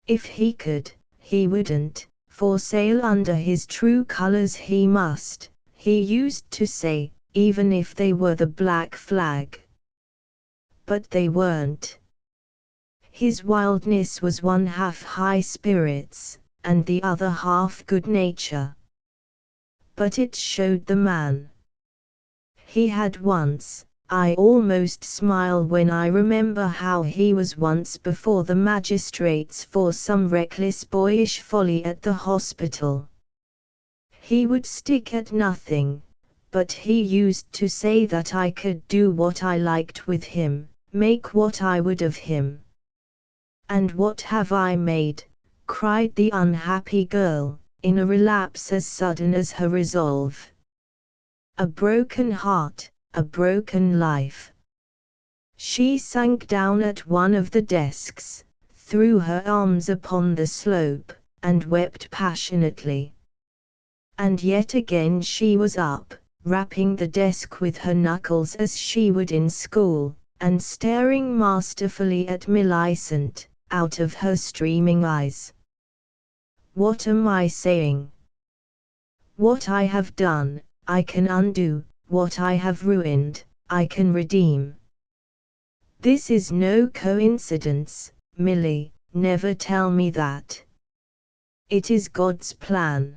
If he could, he wouldn't, for sail under his true colors he must, he used to say, even if they were the black flag. But they weren't. His wildness was one half high spirits, and the other half good nature. But it showed the man. He had once, I almost smile when I remember how he was once before the magistrates for some reckless boyish folly at the hospital. He would stick at nothing, but he used to say that I could do what I liked with him, make what I would of him. And what have I made?" cried the unhappy girl, in a relapse as sudden as her resolve. "A broken heart, a broken life." She sank down at one of the desks, threw her arms upon the slope, and wept passionately. And yet again she was up, rapping the desk with her knuckles as she would in school, and staring masterfully at Millicent, out of her streaming eyes. "What am I saying? What I have done, I can undo, what I have ruined, I can redeem. This is no coincidence, Milly, never tell me that. It is God's plan.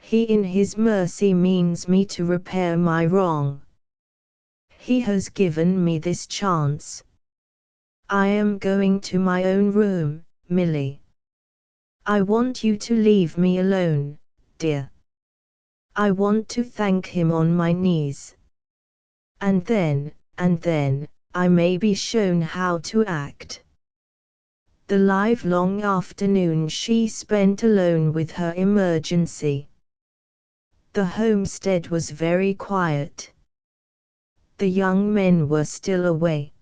He in his mercy means me to repair my wrong. He has given me this chance. I am going to my own room, Milly. I want you to leave me alone, dear. I want to thank him on my knees. And then, I may be shown how to act." The livelong afternoon she spent alone with her emergency. The homestead was very quiet. The young men were still away.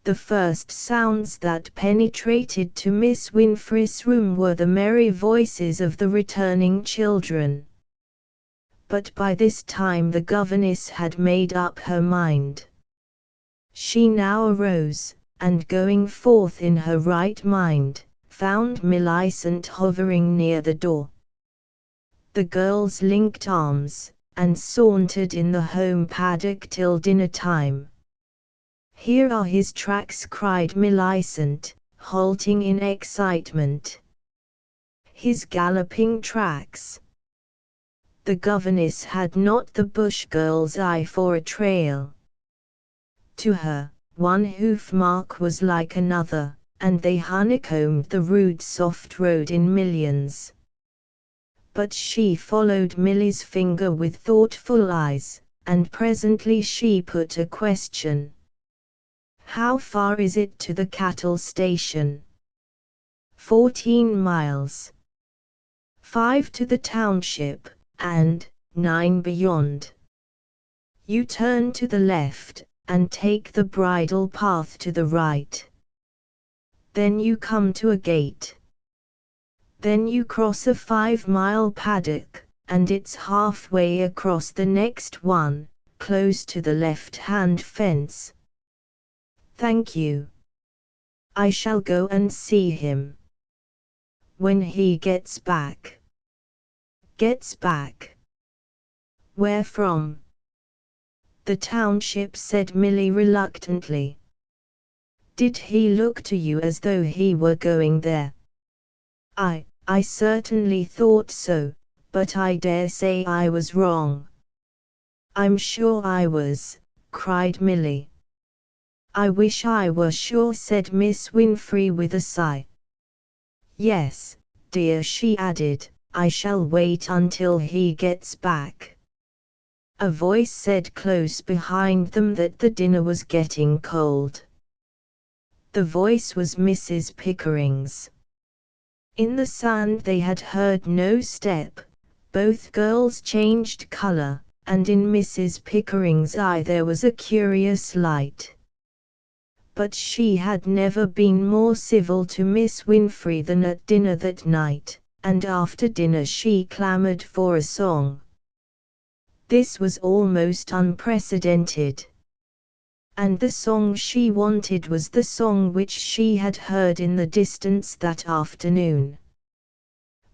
The first sounds that penetrated to Miss Winfrey's room were the merry voices of the returning children. But by this time the governess had made up her mind. She now arose, and going forth in her right mind, found Millicent hovering near the door. The girls linked arms, and sauntered in the home paddock till dinner time. "Here are his tracks," cried Millicent, halting in excitement. "His galloping tracks!" The governess had not the bush girl's eye for a trail. To her, one hoof mark was like another, and they honeycombed the rude soft road in millions. But she followed Milly's finger with thoughtful eyes, and presently she put a question. "How far is it to the cattle station?" 14 miles. 5 to the township, and 9 beyond. You turn to the left, and take the bridle path to the right. Then you come to a gate. Then you cross a 5-mile paddock, and it's halfway across the next one, close to the left-hand fence. "Thank you. I shall go and see him." "When he gets back." "Gets back? Where from?" "The township," said Milly reluctantly. "Did he look to you as though he were going there?" I certainly thought so, but I dare say I was wrong." "I'm sure I was," cried Milly. "I wish I were sure," said Miss Winfrey with a sigh. "Yes, dear," she added, "I shall wait until he gets back." A voice said close behind them that the dinner was getting cold. The voice was Mrs. Pickering's. In the sand they had heard no step. Both girls changed color, and in Mrs. Pickering's eye there was a curious light. But she had never been more civil to Miss Winfrey than at dinner that night, and after dinner she clamored for a song. This was almost unprecedented. And the song she wanted was the song which she had heard in the distance that afternoon.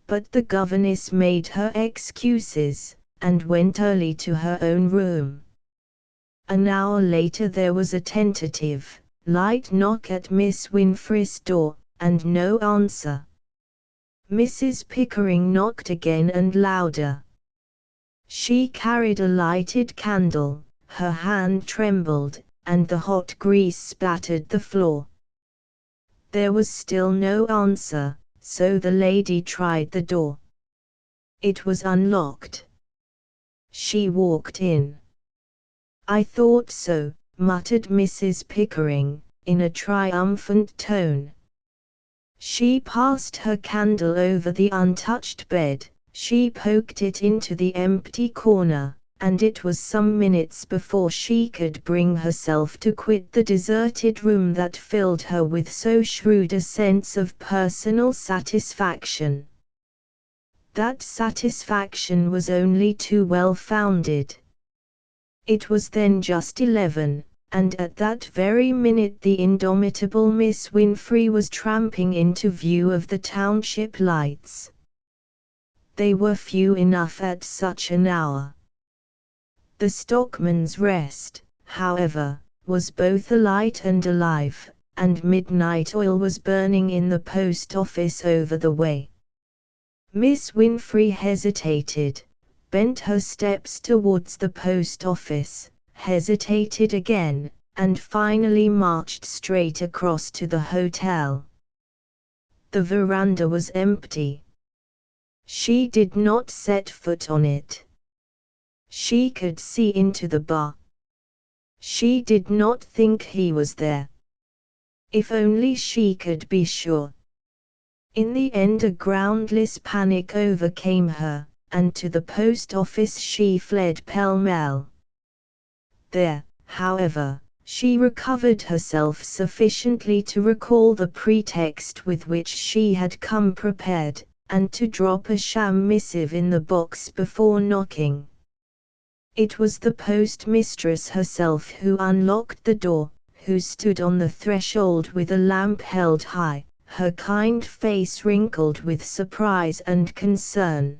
But the governess made her excuses, and went early to her own room. An hour later there was a tentative, light knock at Miss Winfrey's door, and no answer. Mrs. Pickering knocked again and louder. She carried a lighted candle, her hand trembled, and the hot grease splattered the floor. There was still no answer, so the lady tried the door. It was unlocked. She walked in. "I thought so," muttered Mrs. Pickering, in a triumphant tone. She passed her candle over the untouched bed, she poked it into the empty corner, and it was some minutes before she could bring herself to quit the deserted room that filled her with so shrewd a sense of personal satisfaction. That satisfaction was only too well founded. It was then just 11, and at that very minute the indomitable Miss Winfrey was tramping into view of the township lights. They were few enough at such an hour. The Stockman's Rest, however, was both alight and alive, and midnight oil was burning in the post office over the way. Miss Winfrey hesitated, bent her steps towards the post office, hesitated again, and finally marched straight across to the hotel. The veranda was empty. She did not set foot on it. She could see into the bar. She did not think he was there. If only she could be sure. In the end a groundless panic overcame her, and to the post office she fled pell-mell. There, however, she recovered herself sufficiently to recall the pretext with which she had come prepared, and to drop a sham missive in the box before knocking. It was the postmistress herself who unlocked the door, who stood on the threshold with a lamp held high, her kind face wrinkled with surprise and concern.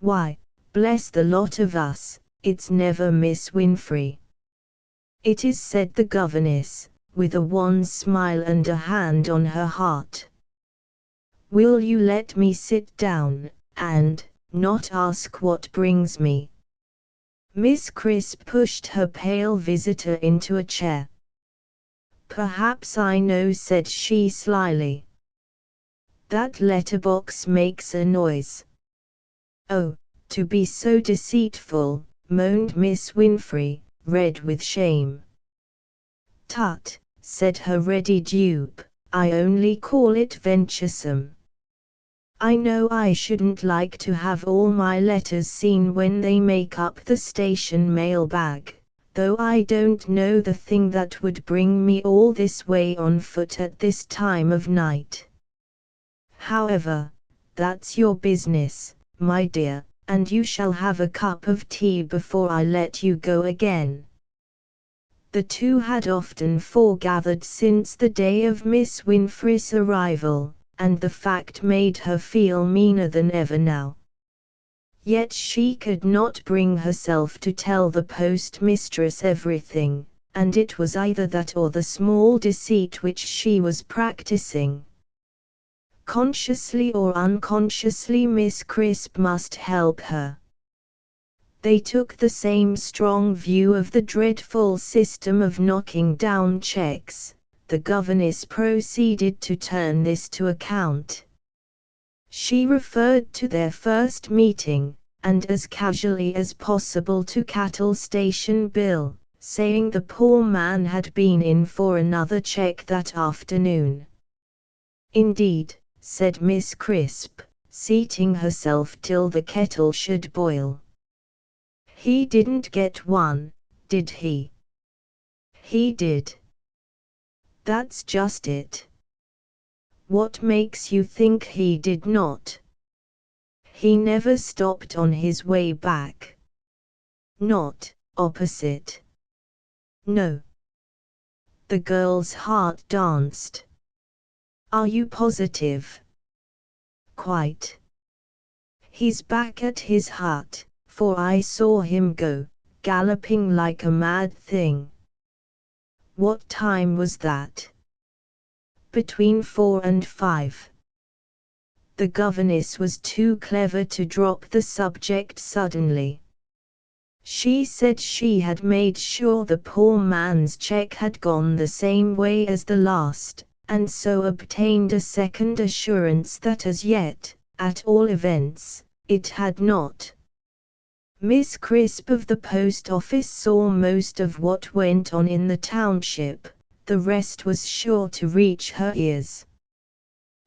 "Why, Bless the lot of us, it's never Miss Winfrey. It is, said the governess, with a wan smile and a hand on her heart. Will you let me sit down, and not ask what brings me? Miss Crisp pushed her pale visitor into a chair. Perhaps I know, said she slyly. That letterbox makes a noise. Oh, to be so deceitful, moaned Miss Winfrey, red with shame. Tut, said her ready dupe, I only call it venturesome. I know I shouldn't like to have all my letters seen when they make up the station mailbag, though I don't know the thing that would bring me all this way on foot at this time of night. However, that's your business, my dear, and you shall have a cup of tea before I let you go again. The two had often foregathered since the day of Miss Winfrey's arrival, and the fact made her feel meaner than ever now. Yet she could not bring herself to tell the postmistress everything, and it was either that or the small deceit which she was practicing. Consciously or unconsciously, Miss Crisp must help her. They took the same strong view of the dreadful system of knocking down checks. The governess proceeded to turn this to account. She referred to their first meeting, and as casually as possible to Cattle Station Bill, saying the poor man had been in for another check that afternoon. Indeed, said Miss Crisp, seating herself till the kettle should boil. He didn't get one, did he? He did. That's just it. What makes you think he did not? He never stopped on his way back. Not opposite. No. The girl's heart danced. Are you positive? Quite. He's back at his hut, for I saw him go, galloping like a mad thing. What time was that? Between 4 and 5. The governess was too clever to drop the subject suddenly. She said she had made sure the poor man's check had gone the same way as the last, and so obtained a second assurance that as yet, at all events, it had not. Miss Crisp of the post office saw most of what went on in the township, the rest was sure to reach her ears.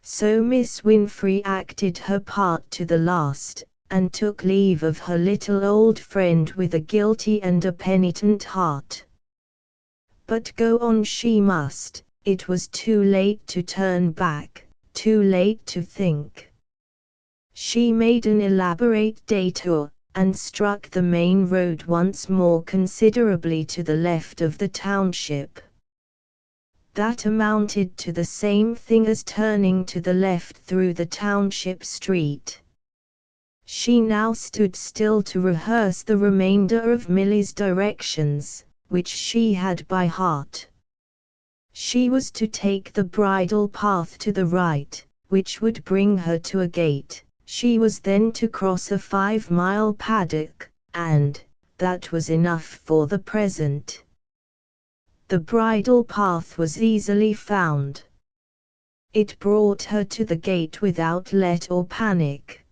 So Miss Winfrey acted her part to the last, and took leave of her little old friend with a guilty and a penitent heart. But go on she must. It was too late to turn back, too late to think. She made an elaborate detour, and struck the main road once more considerably to the left of the township. That amounted to the same thing as turning to the left through the township street. She now stood still to rehearse the remainder of Milly's directions, which she had by heart. She was to take the bridle path to the right, which would bring her to a gate. She was then to cross a 5-mile paddock, and that was enough for the present. The bridle path was easily found. It brought her to the gate without let or panic.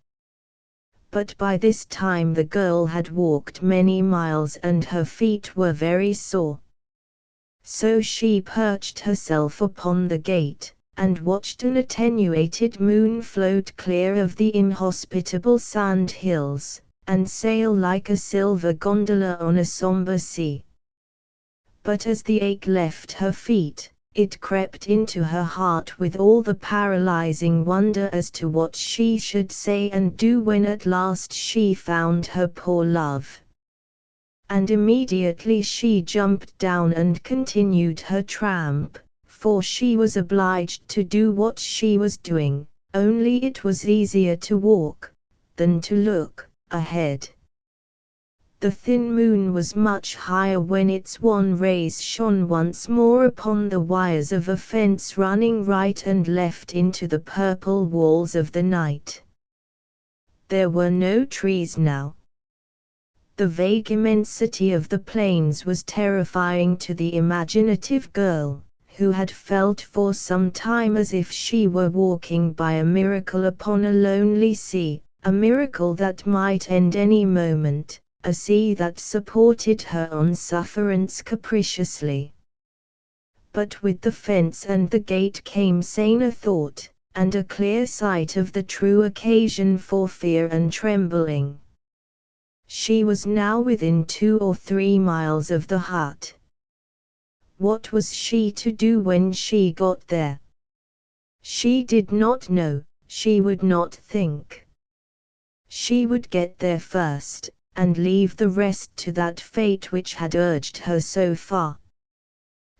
But by this time the girl had walked many miles and her feet were very sore. So she perched herself upon the gate, and watched an attenuated moon float clear of the inhospitable sand hills, and sail like a silver gondola on a somber sea. But as the ache left her feet, it crept into her heart with all the paralyzing wonder as to what she should say and do when at last she found her poor love. And immediately she jumped down and continued her tramp, for she was obliged to do what she was doing, only it was easier to walk than to look ahead. The thin moon was much higher when its wan rays shone once more upon the wires of a fence running right and left into the purple walls of the night. There were no trees now. The vague immensity of the plains was terrifying to the imaginative girl, who had felt for some time as if she were walking by a miracle upon a lonely sea, a miracle that might end any moment, a sea that supported her on sufferance capriciously. But with the fence and the gate came saner thought, and a clear sight of the true occasion for fear and trembling. She was now within 2 or 3 miles of the hut. What was she to do when she got there? She did not know, she would not think. She would get there first, and leave the rest to that fate which had urged her so far.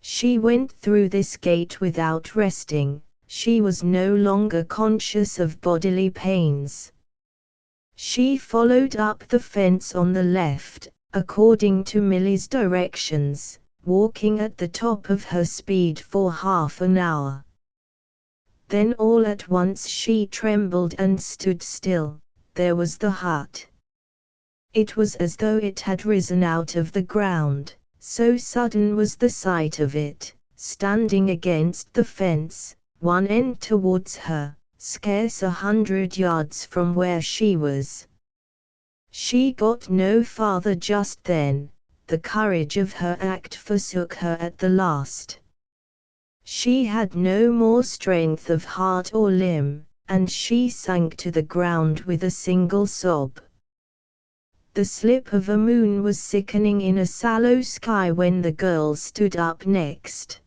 She went through this gate without resting. She was no longer conscious of bodily pains. She followed up the fence on the left, according to Milly's directions, walking at the top of her speed for half an hour. Then all at once she trembled and stood still. There was the hut. It was as though it had risen out of the ground, so sudden was the sight of it, standing against the fence, one end towards her, scarce 100 yards from where she was. She got no farther just then. The courage of her act forsook her at the last. She had no more strength of heart or limb, and she sank to the ground with a single sob. The slip of a moon was sickening in a sallow sky when the girl stood up next.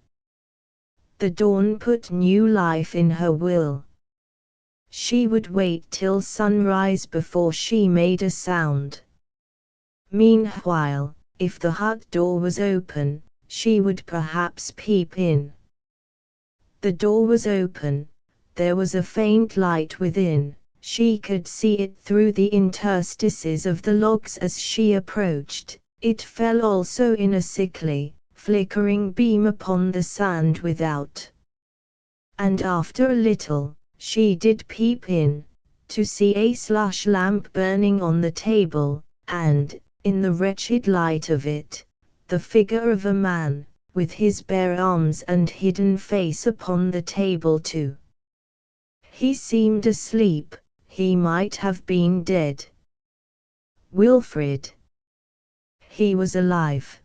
The dawn put new life in her will. She would wait till sunrise before she made a sound. Meanwhile, if the hut door was open, she would perhaps peep in. The door was open. There was a faint light within. She could see it through the interstices of the logs as she approached. It fell also in a sickly, flickering beam upon the sand without. And after a little, she did peep in, to see a slush lamp burning on the table, and, in the wretched light of it, the figure of a man, with his bare arms and hidden face upon the table too. He seemed asleep, he might have been dead. Wilfrid. He was alive.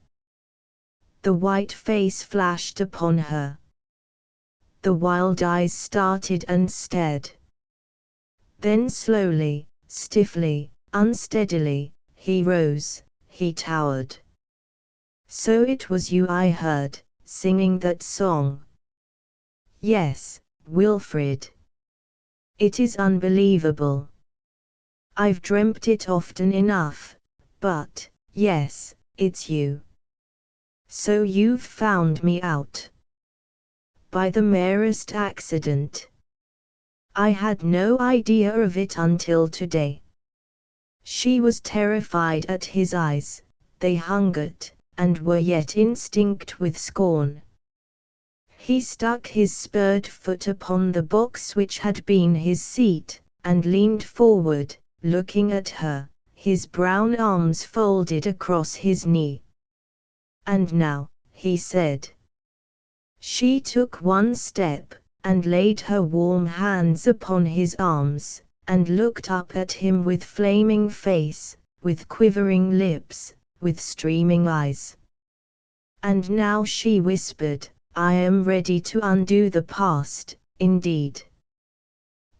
The white face flashed upon her. The wild eyes started and stared. Then slowly, stiffly, unsteadily, he rose, he towered. So it was you I heard, singing that song. Yes, Wilfrid. It is unbelievable. I've dreamt it often enough, but, yes, it's you. So you've found me out. By the merest accident. I had no idea of it until today. She was terrified at his eyes. They hungered, and were yet instinct with scorn. He stuck his spurred foot upon the box which had been his seat, and leaned forward, looking at her, his brown arms folded across his knee. And now, he said. She took one step, and laid her warm hands upon his arms, and looked up at him with flaming face, with quivering lips, with streaming eyes. And now she whispered, I am ready to undo the past, indeed.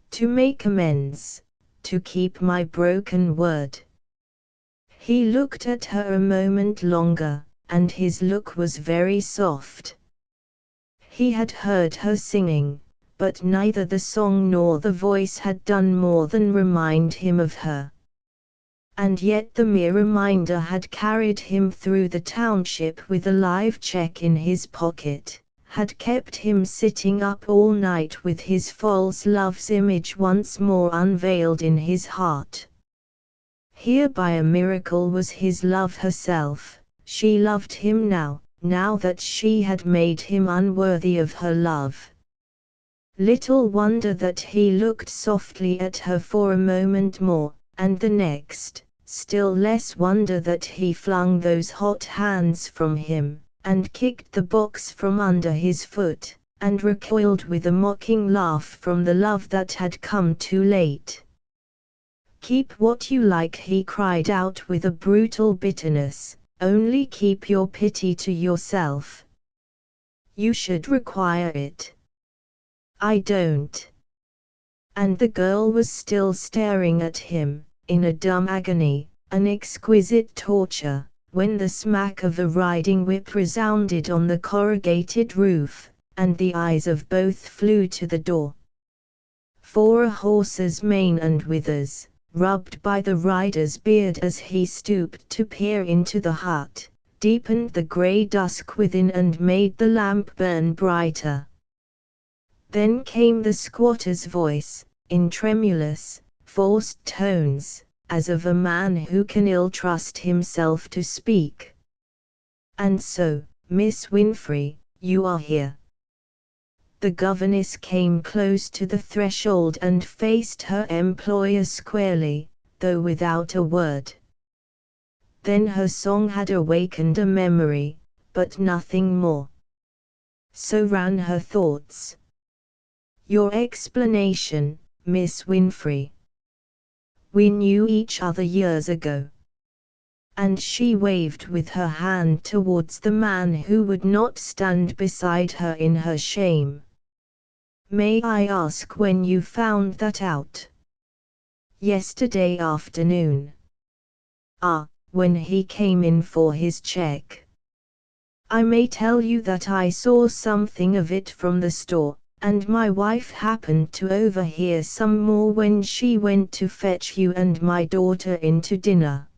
To make amends, to keep my broken word. He looked at her a moment longer, and his look was very soft. He had heard her singing, but neither the song nor the voice had done more than remind him of her. And yet the mere reminder had carried him through the township with a live check in his pocket, had kept him sitting up all night with his false love's image once more unveiled in his heart. Here by a miracle was his love herself. She loved him now that she had made him unworthy of her love. Little wonder that he looked softly at her for a moment more, and the next, still less wonder that he flung those hot hands from him, and kicked the box from under his foot, and recoiled with a mocking laugh from the love that had come too late. "Keep what you like," he cried out with a brutal bitterness, "only keep your pity to yourself. You should require it. I don't." And the girl was still staring at him, in a dumb agony, an exquisite torture, when the smack of a riding whip resounded on the corrugated roof, and the eyes of both flew to the door. For a horse's mane and withers, rubbed by the rider's beard as he stooped to peer into the hut, deepened the grey dusk within and made the lamp burn brighter. Then came the squatter's voice, in tremulous, forced tones, as of a man who can ill trust himself to speak. "And so, Miss Winfrey, you are here." The governess came close to the threshold and faced her employer squarely, though without a word. Then her song had awakened a memory, but nothing more. So ran her thoughts. "Your explanation, Miss Winfrey. We knew each other years ago." And she waved with her hand towards the man who would not stand beside her in her shame. "May I ask when you found that out?" "Yesterday afternoon." "Ah, when he came in for his check." "I may tell you that I saw something of it from the store, and my wife happened to overhear some more when she went to fetch you and my daughter in to dinner."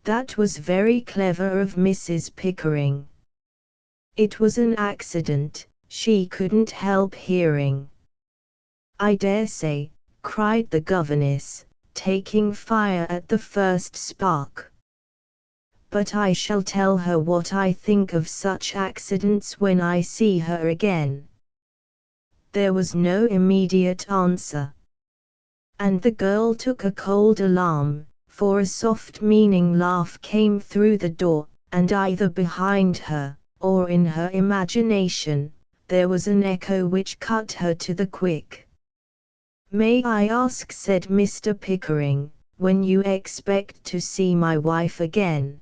That was very clever of Mrs. Pickering. "It was an accident, she couldn't help hearing." "I dare say," cried the governess, taking fire at the first spark. "But I shall tell her what I think of such accidents when I see her again." There was no immediate answer. And the girl took a cold alarm, for a soft meaning laugh came through the door, and either behind her, or in her imagination, there was an echo which cut her to the quick. "May I ask," said Mr. Pickering, "when you expect to see my wife again?"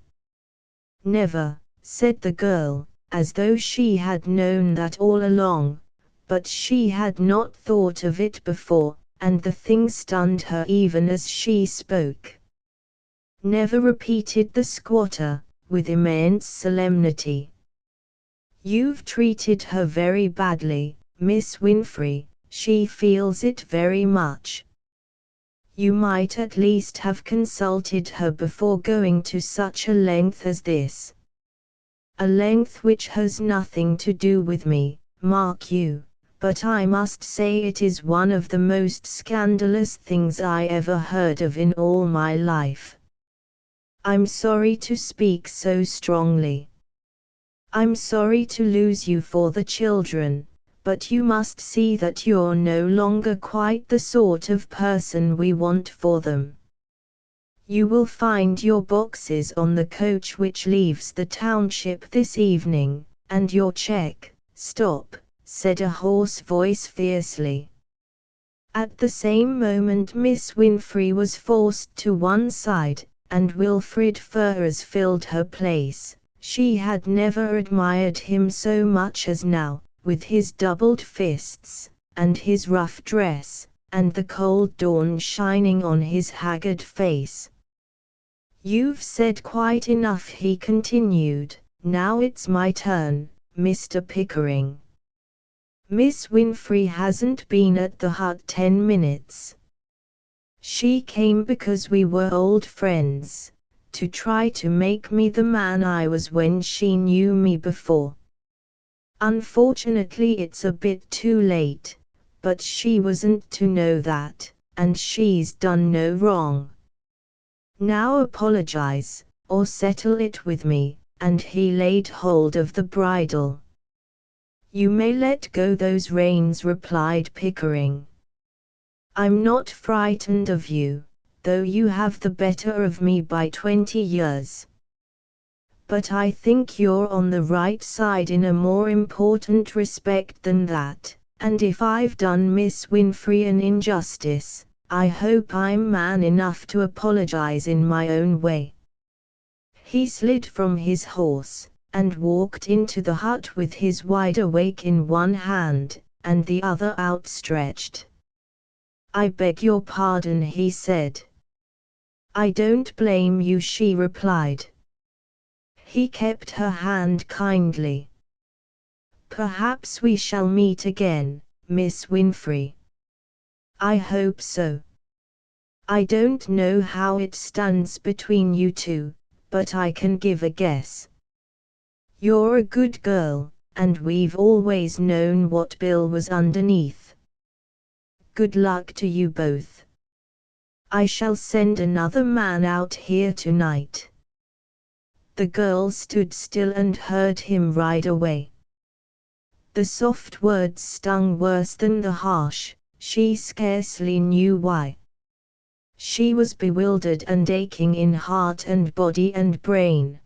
"Never," said the girl, as though she had known that all along, but she had not thought of it before, and the thing stunned her even as she spoke. "Never," repeated the squatter, with immense solemnity. "You've treated her very badly, Miss Winfrey, she feels it very much. You might at least have consulted her before going to such a length as this. A length which has nothing to do with me, mark you, but I must say it is one of the most scandalous things I ever heard of in all my life. I'm sorry to speak so strongly. I'm sorry to lose you for the children, but you must see that you're no longer quite the sort of person we want for them. You will find your boxes on the coach which leaves the township this evening, and your check." "Stop," said a hoarse voice fiercely. At the same moment Miss Winfrey was forced to one side, and Wilfrid Ferrars filled her place. She had never admired him so much as now, with his doubled fists, and his rough dress, and the cold dawn shining on his haggard face. "You've said quite enough," he continued. "Now it's my turn, Mr. Pickering. Miss Winfrey hasn't been at the hut 10 minutes. She came because we were old friends, to try to make me the man I was when she knew me before. Unfortunately it's a bit too late, but she wasn't to know that, and she's done no wrong. Now apologize, or settle it with me, and he laid hold of the bridle. You may let go those reins, replied Pickering. I'm not frightened of you, though you have the better of me by 20 years. But I think you're on the right side in a more important respect than that, and if I've done Miss Winfrey an injustice, I hope I'm man enough to apologize in my own way. He slid from his horse, and walked into the hut with his wide awake in one hand, and the other outstretched. I beg your pardon, he said. I don't blame you, she replied. He kept her hand kindly. Perhaps we shall meet again, Miss Winfrey. I hope so. I don't know how it stands between you two, but I can give a guess. You're a good girl, and we've always known what Bill was underneath. Good luck to you both. I shall send another man out here tonight. The girl stood still and heard him ride away. The soft words stung worse than the harsh, she scarcely knew why. She was bewildered and aching in heart and body and brain.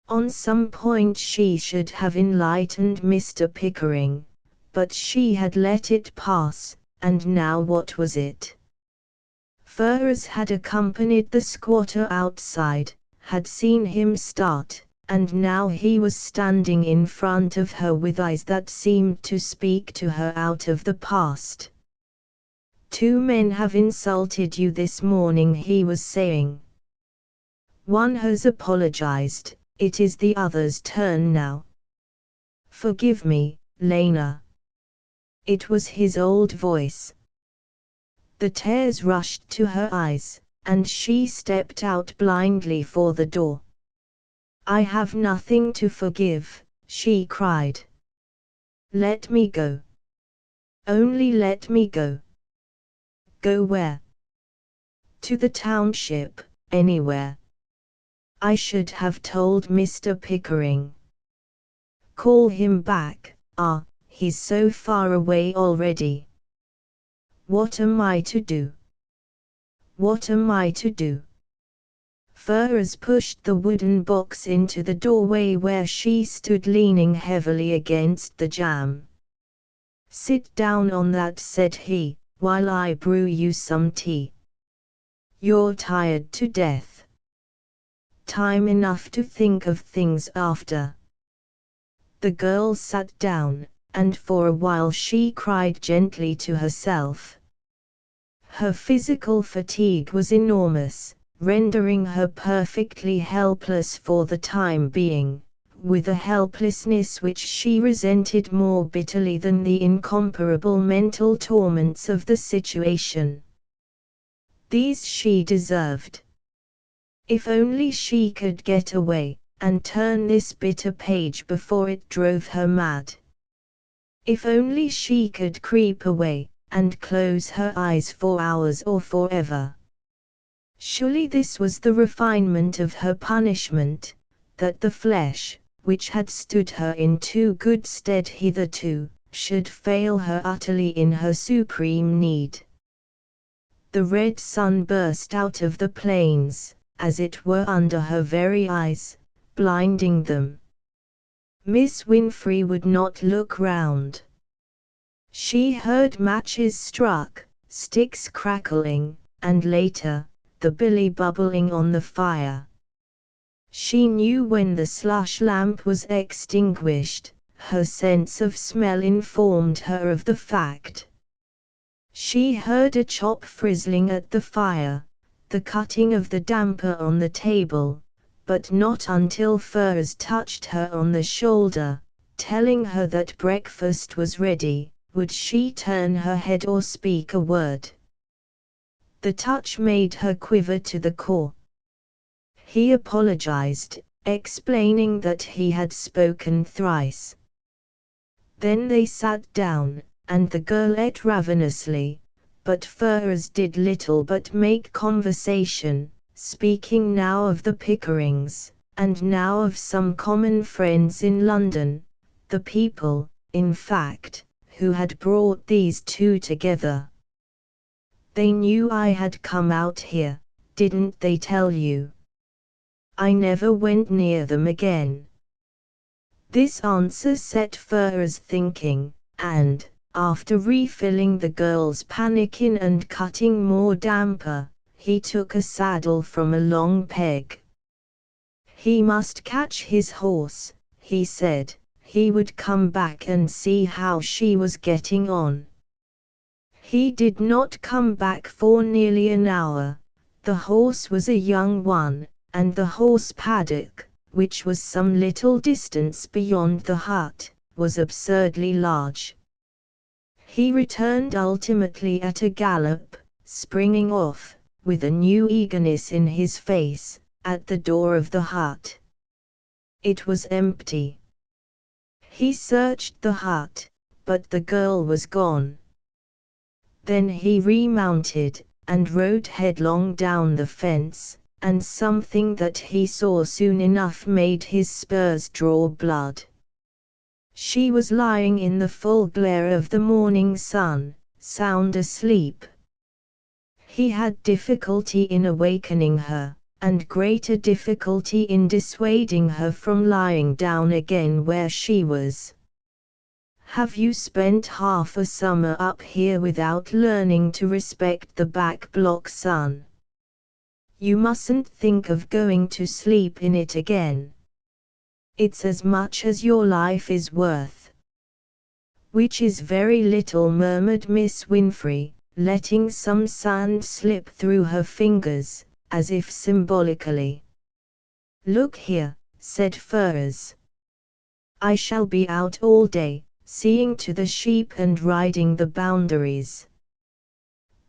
On some point she should have enlightened Mr. Pickering, but she had let it pass, and now what was it? Ferrars had accompanied the squatter outside, had seen him start, and now he was standing in front of her with eyes that seemed to speak to her out of the past. 2 men have insulted you this morning, he was saying. One has apologized, it is the other's turn now. Forgive me, Lena. It was his old voice. The tears rushed to her eyes, and she stepped out blindly for the door. I have nothing to forgive, she cried. Let me go. Only let me go. Go where? To the township, anywhere. I should have told Mr. Pickering. Call him back. He's so far away already. What am I to do? What am I to do? Ferrars pushed the wooden box into the doorway where she stood leaning heavily against the jamb. Sit down on that, said he, while I brew you some tea. You're tired to death. Time enough to think of things after. The girl sat down, and for a while she cried gently to herself. Her physical fatigue was enormous, rendering her perfectly helpless for the time being, with a helplessness which she resented more bitterly than the incomparable mental torments of the situation. These she deserved. If only she could get away, and turn this bitter page before it drove her mad. If only she could creep away, and close her eyes for hours or forever. Surely this was the refinement of her punishment, that the flesh, which had stood her in too good stead hitherto, should fail her utterly in her supreme need. The red sun burst out of the plains, as it were under her very eyes, blinding them. Miss Winfrey would not look round. She heard matches struck, sticks crackling, and later, the billy bubbling on the fire. She knew when the slush lamp was extinguished, her sense of smell informed her of the fact. She heard a chop frizzling at the fire, the cutting of the damper on the table, but not until Ferrars touched her on the shoulder, telling her that breakfast was ready, would she turn her head or speak a word. The touch made her quiver to the core. He apologized, explaining that he had spoken thrice. Then they sat down, and the girl ate ravenously, but Ferrars did little but make conversation, speaking now of the Pickerings, and now of some common friends in London, the people, in fact, who had brought these two together. They knew I had come out here, didn't they tell you? I never went near them again. This answer set Ferrars thinking, and, after refilling the girl's pannikin and cutting more damper, he took a saddle from a long peg. He must catch his horse, he said. He would come back and see how she was getting on. He did not come back for nearly an hour. The horse was a young one, and the horse paddock, which was some little distance beyond the hut, was absurdly large. He returned ultimately at a gallop, springing off, with a new eagerness in his face, at the door of the hut. It was empty. He searched the hut, but the girl was gone. Then he remounted, and rode headlong down the fence, and something that he saw soon enough made his spurs draw blood. She was lying in the full glare of the morning sun, sound asleep. He had difficulty in awakening her, and greater difficulty in dissuading her from lying down again where she was. Have you spent half a summer up here without learning to respect the back block, son? You mustn't think of going to sleep in it again. It's as much as your life is worth. Which is very little, murmured Miss Winfrey, letting some sand slip through her fingers, as if symbolically. Look here, said Ferrars. I shall be out all day, seeing to the sheep and riding the boundaries.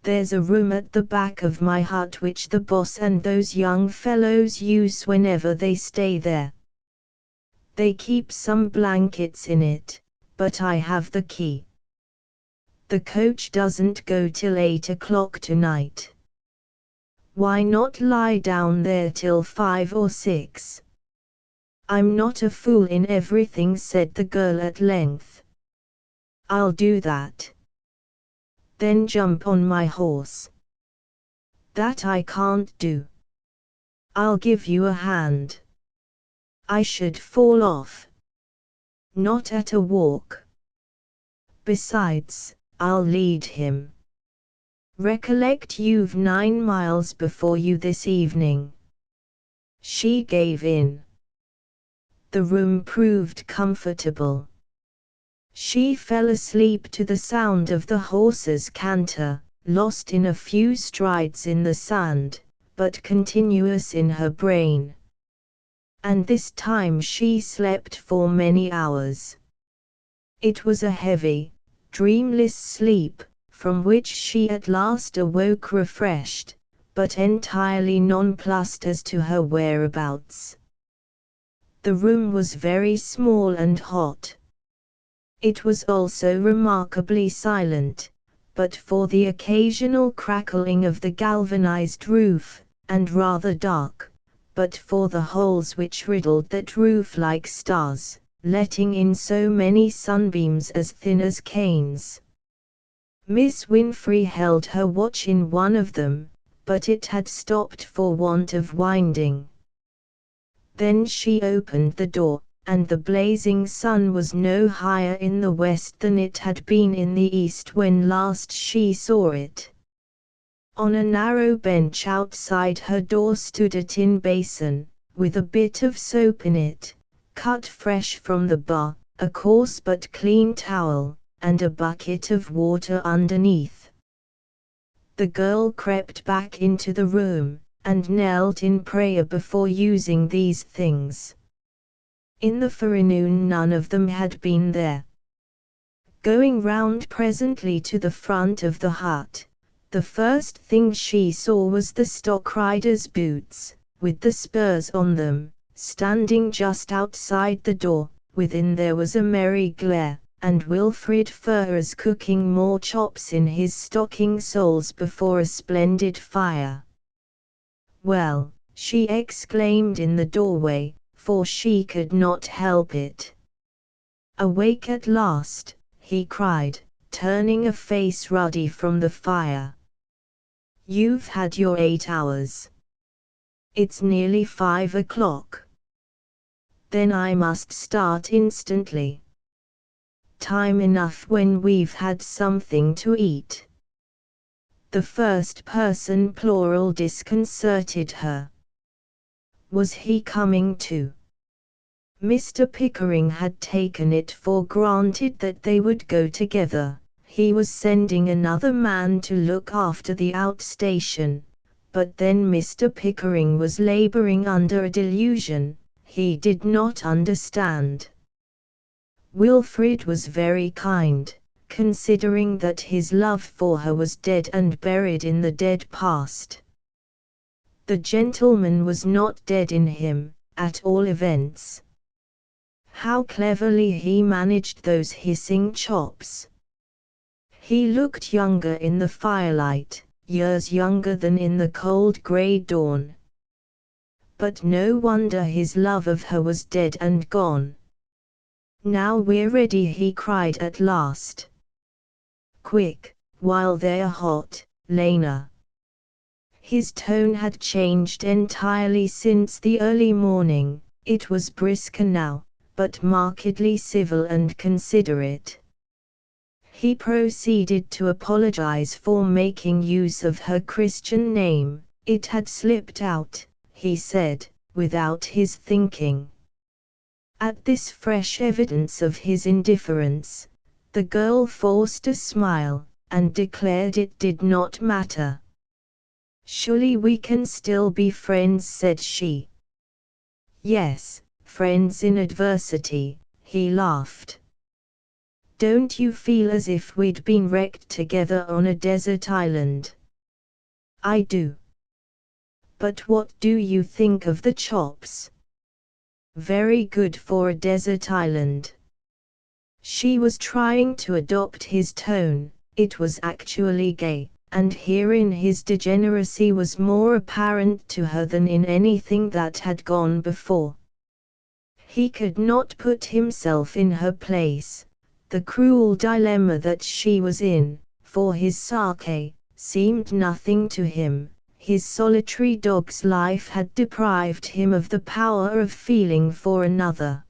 There's a room at the back of my hut which the boss and those young fellows use whenever they stay there. They keep some blankets in it, but I have the key. The coach doesn't go till 8 o'clock tonight. Why not lie down there till 5 or 6? I'm not a fool in everything, said the girl at length. I'll do that. Then jump on my horse. That I can't do. I'll give you a hand. I should fall off. Not at a walk. Besides, I'll lead him. Recollect you've 9 miles before you this evening. She gave in. The room proved comfortable. She fell asleep to the sound of the horse's canter, lost in a few strides in the sand, but continuous in her brain. And this time she slept for many hours. It was a heavy, dreamless sleep, from which she at last awoke refreshed, but entirely nonplussed as to her whereabouts. The room was very small and hot. It was also remarkably silent, but for the occasional crackling of the galvanized roof, and rather dark, but for the holes which riddled that roof like stars, letting in so many sunbeams as thin as canes. Miss Winfrey held her watch in one of them, but it had stopped for want of winding. Then she opened the door, and the blazing sun was no higher in the west than it had been in the east when last she saw it. On a narrow bench outside her door stood a tin basin, with a bit of soap in it, cut fresh from the bar, a coarse but clean towel, and a bucket of water underneath. The girl crept back into the room, and knelt in prayer before using these things. In the forenoon none of them had been there. Going round presently to the front of the hut, the first thing she saw was the stockrider's boots, with the spurs on them, standing just outside the door. Within there was a merry glare, and Wilfrid Ferrars cooking more chops in his stocking soles before a splendid fire. Well, she exclaimed in the doorway, for she could not help it. Awake at last, he cried, turning a face ruddy from the fire. You've had your 8 hours. It's nearly 5 o'clock. Then I must start instantly. Time enough when we've had something to eat. The first person plural disconcerted her. Was he coming too? Mr. Pickering had taken it for granted that they would go together. He was sending another man to look after the outstation, but then Mr. Pickering was laboring under a delusion he did not understand. Wilfrid was very kind, considering that his love for her was dead and buried in the dead past. The gentleman was not dead in him, at all events. How cleverly he managed those hissing chops! He looked younger in the firelight, years younger than in the cold grey dawn. But no wonder his love of her was dead and gone. Now we're ready, he cried at last. Quick, while they're hot, Lena. His tone had changed entirely since the early morning. It was brisker now, but markedly civil and considerate. He proceeded to apologize for making use of her Christian name. It had slipped out, he said, without his thinking. At this fresh evidence of his indifference, the girl forced a smile, and declared it did not matter. Surely we can still be friends, said she. Yes, friends in adversity, he laughed. Don't you feel as if we'd been wrecked together on a desert island? I do. But what do you think of the chops? Very good for a desert island. She was trying to adopt his tone. It was actually gay, and herein his degeneracy was more apparent to her than in anything that had gone before. He could not put himself in her place, the cruel dilemma that she was in, for his sake, seemed nothing to him. His solitary dog's life had deprived him of the power of feeling for another.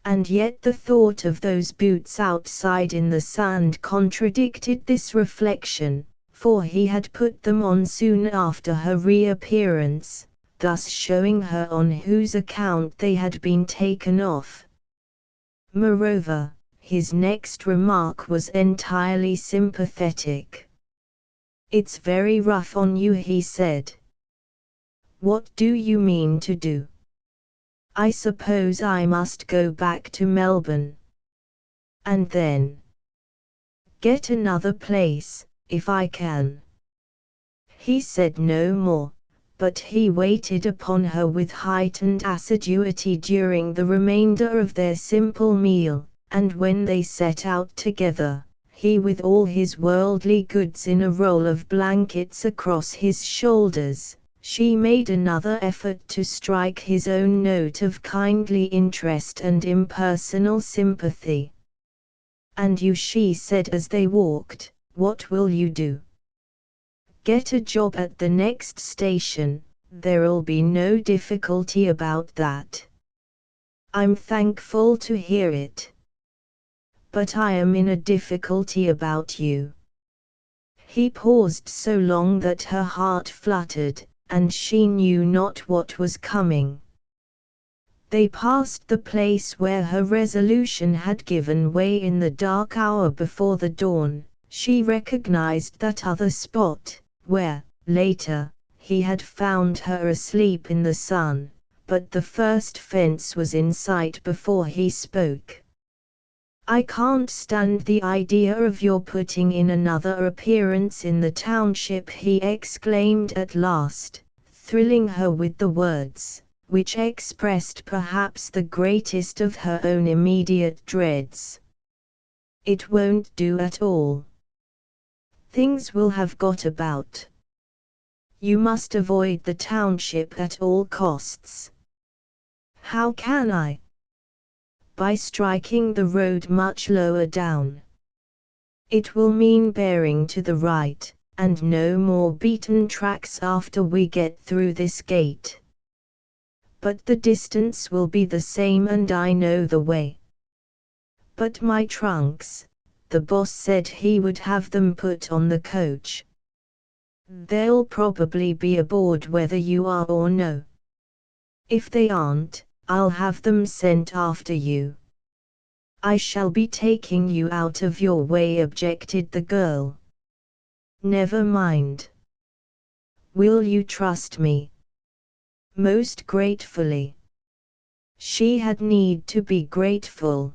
And yet the thought of those boots outside in the sand contradicted this reflection, for he had put them on soon after her reappearance, thus showing her on whose account they had been taken off. Moreover, his next remark was entirely sympathetic. It's very rough on you, he said. What do you mean to do? I suppose I must go back to Melbourne. And then get another place, if I can. He said no more, but he waited upon her with heightened assiduity during the remainder of their simple meal, and when they set out together, he with all his worldly goods in a roll of blankets across his shoulders, she made another effort to strike his own note of kindly interest and impersonal sympathy. And you, she said as they walked, what will you do? Get a job at the next station, there'll be no difficulty about that. I'm thankful to hear it. But I am in a difficulty about you. He paused so long that her heart fluttered, and she knew not what was coming. They passed the place where her resolution had given way in the dark hour before the dawn. She recognized that other spot, where, later, he had found her asleep in the sun, but the first fence was in sight before he spoke. I can't stand the idea of your putting in another appearance in the township, he exclaimed at last, thrilling her with the words, which expressed perhaps the greatest of her own immediate dreads. It won't do at all. Things will have got about. You must avoid the township at all costs. How can I? By striking the road much lower down. It will mean bearing to the right, and no more beaten tracks after we get through this gate. But the distance will be the same and I know the way. But my trunks, the boss said he would have them put on the coach. They'll probably be aboard whether you are or no. If they aren't, I'll have them sent after you. I shall be taking you out of your way, objected the girl. Never mind. Will you trust me? Most gratefully. She had need to be grateful.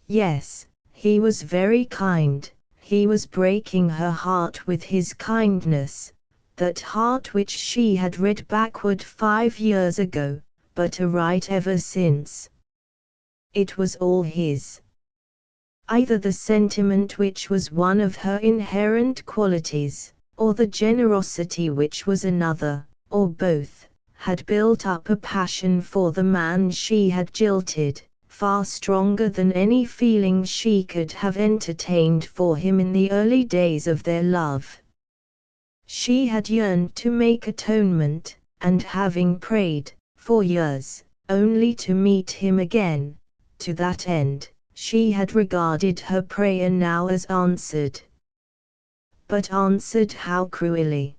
Yes, he was very kind, he was breaking her heart with his kindness, that heart which she had read backward 5 years ago, but aright ever since. It was all his. Either the sentiment which was one of her inherent qualities, or the generosity which was another, or both, had built up a passion for the man she had jilted, far stronger than any feeling she could have entertained for him in the early days of their love. She had yearned to make atonement, and having prayed, for years, only to meet him again, to that end, she had regarded her prayer now as answered. But answered how cruelly!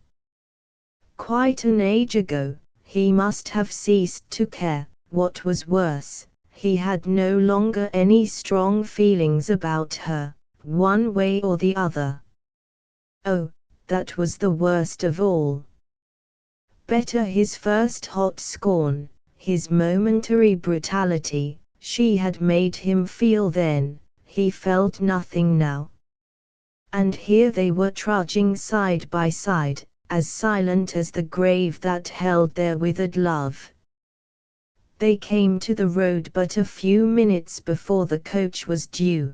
Quite an age ago, he must have ceased to care. What was worse, he had no longer any strong feelings about her, one way or the other. Oh, that was the worst of all. Better his first hot scorn, his momentary brutality, she had made him feel then, he felt nothing now. And here they were trudging side by side, as silent as the grave that held their withered love. They came to the road but a few minutes before the coach was due.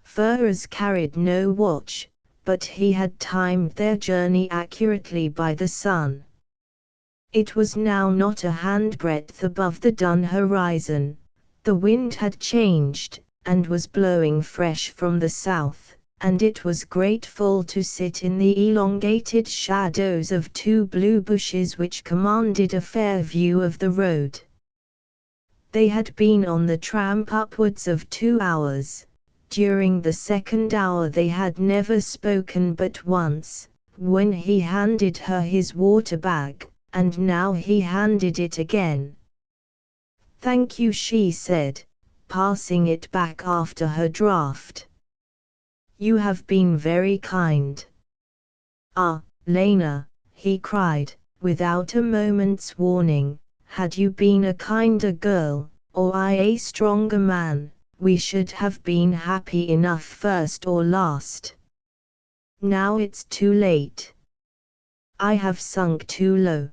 Ferrars carried no watch, but he had timed their journey accurately by the sun. It was now not a handbreadth above the dun horizon. The wind had changed, and was blowing fresh from the south, and it was grateful to sit in the elongated shadows of 2 blue bushes which commanded a fair view of the road. They had been on the tramp upwards of 2 hours. During the second hour they had never spoken but once, when he handed her his water bag, and now he handed it again. "Thank you," she said, passing it back after her draught. "You have been very kind." "Ah, Lena," he cried, without a moment's warning, "had you been a kinder girl, or I a stronger man, we should have been happy enough first or last. Now it's too late. I have sunk too low.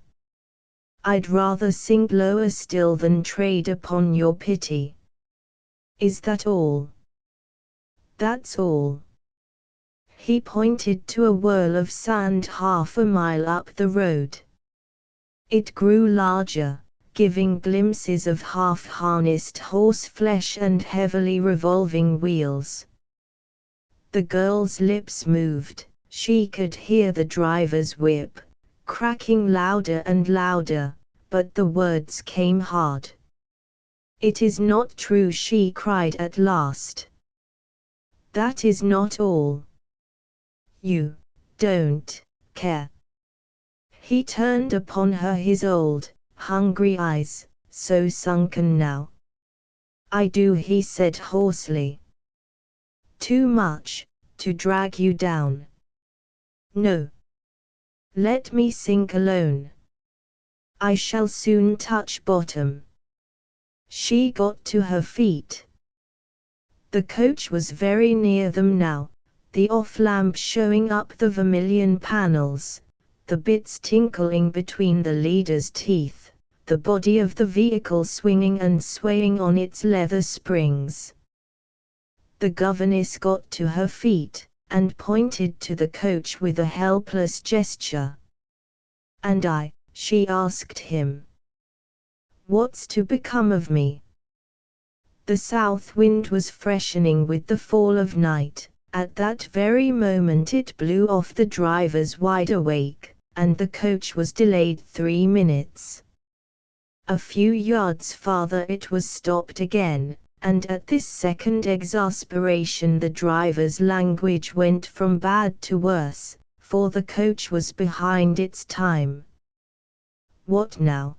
I'd rather sink lower still than trade upon your pity." "Is that all?" "That's all." He pointed to a whirl of sand half a mile up the road. It grew larger, giving glimpses of half-harnessed horse-flesh and heavily revolving wheels. The girl's lips moved, she could hear the driver's whip, cracking louder and louder, but the words came hard. "It is not true," she cried at last. "That is not all. You don't care." He turned upon her his old, hungry eyes, so sunken now. "I do," he said hoarsely. "Too much, to drag you down. No. Let me sink alone. I shall soon touch bottom." She got to her feet. The coach was very near them now, the off-lamp showing up the vermilion panels, the bits tinkling between the leader's teeth, the body of the vehicle swinging and swaying on its leather springs. The governess got to her feet, and pointed to the coach with a helpless gesture. "And she asked him. "What's to become of me?" The south wind was freshening with the fall of night. At that very moment it blew off the driver's wide awake, and the coach was delayed 3 minutes. A few yards farther it was stopped again, and at this second exasperation the driver's language went from bad to worse, for the coach was behind its time. "What now?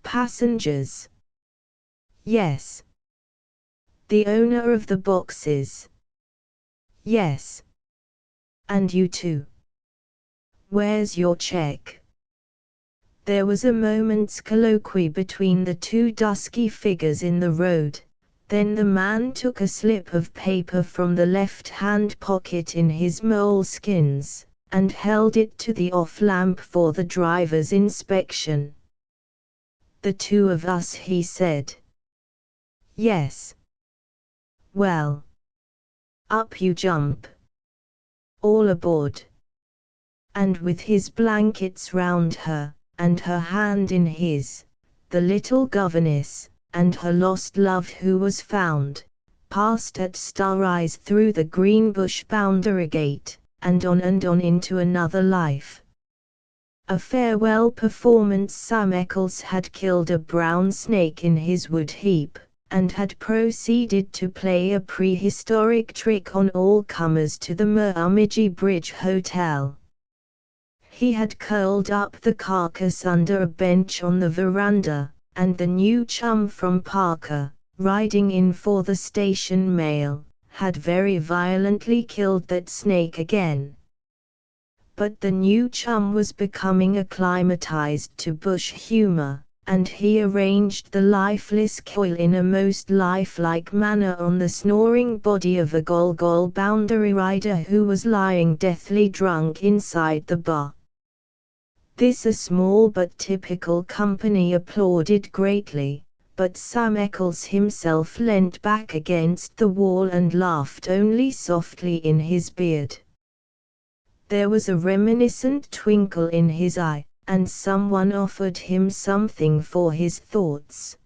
Passengers?" "Yes." "The owner of the boxes?" "Yes." "And you too?" "Where's your check?" There was a moment's colloquy between the two dusky figures in the road, then the man took a slip of paper from the left-hand pocket in his moleskins, and held it to the off-lamp for the driver's inspection. "The two of us," he said. "Yes." "Well. Up you jump. All aboard." And with his blankets round her, and her hand in his, the little governess, and her lost love who was found, passed at star-eyes through the green bush boundary gate, and on into another life. A farewell performance. Sam Eccles had killed a brown snake in his wood heap, and had proceeded to play a prehistoric trick on all comers to the Murrumbidgee Bridge Hotel. He had curled up the carcass under a bench on the veranda, and the new chum from Parker, riding in for the station mail, had very violently killed that snake again. But the new chum was becoming acclimatized to bush humor, and he arranged the lifeless coil in a most lifelike manner on the snoring body of a Gol boundary rider who was lying deathly drunk inside the bar. This a small but typical company applauded greatly, but Sam Eccles himself leant back against the wall and laughed only softly in his beard. There was a reminiscent twinkle in his eye, and someone offered him something for his thoughts.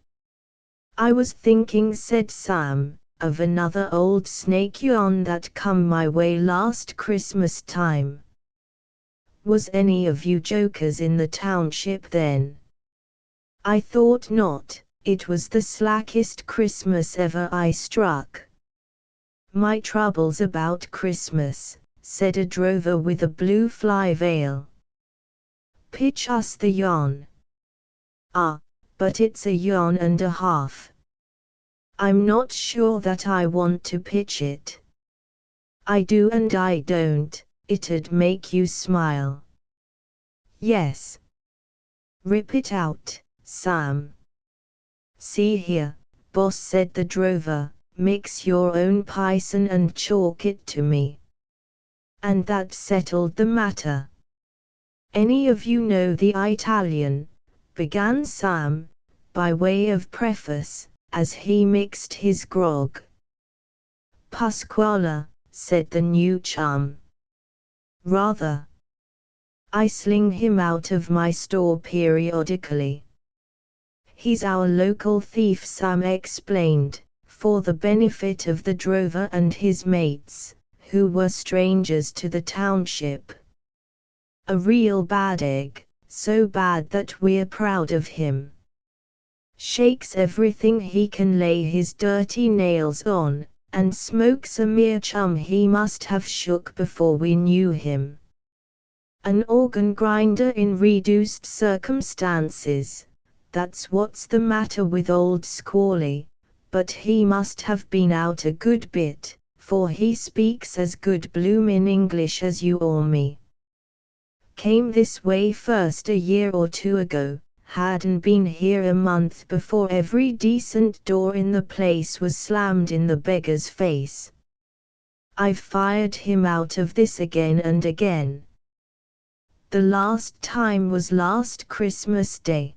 "I was thinking," said Sam, "of another old snake yarn that come my way last Christmas time. Was any of you jokers in the township then?" "I thought not, it was the slackest Christmas ever I struck." "My troubles about Christmas," said a drover with a blue fly veil. "Pitch us the yarn." "Ah, but it's a yarn and a half." "I'm not sure that I want to pitch it." "I do and I don't, it'd make you smile." "Yes." "Rip it out, Sam." "See here, boss," said the drover, "mix your own pison and chalk it to me." And that settled the matter. "Any of you know the Italian?" began Sam, by way of preface, as he mixed his grog. "Pasquale," said the new chum. "Rather. I sling him out of my store periodically. He's our local thief," Sam explained, for the benefit of the drover and his mates, who were strangers to the township. "A real bad egg, so bad that we're proud of him. Shakes everything he can lay his dirty nails on, and smokes a mere chum he must have shook before we knew him. An organ grinder in reduced circumstances, that's what's the matter with old Squally, but he must have been out a good bit, for he speaks as good bloomin' English as you or me. Came this way first a year or two ago, hadn't been here a month before every decent door in the place was slammed in the beggar's face. I've fired him out of this again and again. The last time was last Christmas Day.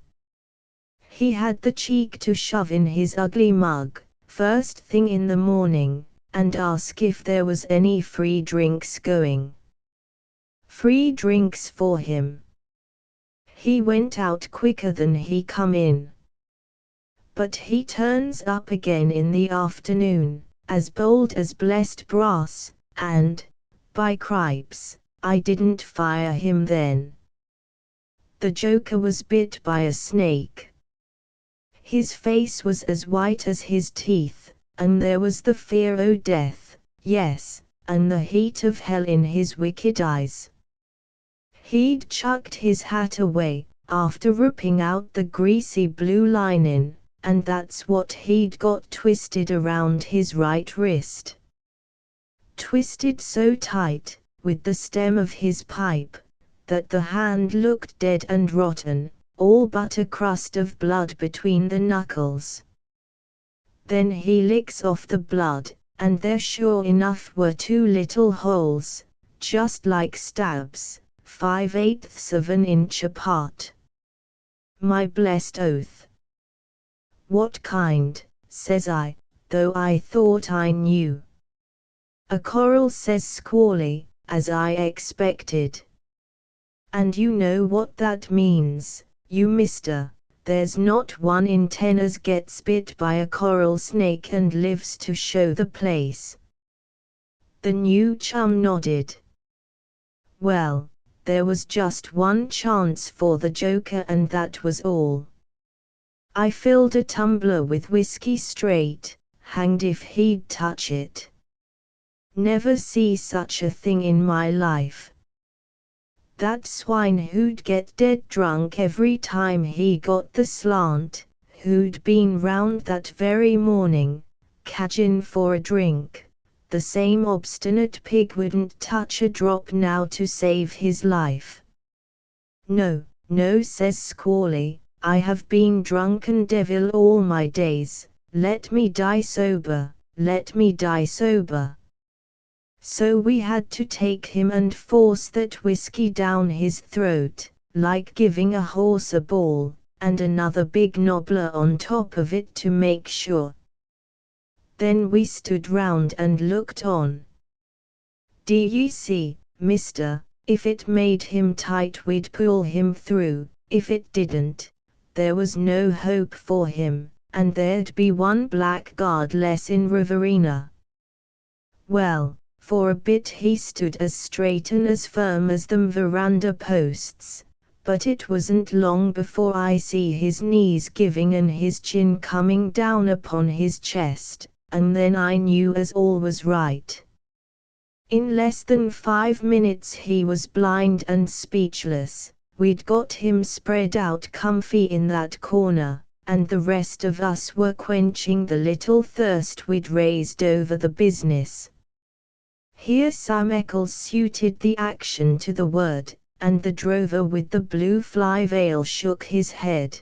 He had the cheek to shove in his ugly mug, first thing in the morning, and ask if there was any free drinks going. Free drinks for him. He went out quicker than he come in. But he turns up again in the afternoon, as bold as blessed brass, and, by cripes, I didn't fire him then. The joker was bit by a snake. His face was as white as his teeth, and there was the fear o' death, yes, and the heat of hell in his wicked eyes. He'd chucked his hat away, after ripping out the greasy blue linen, and that's what he'd got twisted around his right wrist. Twisted so tight, with the stem of his pipe, that the hand looked dead and rotten, all but a crust of blood between the knuckles. Then he licks off the blood, and there sure enough were 2 little holes, just like stabs, 5/8 of an inch apart. My blessed oath! What kind, says I, though I thought I knew. A coral, says Squally, as I expected. And you know what that means, you mister, there's not 1 in 10 as gets bit by a coral snake and lives to show the place. The new chum nodded. Well, there was just 1 chance for the joker, and that was all. I filled a tumbler with whiskey straight, hanged if he'd touch it. Never see such a thing in my life. That swine who'd get dead drunk every time he got the slant, who'd been round that very morning, cadgin' for a drink, the same obstinate pig wouldn't touch a drop now to save his life. No, no, says Squally, I have been drunken devil all my days, let me die sober, let me die sober. So we had to take him and force that whiskey down his throat, like giving a horse a ball, and another big nobbler on top of it to make sure. Then we stood round and looked on. D'ye see, mister, if it made him tight we'd pull him through, if it didn't, there was no hope for him, and there'd be 1 blackguard less in Riverina. Well, for a bit he stood as straight and as firm as them veranda posts, but it wasn't long before I see his knees giving and his chin coming down upon his chest, and then I knew as all was right. In less than 5 minutes he was blind and speechless. We'd got him spread out comfy in that corner, and the rest of us were quenching the little thirst we'd raised over the business. Here Sam Eccles suited the action to the word, and the drover with the blue fly veil shook his head.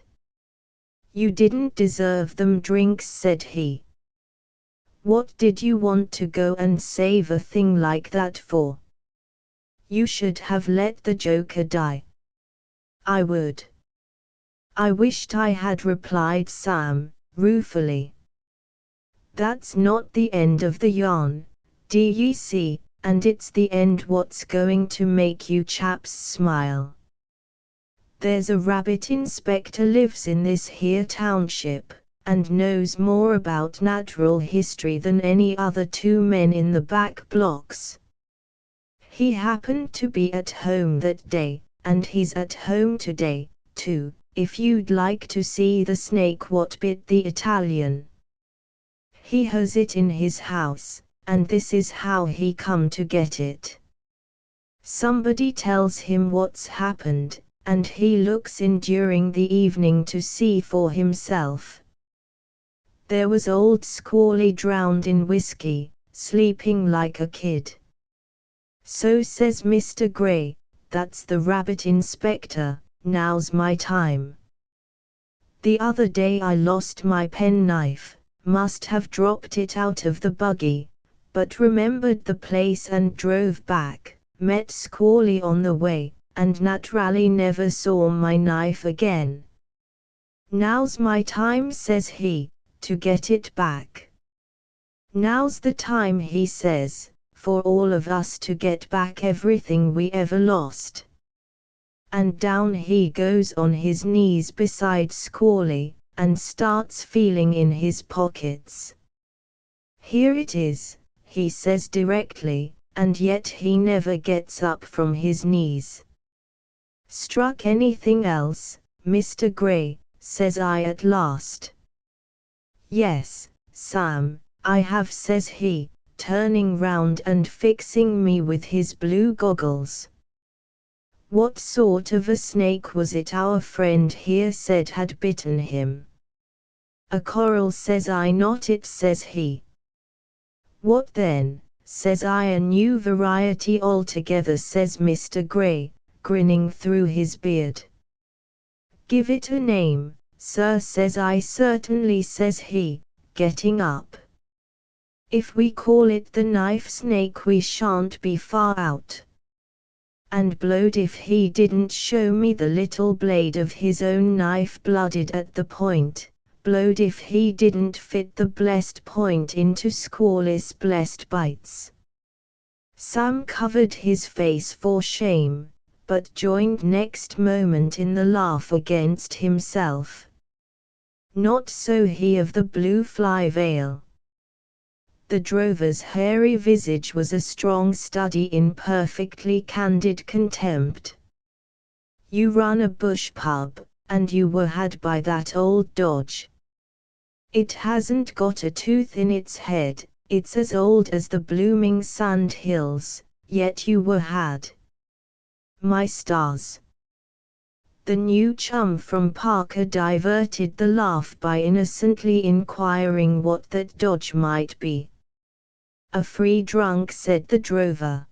You didn't deserve them drinks, said he. What did you want to go and save a thing like that for? You should have let the joker die. I would. I wished I had, replied Sam, ruefully. That's not the end of the yarn, d'ye see, and it's the end what's going to make you chaps smile. There's a rabbit inspector lives in this here township, and knows more about natural history than any other 2 men in the back blocks. He happened to be at home that day, and he's at home today, too, if you'd like to see the snake what bit the Italian. He has it in his house, and this is how he come to get it. Somebody tells him what's happened, and he looks in during the evening to see for himself. There was old Squally drowned in whiskey, sleeping like a kid. So says Mr. Gray, that's the rabbit inspector, now's my time. The other day I lost my penknife, must have dropped it out of the buggy, but remembered the place and drove back, met Squally on the way, and naturally never saw my knife again. Now's my time, says he, to get it back. Now's the time, he says, for all of us to get back everything we ever lost. and down he goes on his knees beside Squally, and starts feeling in his pockets. "Here it is," he says directly, and yet he never gets up from his knees. "Struck anything else, Mr. Gray?" says I at last. "Yes, Sam, I have," says he, turning round and fixing me with his blue goggles. "What sort of a snake was it our friend here said had bitten him?" "A coral," says I. "Not it," says he. "What then?" says I. "A new variety altogether," says Mr. Gray, grinning through his beard. "Give it a name, sir," says I. "Certainly," says he, getting up. "If we call it the knife snake we shan't be far out." And blowed if he didn't show me the little blade of his own knife blooded at the point, blowed if he didn't fit the blessed point into Squally's blessed bites. Sam covered his face for shame, but joined next moment in the laugh against himself. Not so he of the blue fly veil. The drover's hairy visage was a strong study in perfectly candid contempt. "You run a bush pub, and you were had by that old dodge. It hasn't got a tooth in its head, it's as old as the blooming sand hills, yet you were had. My stars!" The new chum from Parker diverted the laugh by innocently inquiring what that dodge might be. "A free drunk," said the drover.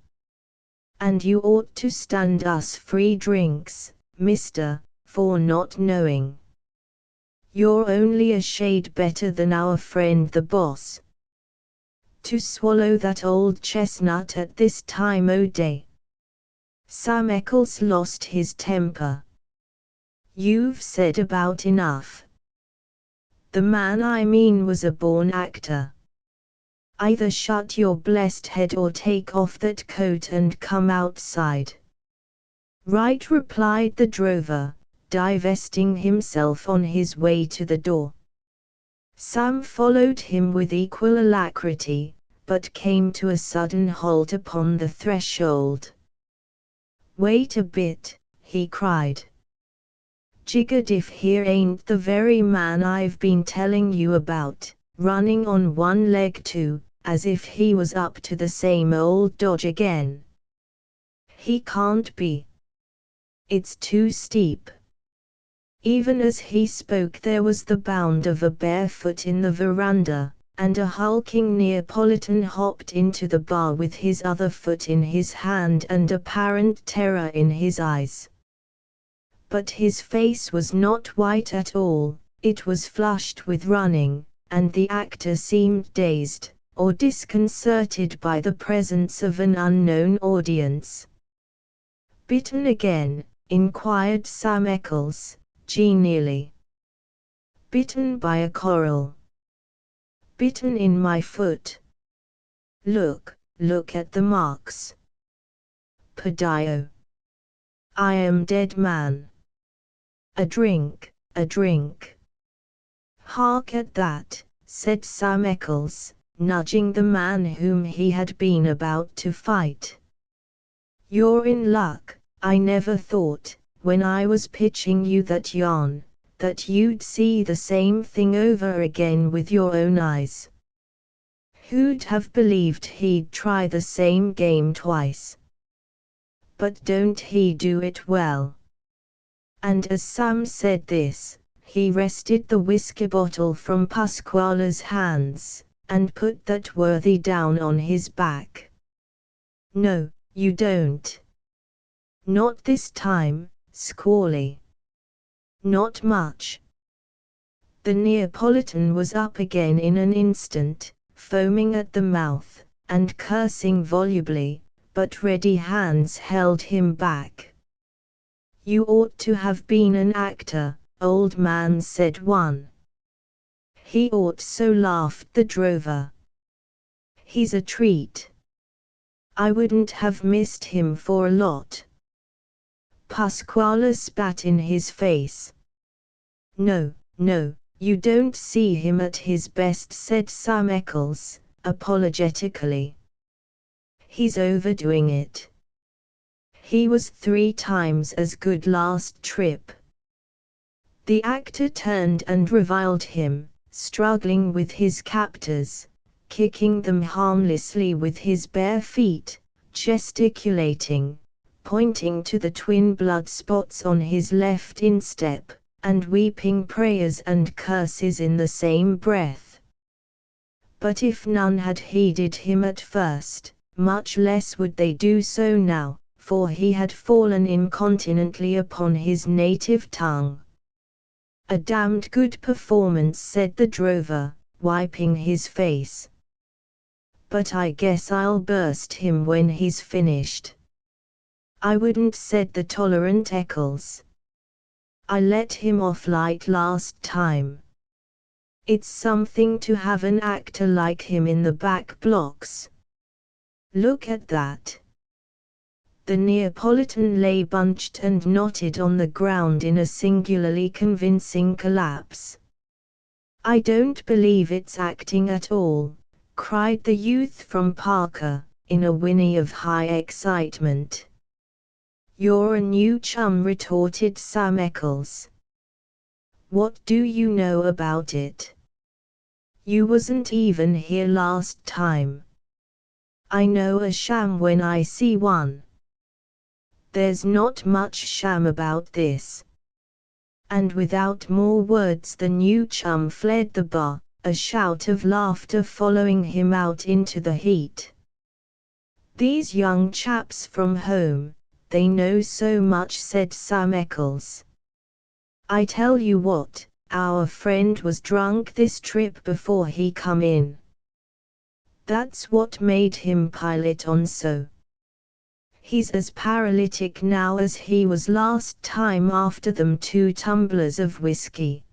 "And you ought to stand us free drinks, mister, for not knowing. You're only a shade better than our friend the boss. To swallow that old chestnut at this time o' day." Sam Eccles lost his temper. "You've said about enough. The man I mean was a born actor. Either shut your blessed head or take off that coat and come outside." "Right," replied the drover, divesting himself on his way to the door. Sam followed him with equal alacrity, but came to a sudden halt upon the threshold. "Wait a bit," he cried. "Jiggered if here ain't the very man I've been telling you about, running on one leg too, as if he was up to the same old dodge again. He can't be. It's too steep." Even as he spoke there was the bound of a bare foot in the veranda, and a hulking Neapolitan hopped into the bar with his other foot in his hand and apparent terror in his eyes. But his face was not white at all, it was flushed with running, and the actor seemed dazed, or disconcerted by the presence of an unknown audience. "Bitten again?" inquired Sam Eccles, genially. "Bitten by a coral. Bitten in my foot. Look at the marks. Perdio. I am dead man. A drink, a drink." "Hark at that," said Sam Eccles, nudging the man whom he had been about to fight. "You're in luck. I never thought, when I was pitching you that yarn, that you'd see the same thing over again with your own eyes. Who'd have believed he'd try the same game twice? But don't he do it well?" And as Sam said this, he wrested the whiskey bottle from Pasquale's hands, and put that worthy down on his back. "No, you don't. Not this time, Squally. Not much." The Neapolitan was up again in an instant, foaming at the mouth, and cursing volubly, but ready hands held him back. "You ought to have been an actor, old man," said one. "He ought so," laughed the drover. "He's a treat. I wouldn't have missed him for a lot. Pasquale spat in his face. No, no, you don't see him at his best, said Sam Eccles, apologetically. He's overdoing it. He was 3 times as good last trip. The actor turned and reviled him, struggling with his captors, kicking them harmlessly with his bare feet, gesticulating, pointing to the twin blood spots on his left instep, and weeping prayers and curses in the same breath. But if none had heeded him at first, much less would they do so now, for he had fallen incontinently upon his native tongue. A damned good performance, said the drover, wiping his face. But I guess I'll burst him when he's finished. I wouldn't, said the tolerant Eccles. I let him off light last time. It's something to have an actor like him in the back blocks. Look at that. The Neapolitan lay bunched and knotted on the ground in a singularly convincing collapse. I don't believe it's acting at all, cried the youth from Parker, in a whinny of high excitement. You're a new chum, retorted Sam Eccles. What do you know about it? You wasn't even here last time. I know a sham when I see one. There's not much sham about this. And without more words the new chum fled the bar, a shout of laughter following him out into the heat. These young chaps from home, they know so much, said Sam Eccles. I tell you what, our friend was drunk this trip before he come in. That's what made him pile it on so. He's as paralytic now as he was last time after them 2 tumblers of whiskey.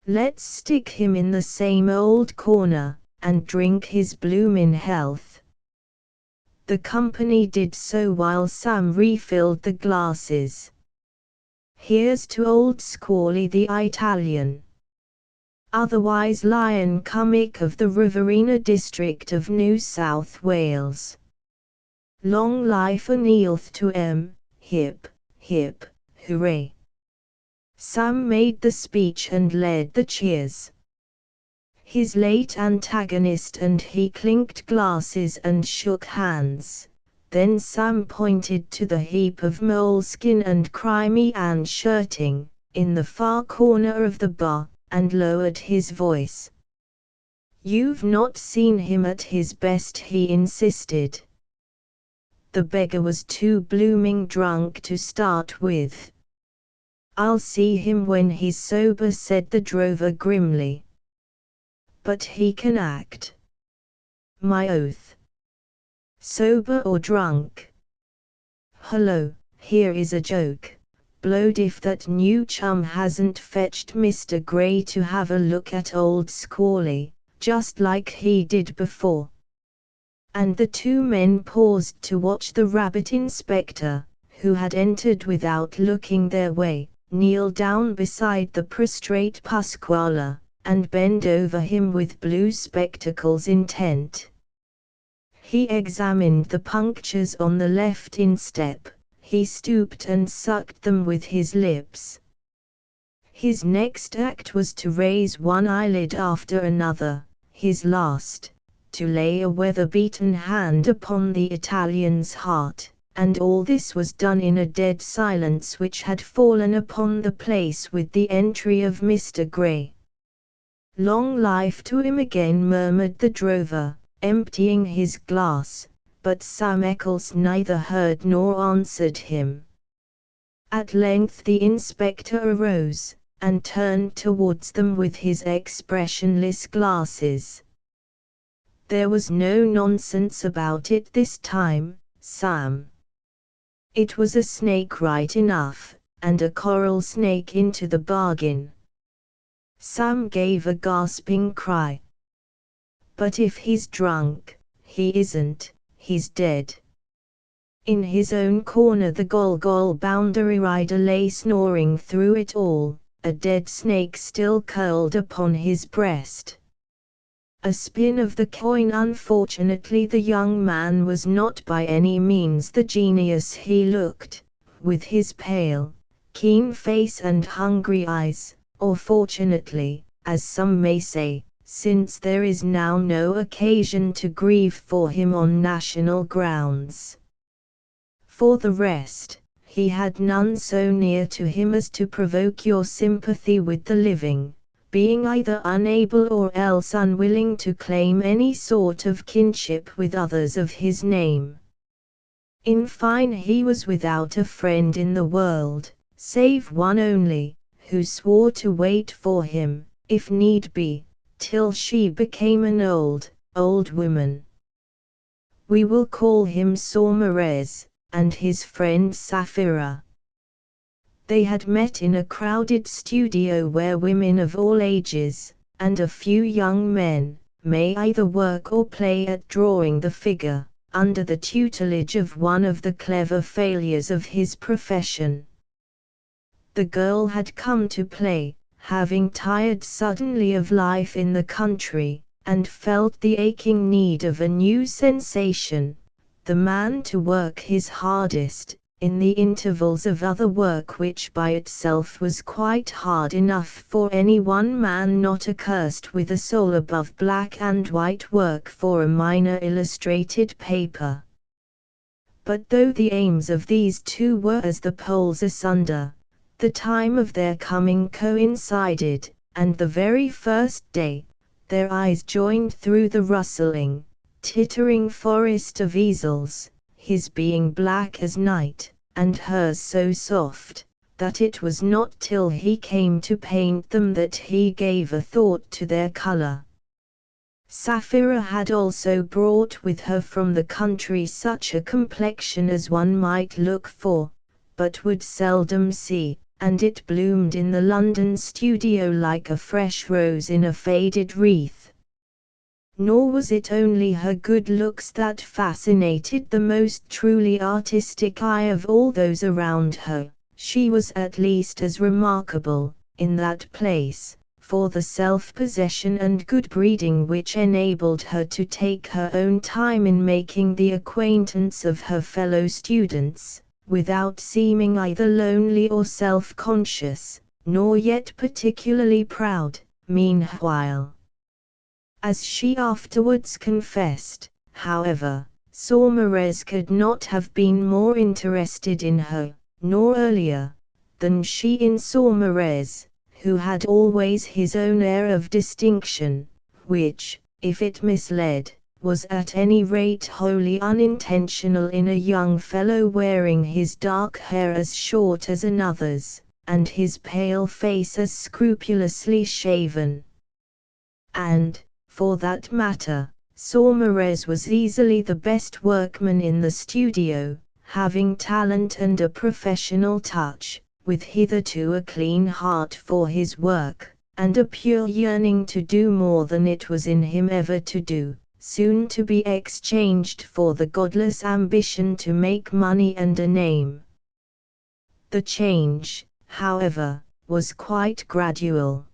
Let's stick him in the same old corner, and drink his bloomin' health. The company did so while Sam refilled the glasses. Here's to old Squally the Italian. Otherwise Lion Comic of the Riverina district of New South Wales. Long life and health to hip, hip, hooray. Sam made the speech and led the cheers. His late antagonist and he clinked glasses and shook hands. Then Sam pointed to the heap of moleskin and Crimean shirting, in the far corner of the bar, and lowered his voice. You've not seen him at his best, he insisted. The beggar was too blooming drunk to start with. I'll see him when he's sober, said the drover grimly. But he can act. My oath. Sober or drunk. Hello, here is a joke. Blowed if that new chum hasn't fetched Mr. Gray to have a look at old Squally, just like he did before. And the 2 men paused to watch the rabbit inspector, who had entered without looking their way, kneel down beside the prostrate Pasquale, and bend over him with blue spectacles intent. He examined the punctures on the left instep, he stooped and sucked them with his lips. His next act was to raise one eyelid after another, his last, to lay a weather-beaten hand upon the Italian's heart, and all this was done in a dead silence which had fallen upon the place with the entry of Mr. Gray. Long life to him again, murmured the drover, emptying his glass, but Sam Eccles neither heard nor answered him. At length the inspector arose, and turned towards them with his expressionless glasses. There was no nonsense about it this time, Sam. It was a snake right enough, and a coral snake into the bargain. Sam gave a gasping cry. But if he's drunk, he isn't, he's dead. In his own corner the Gol-Gol boundary rider lay snoring through it all, a dead snake still curled upon his breast. A spin of the coin. Unfortunately the young man was not by any means the genius he looked, with his pale, keen face and hungry eyes, or fortunately, as some may say, since there is now no occasion to grieve for him on national grounds. For the rest, he had none so near to him as to provoke your sympathy with the living, being either unable or else unwilling to claim any sort of kinship with others of his name. In fine, he was without a friend in the world, save one only, who swore to wait for him, if need be, till she became an old woman. We will call him Saumarez, and his friend Sapphira. They had met in a crowded studio where women of all ages, and a few young men, may either work or play at drawing the figure, under the tutelage of one of the clever failures of his profession. The girl had come to play, having tired suddenly of life in the country, and felt the aching need of a new sensation, the man to work his hardest, in the intervals of other work which by itself was quite hard enough for any one man not accursed with a soul above black and white work for a minor illustrated paper. But though the aims of these two were as the poles asunder, the time of their coming coincided, and the very first day, their eyes joined through the rustling, tittering forest of easels, his being black as night, and hers so soft, that it was not till he came to paint them that he gave a thought to their color. Sapphira had also brought with her from the country such a complexion as one might look for, but would seldom see, and it bloomed in the London studio like a fresh rose in a faded wreath. Nor was it only her good looks that fascinated the most truly artistic eye of all those around her. She was at least as remarkable, in that place, for the self-possession and good breeding which enabled her to take her own time in making the acquaintance of her fellow students, without seeming either lonely or self-conscious, nor yet particularly proud. Meanwhile, as she afterwards confessed, however, Saumarez could not have been more interested in her, nor earlier, than she in Saumarez, who had always his own air of distinction, which, if it misled, was at any rate wholly unintentional in a young fellow wearing his dark hair as short as another's, and his pale face as scrupulously shaven. And, for that matter, Saumarez was easily the best workman in the studio, having talent and a professional touch, with hitherto a clean heart for his work, and a pure yearning to do more than it was in him ever to do, soon to be exchanged for the godless ambition to make money and a name. The change, however, was quite gradual.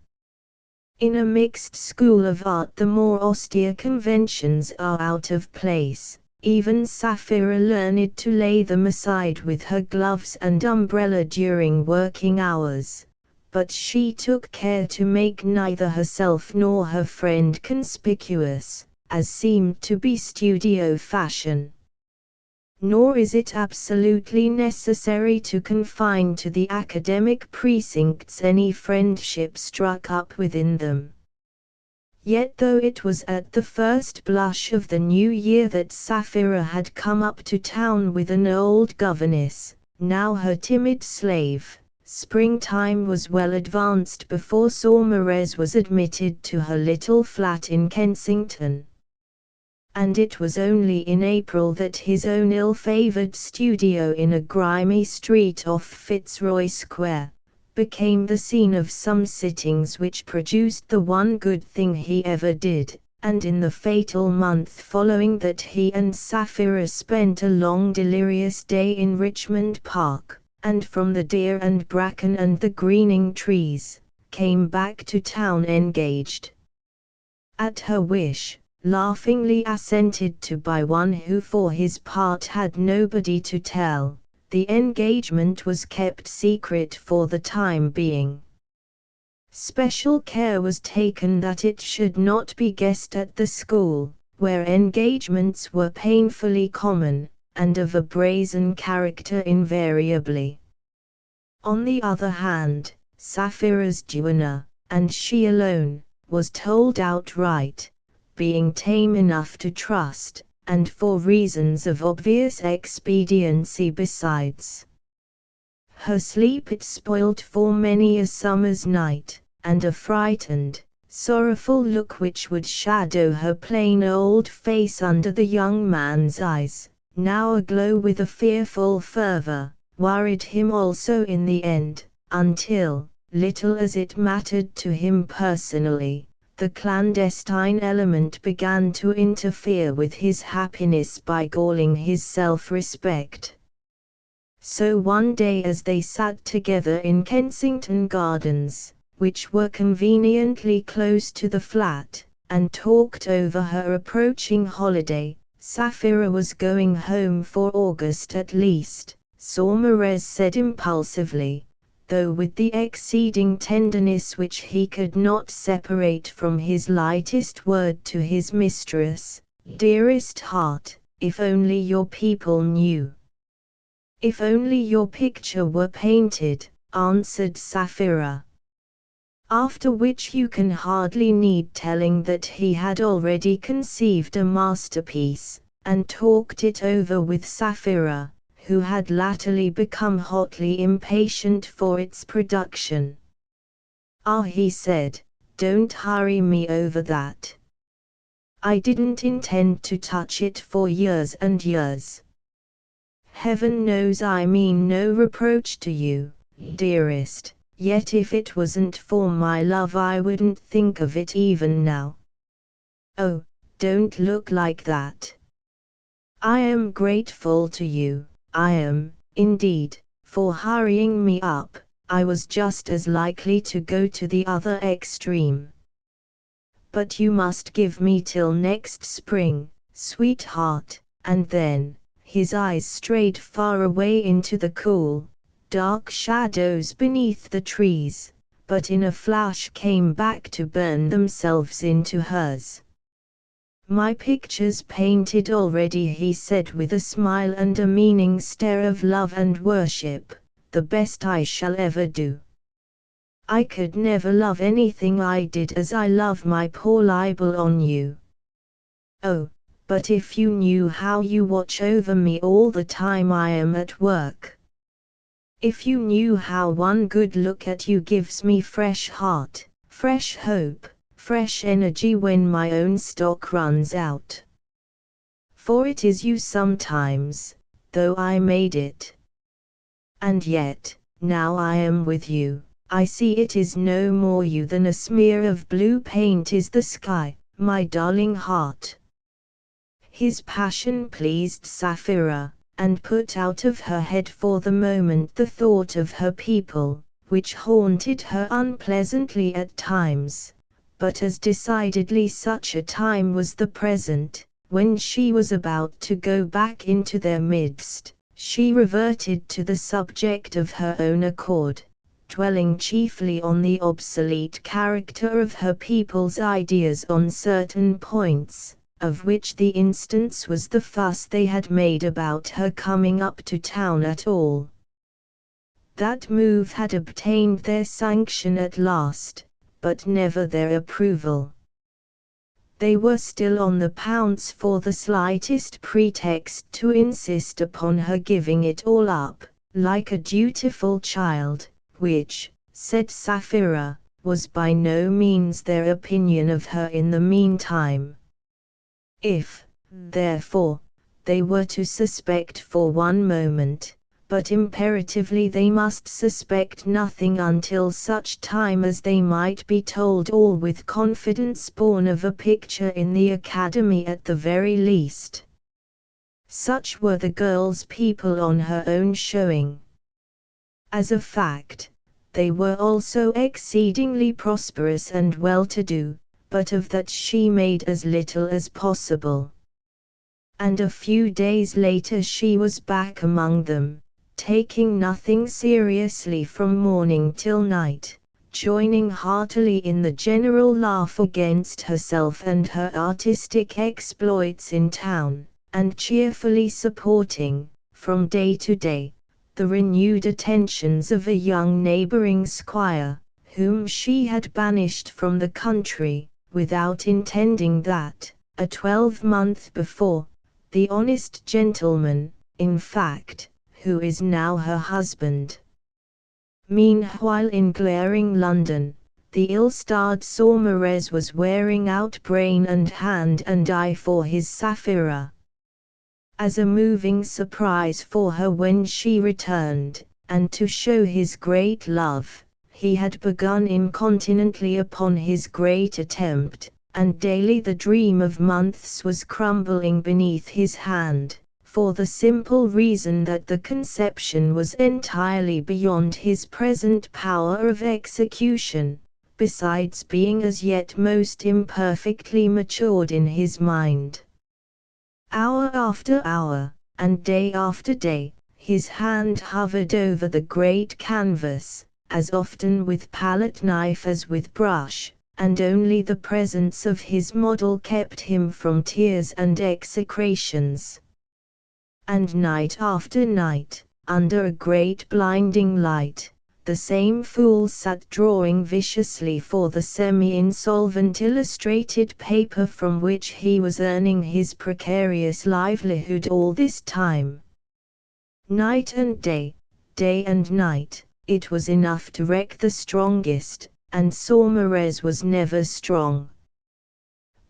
In a mixed school of art the more austere conventions are out of place. Even Sapphira learned to lay them aside with her gloves and umbrella during working hours, but she took care to make neither herself nor her friend conspicuous, as seemed to be studio fashion. Nor is it absolutely necessary to confine to the academic precincts any friendship struck up within them. Yet though it was at the first blush of the new year that Sapphira had come up to town with an old governess, now her timid slave, springtime was well advanced before Saumarez was admitted to her little flat in Kensington. And it was only in April that his own ill-favoured studio in a grimy street off Fitzroy Square became the scene of some sittings which produced the one good thing he ever did, and in the fatal month following that he and Sapphira spent a long delirious day in Richmond Park, and from the deer and bracken and the greening trees, came back to town engaged. At her wish, laughingly assented to by one who for his part had nobody to tell, the engagement was kept secret for the time being. Special care was taken that it should not be guessed at the school, where engagements were painfully common, and of a brazen character invariably. On the other hand, Sapphira's duenna, and she alone, was told outright, being tame enough to trust, and for reasons of obvious expediency besides. Her sleep it spoilt for many a summer's night, and a frightened, sorrowful look which would shadow her plain old face under the young man's eyes, now aglow with a fearful fervor, worried him also in the end, until, little as it mattered to him personally, the clandestine element began to interfere with his happiness by galling his self-respect. So one day as they sat together in Kensington Gardens, which were conveniently close to the flat, and talked over her approaching holiday, Sapphira was going home for August at least, Saumarez said impulsively, though with the exceeding tenderness which he could not separate from his lightest word to his mistress, "Dearest heart, if only your people knew." "If only your picture were painted," answered Sapphira. After which you can hardly need telling that he had already conceived a masterpiece, and talked it over with Sapphira, who had latterly become hotly impatient for its production. "Ah," he said, "don't hurry me over that. I didn't intend to touch it for years and years. Heaven knows I mean no reproach to you, dearest, yet if it wasn't for my love I wouldn't think of it even now. Oh, don't look like that. I am grateful to you, I am, indeed, for hurrying me up. I was just as likely to go to the other extreme. But you must give me till next spring, sweetheart, and then." His eyes strayed far away into the cool, dark shadows beneath the trees, but in a flash came back to burn themselves into hers. "My picture's painted already," he said with a smile and a meaning stare of love and worship, "the best I shall ever do. I could never love anything I did as I love my poor libel on you. Oh, but if you knew how you watch over me all the time I am at work. If you knew how one good look at you gives me fresh heart, fresh hope, fresh energy when my own stock runs out. For it is you sometimes, though I made it. And yet, now I am with you, I see it is no more you than a smear of blue paint is the sky, my darling heart." His passion pleased Sapphira, and put out of her head for the moment the thought of her people, which haunted her unpleasantly at times, but as decidedly such a time was the present, when she was about to go back into their midst, she reverted to the subject of her own accord, dwelling chiefly on the obsolete character of her people's ideas on certain points, of which the instance was the fuss they had made about her coming up to town at all. That move had obtained their sanction at last, but never their approval. They were still on the pounce for the slightest pretext to insist upon her giving it all up, like a dutiful child, which, said Sapphira, was by no means their opinion of her in the meantime. If, therefore, they were to suspect for one moment, but imperatively they must suspect nothing until such time as they might be told all with confidence, born of a picture in the academy at the very least. Such were the girl's people on her own showing. As a fact, they were also exceedingly prosperous and well-to-do, but of that she made as little as possible. And a few days later she was back among them, taking nothing seriously from morning till night, joining heartily in the general laugh against herself and her artistic exploits in town, and cheerfully supporting, from day to day, the renewed attentions of a young neighboring squire, whom she had banished from the country, without intending that, a 12-month before, the honest gentleman, in fact, who is now her husband. Meanwhile in glaring London, the ill-starred Saumarez was wearing out brain and hand and eye for his Sapphira. As a moving surprise for her when she returned, and to show his great love, he had begun incontinently upon his great attempt, and daily the dream of months was crumbling beneath his hand, for the simple reason that the conception was entirely beyond his present power of execution, besides being as yet most imperfectly matured in his mind. Hour after hour, and day after day, his hand hovered over the great canvas, as often with palette knife as with brush, and only the presence of his model kept him from tears and execrations. And night after night, under a great blinding light, the same fool sat drawing viciously for the semi-insolvent illustrated paper from which he was earning his precarious livelihood all this time. Night and day, day and night, it was enough to wreck the strongest, and Saumarez was never strong.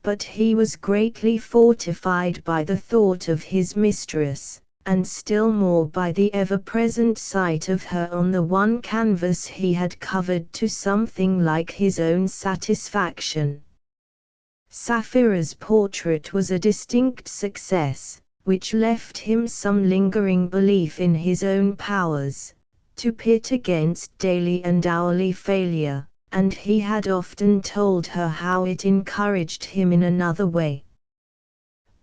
But he was greatly fortified by the thought of his mistress, and still more by the ever-present sight of her on the one canvas he had covered to something like his own satisfaction. Sapphira's portrait was a distinct success, which left him some lingering belief in his own powers, to pit against daily and hourly failure, and he had often told her how it encouraged him in another way.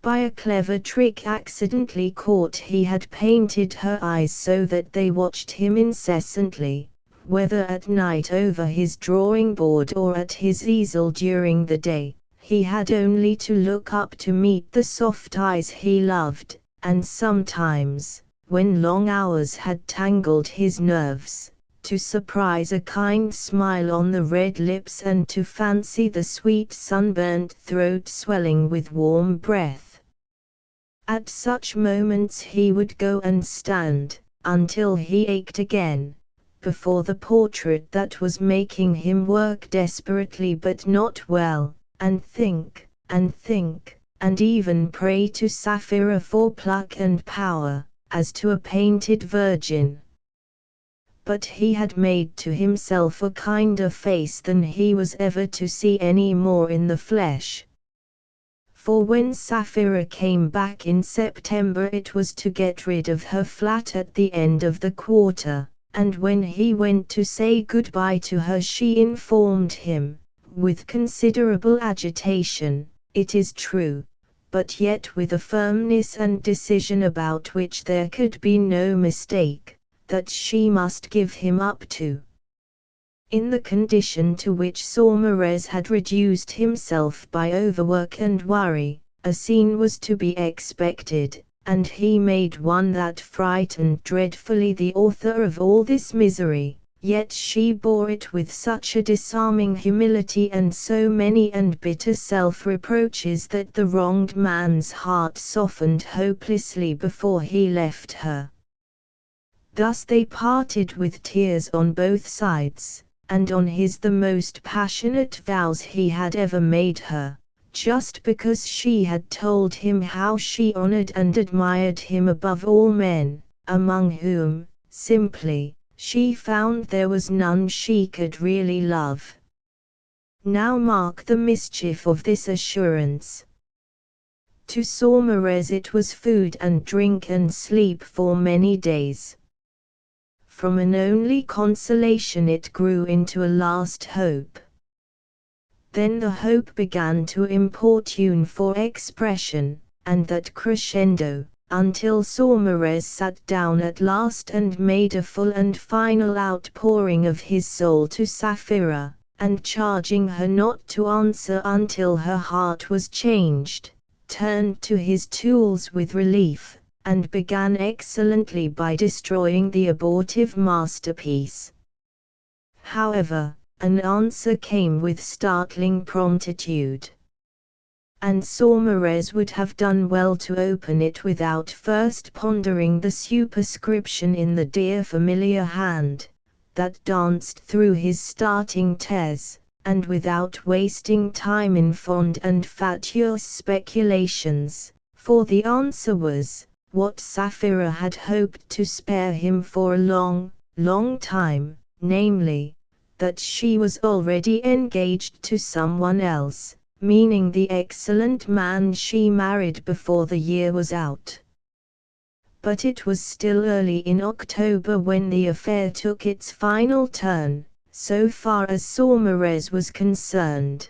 By a clever trick accidentally caught he had painted her eyes so that they watched him incessantly, whether at night over his drawing board or at his easel during the day. He had only to look up to meet the soft eyes he loved, and sometimes, when long hours had tangled his nerves, to surprise a kind smile on the red lips and to fancy the sweet sunburnt throat swelling with warm breath. At such moments he would go and stand, until he ached again, before the portrait that was making him work desperately but not well, and think, and even pray to Sapphira for pluck and power, as to a painted virgin. But he had made to himself a kinder face than he was ever to see any more in the flesh. For when Sapphira came back in September it was to get rid of her flat at the end of the quarter, and when he went to say goodbye to her she informed him, with considerable agitation, it is true, but yet with a firmness and decision about which there could be no mistake, that she must give him up to. In the condition to which Saumarez had reduced himself by overwork and worry, a scene was to be expected, and he made one that frightened dreadfully the author of all this misery, yet she bore it with such a disarming humility and so many and bitter self-reproaches that the wronged man's heart softened hopelessly before he left her. Thus they parted with tears on both sides, and on his the most passionate vows he had ever made her, just because she had told him how she honored and admired him above all men, among whom, simply, she found there was none she could really love. Now mark the mischief of this assurance. To Saumarez it was food and drink and sleep for many days. From an only consolation it grew into a last hope. Then the hope began to importune for expression, and that crescendo, until Saumarez sat down at last and made a full and final outpouring of his soul to Sapphira, and charging her not to answer until her heart was changed, turned to his tools with relief, and began excellently by destroying the abortive masterpiece. However, an answer came with startling promptitude. And Saumarez would have done well to open it without first pondering the superscription in the dear familiar hand that danced through his starting tez, and without wasting time in fond and fatuous speculations, for the answer was, what Sapphira had hoped to spare him for a long, long time, namely, that she was already engaged to someone else, meaning the excellent man she married before the year was out. But it was still early in October when the affair took its final turn, so far as Saumarez was concerned.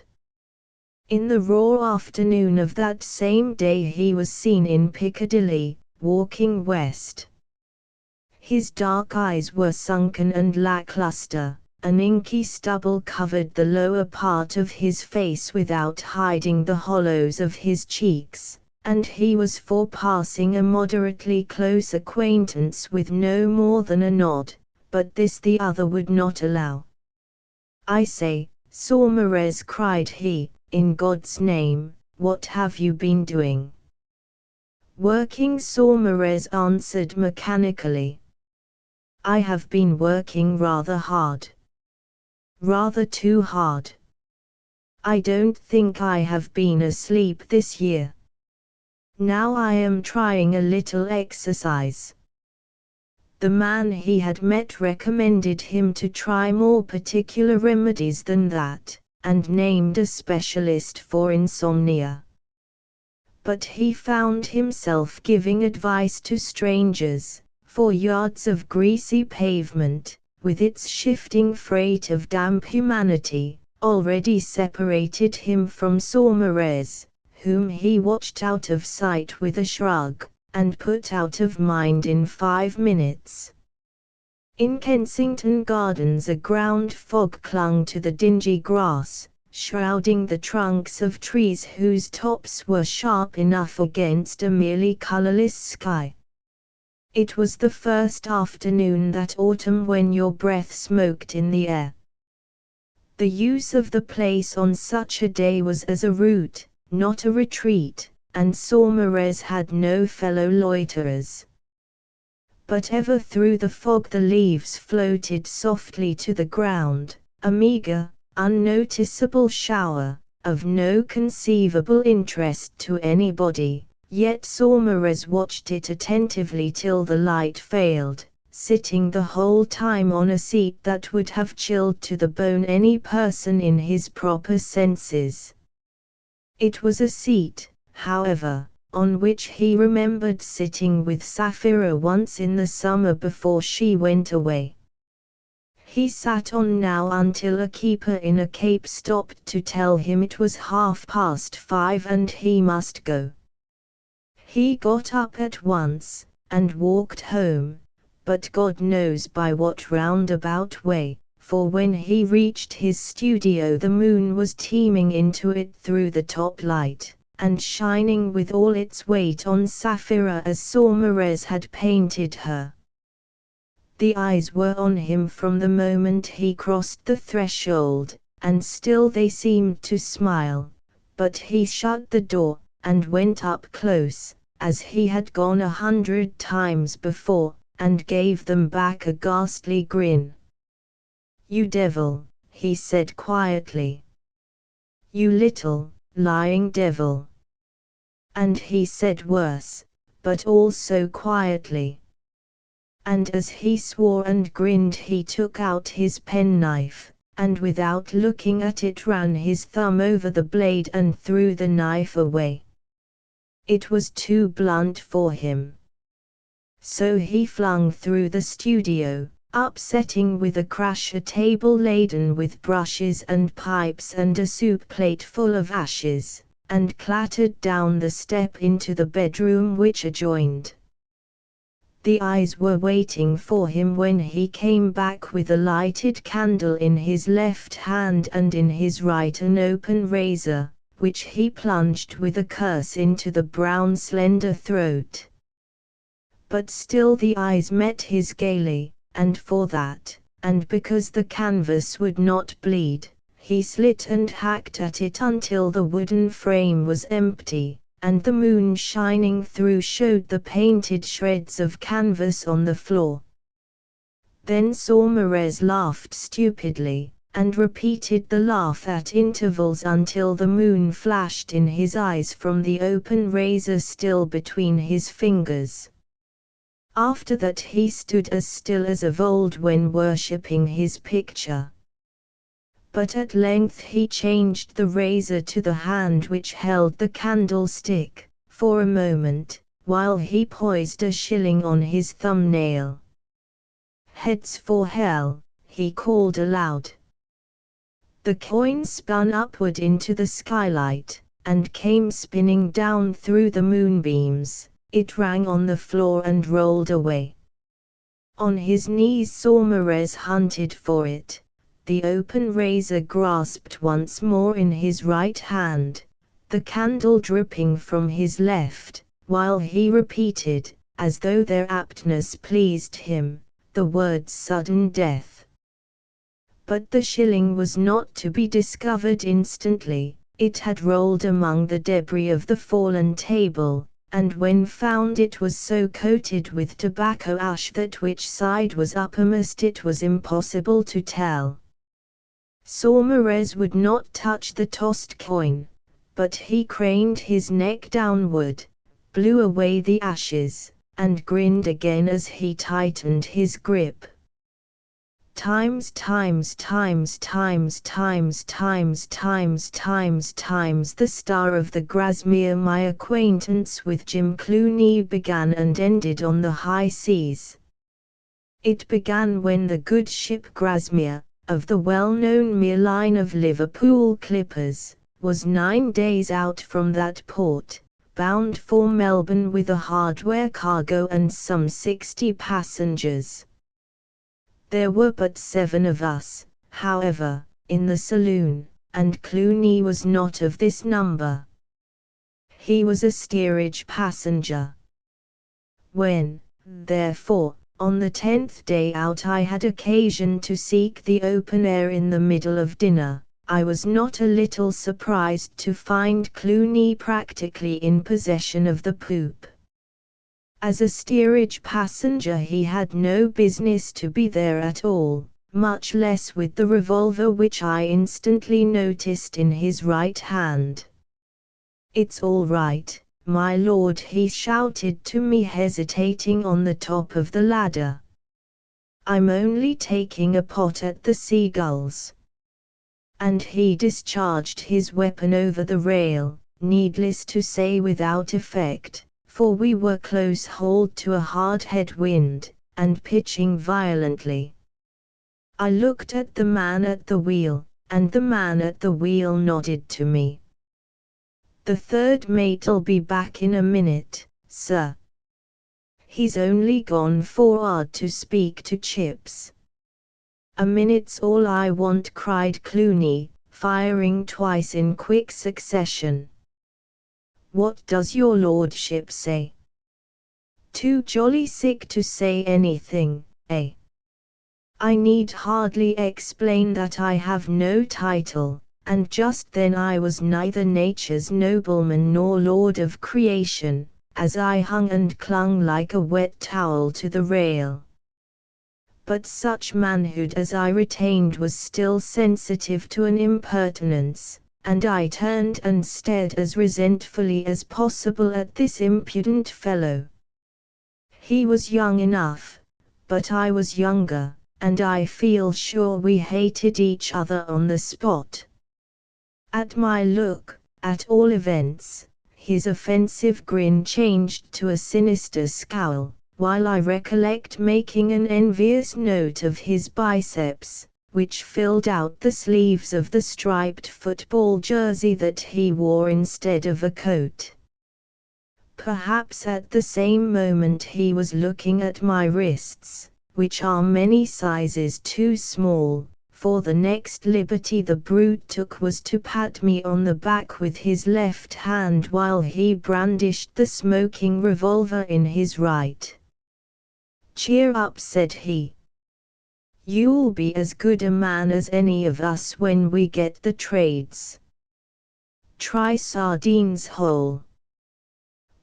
In the raw afternoon of that same day he was seen in Piccadilly, walking west. His dark eyes were sunken and lackluster, an inky stubble covered the lower part of his face without hiding the hollows of his cheeks, and he was for passing a moderately close acquaintance with no more than a nod, but this the other would not allow. "I say, Saumarez," cried he, "in God's name, what have you been doing?" "Working," Saumarez answered mechanically. "I have been working rather hard. Rather too hard. I don't think I have been asleep this year. Now I am trying a little exercise." The man he had met recommended him to try more particular remedies than that, and named a specialist for insomnia. But he found himself giving advice to strangers, for yards of greasy pavement, with its shifting freight of damp humanity, already separated him from Saumarez, whom he watched out of sight with a shrug, and put out of mind in 5 minutes. In Kensington Gardens a ground fog clung to the dingy grass, shrouding the trunks of trees whose tops were sharp enough against a merely colourless sky. It was the first afternoon that autumn when your breath smoked in the air. The use of the place on such a day was as a route, not a retreat, and Saumarez had no fellow loiterers. But ever through the fog the leaves floated softly to the ground, a meagre, unnoticeable shower, of no conceivable interest to anybody, yet Saumarez watched it attentively till the light failed, sitting the whole time on a seat that would have chilled to the bone any person in his proper senses. It was a seat, however, on which he remembered sitting with Sapphira once in the summer before she went away. He sat on now until a keeper in a cape stopped to tell him it was 5:30 and he must go. He got up at once, and walked home, but God knows by what roundabout way, for when he reached his studio the moon was teeming into it through the top light, and shining with all its weight on Sapphira as Saumarez had painted her. The eyes were on him from the moment he crossed the threshold, and still they seemed to smile, but he shut the door, and went up close, as he had gone 100 times before, and gave them back a ghastly grin. "You devil," he said quietly. "You little, lying devil." And he said worse, but also quietly, and as he swore and grinned he took out his penknife, and without looking at it ran his thumb over the blade and threw the knife away. It was too blunt for him. So he flung through the studio, upsetting with a crash a table laden with brushes and pipes and a soup plate full of ashes, and clattered down the step into the bedroom which adjoined. The eyes were waiting for him when he came back with a lighted candle in his left hand and in his right an open razor, which he plunged with a curse into the brown slender throat. But still the eyes met his gaily, and for that, and because the canvas would not bleed, he slit and hacked at it until the wooden frame was empty, and the moon shining through showed the painted shreds of canvas on the floor. Then Saumarez laughed stupidly, and repeated the laugh at intervals until the moon flashed in his eyes from the open razor still between his fingers. After that he stood as still as of old when worshipping his picture. But at length he changed the razor to the hand which held the candlestick, for a moment, while he poised a shilling on his thumbnail. "Heads for hell," he called aloud. The coin spun upward into the skylight, and came spinning down through the moonbeams. It rang on the floor and rolled away. On his knees Saumarez hunted for it, the open razor grasped once more in his right hand, the candle dripping from his left, while he repeated, as though their aptness pleased him, the words "sudden death." But the shilling was not to be discovered instantly. It had rolled among the debris of the fallen table, and when found it was so coated with tobacco ash that which side was uppermost it was impossible to tell. Saumarez would not touch the tossed coin, but he craned his neck downward, blew away the ashes, and grinned again as he tightened his grip. Times the star of the Grasmere. My acquaintance with Jim Clooney began and ended on the high seas. It began when the good ship Grasmere, of the well-known mere line of Liverpool clippers, was 9 days out from that port, bound for Melbourne with a hardware cargo and some 60 passengers. There were but 7 of us, however, in the saloon, and Clooney was not of this number. He was a steerage passenger. When, therefore, on the 10th day out I had occasion to seek the open air in the middle of dinner, I was not a little surprised to find Clooney practically in possession of the poop. As a steerage passenger he had no business to be there at all, much less with the revolver which I instantly noticed in his right hand. "It's all right, my lord," he shouted to me hesitating on the top of the ladder. "I'm only taking a pot at the seagulls." And he discharged his weapon over the rail, needless to say without effect, for we were close-hauled to a hard head-wind, and pitching violently. I looked at the man at the wheel, and the man at the wheel nodded to me. "The third mate'll be back in a minute, sir. He's only gone forward to speak to Chips." "A minute's all I want," cried Clooney, firing twice in quick succession. "What does your lordship say?" "Too jolly sick to say anything, eh? I need hardly explain that I have no title, and just then I was neither nature's nobleman nor lord of creation, as I hung and clung like a wet towel to the rail. But such manhood as I retained was still sensitive to an impertinence, and I turned and stared as resentfully as possible at this impudent fellow. He was young enough, but I was younger, and I feel sure we hated each other on the spot. At my look, at all events, his offensive grin changed to a sinister scowl, while I recollect making an envious note of his biceps, which filled out the sleeves of the striped football jersey that he wore instead of a coat. Perhaps at the same moment he was looking at my wrists, which are many sizes too small, for the next liberty the brute took was to pat me on the back with his left hand while he brandished the smoking revolver in his right. "Cheer up," said he. "You'll be as good a man as any of us when we get the trades. Try sardines whole.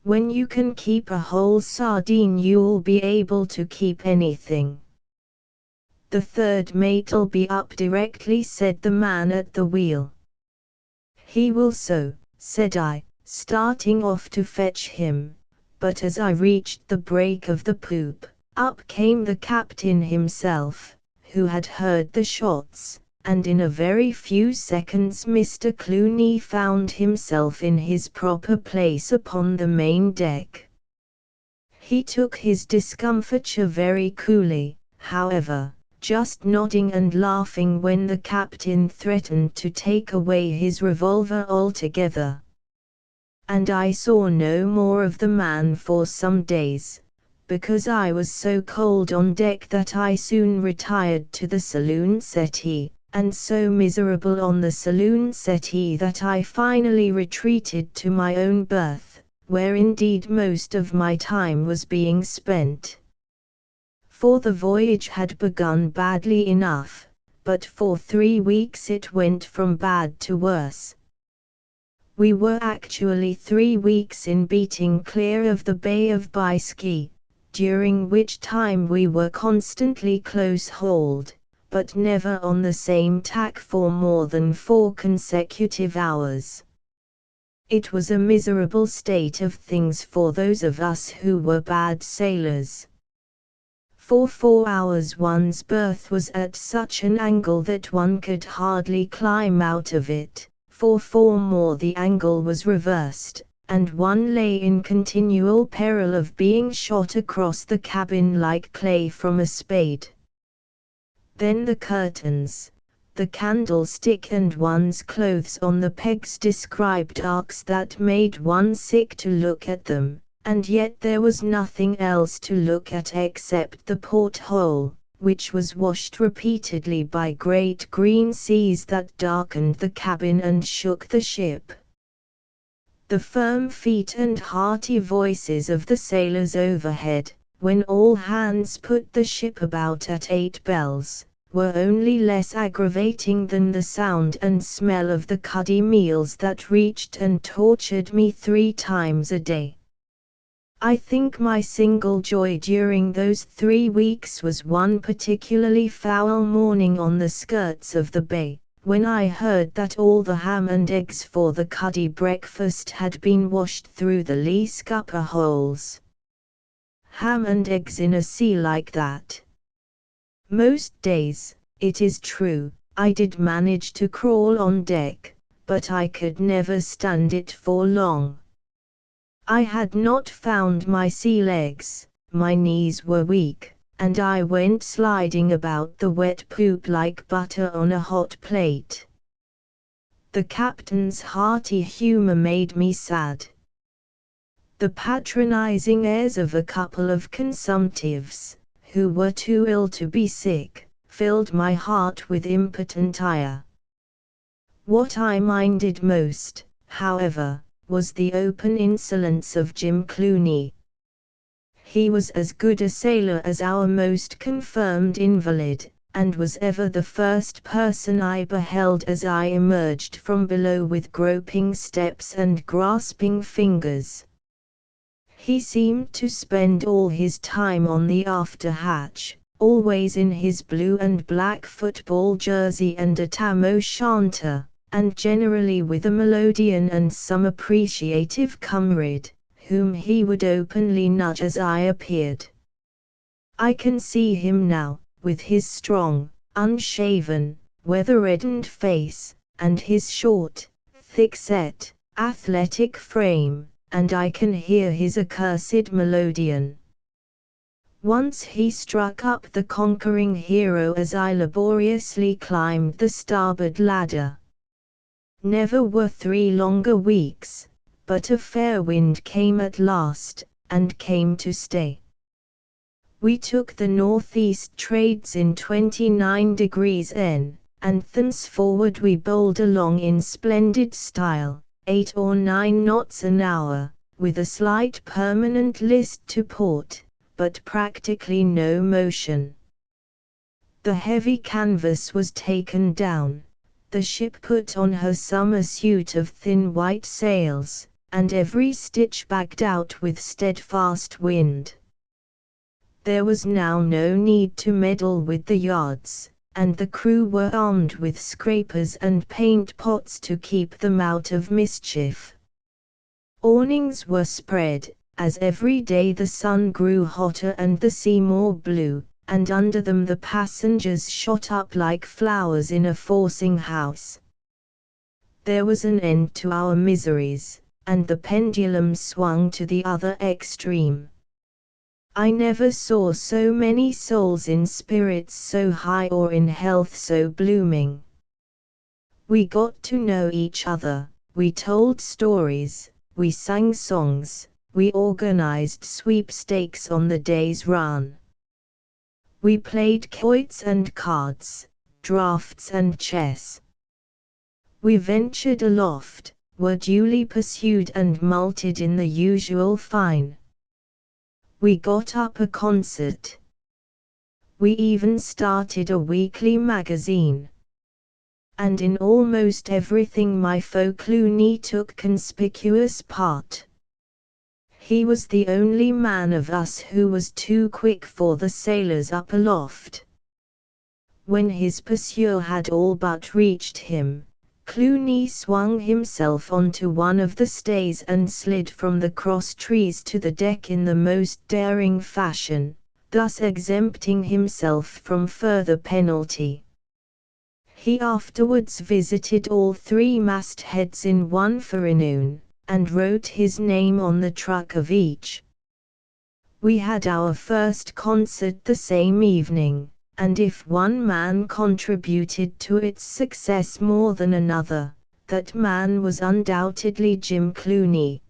When you can keep a whole sardine you'll be able to keep anything." "The third mate'll be up directly," said the man at the wheel. "He will so," said I, starting off to fetch him, but as I reached the break of the poop, up came the captain himself, who had heard the shots, and in a very few seconds Mr. Clooney found himself in his proper place upon the main deck. He took his discomfiture very coolly, however, just nodding and laughing when the captain threatened to take away his revolver altogether. And I saw no more of the man for some days, because I was so cold on deck that I soon retired to the saloon settee, and so miserable on the saloon settee that I finally retreated to my own berth, where indeed most of my time was being spent. For the voyage had begun badly enough, but for 3 weeks it went from bad to worse. We were actually 3 weeks in beating clear of the Bay of Biscay, during which time we were constantly close-hauled, but never on the same tack for more than 4 consecutive hours. It was a miserable state of things for those of us who were bad sailors. For 4 hours one's berth was at such an angle that one could hardly climb out of it, for 4 more the angle was reversed, and one lay in continual peril of being shot across the cabin like clay from a spade. Then the curtains, the candlestick and one's clothes on the pegs described arcs that made one sick to look at them, and yet there was nothing else to look at except the porthole, which was washed repeatedly by great green seas that darkened the cabin and shook the ship. The firm feet and hearty voices of the sailors overhead, when all hands put the ship about at 8 bells, were only less aggravating than the sound and smell of the cuddy meals that reached and tortured me 3 times a day. I think my single joy during those 3 weeks was one particularly foul morning on the skirts of the bay, when I heard that all the ham and eggs for the cuddy breakfast had been washed through the lee scupper holes. Ham and eggs in a sea like that. Most days, it is true, I did manage to crawl on deck, but I could never stand it for long. I had not found my sea legs, my knees were weak, and I went sliding about the wet poop like butter on a hot plate. The captain's hearty humor made me sad. The patronizing airs of a couple of consumptives, who were too ill to be sick, filled my heart with impotent ire. What I minded most, however, was the open insolence of Jim Clooney. He was as good a sailor as our most confirmed invalid, and was ever the first person I beheld as I emerged from below with groping steps and grasping fingers. He seemed to spend all his time on the after hatch, always in his blue and black football jersey and a tam o' shanter, and generally with a melodeon and some appreciative comrade, whom he would openly nudge as I appeared. I can see him now, with his strong, unshaven, weather-reddened face, and his short, thick-set, athletic frame, and I can hear his accursed melodeon. Once he struck up the conquering hero as I laboriously climbed the starboard ladder. Never were 3 longer weeks, but a fair wind came at last, and came to stay. We took the northeast trades in 29 degrees N, and thenceforward we bowled along in splendid style, 8 or 9 knots an hour, with a slight permanent list to port, but practically no motion. The heavy canvas was taken down, the ship put on her summer suit of thin white sails, and every stitch bagged out with steadfast wind. There was now no need to meddle with the yards, and the crew were armed with scrapers and paint pots to keep them out of mischief. Awnings were spread, as every day the sun grew hotter and the sea more blue, and under them the passengers shot up like flowers in a forcing house. There was an end to our miseries, and the pendulum swung to the other extreme. I never saw so many souls in spirits so high or in health so blooming. We got to know each other, we told stories, we sang songs, we organized sweepstakes on the day's run. We played quoits and cards, draughts and chess. We ventured aloft, were duly pursued and mulcted in the usual fine. We got up a concert. We even started a weekly magazine. And in almost everything my foe Clooney took conspicuous part. He was the only man of us who was too quick for the sailors up aloft. When his pursuer had all but reached him, Clooney swung himself onto one of the stays and slid from the cross trees to the deck in the most daring fashion, thus exempting himself from further penalty. He afterwards visited all 3 mastheads in one forenoon, and wrote his name on the truck of each. We had our first concert the same evening, and if one man contributed to its success more than another, that man was undoubtedly Jim Clooney.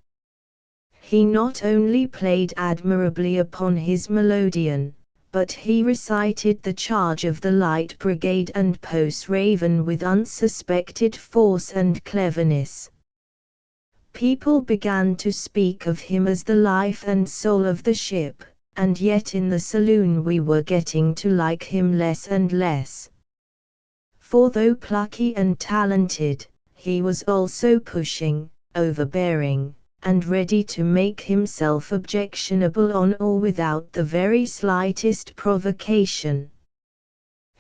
He not only played admirably upon his melodeon, but he recited the charge of the Light Brigade and Post Raven with unsuspected force and cleverness. People began to speak of him as the life and soul of the ship, and yet in the saloon we were getting to like him less and less. For though plucky and talented, he was also pushing, overbearing, and ready to make himself objectionable on or without the very slightest provocation.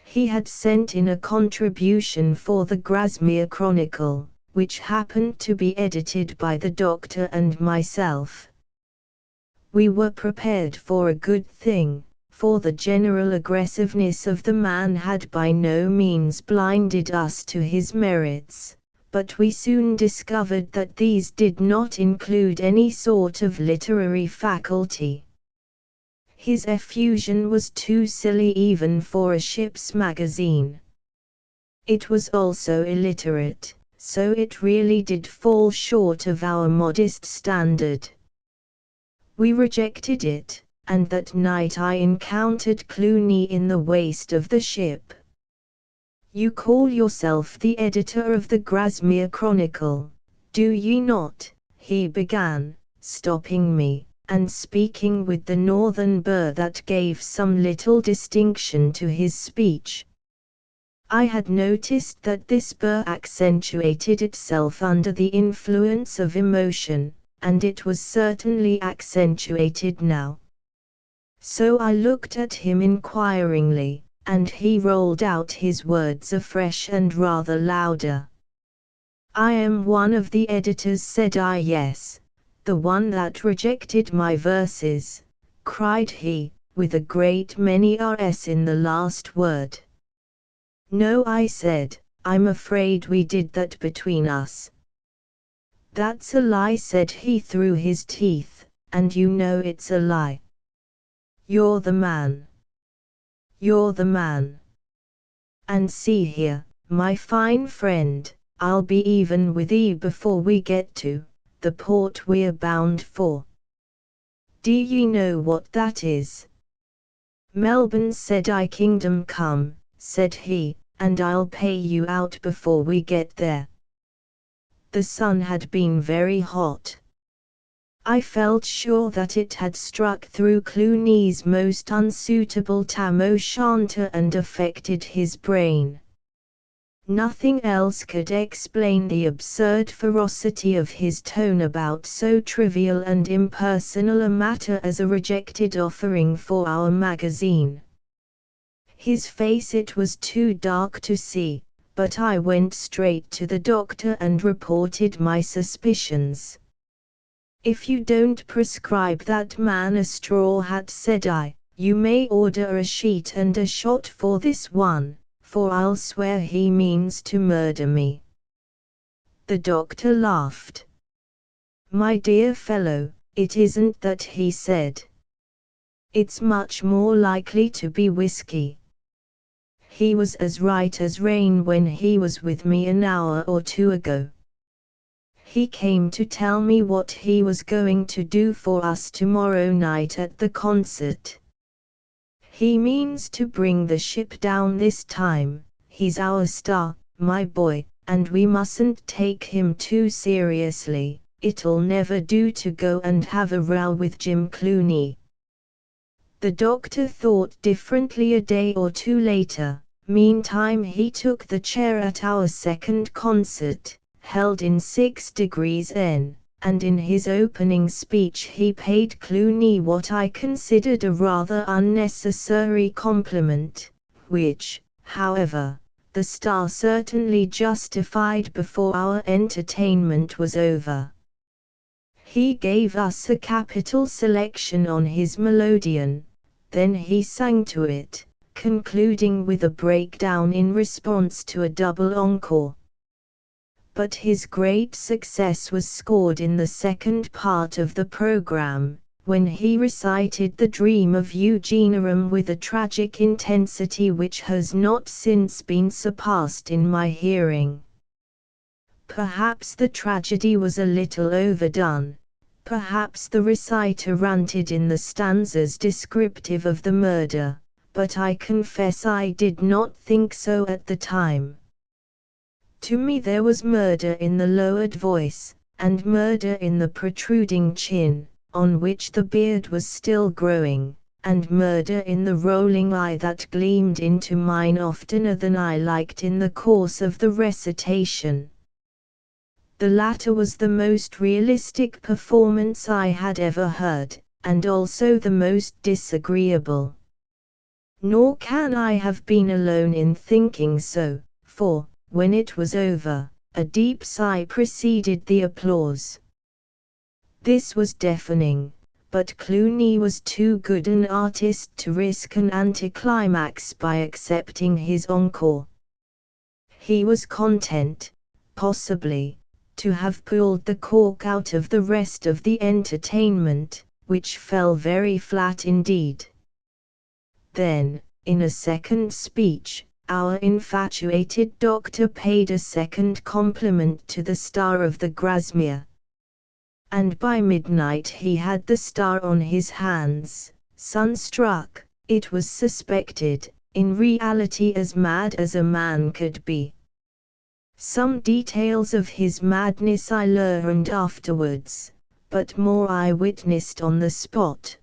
He had sent in a contribution for the Grasmere Chronicle, which happened to be edited by the doctor and myself. We were prepared for a good thing, for the general aggressiveness of the man had by no means blinded us to his merits, but we soon discovered that these did not include any sort of literary faculty. His effusion was too silly even for a ship's magazine. It was also illiterate, so it really did fall short of our modest standard. We rejected it, and that night I encountered Clooney in the waist of the ship. "You call yourself the editor of the Grasmere Chronicle, do ye not?" he began, stopping me, and speaking with the northern burr that gave some little distinction to his speech. I had noticed that this burr accentuated itself under the influence of emotion, and it was certainly accentuated now. So I looked at him inquiringly, and he rolled out his words afresh and rather louder. "I am one of the editors," said I. "Yes, the one that rejected my verses," cried he, with a great many Rs in the last word. No, I said, I'm afraid we did that between us. That's a lie, said he through his teeth, and you know it's a lie. You're the man. You're the man. And see here, my fine friend, I'll be even with ye before we get to the port we're bound for. Do ye know what that is? Melbourne, said I. Kingdom come, said he, and I'll pay you out before we get there. The sun had been very hot. I felt sure that it had struck through Clooney's most unsuitable tam o' shanter and affected his brain. Nothing else could explain the absurd ferocity of his tone about so trivial and impersonal a matter as a rejected offering for our magazine. His face, it was too dark to see, but I went straight to the doctor and reported my suspicions. If you don't prescribe that man a straw hat, said I, you may order a sheet and a shot for this one, for I'll swear he means to murder me. The doctor laughed. My dear fellow, it isn't that, he said. It's much more likely to be whiskey. He was as right as rain when he was with me an hour or two ago. He came to tell me what he was going to do for us tomorrow night at the concert. He means to bring the ship down this time. He's our star, my boy, and we mustn't take him too seriously. It'll never do to go and have a row with Jim Clooney. The doctor thought differently a day or two later. Meantime he took the chair at our second concert, held in 6 degrees N, and in his opening speech he paid Clooney what I considered a rather unnecessary compliment, which, however, the star certainly justified before our entertainment was over. He gave us a capital selection on his melodeon, then he sang to it, concluding with a breakdown in response to a double encore. But his great success was scored in the second part of the program, when he recited The Dream of Eugenium with a tragic intensity which has not since been surpassed in my hearing. Perhaps the tragedy was a little overdone, perhaps the reciter ranted in the stanzas descriptive of the murder, but I confess I did not think so at the time. To me there was murder in the lowered voice, and murder in the protruding chin, on which the beard was still growing, and murder in the rolling eye that gleamed into mine oftener than I liked in the course of the recitation. The latter was the most realistic performance I had ever heard, and also the most disagreeable. Nor can I have been alone in thinking so, for, when it was over, a deep sigh preceded the applause. This was deafening, but Clooney was too good an artist to risk an anticlimax by accepting his encore. He was content, possibly, to have pulled the cork out of the rest of the entertainment, which fell very flat indeed. Then, in a second speech, our infatuated doctor paid a second compliment to the star of the Grasmere. And by midnight he had the star on his hands, sunstruck, it was suspected, in reality as mad as a man could be. Some details of his madness I learned afterwards, but more I witnessed on the spot.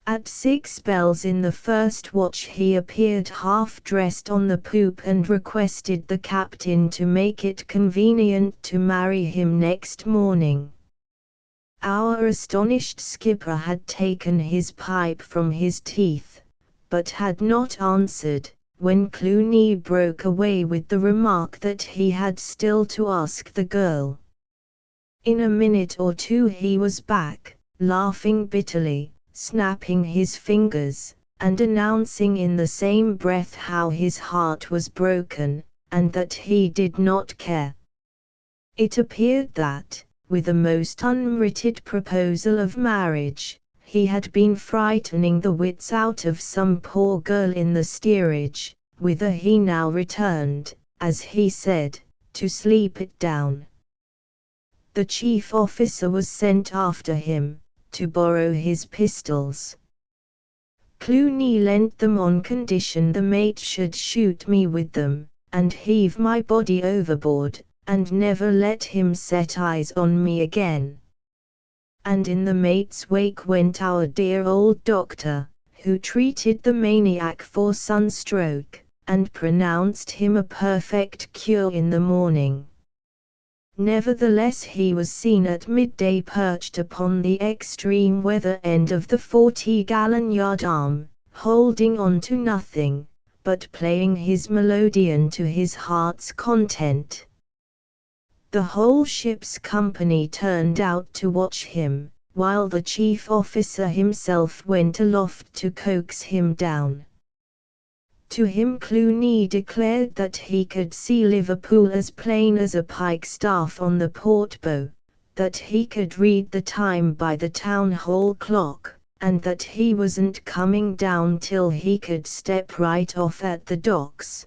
At 6 bells in the first watch he appeared half-dressed on the poop and requested the captain to make it convenient to marry him next morning. Our astonished skipper had taken his pipe from his teeth, but had not answered, when Clooney broke away with the remark that he had still to ask the girl. In a minute or two he was back, laughing bitterly, snapping his fingers, and announcing in the same breath how his heart was broken, and that he did not care. It appeared that, with a most unmerited proposal of marriage, he had been frightening the wits out of some poor girl in the steerage, whither he now returned, as he said, to sleep it down. The chief officer was sent after him, to borrow his pistols. Clooney lent them on condition the mate should shoot me with them, and heave my body overboard, and never let him set eyes on me again. And in the mate's wake went our dear old doctor, who treated the maniac for sunstroke, and pronounced him a perfect cure in the morning. Nevertheless he was seen at midday perched upon the extreme weather end of the 40-gallon yard arm, holding on to nothing, but playing his melodeon to his heart's content. The whole ship's company turned out to watch him, while the chief officer himself went aloft to coax him down. To him Clooney declared that he could see Liverpool as plain as a pikestaff on the port bow, that he could read the time by the town hall clock, and that he wasn't coming down till he could step right off at the docks.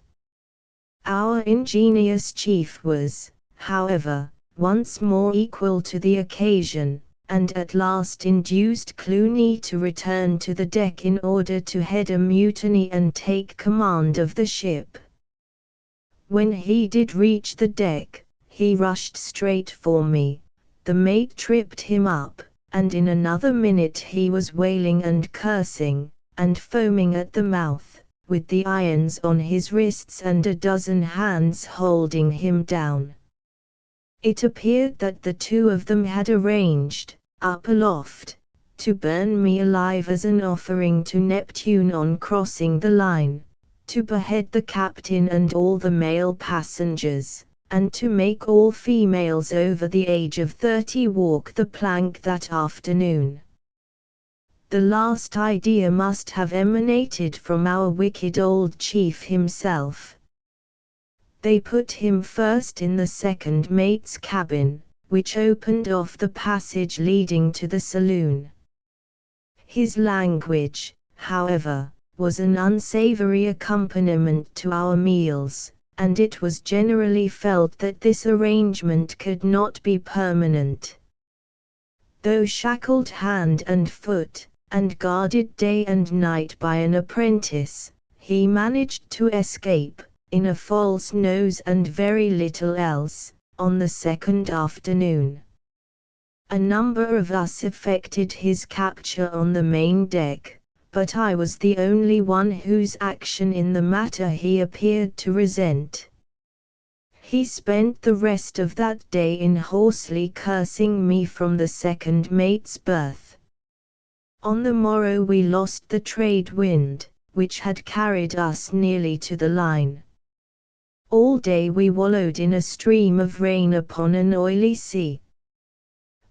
Our ingenious chief was, however, once more equal to the occasion, and at last induced Clooney to return to the deck in order to head a mutiny and take command of the ship. When he did reach the deck, he rushed straight for me. The mate tripped him up, and in another minute he was wailing and cursing, and foaming at the mouth, with the irons on his wrists and a dozen hands holding him down. It appeared that the two of them had arranged, up aloft, to burn me alive as an offering to Neptune on crossing the line, to behead the captain and all the male passengers, and to make all females over the age of 30 walk the plank that afternoon. The last idea must have emanated from our wicked old chief himself. They put him first in the second mate's cabin, which opened off the passage leading to the saloon. His language, however, was an unsavory accompaniment to our meals, and it was generally felt that this arrangement could not be permanent. Though shackled hand and foot, and guarded day and night by an apprentice, he managed to escape, in a false nose and very little else, on the second afternoon. A number of us effected his capture on the main deck, but I was the only one whose action in the matter he appeared to resent. He spent the rest of that day in hoarsely cursing me from the second mate's berth. On the morrow we lost the trade wind, which had carried us nearly to the line. All day we wallowed in a stream of rain upon an oily sea.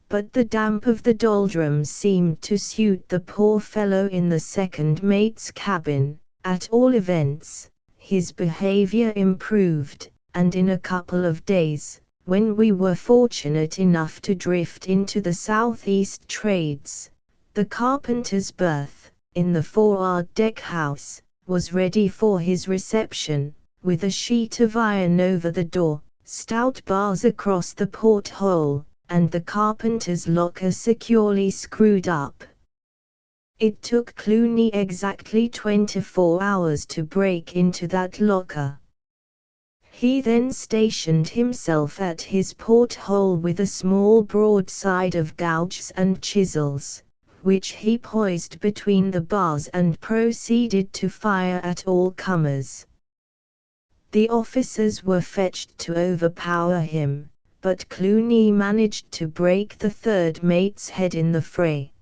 But the damp of the doldrums seemed to suit the poor fellow in the second mate's cabin. At all events, his behavior improved, and in a couple of days, when we were fortunate enough to drift into the southeast trades, the carpenter's berth, in the forward deck house, was ready for his reception, with a sheet of iron over the door, stout bars across the porthole, and the carpenter's locker securely screwed up. It took Clooney exactly 24 hours to break into that locker. He then stationed himself at his porthole with a small broadside of gouges and chisels, which he poised between the bars and proceeded to fire at all comers. The officers were fetched to overpower him, but Clooney managed to break the third mate's head in the fray.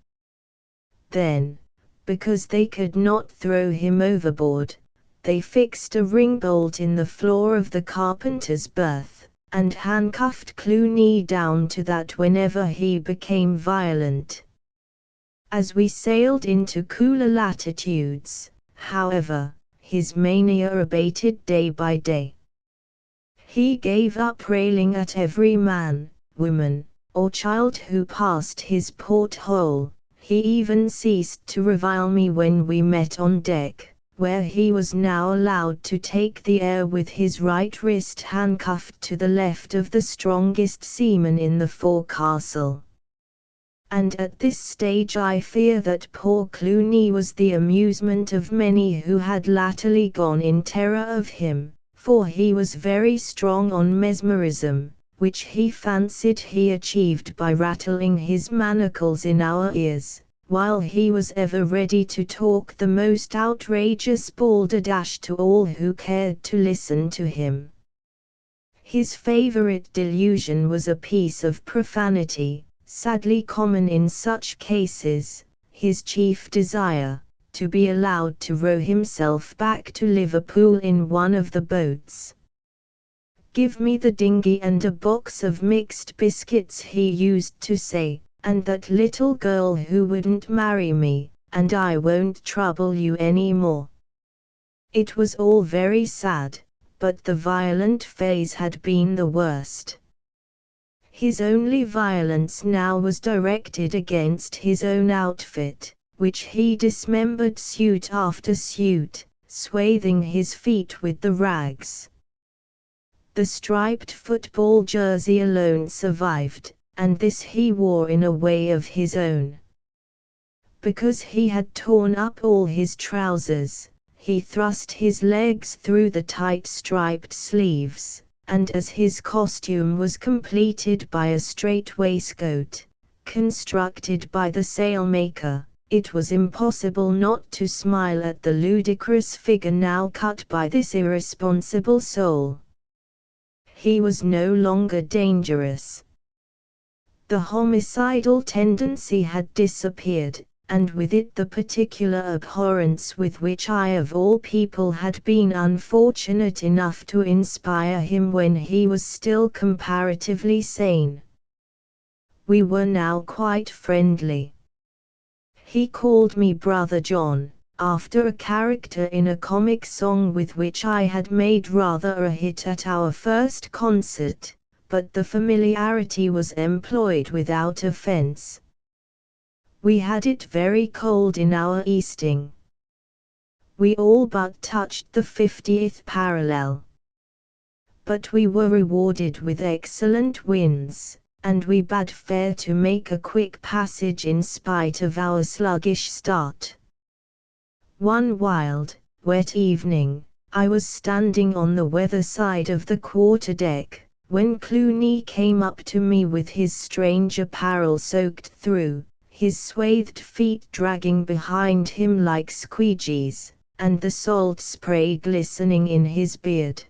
Then, because they could not throw him overboard, they fixed a ring bolt in the floor of the carpenter's berth, and handcuffed Clooney down to that whenever he became violent. As we sailed into cooler latitudes, however, his mania abated day by day. He gave up railing at every man, woman, or child who passed his porthole. He even ceased to revile me when we met on deck, where he was now allowed to take the air with his right wrist handcuffed to the left of the strongest seaman in the forecastle. And at this stage I fear that poor Clooney was the amusement of many who had latterly gone in terror of him, for he was very strong on mesmerism, which he fancied he achieved by rattling his manacles in our ears, while he was ever ready to talk the most outrageous balderdash to all who cared to listen to him. His favorite delusion was a piece of profanity, sadly common in such cases, his chief desire, to be allowed to row himself back to Liverpool in one of the boats. "Give me the dinghy and a box of mixed biscuits," he used to say, "and that little girl who wouldn't marry me, and I won't trouble you any more." It was all very sad, but the violent phase had been the worst. His only violence now was directed against his own outfit, which he dismembered suit after suit, swathing his feet with the rags. The striped football jersey alone survived, and this he wore in a way of his own. Because he had torn up all his trousers, he thrust his legs through the tight striped sleeves, and as his costume was completed by a straight waistcoat, constructed by the sailmaker, it was impossible not to smile at the ludicrous figure now cut by this irresponsible soul. He was no longer dangerous. The homicidal tendency had disappeared, and with it the particular abhorrence with which I of all people had been unfortunate enough to inspire him when he was still comparatively sane. We were now quite friendly. He called me Brother John, after a character in a comic song with which I had made rather a hit at our first concert, but the familiarity was employed without offense. We had it very cold in our easting. We all but touched the 50th parallel. But we were rewarded with excellent winds, and we bade fair to make a quick passage in spite of our sluggish start. One wild, wet evening, I was standing on the weather side of the quarterdeck, when Clooney came up to me with his strange apparel soaked through, his swathed feet dragging behind him like squeegees, and the salt spray glistening in his beard.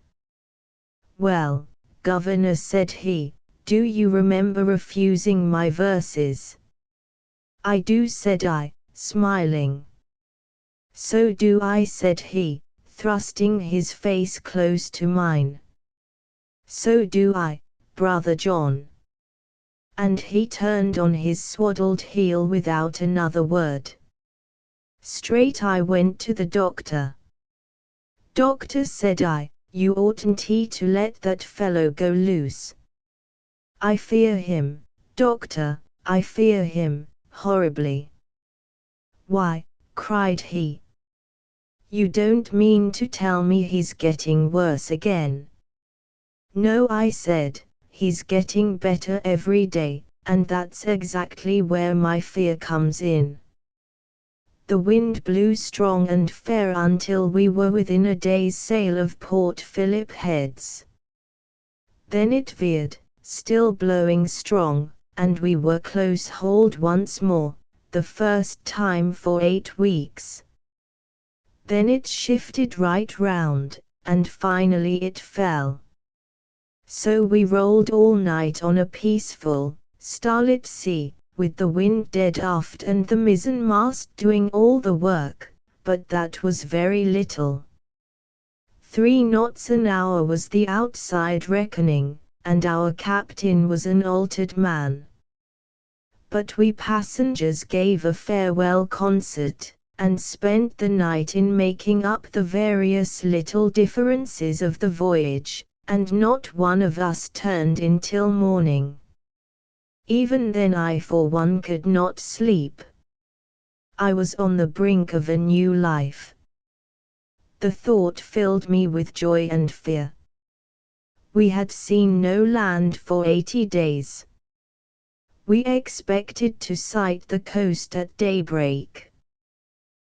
"Well, Governor," said he, "do you remember refusing my verses?" "I do," said I, smiling. "So do I," said he, thrusting his face close to mine. "So do I, Brother John." And he turned on his swaddled heel without another word. Straight I went to the doctor. "Doctor," said I, "you oughtn't to let that fellow go loose. I fear him, doctor, I fear him, horribly." "Why," cried he, "you don't mean to tell me he's getting worse again?" "No," I said, "he's getting better every day, and that's exactly where my fear comes in." The wind blew strong and fair until we were within a day's sail of Port Phillip Heads. Then it veered, still blowing strong, and we were close-hauled once more, the first time for 8 weeks. Then it shifted right round, and finally it fell. So we rolled all night on a peaceful, starlit sea, with the wind dead aft and the mizzenmast doing all the work, but that was very little. 3 knots an hour was the outside reckoning, and our captain was an altered man. but we passengers gave a farewell concert, and spent the night in making up the various little differences of the voyage, and not one of us turned in till morning. Even then I for one could not sleep. I was on the brink of a new life. The thought filled me with joy and fear. We had seen no land for 80 days. We expected to sight the coast at daybreak.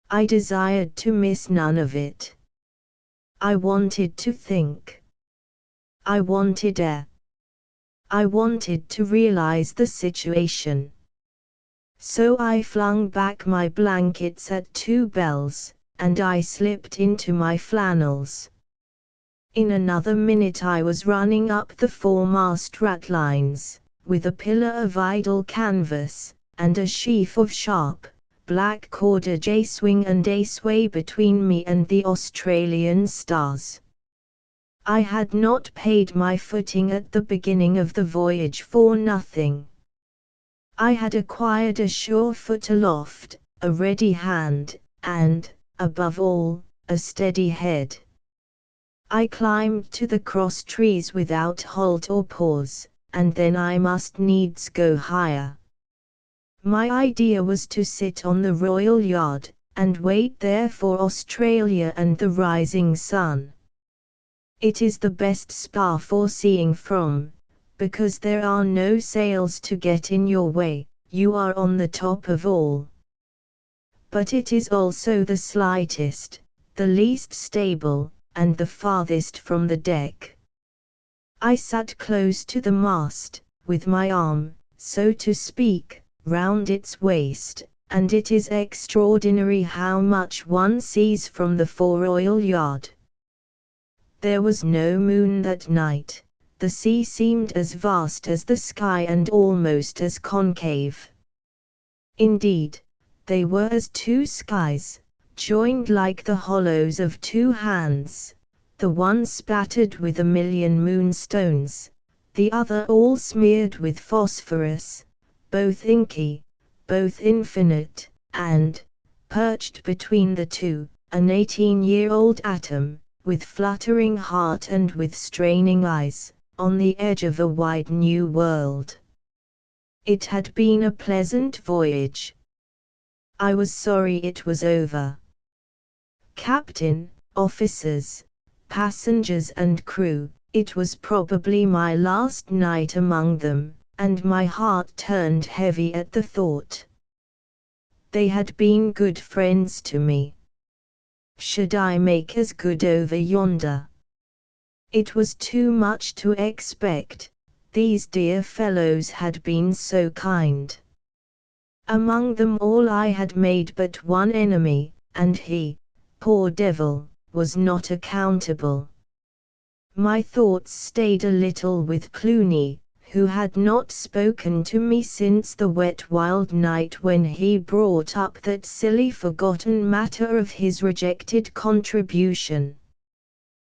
I desired to miss none of it. I wanted to think. I wanted air. I wanted to realize the situation. So I flung back my blankets at 2 bells, and I slipped into my flannels. In another minute I was running up the foremast ratlines, with a pillar of idle canvas, and a sheaf of sharp, black cordage swing and sway between me and the Australian stars. I had not paid my footing at the beginning of the voyage for nothing. I had acquired a sure foot aloft, a ready hand, and, above all, a steady head. I climbed to the cross trees without halt or pause, and then I must needs go higher. My idea was to sit on the royal yard, and wait there for Australia and the rising sun. It is the best spar for seeing from, because there are no sails to get in your way, you are on the top of all. But it is also the slightest, the least stable, and the farthest from the deck. I sat close to the mast, with my arm, so to speak, round its waist, and it is extraordinary how much one sees from the fore-royal yard. There was no moon that night. The sea seemed as vast as the sky and almost as concave. Indeed, they were as 2 skies, joined like the hollows of 2 hands, the one spattered with 1,000,000 moonstones, the other all smeared with phosphorus, both inky, both infinite, and, perched between the two, an 18-year-old atom, with fluttering heart and with straining eyes, on the edge of a wide new world. It had been a pleasant voyage. I was sorry it was over. Captain, officers, passengers and crew, it was probably my last night among them, and my heart turned heavy at the thought. They had been good friends to me. Should I make as good over yonder? It was too much to expect, these dear fellows had been so kind. Among them all I had made but one enemy, and he, poor devil, was not accountable. My thoughts stayed a little with Clooney, who had not spoken to me since the wet wild night when he brought up that silly forgotten matter of his rejected contribution.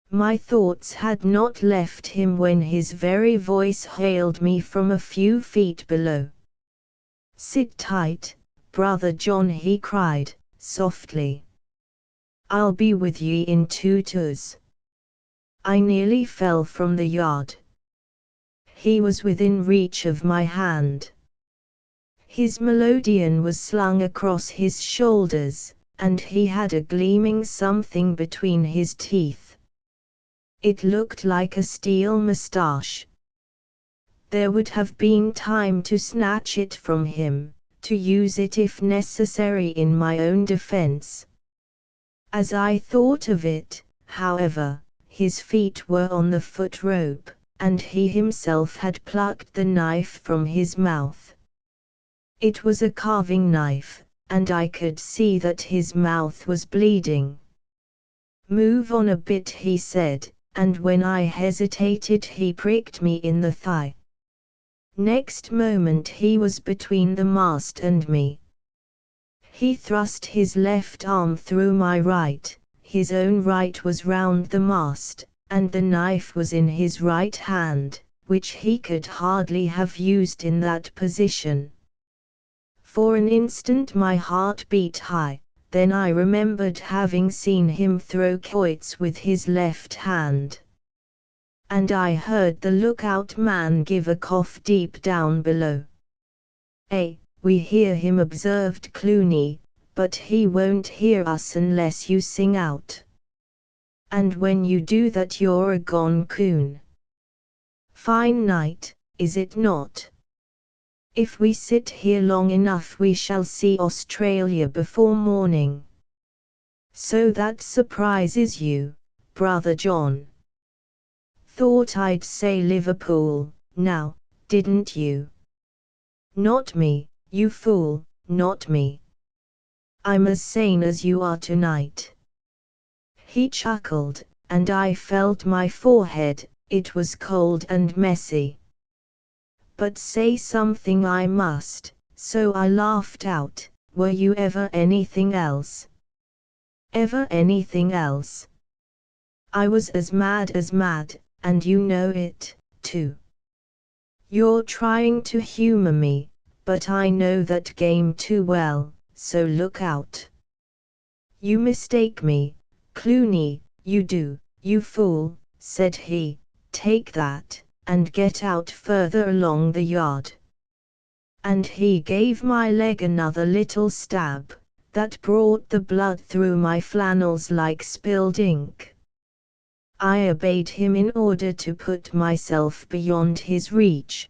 My thoughts had not left him when his very voice hailed me from a few feet below. "Sit tight, Brother John," he cried, softly. "I'll be with ye in 2 tours." I nearly fell from the yard. He was within reach of my hand. His melodeon was slung across his shoulders, and he had a gleaming something between his teeth. It looked like a steel moustache. There would have been time to snatch it from him, to use it if necessary in my own defense. As I thought of it, however, his feet were on the foot rope, and he himself had plucked the knife from his mouth. It was a carving knife, and I could see that his mouth was bleeding. "Move on a bit," he said, and when I hesitated he pricked me in the thigh. Next moment he was between the mast and me. He thrust his left arm through my right, his own right was round the mast, and the knife was in his right hand, which he could hardly have used in that position. For an instant my heart beat high, then I remembered having seen him throw quoits with his left hand. And I heard the lookout man give a cough deep down below. We hear him, observed Clooney, but he won't hear us unless you sing out. And when you do that you're a gone coon. Fine night, is it not? If we sit here long enough we shall see Australia before morning. So that surprises you, Brother John? Thought I'd say Liverpool, now, didn't you? Not me, you fool, not me. I'm as sane as you are tonight. He chuckled, and I felt my forehead, it was cold and messy. But say something I must, so I laughed out, were you ever anything else? Ever anything else? I was as mad, and you know it, too. You're trying to humor me, but I know that game too well, so look out. You mistake me, Clooney, you do, you fool, said he, take that, and get out further along the yard. And he gave my leg another little stab, that brought the blood through my flannels like spilled ink. I obeyed him in order to put myself beyond his reach.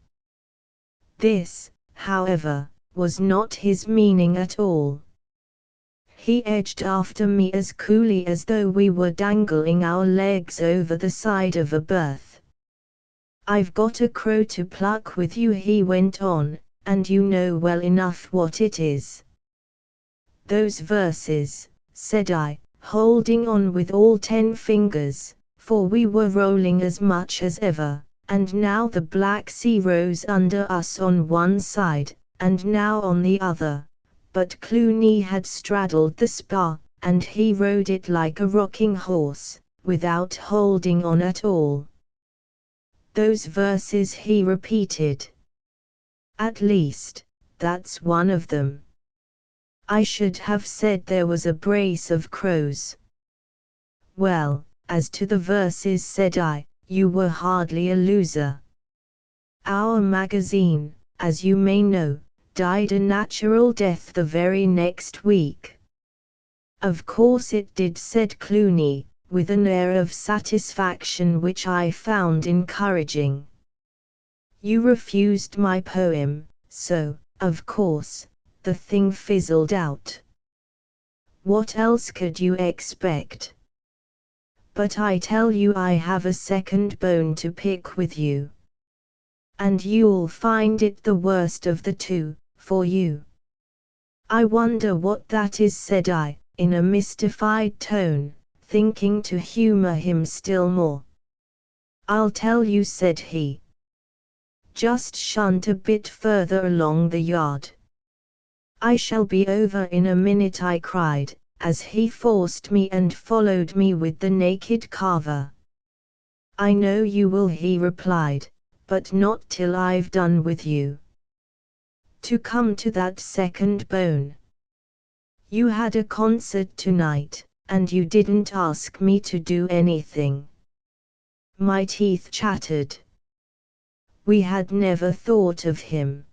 This, however, was not his meaning at all. He edged after me as coolly as though we were dangling our legs over the side of a berth. I've got a crow to pluck with you, he went on, and you know well enough what it is. Those verses, said I, holding on with all 10 fingers, for we were rolling as much as ever, and now the Black Sea rose under us on one side, and now on the other, but Clooney had straddled the spar, and he rode it like a rocking horse, without holding on at all. Those verses, he repeated. At least, that's one of them. I should have said there was a brace of crows. Well, as to the verses, said I, you were hardly a loser. Our magazine, as you may know, died a natural death the very next week. Of course it did, said Clooney, with an air of satisfaction which I found encouraging. You refused my poem, so, of course, the thing fizzled out. What else could you expect? But I tell you I have a second bone to pick with you. And you'll find it the worst of the two, for you. I wonder what that is, said I, in a mystified tone, thinking to humor him still more. I'll tell you, said he. Just shunt a bit further along the yard. I shall be over in a minute, I cried, as he forced me and followed me with the naked carver. I know you will, he replied, but not till I've done with you. To come to that second bone. You had a concert tonight, and you didn't ask me to do anything. My teeth chattered. We had never thought of him.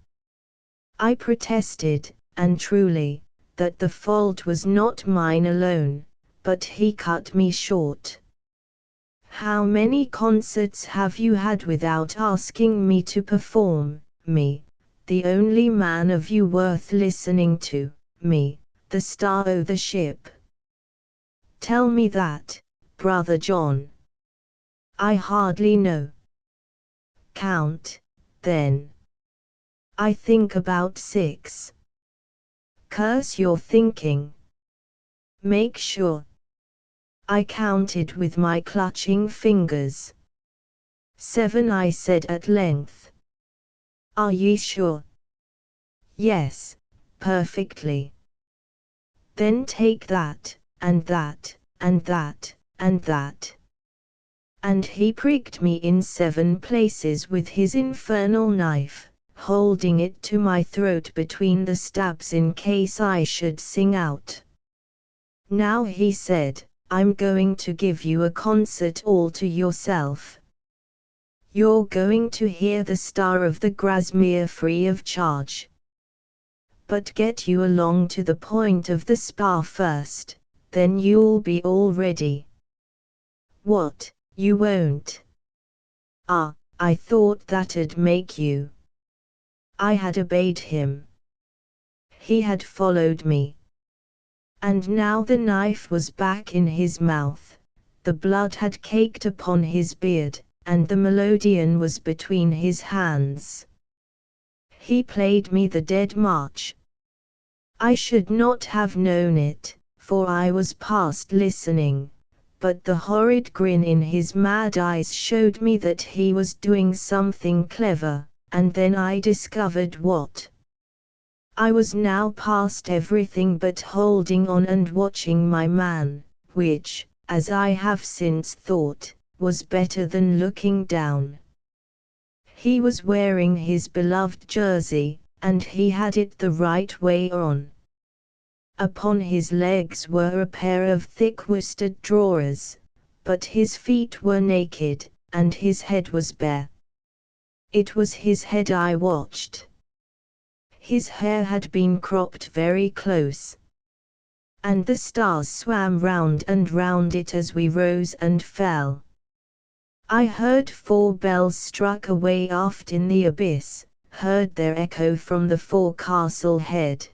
I protested, and truly, that the fault was not mine alone, but he cut me short. How many concerts have you had without asking me to perform, me, the only man of you worth listening to, me, the star o' the ship? Tell me that, Brother John. I hardly know. Count, then. I think about 6. Curse your thinking. Make sure. I counted with my clutching fingers. 7, I said at length. Are ye sure? Yes, perfectly. Then take that, and that, and that, and that. And he pricked me in 7 places with his infernal knife, holding it to my throat between the stabs in case I should sing out. "Now," he said, "I'm going to give you a concert all to yourself. You're going to hear the Star of the Grasmere free of charge. But get you along to the point of the spar first, then you'll be all ready." "What, you won't?" "Ah, I thought that'd make you." I had obeyed him. He had followed me. And now the knife was back in his mouth, the blood had caked upon his beard, and the melodeon was between his hands. He played me the Dead March. I should not have known it, for I was past listening, but the horrid grin in his mad eyes showed me that he was doing something clever, and then I discovered what. I was now past everything but holding on and watching my man, which, as I have since thought, was better than looking down. He was wearing his beloved jersey, and he had it the right way on. Upon his legs were a pair of thick worsted drawers, but his feet were naked, and his head was bare. It was his head I watched. His hair had been cropped very close, and the stars swam round and round it as we rose and fell. I heard 4 bells struck away aft in the abyss, heard their echo from the forecastle head.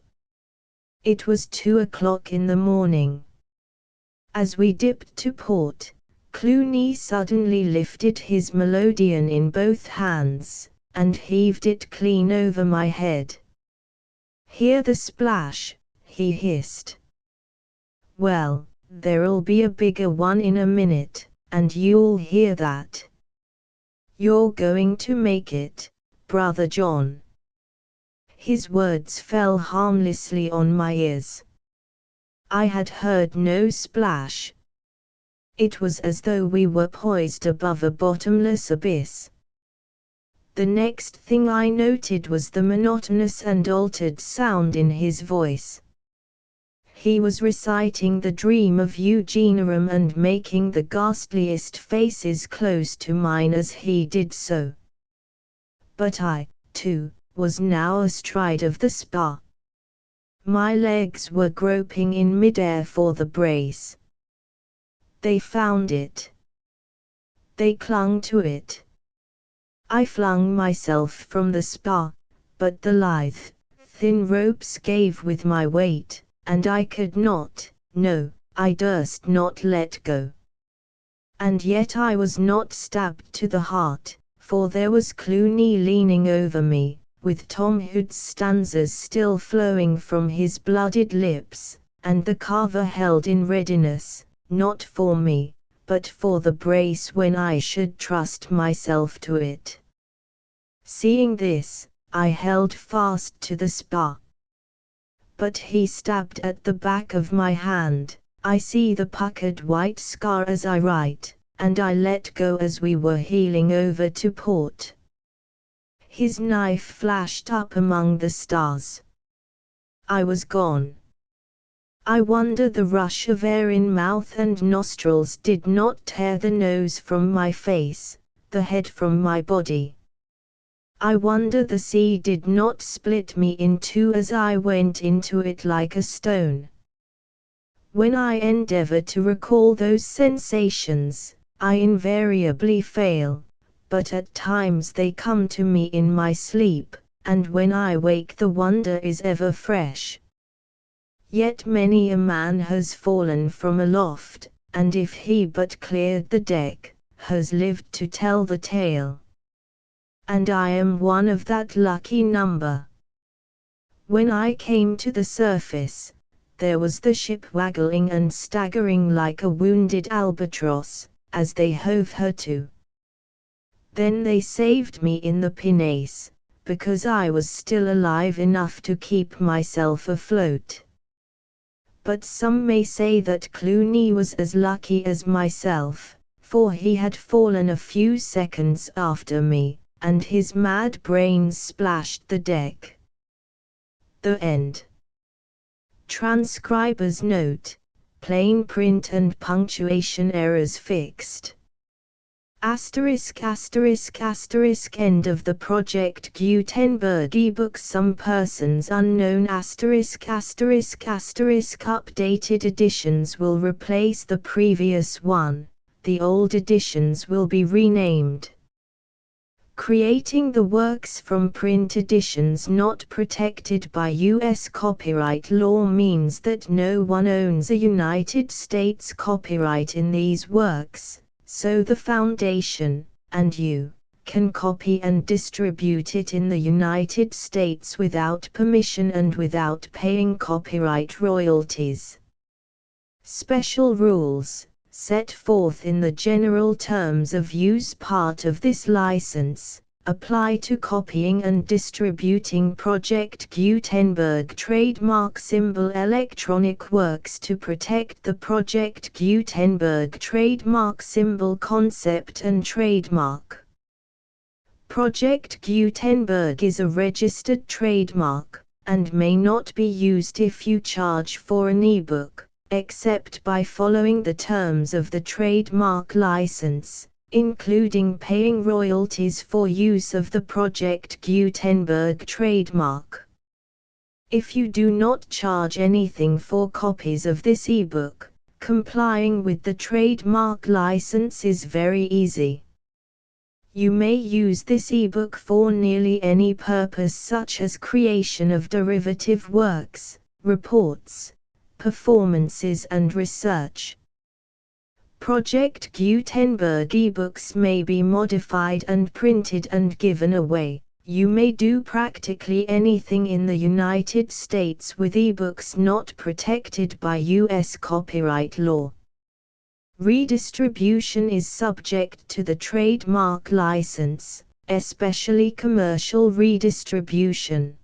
It was 2 o'clock in the morning. As we dipped to port, Clooney suddenly lifted his melodeon in both hands, and heaved it clean over my head. "Hear the splash," he hissed. "Well, there'll be a bigger one in a minute, and you'll hear that. You're going to make it, Brother John." His words fell harmlessly on my ears. I had heard no splash. It was as though we were poised above a bottomless abyss. The next thing I noted was the monotonous and altered sound in his voice. He was reciting the Dream of Eugenium and making the ghastliest faces close to mine as he did so. But I, too, was now astride of the spar. My legs were groping in midair for the brace. They found it. They clung to it. I flung myself from the spar, but the lithe, thin ropes gave with my weight, and I could not, no, I durst not let go. And yet I was not stabbed to the heart, for there was Clooney leaning over me, with Tom Hood's stanzas still flowing from his blooded lips, and the carver held in readiness, not for me, but for the brace when I should trust myself to it. Seeing this, I held fast to the spar. But he stabbed at the back of my hand. I see the puckered white scar as I write, and I let go as we were heeling over to port. His knife flashed up among the stars. I was gone. I wonder the rush of air in mouth and nostrils did not tear the nose from my face, the head from my body. I wonder the sea did not split me in two as I went into it like a stone. When I endeavor to recall those sensations, I invariably fail, but at times they come to me in my sleep, and when I wake the wonder is ever fresh. Yet many a man has fallen from aloft, and if he but cleared the deck, has lived to tell the tale. And I am one of that lucky number. When I came to the surface, there was the ship waggling and staggering like a wounded albatross, as they hove her to. Then they saved me in the pinnace, because I was still alive enough to keep myself afloat. But some may say that Clooney was as lucky as myself, for he had fallen a few seconds after me, and his mad brains splashed the deck. The end. Transcriber's note: plain print and punctuation errors fixed. Asterisk asterisk asterisk end of the Project Gutenberg ebook. Some persons unknown asterisk asterisk asterisk updated editions will replace the previous one, the old editions will be renamed. Creating the works from print editions not protected by U.S. copyright law means that no one owns a United States copyright in these works, so the Foundation, and you, can copy and distribute it in the United States without permission and without paying copyright royalties. Special rules, set forth in the general terms of use part of this license, apply to copying and distributing Project Gutenberg trademark symbol electronic works to protect the Project Gutenberg trademark symbol concept and trademark. Project Gutenberg is a registered trademark, and may not be used if you charge for an ebook, except by following the terms of the trademark license, including paying royalties for use of the Project Gutenberg trademark. If you do not charge anything for copies of this ebook, complying with the trademark license is very easy. You may use this ebook for nearly any purpose, such as creation of derivative works, reports, performances and research. Project Gutenberg ebooks may be modified and printed and given away. You may do practically anything in the United States with ebooks not protected by U.S. copyright law. Redistribution is subject to the trademark license, especially commercial redistribution.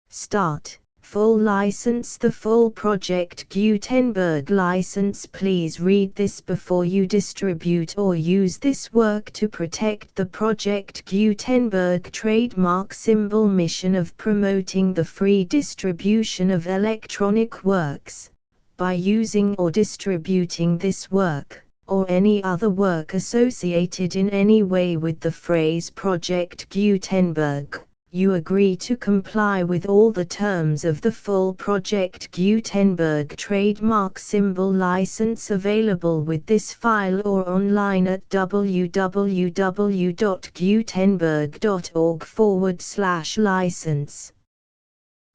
Start. Full license. The full Project Gutenberg license. Please read this before you distribute or use this work to protect the Project Gutenberg trademark symbol mission of promoting the free distribution of electronic works, by using or distributing this work, or any other work associated in any way with the phrase Project Gutenberg. You agree to comply with all the terms of the full Project Gutenberg trademark symbol license available with this file or online at www.gutenberg.org/license.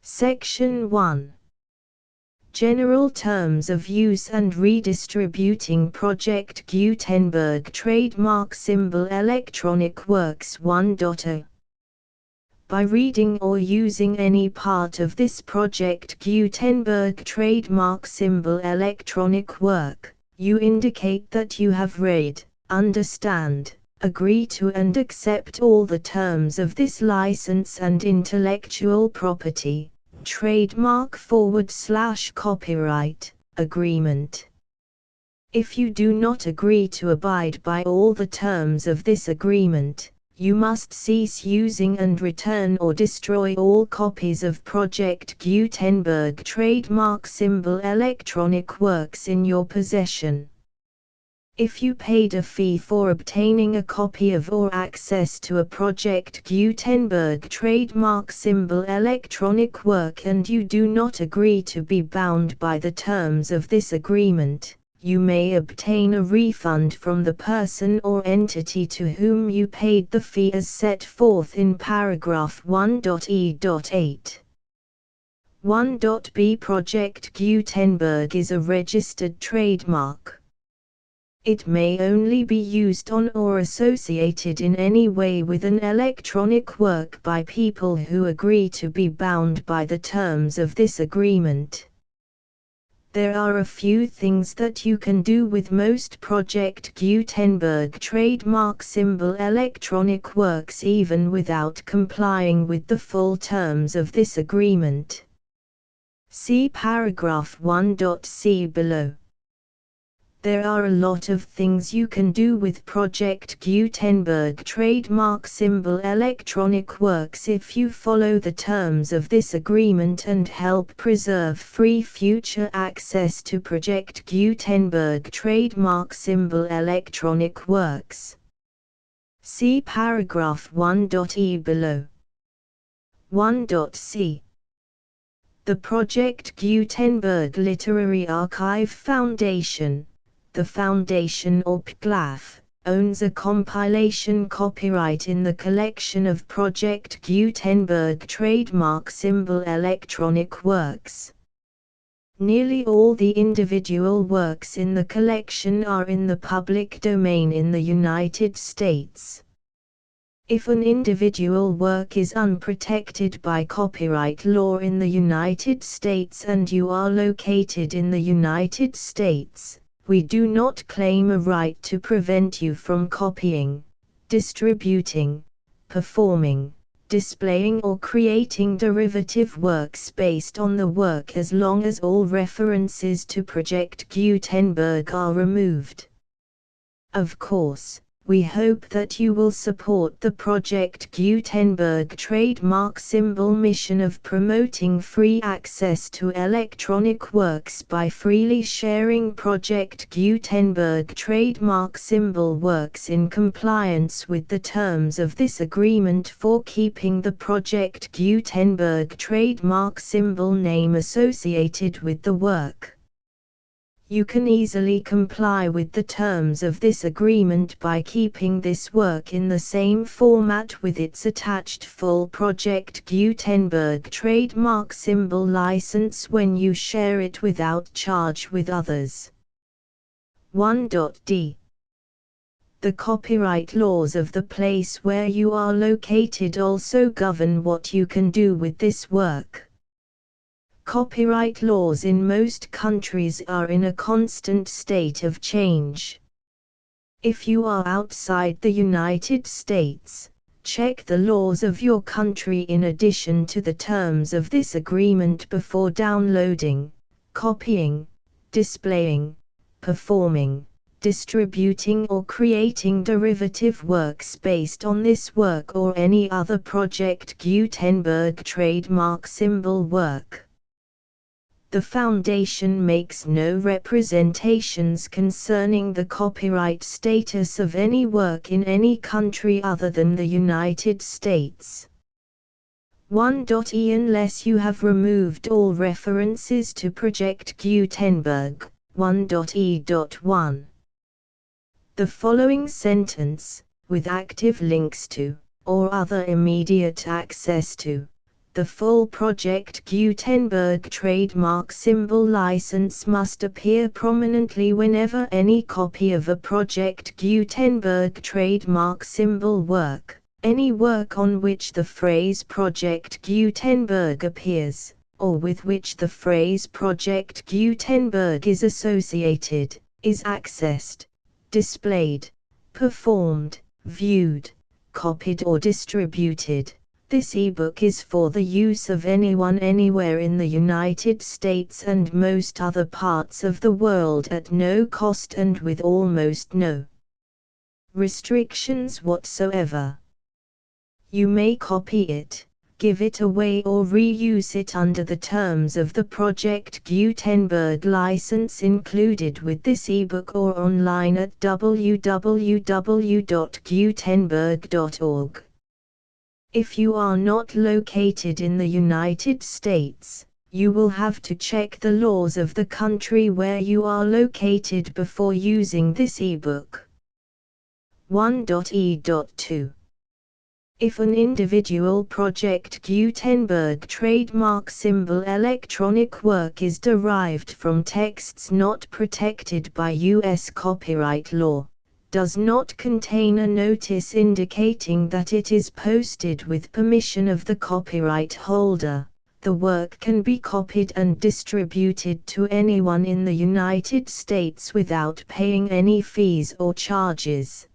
Section 1. General Terms of Use and Redistributing Project Gutenberg Trademark Symbol Electronic Works 1.0. By reading or using any part of this Project Gutenberg trademark symbol electronic work, you indicate that you have read, understand, agree to and accept all the terms of this license and intellectual property, trademark/copyright, agreement. If you do not agree to abide by all the terms of this agreement, you must cease using and return or destroy all copies of Project Gutenberg trademark symbol electronic works in your possession. If you paid a fee for obtaining a copy of or access to a Project Gutenberg trademark symbol electronic work and you do not agree to be bound by the terms of this agreement, you may obtain a refund from the person or entity to whom you paid the fee as set forth in paragraph 1.e.8. 1.b. Project Gutenberg is a registered trademark. It may only be used on or associated in any way with an electronic work by people who agree to be bound by the terms of this agreement. There are a few things that you can do with most Project Gutenberg trademark symbol electronic works even without complying with the full terms of this agreement. See paragraph 1.c below. There are a lot of things you can do with Project Gutenberg trademark symbol electronic works if you follow the terms of this agreement and help preserve free future access to Project Gutenberg trademark symbol electronic works. See paragraph 1.e below. 1.c. The Project Gutenberg Literary Archive Foundation, the Foundation or PGLAF, owns a compilation copyright in the collection of Project Gutenberg trademark symbol electronic works. Nearly all the individual works in the collection are in the public domain in the United States. If an individual work is unprotected by copyright law in the United States and you are located in the United States, we do not claim a right to prevent you from copying, distributing, performing, displaying or creating derivative works based on the work as long as all references to Project Gutenberg are removed. Of course, we hope that you will support the Project Gutenberg trademark symbol mission of promoting free access to electronic works by freely sharing Project Gutenberg trademark symbol works in compliance with the terms of this agreement for keeping the Project Gutenberg trademark symbol name associated with the work. You can easily comply with the terms of this agreement by keeping this work in the same format with its attached full Project Gutenberg trademark symbol license when you share it without charge with others. 1.d. The copyright laws of the place where you are located also govern what you can do with this work. Copyright laws in most countries are in a constant state of change. If you are outside the United States, check the laws of your country in addition to the terms of this agreement before downloading, copying, displaying, performing, distributing or creating derivative works based on this work or any other Project Gutenberg trademark symbol work. The Foundation makes no representations concerning the copyright status of any work in any country other than the United States. 1.e Unless you have removed all references to Project Gutenberg. 1.e.1. The following sentence, with active links to, or other immediate access to, the full Project Gutenberg trademark symbol license must appear prominently whenever any copy of a Project Gutenberg trademark symbol work, any work on which the phrase Project Gutenberg appears, or with which the phrase Project Gutenberg is associated, is accessed, displayed, performed, viewed, copied or distributed. This ebook is for the use of anyone anywhere in the United States and most other parts of the world at no cost and with almost no restrictions whatsoever. You may copy it, give it away or reuse it under the terms of the Project Gutenberg license included with this ebook or online at www.gutenberg.org. If you are not located in the United States, you will have to check the laws of the country where you are located before using this ebook. 1.e.2. If an individual Project Gutenberg trademark symbol electronic work is derived from texts not protected by U.S. copyright law, does not contain a notice indicating that it is posted with permission of the copyright holder, the work can be copied and distributed to anyone in the United States without paying any fees or charges.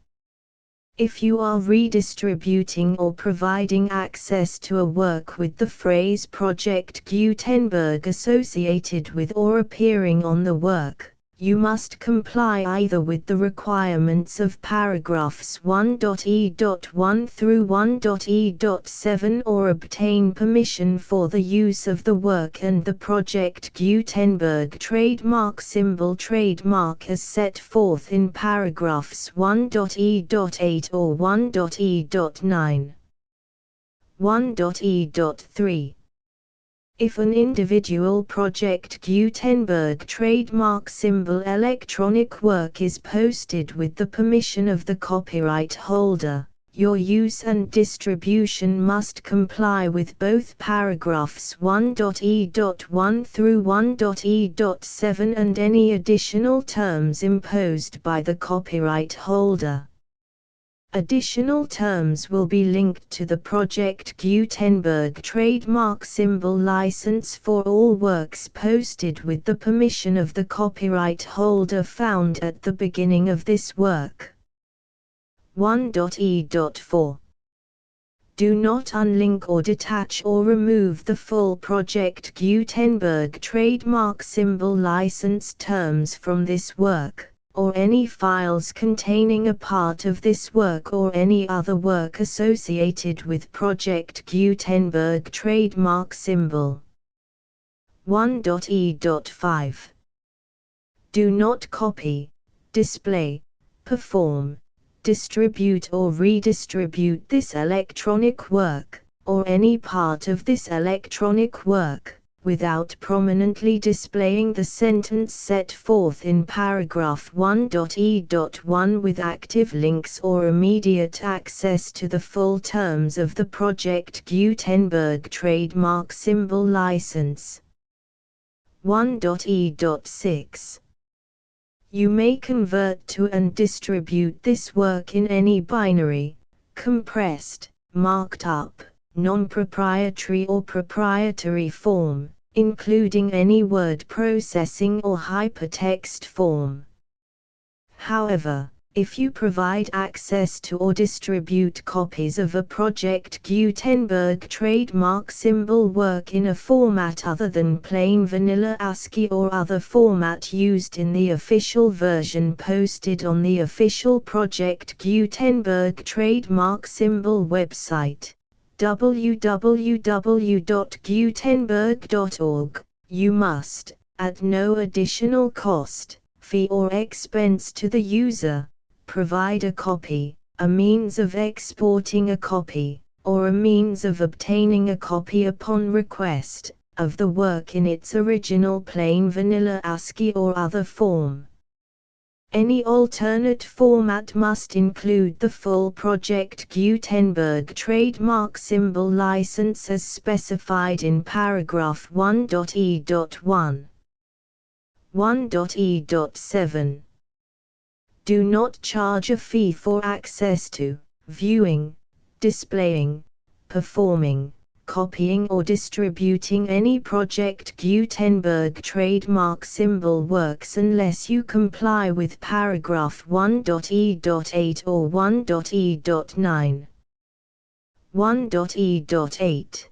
If you are redistributing or providing access to a work with the phrase Project Gutenberg associated with or appearing on the work, You must comply either with the requirements of paragraphs 1.e.1 through 1.e.7 or obtain permission for the use of the work and the Project Gutenberg trademark symbol trademark as set forth in paragraphs 1.e.8 or 1.e.9. 1.e.3. If an individual Project Gutenberg trademark symbol electronic work is posted with the permission of the copyright holder, your use and distribution must comply with both paragraphs 1.e.1 through 1.e.7 and any additional terms imposed by the copyright holder. Additional terms will be linked to the Project Gutenberg trademark symbol license for all works posted with the permission of the copyright holder found at the beginning of this work. 1.e.4. Do not unlink or detach or remove the full Project Gutenberg trademark symbol license terms from this work, or any files containing a part of this work or any other work associated with Project Gutenberg trademark symbol. 1.e.5. Do not copy, display, perform, distribute or redistribute this electronic work, or any part of this electronic work, without prominently displaying the sentence set forth in paragraph 1.e.1 with active links or immediate access to the full terms of the Project Gutenberg trademark symbol license. 1.e.6. You may convert to and distribute this work in any binary, compressed, marked up, non-proprietary or proprietary form, including any word processing or hypertext form. However, if you provide access to or distribute copies of a Project Gutenberg trademark symbol work in a format other than plain vanilla ASCII or other format used in the official version posted on the official Project Gutenberg trademark symbol website, www.gutenberg.org, you must, at no additional cost, fee or expense to the user, provide a copy, a means of exporting a copy, or a means of obtaining a copy upon request, of the work in its original plain vanilla ASCII or other form. Any alternate format must include the full Project Gutenberg trademark symbol license as specified in paragraph 1.e.1. 1.e.7. Do not charge a fee for access to, viewing, displaying, performing, copying or distributing any Project Gutenberg trademark symbol works unless you comply with paragraph 1.e.8 or 1.e.9. 1.e.8.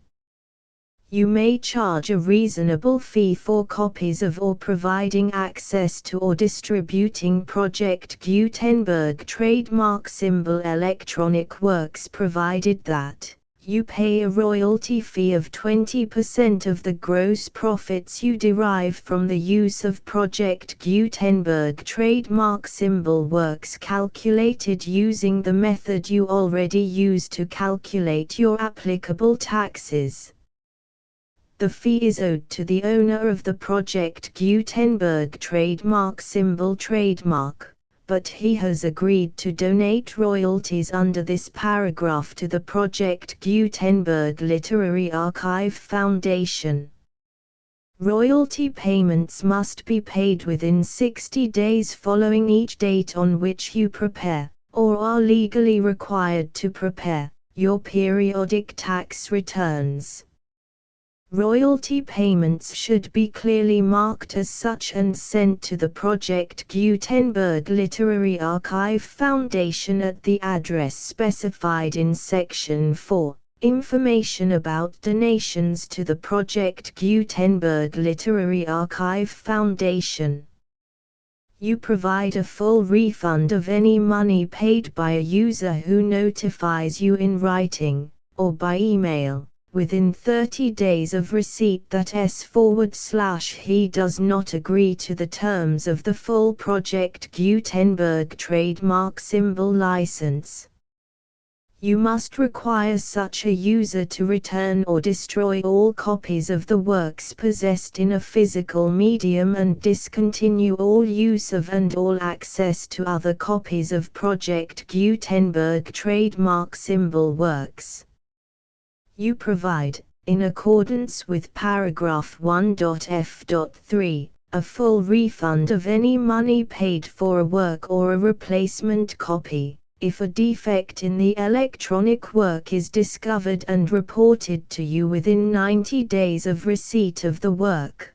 You may charge a reasonable fee for copies of or providing access to or distributing Project Gutenberg trademark symbol electronic works provided that you pay a royalty fee of 20% of the gross profits you derive from the use of Project Gutenberg trademark symbol works calculated using the method you already use to calculate your applicable taxes. The fee is owed to the owner of the Project Gutenberg trademark symbol trademark, but he has agreed to donate royalties under this paragraph to the Project Gutenberg Literary Archive Foundation. Royalty payments must be paid within 60 days following each date on which you prepare, or are legally required to prepare, your periodic tax returns. Royalty payments should be clearly marked as such and sent to the Project Gutenberg Literary Archive Foundation at the address specified in Section 4, Information about donations to the Project Gutenberg Literary Archive Foundation. You provide a full refund of any money paid by a user who notifies you in writing, or by email, within 30 days of receipt that he does not agree to the terms of the full Project Gutenberg trademark symbol license. You must require such a user to return or destroy all copies of the works possessed in a physical medium and discontinue all use of and all access to other copies of Project Gutenberg trademark symbol works. You provide, in accordance with paragraph 1.f.3, a full refund of any money paid for a work or a replacement copy, if a defect in the electronic work is discovered and reported to you within 90 days of receipt of the work.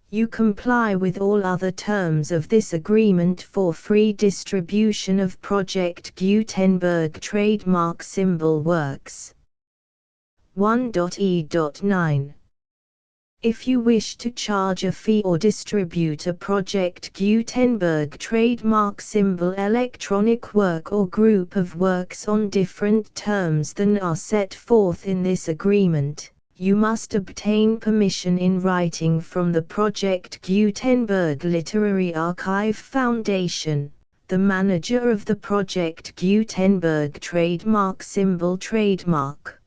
You comply with all other terms of this agreement for free distribution of Project Gutenberg trademark symbol works. 1.e.9. If you wish to charge a fee or distribute a Project Gutenberg trademark symbol electronic work or group of works on different terms than are set forth in this agreement, you must obtain permission in writing from the Project Gutenberg Literary Archive Foundation, the manager of the Project Gutenberg trademark symbol trademark.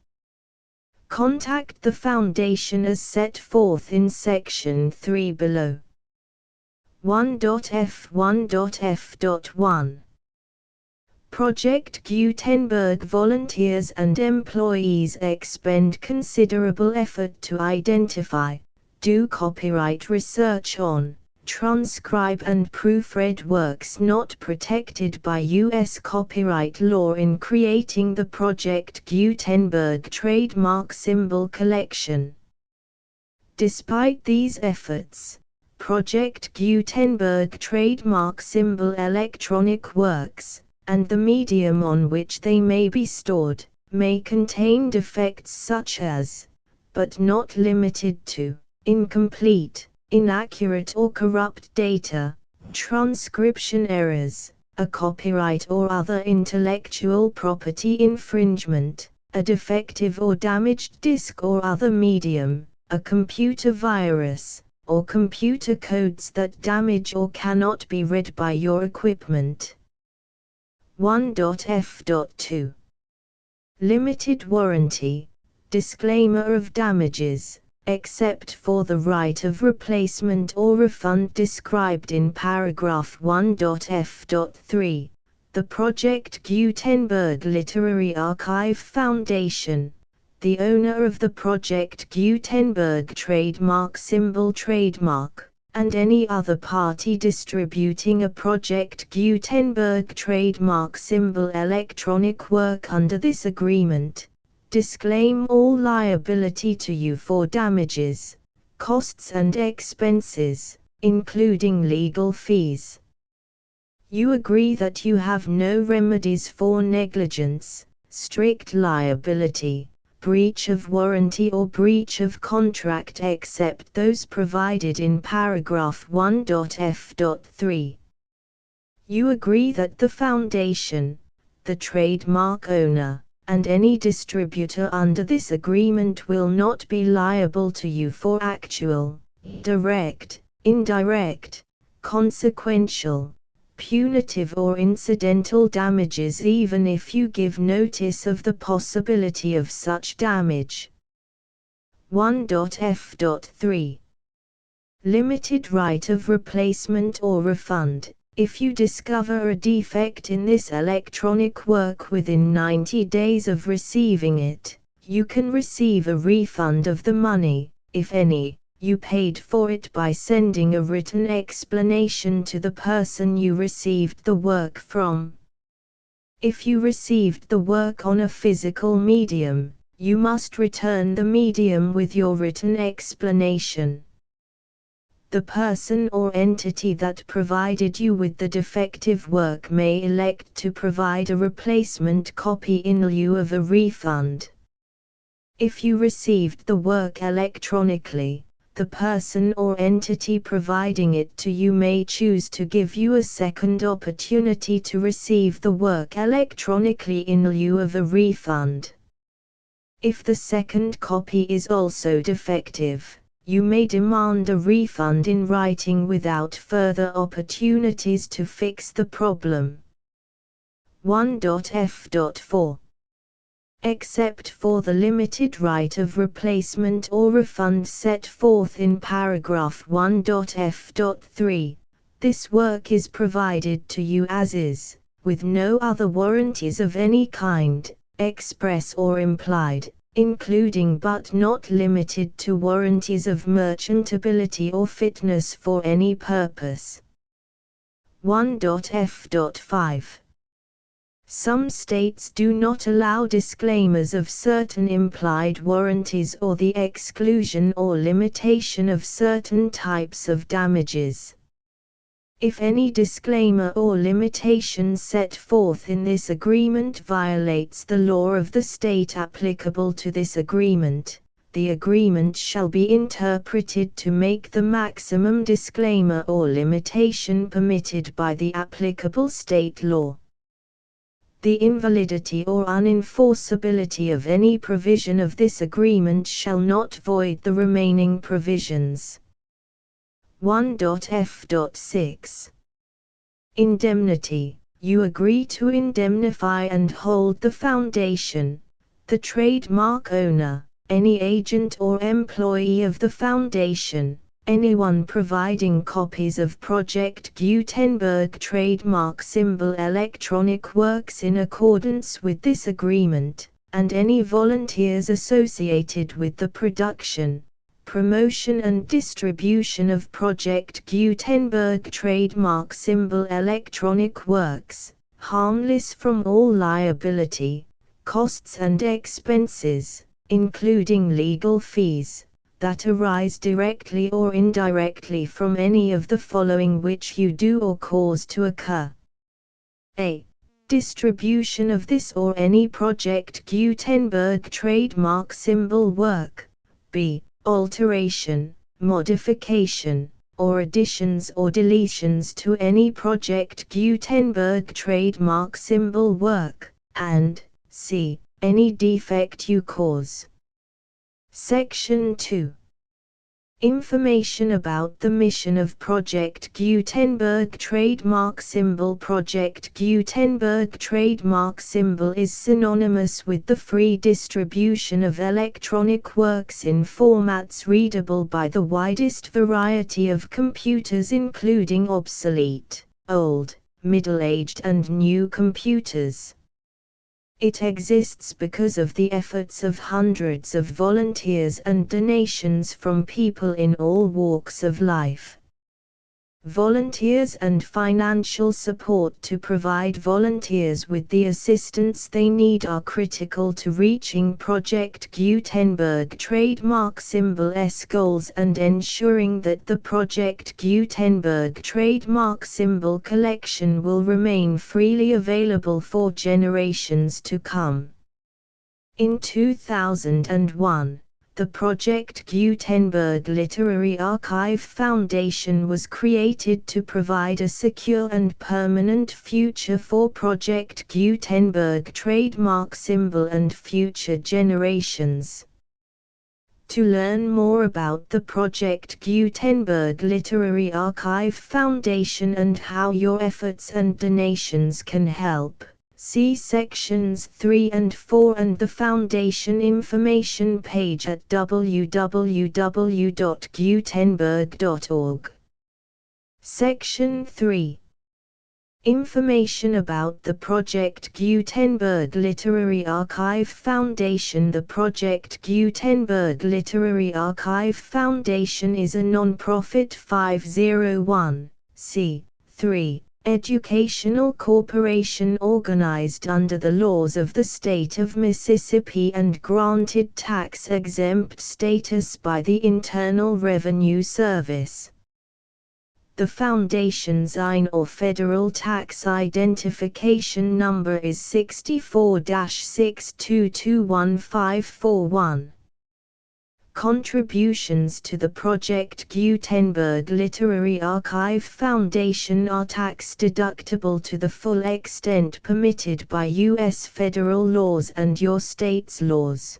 Contact the Foundation as set forth in Section 3 below. 1.f1.f.1 Project Gutenberg volunteers and employees expend considerable effort to identify, do copyright research on, transcribe and proofread works not protected by U.S. copyright law in creating the Project Gutenberg trademark symbol collection. Despite these efforts, Project Gutenberg trademark symbol electronic works, and the medium on which they may be stored, may contain defects such as, but not limited to, incomplete, inaccurate or corrupt data, transcription errors, a copyright or other intellectual property infringement, a defective or damaged disk or other medium, a computer virus, or computer codes that damage or cannot be read by your equipment. 1.f.2 Limited warranty, disclaimer of damages, except for the right of replacement or refund described in paragraph 1.f.3, the Project Gutenberg Literary Archive Foundation, the owner of the Project Gutenberg trademark symbol trademark, and any other party distributing a Project Gutenberg trademark symbol electronic work under this agreement, disclaim all liability to you for damages, costs and expenses, including legal fees. You agree that you have no remedies for negligence, strict liability, breach of warranty or breach of contract except those provided in paragraph 1.f.3. You agree that the Foundation, the trademark owner, and any distributor under this agreement will not be liable to you for actual, direct, indirect, consequential, punitive or incidental damages even if you give notice of the possibility of such damage. 1.f.3 Limited right of replacement or refund. If you discover a defect in this electronic work within 90 days of receiving it, you can receive a refund of the money, if any, you paid for it by sending a written explanation to the person you received the work from. If you received the work on a physical medium, you must return the medium with your written explanation. The person or entity that provided you with the defective work may elect to provide a replacement copy in lieu of a refund. If you received the work electronically, the person or entity providing it to you may choose to give you a second opportunity to receive the work electronically in lieu of a refund. If the second copy is also defective, you may demand a refund in writing without further opportunities to fix the problem. 1.f.4 Except for the limited right of replacement or refund set forth in paragraph 1.f.3, this work is provided to you as is, with no other warranties of any kind, express or implied, including but not limited to warranties of merchantability or fitness for any purpose. 1.f.5 Some states do not allow disclaimers of certain implied warranties or the exclusion or limitation of certain types of damages. If any disclaimer or limitation set forth in this agreement violates the law of the state applicable to this agreement, the agreement shall be interpreted to make the maximum disclaimer or limitation permitted by the applicable state law. The invalidity or unenforceability of any provision of this agreement shall not void the remaining provisions. 1.f.6 Indemnity. You agree to indemnify and hold the foundation, the trademark owner, any agent or employee of the foundation, anyone providing copies of Project Gutenberg trademark symbol electronic works in accordance with this agreement, and any volunteers associated with the production, promotion and distribution of Project Gutenberg trademark symbol electronic works, harmless from all liability, costs and expenses, including legal fees, that arise directly or indirectly from any of the following which you do or cause to occur. A. Distribution of this or any Project Gutenberg trademark symbol work. B. Alteration, modification, or additions or deletions to any Project Gutenberg trademark symbol work, and c. Any defect you cause. Section 2. Information about the mission of Project Gutenberg trademark symbol. Project Gutenberg trademark symbol is synonymous with the free distribution of electronic works in formats readable by the widest variety of computers, including obsolete, old, middle-aged and new computers. It exists because of the efforts of hundreds of volunteers and donations from people in all walks of life. Volunteers and financial support to provide volunteers with the assistance they need are critical to reaching Project Gutenberg trademark symbol's goals and ensuring that the Project Gutenberg trademark symbol collection will remain freely available for generations to come. In 2001, the Project Gutenberg Literary Archive Foundation was created to provide a secure and permanent future for Project Gutenberg trademark symbol and future generations. To learn more about the Project Gutenberg Literary Archive Foundation and how your efforts and donations can help, see sections 3 and 4 and the Foundation information page at www.gutenberg.org. Section 3. Information about the Project Gutenberg Literary Archive Foundation. The Project Gutenberg Literary Archive Foundation is a non-profit 501(c)(3) educational corporation organized under the laws of the state of Mississippi and granted tax-exempt status by the Internal Revenue Service. The Foundation's IN or Federal Tax Identification Number is 64-6221541. Contributions to the Project Gutenberg Literary Archive Foundation are tax-deductible to the full extent permitted by U.S. federal laws and your state's laws.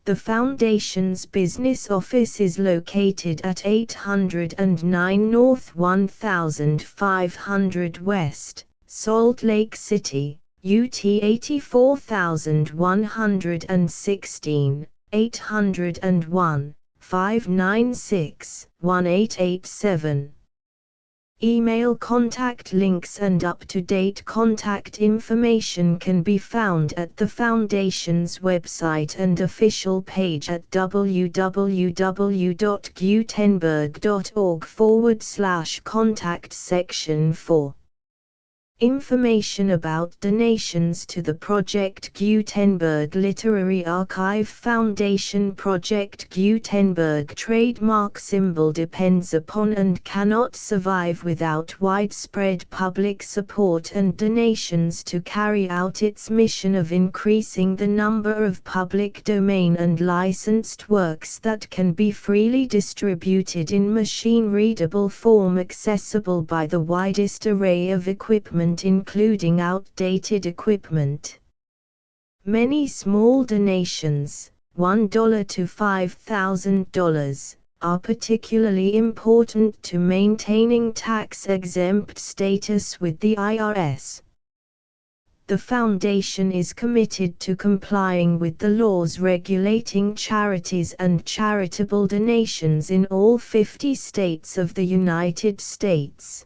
The Foundation's business office is located at 809 North 1500 West, Salt Lake City, UT 84116, 801-596-1887. Email contact links and up-to-date contact information can be found at the Foundation's website and official page at www.gutenberg.org/contact section 4. Information about donations to the Project Gutenberg Literary Archive Foundation. Project Gutenberg trademark symbol depends upon and cannot survive without widespread public support and donations to carry out its mission of increasing the number of public domain and licensed works that can be freely distributed in machine-readable form accessible by the widest array of equipment including outdated equipment. Many small donations, $1 to $5,000, are particularly important to maintaining tax-exempt status with the IRS. The Foundation is committed to complying with the laws regulating charities and charitable donations in all 50 states of the United States.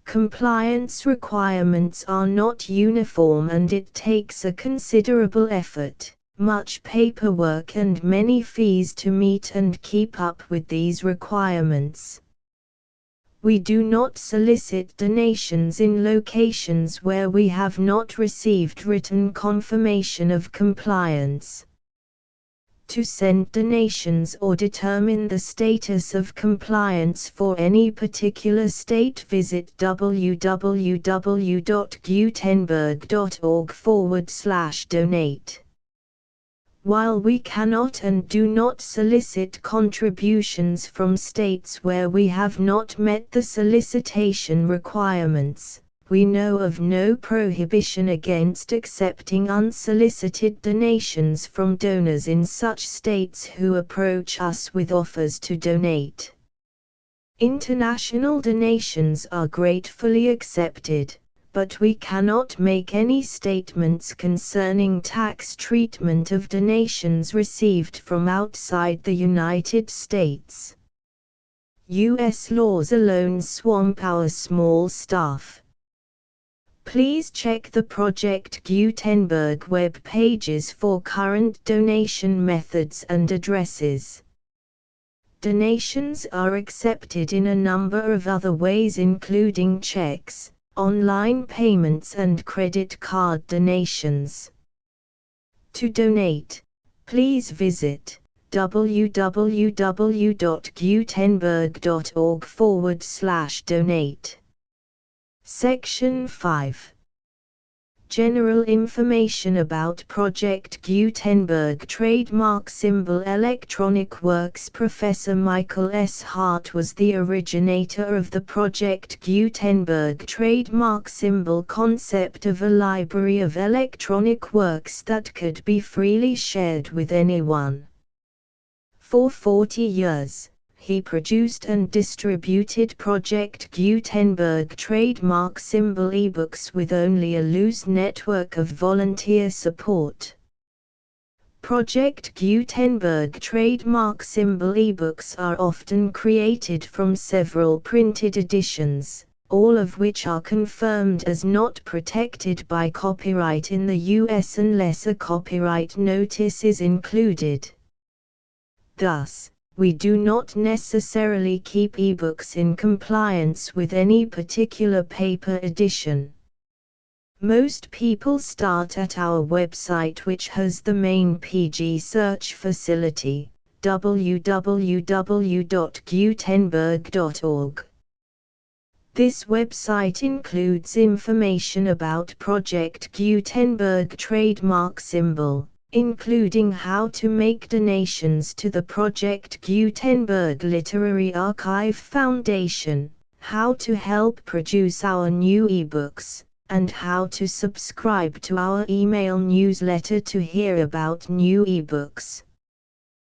Compliance requirements are not uniform and it takes a considerable effort, much paperwork and many fees to meet and keep up with these requirements. We do not solicit donations in locations where we have not received written confirmation of compliance. To send donations or determine the status of compliance for any particular state, visit www.gutenberg.org/donate. While we cannot and do not solicit contributions from states where we have not met the solicitation requirements, we know of no prohibition against accepting unsolicited donations from donors in such states who approach us with offers to donate. International donations are gratefully accepted, but we cannot make any statements concerning tax treatment of donations received from outside the United States. U.S. laws alone swamp our small staff. Please check the Project Gutenberg web pages for current donation methods and addresses. Donations are accepted in a number of other ways including checks, online payments and credit card donations. To donate, please visit www.gutenberg.org/donate. Section 5. General information about Project Gutenberg trademark symbol electronic works. Professor Michael S. Hart was the originator of the Project Gutenberg trademark symbol concept of a library of electronic works that could be freely shared with anyone. For 40 years, he produced and distributed Project Gutenberg trademark symbol ebooks with only a loose network of volunteer support. Project Gutenberg trademark symbol ebooks are often created from several printed editions, all of which are confirmed as not protected by copyright in the U.S. unless a copyright notice is included. Thus, we do not necessarily keep ebooks in compliance with any particular paper edition. Most people start at our website, which has the main PG search facility, www.gutenberg.org. This website includes information about Project Gutenberg trademark symbol, including how to make donations to the Project Gutenberg Literary Archive Foundation, how to help produce our new ebooks, and how to subscribe to our email newsletter to hear about new ebooks.